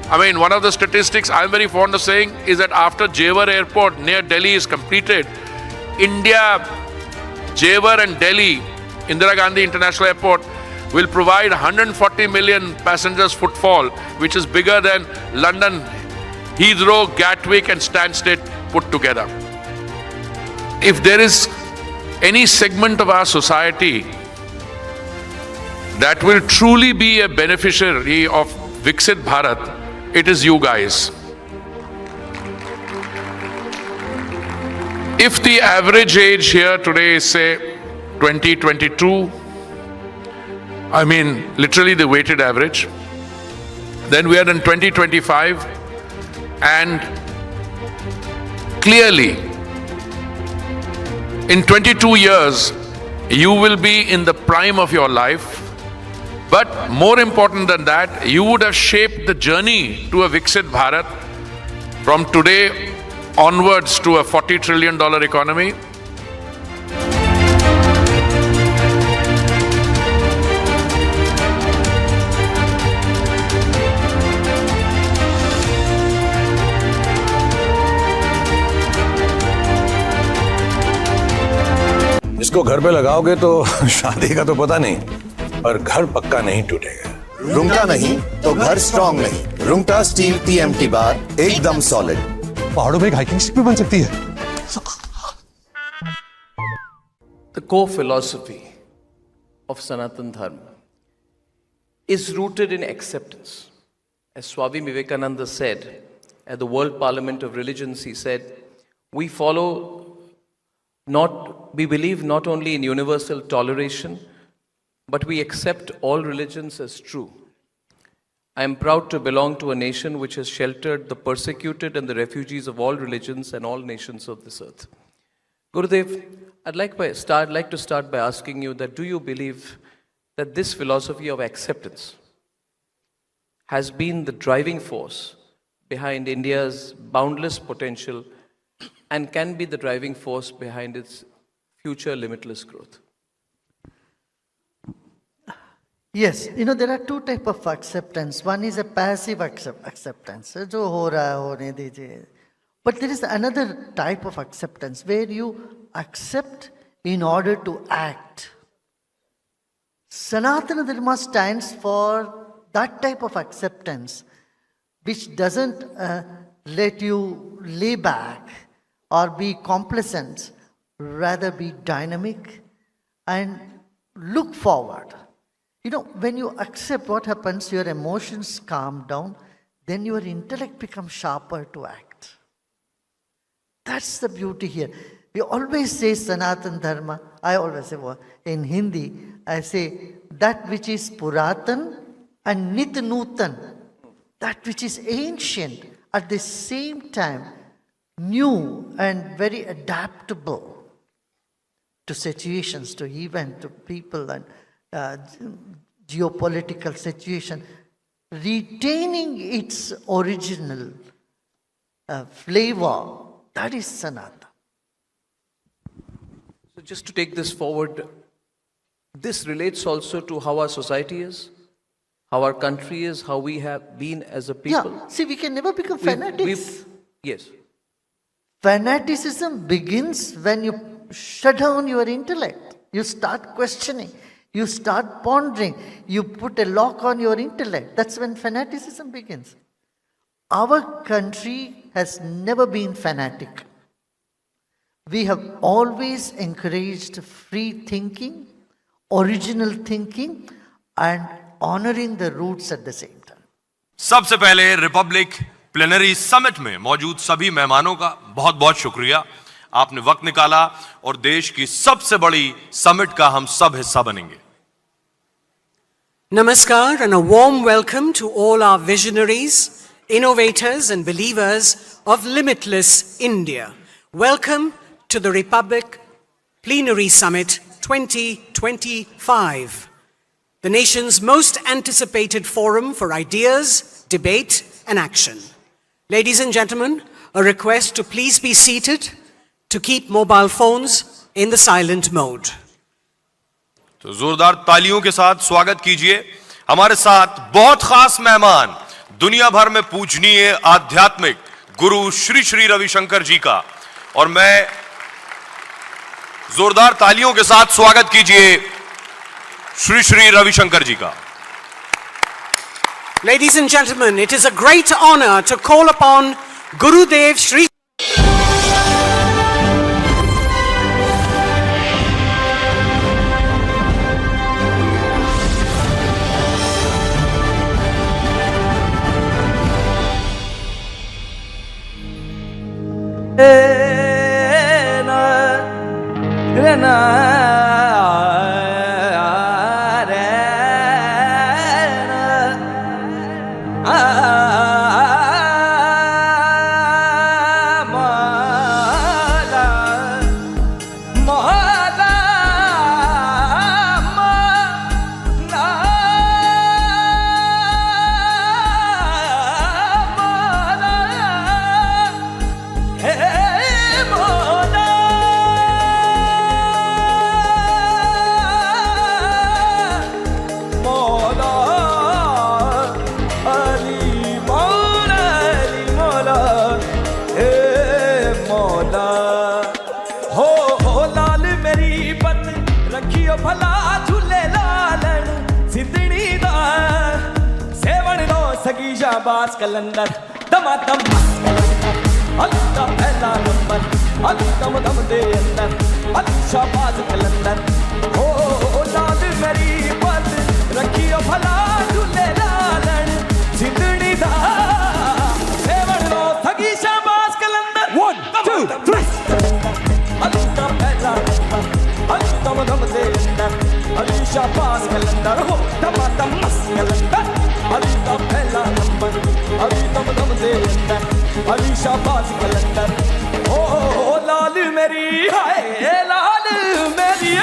[SPEAKER 3] I mean, one of the statistics I'm very fond of saying is that after Jewar Airport near Delhi is completed, India, Jewar and Delhi, Indira Gandhi International Airport, will provide 140 million passengers footfall, which is bigger than London, Heathrow, Gatwick and Stansted put together. If there is any segment of our society that will truly be a beneficiary of Viksit Bharat, it is you guys. If the average age here today is say 20, 22, I mean literally the weighted average, then we are in 2025 and clearly in 22 years you will be in the prime of your life, but more important than that, you would have shaped the journey to a Viksit Bharat from today onwards to a $40 trillion economy.
[SPEAKER 16] इसको घर पे लगाओगे तो शादी का तो पता नहीं, पर घर पक्का नहीं टूटेगा।
[SPEAKER 17] रूंगटा नहीं तो घर स्ट्रॉन्ग नहीं। रूंगटा स्टील TMT बार एकदम सॉलिड।
[SPEAKER 19] पहाड़ों में एक हाइकिंग स्टिक भी बन सकती है।
[SPEAKER 14] The core philosophy of Sanatan Dharma is rooted in acceptance. As Swami Vivekananda said at the World Parliament of Religions, he said, we believe not only in universal toleration, but we accept all religions as true. I am proud to belong to a nation which has sheltered the persecuted and the refugees of all religions and all nations of this earth. Gurudev, I'd like to start by asking you that do you believe that this philosophy of acceptance has been the driving force behind India's boundless potential and can be the driving force behind its future limitless growth?
[SPEAKER 20] Yes, there are two types of acceptance. One is a passive acceptance. जो हो रहा है होने दीजिए. But there is another type of acceptance where you accept in order to act. Sanatana Dharma stands for that type of acceptance which doesn't let you lay back or be complacent, rather be dynamic and look forward. You know, when you accept what happens, your emotions calm down, then your intellect becomes sharper to act. That's the beauty here. We always say Sanatan Dharma. I always say, in Hindi, I say that which is Puratan and Nit Nutan, that which is ancient, at the same time new and very adaptable to situations, to events, to people and geopolitical situation, retaining its original flavor. That is Sanatana.
[SPEAKER 14] So just to take this forward, this relates also to how our society is, how our country is, how we have been as a people.
[SPEAKER 20] Yeah, see, we can never become fanatics.
[SPEAKER 14] Yes.
[SPEAKER 20] Fanaticism begins when you shut down your intellect. You start questioning. You start pondering. You put a lock on your intellect. That's when fanaticism begins. Our country has never been fanatic. We have always encouraged free thinking, original thinking, and honoring the roots at the same time.
[SPEAKER 12] सबसे पहले Republic plenary summit में मौजूद सभी मेहमानों का बहुत बहुत शुक्रिया। आपने वक्त निकाला और देश की सबसे बड़ी समिट का हम सब हिस्सा बनेंगे।
[SPEAKER 2] Namaskar and a warm welcome to all our visionaries, innovators and believers of limitless India. Welcome to the Republic Plenary Summit 2025, the nation's most anticipated forum for ideas, debate and action. Ladies and gentlemen, a request to please be seated, to keep mobile phones in the silent mode.
[SPEAKER 12] तो जोरदार तालियों के साथ स्वागत कीजिए हमारे साथ बहुत खास मेहमान, दुनिया भर में पूजनीय आध्यात्मिक गुरु श्री श्री रविशंकर जी का। और मैं जोरदार तालियों के साथ स्वागत कीजिए श्री श्री रविशंकर जी का।
[SPEAKER 2] Ladies and gentlemen, it is a great honor to call upon Gurudev Shri
[SPEAKER 4] बास कलंदर दमादम अल्लाह पहला नंबर अल्लाह दम दे अंदर अच्छा बास कलंदर ओ लाल मेरी पत रखियो भला झूले लालन जिंदड़ी दा सेवन लो थगी शाबाश कलंदर 1 2 3 अल्लाह पहला नंबर अल्लाह दम दे अंदर अच्छा बास कलंदर हो दमादम मस कलंदर अल्लाह पहला नंबर अभी दम दम दे अंदर अली शाबाश कलंदर ओ लाल मेरी हाय लाल मेरी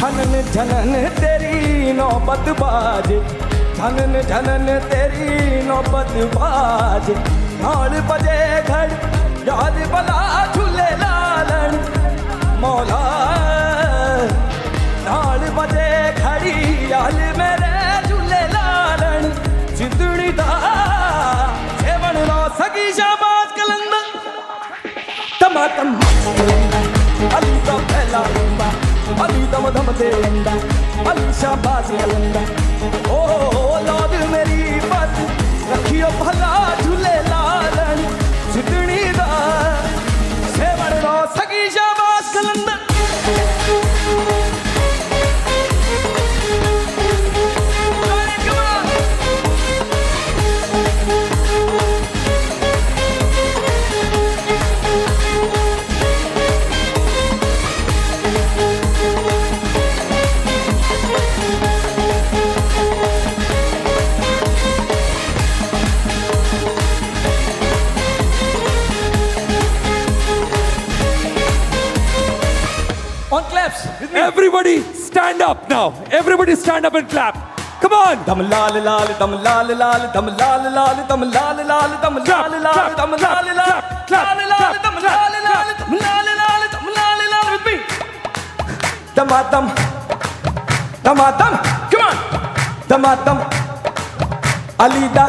[SPEAKER 4] झनन झनन तेरी नौबत बाज झनन झनन तेरी नौबत बाज नाल बजे घड़ याद बला झूले लालन मौला नाल बजे घड़ी याद मेरे झूले लालन जिंदड़ी दा सेवन लो सगी शाबाश कलंदर तमातम अली का पहला नंबर अली दम दम दे अंदा अली शाबाश कलंदा ओ लौद मेरी बात रखियो भला झूले लालन जितनी दा सेवड़ रो सगी शाबाश कलंदा
[SPEAKER 5] On claps. Everybody stand up now. Everybody stand up and clap. Come on.
[SPEAKER 4] दम लाल लाल दम लाल लाल दम लाल लाल दम लाल लाल दम लाल लाल दम लाल लाल लाल लाल दम लाल लाल दम लाल लाल दम लाल लाल with me. Damadam, damadam, come on. Damadam, Alida,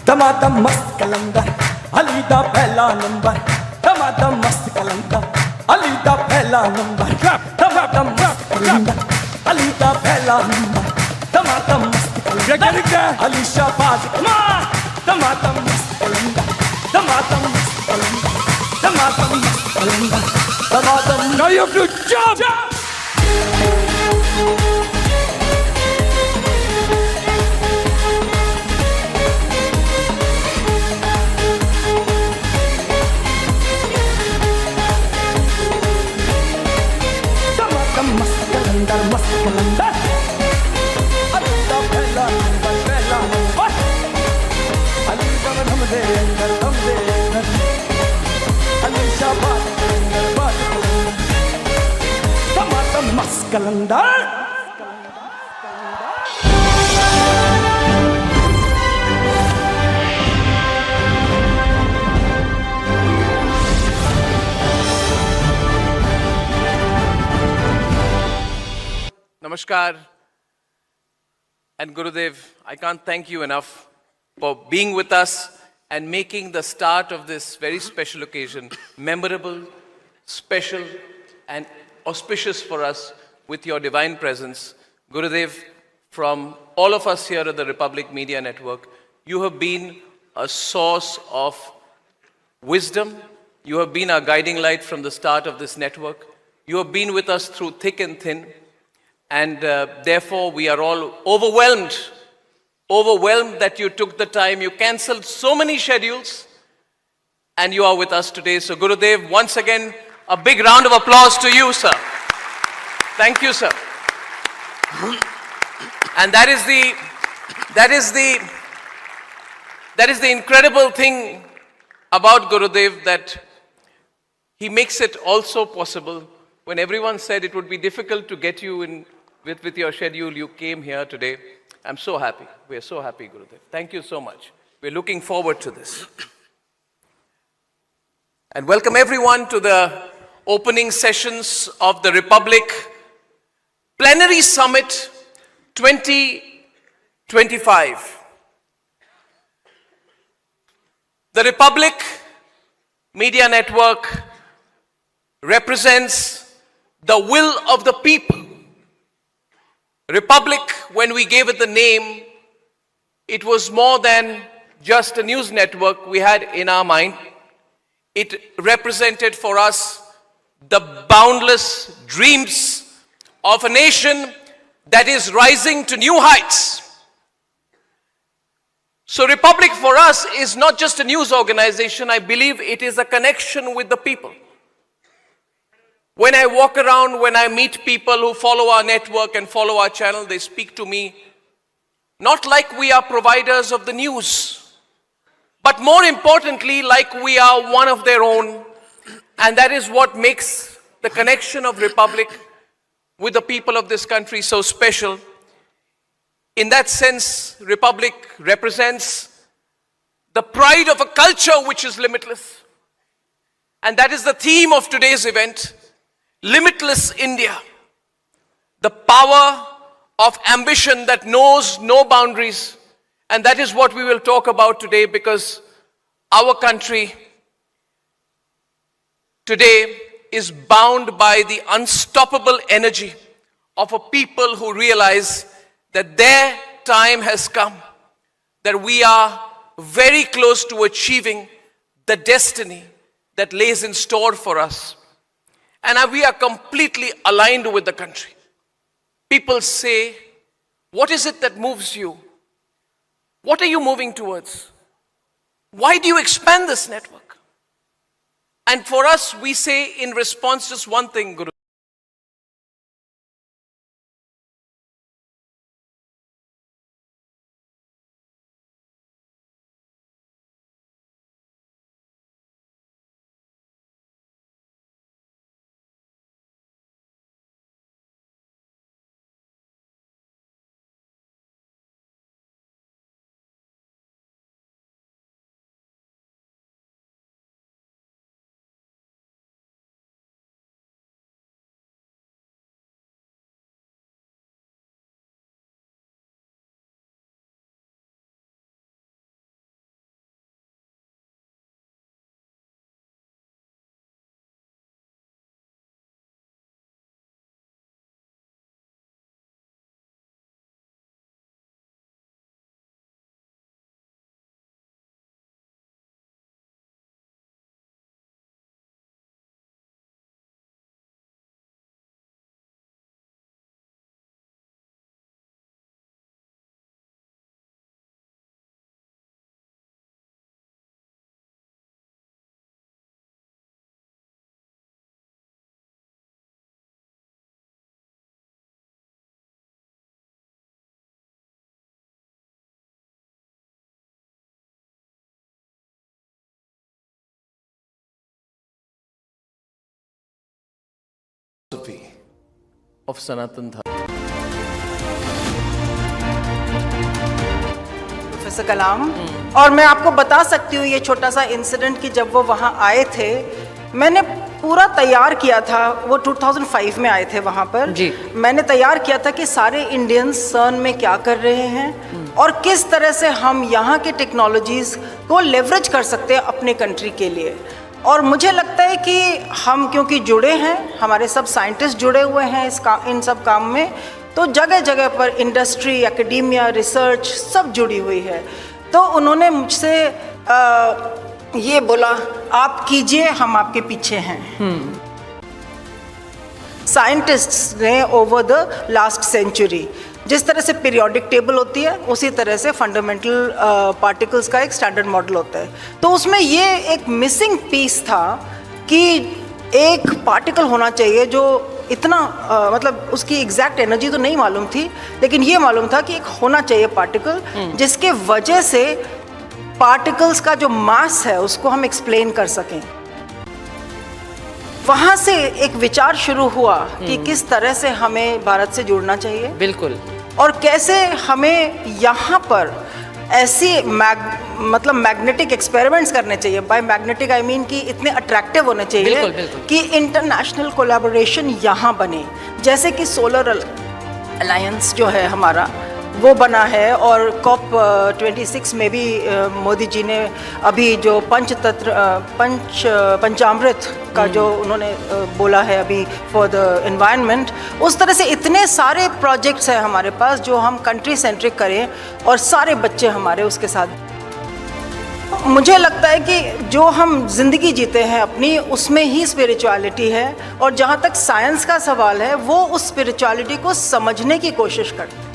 [SPEAKER 4] damadam mast kalandar, Alida pehla number, damadam mast kalandar, Alida pehla number, damadam mast kalandar, Alida pehla number, damadam mast kalandar, Ali Shahbaz, come on, damadam mast kalandar, damadam mast kalandar, damadam mast kalandar, damadam.
[SPEAKER 5] Now you have to jump.
[SPEAKER 4] Mast kalandar, Alida pehla number, Ali dam dam de andar, Ali Shahbaz kalandar, damadam mast kalandar.
[SPEAKER 14] Namaskar. And Gurudev, I can't thank you enough for being with us and making the start of this very special occasion memorable, special, and auspicious for us with your divine presence. Gurudev, from all of us here at the Republic Media Network, you have been a source of wisdom. You have been our guiding light from the start of this network. You have been with us through thick and thin. And therefore, we are all overwhelmed that you took the time. You cancelled so many schedules, and you are with us today. So, Gurudev, once again, a big round of applause to you, sir. Thank you, sir. And that is the incredible thing about Gurudev, that he makes it also possible. When everyone said it would be difficult to get you in with your schedule, you came here today. I'm so happy. We're so happy, Gurudev. Thank you so much. We're looking forward to this. And welcome everyone to the opening sessions of the Republic Plenary Summit 2025. The Republic Media Network represents the will of the people. Republic, when we gave it the name, it was more than just a news network we had in our mind. It represented for us the boundless dreams of a nation that is rising to new heights. So Republic for us is not just a news organization. I believe it is a connection with the people. When I walk around, when I meet people who follow our network and follow our channel, they speak to me not like we are providers of the news, but more importantly, like we are one of their own. And that is what makes the connection of Republic with the people of this country so special. In that sense, Republic represents the pride of a culture which is limitless. And that is the theme of today's event. Limitless India, the power of ambition that knows no boundaries. And that is what we will talk about today, because our country today is bound by the unstoppable energy of a people who realize that their time has come, that we are very close to achieving the destiny that lays in store for us. And we are completely aligned with the country. People say, what is it that moves you? What are you moving towards? Why do you expand this network? And for us, we say in response just one thing, Guru. Of Sanatan Dharma.
[SPEAKER 7] Professor Kalam, और मैं आपको बता सकती हूँ ये छोटा सा incident कि जब वो वहाँ आए थे, मैंने पूरा तैयार किया था। वो 2005 में आए थे वहाँ पर जी। मैंने तैयार किया था कि सारे इंडियंस सर्न में क्या कर रहे हैं और किस तरह से हम यहाँ के टेक्नोलॉजीज़ को लेवरेज कर सकते हैं अपने कंट्री के लिए। और मुझे लगता है कि हम क्योंकि जुड़े हैं, हमारे सब साइंटिस्ट जुड़े हुए हैं इन सब काम में, तो जगह जगह पर इंडस्ट्री, एकेडेमिया, रिसर्च सब जुड़ी हुई है। तो उन्होंने मुझसे ये बोला, आप कीजिए, हम आपके पीछे हैं। साइंटिस्ट्स ने ओवर द लास्ट सेंचुरी जिस तरह से पीरियोडिक टेबल होती है, उसी तरह से फंडामेंटल पार्टिकल्स का एक स्टैंडर्ड मॉडल होता है। तो उसमें ये एक मिसिंग पीस था कि एक पार्टिकल होना चाहिए जो इतना मतलब उसकी एग्जैक्ट एनर्जी तो नहीं मालूम थी, लेकिन ये मालूम था कि एक होना चाहिए पार्टिकल जिसके वजह से पार्टिकल्स का जो मास है उसको हम एक्सप्लेन कर सकें। वहाँ से एक विचार शुरू हुआ कि किस तरह से हमें भारत से जुड़ना चाहिए, बिल्कुल, और कैसे हमें यहाँ पर ऐसी मतलब मैग्नेटिक एक्सपेरिमेंट्स करने चाहिए। बाय मैग्नेटिक आई मीन कि इतने अट्रैक्टिव होने चाहिए, बिल्कुल, बिल्कुल, कि इंटरनेशनल कोलैबोरेशन यहाँ बने। जैसे कि सोलर अलायंस जो है हमारा वो बना है, और COP 26 में भी मोदी जी ने अभी जो पंचामृत का जो उन्होंने बोला है अभी फॉर द एनवायरनमेंट, उस तरह से इतने सारे प्रोजेक्ट्स हैं हमारे पास जो हम कंट्री सेंट्रिक करें और सारे बच्चे हमारे उसके साथ। मुझे लगता है कि जो हम जिंदगी जीते हैं अपनी, उसमें ही स्पिरिचुअलिटी है, और जहाँ तक साइंस का सवाल है वो उस स्पिरिचुअलिटी को समझने की कोशिश करते हैं।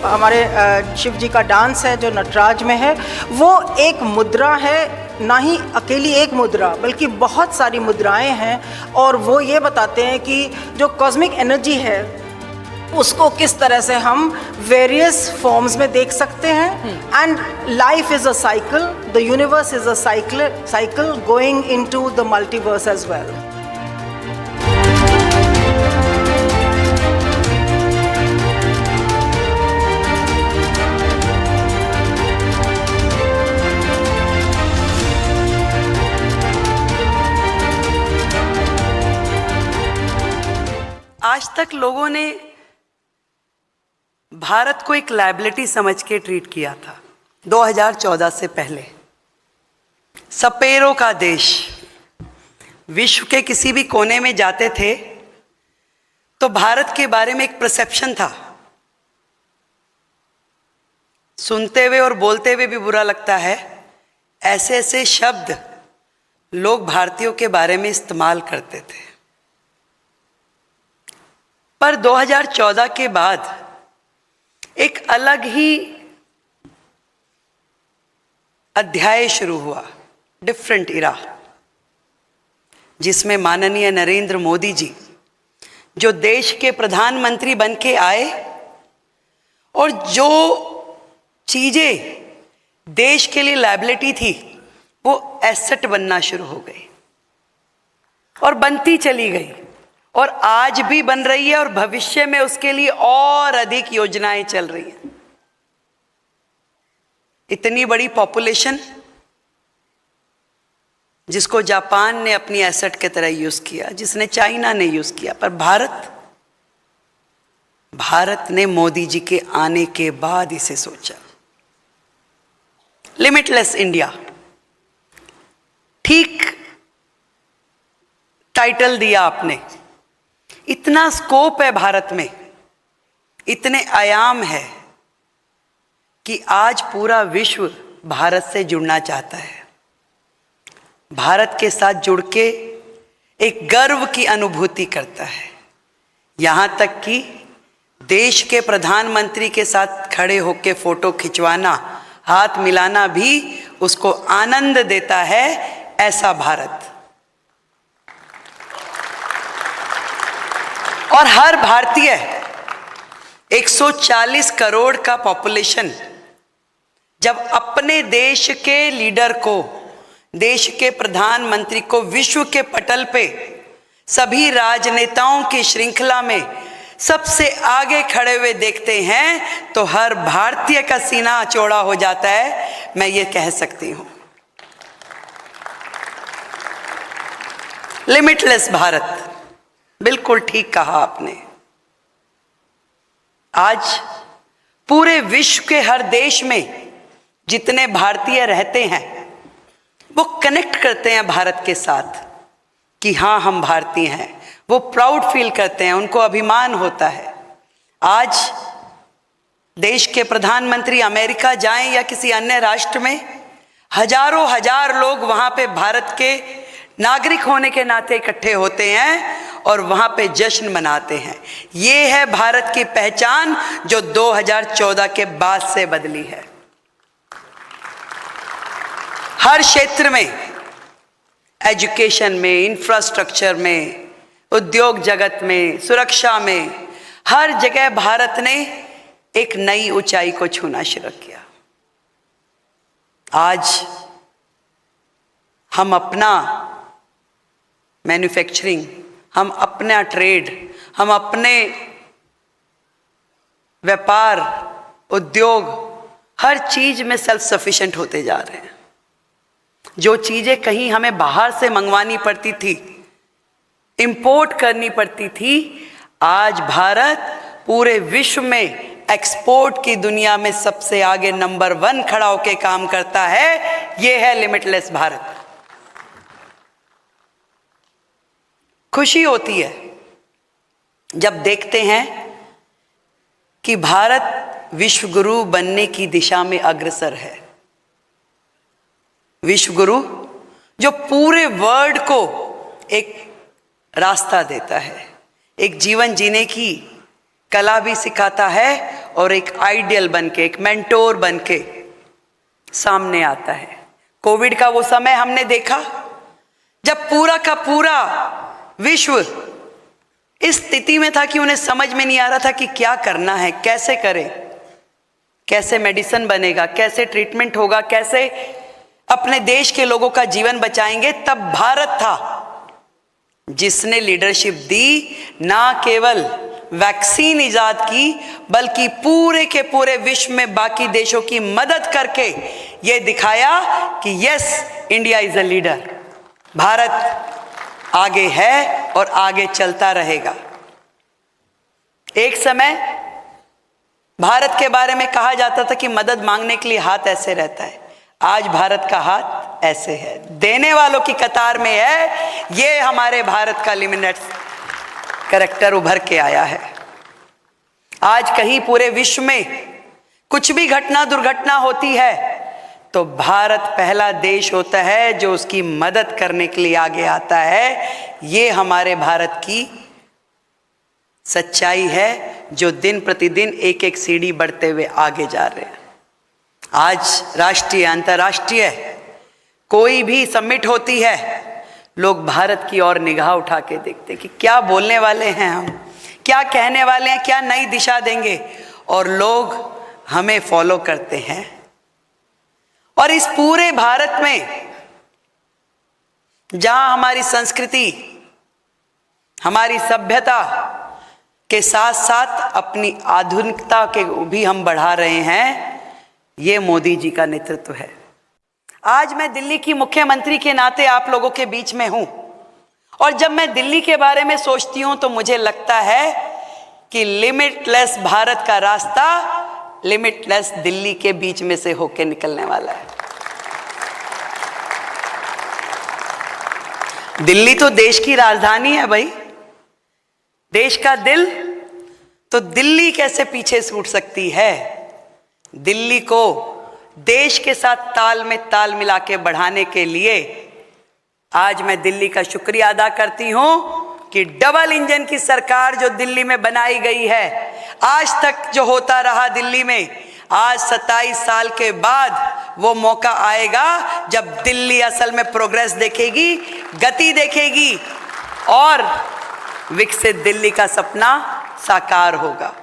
[SPEAKER 7] हमारे शिव जी का डांस है जो नटराज में है, वो एक मुद्रा है, ना ही अकेली एक मुद्रा बल्कि बहुत सारी मुद्राएं हैं, और वो ये बताते हैं कि जो कॉस्मिक एनर्जी है उसको किस तरह से हम वेरियस फॉर्म्स में देख सकते हैं। And life is a cycle, the universe is a cycle going into the multiverse as well.
[SPEAKER 15] आज तक लोगों ने भारत को एक लायबिलिटी समझ के ट्रीट किया था। 2014 से पहले सपेरों का देश, विश्व के किसी भी कोने में जाते थे तो भारत के बारे में एक परसेप्शन था। सुनते हुए और बोलते हुए भी बुरा लगता है, ऐसे ऐसे शब्द लोग भारतीयों के बारे में इस्तेमाल करते थे। पर 2014 के बाद एक अलग ही अध्याय शुरू हुआ, डिफरेंट इरा, जिसमें माननीय नरेंद्र मोदी जी जो देश के प्रधानमंत्री बन के आए और जो चीजें देश के लिए लायबिलिटी थी वो एसेट बनना शुरू हो गई और बनती चली गई और आज भी बन रही है और भविष्य में उसके लिए और अधिक योजनाएं चल रही हैं। इतनी बड़ी पॉपुलेशन जिसको जापान ने अपनी एसेट के तरह यूज किया, जिसने चाइना ने यूज किया, पर भारत ने मोदी जी के आने के बाद इसे सोचा। लिमिटलेस इंडिया, ठीक टाइटल दिया आपने। इतना स्कोप है भारत में, इतने आयाम है कि आज पूरा विश्व भारत से जुड़ना चाहता है। भारत के साथ जुड़ के एक गर्व की अनुभूति करता है। यहां तक कि देश के प्रधानमंत्री के साथ खड़े होकर फोटो खिंचवाना, हाथ मिलाना भी उसको आनंद देता है। ऐसा भारत, और हर भारतीय 140 करोड़ का पॉपुलेशन जब अपने देश के लीडर को, देश के प्रधानमंत्री को विश्व के पटल पे सभी राजनेताओं की श्रृंखला में सबसे आगे खड़े हुए देखते हैं तो हर भारतीय का सीना चौड़ा हो जाता है, मैं ये कह सकती हूं। लिमिटलेस भारत, बिल्कुल ठीक कहा आपने। आज पूरे विश्व के हर देश में जितने भारतीय रहते हैं वो कनेक्ट करते हैं भारत के साथ कि हाँ हम भारतीय हैं। वो प्राउड फील करते हैं, उनको अभिमान होता है। आज देश के प्रधानमंत्री अमेरिका जाएं या किसी अन्य राष्ट्र में, हजारों हजार लोग वहां पे भारत के नागरिक होने के नाते इकट्ठे होते हैं और वहां पे जश्न मनाते हैं। ये है भारत की पहचान जो 2014 के बाद से बदली है। हर क्षेत्र में, एजुकेशन में, इंफ्रास्ट्रक्चर में, उद्योग जगत में, सुरक्षा में, हर जगह भारत ने एक नई ऊंचाई को छूना शुरू किया। आज हम अपना मैन्युफैक्चरिंग, हम अपना ट्रेड, हम अपने व्यापार, उद्योग, हर चीज में सेल्फ सफिशिएंट होते जा रहे हैं। जो चीजें कहीं हमें बाहर से मंगवानी पड़ती थी, इंपोर्ट करनी पड़ती थी, आज भारत पूरे विश्व में एक्सपोर्ट की दुनिया में सबसे आगे नंबर 1 खड़ा होकर काम करता है। यह है लिमिटलेस भारत। खुशी होती है जब देखते हैं कि भारत विश्व गुरु बनने की दिशा में अग्रसर है। विश्व गुरु जो पूरे वर्ल्ड को एक रास्ता देता है, एक जीवन जीने की कला भी सिखाता है और एक आइडियल बनके, एक मेंटोर बनके सामने आता है। कोविड का वो समय हमने देखा जब पूरा का पूरा विश्व इस स्थिति में था कि उन्हें समझ में नहीं आ रहा था कि क्या करना है, कैसे करें, कैसे मेडिसिन बनेगा, कैसे ट्रीटमेंट होगा, कैसे अपने देश के लोगों का जीवन बचाएंगे। तब भारत था जिसने लीडरशिप दी, ना केवल वैक्सीन इजाद की बल्कि पूरे के पूरे विश्व में बाकी देशों की मदद करके यह दिखाया कि yes, India is a leader. Bharat आगे है और आगे चलता रहेगा। एक समय भारत के बारे में कहा जाता था कि मदद मांगने के लिए हाथ ऐसे रहता है। आज भारत का हाथ ऐसे है, देने वालों की कतार में है। ये हमारे भारत का लिमिटेड कैरेक्टर उभर के आया है। आज कहीं पूरे विश्व में कुछ भी घटना दुर्घटना होती है तो भारत पहला देश होता है जो उसकी मदद करने के लिए आगे आता है। ये हमारे भारत की सच्चाई है जो दिन प्रतिदिन एक एक सीढ़ी बढ़ते हुए आगे जा रहे हैं। आज राष्ट्रीय अंतर्राष्ट्रीय कोई भी समिट होती है, लोग भारत की ओर निगाह उठा के देखते कि क्या बोलने वाले हैं हम, क्या कहने वाले हैं, क्या नई दिशा देंगे, और लोग हमें फॉलो करते हैं। और इस पूरे भारत में जहां हमारी संस्कृति, हमारी सभ्यता के साथ साथ अपनी आधुनिकता के भी हम बढ़ा रहे हैं, ये मोदी जी का नेतृत्व है। आज मैं दिल्ली की मुख्यमंत्री के नाते आप लोगों के बीच में हूं, और जब मैं दिल्ली के बारे में सोचती हूं तो मुझे लगता है कि लिमिटलेस भारत का रास्ता लिमिटलेस दिल्ली के बीच में से होकर निकलने वाला है। दिल्ली तो देश की राजधानी है भाई, देश का दिल, तो दिल्ली कैसे पीछे छूट सकती है। दिल्ली को देश के साथ ताल में ताल मिला के बढ़ाने के लिए आज मैं दिल्ली का शुक्रिया अदा करती हूं कि डबल इंजन की सरकार जो दिल्ली में बनाई गई है, आज तक जो होता रहा दिल्ली में, आज 27 साल के बाद वो मौका आएगा जब दिल्ली असल में प्रोग्रेस देखेगी, गति देखेगी और विकसित दिल्ली का सपना साकार होगा।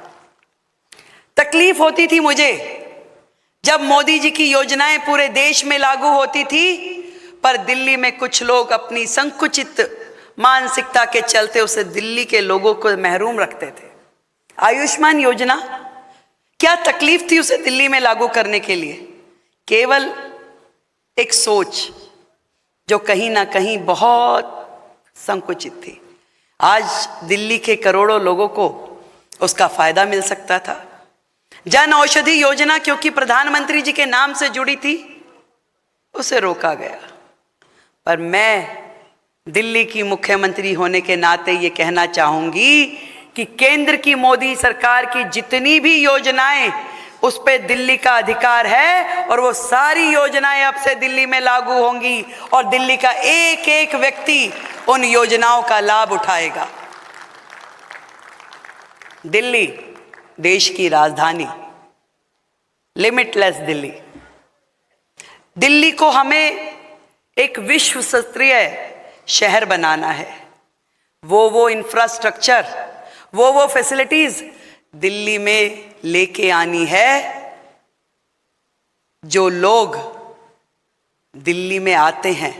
[SPEAKER 15] तकलीफ होती थी मुझे जब मोदी जी की योजनाएं पूरे देश में लागू होती थी, पर दिल्ली में कुछ लोग अपनी संकुचित मानसिकता के चलते उसे दिल्ली के लोगों को महरूम रखते थे। आयुष्मान योजना, क्या तकलीफ थी उसे दिल्ली में लागू करने के लिए? केवल एक सोच जो कहीं ना कहीं बहुत संकुचित थी। आज दिल्ली के करोड़ों लोगों को उसका फायदा मिल सकता था। जन औषधि योजना क्योंकि प्रधानमंत्री जी के नाम से जुड़ी थी, उसे रोका गया। पर मैं दिल्ली की मुख्यमंत्री होने के नाते ये कहना चाहूंगी कि केंद्र की मोदी सरकार की जितनी भी योजनाएं, उस पे दिल्ली का अधिकार है और वो सारी योजनाएं अब से दिल्ली में लागू होंगी और दिल्ली का एक एक व्यक्ति उन योजनाओं का लाभ उठाएगा। दिल्ली देश की राजधानी, लिमिटलेस दिल्ली। दिल्ली को हमें एक विश्व स्तरीय शहर बनाना है। वो इंफ्रास्ट्रक्चर, वो फैसिलिटीज दिल्ली में लेके आनी है जो लोग दिल्ली में आते हैं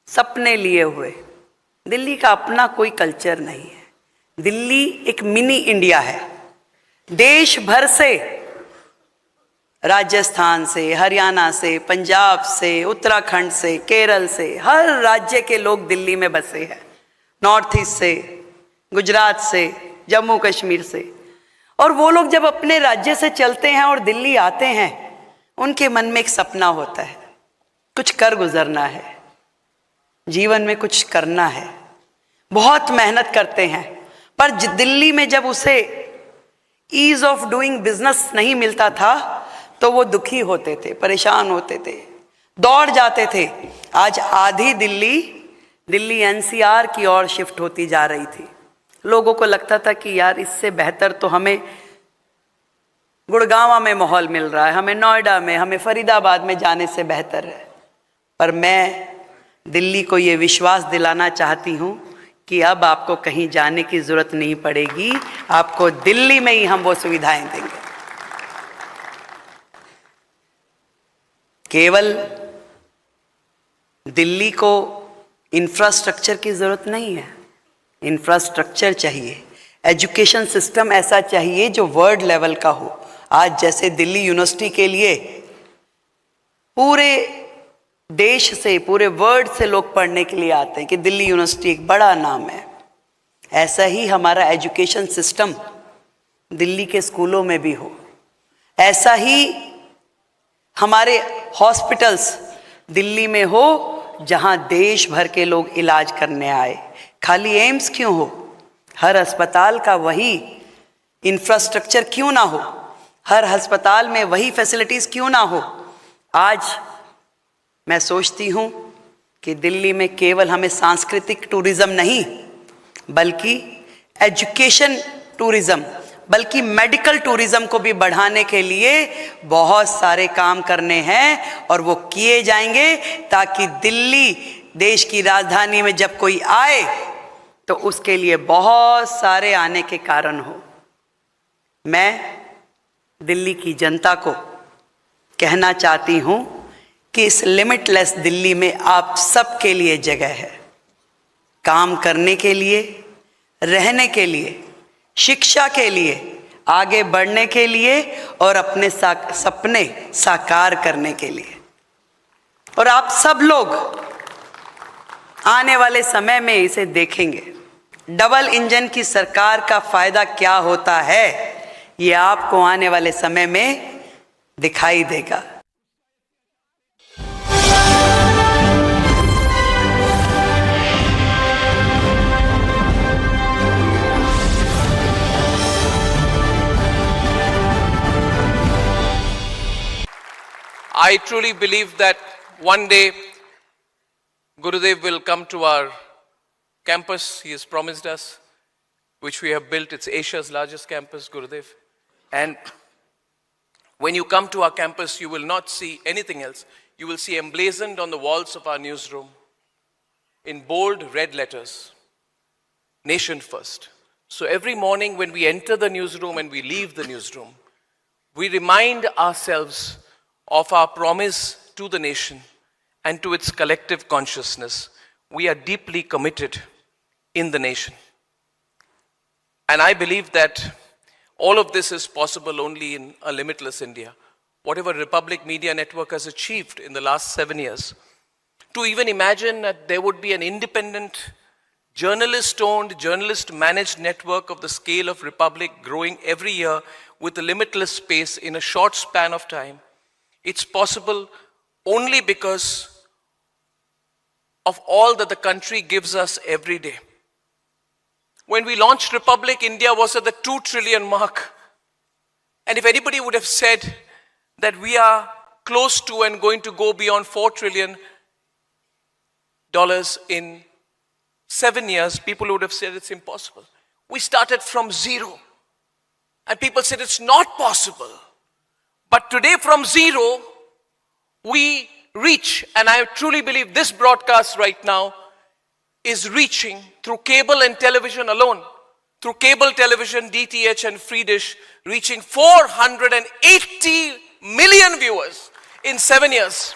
[SPEAKER 15] सपने लिए हुए। दिल्ली का अपना कोई कल्चर नहीं है। दिल्ली एक मिनी इंडिया है। देश भर से, राजस्थान से, हरियाणा से, पंजाब से, उत्तराखंड से, केरल से, हर राज्य के लोग दिल्ली में बसे हैं। नॉर्थ ईस्ट से, गुजरात से, जम्मू कश्मीर से। और वो लोग जब अपने राज्य से चलते हैं और दिल्ली आते हैं, उनके मन में एक सपना होता है, कुछ कर गुजरना है, जीवन में कुछ करना है। बहुत मेहनत करते हैं, पर दिल्ली में जब उसे ईज ऑफ डूइंग बिजनेस नहीं मिलता था तो वो दुखी होते थे, परेशान होते थे, दौड़ जाते थे। आज आधी दिल्ली एनसीआर की ओर शिफ्ट होती जा रही थी। लोगों को लगता था कि यार इससे बेहतर तो हमें गुड़गांव में माहौल मिल रहा है, हमें नोएडा में, हमें फरीदाबाद में जाने से बेहतर है। पर मैं दिल्ली को ये विश्वास दिलाना चाहती हूँ कि अब आपको कहीं जाने की जरूरत नहीं पड़ेगी, आपको दिल्ली में ही हम वो सुविधाएं देंगे। केवल दिल्ली को इंफ्रास्ट्रक्चर की जरूरत नहीं है, इंफ्रास्ट्रक्चर चाहिए, एजुकेशन सिस्टम ऐसा चाहिए जो वर्ल्ड लेवल का हो। आज जैसे दिल्ली यूनिवर्सिटी के लिए पूरे देश से, पूरे वर्ल्ड से लोग पढ़ने के लिए आते हैं कि दिल्ली यूनिवर्सिटी एक बड़ा नाम है, ऐसा ही हमारा एजुकेशन सिस्टम दिल्ली के स्कूलों में भी हो। ऐसा ही हमारे हॉस्पिटल्स दिल्ली में हो जहां देश भर के लोग इलाज करने आए। खाली एम्स क्यों हो? हर अस्पताल का वही इंफ्रास्ट्रक्चर क्यों ना हो? हर अस्पताल में वही फैसिलिटीज क्यों ना हो? आज मैं सोचती हूं कि दिल्ली में केवल हमें सांस्कृतिक टूरिज्म नहीं, बल्कि एजुकेशन टूरिज्म, बल्कि मेडिकल टूरिज्म को भी बढ़ाने के लिए बहुत सारे काम करने हैं और वो किए जाएंगे, ताकि दिल्ली देश की राजधानी में जब कोई आए तो उसके लिए बहुत सारे आने के कारण हो। मैं दिल्ली की जनता को कहना चाहती हूं कि इस लिमिटलेस दिल्ली में आप सबके लिए जगह है, काम करने के लिए, रहने के लिए, शिक्षा के लिए, आगे बढ़ने के लिए और अपने सपने साकार करने के लिए। और आप सब लोग आने वाले समय में इसे देखेंगे। डबल इंजन की सरकार का फायदा क्या होता है, ये आपको आने वाले समय में दिखाई देगा।
[SPEAKER 14] I truly believe that one day Gurudev will come to our campus. He has promised us, which we have built. It's Asia's largest campus, Gurudev. And when you come to our campus, you will not see anything else. You will see emblazoned on the walls of our newsroom in bold red letters, Nation First. So every morning when we enter the newsroom and we leave the newsroom, we remind ourselves of our promise to the nation and to its collective consciousness. We are deeply committed in the nation. And I believe that all of this is possible only in a limitless India. Whatever Republic Media Network has achieved in the last 7 years, to even imagine that there would be an independent, journalist-owned, journalist-managed network of the scale of Republic growing every year with a limitless space in a short span of time, it's possible only because of all that the country gives us every day. When we launched Republic, India was at the 2 trillion mark. And if anybody would have said that we are close to and going to go beyond $4 trillion in 7 years, people would have said it's impossible. We started from zero. And people said it's not possible. But today from zero, we reach, and I truly believe this broadcast right now is reaching through cable and television alone, through cable television, DTH and free dish, reaching 480 million viewers in 7 years.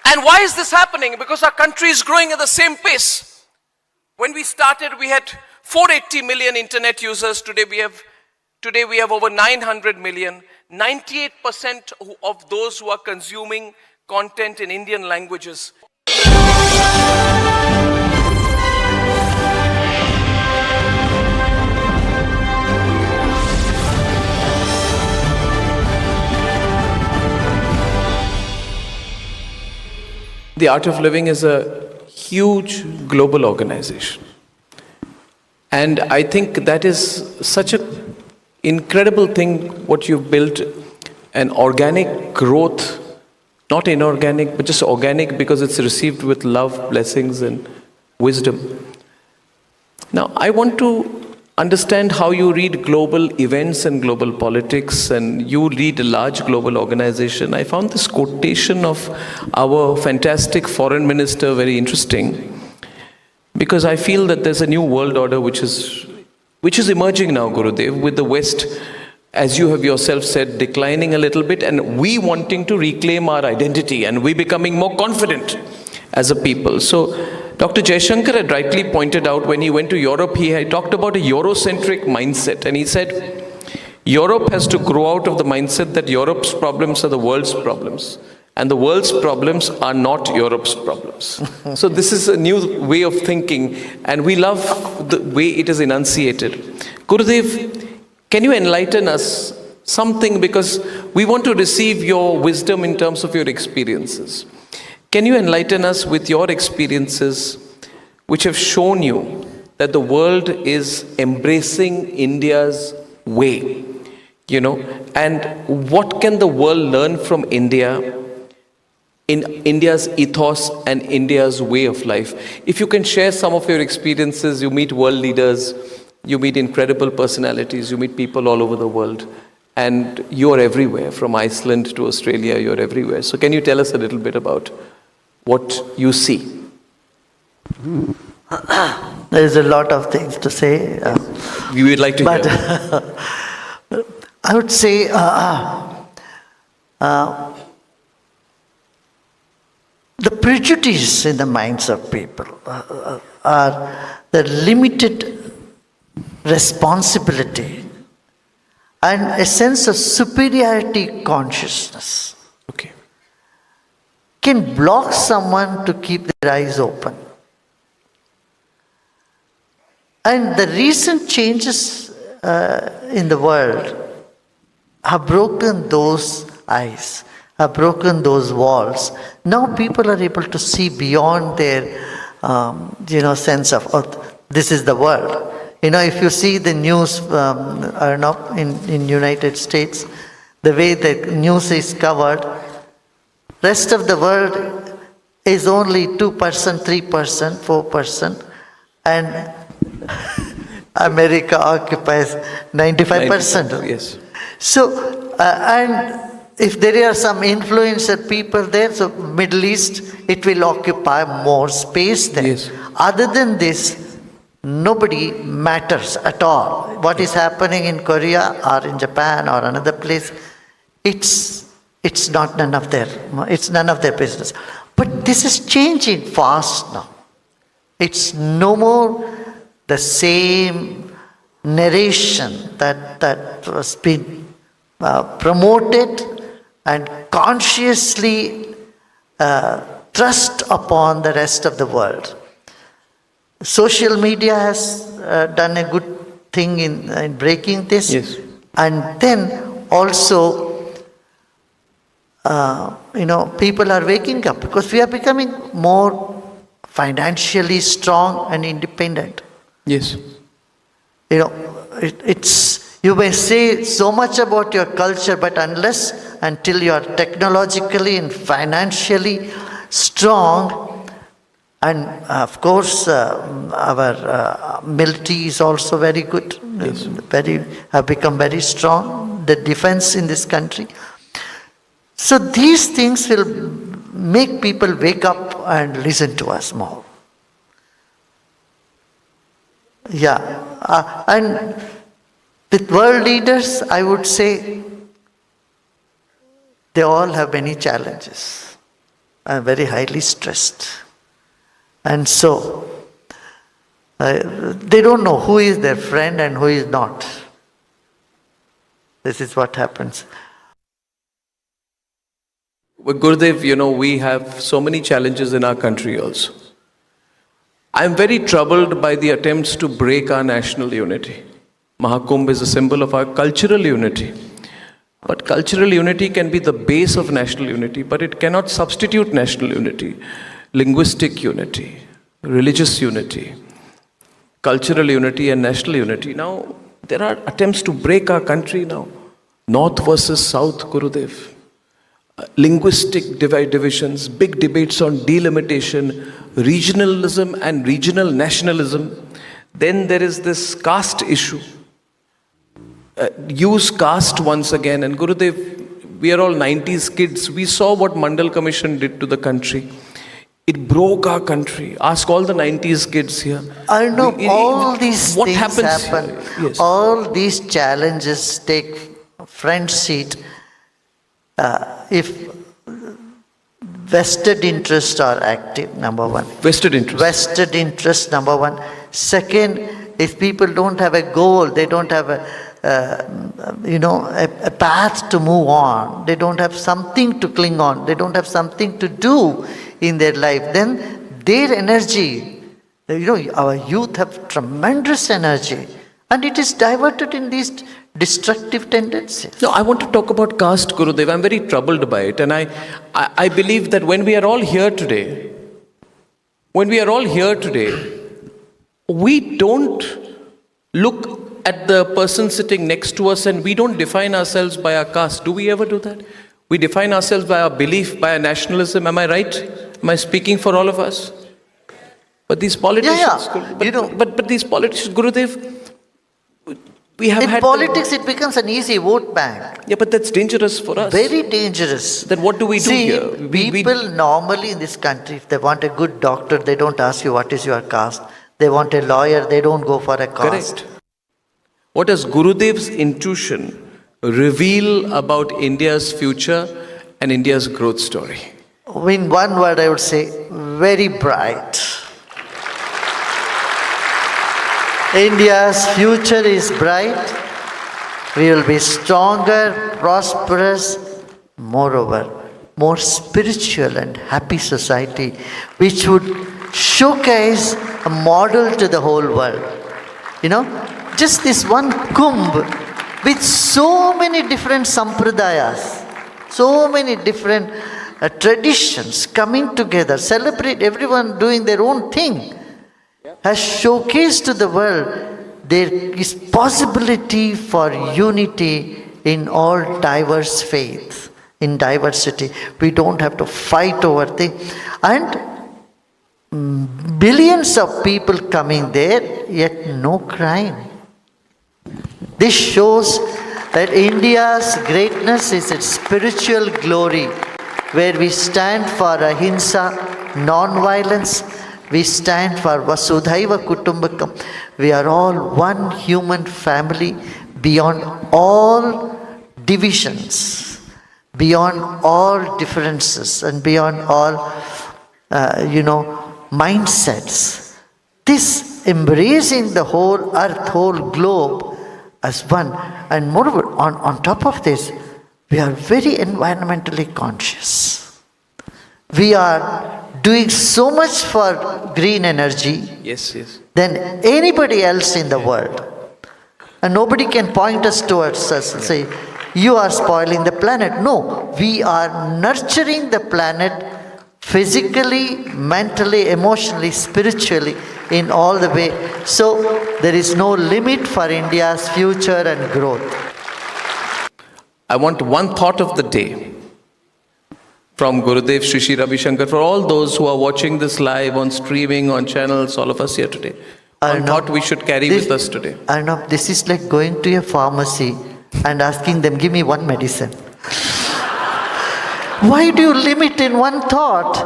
[SPEAKER 14] And why is this happening? Because our country is growing at the same pace. When we started, we had 480 million internet users. Today we have over 900 million. 98% of those who are consuming content in Indian languages. The Art of Living is a huge global organization. And I think that is such an incredible thing what you've built, an organic growth, not inorganic, but just organic because it's received with love, blessings and wisdom. Now, I want to understand how you read global events and global politics, and you lead a large global organization. I found this quotation of our fantastic foreign minister very interesting, because I feel that there's a new world order which is emerging now, Gurudev, with the West, as you have yourself said, declining a little bit, and we wanting to reclaim our identity, and we becoming more confident as a people. So Dr. Shankar had rightly pointed out when he went to Europe, he had talked about a Eurocentric mindset, and he said, Europe has to grow out of the mindset that Europe's problems are the world's problems, and the world's problems are not Europe's problems. So this is a new way of thinking, and we love the way it is enunciated. Gurudev, can you enlighten us something, because we want to receive your wisdom in terms of your experiences. Can you enlighten us with your experiences which have shown you that the world is embracing India's way, and what can the world learn from India in India's ethos and India's way of life? If you can share some of your experiences, you meet world leaders, you meet incredible personalities, you meet people all over the world, and you're everywhere, from Iceland to Australia, you're everywhere. So can you tell us a little bit about what you see?
[SPEAKER 20] There's a lot of things to say.
[SPEAKER 14] We would like to hear.
[SPEAKER 20] But I would say the prejudice in the minds of people are the limited responsibility and a sense of superiority consciousness can block someone to keep their eyes open. And the recent changes in the world have broken those eyes, have broken those walls. Now people are able to see beyond their, sense of, this is the world. If you see the news, Arnab, in United States, the way the news is covered, rest of the world is only 2%, 3%, 4%, and America occupies 95%.
[SPEAKER 14] Yes.
[SPEAKER 20] So, and if there are some influencer people there, so Middle East, it will occupy more space there.
[SPEAKER 14] Yes.
[SPEAKER 20] Other than this, nobody matters at all. What is happening in Korea or in Japan or another place, it's none of their business. But this is changing fast now. It's no more the same narration that was being promoted and consciously thrust upon the rest of the world. Social media has done a good thing in breaking this.
[SPEAKER 14] Yes.
[SPEAKER 20] And then also, people are waking up because we are becoming more financially strong and independent.
[SPEAKER 14] Yes.
[SPEAKER 20] You may say so much about your culture, but until you are technologically and financially strong, and of course our military is also very good,
[SPEAKER 14] yes.
[SPEAKER 20] have become very strong, the defense in this country. So these things will make people wake up and listen to us more. Yeah, and with world leaders, I would say they all have many challenges and very highly stressed. And so they don't know who is their friend and who is not. This is what happens.
[SPEAKER 14] Well, Gurudev, we have so many challenges in our country also. I'm very troubled by the attempts to break our national unity. Mahakumbh is a symbol of our cultural unity. But cultural unity can be the base of national unity, but it cannot substitute national unity. Linguistic unity, religious unity, cultural unity and national unity. Now, there are attempts to break our country now. North versus South, Gurudev. Linguistic divisions, big debates on delimitation, regionalism and regional nationalism. Then there is this caste issue. Use caste once again. And Gurudev, we are all 90s kids. We saw what Mandal Commission did to the country. It broke our country. Ask all the 90s kids here.
[SPEAKER 20] I know all these
[SPEAKER 14] what
[SPEAKER 20] things
[SPEAKER 14] happens
[SPEAKER 20] happen.
[SPEAKER 14] Yes.
[SPEAKER 20] All these challenges take front seat if vested interests are active, number one.
[SPEAKER 14] Vested interest.
[SPEAKER 20] Vested interest, number one. Second, if people don't have a goal, they don't have a path to move on, they don't have something to cling on, they don't have something to do in their life, then their energy, our youth have tremendous energy, And it is diverted in these destructive tendencies.
[SPEAKER 14] No, I want to talk about caste, Gurudev. I'm very troubled by it. And I believe that when we are all here today, we don't look at the person sitting next to us and we don't define ourselves by our caste. Do we ever do that? We define ourselves by our belief, by our nationalism. Am I right? Am I speaking for all of us? But these politicians, but these politicians, Gurudev, we have
[SPEAKER 20] in politics, it becomes an easy vote bank.
[SPEAKER 14] Yeah, but that's dangerous for us.
[SPEAKER 20] Very dangerous.
[SPEAKER 14] Then what do we do here?
[SPEAKER 20] People normally in this country, if they want a good doctor, they don't ask you what is your caste. They want a lawyer, they don't go for a caste.
[SPEAKER 14] Correct. What does Gurudev's intuition reveal about India's future and India's growth story?
[SPEAKER 20] In one word, I would say, very bright. India's future is bright. We will be stronger, prosperous, moreover, more spiritual and happy society, which would showcase a model to the whole world. You know, just this one kumbh with so many different sampradayas, so many different traditions coming together, celebrate everyone doing their own thing, has showcased to the world there is possibility for unity in all diverse faiths, in diversity. We don't have to fight over things. And billions of people coming there, yet no crime. This shows that India's greatness is its spiritual glory, where we stand for ahimsa, non-violence. We stand for Vasudhaiva Kutumbakam. We are all one human family beyond all divisions, beyond all differences, and beyond all, mindsets. This embracing the whole earth, whole globe as one. And moreover, on top of this, we are very environmentally conscious. We are doing so much for green energy than anybody else in the world. And nobody can point us towards us and say, you are spoiling the planet. No, we are nurturing the planet physically, mentally, emotionally, spiritually, in all the way. So there is no limit for India's future and growth.
[SPEAKER 14] I want one thought of the day from Gurudev Shri Shri Ravi Shankar for all those who are watching this live on streaming, on channels, all of us here today. One thought we should carry with us today.
[SPEAKER 20] Arnab, this is like going to a pharmacy and asking them, give me one medicine. Why do you limit in one thought?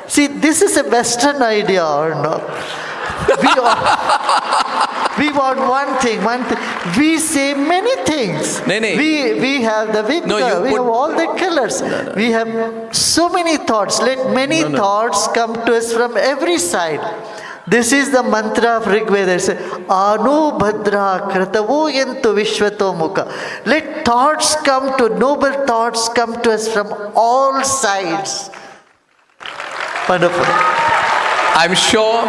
[SPEAKER 20] See, this is a Western idea, Arnab. We want one thing. We say many things. We have the Vigna, we have all the colors. We have so many thoughts. Let many thoughts come to us from every side. This is the mantra of Rig Veda. It says, Anu Bhadra Kratavo Yantu Vishwato Mukha. Let thoughts come to, noble thoughts come to us from all sides. Wonderful.
[SPEAKER 14] I'm sure,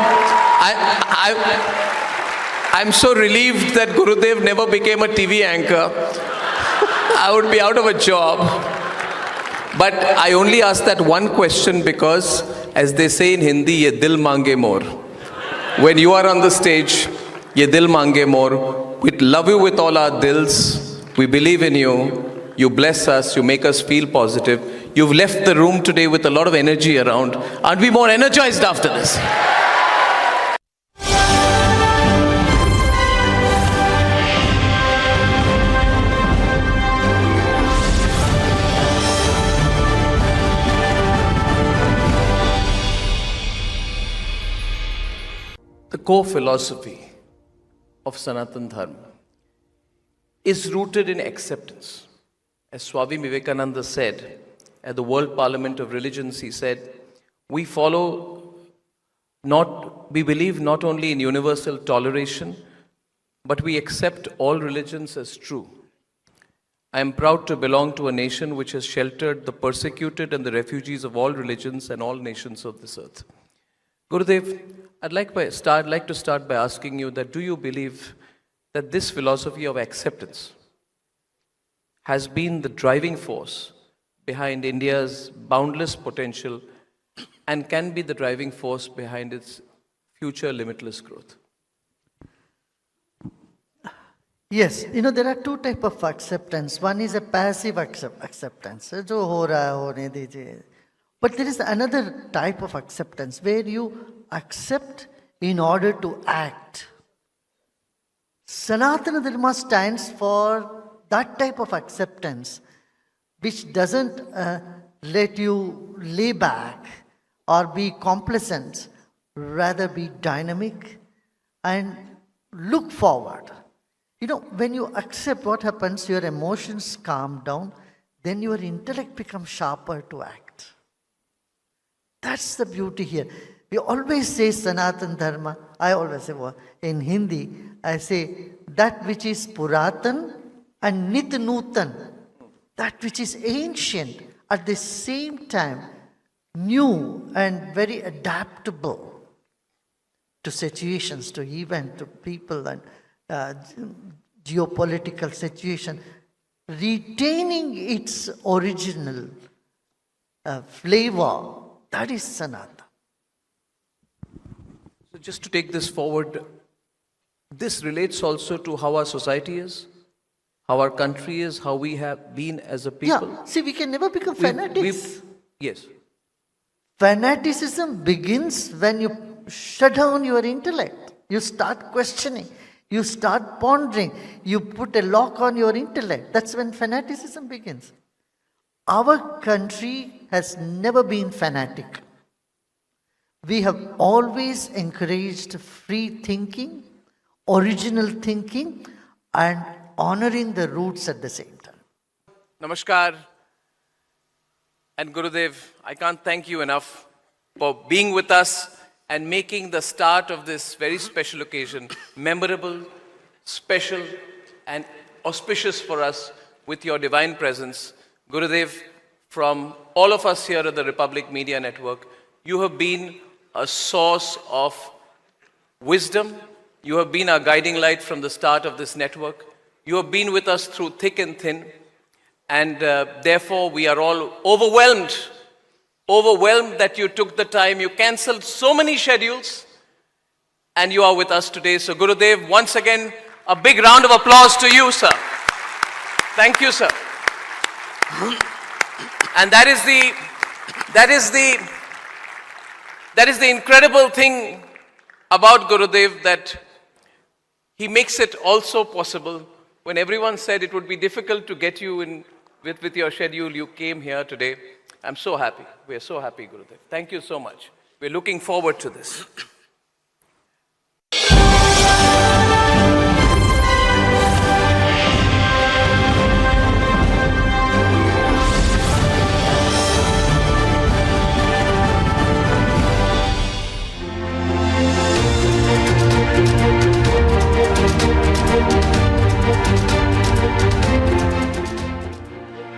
[SPEAKER 14] I'm so relieved that Gurudev never became a TV anchor. I would be out of a job. But I only ask that one question because, as they say in Hindi, ye dil mange more. When you are on the stage, ye dil mange more. We love you with all our dils. We believe in you. You bless us. You make us feel positive. You've left the room today with a lot of energy around. Aren't we more energized after this? The core philosophy of Sanatan Dharma is rooted in acceptance. As Swami Vivekananda said at the World Parliament of Religions, he said, we believe not only in universal toleration, but we accept all religions as true. I am proud to belong to a nation which has sheltered the persecuted and the refugees of all religions and all nations of this earth. Gurudev, I'd like to start by asking you that do you believe that this philosophy of acceptance has been the driving force behind India's boundless potential and can be the driving force behind its future limitless growth.
[SPEAKER 20] Yes, there are two types of acceptance. One is a passive acceptance. जो हो रहा है होने दीजिए. But there is another type of acceptance where you accept in order to act. Sanatana Dharma stands for that type of acceptance which doesn't let you lay back or be complacent, rather be dynamic and look forward. When you accept what happens, your emotions calm down, then your intellect becomes sharper to act. That's the beauty here. We always say Sanatan Dharma. I always say, in Hindi, I say that which is Puratan and Nit Nutan, that which is ancient, at the same time new and very adaptable to situations, to events, to people and geopolitical situation, retaining its original flavor. That is Sanatana.
[SPEAKER 14] So just to take this forward, this relates also to how our society is, how our country is, how we have been as a people.
[SPEAKER 20] Yeah, see, we can never become fanatics.
[SPEAKER 14] Yes.
[SPEAKER 20] Fanaticism begins when you shut down your intellect. You start questioning. You start pondering. You put a lock on your intellect. That's when fanaticism begins. Our country has never been fanatic. We have always encouraged free thinking, original thinking, and honoring the roots at the same time.
[SPEAKER 14] Namaskar. And Gurudev, I can't thank you enough for being with us and making the start of this very special occasion memorable, special, and auspicious for us with your divine presence. Gurudev, from all of us here at the Republic Media Network, you have been a source of wisdom. You have been our guiding light from the start of this network. You have been with us through thick and thin. And therefore, we are all overwhelmed that you took the time. You cancelled so many schedules and you are with us today. So Gurudev, once again, a big round of applause to you, sir. Thank you, sir. And that is the incredible thing about Gurudev, that he makes it also possible. When everyone said it would be difficult to get you in with your schedule, you came here today. I'm so happy. We are so happy, Gurudev. Thank you so much. We're looking forward to this.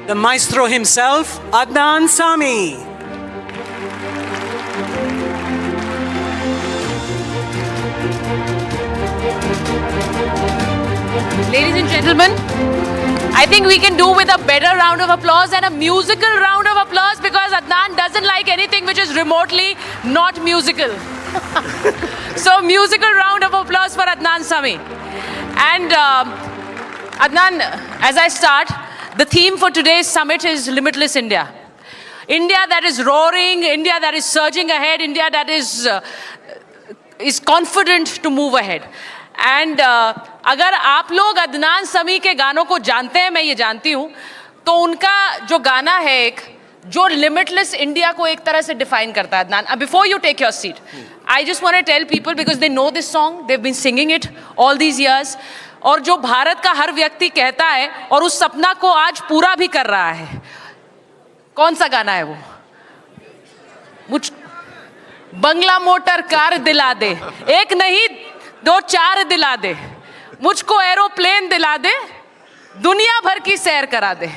[SPEAKER 2] The maestro himself, Arnab Goswami.
[SPEAKER 18] Ladies and gentlemen, I think we can do with a better round of applause and a musical round of applause, because Adnan doesn't like anything which is remotely not musical. So musical round of applause for Arnab Goswami. And Adnan, as I start, the theme for today's summit is Limitless India. India that is roaring, India that is surging ahead, India that is confident to move ahead. And अगर आप लोग अदनान समी के गानों को जानते हैं, मैं ये जानती हूँ, तो उनका जो गाना है एक, जो लिमिटलेस इंडिया को एक तरह से डिफाइन करता है. Adnan, before you take your seat, I just want to tell people, because they know this song, they've been singing it all these years, और जो भारत का हर व्यक्ति कहता है और उस सपना को आज पूरा भी कर रहा है. कौन सा गाना है वो? बंगला मोटर कार दिला दे, एक नहीं दो चार दिला दे, मुझको एरोप्लेन दिला दे, दुनिया भर की सैर करा दे.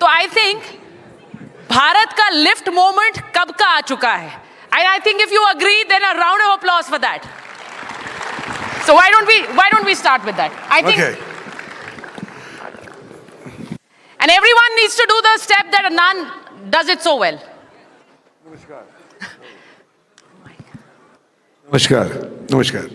[SPEAKER 18] तो आई थिंक भारत का लिफ्ट मोमेंट कब का आ चुका है. And I think if you agree, then a round of applause for that. So why don't we start with that? I think.
[SPEAKER 1] Okay.
[SPEAKER 18] And everyone needs to do the step that Adnan does it so well.
[SPEAKER 1] नमस्कार नमस्कार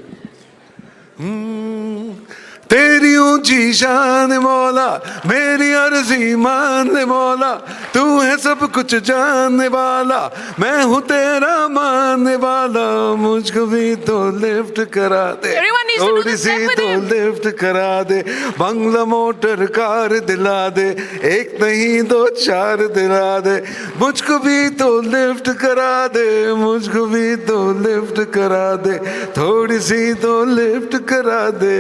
[SPEAKER 1] तेरी ऊंची शान मौला मेरी अर्जी मान ले मौला तू है सब कुछ जानने वाला मैं हूँ तेरा मानने वाला मुझको भी तो लिफ्ट करा दे थोड़ी सी तो लिफ्ट करा दे बंगला मोटर कार दिला दे एक नहीं दो चार दिला दे मुझको भी तो लिफ्ट करा दे मुझको भी तो लिफ्ट करा दे थोड़ी सी तो लिफ्ट करा दे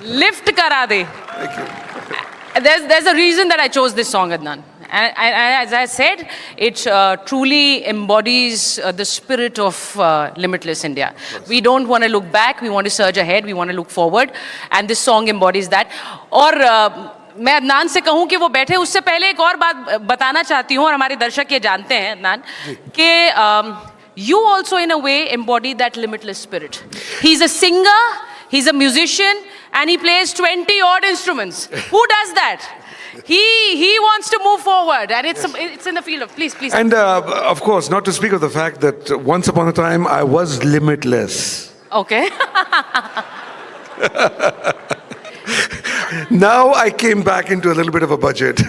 [SPEAKER 18] Lift kara de.
[SPEAKER 1] Thank you.
[SPEAKER 18] There's a reason that I chose this song, Adnan. And as I said, it truly embodies the spirit of Limitless India. We don't want to look back, we want to surge ahead, we want to look forward. And this song embodies that. और मैं अदनान से कहूँ कि वो बैठे उससे पहले एक और बात बताना चाहती हूँ और हमारे दर्शक ये जानते हैं अदनान कि you also in a way embody that limitless spirit. He's a singer, he's a musician, and he plays 20 odd instruments. Who does that? He wants to move forward, and it's in the field of please.
[SPEAKER 1] And of course, not to speak of the fact that once upon a time I was limitless.
[SPEAKER 18] Okay.
[SPEAKER 1] Now I came back into a little bit of a budget.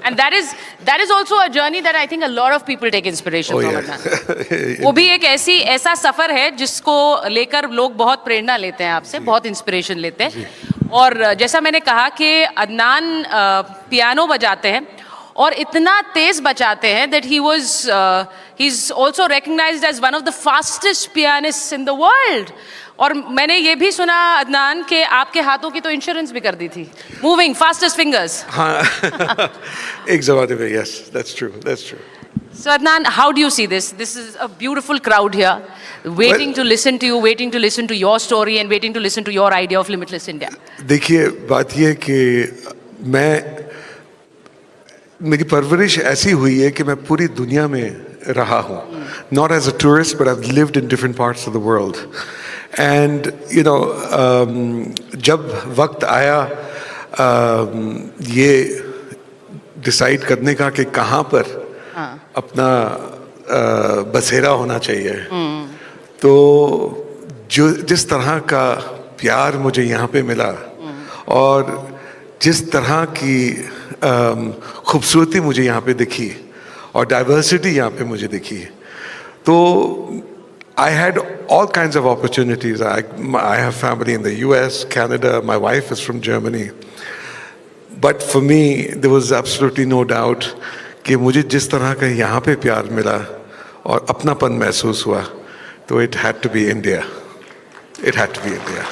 [SPEAKER 18] And that is also a journey that I think a lot of people take inspiration from. Adnan. वो भी एक ऐसा सफर है जिसको लेकर लोग बहुत प्रेरणा लेते हैं आपसे, बहुत इंस्पिरेशन लेते हैं. और जैसा मैंने कहा कि अदनान पियानो बजाते हैं और इतना तेज बजाते हैं that he's also recognized as one of the fastest pianists in the world. और मैंने ये भी सुना अदनान कि आपके हाथों की तो इंश्योरेंस भी कर दी थी. Moving fastest fingers.
[SPEAKER 1] हाँ, एक जमाने में, yes, that's true.
[SPEAKER 18] So Adnan, how do you see this? This is a beautiful crowd here, waiting to listen to you, waiting to listen to your story, and waiting to listen to your idea of Limitless India.
[SPEAKER 1] देखिए, बात ये कि मेरी परवरिश ऐसी हुई है कि मैं पूरी दुनिया में रहा हूँ. Not as a tourist, but I've lived in different parts of the world. And you know, जब वक्त आया ये डिसाइड करने का कि कहाँ पर अपना बसेरा होना चाहिए, तो जिस तरह का प्यार मुझे यहाँ पे मिला और जिस तरह की खूबसूरती मुझे यहाँ पे दिखी और डाइवर्सिटी यहाँ पे मुझे दिखी, तो I had all kinds of opportunities. I have family in the US, Canada, my wife is from Germany. But for me, there was absolutely no doubt कि मुझे जिस तरह का यहाँ पे प्यार मिला और अपनापन महसूस हुआ, तो it had to be India. It had to be India.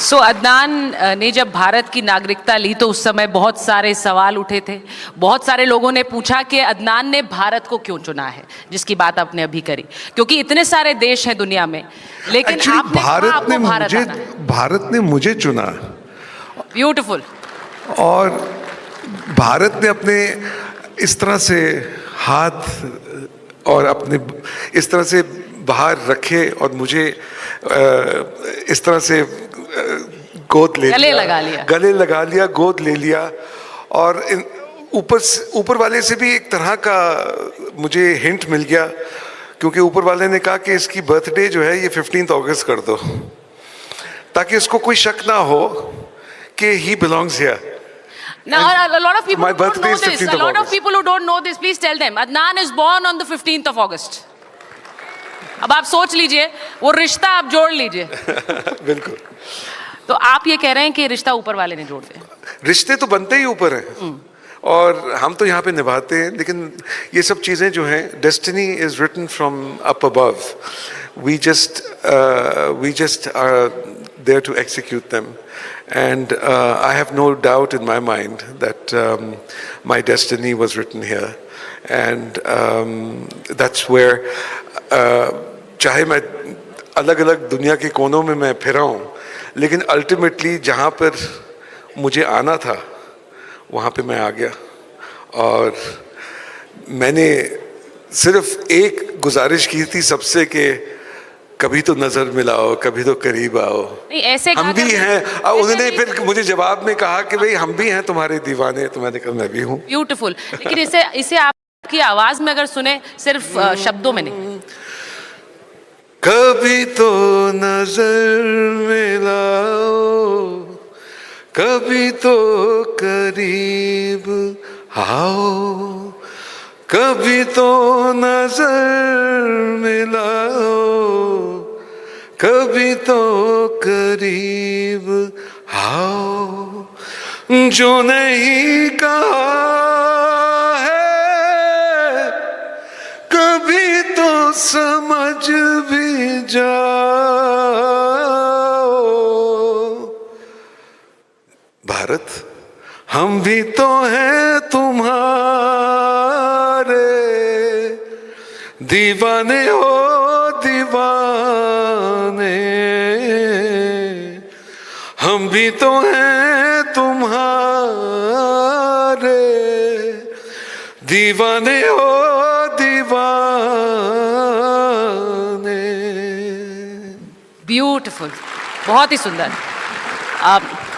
[SPEAKER 18] So Adnan ने जब भारत की नागरिकता ली तो उस समय बहुत सारे सवाल उठे थे. बहुत सारे लोगों ने पूछा कि अदनान ने भारत को क्यों चुना है, जिसकी बात आपने अभी करी, क्योंकि इतने सारे देश हैं दुनिया में, लेकिन
[SPEAKER 1] भारत ने मुझे चुना.
[SPEAKER 18] ब्यूटीफुल.
[SPEAKER 1] और भारत ने अपने इस तरह से हाथ और अपने इस तरह से बाहर रखे और मुझे इस तरह से गोद ले लिया, गले लगा लिया, गोद ले लिया. और ऊपर वाले से भी एक तरह का मुझे हिंट मिल गया, क्योंकि ऊपर वाले ने कहा कि इसकी बर्थडे जो है ये 15 अगस्त कर दो, ताकि उसको कोई शक ना हो कि he belongs here.
[SPEAKER 18] Now, a lot of people don't know this. A lot of people who don't know this, please tell them. Adnan is born on the 15th of August. अब आप सोच लीजिए, वो रिश्ता आप जोड़ लीजिए.
[SPEAKER 1] बिल्कुल.
[SPEAKER 18] तो आप ये कह रहे हैं कि रिश्ता ऊपर वाले ने जोड़ दिया.
[SPEAKER 1] रिश्ते तो बनते ही ऊपर हैं और हम तो यहाँ पे निभाते हैं, लेकिन ये सब चीजें जो हैं, destiny is written from up above. We just are there to execute them. And I have no doubt in my mind that my destiny was written here. And that's where चाहे मैं अलग-अलग दुनिया के कोनों में मैं फिरा हूँ, लेकिन अल्टीमेटली जहाँ पर मुझे आना था वहाँ पे मैं आ गया. और मैंने सिर्फ एक गुजारिश की थी सबसे कि कभी तो नजर मिलाओ, कभी तो करीब आओ,
[SPEAKER 18] नहीं ऐसे
[SPEAKER 1] हम भी हैं। उन्होंने फिर मुझे जवाब में कहा कि भाई हम भी हैं तुम्हारे दीवाने, तो मैंने कहा मैं भी हूँ।
[SPEAKER 18] ब्यूटीफुल। लेकिन इसे आपकी आवाज में अगर सुने, सिर्फ शब्दों में नहीं।
[SPEAKER 1] कभी तो नजर मिलाओ, कभी तो करीब आओ, कभी तो नजर मिलाओ, कभी तो करीब आओ, जो नहीं कहा है कभी तो समझ भी जाओ। भारत, हम भी तो हैं तुम्हारे दीवाने हो दीवाने, हम भी तो हैं तुम्हारे दीवाने हो दीवाने।
[SPEAKER 18] ब्यूटीफुल, बहुत ही सुंदर।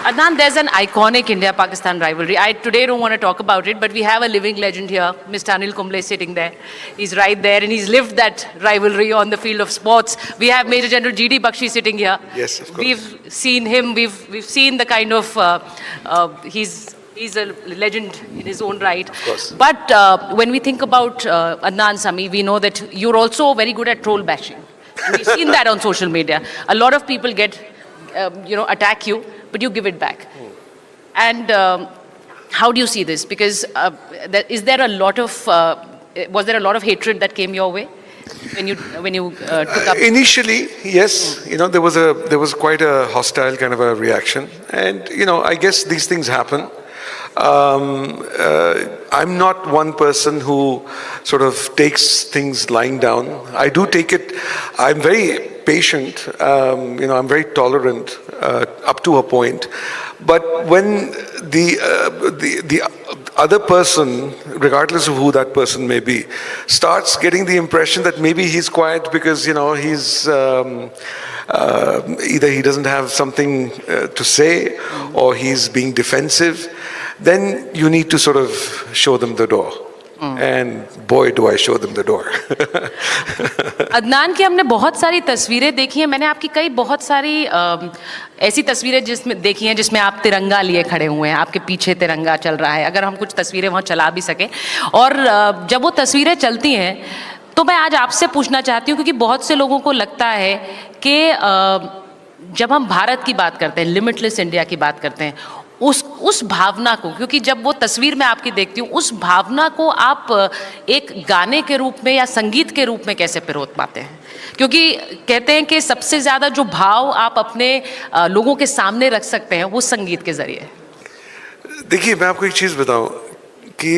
[SPEAKER 18] Adnan, there's an iconic India-Pakistan rivalry. I today don't want to talk about it, but we have a living legend here, Mr. Anil Kumble, sitting there. He's right there, and he's lived that rivalry on the field of sports. We have Major General G.D. Bakshi sitting here.
[SPEAKER 1] Yes, of course.
[SPEAKER 18] We've seen him. We've seen the kind of he's a legend in his own right.
[SPEAKER 1] Of course.
[SPEAKER 18] But when we think about Adnan Sami, we know that you're also very good at troll bashing. And we've seen that on social media. A lot of people get attack you, but you give it back. And how do you see this? Because was there a lot of hatred that came your way when you took up?
[SPEAKER 1] Initially, yes. There was quite a hostile kind of a reaction, and I guess these things happen. I'm not one person who sort of takes things lying down. I do take it. I'm very patient. I'm very tolerant up to a point. But when the other person, regardless of who that person may be, starts getting the impression that maybe he's quiet because he's either he doesn't have something to say or he's being defensive, then you need to sort of show them the door. And boy, do I show them the door.
[SPEAKER 18] Adnan की हमने बहुत सारी तस्वीरें देखी हैं। मैंने आपकी बहुत सारी ऐसी तस्वीरें जिसमें देखी हैं जिसमें आप तिरंगा लिए खड़े हुए हैं, आपके पीछे तिरंगा चल रहा है। अगर हम कुछ तस्वीरें वहाँ चला भी सकें, और जब वो तस्वीरें चलती हैं तो मैं आज आपसे पूछना चाहती हूँ, क्योंकि बहुत से लोगों को लगता है कि जब हम भारत की बात करते हैं, लिमिटलेस इंडिया की बात करते हैं, उस भावना को, क्योंकि जब वो तस्वीर मैं आपकी देखती हूँ, उस भावना को आप एक गाने के रूप में या संगीत के रूप में कैसे पिरोत पाते हैं? क्योंकि कहते हैं कि सबसे ज़्यादा जो भाव आप अपने लोगों के सामने रख सकते हैं वो संगीत के ज़रिए।
[SPEAKER 1] देखिए, मैं आपको एक चीज़ बताऊं कि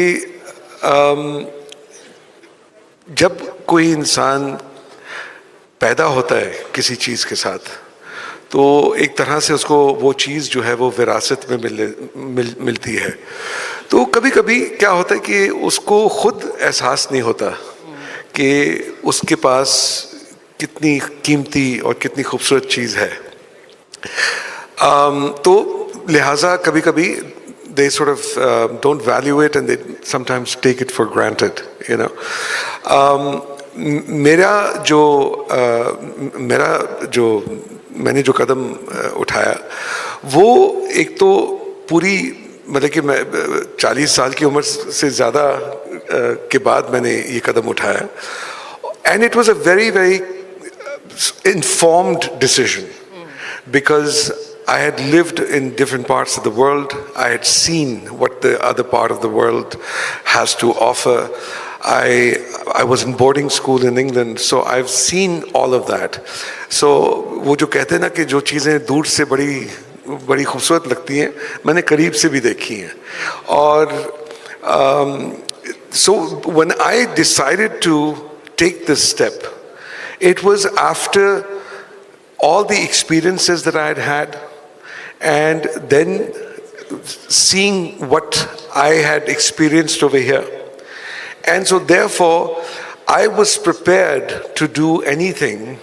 [SPEAKER 1] जब कोई इंसान पैदा होता है किसी चीज़ के साथ, तो एक तरह से उसको वो चीज़ जो है वो विरासत में मिलती है। तो कभी कभी क्या होता है कि उसको खुद एहसास नहीं होता कि उसके पास कितनी कीमती और कितनी खूबसूरत चीज़ है। तो लिहाजा कभी कभी they sort of don't value it and they sometimes take it for granted, मैंने जो कदम उठाया वो एक तो पूरी मतलब कि मैं 40 साल की उम्र से ज़्यादा के बाद मैंने ये कदम उठाया, and it was a very very informed decision because I had lived in different parts of the world. I had seen what the other part of the world has to offer. I was in boarding school in England, so I've seen all of that. So वो जो कहते हैं ना कि जो चीज़ें दूर से बड़ी खूबसूरत लगती हैं, मैंने करीब से भी देखी हैं। और so when I decided to take this step, it was after all the experiences that I had had, and then seeing what I had experienced over here. And so therefore, I was prepared to do anything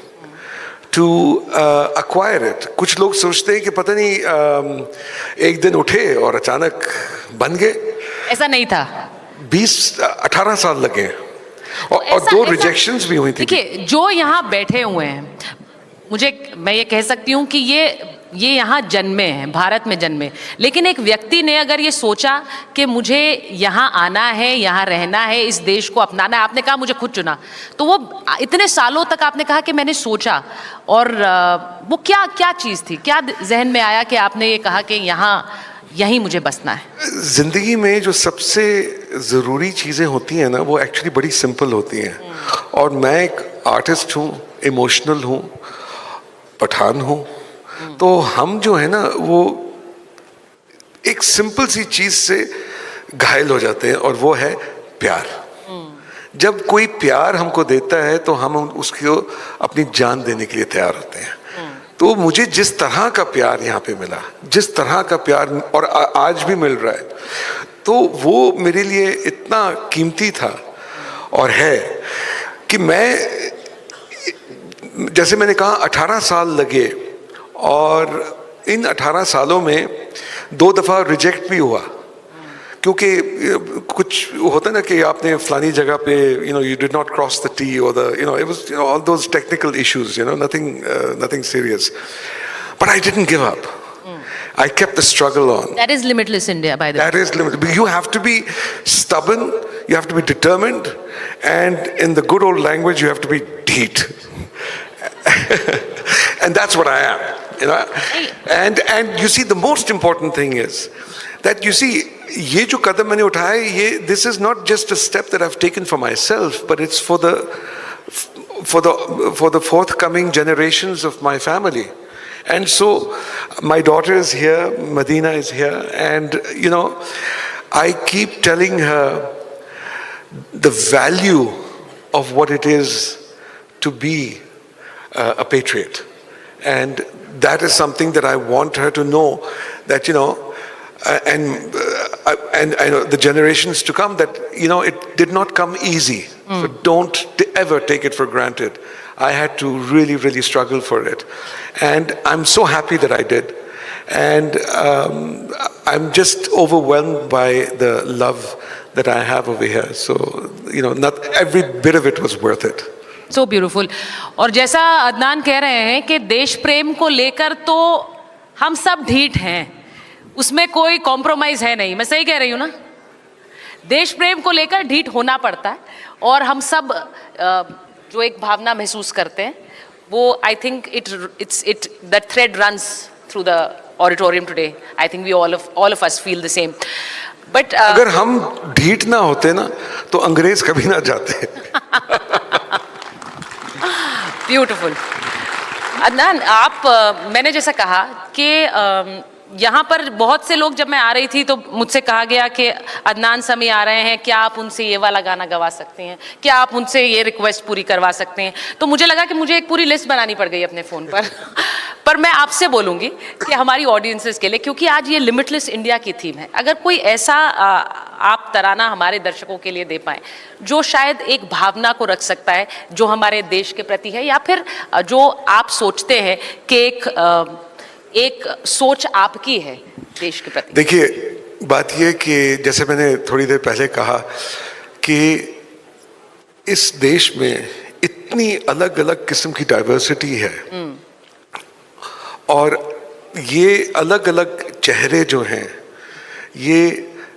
[SPEAKER 1] to acquire it. कुछ लोग सोचते हैं कि पता नहीं एक दिन उठे और अचानक बन गए.
[SPEAKER 18] ऐसा नहीं था.
[SPEAKER 1] 18 साल लगे और 2 रिजेक्शंस भी हुई थी.
[SPEAKER 18] देखिए, जो यहाँ बैठे हुए हैं, मैं ये कह सकती हूँ कि ये यहाँ जन्मे हैं, भारत में जन्मे, लेकिन एक व्यक्ति ने अगर ये सोचा कि मुझे यहाँ आना है, यहाँ रहना है, इस देश को अपनाना है, आपने कहा मुझे खुद चुना, तो वो इतने सालों तक आपने कहा कि मैंने सोचा, और वो क्या चीज़ थी, क्या जहन में आया कि आपने ये कहा कि यहीं मुझे बसना है?
[SPEAKER 1] जिंदगी में जो सबसे ज़रूरी चीज़ें होती हैं ना, वो एक्चुअली बड़ी सिंपल होती हैं. और मैं एक आर्टिस्ट हूँ, इमोशनल हूँ, पठान हूँ, तो हम जो है ना वो एक सिंपल सी चीज से घायल हो जाते हैं, और वो है प्यार. जब कोई प्यार हमको देता है तो हम उसको अपनी जान देने के लिए तैयार होते हैं. तो मुझे जिस तरह का प्यार यहाँ पे मिला, जिस तरह का प्यार और आज भी मिल रहा है, तो वो मेरे लिए इतना कीमती था और है कि मैं, जैसे मैंने कहा, 18 साल लगे, और इन 18 सालों में 2 दफ़ा रिजेक्ट भी हुआ, क्योंकि कुछ होता है ना कि आपने फलानी जगह पे you did not cross the T, or the it was all those technical issues, nothing serious, but I didn't give up. I kept the struggle on.
[SPEAKER 18] That is limitless India, by the way.
[SPEAKER 1] That is limitless. You have to be stubborn, you have to be determined, and in the good old language, you have to be deet. And that's what I am. And you see, the most important thing is that, you see, ये जो कदम मैंने उठाया, ये, this is not just a step that I've taken for myself, but it's for the forthcoming generations of my family. And so my daughter is here, Medina is here, and I keep telling her the value of what it is to be a patriot, and that is something that I want her to know, that and I know the generations to come, that it did not come easy. So don't ever take it for granted. I had to really, really struggle for it, and I'm so happy that I did. And I'm just overwhelmed by the love that I have over here. So not every bit of it was worth it.
[SPEAKER 18] So beautiful. और जैसा अदनान कह रहे हैं कि देश प्रेम को लेकर तो हम सब ढीठ हैं, उसमें कोई कॉम्प्रोमाइज है नहीं. मैं सही कह रही हूँ ना? देश प्रेम को लेकर ढीठ होना पड़ता है, और हम सब जो एक भावना महसूस करते हैं, वो I think it that thread runs through the auditorium today. I think we all of us feel the same. But
[SPEAKER 1] अगर हम ढीठ ना होते ना, तो अंग्रेज कभी ना जाते.
[SPEAKER 18] ब्यूटिफुल. अदनान, मैंने जैसा कहा कि यहाँ पर बहुत से लोग, जब मैं आ रही थी तो मुझसे कहा गया कि अदनान समी आ रहे हैं, क्या आप उनसे ये वाला गाना गवा सकते हैं, क्या आप उनसे ये रिक्वेस्ट पूरी करवा सकते हैं. तो मुझे लगा कि मुझे एक पूरी लिस्ट बनानी पड़ गई अपने फ़ोन पर. पर मैं आपसे बोलूँगी कि हमारी ऑडियंसेस के लिए, क्योंकि आज ये लिमिटलेस इंडिया की थीम है, अगर कोई ऐसा आप तराना हमारे दर्शकों के लिए दे पाएँ जो शायद एक भावना को रख सकता है जो हमारे देश के प्रति है, या फिर जो आप सोचते हैं कि एक सोच आपकी है देश के प्रति.
[SPEAKER 1] देखिए, बात यह कि जैसे मैंने थोड़ी देर पहले कहा कि इस देश में इतनी अलग अलग किस्म की डाइवर्सिटी है, और ये अलग अलग चेहरे जो हैं, ये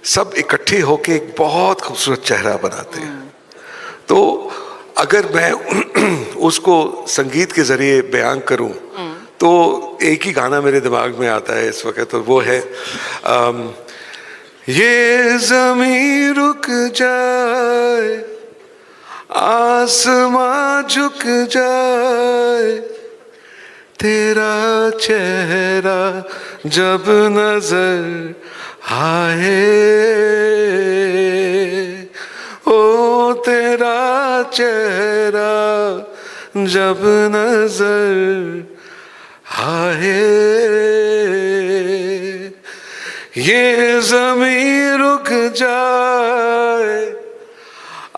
[SPEAKER 1] सब इकट्ठे होके एक बहुत खूबसूरत चेहरा बनाते हैं. तो अगर मैं उसको संगीत के जरिए बयान करूं, तो एक ही गाना मेरे दिमाग में आता है इस वक्त, और वो है ये ज़मीं रुक जाए, आसमां झुक जाए, तेरा चेहरा जब नजर आए, ओ तेरा चेहरा जब नजर आए, ये ज़मीं रुक जाए,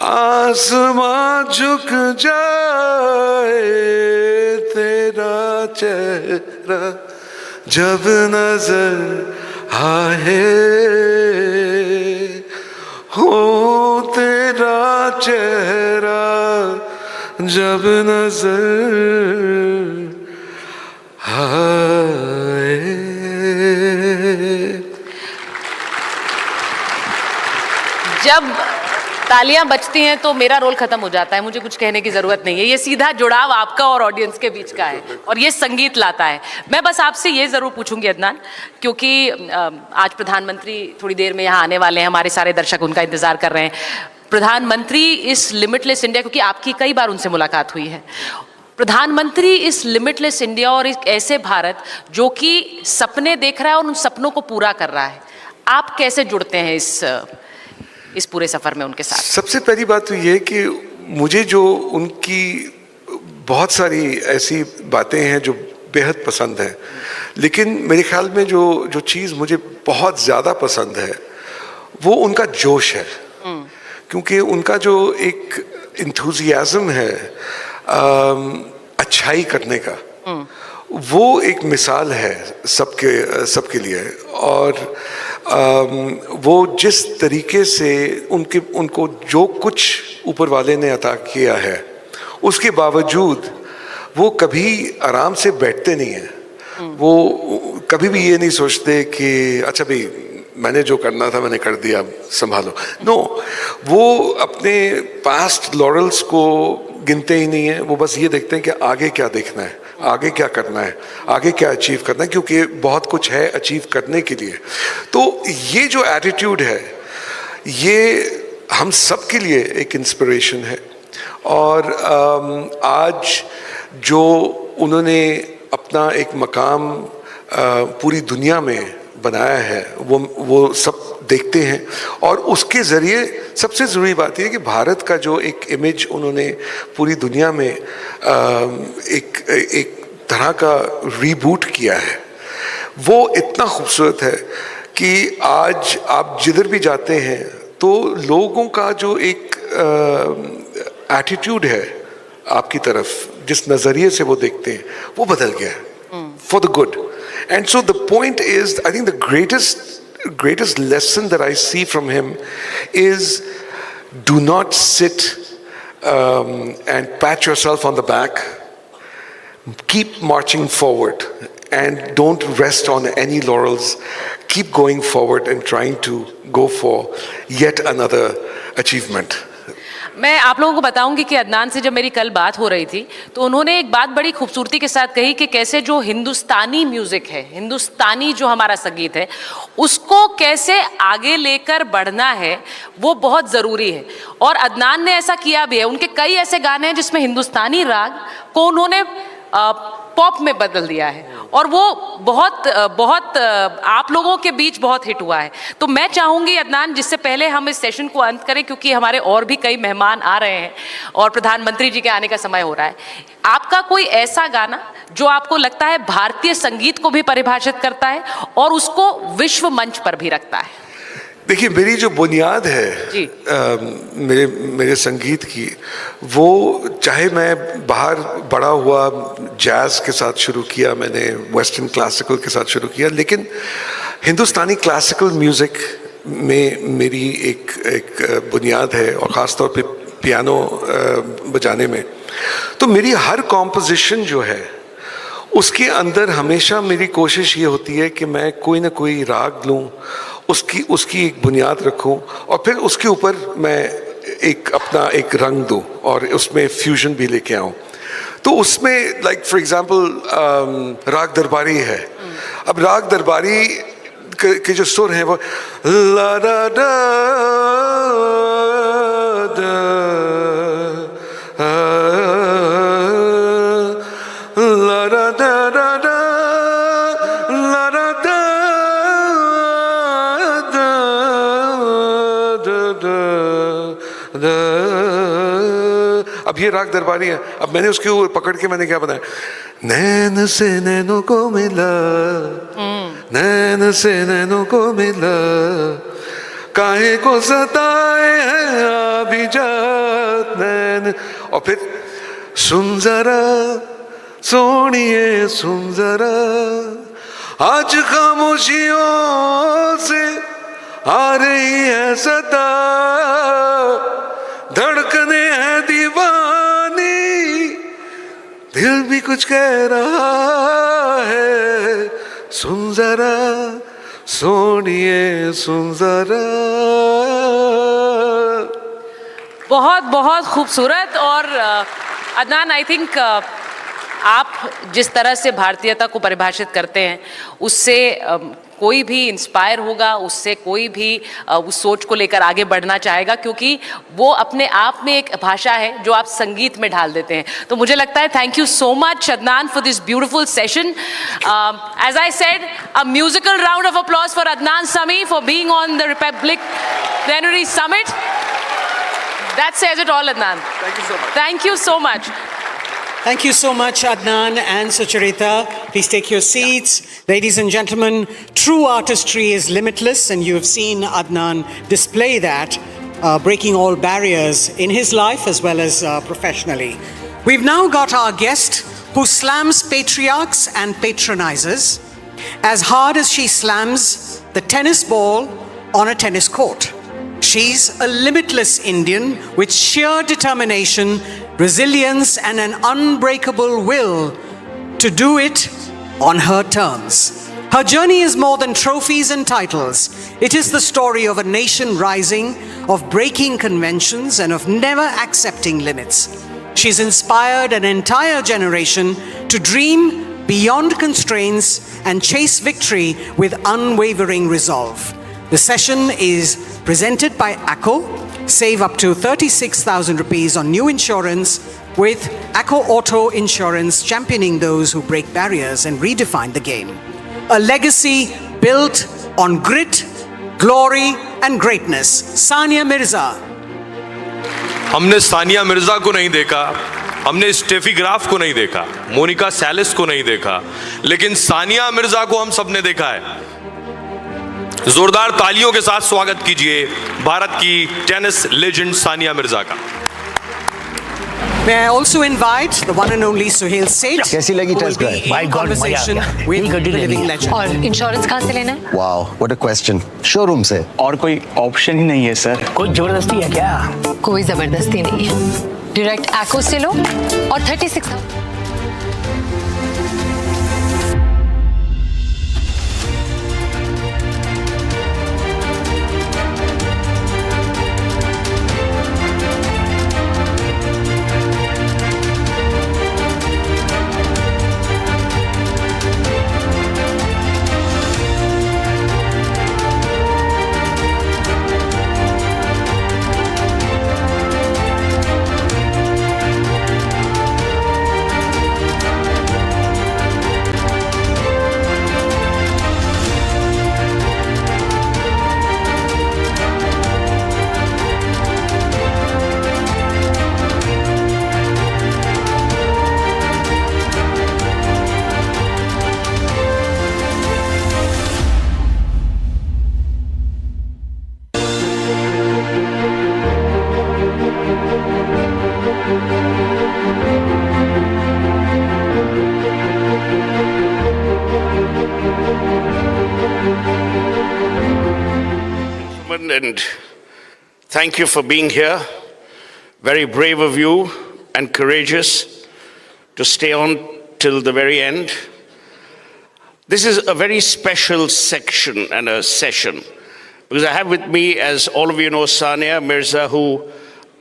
[SPEAKER 1] आसमां झुक जाए, तेरा चेहरा जब नजर आए, हो तेरा चेहरा जब नजर आए।
[SPEAKER 18] जब तालियां बजती हैं तो मेरा रोल खत्म हो जाता है, मुझे कुछ कहने की जरूरत नहीं है। ये सीधा जुड़ाव आपका और ऑडियंस के बीच का है और ये संगीत लाता है। मैं बस आपसे ये जरूर पूछूंगी अदनान, क्योंकि आज प्रधानमंत्री थोड़ी देर में यहाँ आने वाले हैं, हमारे सारे दर्शक उनका इंतजार कर रहे हैं। प्रधानमंत्री इस लिमिटलेस इंडिया, क्योंकि आपकी कई बार उनसे मुलाकात हुई है, प्रधानमंत्री इस लिमिटलेस इंडिया और एक ऐसे भारत जो कि सपने देख रहा है और उन सपनों को पूरा कर रहा है, आप कैसे जुड़ते हैं इस पूरे सफर में उनके साथ?
[SPEAKER 1] सबसे पहली बात तो ये कि मुझे जो उनकी बहुत सारी ऐसी बातें हैं जो बेहद पसंद है, लेकिन मेरे ख्याल में जो चीज़ मुझे बहुत ज़्यादा पसंद है वो उनका जोश है। क्योंकि उनका जो एक इंथुजियाज्म है अच्छाई करने का, वो एक मिसाल है सबके लिए। और वो जिस तरीके से उनको जो कुछ ऊपर वाले ने अता किया है, उसके बावजूद वो कभी आराम से बैठते नहीं हैं। वो कभी भी ये नहीं सोचते कि अच्छा भाई मैंने जो करना था मैंने कर दिया, संभालो। नो, वो अपने पास्ट लॉरल्स को गिनते ही नहीं है। वो बस ये देखते हैं कि आगे क्या देखना है, आगे क्या करना है, आगे क्या अचीव करना है, क्योंकि बहुत कुछ है अचीव करने के लिए। तो ये जो एटीट्यूड है ये हम सब के लिए एक इंस्पिरेशन है। और आज जो उन्होंने अपना एक मकाम पूरी दुनिया में बनाया है वो सब देखते हैं। और उसके ज़रिए सबसे ज़रूरी बात यह है कि भारत का जो एक इमेज उन्होंने पूरी दुनिया में एक तरह का रीबूट किया है, वो इतना खूबसूरत है कि आज आप जिधर भी जाते हैं तो लोगों का जो एक एटीट्यूड है आपकी तरफ, जिस नज़रिए से वो देखते हैं, वो बदल गया है for the good. And so the point is, I think the greatest lesson that I see from him is do not sit and pat yourself on the back. Keep marching forward and don't rest on any laurels. Keep going forward and trying to go for yet another achievement.
[SPEAKER 18] मैं आप लोगों को बताऊंगी कि अदनान से जब मेरी कल बात हो रही थी तो उन्होंने एक बात बड़ी खूबसूरती के साथ कही कि कैसे जो हिंदुस्तानी म्यूजिक है, हिंदुस्तानी जो हमारा संगीत है, उसको कैसे आगे लेकर बढ़ना है वो बहुत ज़रूरी है। और अदनान ने ऐसा किया भी है। उनके कई ऐसे गाने हैं जिसमें हिंदुस्तानी राग को उन्होंने पॉप में बदल दिया है और वो बहुत आप लोगों के बीच बहुत हिट हुआ है। तो मैं चाहूँगी अदनान, जिससे पहले हम इस सेशन को अंत करें क्योंकि हमारे और भी कई मेहमान आ रहे हैं और प्रधानमंत्री जी के आने का समय हो रहा है, आपका कोई ऐसा गाना जो आपको लगता है भारतीय संगीत को भी परिभाषित करता है और उसको विश्व मंच पर भी रखता है?
[SPEAKER 1] देखिए, मेरी जो बुनियाद है मेरे संगीत की, वो चाहे मैं बाहर बड़ा हुआ जैज़ के साथ शुरू किया, मैंने वेस्टर्न क्लासिकल के साथ शुरू किया, लेकिन हिंदुस्तानी क्लासिकल म्यूज़िक में मेरी एक बुनियाद है और ख़ास तौर पे पियानो बजाने में। तो मेरी हर कॉम्पोजिशन जो है उसके अंदर हमेशा मेरी कोशिश ये होती है कि मैं कोई ना कोई राग लूँ, उसकी एक बुनियाद रखूं और फिर उसके ऊपर मैं अपना एक रंग दूं और उसमें फ्यूजन भी लेके आऊं। तो उसमें लाइक फॉर एग्जांपल राग दरबारी है। अब राग दरबारी के जो सुर हैं वो ला रा डा डा ला रा डा डा डा ला रा डा। अब ये राग दरबारी है। अब मैंने उसके ऊपर पकड़ के मैंने क्या बनाया, नैन से नैनों को मिला, नैन से नैनों को मिला, काहे को सताए हैं अभिजात नैन। और फिर सुन जरा सोनिए सुन जरा, आज खामोशियों से आ रही है सदा, धड़कने हैं दीवानी, दिल भी कुछ कह रहा है, सुन जरा सोनिए सुन जरा।
[SPEAKER 18] बहुत बहुत खूबसूरत। और अदनान, आई थिंक आप जिस तरह से भारतीयता को परिभाषित करते हैं उससे कोई भी इंस्पायर होगा, उससे कोई भी उस सोच को लेकर आगे बढ़ना चाहेगा, क्योंकि वो अपने आप में एक भाषा है जो आप संगीत में ढाल देते हैं। तो मुझे लगता है, thank you so much Adnan for this beautiful session. As I said, a musical round of applause for Adnan Sami for being on the republic plenary summit. That says it all, Adnan.
[SPEAKER 2] Thank you so much.
[SPEAKER 18] Thank you so much.
[SPEAKER 2] Thank you so much, Adnan and Sucharita. Please take your seats. Ladies and gentlemen, true artistry is limitless, and you have seen Adnan display that, breaking all barriers in his life as well as professionally. We've now got our guest who slams patriarchs and patronizers as hard as she slams the tennis ball on a tennis court. She's a limitless Indian with sheer determination, resilience, and an unbreakable will to do it on her terms. Her journey is more than trophies and titles. It is the story of a nation rising, of breaking conventions, and of never accepting limits. She's inspired an entire generation to dream beyond constraints and chase victory with unwavering resolve. The session is presented by ACO. Save up to 36,000 rupees on new insurance with ACO Auto Insurance, championing those who break barriers and redefine the game. A legacy built on grit, glory and greatness. Sania Mirza.
[SPEAKER 12] हमने सानिया मिर्जा को नहीं देखा, हमने Steffi Graf को नहीं देखा, मोनिका सैलिस को नहीं देखा, लेकिन सानिया मिर्जा को हम सबने देखा है। जोरदार तालियों के साथ स्वागत कीजिए भारत की टेनिस लेजेंड सानिया मिर्जा का।
[SPEAKER 2] May I also invite the one and only Suhail Seth?
[SPEAKER 17] कैसी लगी test drive?
[SPEAKER 2] In conversation with the living legend.
[SPEAKER 18] और इंश्योरेंस कहाँ से लेना है?
[SPEAKER 17] Wow, what a question. Showroom से।
[SPEAKER 11] और कोई ऑप्शन ही नहीं है सर। कोई जबरदस्ती है क्या?
[SPEAKER 18] कोई जबरदस्ती नहीं है। डायरेक्ट ACO से लो और 36,000।
[SPEAKER 22] And thank you for being here. Very brave of you and courageous to stay on till the very end. This is a very special section and a session because I have with me, as all of you know, Sania Mirza, who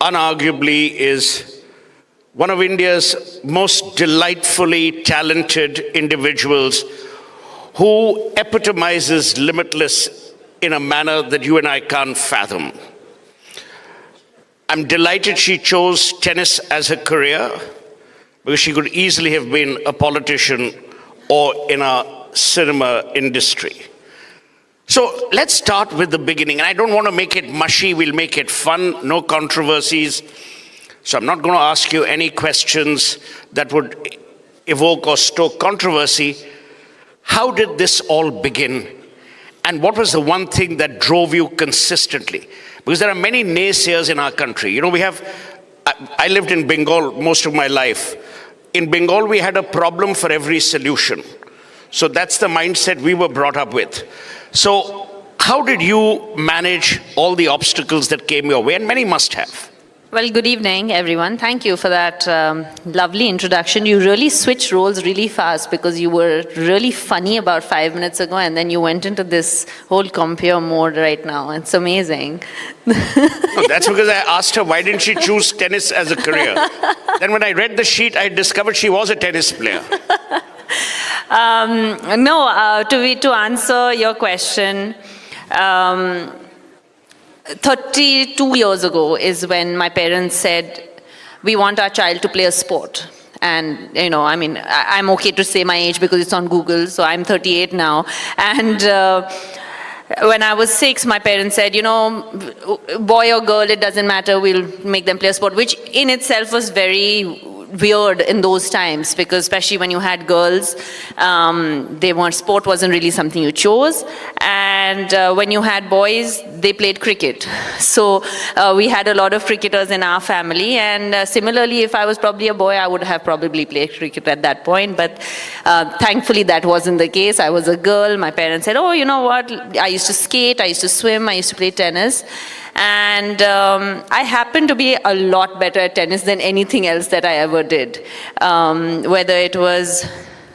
[SPEAKER 22] unarguably is one of India's most delightfully talented individuals who epitomizes limitless in a manner that you and I can't fathom. I'm delighted she chose tennis as her career because she could easily have been a politician or in a cinema industry. So let's start with the beginning. And I don't want to make it mushy, we'll make it fun, no controversies. So I'm not going to ask you any questions that would evoke or stoke controversy. How did this all begin? And what was the one thing that drove you consistently? Because there are many naysayers in our country. You know, I lived in Bengal most of my life. in Bengal, we had a problem for every solution. So that's the mindset we were brought up with. So how did you manage all the obstacles that came your way? And many must have.
[SPEAKER 6] Well, good evening, everyone. Thank you for that lovely introduction. You really switched roles really fast because you were really funny about 5 minutes ago and then you went into this whole compere mode right now. It's amazing.
[SPEAKER 22] No, that's because I asked her, why didn't she choose tennis as a career? Then when I read the sheet, I discovered she was a tennis player.
[SPEAKER 6] To answer your question, 32 years ago is when my parents said, we want our child to play a sport. And, you know, I mean, I'm okay to say my age because it's on Google, so I'm 38 now. And when I was 6, my parents said, you know, boy or girl, it doesn't matter, we'll make them play a sport, which in itself was very weird in those times, because especially when you had girls, sport wasn't really something you chose, and when you had boys, they played cricket. So we had a lot of cricketers in our family, and similarly, if I was probably a boy, I would have probably played cricket at that point, but thankfully that wasn't the case. I was a girl. My parents said, oh, you know what, I used to skate, I used to swim, I used to play tennis. And I happened to be a lot better at tennis than anything else that I ever did. Whether it was,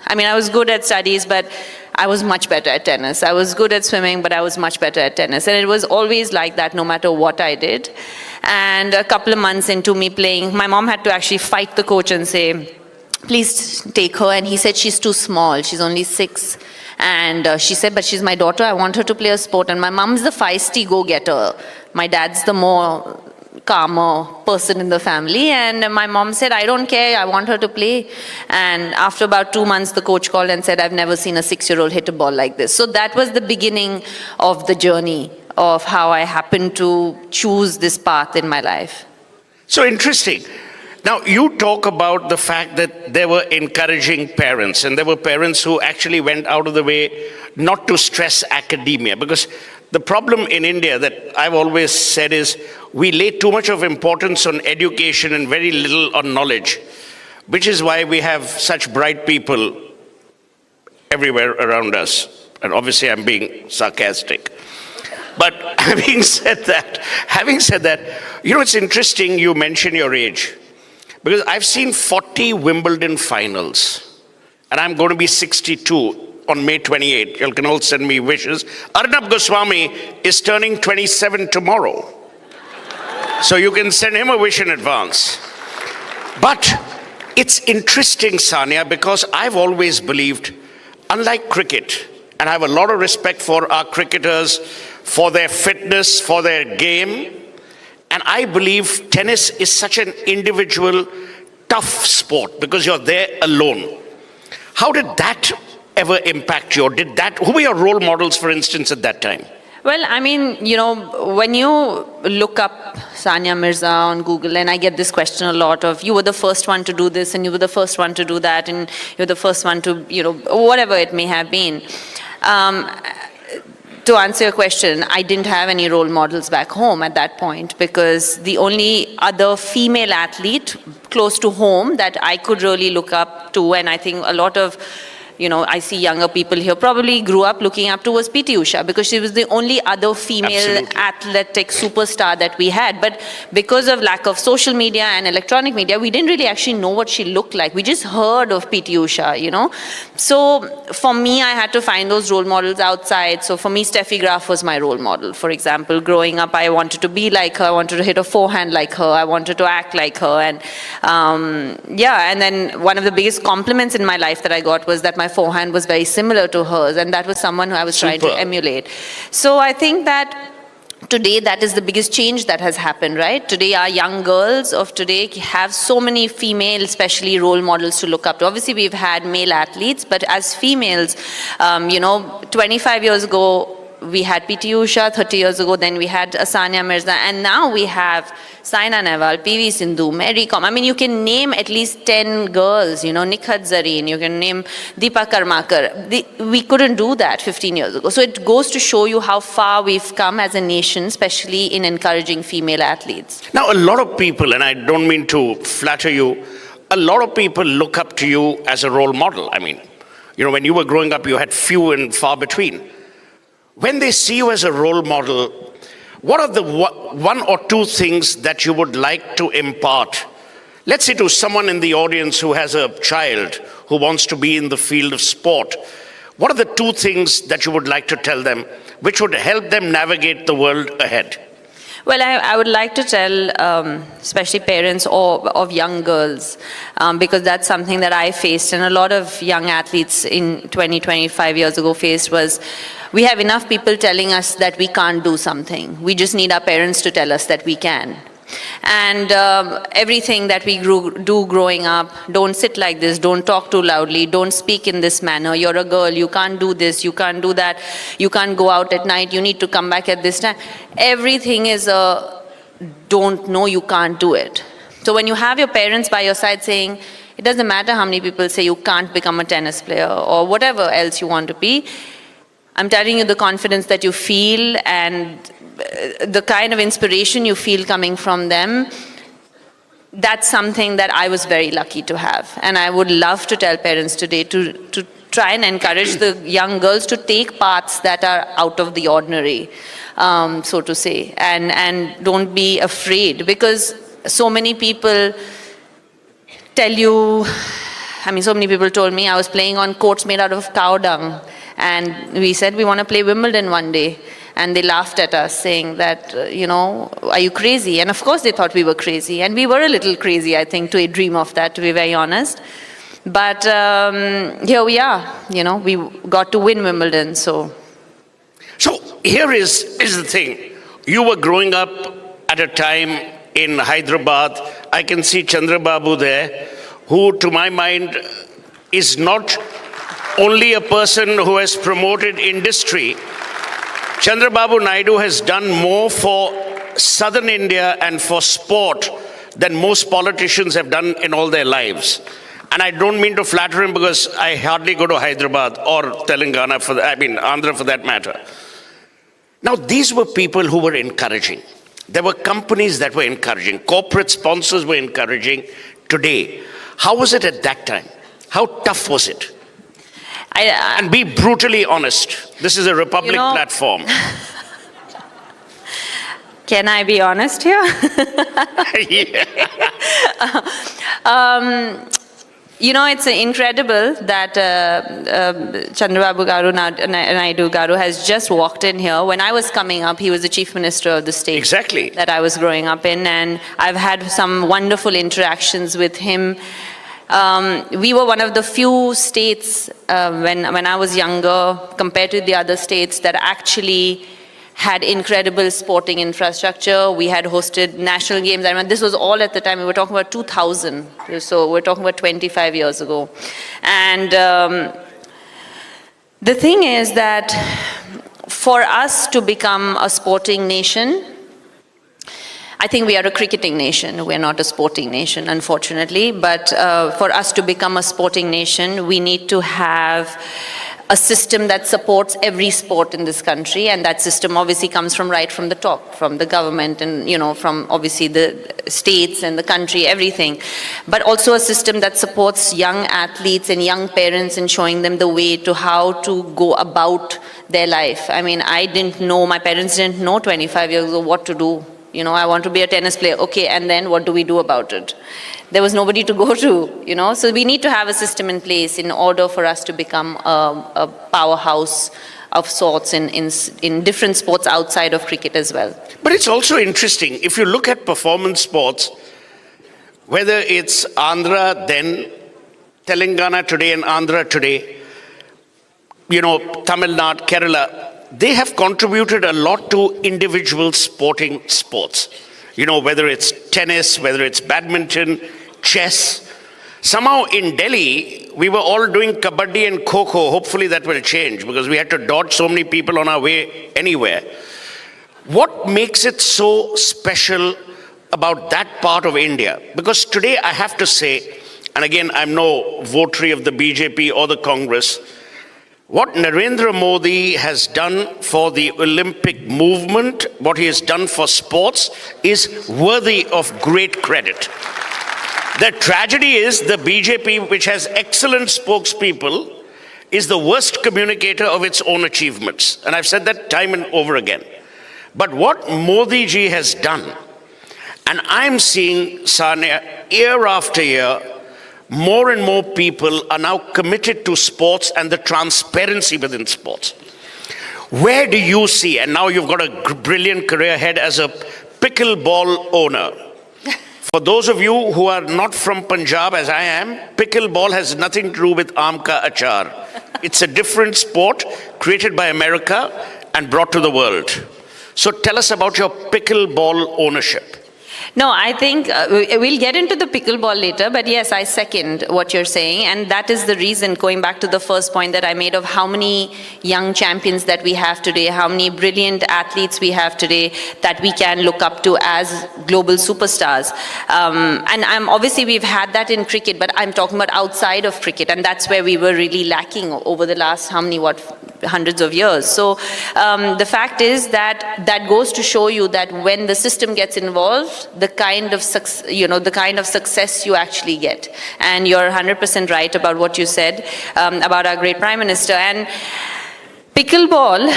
[SPEAKER 6] I mean, I was good at studies, but I was much better at tennis. I was good at swimming, but I was much better at tennis. And it was always like that, no matter what I did. And a couple of months into me playing, my mom had to actually fight the coach and say, please take her. And he said, she's too small. She's only 6. And she said, but she's my daughter. I want her to play a sport. And my mom's the feisty go-getter. My dad's the more calmer person in the family. And my mom said, I don't care. I want her to play. And after about 2 months, the coach called and said, I've never seen a 6-year-old hit a ball like this. So that was the beginning of the journey of how I happened to choose this path in my life.
[SPEAKER 22] So interesting. Now, you talk about the fact that there were encouraging parents, and there were parents who actually went out of the way not to stress academia, because the problem in India that I've always said is we lay too much of importance on education and very little on knowledge, which is why we have such bright people everywhere around us. And obviously I'm being sarcastic. But having said that, you know, it's interesting you mention your age. Because I've seen 40 Wimbledon finals, and I'm going to be 62 on May 28. You can all send me wishes. Arnab Goswami is turning 27 tomorrow. So you can send him a wish in advance. But it's interesting, Sania, because I've always believed, unlike cricket, and I have a lot of respect for our cricketers, for their fitness, for their game, and I believe tennis is such an individual, tough sport because you're there alone. How did that ever impact you? Or who were your role models, for instance, at that time?
[SPEAKER 6] Well, I mean, you know, when you look up Sania Mirza on Google, and I get this question a lot of, you were the first one to do this, and you were the first one to do that, and you're the first one to, you know, whatever it may have been. To answer your question, I didn't have any role models back home at that point, because the only other female athlete close to home that I could really look up to, and I think a lot of, you know, I see younger people here probably grew up looking up to was P.T. Usha, because she was the only other female athletic superstar that we had. But because of lack of social media and electronic media, we didn't really actually know what she looked like. We just heard of P.T. Usha, you know. So for me, I had to find those role models outside. So for me, Steffi Graf was my role model. For example, growing up, I wanted to be like her. I wanted to hit a forehand like her. I wanted to act like her. And and then one of the biggest compliments in my life that I got was that my forehand was very similar to hers, and that was someone who I was trying to emulate. So I think that today that is the biggest change that has happened, right? Today our young girls of today have so many female, especially role models to look up to. Obviously we've had male athletes, but as females, 25 years ago, we had P.T. Usha, 30 years ago, then we had Sania Mirza, and now we have Saina Nehwal, P.V. Sindhu, Mary Kom. I mean, you can name at least 10 girls, you know, Nikhat Zareen, you can name Deepa Karmakar. We couldn't do that 15 years ago. So it goes to show you how far we've come as a nation, especially in encouraging female athletes.
[SPEAKER 22] Now, a lot of people, and I don't mean to flatter you, a lot of people look up to you as a role model. I mean, you know, when you were growing up, you had few and far between. When they see you as a role model, what are the one or two things that you would like to impart? Let's say to someone in the audience who has a child who wants to be in the field of sport. What are the two things that you would like to tell them which would help them navigate the world ahead?
[SPEAKER 6] Well, I would like to tell, especially parents of young girls, because that's something that I faced and a lot of young athletes in 25 years ago faced was, we have enough people telling us that we can't do something. We just need our parents to tell us that we can. And everything that we do growing up, don't sit like this, don't talk too loudly, don't speak in this manner, you're a girl, you can't do this, you can't do that, you can't go out at night, you need to come back at this time. Everything is a don't know, you can't do it. So when you have your parents by your side saying, it doesn't matter how many people say you can't become a tennis player or whatever else you want to be, I'm telling you the confidence that you feel and the kind of inspiration you feel coming from them, that's something that I was very lucky to have. And I would love to tell parents today to try and encourage the young girls to take paths that are out of the ordinary, so to say, and don't be afraid, because so many people tell you, I mean, so many people told me I was playing on courts made out of cow dung, and we said we want to play Wimbledon one day. And they laughed at us saying that, you know, are you crazy? And of course they thought we were crazy. And we were a little crazy, I think, to dream of that, to be very honest. But here we are, you know, we got to win Wimbledon, so.
[SPEAKER 22] So here is the thing. You were growing up at a time in Hyderabad. I can see Chandrababu there, who to my mind is not only a person who has promoted industry. Chandrababu Naidu has done more for southern India and for sport than most politicians have done in all their lives. And I don't mean to flatter him because I hardly go to Hyderabad or Telangana, Andhra for that matter. Now, these were people who were encouraging. There were companies that were encouraging. Corporate sponsors were encouraging. Today, how was it at that time? How tough was it? And be brutally honest. This is a Republic platform.
[SPEAKER 6] Can I be honest here? You know, it's incredible that Chandrababu Naidu Garu has just walked in here. When I was coming up, he was the Chief Minister of the state that I was growing up in, and I've had some wonderful interactions with him. We were one of the few states when I was younger, compared to the other states, that actually had incredible sporting infrastructure. We had hosted national games. I mean, this was all at the time. We were talking about 2000. So we're talking about 25 years ago. And the thing is that for us to become a sporting nation, I think we are a cricketing nation. We're not a sporting nation, unfortunately. But for us to become a sporting nation, we need to have a system that supports every sport in this country, and that system obviously comes from right from the top, from the government and, you know, from obviously the states and the country, everything. But also a system that supports young athletes and young parents and showing them the way to how to go about their life. I mean, I didn't know, my parents didn't know 25 years ago what to do. You know, I want to be a tennis player. Okay, and then what do we do about it? There was nobody to go to, you know. So we need to have a system in place in order for us to become a powerhouse of sorts in different sports outside of cricket as well.
[SPEAKER 22] But it's also interesting, if you look at performance sports, whether it's Andhra then, Telangana today and Andhra today, you know, Tamil Nadu, Kerala, they have contributed a lot to individual sporting sports. You know, whether it's tennis, whether it's badminton, chess. Somehow in Delhi, we were all doing kabaddi and kho-kho. Hopefully that will change because we had to dodge so many people on our way anywhere. What makes it so special about that part of India? Because today I have to say, and again, I'm no votary of the BJP or the Congress, what Narendra Modi has done for the Olympic movement, what he has done for sports, is worthy of great credit. The tragedy is the BJP, which has excellent spokespeople, is the worst communicator of its own achievements. And I've said that time and over again. But what Modi ji has done, and I'm seeing, Sania, year after year, more and more people are now committed to sports and the transparency within sports. Where do you see, and now you've got a brilliant career ahead as a pickleball owner. For those of you who are not from Punjab, as I am, pickleball has nothing to do with aam ka achar. It's a different sport created by America and brought to the world. So tell us about your pickleball ownership.
[SPEAKER 6] No, I think we'll get into the pickleball later, but yes, I second what you're saying, and that is the reason, going back to the first point that I made of how many young champions that we have today, how many brilliant athletes we have today that we can look up to as global superstars. And obviously we've had that in cricket, but I'm talking about outside of cricket, and that's where we were really lacking over the last hundreds of years. So the fact is that goes to show you that when the system gets involved, the kind of success you actually get. And you're 100% right about what you said about our great Prime Minister. And pickleball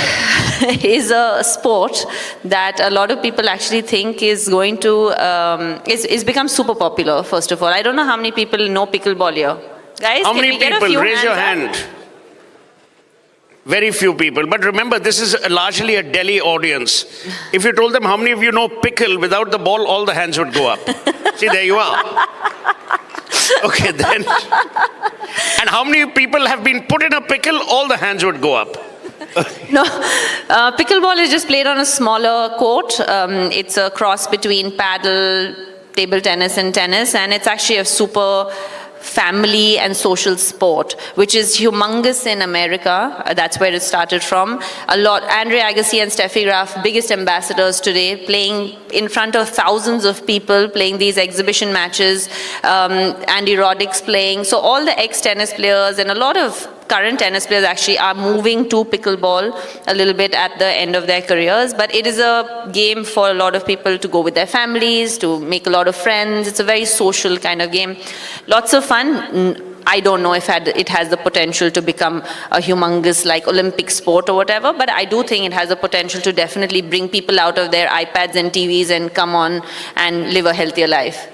[SPEAKER 6] is a sport that a lot of people actually think is going to is become super popular. First of all, I don't know how many people know pickleball here. Guys,
[SPEAKER 22] how many people? Raise your hand. Very few people. But remember, this is largely a Delhi audience. If you told them how many of you know pickle without the ball, all the hands would go up. See, there you are. Okay, then. And how many people have been put in a pickle, all the hands would go up.
[SPEAKER 6] No, pickleball is just played on a smaller court. It's a cross between paddle, table tennis and tennis, and it's actually a super family and social sport, which is humongous in America. That's where it started from. A lot. Andre Agassi and Steffi Graf, biggest ambassadors today, playing in front of thousands of people, playing these exhibition matches. Andy Roddick's playing. So all the ex-tennis players and a lot of current tennis players actually are moving to pickleball a little bit at the end of their careers, but it is a game for a lot of people to go with their families, to make a lot of friends. It's a very social kind of game. Lots of fun. I don't know if it has the potential to become a humongous like Olympic sport or whatever, but I do think it has the potential to definitely bring people out of their iPads and TVs and come on and live a healthier life.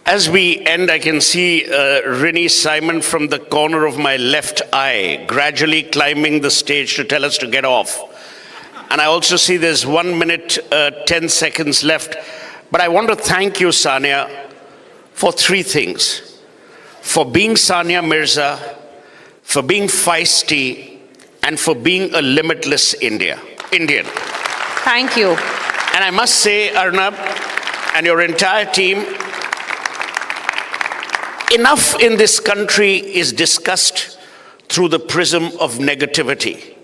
[SPEAKER 22] As we end, I can see Rini Simon from the corner of my left eye gradually climbing the stage to tell us to get off. And I also see there's 1 minute, 10 seconds left. But I want to thank you, Sania, for three things. For being Sania Mirza, for being feisty, and for being a limitless Indian.
[SPEAKER 6] Thank you.
[SPEAKER 22] And I must say, Arnab and your entire team, enough in this country is discussed through the prism of negativity.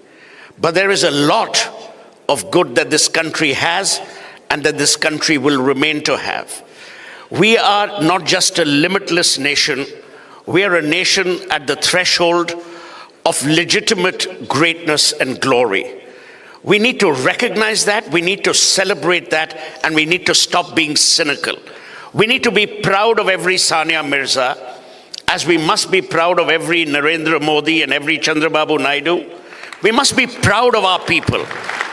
[SPEAKER 22] But there is a lot of good that this country has and that this country will remain to have. We are not just a limitless nation, we are a nation at the threshold of legitimate greatness and glory. We need to recognize that, we need to celebrate that, and we need to stop being cynical. We need to be proud of every Sania Mirza, as we must be proud of every Narendra Modi and every Chandrababu Naidu. We must be proud of our people.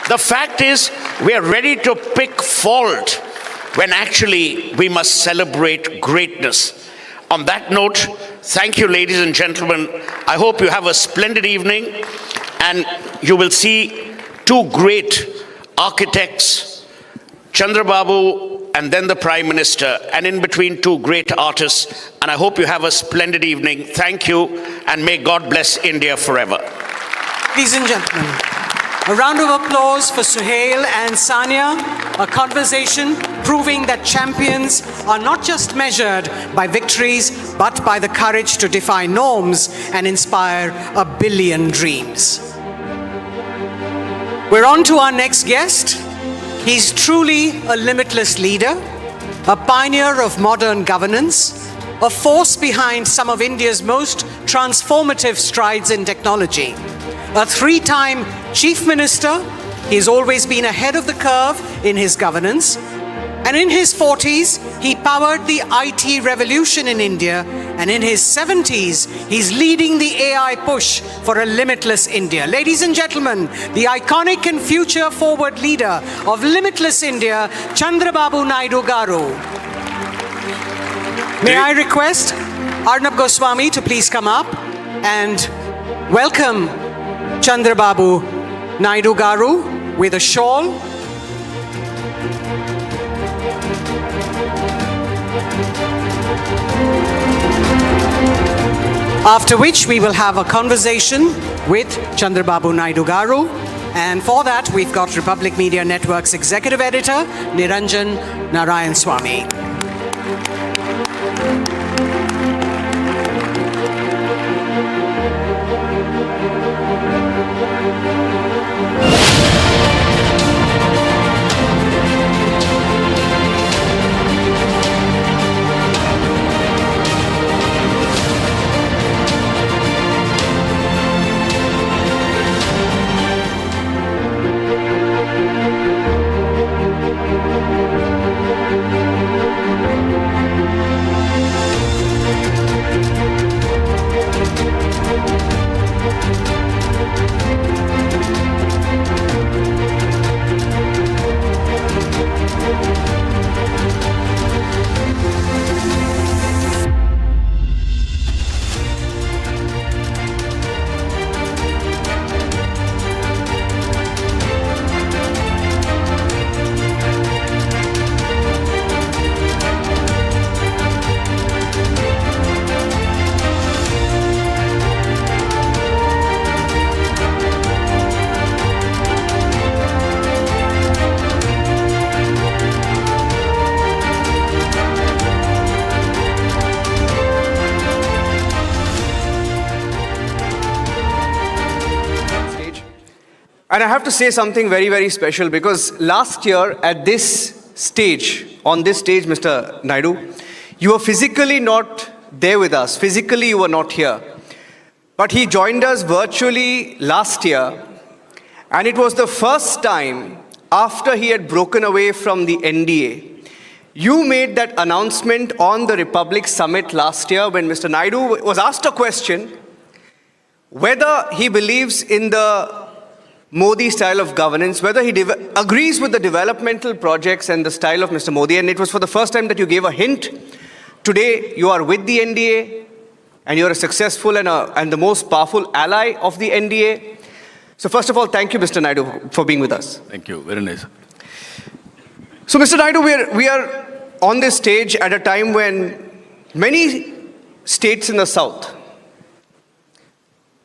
[SPEAKER 22] The fact is, we are ready to pick fault when actually we must celebrate greatness. On that note, thank you, ladies and gentlemen. I hope you have a splendid evening, and you will see two great architects, Chandrababu and then the Prime Minister, and in between two great artists. And I hope you have a splendid evening. Thank you, and may God bless India forever.
[SPEAKER 2] Ladies and gentlemen, a round of applause for Suhail and Sania, a conversation proving that champions are not just measured by victories, but by the courage to defy norms and inspire a billion dreams. We're on to our next guest. He's truly a limitless leader, a pioneer of modern governance, a force behind some of India's most transformative strides in technology. A three-time chief minister, he's always been ahead of the curve in his governance. And in his 40s, he powered the IT revolution in India. And in his 70s, he's leading the AI push for a limitless India. Ladies and gentlemen, the iconic and future-forward leader of limitless India, Chandrababu Naidu Garu. May I request Arnab Goswami to please come up and welcome Chandrababu Naidu Garu with a shawl. After which we will have a conversation with Chandrababu Naidu Garu. And for that, we've got Republic Media Network's Executive Editor, Niranjan Narayan Swamy.
[SPEAKER 9] And I have to say something very, very special, because last year at this stage, on this stage, Mr. Naidu, you were physically not there with us. Physically, you were not here. But he joined us virtually last year, and it was the first time after he had broken away from the NDA. You made that announcement on the Republic Summit last year when Mr. Naidu was asked a question whether he believes in the Modi style of governance, whether he agrees with the developmental projects and the style of Mr. Modi, and it was for the first time that you gave a hint. Today, you are with the NDA, and you're a successful and the most powerful ally of the NDA. So first of all, thank you, Mr. Naidu, for being with us.
[SPEAKER 3] Thank you. Very nice.
[SPEAKER 9] So, Mr. Naidu, we are on this stage at a time when many states in the south,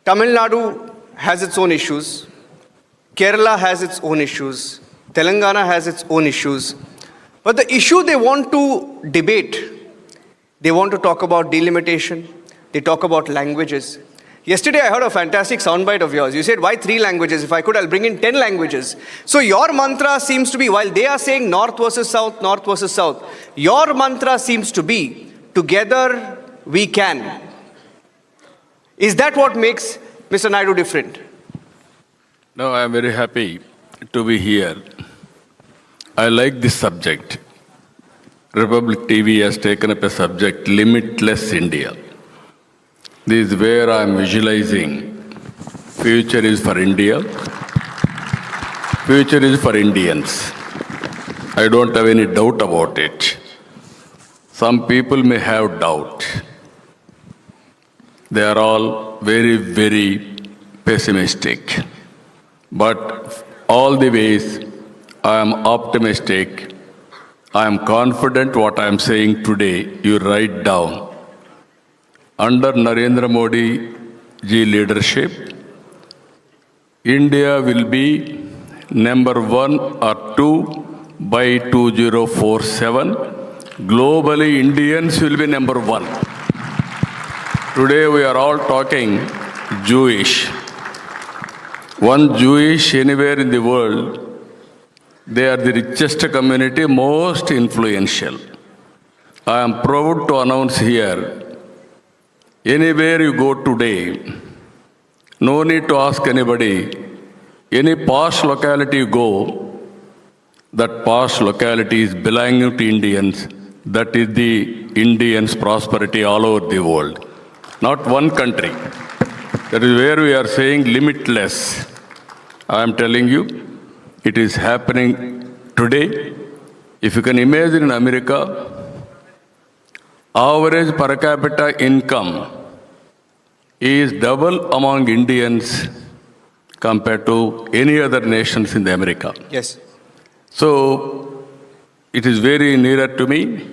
[SPEAKER 9] Tamil Nadu has its own issues, Kerala has its own issues, Telangana has its own issues. But the issue they want to debate, they want to talk about delimitation, they talk about languages. Yesterday I heard a fantastic soundbite of yours. You said, why 3 languages? If I could, I'll bring in 10 languages. So your mantra seems to be, while they are saying north versus south, your mantra seems to be, together we can. Is that what makes Mr. Naidu different?
[SPEAKER 3] No, I am very happy to be here. I like this subject. Republic TV has taken up a subject, Limitless India. This is where I am visualizing future is for India, future is for Indians. I don't have any doubt about it. Some people may have doubt. They are all very, very pessimistic. But all the ways, I am optimistic. I am confident what I am saying today, you write down. Under Narendra Modi ji leadership, India will be number 1 or 2 by 2047. Globally, Indians will be number 1. Today we are all talking Jewish. One Jewish anywhere in the world, they are the richest community, most influential. I am proud to announce here, anywhere you go today, no need to ask anybody, any posh locality you go,
[SPEAKER 10] that past localities belonging to Indians, that is the Indians' prosperity all over the world. Not one country. That is where we are saying limitless. I am telling you, it is happening today. If you can imagine in America, average per capita income is double among Indians compared to any other nations in America.
[SPEAKER 9] Yes.
[SPEAKER 10] So, it is very nearer to me.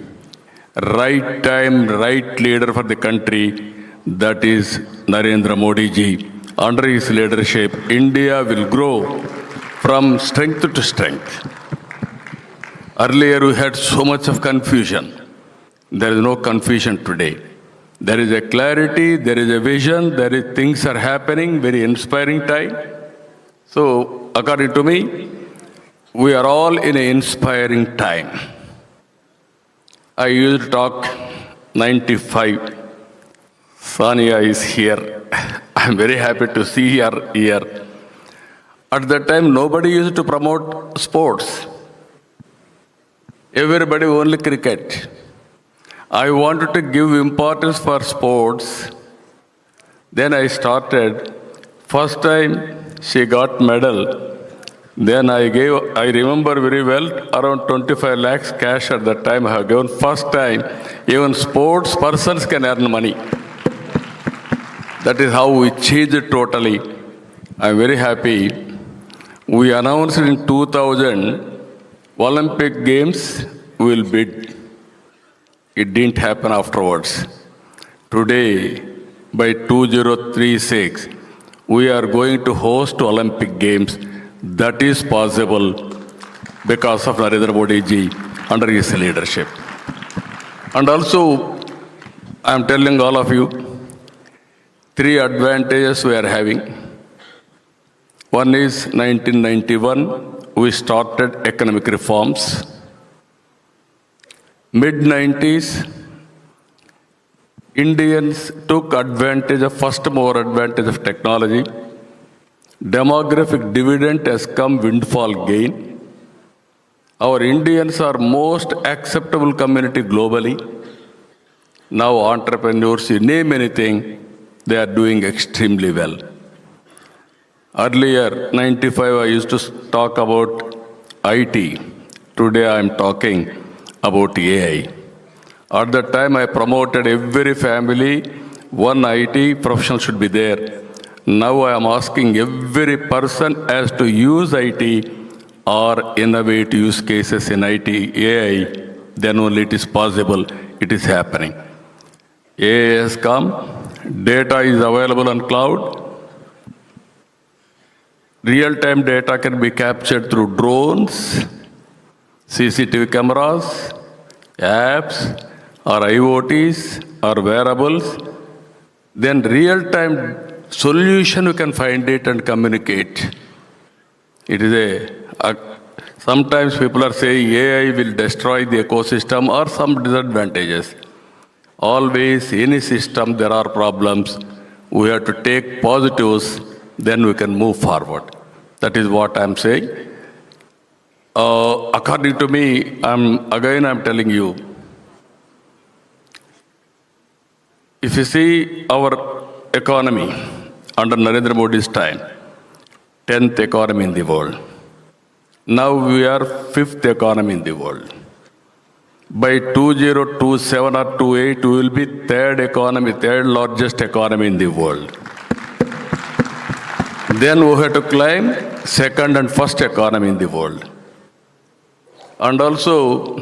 [SPEAKER 10] Right time, right leader for the country, that is Narendra Modi ji. Under his leadership, India will grow from strength to strength. Earlier we had so much of confusion. There is no confusion today. There is a clarity, there is a vision, there is things are happening, very inspiring time. So, according to me, we are all in an inspiring time. I used to talk 95. Sania is here. I'm very happy to see her here. At that time, nobody used to promote sports. Everybody only cricket. I wanted to give importance for sports. Then I started. First time she got medal. Then I remember very well, around 25 lakhs cash at that time I have given. First time, even sports persons can earn money. That is how we changed it totally. I am very happy. We announced in 2000, Olympic Games will bid. It didn't happen afterwards. Today, by 2036, we are going to host Olympic Games. That is possible because of Narendra Modi ji under his leadership. And also, I am telling all of you, 3 advantages we are having. One is 1991, we started economic reforms. Mid-90s, Indians took advantage of, first mover advantage of technology. Demographic dividend has come windfall gain. Our Indians are most acceptable community globally. Now entrepreneurs, you name anything, they are doing extremely well. Earlier, 95, I used to talk about IT. Today I am talking about AI. At that time, I promoted every family, one IT professional should be there. Now I am asking every person has to use IT or innovate use cases in IT, AI, then only it is possible, it is happening. AI has come, data is available on cloud. Real-time data can be captured through drones, CCTV cameras, apps, or IoTs, or wearables. Then real-time solution, you can find it and communicate. It is sometimes people are saying AI will destroy the ecosystem or some disadvantages. Always, any system, there are problems. We have to take positives, then we can move forward. That is what I'm saying. According to me, I'm telling you, if you see our economy under Narendra Modi's time, 10th economy in the world. Now we are 5th economy in the world. By 2027 or 28, we will be third largest economy in the world. Then we have to climb second and first economy in the world. And also,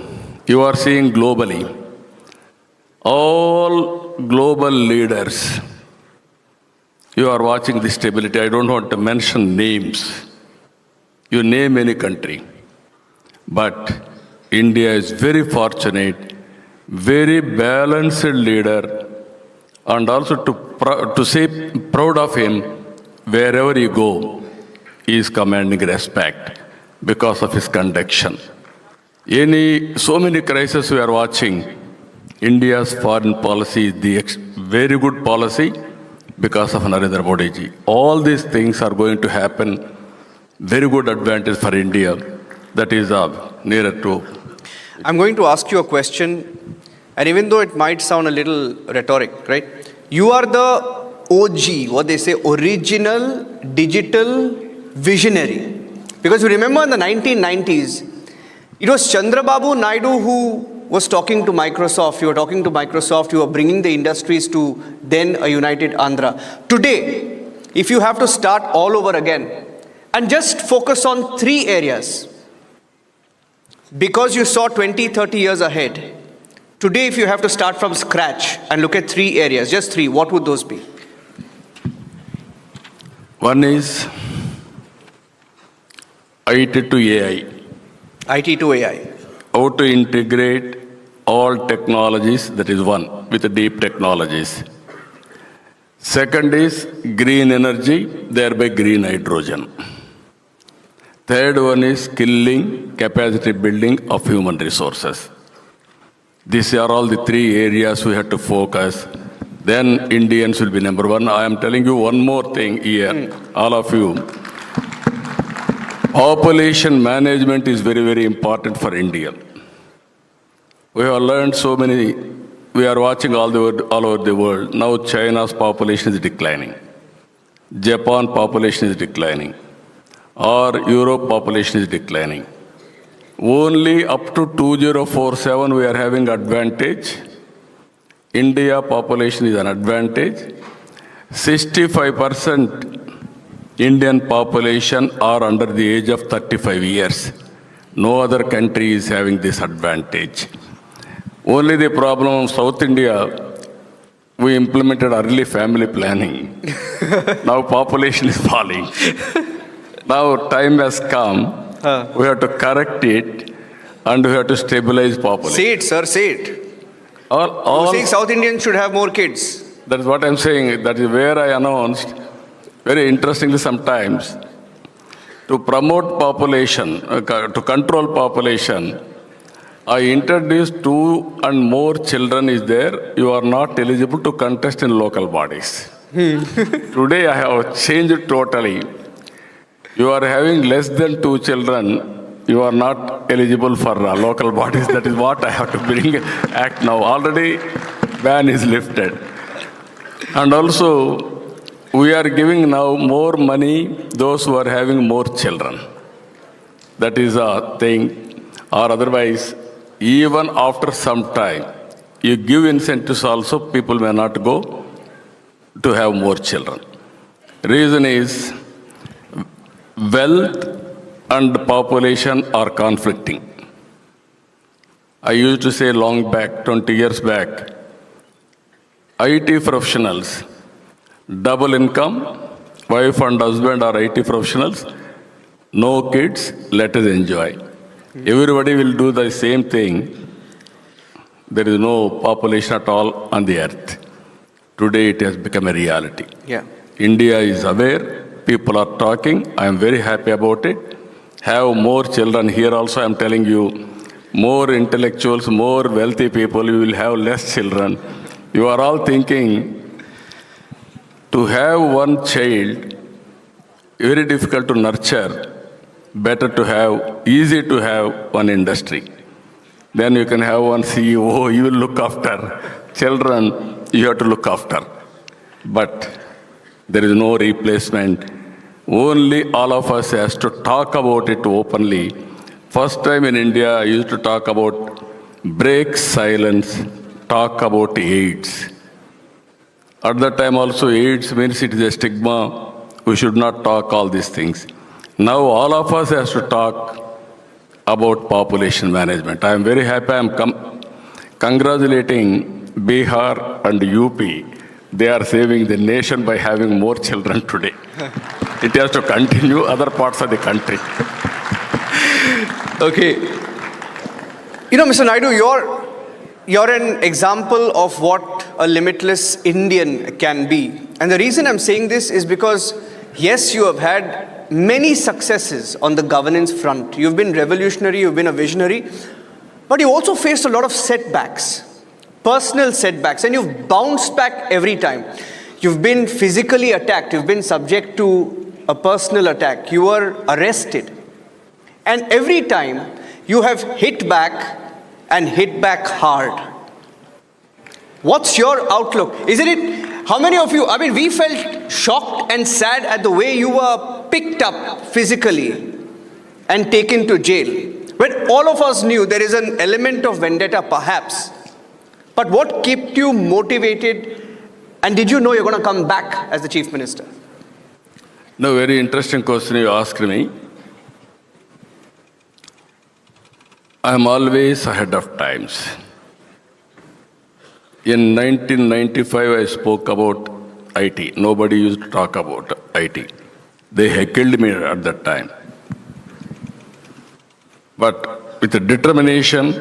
[SPEAKER 10] you are seeing globally, all global leaders, you are watching the stability. I don't want to mention names. You name any country. But India is very fortunate, very balanced leader, and also to say proud of him, wherever you go, he is commanding respect because of his conduction. So many crises we are watching, India's foreign policy is the very good policy because of Narendra Modi ji. All these things are going to happen, very good advantage for India. that is nearer to.
[SPEAKER 9] I'm going to ask you a question, and even though it might sound a little rhetoric, right? You are the OG, what they say, original digital visionary. Because you remember in the 1990s, it was Chandrababu Naidu who was talking to Microsoft. You were talking to Microsoft, you were bringing the industries to then a united Andhra. Today, if you have to start all over again and just focus on 3 areas, because you saw 20, 30 years ahead, today if you have to start from scratch and look at 3 areas, just 3, what would those be?
[SPEAKER 10] One is IT to AI.
[SPEAKER 9] IT to AI.
[SPEAKER 10] How to integrate all technologies, that is one, with the deep technologies. Second is green energy, thereby green hydrogen. Third one is skilling, capacity building of human resources. These are all the 3 areas we have to focus. Then Indians will be number 1. I am telling you one more thing here, all of you. Population management is very, very important for India. We have learned so many, we are watching all over the world. Now China's population is declining. Japan population is declining. Or Europe population is declining. Only up to 2047 we are having advantage. India population is an advantage. 65% Indian population are under the age of 35 years. No other country is having this advantage. Only the problem of South India, we implemented early family planning. Now population is falling. Now time has come. We have to correct it and we have to stabilize population.
[SPEAKER 9] Say it, sir, say it. You're saying South Indians should have more kids.
[SPEAKER 10] That is what I'm saying. That is where I announced, very interestingly sometimes, to promote population, to control population, I introduced 2 and more children is there. You are not eligible to contest in local bodies. Today I have changed it totally. You are having less than 2 children, you are not eligible for local bodies. That is what I have to bring act now. Already ban is lifted. And also, we are giving now more money those who are having more children. That is a thing. Or otherwise, even after some time, you give incentives also, people may not go to have more children. Reason is, wealth and population are conflicting. I used to say long back, 20 years back, IT professionals, double income, wife and husband are IT professionals, no kids, let us enjoy. Everybody will do the same thing. There is no population at all on the earth. Today it has become a reality.
[SPEAKER 9] Yeah.
[SPEAKER 10] India is aware, people are talking, I am very happy about it. Have more children here also, I am telling you, more intellectuals, more wealthy people, you will have less children. You are all thinking to have one child, very difficult to nurture, better to have, easy to have one industry. Then you can have one CEO, you will look after. Children, you have to look after. But there is no replacement. Only all of us has to talk about it openly. First time in India, I used to talk about break silence, talk about AIDS. At that time also, AIDS means it is a stigma. We should not talk all these things. Now all of us has to talk about population management. I am very happy. I am congratulating Bihar and UP. They are saving the nation by having more children today. It has to continue other parts of the country.
[SPEAKER 9] Okay. You know, Mr. Naidu, you're an example of what a limitless Indian can be. And the reason I'm saying this is because, yes, you have had many successes on the governance front. You've been revolutionary, you've been a visionary, but you also faced a lot of setbacks, personal setbacks, and you've bounced back every time. You've been physically attacked, you've been subject to a personal attack, you were arrested. And every time you have hit back and hit back hard. What's your outlook? Isn't it, how many of you, I mean, we felt shocked and sad at the way you were picked up physically and taken to jail. When all of us knew there is an element of vendetta perhaps. But what kept you motivated, and did you know you're going to come back as the Chief Minister?
[SPEAKER 10] No, very interesting question you asked me. I am always ahead of times. In 1995, I spoke about IT. Nobody used to talk about IT. They heckled me at that time. But with the determination,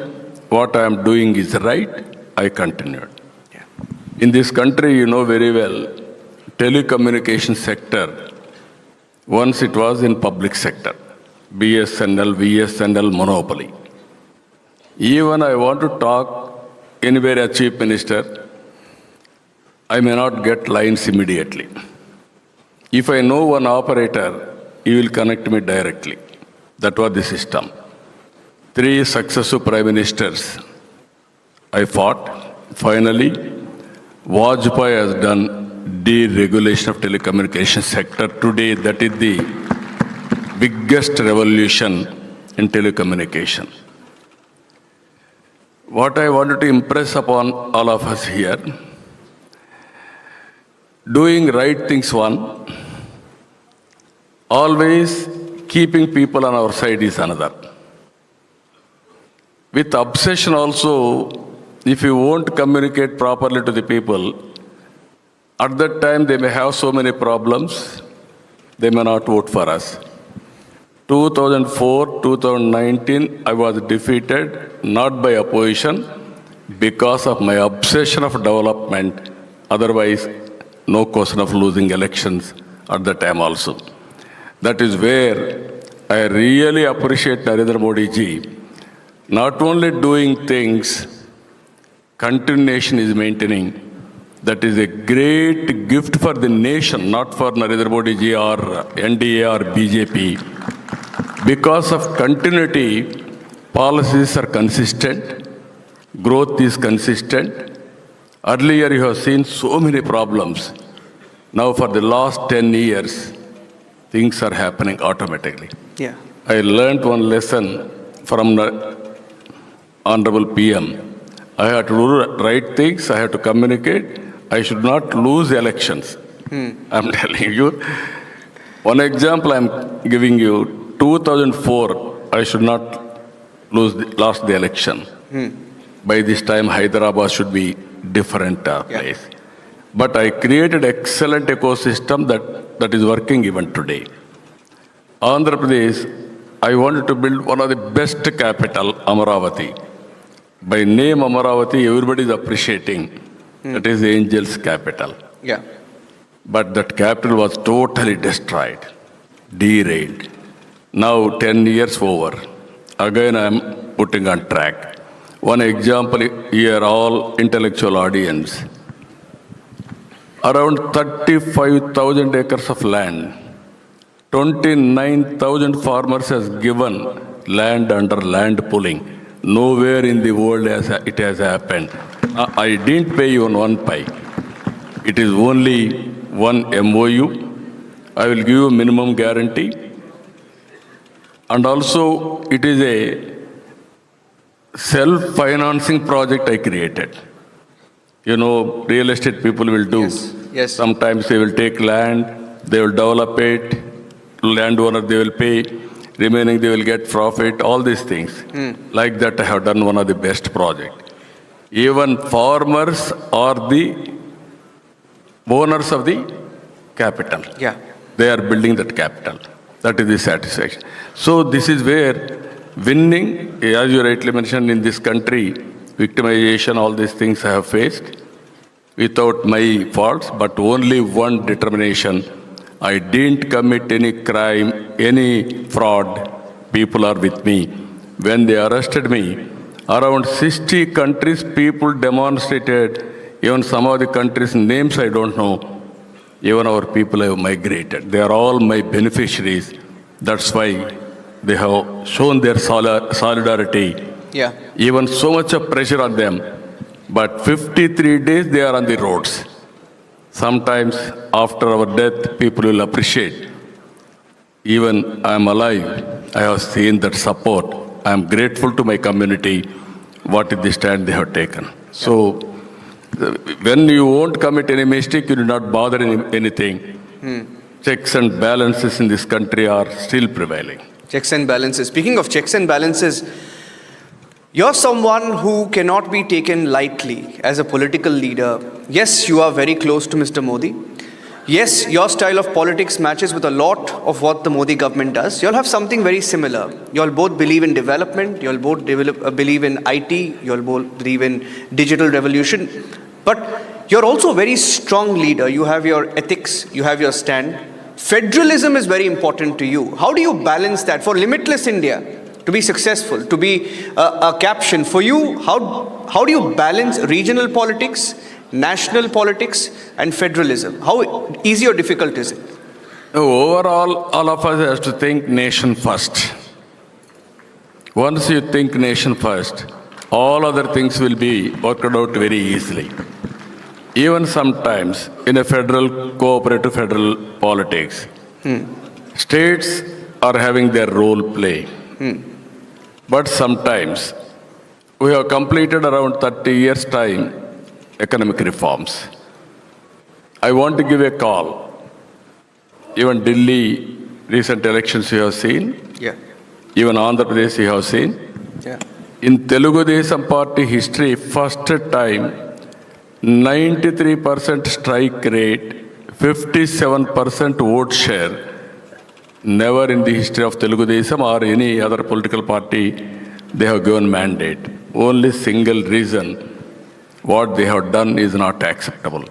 [SPEAKER 10] what I am doing is right, I continued. In this country, you know very well, telecommunication sector, once it was in public sector, BSNL, VSNL monopoly. Even I want to talk anywhere as Chief Minister, I may not get lines immediately. If I know one operator, he will connect me directly. That was the system. 3 successive prime ministers I fought. Finally, Vajpayee has done deregulation of telecommunication sector. Today, that is the biggest revolution in telecommunication. What I wanted to impress upon all of us here, doing right things one, always keeping people on our side is another. With obsession also, if you won't communicate properly to the people, at that time they may have so many problems, they may not vote for us. 2004, 2019, I was defeated, not by opposition, because of my obsession of development. Otherwise, no question of losing elections at the time also. That is where I really appreciate Narendra Modi ji. Not only doing things, continuation is maintaining. That is a great gift for the nation, not for Narendra Modi ji or NDA or BJP. Because of continuity, policies are consistent, growth is consistent. Earlier you have seen so many problems. Now for the last 10 years, things are happening automatically.
[SPEAKER 9] Yeah.
[SPEAKER 10] I learned one lesson from the Honorable PM. I had to do right things, I had to communicate. I should not lose elections. I'm telling you. One example I'm giving you. 2004, I should not lost the election. By this time, Hyderabad should be different place. But I created excellent ecosystem that is working even today. Andhra Pradesh, I wanted to build one of the best capital, Amaravati. By name Amaravati, everybody is appreciating. That is the angel's capital.
[SPEAKER 9] Yeah.
[SPEAKER 10] But that capital was totally destroyed, derailed. Now 10 years over. Again I am putting on track. One example here, all intellectual audience. Around 35,000 acres of land. 29,000 farmers has given land under land pooling. Nowhere in the world it has happened. I didn't pay even one pie. It is only one MOU. I will give you minimum guarantee. And also, it is a self-financing project I created. You know, real estate people will do.
[SPEAKER 9] Yes.
[SPEAKER 10] Sometimes they will take land, they will develop it, landowner they will pay, remaining they will get profit, all these things. Like that I have done one of the best projects. Even farmers are the owners of the capital.
[SPEAKER 9] Yeah.
[SPEAKER 10] They are building that capital. That is the satisfaction. So this is where winning, as you rightly mentioned, in this country, victimization, all these things I have faced without my faults, but only one determination. I didn't commit any crime, any fraud. People are with me. When they arrested me, around 60 countries people demonstrated, even some of the countries' names I don't know. Even our people have migrated. They are all my beneficiaries. That's why they have shown their solidarity.
[SPEAKER 9] Yeah.
[SPEAKER 10] Even so much of pressure on them. But 53 days they are on the roads. Sometimes after our death, people will appreciate. Even I am alive, I have seen that support. I am grateful to my community, what is the stand they have taken. So, when you won't commit any mistake, you do not bother anything. Checks and balances in this country are still prevailing.
[SPEAKER 9] Checks and balances. Speaking of checks and balances, you're someone who cannot be taken lightly as a political leader. Yes, you are very close to Mr. Modi. Yes, your style of politics matches with a lot of what the Modi government does. You'll have something very similar. You'll both believe in development. You'll both believe in IT. You'll both believe in digital revolution. But you're also a very strong leader. You have your ethics. You have your stand. Federalism is very important to you. How do you balance that for limitless India? To be successful, to be a caption for you, how do you balance regional politics, national politics, and federalism? How easy or difficult is it?
[SPEAKER 10] Overall, all of us have to think nation first. Once you think nation first, all other things will be worked out very easily. Even sometimes in a cooperative federal politics, states are having their role play. But sometimes we have completed around 30 years' time economic reforms. I want to give a call. Even Delhi recent elections you have seen.
[SPEAKER 9] Yeah.
[SPEAKER 10] Even Andhra Pradesh you have seen.
[SPEAKER 9] Yeah.
[SPEAKER 10] In Telugu Desam party history, first time 93% strike rate, 57% vote share. Never in the history of Telugu Desam or any other political party they have given mandate. Only single reason, what they have done is not acceptable.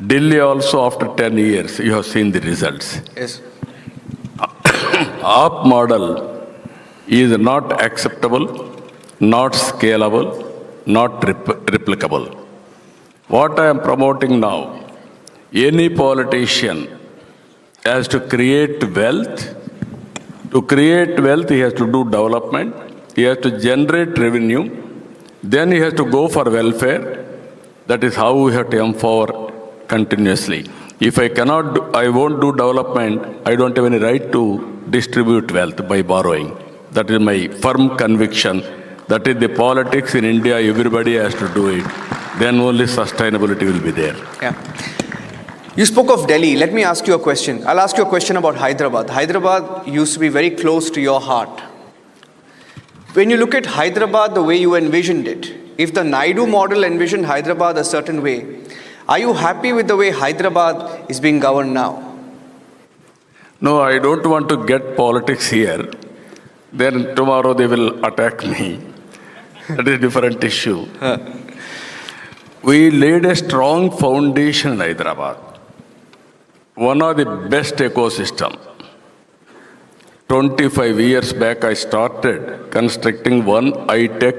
[SPEAKER 10] Delhi also after 10 years, you have seen the results.
[SPEAKER 9] Yes.
[SPEAKER 10] AAP model is not acceptable, not scalable, not replicable. What I am promoting now, any politician has to create wealth. To create wealth, he has to do development. He has to generate revenue. Then he has to go for welfare. That is how we have to empower continuously. If I won't do development, I don't have any right to distribute wealth by borrowing. That is my firm conviction. That is the politics in India, everybody has to do it. Then only sustainability will be there.
[SPEAKER 9] Yeah. You spoke of Delhi. Let me ask you a question. I'll ask you a question about Hyderabad. Hyderabad used to be very close to your heart. When you look at Hyderabad the way you envisioned it, if the Naidu model envisioned Hyderabad a certain way, are you happy with the way Hyderabad is being governed now?
[SPEAKER 10] No, I don't want to get politics here. Then tomorrow they will attack me. That is a different issue. We laid a strong foundation in Hyderabad. One of the best ecosystem. 25 years back, I started constructing one high-tech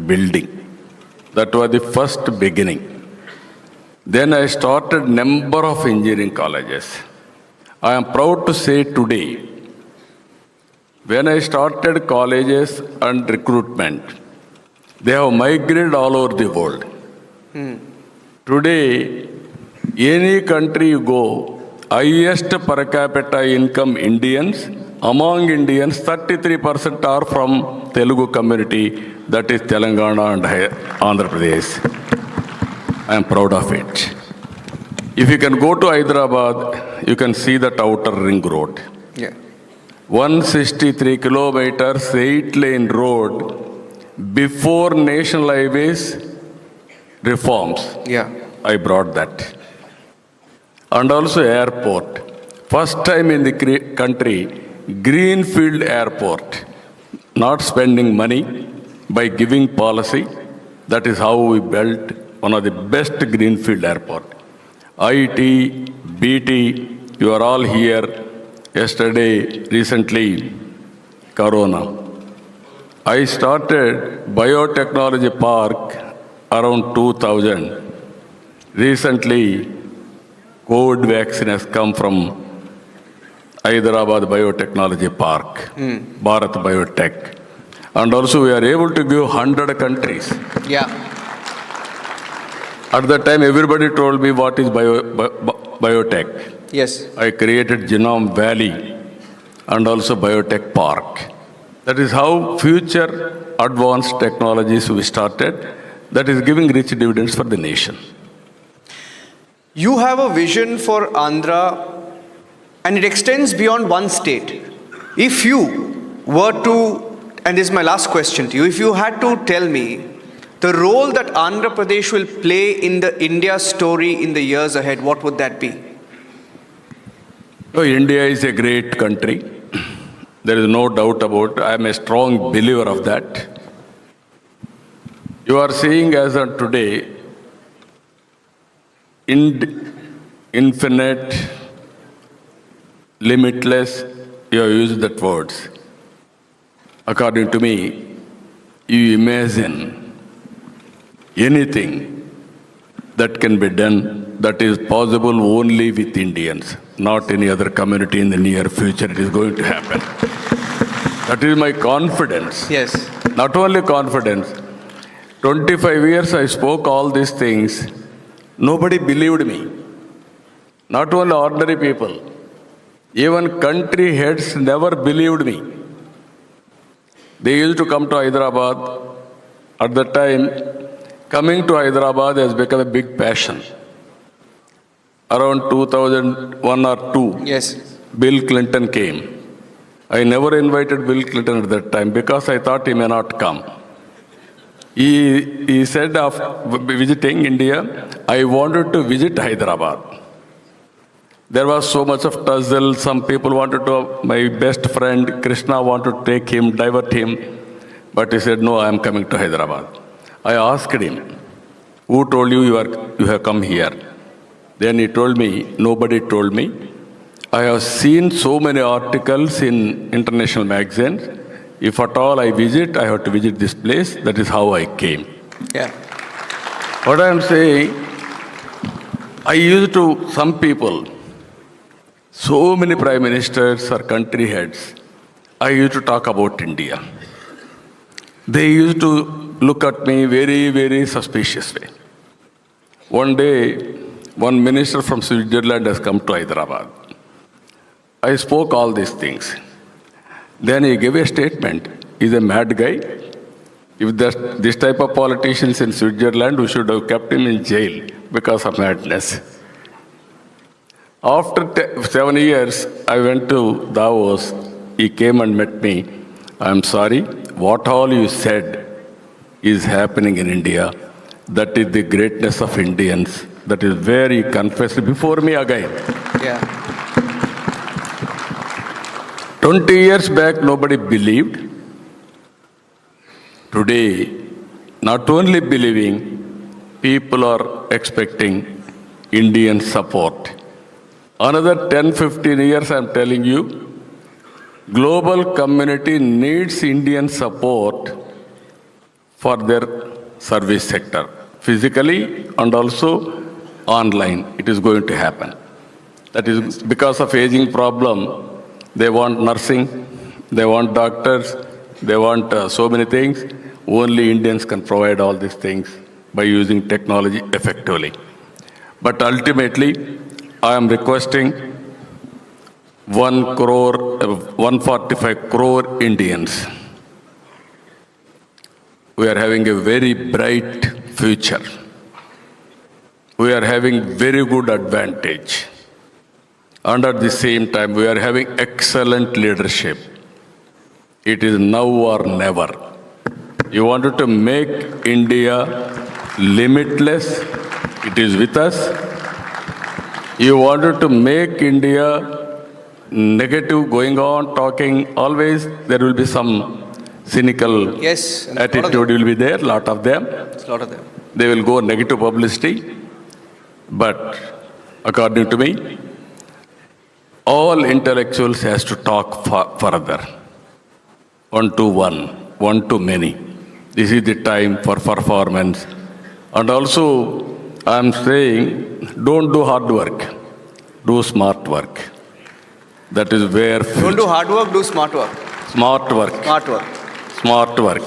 [SPEAKER 10] building. That was the first beginning. Then I started number of engineering colleges. I am proud to say today, when I started colleges and recruitment, they have migrated all over the world. Today, any country you go, highest per capita income Indians, among Indians, 33% are from Telugu community, that is Telangana and Andhra Pradesh. I am proud of it. If you can go to Hyderabad, you can see that outer ring road.
[SPEAKER 9] Yeah.
[SPEAKER 10] 163 kilometers, 8-lane road, before national highways reforms.
[SPEAKER 9] Yeah.
[SPEAKER 10] I brought that. And also airport. First time in the country, greenfield airport. Not spending money, by giving policy. That is how we built one of the best greenfield airport. IT, BT, you are all here. Yesterday, recently, Corona. I started biotechnology park around 2000. Recently, COVID vaccine has come from Hyderabad Biotechnology Park, Bharat Biotech. And also we are able to give 100 countries.
[SPEAKER 9] Yeah.
[SPEAKER 10] At that time, everybody told me what is biotech.
[SPEAKER 9] Yes.
[SPEAKER 10] I created Genome Valley and also Biotech Park. That is how future advanced technologies we started. That is giving rich dividends for the nation.
[SPEAKER 9] You have a vision for Andhra and it extends beyond one state. If you were to, and this is my last question to you, if you had to tell me the role that Andhra Pradesh will play in the India story in the years ahead, what would that be?
[SPEAKER 10] Oh, India is a great country. There is no doubt about it. I am a strong believer of that. You are seeing as of today, infinite, limitless, you have used that words. According to me, you imagine anything that can be done that is possible only with Indians, not any other community in the near future. It is going to happen. That is my confidence.
[SPEAKER 9] Yes.
[SPEAKER 10] Not only confidence. 25 years I spoke all these things. Nobody believed me. Not only ordinary people. Even country heads never believed me. They used to come to Hyderabad. At that time, coming to Hyderabad has become a big passion. Around 2001 or 2,
[SPEAKER 9] yes,
[SPEAKER 10] Bill Clinton came. I never invited Bill Clinton at that time because I thought he may not come. He said of visiting India, I wanted to visit Hyderabad. There was so much of tussle. Some people wanted to, my best friend Krishna wanted to take him, divert him. But he said, no, I am coming to Hyderabad. I asked him, who told you you have come here? Then he told me, nobody told me. I have seen so many articles in international magazines. If at all I visit, I have to visit this place. That is how I came.
[SPEAKER 9] Yeah.
[SPEAKER 10] What I am saying, I used to, some people, so many prime ministers or country heads, I used to talk about India. They used to look at me very, very suspiciously. One day, one minister from Switzerland has come to Hyderabad. I spoke all these things. Then he gave a statement. He's a mad guy. If this type of politicians in Switzerland, we should have kept him in jail because of madness. After 7 years, I went to Davos. He came and met me. I'm sorry, what all you said is happening in India. That is the greatness of Indians. That is where he confessed before me again.
[SPEAKER 9] Yeah.
[SPEAKER 10] 20 years back, nobody believed. Today, not only believing, people are expecting Indian support. Another 10, 15 years, I'm telling you, global community needs Indian support for their service sector, physically and also online. It is going to happen. That is because of aging problem. They want nursing, they want doctors, they want so many things. Only Indians can provide all these things by using technology effectively. But ultimately, I am requesting 145 crore Indians. We are having a very bright future. We are having very good advantage. And at the same time, we are having excellent leadership. It is now or never. You wanted to make India limitless. It is with us. You wanted to make India negative, going on, talking, always there will be some cynical attitude will be there, lot of them. They will go negative publicity. But according to me, all intellectuals has to talk further. One to one, one to many. This is the time for performance. And also, I am saying, don't do hard work, do smart work. That is where
[SPEAKER 9] Don't do hard work, do smart work.
[SPEAKER 10] smart work.
[SPEAKER 9] Smart work.
[SPEAKER 10] Smart work.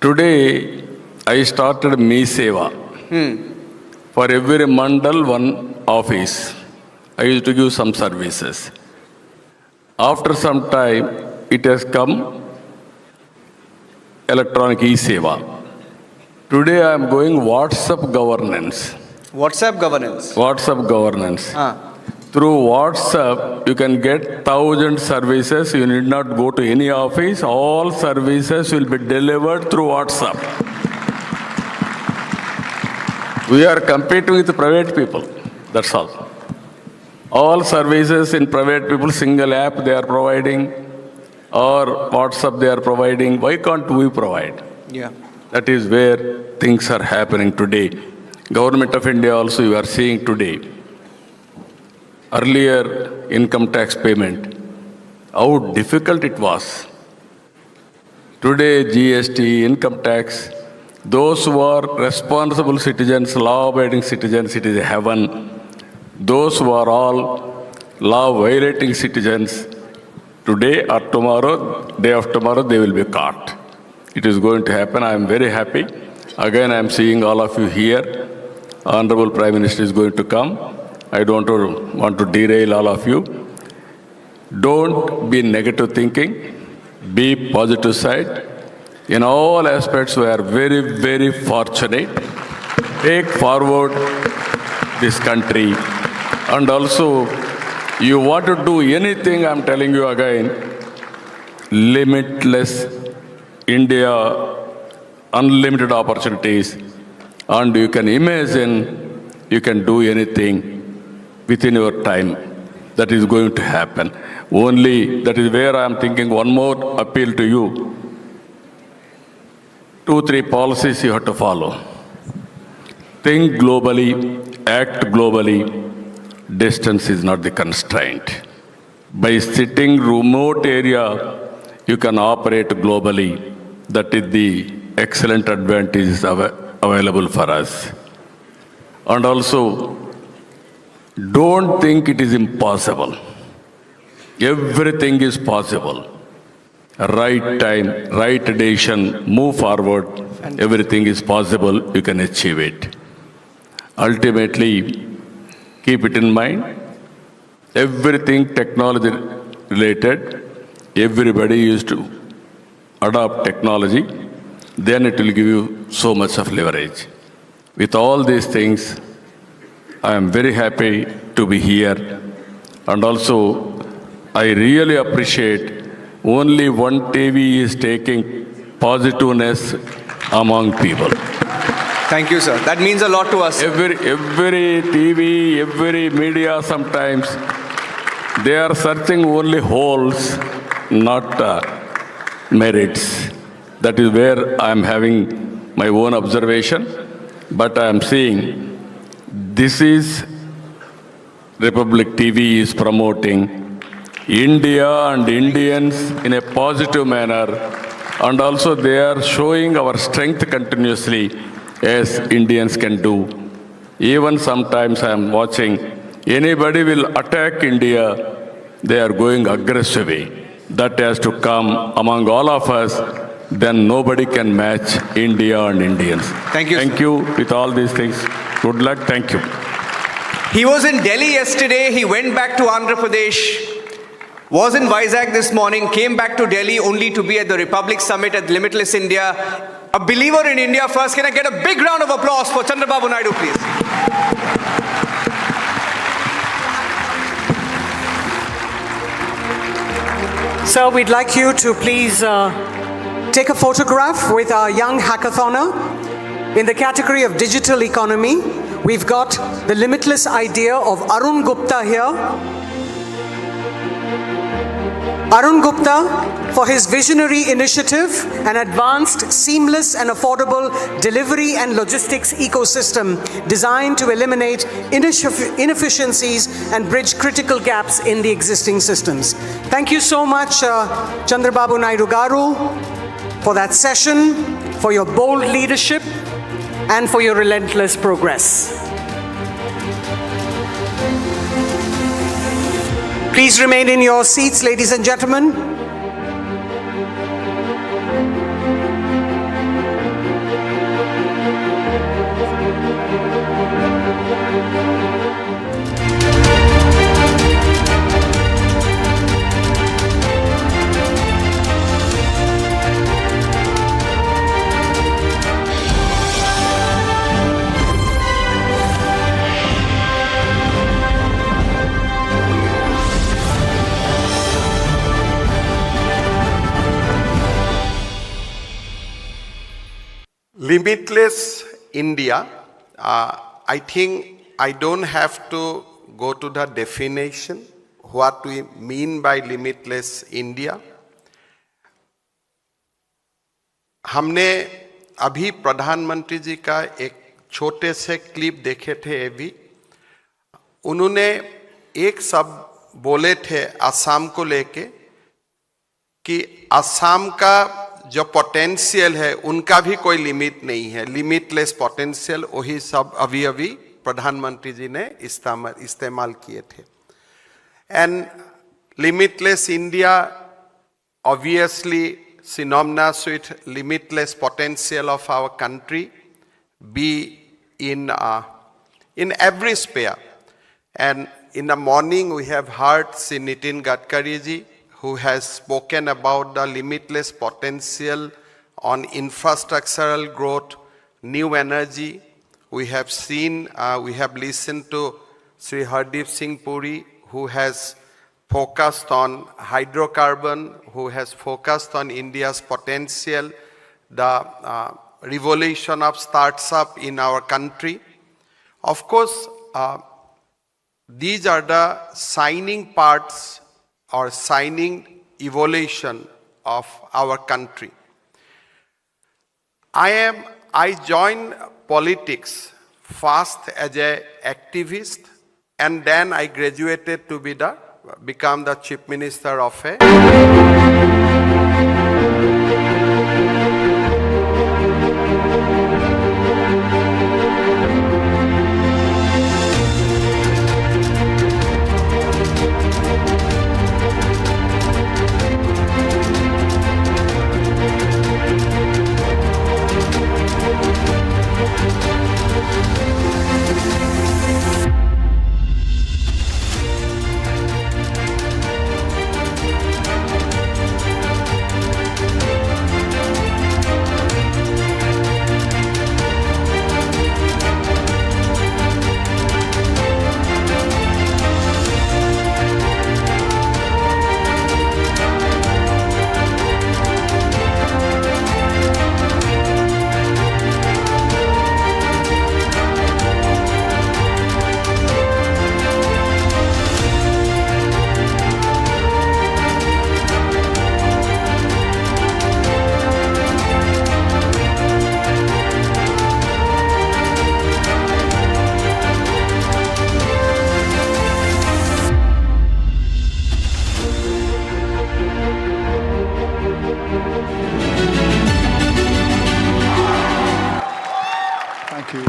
[SPEAKER 10] Today, I started Me Seva. For every mandal, one office. I used to give some services. After some time, it has come electronic e-seva. Today, I am going WhatsApp governance.
[SPEAKER 9] WhatsApp governance.
[SPEAKER 10] WhatsApp governance. Through WhatsApp, you can get 1,000 services. You need not go to any office. All services will be delivered through WhatsApp. We are competing with private people. That's all. All services in private people, single app they are providing, or WhatsApp they are providing. Why can't we provide?
[SPEAKER 9] Yeah.
[SPEAKER 10] That is where things are happening today. Government of India also you are seeing today. Earlier, income tax payment, how difficult it was. Today, GST, income tax, those who are responsible citizens, law-abiding citizens, it is a heaven. Those who are all law-violating citizens, today or tomorrow, day of tomorrow, they will be caught. It is going to happen. I am very happy. Again, I am seeing all of you here. Honorable Prime Minister is going to come. I don't want to derail all of you. Don't be negative thinking. Be positive side. In all aspects, we are very, very fortunate. Take forward this country. And also, you want to do anything, I'm telling you again, limitless India, unlimited opportunities. And you can imagine you can do anything within your time. That is going to happen. Only that is where I am thinking one more appeal to you. 2-3 policies you have to follow. Think globally, act globally. Distance is not the constraint. By sitting remote area, you can operate globally. That is the excellent advantages available for us. And also, don't think it is impossible. Everything is possible. Right time, right decision, move forward. Everything is possible. You can achieve it. Ultimately, keep it in mind. Everything technology related, everybody used to adopt technology. Then it will give you so much of leverage. With all these things, I am very happy to be here. And also, I really appreciate only one TV is taking positiveness among people.
[SPEAKER 9] Thank you, sir. That means a lot to us.
[SPEAKER 10] Every TV, every media sometimes, they are searching only holes, not merits. That is where I am having my own observation. But I am seeing this is Republic TV is promoting India and Indians in a positive manner, and also they are showing our strength continuously as Indians can do. Even sometimes I am watching, anybody will attack India, they are going aggressively. That has to come among all of us, then nobody can match India and Indians.
[SPEAKER 9] Thank you.
[SPEAKER 10] Thank you with all these things. Good luck. Thank you.
[SPEAKER 9] He was in Delhi yesterday. He went back to Andhra Pradesh. Was in Vizag this morning. Came back to Delhi only to be at the Republic Summit at Limitless India. A believer in India first. Can I get a big round of applause for Chandrababu Naidu, please?
[SPEAKER 2] So we'd like you to please take a photograph with our young hackathoner. In the category of digital economy, we've got the limitless idea of Arun Gupta here. Arun Gupta, for his visionary initiative and advanced, seamless and affordable delivery and logistics ecosystem designed to eliminate inefficiencies and bridge critical gaps in the existing systems. Thank you so much, Chandrababu Naidu Garu, for that session, for your bold leadership, and for your relentless progress. Please remain in your seats, ladies and gentlemen.
[SPEAKER 13] Limitless India, I think I don't have to go to the definition, what we mean by limitless India. हमने अभी प्रधानमंत्री जी का एक छोटे से clip देखे थे अभी, उन्होंने एक शब्द बोले थे असम को लेके कि असम का जो पोटेंशियल है उनका भी कोई लिमिट नहीं है, लिमिटलेस पोटेंशियल, वही सब अभी अभी प्रधानमंत्री जी ने इस्तेमाल किए थे. And limitless India obviously synonymous with limitless potential of our country, be in every sphere. And in the morning we have heard Sri Nitin Gadkari ji, who has spoken about the limitless potential on infrastructural growth, new energy. We have seen, we have listened to Sri Hardeep Singh Puri, who has focused on hydrocarbon, who has focused on India's potential, the revolution of startup in our country. Of course, these are the shining parts or shining evolution of our country. I joined politics first as an activist, and then I graduated to become the Chief Minister of a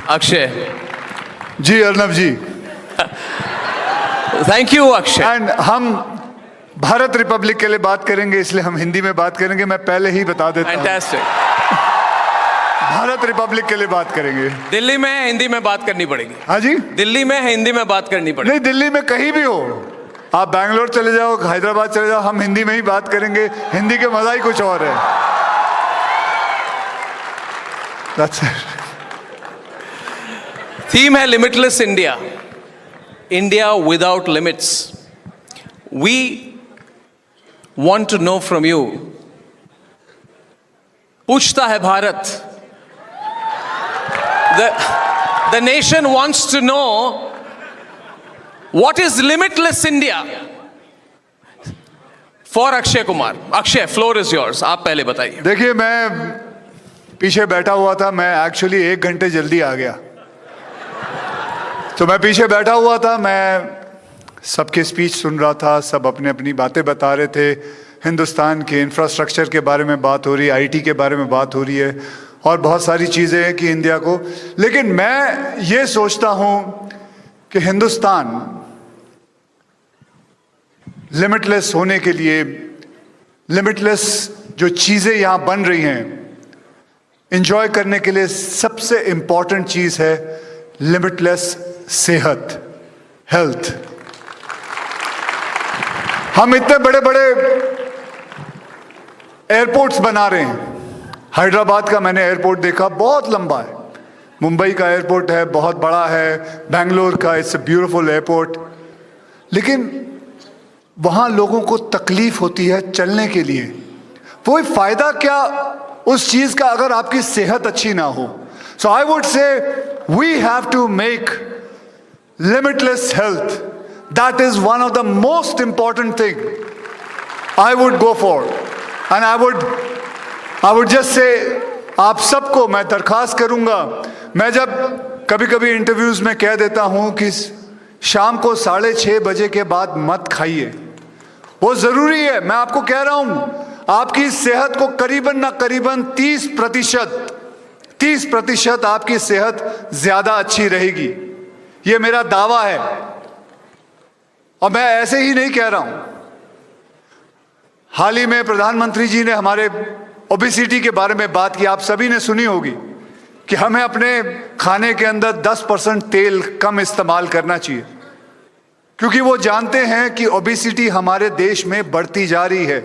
[SPEAKER 14] Akshay
[SPEAKER 21] ji, Arnab ji,
[SPEAKER 14] thank you Akshay.
[SPEAKER 21] And हम Bharat Republic के लिए बात करेंगे, इसलिए हम हिंदी में बात करेंगे. मैं पहले ही बता देता हूं,
[SPEAKER 14] फैंटास्टिक.
[SPEAKER 21] भारत रिपब्लिक के लिए बात करेंगे.
[SPEAKER 14] दिल्ली में हिंदी में बात करनी पड़ेगी.
[SPEAKER 21] हाँ जी,
[SPEAKER 14] दिल्ली में हिंदी में बात करनी पड़ेगी.
[SPEAKER 21] नहीं, दिल्ली में कहीं भी हो, आप बैंगलोर चले जाओ, हैदराबाद चले जाओ, हम हिंदी में ही बात करेंगे. हिंदी के मजा ही कुछ और है. That's it.
[SPEAKER 14] थीम है limitless India, India without limits. We want to know from you, पूछता है Bharat, the nation wants to know what is limitless India for Akshay Kumar. Akshay, floor is yours, आप पहले बताइए.
[SPEAKER 21] देखिए, मैं पीछे बैठा हुआ था, मैं एक्चुअली 1 घंटे जल्दी आ गया. तो मैं पीछे बैठा हुआ था, मैं सबके स्पीच सुन रहा था, सब अपने अपनी बातें बता रहे थे. हिंदुस्तान के इंफ्रास्ट्रक्चर के बारे में बात हो रही है, आईटी के बारे में बात हो रही है, और बहुत सारी चीज़ें हैं कि इंडिया को. लेकिन मैं ये सोचता हूँ कि हिंदुस्तान लिमिटलेस होने के लिए, लिमिटलेस जो चीज़ें यहाँ बन रही हैं, एंजॉय करने के लिए सबसे इंपॉर्टेंट चीज़ है लिमिटलेस सेहत, हेल्थ। हम इतने बड़े बड़े एयरपोर्ट्स बना रहे हैं। हैदराबाद का मैंने एयरपोर्ट देखा, बहुत लंबा है। मुंबई का एयरपोर्ट है, बहुत बड़ा है। बेंगलोर का, इट्स अ ब्यूटीफुल एयरपोर्ट। लेकिन वहां लोगों को तकलीफ होती है चलने के लिए। वो फायदा क्या उस चीज का अगर आपकी सेहत अच्छी ना हो? So I would say we have to make limitless health, that is one of the most important thing I would go for. And I would just say आप सबको मैं दरखास्त करूंगा, मैं जब कभी कभी इंटरव्यूज में कह देता हूं कि शाम को 6:30 बजे के बाद मत खाइए, वो जरूरी है। मैं आपको कह रहा हूं, आपकी सेहत को करीबन ना करीबन 30% आपकी सेहत ज्यादा अच्छी रहेगी। ये मेरा दावा है और मैं ऐसे ही नहीं कह रहा हूं। हाल ही में प्रधानमंत्री जी ने हमारे ओबेसिटी के बारे में बात की, आप सभी ने सुनी होगी कि हमें अपने खाने के अंदर 10% तेल कम इस्तेमाल करना चाहिए, क्योंकि वो जानते हैं कि ओबेसिटी हमारे देश में बढ़ती जा रही है।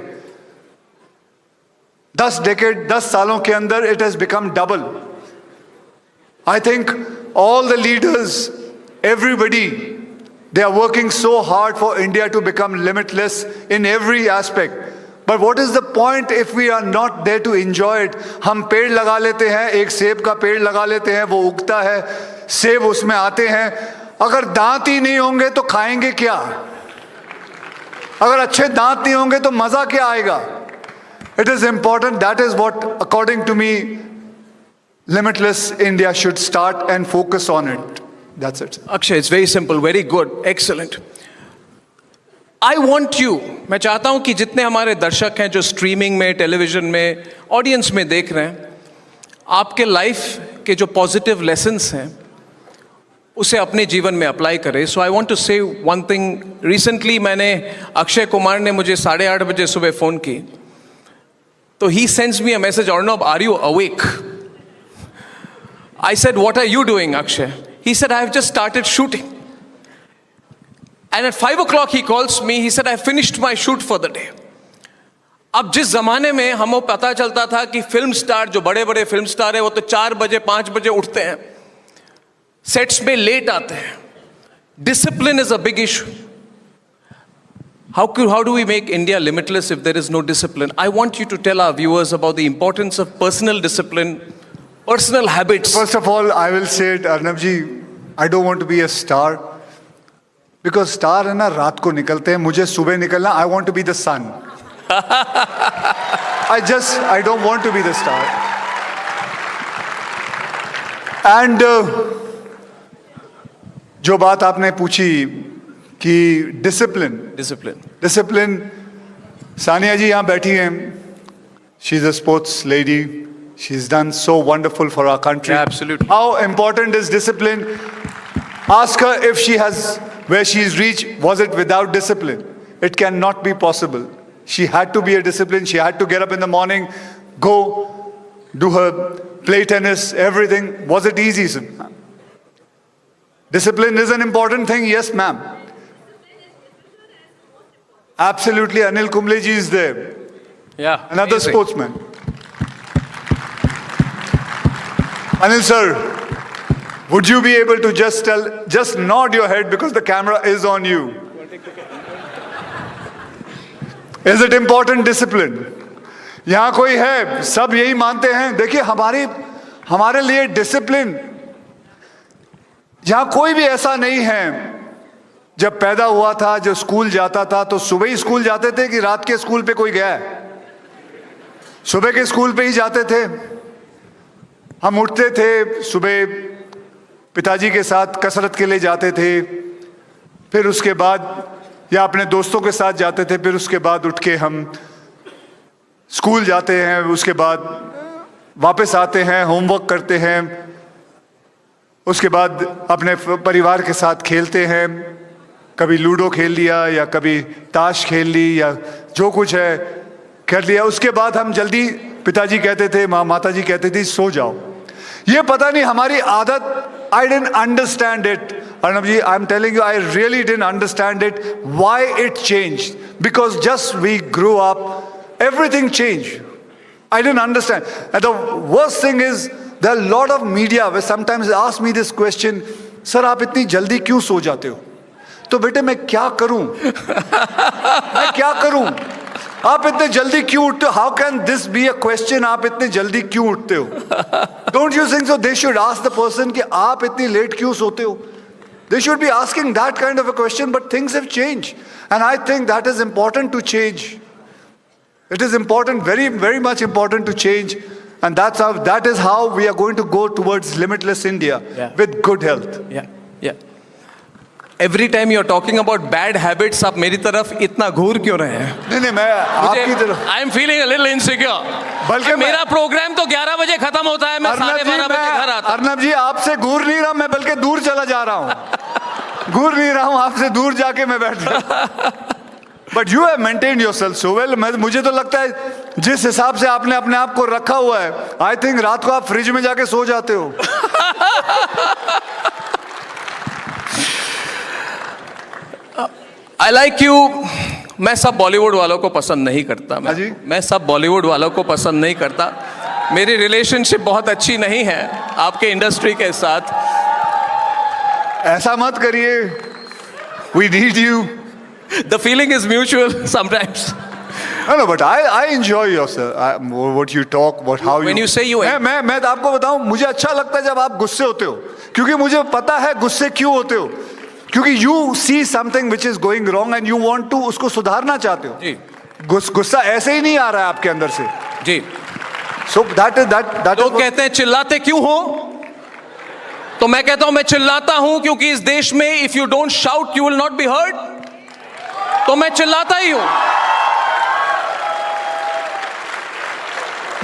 [SPEAKER 21] 10 सालों के अंदर it has become double. I think all the leaders, everybody, they are working so hard for India to become limitless in every aspect. But what is the point if we are not there to enjoy it? हम पेड़ लगा लेते हैं, एक सेब का पेड़ लगा लेते हैं, वो उगता है, सेब उसमें आते हैं। अगर दांत ही नहीं होंगे तो खाएंगे क्या? अगर अच्छे दांत नहीं होंगे तो मजा क्या आएगा? It is important. That is what, according to me, limitless India should start and focus on it. That's it.
[SPEAKER 14] Akshay, it's very simple, very good, excellent. I want you, मैं चाहता हूं कि जितने हमारे दर्शक हैं जो स्ट्रीमिंग में, टेलीविजन में, ऑडियंस में देख रहे हैं, आपके लाइफ के जो पॉजिटिव लेसन्स हैं उसे अपने जीवन में अप्लाई करें। सो आई वांट टू से वन थिंग। रिसेंटली मैंने, अक्षय कुमार ने मुझे 8:30 बजे सुबह फ़ोन की, तो ही sends me a message, Arnab are you awake? I said, what are you doing, Akshay? He said, I have just started shooting. And at 5 o'clock he calls me, he said, I finished my shoot for the day. अब जिस जमाने में हमें पता चलता था कि film star, जो बड़े बड़े फिल्म स्टार है, वो तो 4 बजे 5 बजे उठते हैं, सेट्स में लेट आते हैं। Discipline is a big issue. How do we make India limitless if there is no discipline? I want you to tell our viewers about the importance of personal discipline, personal habits.
[SPEAKER 21] First of all, I will say it, Arnab ji, I don't want to be a star, because star है ना रात को निकलते हैं, मुझे सुबह निकलना, I want to be the sun. I don't want to be the star. And जो बात आपने पूछी कि discipline, सानिया जी यहाँ बैठी हैं, she's a sports lady. She's done so wonderful for our country.
[SPEAKER 14] Yeah, absolutely.
[SPEAKER 21] How important is discipline? Ask her if she has, where she's reached, was it without discipline? It cannot be possible. She had to be a discipline. She had to get up in the morning, go, do her play tennis, everything. Was it easy? Discipline is an important thing. Yes, ma'am. Absolutely. Anil Kumble ji is there.
[SPEAKER 14] Yeah.
[SPEAKER 21] Another
[SPEAKER 14] amazing.
[SPEAKER 21] sportsman. Anil sir, would you be able to just nod your head because the camera is on you? Is it important discipline? यहाँ कोई है, सब यही मानते हैं। देखिए हमारे लिए डिसिप्लिन, यहाँ कोई भी ऐसा नहीं है। जब पैदा हुआ था, जो स्कूल जाता था, तो सुबह ही स्कूल जाते थे कि रात के स्कूल पे कोई गया है? सुबह के स्कूल पे ही जाते थे। हम उठते थे सुबह, पिताजी के साथ कसरत के लिए जाते थे, फिर उसके बाद या अपने दोस्तों के साथ जाते थे, फिर उसके बाद उठ के हम स्कूल जाते हैं, उसके बाद वापस आते हैं, होमवर्क करते हैं, उसके बाद अपने परिवार के साथ खेलते हैं, कभी लूडो खेल लिया या कभी ताश खेल ली या जो कुछ है कर लिया। उसके बाद हम जल्दी, पिताजी कहते थे, माता जी कहते थे सो जाओ। ये पता नहीं हमारी आदत, I didn't understand it. Arnab ji, I am telling you, I really didn't understand it, why it changed, because just we grow up, everything change. I didn't understand. And the worst thing is, there are a lot of media where sometimes they ask me this question, sir आप इतनी जल्दी क्यों सो जाते हो? तो बेटे मैं क्या करूं? मैं क्या करूं? आप इतने जल्दी क्यों उठते हो? How can this be a question? आप इतने जल्दी क्यों उठते हो? Don't you think so? They should ask the person कि आप इतनी लेट क्यों सोते हो? They should be asking that kind of a question, but things have changed. And I think that is important to change. It is important, very, very much important to change, and that is how we are going to go towards limitless India with good health.
[SPEAKER 14] Yeah. Every time you are talking about bad habits, आप मेरी तरफ इतना घूर क्यों रहे हैं?
[SPEAKER 21] नहीं, मैं आपकी तरफ।
[SPEAKER 14] I am feeling a little insecure.
[SPEAKER 21] बल्कि
[SPEAKER 14] मेरा प्रोग्राम तो 11 बजे खत्म होता है, मैं 12:30 बजे घर आता हूं।
[SPEAKER 21] अर्नब जी, आपसे घूर नहीं रहा मैं, बल्कि दूर चला जा रहा हूँ। घूर नहीं रहा हूँ, आपसे दूर जाके मैं बैठ रहा। But you have maintained yourself so well. मुझे तो लगता है जिस हिसाब से आपने अपने आप को रखा हुआ है, आई थिंक रात को आप फ्रिज में जाके सो जाते हो।
[SPEAKER 14] I like you. मैं सब बॉलीवुड वालों को पसंद नहीं करता। मैं सब बॉलीवुड वालों को पसंद नहीं करता। मेरी रिलेशनशिप बहुत अच्छी नहीं है आपके इंडस्ट्री के साथ।
[SPEAKER 21] ऐसा मत करिए। We need you.
[SPEAKER 14] The feeling is mutual sometimes.
[SPEAKER 21] No, but I enjoy yourself. What you talk, how you.
[SPEAKER 14] When you say you.
[SPEAKER 21] मैं आपको बताऊं, मुझे अच्छा लगता है जब आप गुस्से होते हो, क्योंकि मुझे पता है गुस्से क्यों होते हो, क्योंकि you see something which is going wrong and you want to उसको सुधारना चाहते हो।
[SPEAKER 14] जी।
[SPEAKER 21] गुस्सा ऐसे ही नहीं आ रहा है आपके अंदर से।
[SPEAKER 14] जी।
[SPEAKER 21] So that
[SPEAKER 14] लोग कहते हैं चिल्लाते क्यों हो, तो मैं कहता हूं मैं चिल्लाता हूं क्योंकि इस देश में if you don't shout you will not be heard, तो मैं चिल्लाता ही हूं।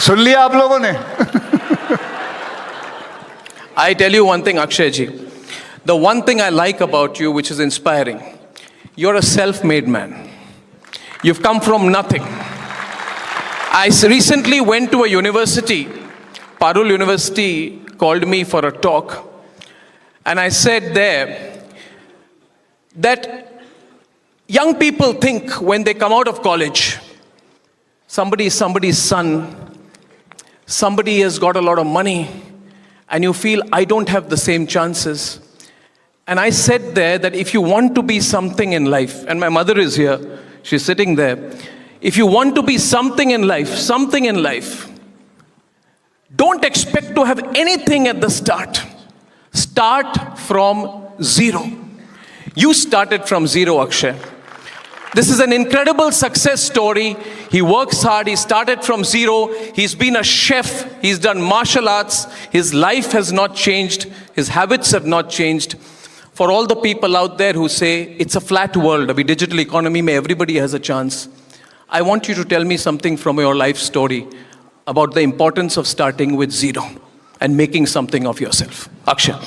[SPEAKER 21] सुन लिया आप लोगों ने?
[SPEAKER 14] I tell you one thing, Akshay ji. The one thing I like about you, which is inspiring, you're a self-made man. You've come from nothing. I recently went to a university, Parul University called me for a talk, and I said there that young people think when they come out of college, somebody is somebody's son, somebody has got a lot of money, and you feel, I don't have the same chances. And I said there that if you want to be something in life, and my mother is here, she's sitting there, if you want to be something in life, don't expect to have anything at the start. Start from zero. You started from zero, Akshay. This is an incredible success story. He works hard. He started from zero. He's been a chef. He's done martial arts. His life has not changed. His habits have not changed. For all the people out there who say it's a flat world, a digital economy, may everybody has a chance. I want you to tell me something from your life story about the importance of starting with zero and making something of yourself. Akshay.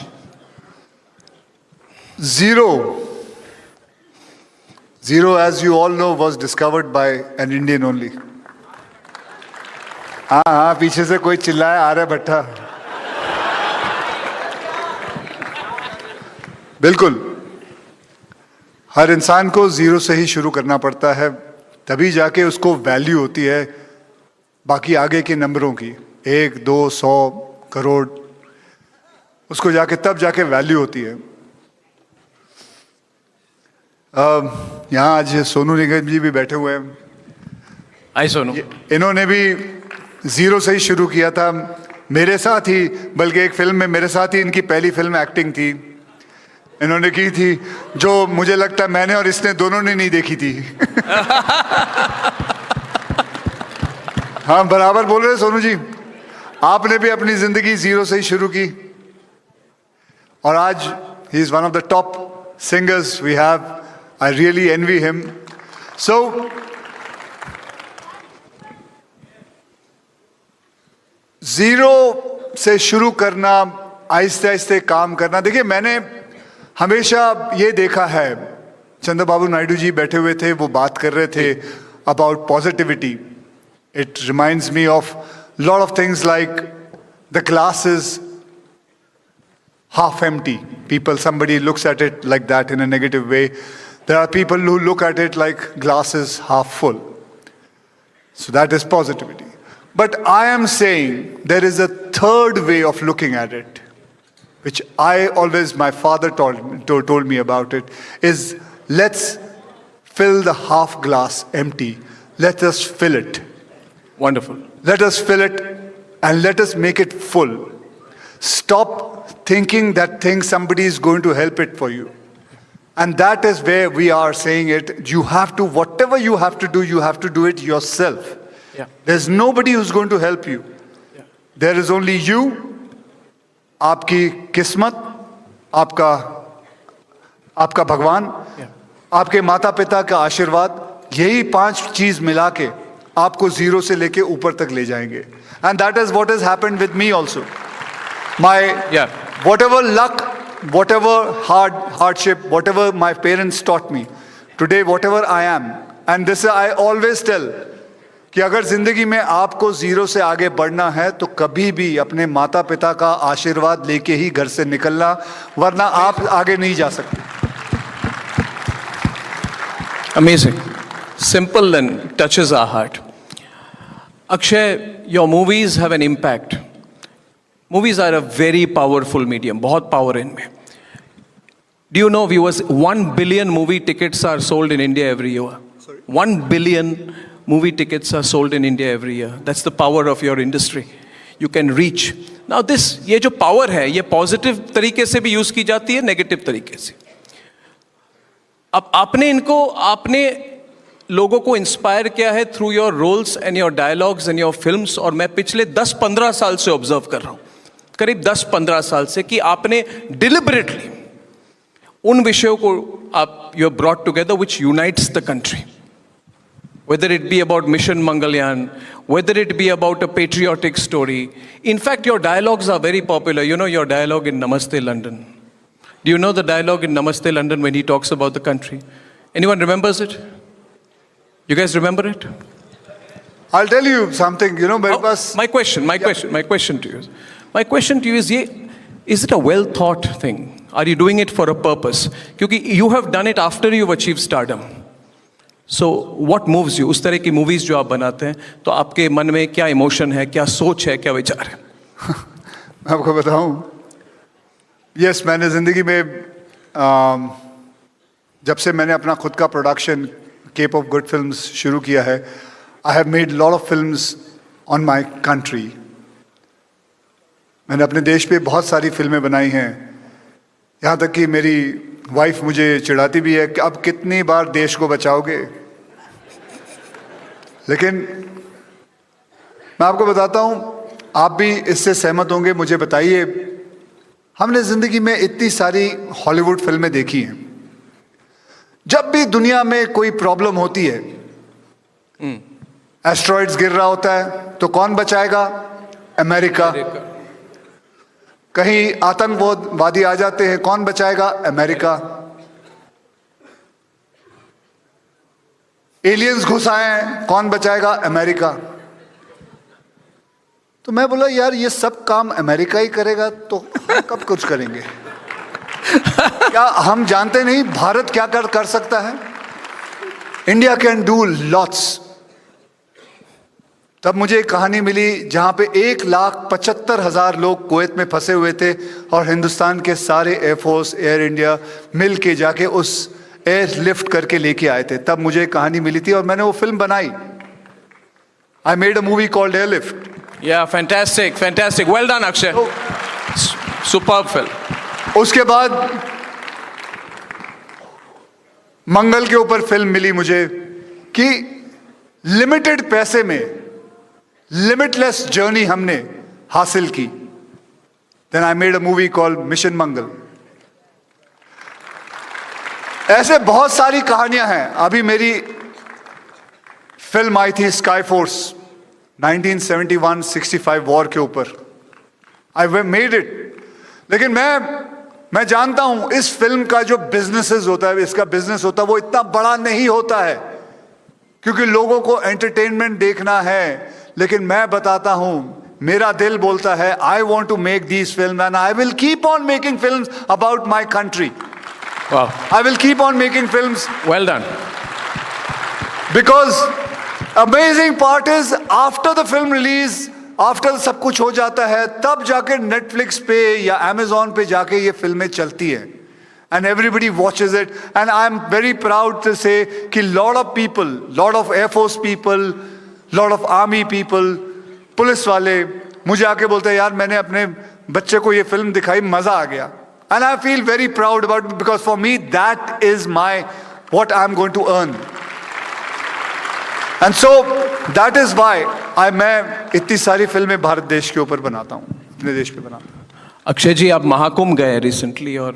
[SPEAKER 21] Zero, as you all know, was discovered by an Indian only. हाँ, पीछे से कोई चिल्लाया, आ रहा है भट्टा। बिल्कुल, हर इंसान को जीरो से ही शुरू करना पड़ता है, तभी जाके उसको वैल्यू होती है बाकी आगे के नंबरों की, 1, 2, 100 करोड़, उसको जाके तब जाके वैल्यू होती है। यहाँ आज सोनू निगम जी भी बैठे हुए हैं।
[SPEAKER 14] आई सोनू।
[SPEAKER 21] इन्होंने भी जीरो से ही शुरू किया था, मेरे साथ ही, बल्कि एक फिल्म में मेरे साथ ही इनकी पहली फिल्म एक्टिंग थी, इन्होंने की थी, जो मुझे लगता है मैंने और इसने दोनों ने नहीं देखी थी। हाँ, बराबर बोल रहे सोनू जी, आपने भी अपनी जिंदगी जीरो से ही शुरू की और आज ही is one of the top singers we have. I really envy him. So, zero से शुरू करना, आहिस्ते आहिस्ते काम करना। देखिए, मैंने हमेशा ये देखा है, चंद्रबाबू नायडू जी बैठे हुए थे, वो बात कर रहे थे about positivity. It reminds me of a lot of things like the glass is half empty. Somebody looks at it like that in a negative way. There are people who look at it like glass is half full. So that is positivity. But I am saying there is a third way of looking at it, which my father told me about it, is let's fill the half glass empty. Let us fill it.
[SPEAKER 14] Wonderful.
[SPEAKER 21] Let us fill it and let us make it full. Stop thinking that somebody is going to help it for you. And that is where we are saying it. You have to, whatever you have to do it yourself.
[SPEAKER 14] Yeah.
[SPEAKER 21] There's nobody who's going to help you.
[SPEAKER 14] Yeah.
[SPEAKER 21] There is only you, आपकी किस्मत, आपका भगवान, आपके माता पिता का आशीर्वाद, यही 5 चीज मिला के आपको जीरो से लेके ऊपर तक ले जाएंगे. And that is what has happened with me also. Whatever luck, whatever hardship, whatever my parents taught me, today whatever I am, and this I always tell, कि अगर जिंदगी में आपको जीरो से आगे बढ़ना है तो कभी भी अपने माता पिता का आशीर्वाद लेके ही घर से निकलना, वरना आप आगे नहीं जा सकते.
[SPEAKER 14] Amazing. Simple and touches our heart. Akshay, your movies have an impact. Movies are a very powerful medium. बहुत power इनमें. Do you know, viewers, 1 billion movie tickets are sold in India every year. 1 billion movie tickets are sold in India every year. That's the power of your industry. You can reach. Now ये जो power है, ये positive तरीके से भी use की जाती है, negative तरीके से. अब आपने लोगों को इंस्पायर किया है through your roles and your dialogues and your films, और मैं पिछले 10-15 साल से ऑब्जर्व कर रहा हूं, करीब 10-15 साल से, कि आपने डिलिबरेटली उन विषयों को आप you have brought together which unites the country, whether it be about Mission Mangalyaan, whether it be about a patriotic story. In fact, your dialogues are very popular. You know your dialogue in Namaste London. Do you know the dialogue in Namaste London when he talks about the country? Anyone remembers it? You guys remember it?
[SPEAKER 21] I'll tell you something,
[SPEAKER 14] my question to you is, is it a well thought thing? Are you doing it for a purpose? Because you have done it after you've achieved stardom. So what moves you? उस तरह की movies जो आप बनाते हैं, तो आपके मन में क्या emotion है, क्या सोच है, क्या विचार है?
[SPEAKER 21] मैं आपको बताऊं, yes, मैंने जिंदगी में जब से मैंने अपना खुद का production cape of good films शुरू किया है, I have made lot of films on my country. मैंने अपने देश पे बहुत सारी फिल्में बनाई हैं, यहाँ तक कि मेरी वाइफ मुझे चिढ़ाती भी है कि अब कितनी बार देश को बचाओगे. लेकिन मैं आपको बताता हूँ, आप भी इससे सहमत होंगे, मुझे बताइए, हमने जिंदगी में इतनी सारी हॉलीवुड फिल्में देखी हैं. जब भी दुनिया में कोई प्रॉब्लम होती है, एस्ट्रॉइड्स गिर रहा होता है, तो कौन बचाएगा? अमेरिका. कहीं आतंकवादी आ जाते हैं, कौन बचाएगा? अमेरिका. एलियंस घुस आए हैं, कौन बचाएगा? अमेरिका. तो मैं बोला, यार ये सब काम अमेरिका ही करेगा तो हम कब कुछ करेंगे? क्या हम जानते नहीं भारत क्या कर सकता है? India can do lots. तब मुझे एक कहानी मिली जहां पे 1,75,000 लोग कुवैत में फंसे हुए थे और हिंदुस्तान के सारे एयरफोर्स, एयर इंडिया मिल के जाके उस एयर लिफ्ट करके लेके आए थे. तब मुझे एक कहानी मिली थी और मैंने वो फिल्म बनाई. आई made a movie called airlift.
[SPEAKER 14] Yeah, fantastic. Well done, Akshay. Superb film.
[SPEAKER 21] उसके बाद मंगल के ऊपर फिल्म मिली मुझे कि लिमिटेड पैसे में लिमिटलेस जर्नी हमने हासिल की. Then I made a movie called mission Mangal. ऐसे बहुत सारी कहानियां हैं. अभी मेरी फिल्म आई थी स्काई फोर्स 1971-65 वॉर के ऊपर. I made it. लेकिन मैं मैं जानता हूं इस फिल्म का जो बिजनेसेस होता है, इसका बिजनेस होता है, वो इतना बड़ा नहीं होता है क्योंकि लोगों को एंटरटेनमेंट देखना है। लेकिन मैं बताता हूं, मेरा दिल बोलता है I want to make these film and I will keep on making film about my country. I will keep on making films.
[SPEAKER 14] Well done.
[SPEAKER 21] Because amazing part is after the film release, after सब कुछ हो जाता है, तब जाके Netflix पे या Amazon पे जाके ये फिल्में चलती हैं. And everybody watches it. And I'm very proud to say कि lot of people, lot of Air Force people, lot of Army people, police वाले मुझे आके बोलते हैं यार मैंने अपने बच्चे को ये फिल्म दिखाई, मजा आ गया. And I feel very proud about it because for me that is what I'm going to earn. And so that is why मैं इतनी सारी फिल्में भारत देश के ऊपर बनाता हूँ, अपने देश पे बनाता हूँ.
[SPEAKER 14] अक्षय जी, आप महाकुंभ गए रिसेंटली और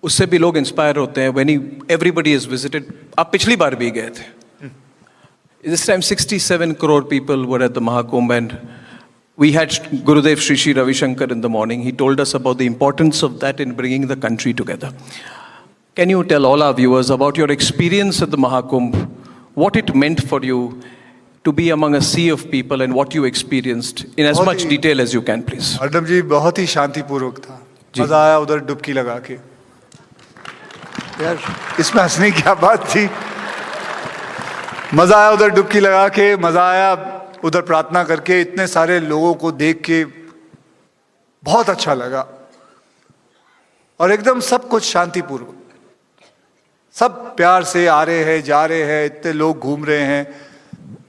[SPEAKER 14] उससे भी लोग इंस्पायर होते हैं. When everybody is visited, आप पिछली बार भी गए थे. This time 67 crore people were at the Mahakumbh and we had Gurudev Shri Shri Ravi Shankar in the morning. He told us about the importance of that in bringing the country together. Can you tell all our viewers about your experience at the Mahakumbh, what it meant for you to be among a sea of people and what you experienced in as much detail as you can, please?
[SPEAKER 21] Arnab जी, बहुत ही शांतिपूर्वक था. मजा आया उधर डुबकी लगा के. यार इसमें हंसने की क्या बात थी. मजा आया उधर डुबकी लगा के, मजा आया उधर प्रार्थना करके, इतने सारे लोगों को देख के बहुत अच्छा लगा. और एकदम सब कुछ शांतिपूर्वक, सब प्यार से आ रहे हैं, जा रहे हैं, इतने लोग घूम रहे हैं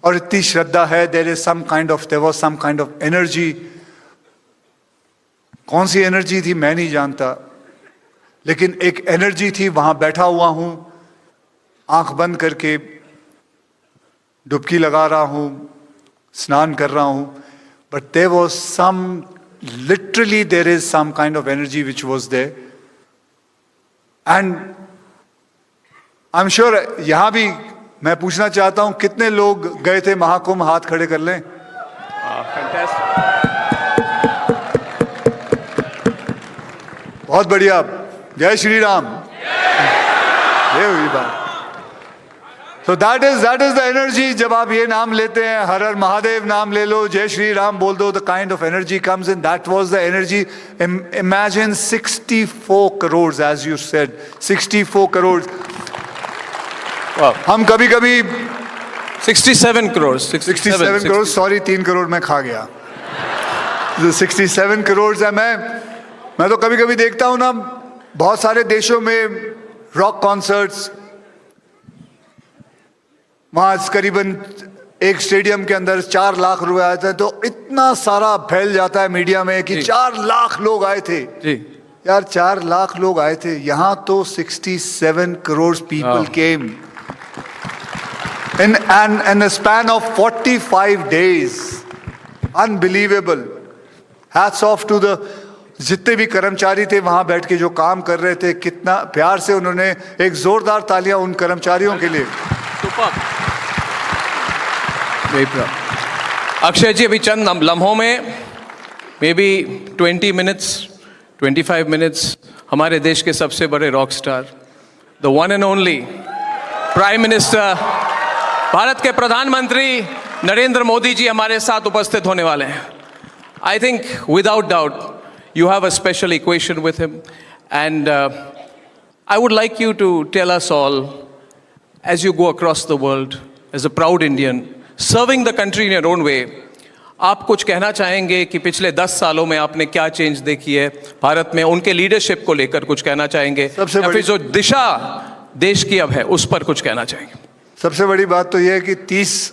[SPEAKER 21] और इतनी श्रद्धा है. there was some kind of energy. कौन सी एनर्जी थी मैं नहीं जानता, लेकिन एक एनर्जी थी. वहां बैठा हुआ हूं, आंख बंद करके डुबकी लगा रहा हूं, स्नान कर रहा हूं, but there was there is some kind of energy which was there. And I'm sure यहां भी मैं पूछना चाहता हूं कितने लोग गए थे महाकुंभ, हाथ खड़े कर लें. बहुत बढ़िया. जय श्री राम. ये हुई बात. So that is the energy. जब आप ये नाम लेते हैं, हर हर महादेव नाम ले लो, जय श्री राम बोल दो, the kind of energy comes in. That was the energy. Imagine 64 crores, as you said, 64 crores. Wow. हम कभी
[SPEAKER 14] 67 crores.
[SPEAKER 21] 67 crores. Sorry, 3 करोड़ मैं खा गया. 67 crores है. मैं तो कभी देखता हूँ ना, बहुत सारे देशों में रॉक कॉन्सर्ट्स, वहां करीबन एक स्टेडियम के अंदर 4 लाख रुपए आए थे, तो इतना सारा फैल जाता है मीडिया में कि 4 लाख लोग आए थे. यार 4 लाख लोग आए थे, यहां तो 67 crores people came in a span of 45 days. Unbelievable. Hats off to the जितने भी कर्मचारी थे वहां बैठ के जो काम कर रहे थे, कितना प्यार से उन्होंने, एक जोरदार तालियां उन कर्मचारियों के लिए.
[SPEAKER 14] अक्षय जी, अभी चंद लम्हों में, मे बी 20 minutes, 25 minutes, हमारे देश के सबसे बड़े rock star, the one and only prime minister, Bharat के प्रधानमंत्री नरेंद्र मोदी जी हमारे साथ उपस्थित होने वाले हैं. I think without doubt you have a special equation with him, and I would like you to tell us all, as you go across the world as a proud Indian serving the country in your own way, आप कुछ कहना चाहेंगे कि पिछले 10 सालों में आपने क्या चेंज देखी है भारत में, उनके लीडरशिप को लेकर कुछ कहना चाहेंगे, या फिर जो दिशा देश की अब है उस पर कुछ कहना चाहेंगे?
[SPEAKER 21] सबसे बड़ी बात तो यह है कि 30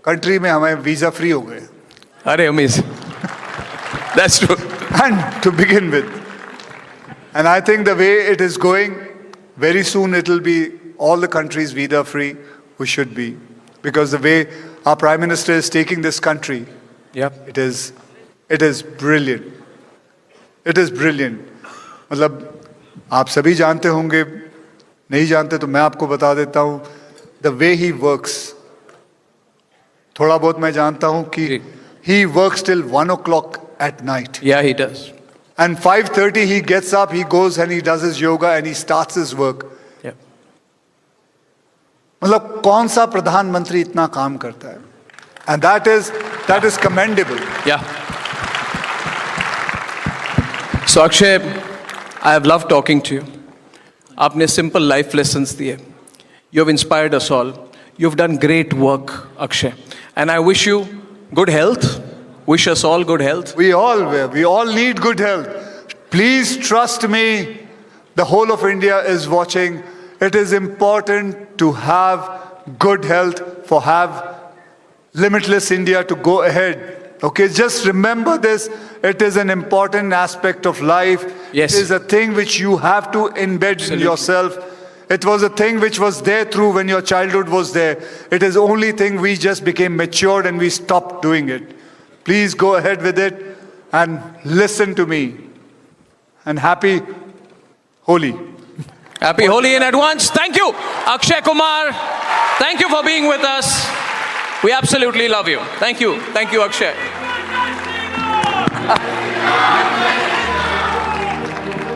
[SPEAKER 21] कंट्री में हमें वीजा फ्री हो गए.
[SPEAKER 14] अरे amazing. That's true.
[SPEAKER 21] And to begin with, and I think the way it is going, very soon it will be all the countries visa free, who should be, because the way our Prime Minister is taking this country, it is brilliant. It is brilliant. मतलब आप सभी जानते होंगे, नहीं जानते तो मैं आपको बता देता हूँ. The way he works, थोड़ा बहुत मैं जानता हूँ कि he works till 1 o'clock at night.
[SPEAKER 14] Yeah, he does.
[SPEAKER 21] And 5:30 he gets up, he goes and he does his yoga and he starts his work. मतलब कौन सा प्रधानमंत्री इतना काम करता है? And that is commendable.
[SPEAKER 14] Yeah. So Akshay, I have loved talking to you. आपने simple life lessons दिए. You have inspired us all. You've done great work, Akshay. And I wish you good health. Wish us all good health.
[SPEAKER 21] We all need good health. Please trust me, the whole of India is watching. It is important to have good health, for have limitless India to go ahead. Okay, just remember this. It is an important aspect of life.
[SPEAKER 14] Yes.
[SPEAKER 21] It is a thing which you have to embed in yourself. It was a thing which was there through when your childhood was there. It is only thing we just became matured and we stopped doing it. Please go ahead with it and listen to me. And happy Holi.
[SPEAKER 14] Happy Holi in advance. Thank you, Akshay Kumar. Thank you for being with us. We absolutely love you. Thank you. Thank you, Akshay.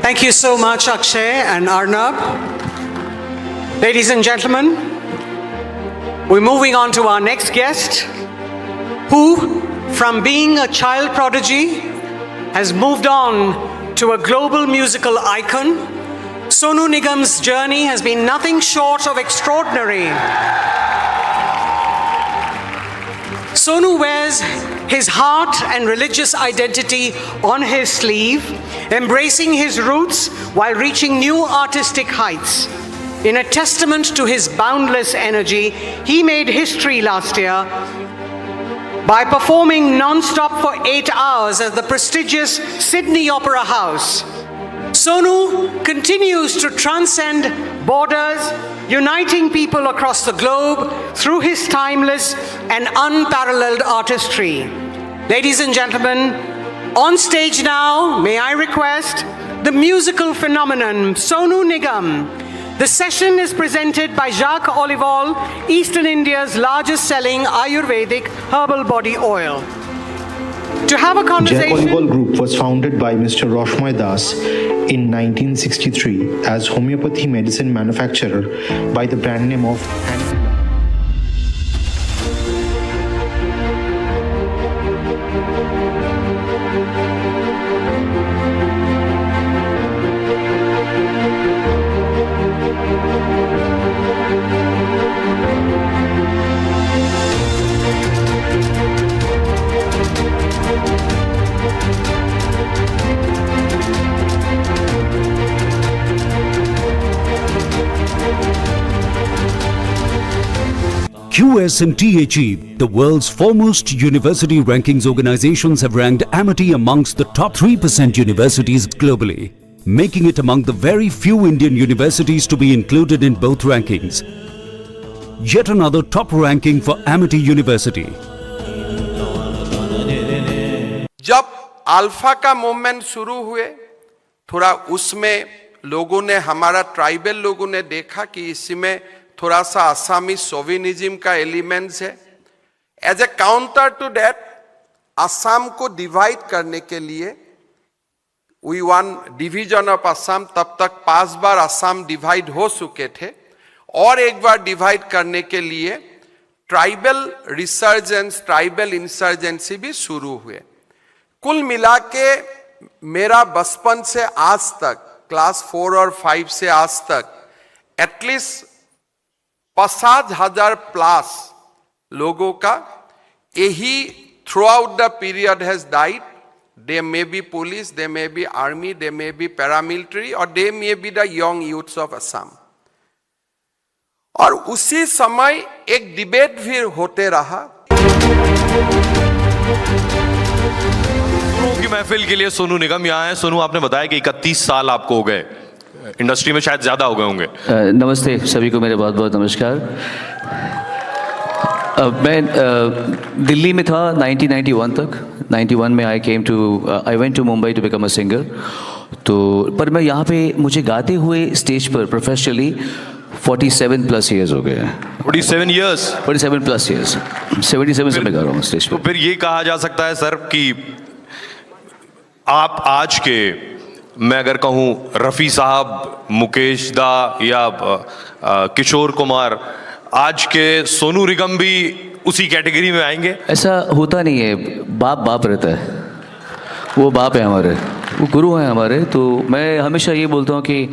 [SPEAKER 2] Thank you so much, Akshay and Arnab. Ladies and gentlemen, we're moving on to our next guest, who, from being a child prodigy, has moved on to a global musical icon. Sonu Nigam's journey has been nothing short of extraordinary. Sonu wears his heart and religious identity on his sleeve, embracing his roots while reaching new artistic heights. In a testament to his boundless energy, he made history last year by performing non-stop for 8 hours at the prestigious Sydney Opera House. Sonu continues to transcend borders, uniting people across the globe through his timeless and unparalleled artistry. Ladies and gentlemen, on stage now, may I request the musical phenomenon Sonu Nigam. The session is presented by Jacques Olival, Eastern India's largest selling Ayurvedic herbal body oil. To have a conversation...
[SPEAKER 8] Jack Olival Group was founded by Mr. Roshmoy Das in 1963 as homeopathy medicine manufacturer by the brand name of
[SPEAKER 16] QSMTHE, the world's foremost university rankings organizations, have ranked Amity amongst the top 3% universities globally, making it among the very few Indian universities to be included in both rankings. Yet another top ranking for Amity University.
[SPEAKER 13] जब alpha का movement शुरू हुए, थोड़ा उसमें लोगों ने, हमारा tribal लोगों ने देखा कि इसमें थोड़ा सा आसामी सोविनिज्म का एलिमेंट्स है. As a counter to that, Assam को डिवाइड करने के लिए we one division of Assam. तब तक 5 बार असम डिवाइड हो चुके थे, और एक बार डिवाइड करने के लिए ट्राइबल रिसर्जेंस, ट्राइबल इंसर्जेंसी भी शुरू हुए. कुल मिला के मेरा बचपन से आज तक, क्लास 4 और 5 से आज तक, एटलीस्ट 50,000 प्लस लोगों का यही throughout the period has died. They may be police, they may be army, they may be paramilitary, और they may be the young youths of Assam. और उसी समय एक डिबेट भी होते रहा.
[SPEAKER 12] की महफिल के लिए सोनू निगम यहाँ है. सोनू, आपने बताया कि 31 साल आपको हो गए, इंडस्ट्री में शायद ज्यादा हो गए होंगे.
[SPEAKER 23] नमस्ते सभी को, मेरे बहुत बहुत नमस्कार. मैं दिल्ली में था 1991 तक. 91 में I went to Mumbai to become a singer. तो पर मैं यहाँ पे, मुझे गाते हुए स्टेज पर प्रोफेशनली 47 प्लस ईयर्स हो गए.
[SPEAKER 12] 47 ईयर्स?
[SPEAKER 23] 47 plus years. 77 से मैं गा रहा हूँ स्टेज पर.
[SPEAKER 12] तो फिर ये कहा जा सकता है सर कि आप आज के, मैं अगर कहूँ रफ़ी साहब, मुकेश दा या किशोर कुमार, आज के सोनू निगम भी उसी कैटेगरी में आएंगे?
[SPEAKER 23] ऐसा होता नहीं है, बाप बाप रहता है, वो बाप है हमारे, वो गुरु हैं हमारे। तो मैं हमेशा ये बोलता हूँ कि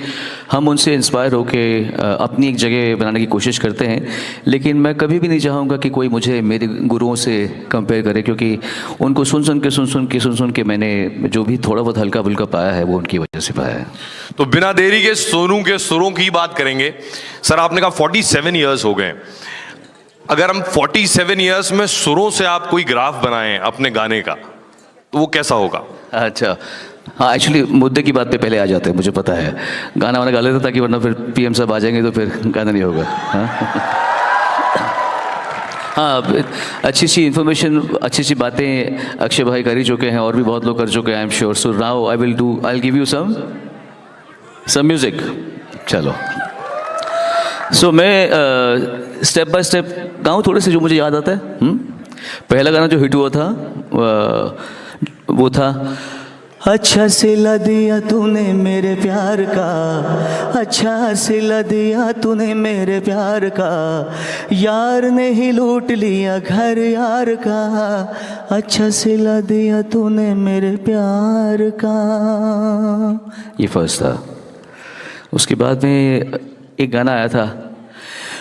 [SPEAKER 23] हम उनसे इंस्पायर होके अपनी एक जगह बनाने की कोशिश करते हैं, लेकिन मैं कभी भी नहीं चाहूँगा कि कोई मुझे मेरे गुरुओं से कंपेयर करे, क्योंकि उनको सुन सुन के मैंने जो भी थोड़ा बहुत हल्का फुल्का पाया है वो उनकी वजह से पाया है।
[SPEAKER 12] तो बिना देरी के सोनू के सुरों की बात करेंगे। सर, आपने कहा 47 ईयर्स हो गए, अगर हम 47 ईयर्स में सुरों से आप कोई ग्राफ बनाएं अपने गाने का, तो वो कैसा होगा? अच्छा,
[SPEAKER 23] हाँ, एक्चुअली मुद्दे की बात पे पहले आ जाते हैं, मुझे पता है। गाना वाना गा लेता ताकि वरना फिर पीएम साहब आ जाएंगे तो फिर गाना नहीं होगा। हाँ, अच्छी इन्फॉर्मेशन, अच्छी बातें अक्षय भाई कर ही चुके हैं और भी बहुत लोग कर चुके हैं, I am sure. So now I will give you some music. चलो, सो मैं स्टेप बाय स्टेप गाऊँ थोड़े से जो मुझे याद आता है। पहला गाना जो हिट हुआ था वो था, अच्छा सिला दिया तूने मेरे प्यार का, अच्छा सिला दिया तूने मेरे प्यार का, यार ने ही लूट लिया घर यार का, अच्छा सिला दिया तूने मेरे प्यार का। ये फर्स्ट था। उसके बाद में एक गाना आया था,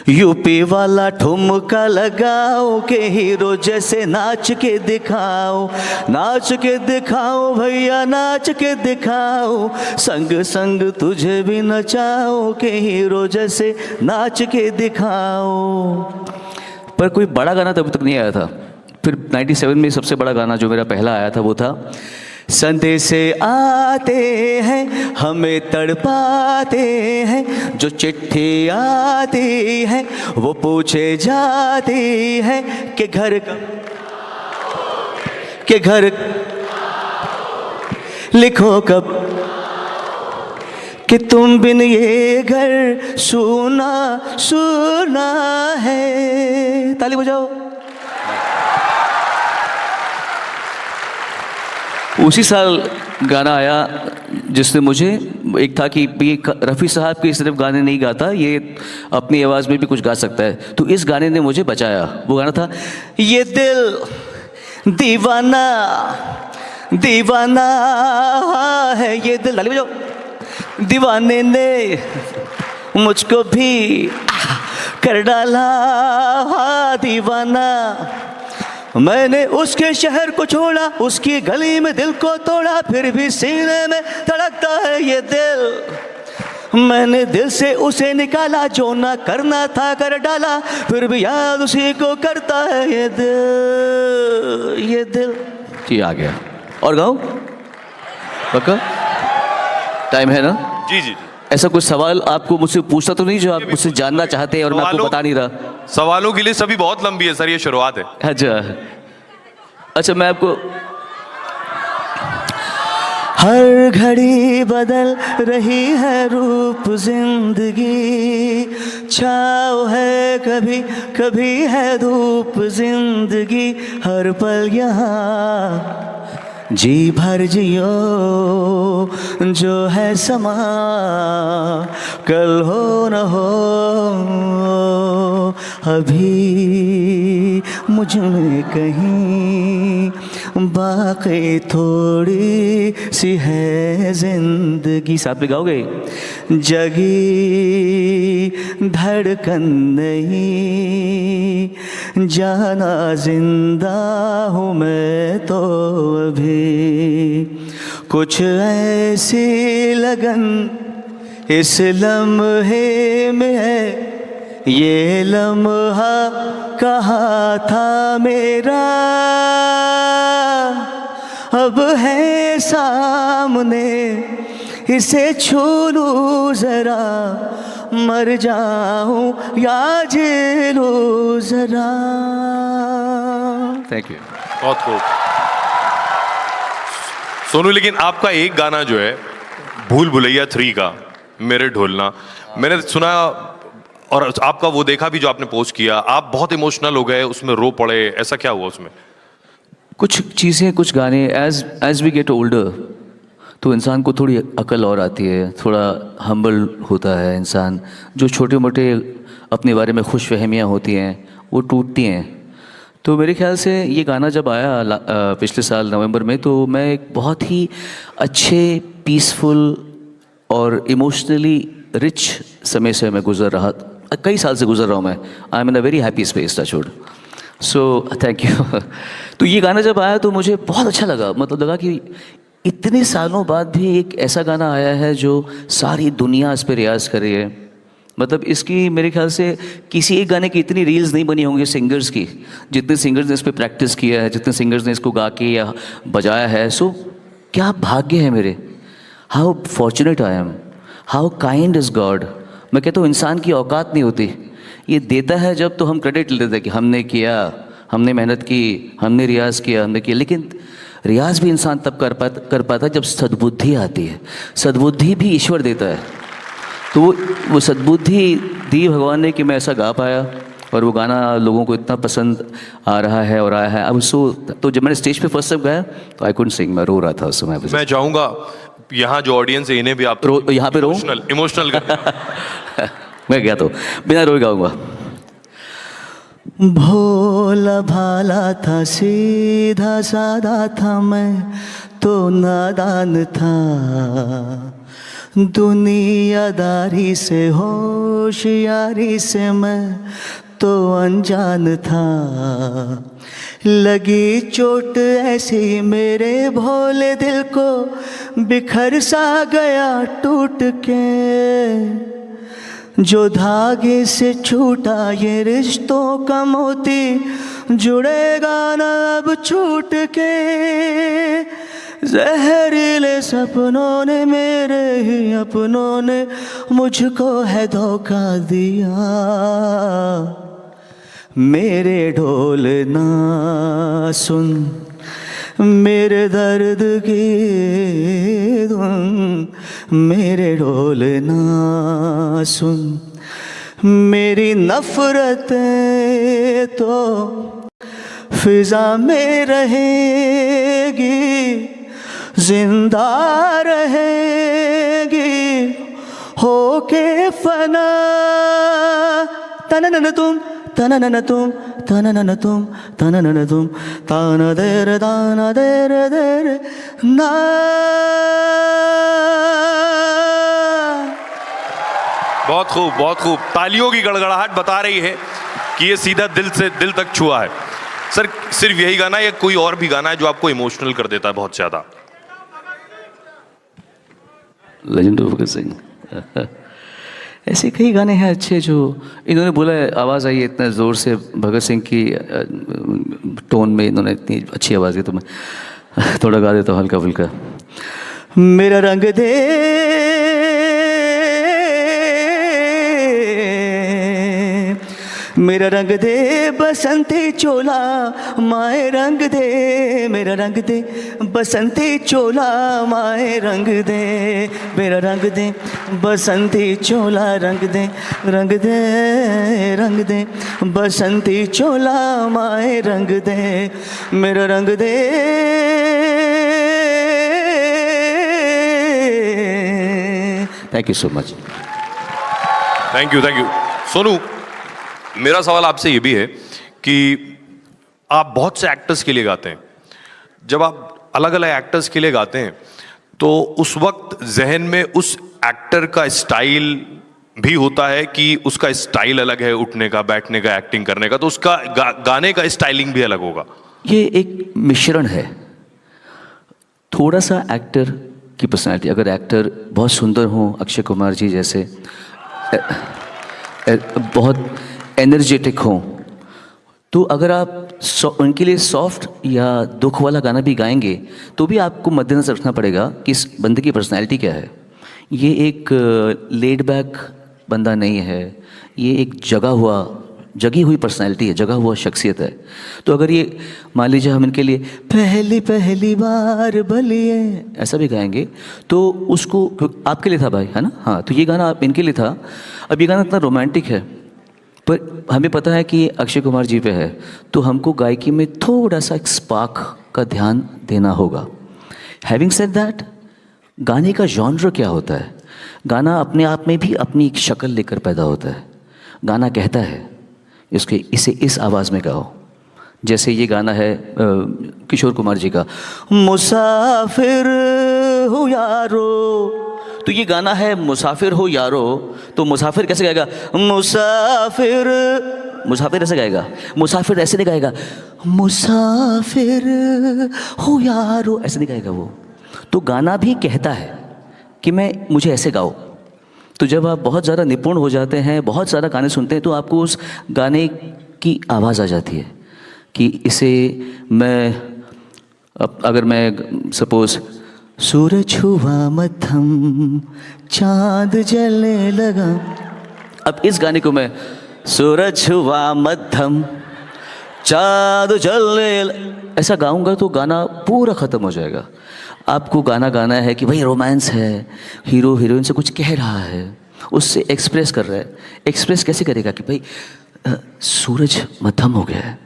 [SPEAKER 23] यूपी वाला ठुमका लगाओ के हीरो जैसे नाच के दिखाओ, नाच के दिखाओ भैया नाच के दिखाओ, संग संग तुझे भी नचाओ के हीरो जैसे नाच के दिखाओ। पर कोई बड़ा गाना तब तक नहीं आया था। फिर 97 में सबसे बड़ा गाना जो मेरा पहला आया था वो था, संदेशे आते हैं हमें तड़पाते हैं, जो चिट्ठी आती है वो पूछे जाती है कि घर लिखो कब, कि तुम बिन ये घर सुना सुना है। ताली बजाओ। उसी साल गाना आया जिसने मुझे, एक था कि रफ़ी साहब के सिर्फ गाने नहीं गाता, ये अपनी आवाज़ में भी कुछ गा सकता है, तो इस गाने ने मुझे बचाया। वो गाना था, ये दिल दीवाना दीवाना है, ये दिल, ताली बजाओ, दीवाने ने मुझको भी कर डाला दीवाना, मैंने उसके शहर को छोड़ा, उसकी गली में दिल को तोड़ा, फिर भी सीने में धड़कता है ये दिल, मैंने दिल से उसे निकाला, जो ना करना था कर डाला, फिर भी याद उसी को करता है ये दिल, ये दिल। जी आ गया। और गाऊं? पक्का? टाइम है ना?
[SPEAKER 12] जी जी।
[SPEAKER 23] ऐसा कुछ सवाल आपको मुझसे पूछता तो नहीं जो आप मुझसे जानना चाहते हैं और मैं आपको बता नहीं रहा?
[SPEAKER 12] सवालों की लिस्ट अभी बहुत लंबी है सर, ये शुरुआत है।
[SPEAKER 23] अच्छा मैं आपको, हर घड़ी बदल रही है रूप जिंदगी, छाव है कभी कभी है धूप जिंदगी, हर पल यहाँ जी भर जियो जो है समा, कल हो न हो अभी मुझ में कहीं बाकी थोड़ी सी है जिंदगी। साथ में गाओगे? जगी धड़कन नहीं, जाना जिंदा हूँ मैं तो अभी, कुछ ऐसी लगन इस लम्हे में है, ये लम्हा कहाँ था मेरा, अब है सामने इसे छू लूं जरा, मर जाऊं या जी लूं जरा। Thank you.
[SPEAKER 12] बहुत खूब सोनू, लेकिन आपका एक गाना जो है भूल भुलैया 3 का, मेरे ढोलना, मैंने सुना और आपका वो देखा भी जो आपने पोस्ट किया, आप बहुत इमोशनल हो गए, उसमें रो पड़े, ऐसा क्या हुआ उसमें?
[SPEAKER 23] कुछ चीज़ें, कुछ गाने एज वी गेट ओल्डर तो इंसान को थोड़ी अकल और आती है, थोड़ा हम्बल होता है इंसान, जो छोटे मोटे अपने बारे में खुश फहमियाँ होती हैं वो टूटती हैं। तो मेरे ख्याल से ये गाना जब आया पिछले साल नवंबर में, तो मैं एक बहुत ही अच्छे, पीसफुल और इमोशनली रिच समय से मैं गुजर रहा, कई साल से गुजर रहा हूँ मैं। I am in a very happy space, touch wood. So thank you. तो ये गाना जब आया तो मुझे बहुत अच्छा लगा, मतलब लगा कि इतने सालों बाद भी एक ऐसा गाना आया है जो सारी दुनिया इस पर रियाज़ कर रही है। मतलब इसकी मेरे ख्याल से किसी एक गाने की इतनी रील्स नहीं बनी होंगी सिंगर्स की, जितने सिंगर्स ने इस पर प्रैक्टिस किया है, जितने सिंगर्स ने इसको गा के या बजाया है। सो क्या भाग्य है मेरे, how fortunate I am, how kind is God. मैं कहता हूँ इंसान की औकात नहीं होती, ये देता है जब तो हम क्रेडिट लेते हैं कि हमने किया, हमने मेहनत की, हमने रियाज़ किया, हमने किया। लेकिन रियाज़ भी इंसान तब कर पाता है जब सद्बुद्धि आती है। सद्बुद्धि भी ईश्वर देता है। तो वो सद्बुद्धि दी भगवान ने कि मैं ऐसा गा पाया, और वो गाना लोगों को इतना पसंद आ रहा है और आया है। अब तो जब मैंने स्टेज पे फर्स्ट टाइम गाया तो आई कुडंट सिंग, मैं रो रहा था उस समय।
[SPEAKER 12] मैं चाहूँगा यहाँ जो ऑडियंस है इन्हें भी आप
[SPEAKER 23] यहाँ पे रो,
[SPEAKER 12] इमोशनल
[SPEAKER 23] मैं गया तो बिना रोए गाऊंगा।
[SPEAKER 11] भोला भाला था, सीधा साधा था, मैं तो नादान था, दुनियादारी से होशियारी से मैं तो अनजान था। लगी चोट ऐसी मेरे भोले दिल को, बिखर सा गया टूट के, जो धागे से छूटा ये रिश्तों का मोती, जुड़ेगा न अब छूट के। जहरीले सपनों ने, मेरे ही अपनों ने मुझको है धोखा दिया। मेरे ढोल ना सुन, मेरे दर्द की धुन, मेरे ढोल ना सुन, मेरी नफरतें तो फिजा में रहेगी, जिंदा रहेगी होके फना। तननन तुम, तननन तुम, तननन तुम, तननन तुम, ताना देर देर ना।
[SPEAKER 12] बहुत खूब, बहुत खूब। तालियों की गड़गड़ाहट बता रही है कि ये सीधा दिल से दिल तक छुआ है। सर, सिर्फ यही गाना या कोई और भी गाना है जो आपको इमोशनल कर देता है बहुत ज्यादा?
[SPEAKER 23] Legend of Bhagat Singh. ऐसे कई गाने हैं अच्छे जो इन्होंने बोला है, आवाज़ आई है इतना ज़ोर से, भगत सिंह की टोन में इन्होंने इतनी अच्छी आवाज़ दी, तो मैं थोड़ा गा देता हूँ हल्का फुल्का।
[SPEAKER 11] मेरा रंग दे, मेरा रंग दे बसंती चोला, माए रंग दे, मेरा रंग दे बसंती चोला, माए रंग दे, मेरा रंग दे बसंती चोला, रंग दे, रंग दे, रंग दे बसंती चोला, माए रंग दे, मेरा रंग दे।
[SPEAKER 23] Thank you so much.
[SPEAKER 12] Thank you, thank you. Sonu, मेरा सवाल आपसे ये भी है कि आप बहुत से एक्टर्स के लिए गाते हैं। जब आप अलग अलग एक्टर्स के लिए गाते हैं तो उस वक्त जहन में उस एक्टर का स्टाइल भी होता है कि उसका स्टाइल अलग है, उठने का, बैठने का, एक्टिंग करने का, तो उसका गाने का स्टाइलिंग भी अलग होगा।
[SPEAKER 23] ये एक मिश्रण है, थोड़ा सा एक्टर की पर्सनालिटी। अगर एक्टर बहुत सुंदर हो, अक्षय कुमार जी जैसे, बहुत एनर्जेटिक हो, तो अगर आप उनके लिए सॉफ्ट या दुख वाला गाना भी गाएंगे तो भी आपको मद्देनजर रखना पड़ेगा कि इस बंदे की पर्सनैलिटी क्या है। ये एक लेड बैक बंदा नहीं है, ये एक जगी हुई पर्सनैलिटी है, जगा हुआ शख्सियत है। तो अगर ये मान लीजिए हम इनके लिए पहली पहली बार बलिए ऐसा भी गाएंगे तो उसको, आपके लिए था भाई, है ना? हाँ, तो ये गाना आप इनके लिए था। अब ये गाना इतना रोमांटिक है, पर हमें पता है कि अक्षय कुमार जी पे है, तो हमको गायकी में थोड़ा सा एक स्पार्क का ध्यान देना होगा। हैविंग सेड दैट, गाने का जॉनर क्या होता है? गाना अपने आप में भी अपनी एक शक्ल लेकर पैदा होता है। गाना कहता है इसे इस आवाज़ में गाओ। जैसे ये गाना है किशोर कुमार जी का, मुसाफिर हो यारो। तो ये गाना है मुसाफिर हो यारो, तो मुसाफिर कैसे गाएगा? मुसाफिर, मुसाफिर ऐसे गाएगा। मुसाफिर ऐसे नहीं गाएगा, मुसाफिर हो यारो, ऐसे नहीं गाएगा वो। तो गाना भी कहता है कि मुझे ऐसे गाओ। तो जब आप बहुत ज़्यादा निपुण हो जाते हैं, बहुत सारा गाने सुनते हैं, तो आपको उस गाने की आवाज़ आ जाती है कि इसे अगर मैं सपोज, सूरज हुआ मध्यम चांद जलने लगा, अब इस गाने को मैं सूरज हुआ मध्यम चांद जलने ऐसा गाऊंगा तो गाना पूरा ख़त्म हो जाएगा। आपको गाना गाना है कि भाई रोमांस है, हीरो हीरोइन से कुछ कह रहा है, उससे एक्सप्रेस कर रहा है। एक्सप्रेस कैसे करेगा कि भाई सूरज मध्यम हो गया है,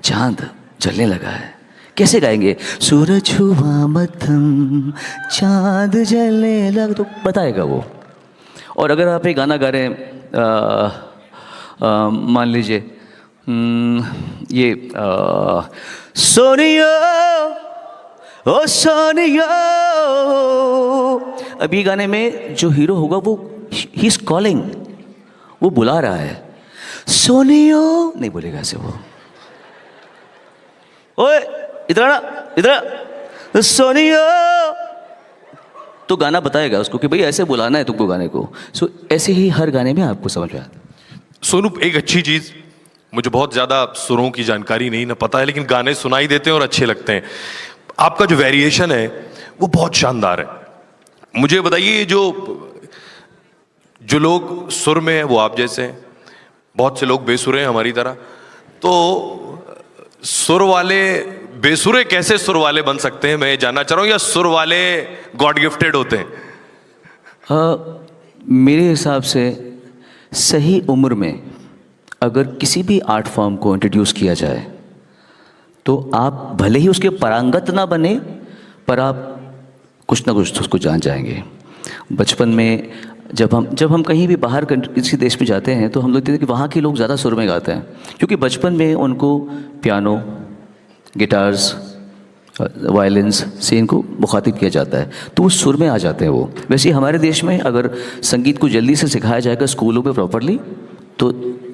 [SPEAKER 23] चांद जलने लगा है। कैसे गाएंगे? सूरज हुआ मध्यम चांद जलने लगा, तो बताएगा वो। और अगर आप ये गाना गा रहे हैं, मान लीजिए ये सोनिया ओ सोनिया, अब ये गाने में जो हीरो होगा वो ही इज कॉलिंग, वो बुला रहा है। सोनियो नहीं बोलेगा ऐसे वो, ओए इधर आना, इधर सोनियो, तो गाना बताएगा उसको कि भाई ऐसे बुलाना है तुमको गाने को। सो ऐसे ही हर गाने में आपको समझ में आता है।
[SPEAKER 12] सोनू, एक अच्छी चीज, मुझे बहुत ज्यादा सुरों की जानकारी नहीं ना पता है, लेकिन गाने सुनाई देते हैं और अच्छे लगते हैं। आपका जो वेरिएशन है वो बहुत शानदार है। मुझे बताइए, जो लोग सुर में हैं वो आप जैसे हैं, बहुत से लोग बेसुरे हैं हमारी तरह, तो सुर वाले बेसुरे कैसे सुर वाले बन सकते हैं, मैं ये जानना चाह रहा हूँ, या सुर वाले गॉड गिफ्टेड होते हैं?
[SPEAKER 23] मेरे हिसाब से सही उम्र में अगर किसी भी आर्ट फॉर्म को इंट्रोड्यूस किया जाए तो आप भले ही उसके पारंगत ना बने, पर आप कुछ ना कुछ तो उसको जान जाएंगे। बचपन में जब हम कहीं भी बाहर किसी देश में जाते हैं तो हम लोग देखते हैं कि वहाँ के लोग ज़्यादा सुर में गाते हैं, क्योंकि बचपन में उनको पियानो, गिटार्स, वायलिन्स से इनको मुखातिब किया जाता है, तो वो सुर में आ जाते हैं वो। वैसे हमारे देश में अगर संगीत को जल्दी से सिखाया जाएगा स्कूलों में प्रॉपरली, तो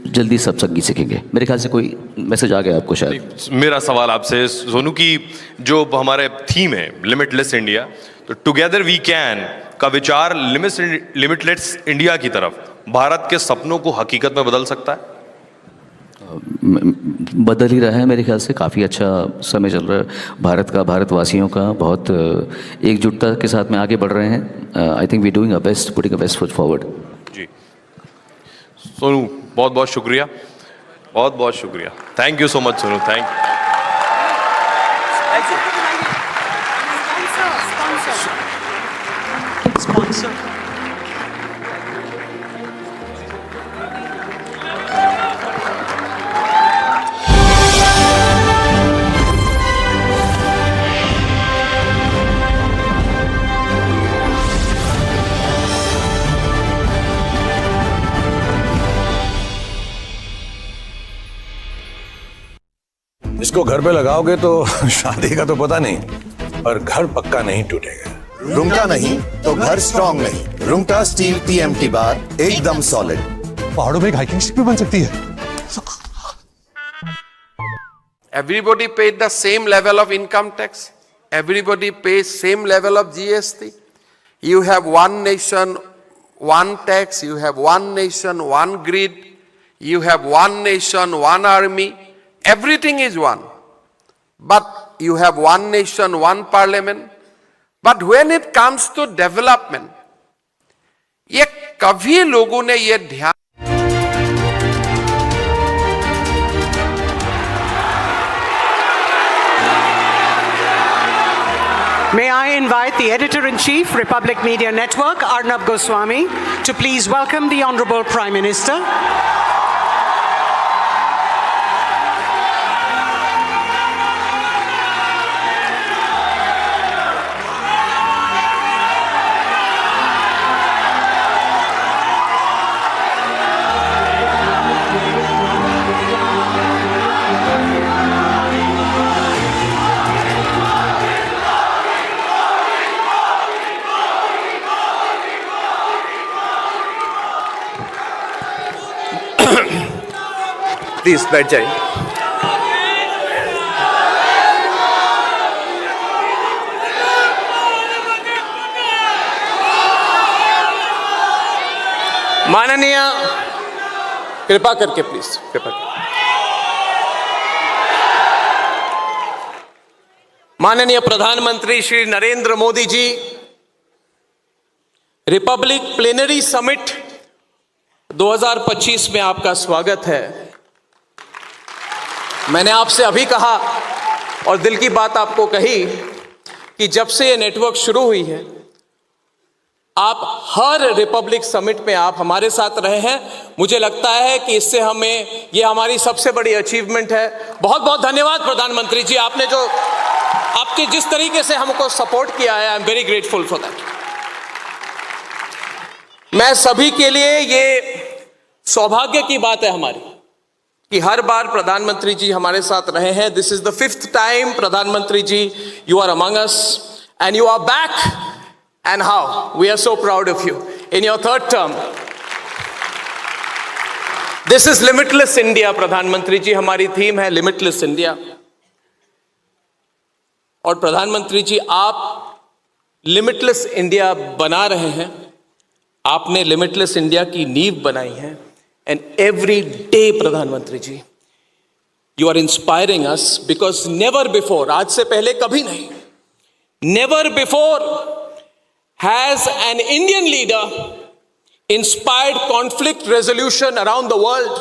[SPEAKER 23] जल्दी सब संगीत सीखेंगे। मेरे ख्याल से कोई मैसेज आ गया आपको शायद।
[SPEAKER 12] मेरा सवाल आपसे सोनू की, जो हमारे थीम है लिमिटलेस इंडिया, तो टुगेदर वी कैन का विचार लिमिटलेस इंडिया की तरफ भारत के सपनों को हकीकत में बदल सकता है?
[SPEAKER 23] बदल ही रहा है मेरे ख्याल से। काफ़ी अच्छा समय चल रहा है भारत का, भारतवासियों का, बहुत एकजुटता के साथ में आगे बढ़ रहे हैं। I think we doing our best, putting our best foot forward.
[SPEAKER 12] Ji Sonu, बहुत बहुत शुक्रिया, बहुत बहुत शुक्रिया। Thank you so much Sonu, thank you.
[SPEAKER 17] इसको घर पे लगाओगे तो शादी का तो पता नहीं, पर घर पक्का नहीं टूटेगा। रुंगटा नहीं तो घर स्ट्रॉन्ग नहीं। रुंगटा स्टील TMT बार एकदम सॉलिड।
[SPEAKER 4] पहाड़ों में हाइकिंग शिप भी बन सकती है।
[SPEAKER 13] Everybody paid the same level of income tax. Everybody pays same level of GST. You have one nation, one tax. You have one nation, one grid. You have one nation, one army. Everything is one. But you have one nation, one parliament. But when it comes to development, ये कभी लोगों ने ये ध्यान
[SPEAKER 2] May I invite the Editor-in-Chief, Republic Media Network, Arnab Goswami, to please welcome the Honorable Prime Minister.
[SPEAKER 14] Please बैठ जाइए। माननीय, कृपा करके प्लीज, कृपा करके। माननीय प्रधानमंत्री श्री नरेंद्र मोदी जी, रिपब्लिक प्लेनरी समिट 2025 में आपका स्वागत है। मैंने आपसे अभी कहा और दिल की बात आपको कही कि जब से ये नेटवर्क शुरू हुई है, आप हर रिपब्लिक समिट में आप हमारे साथ रहे हैं। मुझे लगता है कि इससे हमें, ये हमारी सबसे बड़ी अचीवमेंट है। बहुत बहुत धन्यवाद प्रधानमंत्री जी, आपने जो आपके जिस तरीके से हमको सपोर्ट किया है, I am very grateful for that. मैं सभी के लिए ये सौभाग्य की बात है हमारी कि हर बार प्रधानमंत्री जी हमारे साथ रहे हैं। This is the 5th time प्रधानमंत्री ji you are among us and you are back, and how we are so proud of you in your 3rd term. This is limitless India. प्रधानमंत्री जी, हमारी थीम है लिमिटलेस इंडिया। और प्रधानमंत्री जी, आप limitless India बना रहे हैं। आपने लिमिटलेस इंडिया की नींव बनाई है। एंड एवरी डे प्रधानमंत्री ji, you are inspiring us because never before, आज से पहले कभी नहीं, never before has an Indian leader inspired conflict resolution around the world.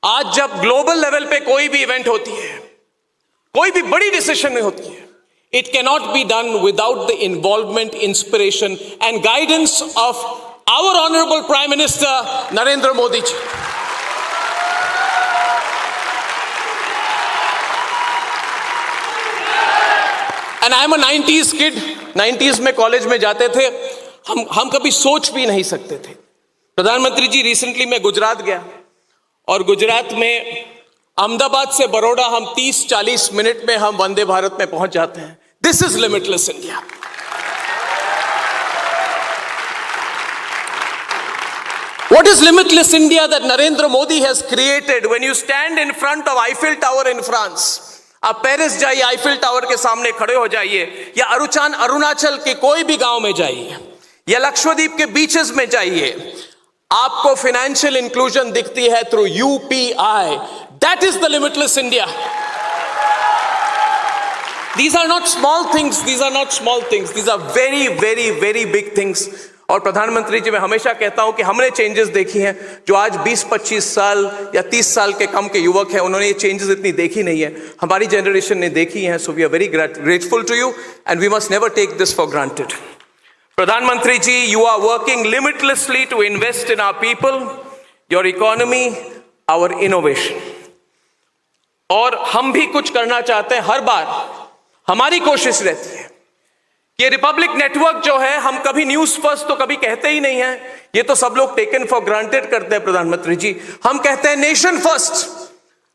[SPEAKER 14] आज जब ग्लोबल लेवल पे कोई भी इवेंट होती है, कोई भी बड़ी डिसीजन में होती है, it cannot be done without the involvement, inspiration and guidance of our honorable Prime Minister Narendra Modi ji. And I am a 90s kid. 90s में कॉलेज में जाते थे, हम कभी सोच भी नहीं सकते थे। प्रधानमंत्री जी, रिसेंटली मैं गुजरात गया और गुजरात में अहमदाबाद से बड़ौदा हम 30-40 मिनट में हम वंदे भारत में पहुंच जाते हैं। This is limitless India. What is limitless India that Narendra Modi has created? When you stand in front of Eiffel Tower in France, आप पेरिस जाइए, आईफिल टावर के सामने खड़े हो जाइए, या अरुणाचल के कोई भी गांव में जाइए, या लक्षद्वीप के बीचेस में जाइए, आपको फाइनेंशियल इंक्लूजन दिखती है through UPI. That is the limitless India. These are not small things. These are not small things. These are very, very, very big things. और प्रधानमंत्री जी, मैं हमेशा कहता हूं कि हमने चेंजेस देखी हैं जो आज 20-25 साल या 30 साल के कम के युवक हैं, उन्होंने ये चेंजेस इतनी देखी नहीं है, हमारी जनरेशन ने देखी हैं। So we are very grateful to you and we must never take this for granted. प्रधानमंत्री ji, you are working limitlessly to invest in our people, your economy, our innovation. और हम भी कुछ करना चाहते हैं। हर बार हमारी कोशिश रहती है कि रिपब्लिक नेटवर्क जो है, हम कभी न्यूज फर्स्ट तो कभी कहते ही नहीं है, ये तो सब लोग टेकन फॉर ग्रांटेड करते हैं। प्रधानमंत्री जी, हम कहते हैं नेशन फर्स्ट।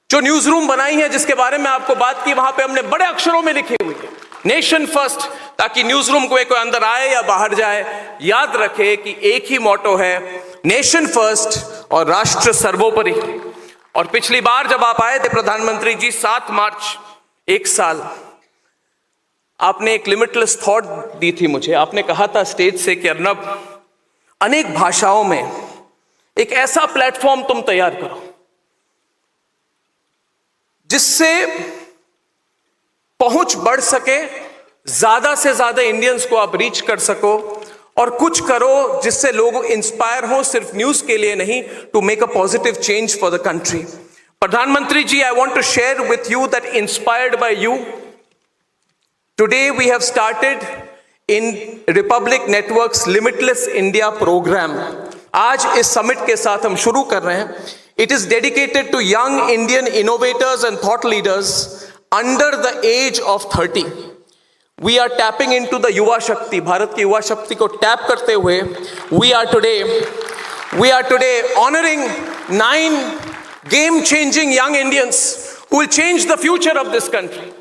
[SPEAKER 14] जो न्यूज रूम बनाई है, जिसके बारे में आपको बात की, वहां पे हमने बड़े अक्षरों में लिखी हुई है नेशन फर्स्ट, ताकि न्यूज रूम को कोई अंदर आए या बाहर जाए, याद रखे कि एक ही मोटो है, नेशन फर्स्ट और राष्ट्र सर्वोपरि। और पिछली बार जब आप आए थे प्रधानमंत्री जी, 7 मार्च, 1 साल, आपने एक लिमिटलेस थॉट दी थी मुझे। आपने कहा था स्टेज से कि अर्नब, अनेक भाषाओं में एक ऐसा प्लेटफॉर्म तुम तैयार करो जिससे पहुंच बढ़ सके, ज्यादा से ज्यादा इंडियंस को आप रीच कर सको, और कुछ करो जिससे लोग इंस्पायर हो, सिर्फ न्यूज के लिए नहीं, to make a positive change for the country. प्रधानमंत्री ji, I want to share with you that inspired by you, today we have started in Republic Network's Limitless India program. आज इस समिट के साथ हम शुरू कर रहे हैं। It is dedicated to young Indian innovators and thought leaders under the age of 30. We are tapping into the युवा शक्ति, भारत की युवा शक्ति को टैप करते हुए we are today honoring 9 game-changing young Indians who will change the future of this country.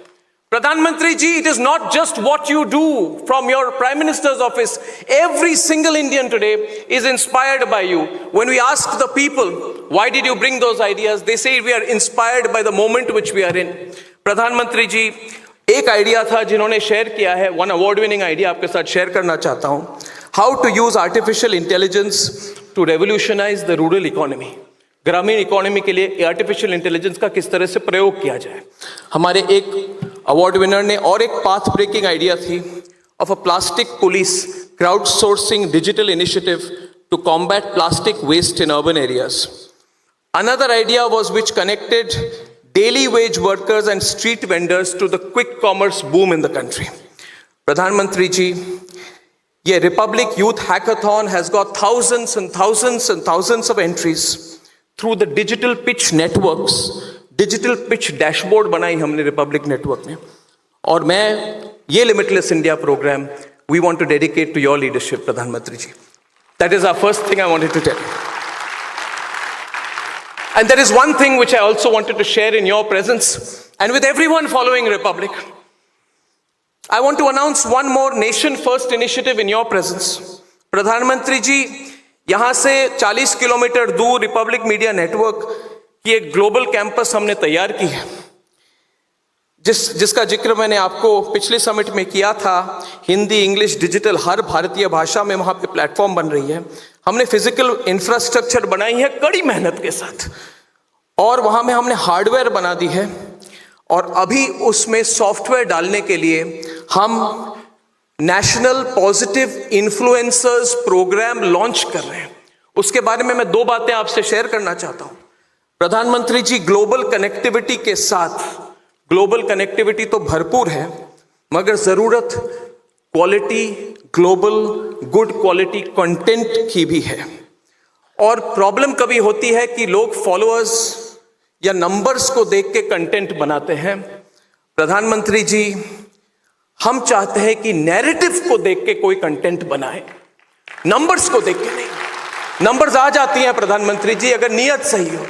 [SPEAKER 14] Pradhanmantri ji, it is not just what you do from your Prime Minister's office. Every single Indian today is inspired by you. When we ask the people, Why did you bring those ideas? They say we are inspired by the moment which we are in. प्रधानमंत्री जी, एक idea था जिन्होंने share किया है, one award winning idea आपके साथ share करना चाहता हूं. How to use artificial intelligence to revolutionise the rural economy. ग्रामीण इकोनॉमी के लिए आर्टिफिशियल इंटेलिजेंस का किस तरह से प्रयोग किया जाए. हमारे एक अवार्ड विनर ने और एक पाथ ब्रेकिंग आइडिया थी of a plastic police crowd sourcing digital initiative to combat plastic waste in urban areas. Another idea was which connected daily wage workers and street vendors to the quick commerce boom in the country. Pradhan Mantri ji, ye Republic Youth Hackathon has got thousands and thousands and thousands of entries through the digital pitch networks. Digital pitch dashboard बनाई हमने Republic Network में. और मैं ये Limitless India program we want to dedicate to your leadership, Pradhan Mantri ji. That is our first thing I wanted to tell you. And there is one thing which I also wanted to share in your presence and with everyone following Republic. I want to announce one more nation first initiative in your presence. Pradhan Mantri ji, यहाँ से 40 kilometre दूर Republic media network की एक global campus हमने तैयार की है, जिसका जिक्र मैंने आपको पिछले समिट में किया था. हिंदी, इंग्लिश, डिजिटल हर भारतीय भाषा में वहाँ पे प्लेटफॉर्म बन रही है. हमने फिजिकल इंफ्रास्ट्रक्चर बनाई है कड़ी मेहनत के साथ, और वहाँ में हमने हार्डवेयर बना दी है, और अभी उसमें सॉफ्टवेयर डालने के लिए हम national positive influencers programme launch कर रहे हैं. उसके बारे में मैं दो बातें आपसे शेयर करना चाहता हूँ. प्रधानमंत्री जी, ग्लोबल कनेक्टिविटी के साथ, ग्लोबल कनेक्टिविटी तो भरपूर है, मगर जरूरत quality, global good quality content की भी है. और प्रॉब्लम कभी होती है कि लोग फॉलोअर्स या नंबर्स को देख के कंटेंट बनाते हैं. प्रधानमंत्री जी, हम चाहते हैं कि नैरेटिव को देख के कोई कंटेंट बनाए, नंबर्स को देख के नहीं. नंबर्स आ जाती हैं प्रधानमंत्री जी अगर नीयत सही हो.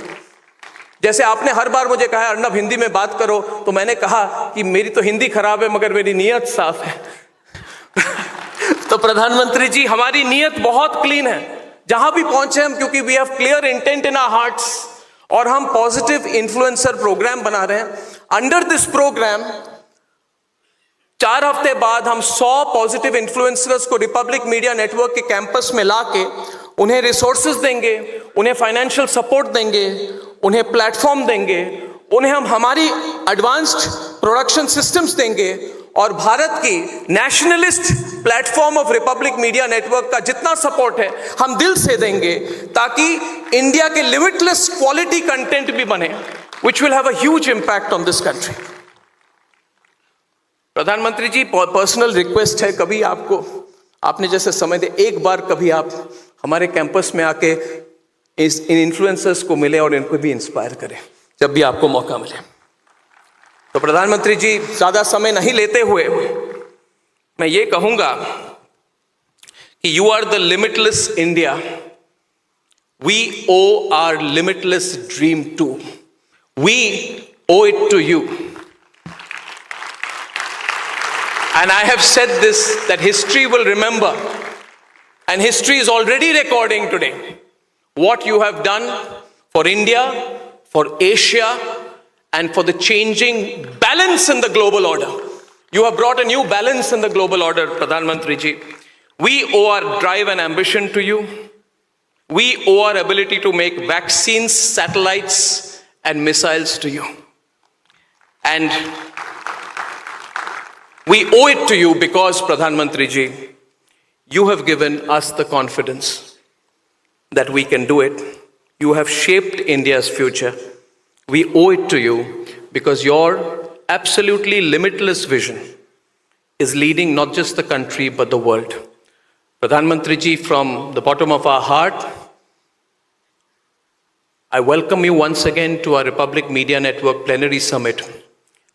[SPEAKER 14] जैसे आपने हर बार मुझे कहा अर्नब हिंदी में बात करो, तो मैंने कहा कि मेरी तो हिंदी खराब है मगर मेरी नीयत साफ है. तो प्रधानमंत्री जी, हमारी नीयत बहुत क्लीन है जहां भी पहुंचे हम, क्योंकि we have clear intent in our hearts, और हम पॉजिटिव इन्फ्लुएंसर प्रोग्राम बना रहे हैं. अंडर दिस प्रोग्राम 4 हफ्ते बाद हम 100 पॉजिटिव इन्फ्लुएंसर्स को रिपब्लिक मीडिया नेटवर्क के कैंपस में लाके उन्हें रिसोर्सेज देंगे, उन्हें फाइनेंशियल सपोर्ट देंगे, उन्हें प्लेटफॉर्म देंगे, उन्हें हम हमारी एडवांस्ड प्रोडक्शन सिस्टम्स देंगे, और भारत की nationalist platform of Republic media network का जितना सपोर्ट है हम दिल से देंगे, ताकि इंडिया के लिमिटलेस क्वालिटी कंटेंट भी बने, which will have a huge impact on this country. प्रधानमंत्री जी, पर्सनल रिक्वेस्ट है, कभी आपने जैसे समय दे, एक बार कभी आप हमारे कैंपस में आके इन इन्फ्लुएंसर्स को मिले और इनको भी इंस्पायर करें जब भी आपको मौका मिले. तो प्रधानमंत्री जी, ज्यादा समय नहीं लेते हुए मैं ये कहूंगा कि you are the limitless India. We owe our limitless dream too. We owe it to you. And I have said this, that history will remember, and history is already recording today what you have done for India, for Asia, and for the changing balance in the global order. You have brought a new balance in the global order, Pradhan Mantri ji. We owe our drive and ambition to you. We owe our ability to make vaccines, satellites, and missiles to you. And we owe it to you because, Pradhan Mantri ji, you have given us the confidence that we can do it. You have shaped India's future. We owe it to you because your absolutely limitless vision is leading not just the country but the world. Pradhan Mantri ji, from the bottom of our heart, I welcome you once again to our Republic Media Network Plenary Summit.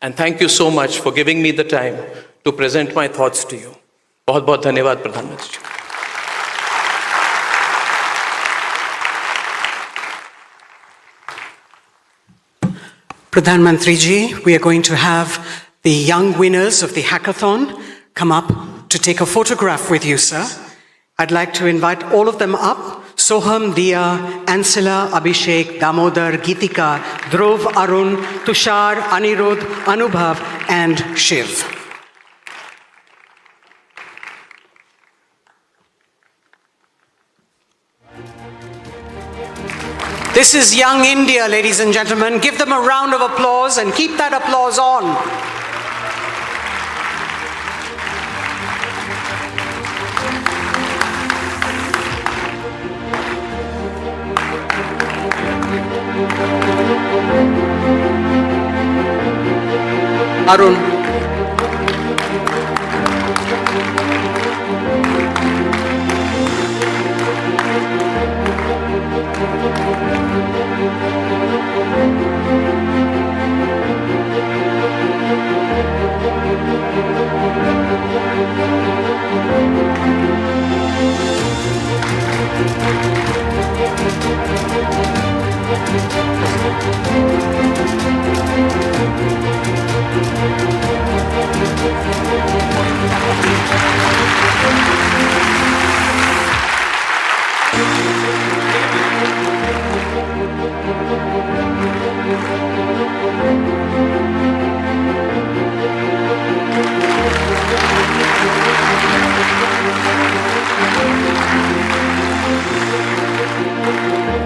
[SPEAKER 14] And thank you so much for giving me the time to present my thoughts to you. बहुत बहुत धन्यवाद प्रधानमंत्री जी.
[SPEAKER 2] Pradhan Mantri ji, we are going to have the young winners of the hackathon come up to take a photograph with you, sir. I'd like to invite all of them up Soham, Diya, Ansela, Abhishek, Damodar, Geetika, Dhruv, Arun, Tushar, Anirudh, Anubhav, and Shiv. This is Young India, ladies and gentlemen. Give them a round of applause and keep that applause on. Arun.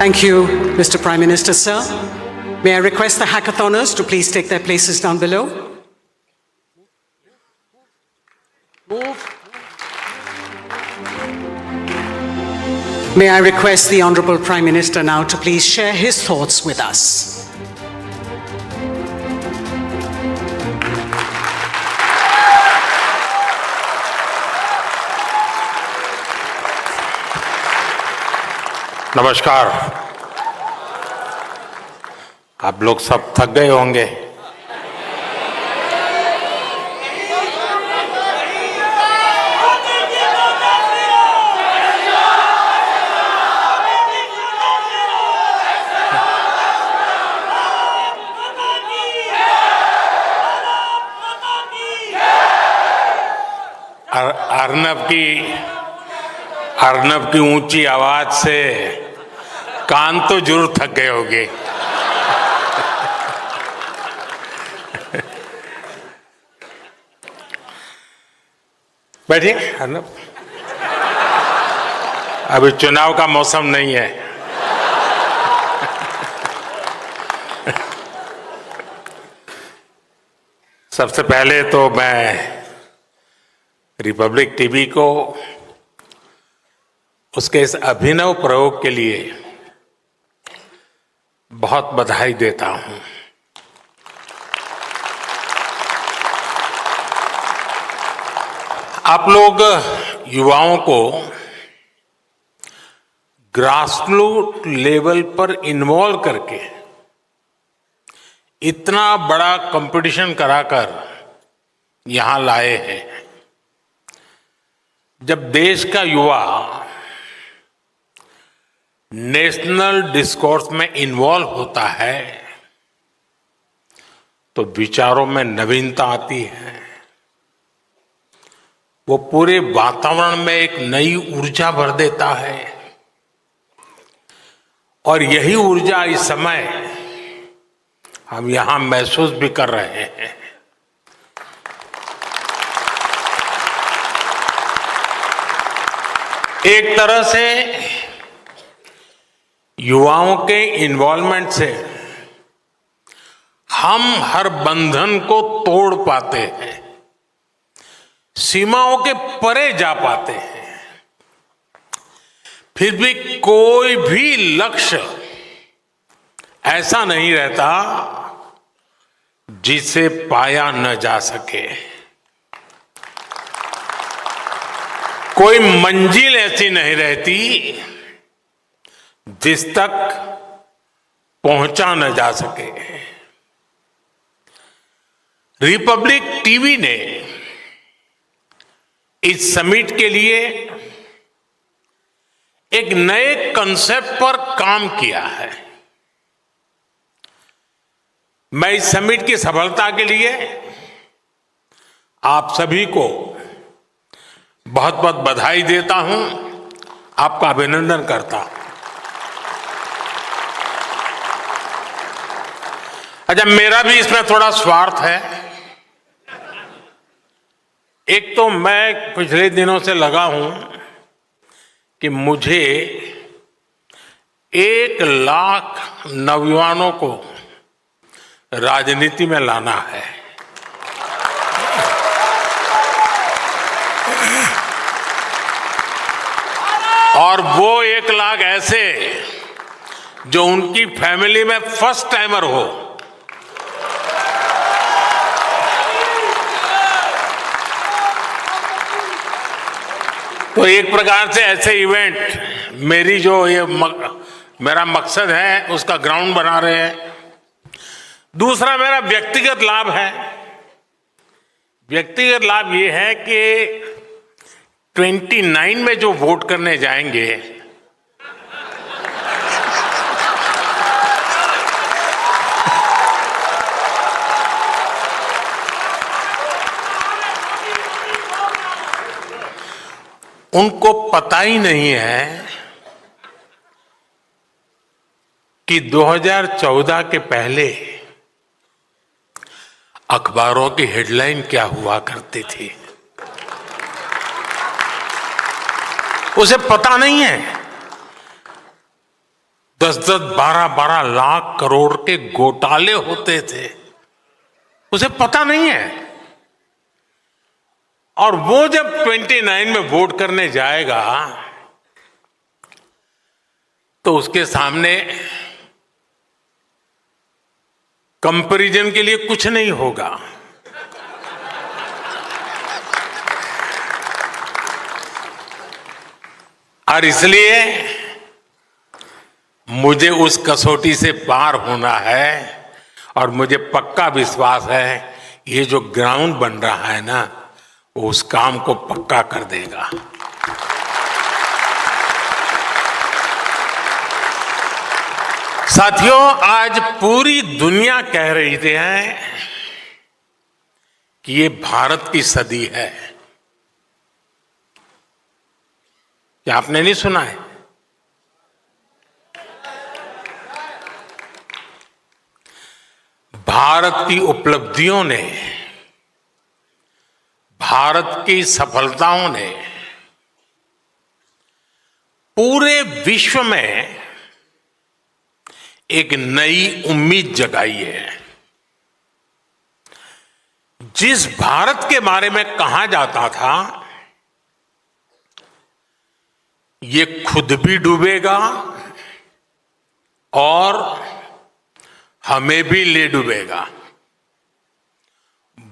[SPEAKER 2] Thank you, Mr. Prime Minister, sir. May I request the hackathoners to please take their places down below? May I request the Honorable Prime Minister now to please share his thoughts with us.
[SPEAKER 5] नमस्कार। आप लोग सब थक गए होंगे। अर्नब की ऊंची आवाज से कान तो जरूर थक गए होंगे। बैठिए अर्नब, अभी चुनाव का मौसम नहीं है। सबसे पहले तो मैं रिपब्लिक टीवी को उसके इस अभिनव प्रयोग के लिए बहुत बधाई देता हूं। आप लोग युवाओं को ग्रासरूट लेवल पर इन्वॉल्व करके इतना बड़ा कंपटीशन कराकर यहां लाए हैं। जब देश का युवा नेशनल डिस्कोर्स में इन्वॉल्व होता है तो विचारों में नवीनता आती है। वो पूरे वातावरण में एक नई ऊर्जा भर देता है और यही ऊर्जा इस समय हम यहां महसूस भी कर रहे हैं। एक तरह से युवाओं के इन्वॉल्वमेंट से हम हर बंधन को तोड़ पाते हैं, सीमाओं के परे जा पाते हैं। फिर भी कोई भी लक्ष्य ऐसा नहीं रहता जिसे पाया न जा सके। कोई मंजिल ऐसी नहीं रहती जिस तक पहुंचा न जा सके। रिपब्लिक टीवी ने इस समिट के लिए एक नए कंसेप्ट पर काम किया है। मैं इस समिट की सफलता के लिए आप सभी को बहुत बहुत बधाई देता हूं, आपका अभिनंदन करता हूं। अच्छा, मेरा भी इसमें थोड़ा स्वार्थ है। एक तो मैं पिछले दिनों से लगा हूं कि मुझे 1 लाख नौजवानों को राजनीति में लाना है। और वो 1 लाख ऐसे जो उनकी फैमिली में फर्स्ट टाइमर हो। तो एक प्रकार से ऐसे इवेंट मेरी जो मेरा मकसद है उसका ग्राउंड बना रहे हैं। दूसरा मेरा व्यक्तिगत लाभ है। व्यक्तिगत लाभ ये है कि 29 में जो वोट करने जाएंगे उनको पता ही नहीं है कि 2014 के पहले अखबारों की हेडलाइन क्या हुआ करती थी। उसे पता नहीं है 10-10, 12-12 लाख करोड़ के घोटाले होते थे। उसे पता नहीं है। और वो जब 29 में वोट करने जाएगा तो उसके सामने कंपैरिजन के लिए कुछ नहीं होगा। और इसलिए मुझे उस कसौटी से पार होना है। और मुझे पक्का विश्वास है ये जो ग्राउंड बन रहा है ना, वो उस काम को पक्का कर देगा। साथियों, आज पूरी दुनिया कह रही है कि ये भारत की सदी है। क्या आपने नहीं सुना है? भारत की उपलब्धियों ने, भारत की सफलताओं ने पूरे विश्व में एक नई उम्मीद जगाई है। जिस भारत के बारे में कहा जाता था ये खुद भी डूबेगा और हमें भी ले डूबेगा,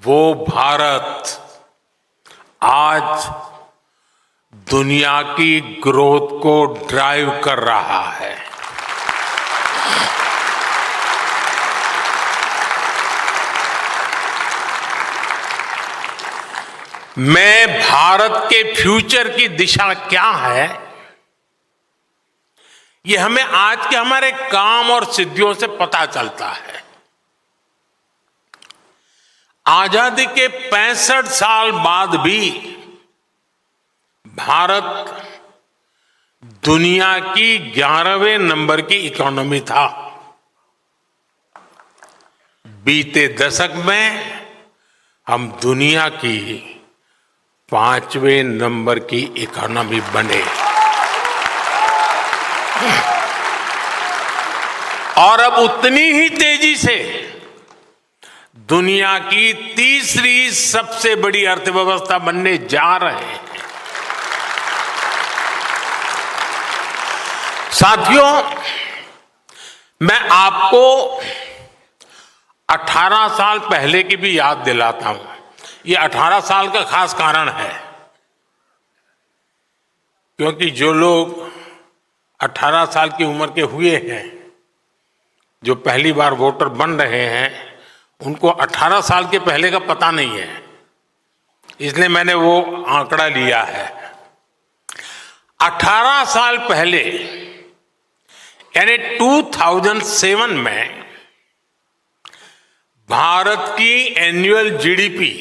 [SPEAKER 5] वो भारत आज दुनिया की ग्रोथ को ड्राइव कर रहा है। मैं भारत के फ्यूचर की दिशा क्या है ये हमें आज के हमारे काम और सिद्धियों से पता चलता है। आजादी के 65 साल बाद भी भारत दुनिया की 11वें नंबर की इकोनॉमी था। बीते दशक में हम दुनिया की 5वें नंबर की इकोनॉमी बने और अब उतनी ही तेजी से दुनिया की तीसरी सबसे बड़ी अर्थव्यवस्था बनने जा रहे हैं। साथियों, मैं आपको 18 साल पहले की भी याद दिलाता हूं। ये 18 साल का खास कारण है क्योंकि जो लोग 18 साल की उम्र के हुए हैं, जो पहली बार वोटर बन रहे हैं, उनको 18 साल के पहले का पता नहीं है, इसलिए मैंने वो आंकड़ा लिया है। 18 साल पहले यानी 2007 में भारत की annual GDP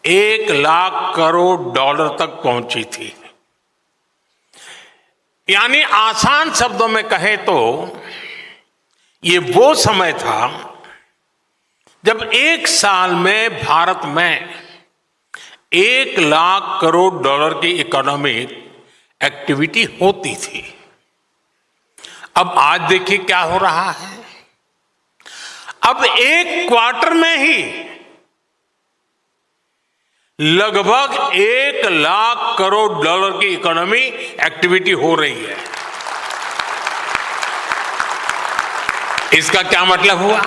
[SPEAKER 5] 1 lakh crore dollar तक पहुंची थी। यानी आसान शब्दों में कहें तो ये वो समय था जब एक साल में भारत में 1 लाख करोड़ डॉलर की इकोनॉमिक एक्टिविटी होती थी, अब आज देखिए क्या हो रहा है। अब एक क्वार्टर में ही लगभग 1 लाख करोड़ डॉलर की इकोनॉमी एक्टिविटी हो रही है। इसका क्या मतलब हुआ?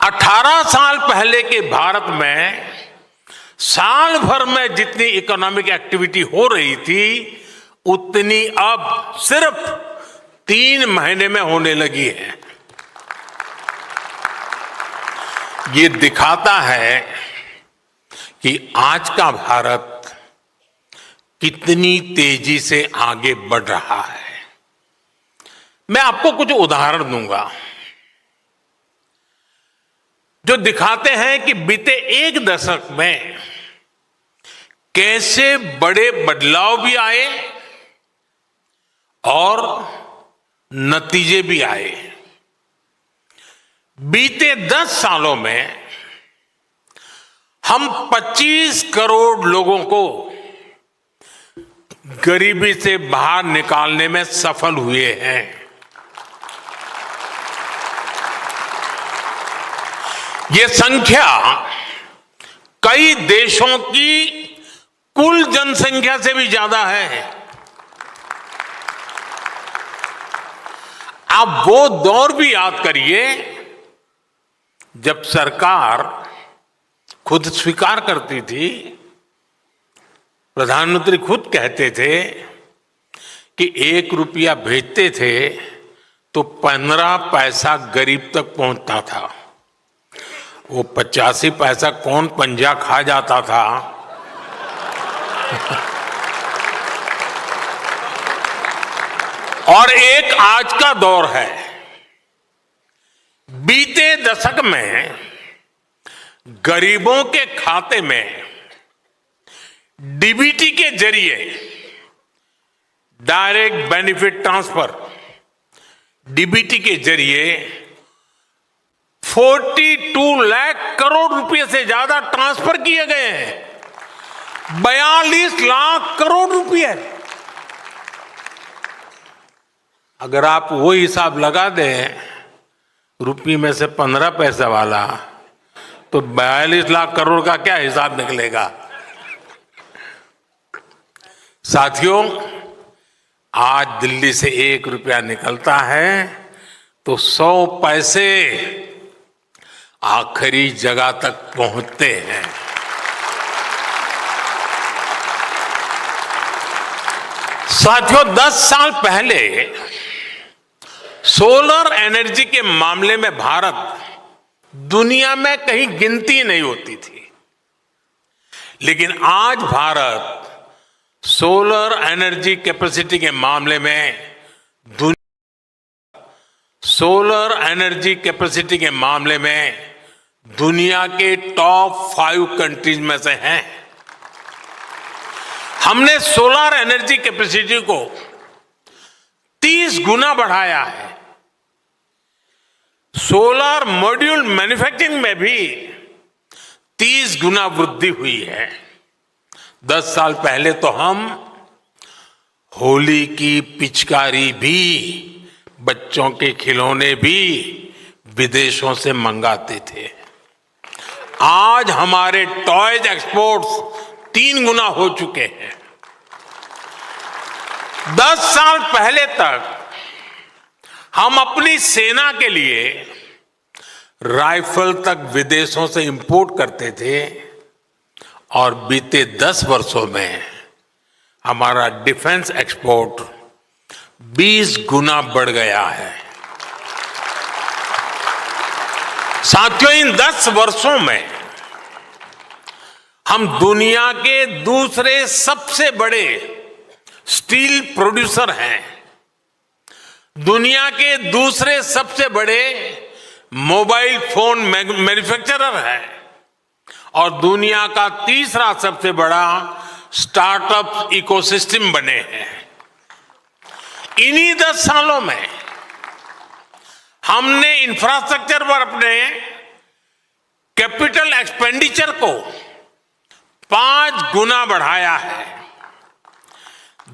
[SPEAKER 5] 18 साल पहले के भारत में साल भर में जितनी इकोनॉमिक एक्टिविटी हो रही थी उतनी अब सिर्फ 3 महीने में होने लगी है। ये दिखाता है कि आज का भारत कितनी तेजी से आगे बढ़ रहा है। मैं आपको कुछ उदाहरण दूंगा जो दिखाते हैं कि बीते 1 दशक में कैसे बड़े बदलाव भी आए और नतीजे भी आए। बीते 10 सालों में हम 25 करोड़ लोगों को गरीबी से बाहर निकालने में सफल हुए हैं। ये संख्या कई देशों की कुल जनसंख्या से भी ज्यादा है। आप वो दौर भी याद करिए जब सरकार खुद स्वीकार करती थी, प्रधानमंत्री खुद कहते थे कि 1 रुपया भेजते थे तो 15 पैसा गरीब तक पहुंचता था। वो 85 पैसा कौन पंजा खा जाता था। और एक आज का दौर है। बीते दशक में गरीबों के खाते में डीबीटी के जरिए डायरेक्ट बेनिफिट ट्रांसफर, डीबीटी के जरिए 42 लाख करोड़ रुपए से ज्यादा ट्रांसफर किए गए हैं। 42 लाख करोड़ रुपए। अगर आप वो हिसाब लगा दें रुपये में से 15 पैसा वाला, तो 42 लाख करोड़ का क्या हिसाब निकलेगा। साथियों, आज दिल्ली से 1 रुपया निकलता है तो 100 पैसे आखिरी जगह तक पहुंचते हैं। साथियों, 10 साल पहले सोलर एनर्जी के मामले में भारत दुनिया में कहीं गिनती नहीं होती थी, लेकिन आज भारत सोलर एनर्जी कैपेसिटी के मामले में सोलर एनर्जी कैपेसिटी के मामले में दुनिया के टॉप 5 कंट्रीज में से हैं। हमने सोलर एनर्जी कैपेसिटी को 30 गुना बढ़ाया है। सोलर मॉड्यूल मैन्युफैक्चरिंग में भी 30 गुना वृद्धि हुई है। 10 साल पहले तो हम होली की पिचकारी भी, बच्चों के खिलौने भी विदेशों से मंगाते थे। आज हमारे टॉयज एक्सपोर्ट्स 3 गुना हो चुके हैं। 10 साल पहले तक हम अपनी सेना के लिए राइफल तक विदेशों से इंपोर्ट करते थे और बीते 10 वर्षों में हमारा डिफेंस एक्सपोर्ट 20 गुना बढ़ गया है। साथियों, इन 10 वर्षों में हम दुनिया के दूसरे सबसे बड़े स्टील प्रोड्यूसर हैं, दुनिया के दूसरे सबसे बड़े मोबाइल फोन मैन्युफैक्चरर हैं और दुनिया का तीसरा सबसे बड़ा स्टार्टअप इकोसिस्टम बने हैं। इन्हीं 10 सालों में हमने इंफ्रास्ट्रक्चर पर अपने कैपिटल एक्सपेंडिचर को 5 गुना बढ़ाया है।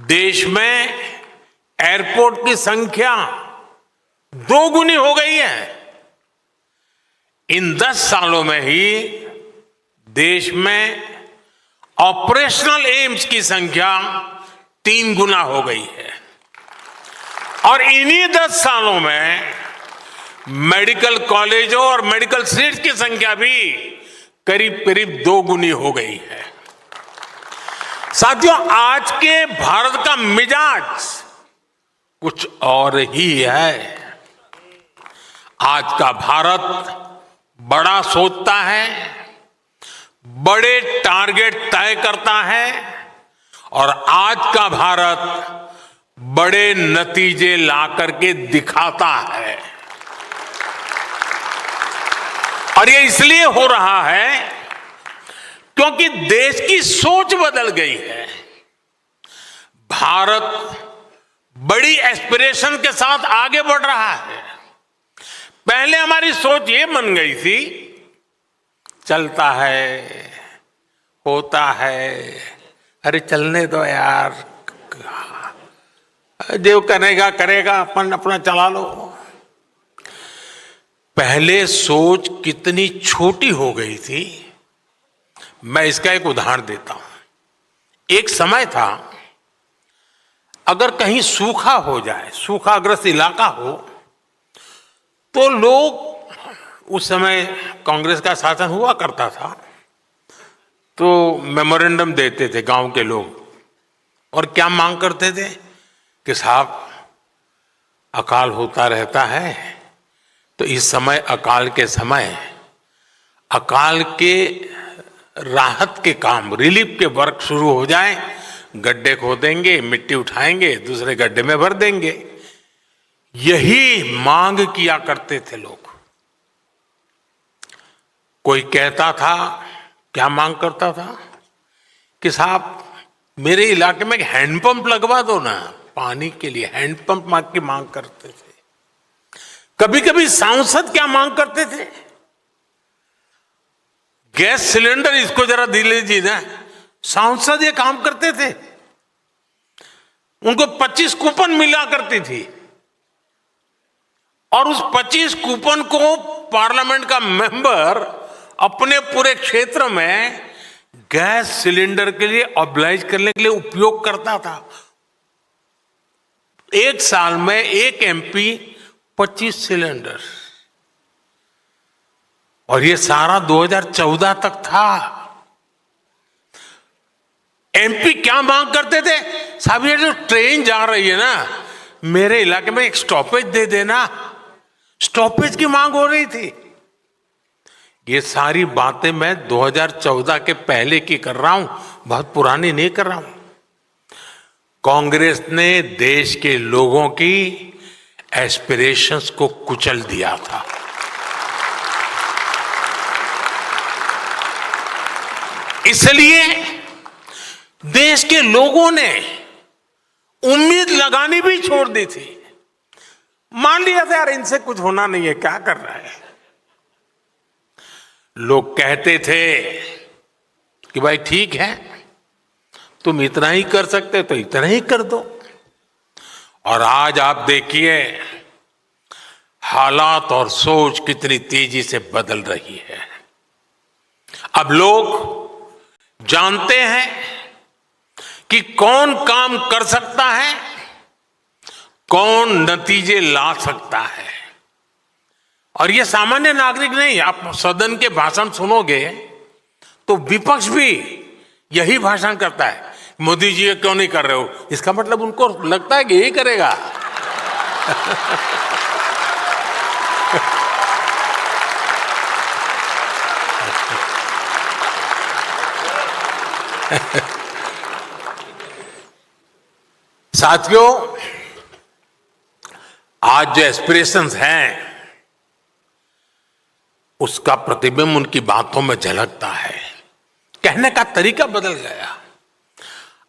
[SPEAKER 5] देश में एयरपोर्ट की संख्या 2 गुनी हो गई है। इन 10 सालों में ही देश में ऑपरेशनल एम्स की संख्या 3 गुना हो गई है और इन्हीं 10 सालों में मेडिकल कॉलेजों और मेडिकल सीट्स की संख्या भी करीब करीब 2 गुनी हो गई है। साथियों, आज के भारत का मिजाज कुछ और ही है। आज का भारत बड़ा सोचता है, बड़े टारगेट तय करता है और आज का भारत बड़े नतीजे ला करके दिखाता है। और ये इसलिए हो रहा है क्योंकि देश की सोच बदल गई है। भारत बड़ी एस्पिरेशन के साथ आगे बढ़ रहा है। पहले हमारी सोच ये बन गई थी, चलता है, होता है, अरे चलने दो यार, जो करेगा करेगा, अपन अपना चला लो। पहले सोच कितनी छोटी हो गई थी। मैं इसका एक उदाहरण देता हूं। एक समय था, अगर कहीं सूखा हो जाए, सूखाग्रस्त इलाका हो, तो लोग, उस समय कांग्रेस का शासन हुआ करता था, तो मेमोरेंडम देते थे गांव के लोग और क्या मांग करते थे कि साहब अकाल होता रहता है, तो इस समय अकाल के राहत के काम, रिलीफ के वर्क शुरू हो जाए, गड्ढे खोदेंगे, मिट्टी उठाएंगे, दूसरे गड्ढे में भर देंगे। यही मांग किया करते थे लोग। कोई कहता था, क्या मांग करता था कि साहब मेरे इलाके में एक हैंडपंप लगवा दो ना, पानी के लिए हैंडपंप की मांग करते थे। कभी कभी सांसद क्या मांग करते थे, गैस सिलेंडर इसको जरा दे लीजिए ना। सांसद ये काम करते थे, उनको 25 कूपन मिला करती थी और उस 25 कूपन को पार्लियामेंट का मेंबर अपने पूरे क्षेत्र में गैस सिलेंडर के लिए ऑब्लाइज करने के लिए उपयोग करता था। एक साल में एक एमपी 25 सिलेंडर, और ये सारा 2014 तक था। एमपी क्या मांग करते थे, साहब ये जो ट्रेन जा रही है ना, मेरे इलाके में एक स्टॉपेज दे देना। स्टॉपेज की मांग हो रही थी। ये सारी बातें मैं 2014 के पहले की कर रहा हूं, बहुत पुरानी नहीं कर रहा हूं। कांग्रेस ने देश के लोगों की एस्पिरेशंस को कुचल दिया था। इसलिए देश के लोगों ने उम्मीद लगानी भी छोड़ दी थी। मान लिया था यार इनसे कुछ होना नहीं है, क्या कर रहा है। लोग कहते थे कि भाई ठीक है, तुम इतना ही कर सकते तो इतना ही कर दो। और आज आप देखिए हालात और सोच कितनी तेजी से बदल रही है। अब लोग जानते हैं कि कौन काम कर सकता है, कौन नतीजे ला सकता है। और ये सामान्य नागरिक नहीं, आप सदन के भाषण सुनोगे तो विपक्ष भी यही भाषण करता है, मोदी जी ये क्यों नहीं कर रहे हो। इसका मतलब उनको लगता है कि यही करेगा। साथियों, आज जो एस्पिरेशंस हैं उसका प्रतिबिंब उनकी बातों में झलकता है। कहने का तरीका बदल गया।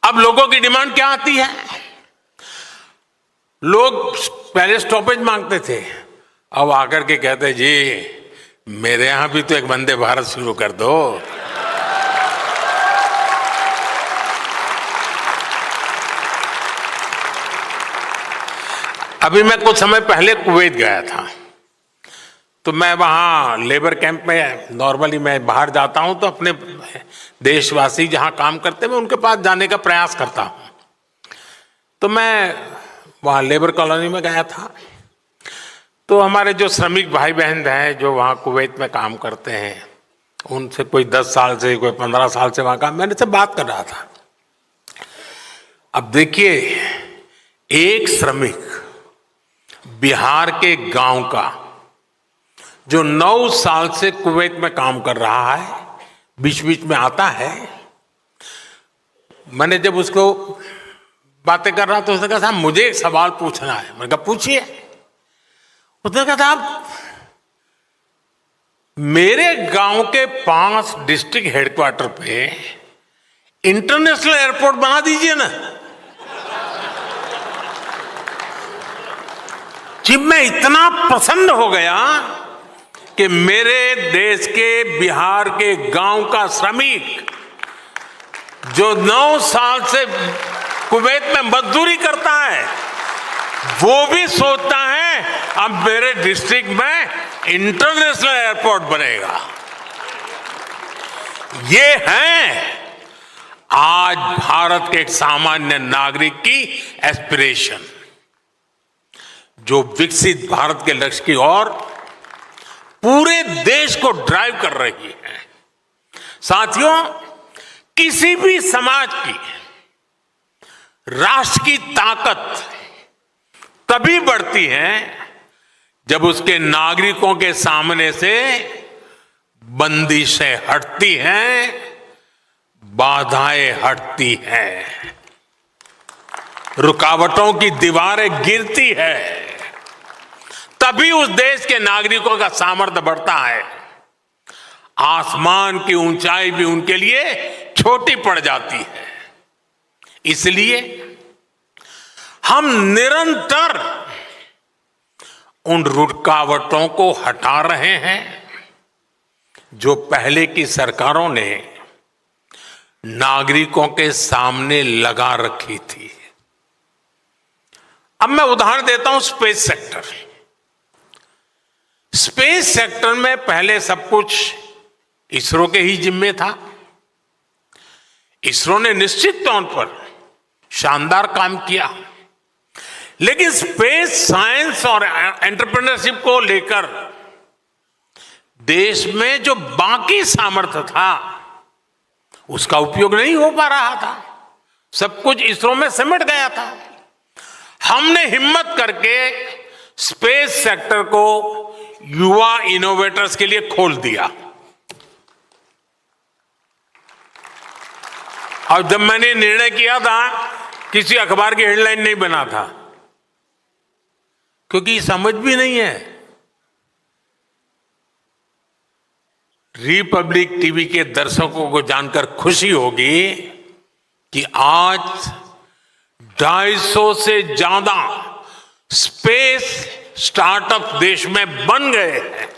[SPEAKER 5] अब लोगों की डिमांड क्या आती है, लोग पहले स्टॉपेज मांगते थे, अब आकर के कहते जी मेरे यहां भी तो एक वंदे भारत शुरू कर दो। अभी मैं कुछ समय पहले कुवैत गया था, तो मैं वहाँ लेबर कैंप में, नॉर्मली मैं बाहर जाता हूँ तो अपने देशवासी जहाँ काम करते हैं मैं उनके पास जाने का प्रयास करता हूँ। तो मैं वहाँ लेबर कॉलोनी में गया था, तो हमारे जो श्रमिक भाई बहन हैं जो वहाँ कुवैत में काम करते हैं, उनसे कोई 10 साल से कोई 15 साल से वहाँ काम, मैंने से बात कर रहा था। अब देखिए, एक श्रमिक बिहार के गांव का जो 9 साल से कुवैत में काम कर रहा है, बीच बीच में आता है। मैंने जब उसको बातें कर रहा तो उसने कहा, साहब मुझे एक सवाल पूछना है। मैंने कहा पूछिए। उसने कहा, साहब मेरे गांव के 5 डिस्ट्रिक्ट हेडक्वार्टर पे इंटरनेशनल एयरपोर्ट बना दीजिए ना। जब मैं इतना प्रसन्न हो गया कि मेरे देश के बिहार के गांव का श्रमिक जो 9 साल से कुवैत में मजदूरी करता है, वो भी सोचता है अब मेरे डिस्ट्रिक्ट में इंटरनेशनल एयरपोर्ट बनेगा। ये है आज भारत के एक सामान्य नागरिक की एस्पिरेशन, जो विकसित भारत के लक्ष्य की ओर पूरे देश को ड्राइव कर रही है। साथियों, किसी भी समाज की, राष्ट्र की ताकत तभी बढ़ती है जब उसके नागरिकों के सामने से बंदिशें हटती हैं, बाधाएं हटती हैं, रुकावटों की दीवारें गिरती है, तभी उस देश के नागरिकों का सामर्थ्य बढ़ता है। आसमान की ऊंचाई भी उनके लिए छोटी पड़ जाती है। इसलिए हम निरंतर उन रुकावटों को हटा रहे हैं जो पहले की सरकारों ने नागरिकों के सामने लगा रखी थी। अब मैं उदाहरण देता हूं, स्पेस सेक्टर। स्पेस सेक्टर में पहले सब कुछ इसरो के ही जिम्मे था। इसरो ने निश्चित तौर पर शानदार काम किया, लेकिन स्पेस साइंस और एंटरप्रेन्योरशिप को लेकर देश में जो बाकी सामर्थ्य था उसका उपयोग नहीं हो पा रहा था। सब कुछ इसरो में सिमट गया था। हमने हिम्मत करके स्पेस सेक्टर को युवा इनोवेटर्स के लिए खोल दिया। और जब मैंने निर्णय किया था, किसी अखबार की हेडलाइन नहीं बना था, क्योंकि समझ भी नहीं है। रिपब्लिक टीवी के दर्शकों को जानकर खुशी होगी कि आज 250 से ज्यादा स्पेस स्टार्टअप देश में बन गए हैं।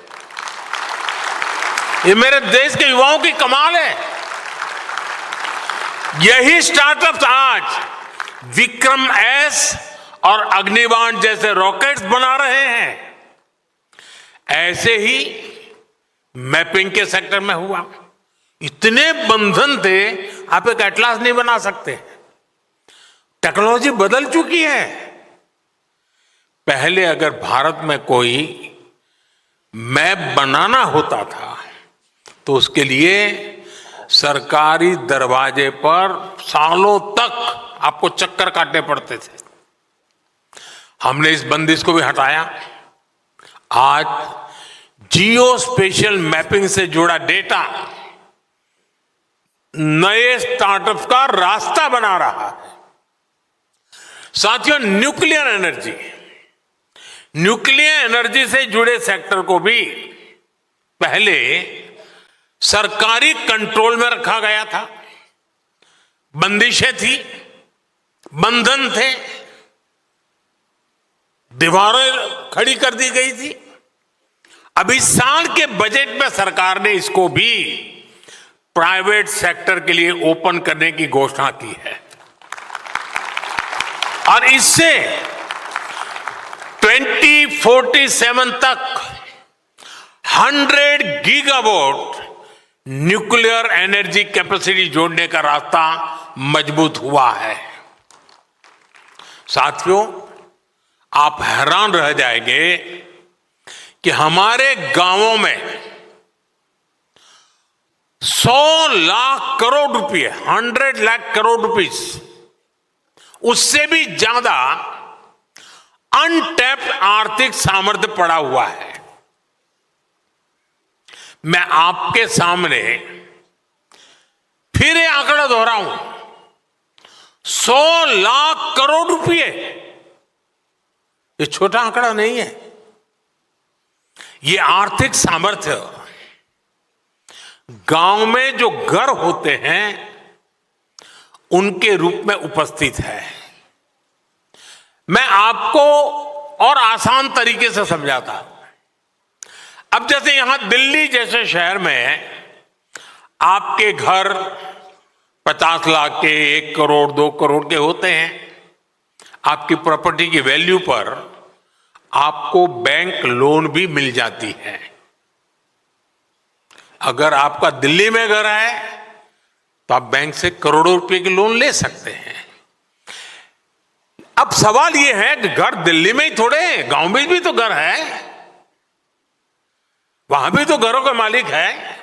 [SPEAKER 5] ये मेरे देश के युवाओं की कमाल है। यही स्टार्टअप्स आज विक्रम एस और अग्निबाण जैसे रॉकेट्स बना रहे हैं। ऐसे ही मैपिंग के सेक्टर में हुआ। इतने बंधन थे, आप एक एटलास नहीं बना सकते। टेक्नोलॉजी बदल चुकी है। पहले अगर भारत में कोई मैप बनाना होता था तो उसके लिए सरकारी दरवाजे पर सालों तक आपको चक्कर काटने पड़ते थे। हमने इस बंदिश को भी हटाया। आज जियो स्पेशियल मैपिंग से जुड़ा डेटा नए स्टार्टअप्स का रास्ता बना रहा है। साथियों, न्यूक्लियर एनर्जी से जुड़े सेक्टर को भी पहले सरकारी कंट्रोल में रखा गया था। बंदिशें थी, बंधन थे, दीवारें खड़ी कर दी गई थी। अब इस साल के बजट में सरकार ने इसको भी प्राइवेट सेक्टर के लिए ओपन करने की घोषणा की है और इससे 2047 तक 100 गीगावाट न्यूक्लियर एनर्जी कैपेसिटी जोड़ने का रास्ता मजबूत हुआ है। साथियों, आप हैरान रह जाएंगे कि हमारे गांवों में 100 लाख करोड़ रुपए 100 लाख करोड़ रुपीस उससे भी ज्यादा अनटैप्ड आर्थिक सामर्थ्य पड़ा हुआ है। मैं आपके सामने फिर ये आंकड़ा दोहराऊं, 100 लाख करोड़ रुपए, ये छोटा आंकड़ा नहीं है। ये आर्थिक सामर्थ्य गांव में जो घर होते हैं उनके रूप में उपस्थित है। मैं आपको और आसान तरीके से समझाता हूं। अब जैसे यहां दिल्ली जैसे शहर में आपके घर 50 लाख के, 1 करोड़ 2 करोड़ के होते हैं। आपकी प्रॉपर्टी की वैल्यू पर आपको बैंक लोन भी मिल जाती है। अगर आपका दिल्ली में घर है तो आप बैंक से करोड़ों रुपए की लोन ले सकते हैं। अब सवाल यह है कि घर दिल्ली में ही थोड़े, गांव में भी तो घर है, वहां भी तो घरों का मालिक है।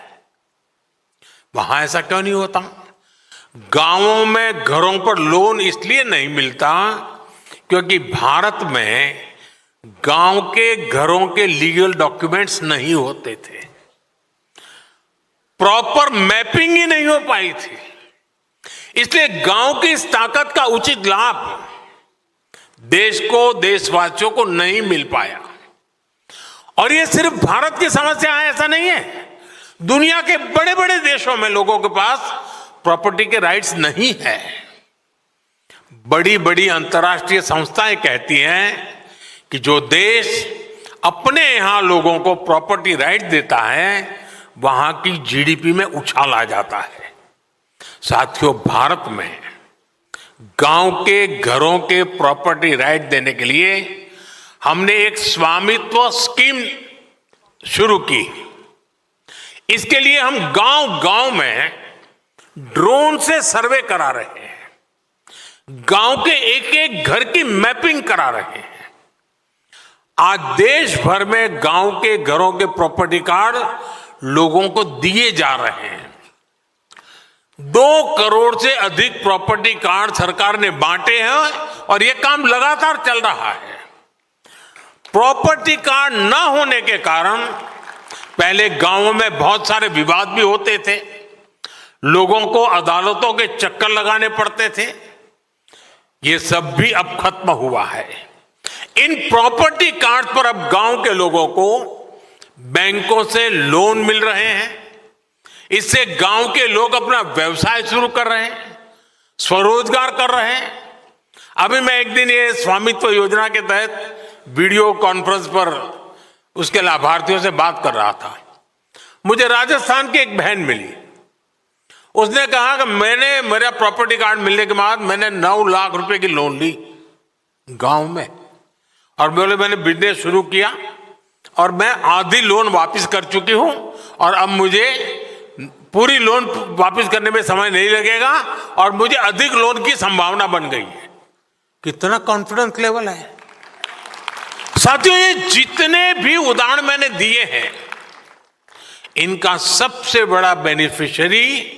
[SPEAKER 5] वहां ऐसा क्यों नहीं होता? गांवों में घरों पर लोन इसलिए नहीं मिलता क्योंकि भारत में गांव के घरों के लीगल डॉक्यूमेंट्स नहीं होते थे, प्रॉपर मैपिंग ही नहीं हो पाई थी। इसलिए गांव की इस ताकत का उचित लाभ देश को, देशवासियों को नहीं मिल पाया। और ये सिर्फ भारत की समस्या है ऐसा नहीं है। दुनिया के बड़े बड़े देशों में लोगों के पास प्रॉपर्टी के राइट्स नहीं है। बड़ी बड़ी अंतर्राष्ट्रीय संस्थाएं कहती हैं कि जो देश अपने यहां लोगों को प्रॉपर्टी राइट देता है वहां की जीडीपी में उछाल आ जाता है। साथियों, भारत में गांव के घरों के प्रॉपर्टी राइट देने के लिए हमने एक स्वामित्व स्कीम शुरू की। इसके लिए हम गांव गांव में ड्रोन से सर्वे करा रहे हैं, गांव के एक एक घर की मैपिंग करा रहे हैं। आज देश भर में गांव के घरों के प्रॉपर्टी कार्ड लोगों को दिए जा रहे हैं। 2 करोड़ से अधिक प्रॉपर्टी कार्ड सरकार ने बांटे हैं और यह काम लगातार चल रहा है। प्रॉपर्टी कार्ड ना होने के कारण पहले गांवों में बहुत सारे विवाद भी होते थे, लोगों को अदालतों के चक्कर लगाने पड़ते थे। ये सब भी अब खत्म हुआ है। इन प्रॉपर्टी कार्ड पर अब गांव के लोगों को बैंकों से लोन मिल रहे हैं। इससे गांव के लोग अपना व्यवसाय शुरू कर रहे हैं, स्वरोजगार कर रहे हैं। अभी मैं एक दिन ये स्वामित्व योजना के तहत वीडियो कॉन्फ्रेंस पर उसके लाभार्थियों से बात कर रहा था। मुझे राजस्थान की एक बहन मिली। उसने कहा कि मेरा प्रॉपर्टी कार्ड मिलने के बाद मैंने 9 लाख रुपए की लोन ली गांव में, और बोले मैंने बिजनेस शुरू किया और मैं आधी लोन वापस कर चुकी हूं और अब मुझे पूरी लोन वापस करने में समय नहीं लगेगा और मुझे अधिक लोन की संभावना बन गई है। कितना कॉन्फिडेंस लेवल है साथियों। ये जितने भी उदाहरण मैंने दिए हैं, इनका सबसे बड़ा बेनिफिशियरी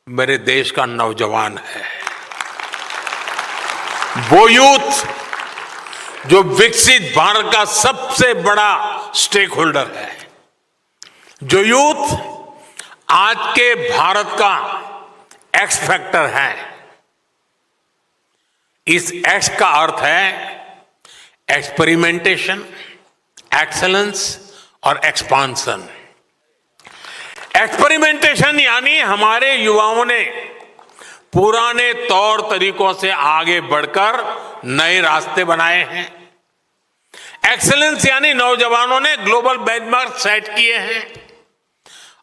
[SPEAKER 5] मेरे देश का नौजवान है। वो यूथ जो विकसित भारत का सबसे बड़ा स्टेक होल्डर है, जो यूथ आज के भारत का एक्स फैक्टर है। इस एक्स का अर्थ है एक्सपेरिमेंटेशन, एक्सेलेंस और एक्सपांसन। एक्सपेरिमेंटेशन यानी हमारे युवाओं ने पुराने तौर तरीकों से आगे बढ़कर नए रास्ते बनाए हैं। एक्सेलेंस यानी नौजवानों ने ग्लोबल बेंचमार्क सेट किए हैं,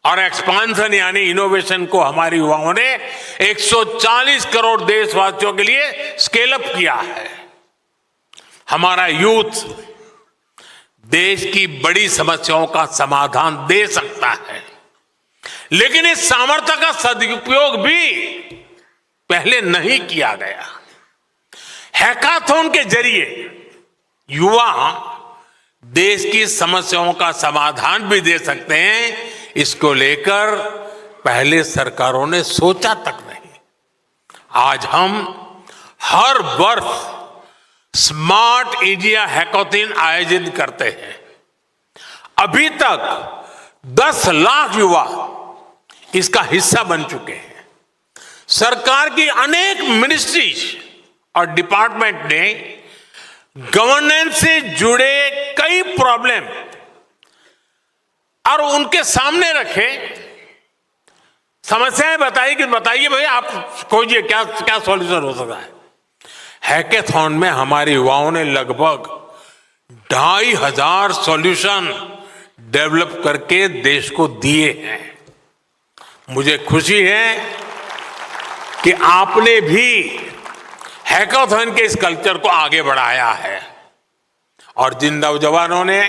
[SPEAKER 5] और एक्सपांशन यानी इनोवेशन को हमारे युवाओं ने 140 करोड़ देशवासियों के लिए स्केल अप किया है। हमारा यूथ देश की बड़ी समस्याओं का समाधान दे सकता है, लेकिन इस सामर्थ्य का सदुपयोग भी पहले नहीं किया गया। हैकाथॉन के जरिए युवा देश की समस्याओं का समाधान भी दे सकते हैं, इसको लेकर पहले सरकारों ने सोचा तक नहीं। आज हम हर वर्ष स्मार्ट इंडिया हैकाथॉन आयोजित करते हैं। अभी तक 10 लाख युवा इसका हिस्सा बन चुके हैं। सरकार की अनेक मिनिस्ट्रीज और डिपार्टमेंट ने गवर्नेंस से जुड़े कई प्रॉब्लम और उनके सामने रखे, समस्याएं बताई कि बताइए भाई आप खोजिए क्या क्या सॉल्यूशन हो सकता है। हैकाथॉन में हमारे युवाओं ने लगभग 2500 सॉल्यूशन डेवलप करके देश को दिए हैं। मुझे खुशी है कि आपने भी हैकाथॉन के इस कल्चर को आगे बढ़ाया है, और जिन नौजवानों ने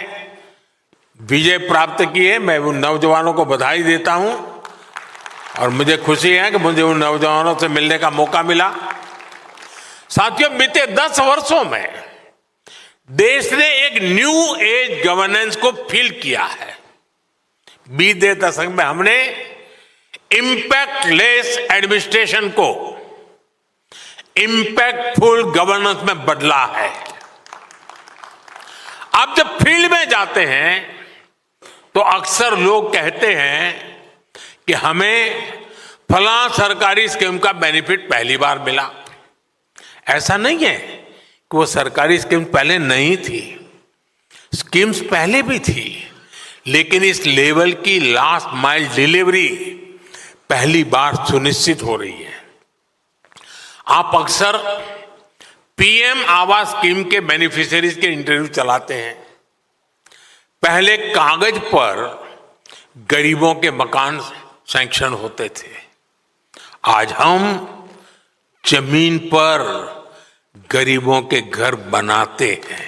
[SPEAKER 5] विजय प्राप्त की है, मैं उन नौजवानों को बधाई देता हूं, और मुझे खुशी है कि मुझे उन नौजवानों से मिलने का मौका मिला। साथियों, बीते 10 वर्षों में देश ने एक न्यू एज गवर्नेंस को फील किया है। बीते दशक में हमने इंपैक्टलेस एडमिनिस्ट्रेशन को इंपैक्टफुल गवर्नेंस में बदला है। आप जब फील्ड में जाते हैं तो अक्सर लोग कहते हैं कि हमें फलां सरकारी स्कीम का बेनिफिट पहली बार मिला। ऐसा नहीं है कि वो सरकारी स्कीम पहले नहीं थी, स्कीम्स पहले भी थी, लेकिन इस लेवल की लास्ट माइल डिलीवरी पहली बार सुनिश्चित हो रही है। आप अक्सर पीएम आवास स्कीम के बेनिफिशियरीज के इंटरव्यू चलाते हैं। पहले कागज पर गरीबों के मकान सैंक्शन होते थे, आज हम जमीन पर गरीबों के घर बनाते हैं।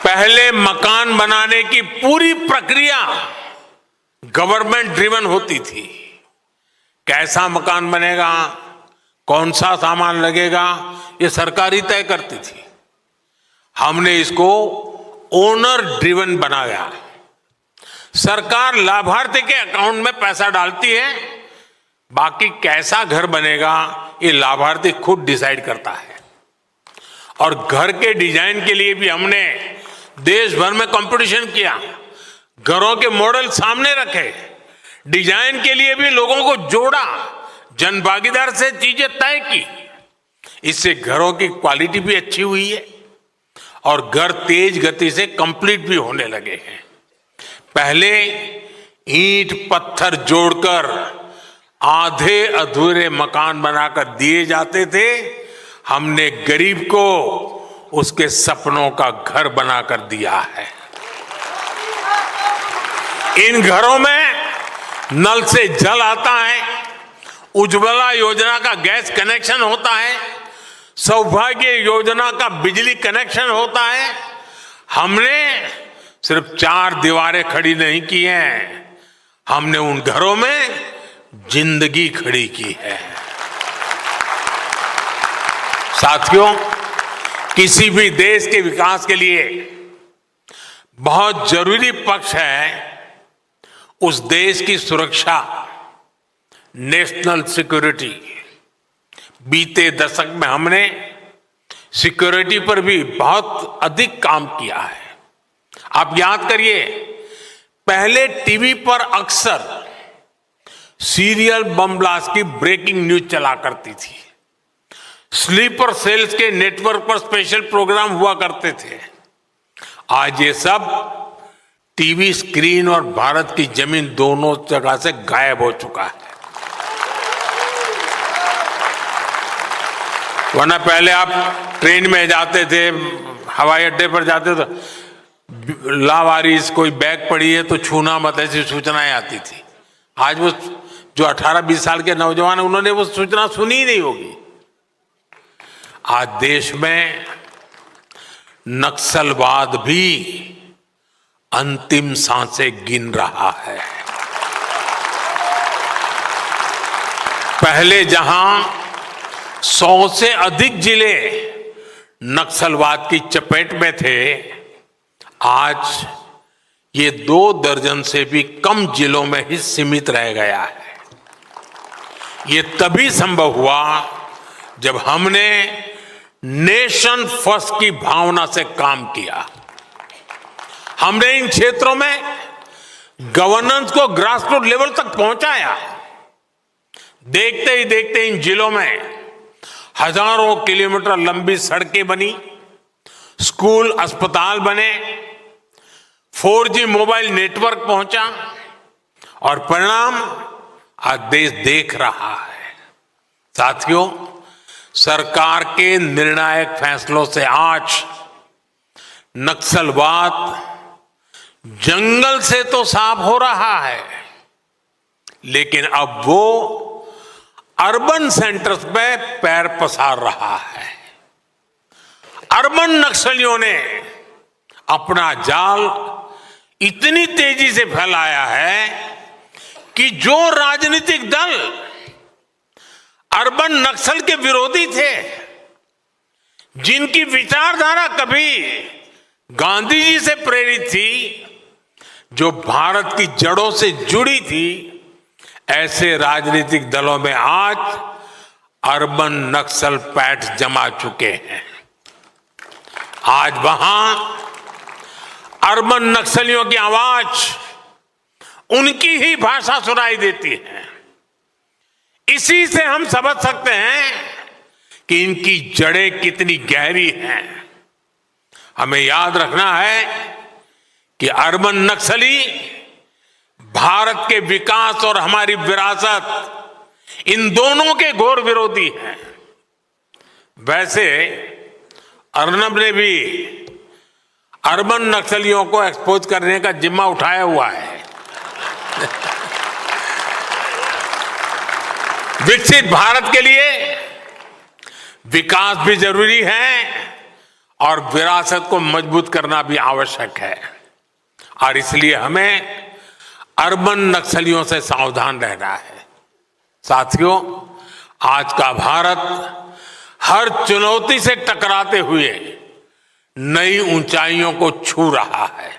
[SPEAKER 5] पहले मकान बनाने की पूरी प्रक्रिया गवर्नमेंट ड्रिवन होती थी। कैसा मकान बनेगा, कौन सा सामान लगेगा, ये सरकार ही तय करती थी। हमने इसको ओनर ड्रिवन बनाया। सरकार लाभार्थी के अकाउंट में पैसा डालती है, बाकी कैसा घर बनेगा ये लाभार्थी खुद डिसाइड करता है। और घर के डिजाइन के लिए भी हमने देश भर में कंपटीशन किया, घरों के मॉडल सामने रखे, डिजाइन के लिए भी लोगों को जोड़ा, जनभागीदार से चीजें तय की। इससे घरों की क्वालिटी भी अच्छी हुई है और घर तेज गति से कंप्लीट भी होने लगे हैं। पहले ईंट पत्थर जोड़कर आधे अधूरे मकान बनाकर दिए जाते थे, हमने गरीब को उसके सपनों का घर बनाकर दिया है। इन घरों में नल से जल आता है, उज्ज्वला योजना का गैस कनेक्शन होता है, सौभाग्य योजना का बिजली कनेक्शन होता है। हमने सिर्फ 4 दीवारें खड़ी नहीं की हैं, हमने उन घरों में जिंदगी खड़ी की है। साथियों, किसी भी देश के विकास के लिए बहुत जरूरी पक्ष है उस देश की सुरक्षा, नेशनल सिक्योरिटी। बीते दशक में हमने सिक्योरिटी पर भी बहुत अधिक काम किया है। आप याद करिए, पहले टीवी पर अक्सर सीरियल बम ब्लास्ट की ब्रेकिंग न्यूज चला करती थी, स्लीपर सेल्स के नेटवर्क पर स्पेशल प्रोग्राम हुआ करते थे। आज ये सब टीवी स्क्रीन और भारत की जमीन दोनों जगह से गायब हो चुका है। वरना पहले आप ट्रेन में जाते थे, हवाई अड्डे पर जाते तो लावारिस कोई बैग पड़ी है तो छूना मत, ऐसी सूचनाएं आती थी। आज वो जो 18-20 साल के नौजवान हैं उन्होंने वो सूचना सुनी ही नहीं होगी। आज देश में नक्सलवाद भी अंतिम सांसें गिन रहा है। पहले जहां 100 से अधिक जिले नक्सलवाद की चपेट में थे, आज ये 2 दर्जन से भी कम जिलों में ही सीमित रह गया है। ये तभी संभव हुआ जब हमने नेशन फर्स्ट की भावना से काम किया। हमने इन क्षेत्रों में गवर्नेंस को ग्रासरूट लेवल तक पहुंचाया। देखते ही देखते इन जिलों में हजारों किलोमीटर लंबी सड़कें बनी, स्कूल अस्पताल बने, 4G मोबाइल नेटवर्क पहुंचा और परिणाम आज देश देख रहा है। साथियों, सरकार के निर्णायक फैसलों से आज नक्सलवाद जंगल से तो साफ हो रहा है, लेकिन अब वो अर्बन सेंटर्स पे पैर पसार रहा है। अर्बन नक्सलियों ने अपना जाल इतनी तेजी से फैलाया है कि जो राजनीतिक दल अर्बन नक्सल के विरोधी थे, जिनकी विचारधारा कभी गांधी जी से प्रेरित थी, जो भारत की जड़ों से जुड़ी थी, ऐसे राजनीतिक दलों में आज अर्बन नक्सल पैठ जमा चुके हैं। आज वहां अर्बन नक्सलियों की आवाज उनकी ही भाषा सुनाई देती है। इसी से हम समझ सकते हैं कि इनकी जड़ें कितनी गहरी हैं। हमें याद रखना है कि अर्बन नक्सली भारत के विकास और हमारी विरासत, इन दोनों के घोर विरोधी हैं। वैसे अर्नब ने भी अर्बन नक्सलियों को एक्सपोज करने का जिम्मा उठाया हुआ है। विकसित भारत के लिए विकास भी जरूरी है और विरासत को मजबूत करना भी आवश्यक है, और इसलिए हमें अर्बन नक्सलियों से सावधान रहना है। साथियों, आज का भारत हर चुनौती से टकराते हुए नई ऊंचाइयों को छू रहा है।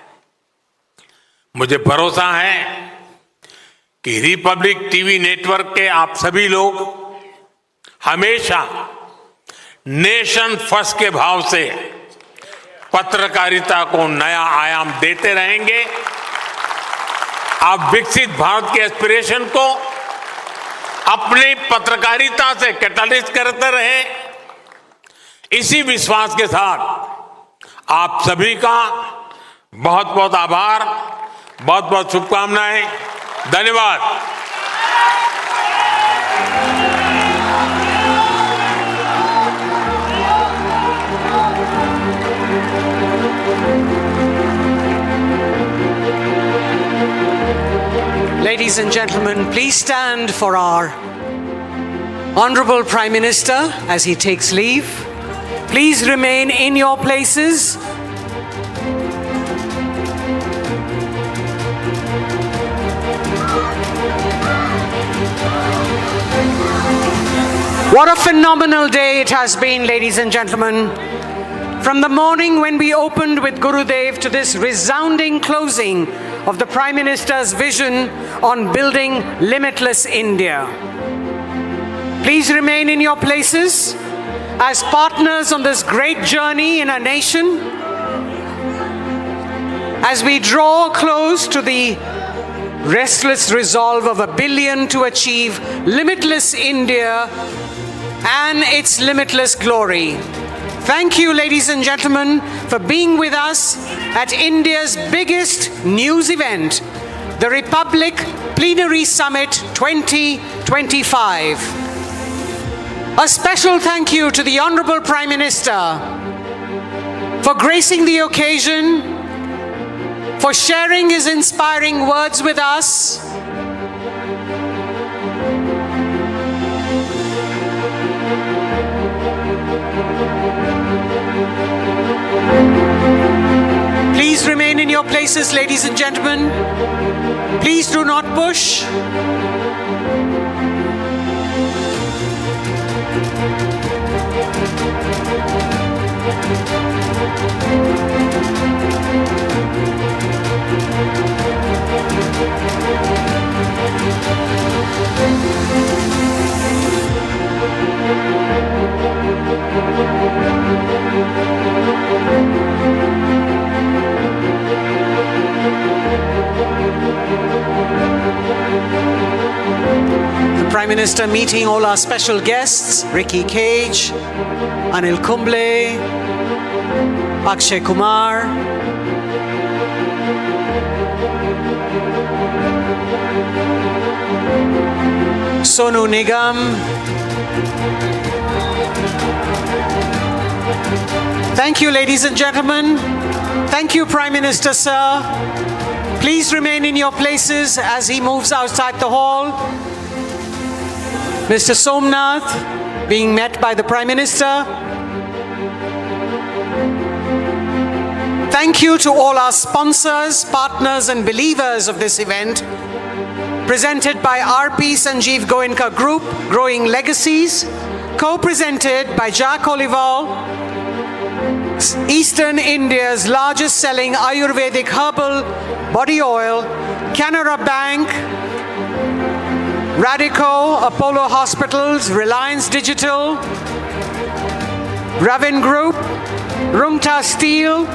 [SPEAKER 5] मुझे भरोसा है कि रिपब्लिक टीवी नेटवर्क के आप सभी लोग हमेशा नेशन फर्स्ट के भाव से पत्रकारिता को नया आयाम देते रहेंगे। आप विकसित भारत के एस्पिरेशन को अपनी पत्रकारिता से कैटलिस्ट करते रहे। इसी विश्वास के साथ आप सभी का बहुत बहुत आभार, बहुत बहुत शुभकामनाएं। धन्यवाद।
[SPEAKER 2] Ladies and gentlemen, please stand for our Honorable Prime Minister as he takes leave. Please remain in your places. What a phenomenal day it has been, ladies and gentlemen. From the morning when we opened with Gurudev to this resounding closing of the Prime Minister's vision on building limitless India. Please remain in your places as partners on this great journey in our nation. As we draw close to the restless resolve of 1 billion to achieve limitless India and its limitless glory. Thank you, ladies and gentlemen, for being with us at India's biggest news event, the Republic Plenary Summit 2025. A special thank you to the Honorable Prime Minister for gracing the occasion, for sharing his inspiring words with us. Please remain in your places, ladies and gentlemen. Please do not push. The Prime Minister meeting all our special guests, Ricky Cage, Anil Kumble, Akshay Kumar, Sonu Nigam. Thank you, ladies and gentlemen. Thank you, Prime Minister, sir. Please remain in your places as he moves outside the hall. Mr. Somnath being met by the Prime Minister. Thank you to all our sponsors, partners and believers of this event, presented by RP Sanjeev Goenka Group, Growing Legacies, co-presented by Jack Olival, Eastern India's largest selling Ayurvedic herbal body oil, Canara Bank, Radico, Apollo Hospitals, Reliance Digital, Ravin Group, Rumta Steel,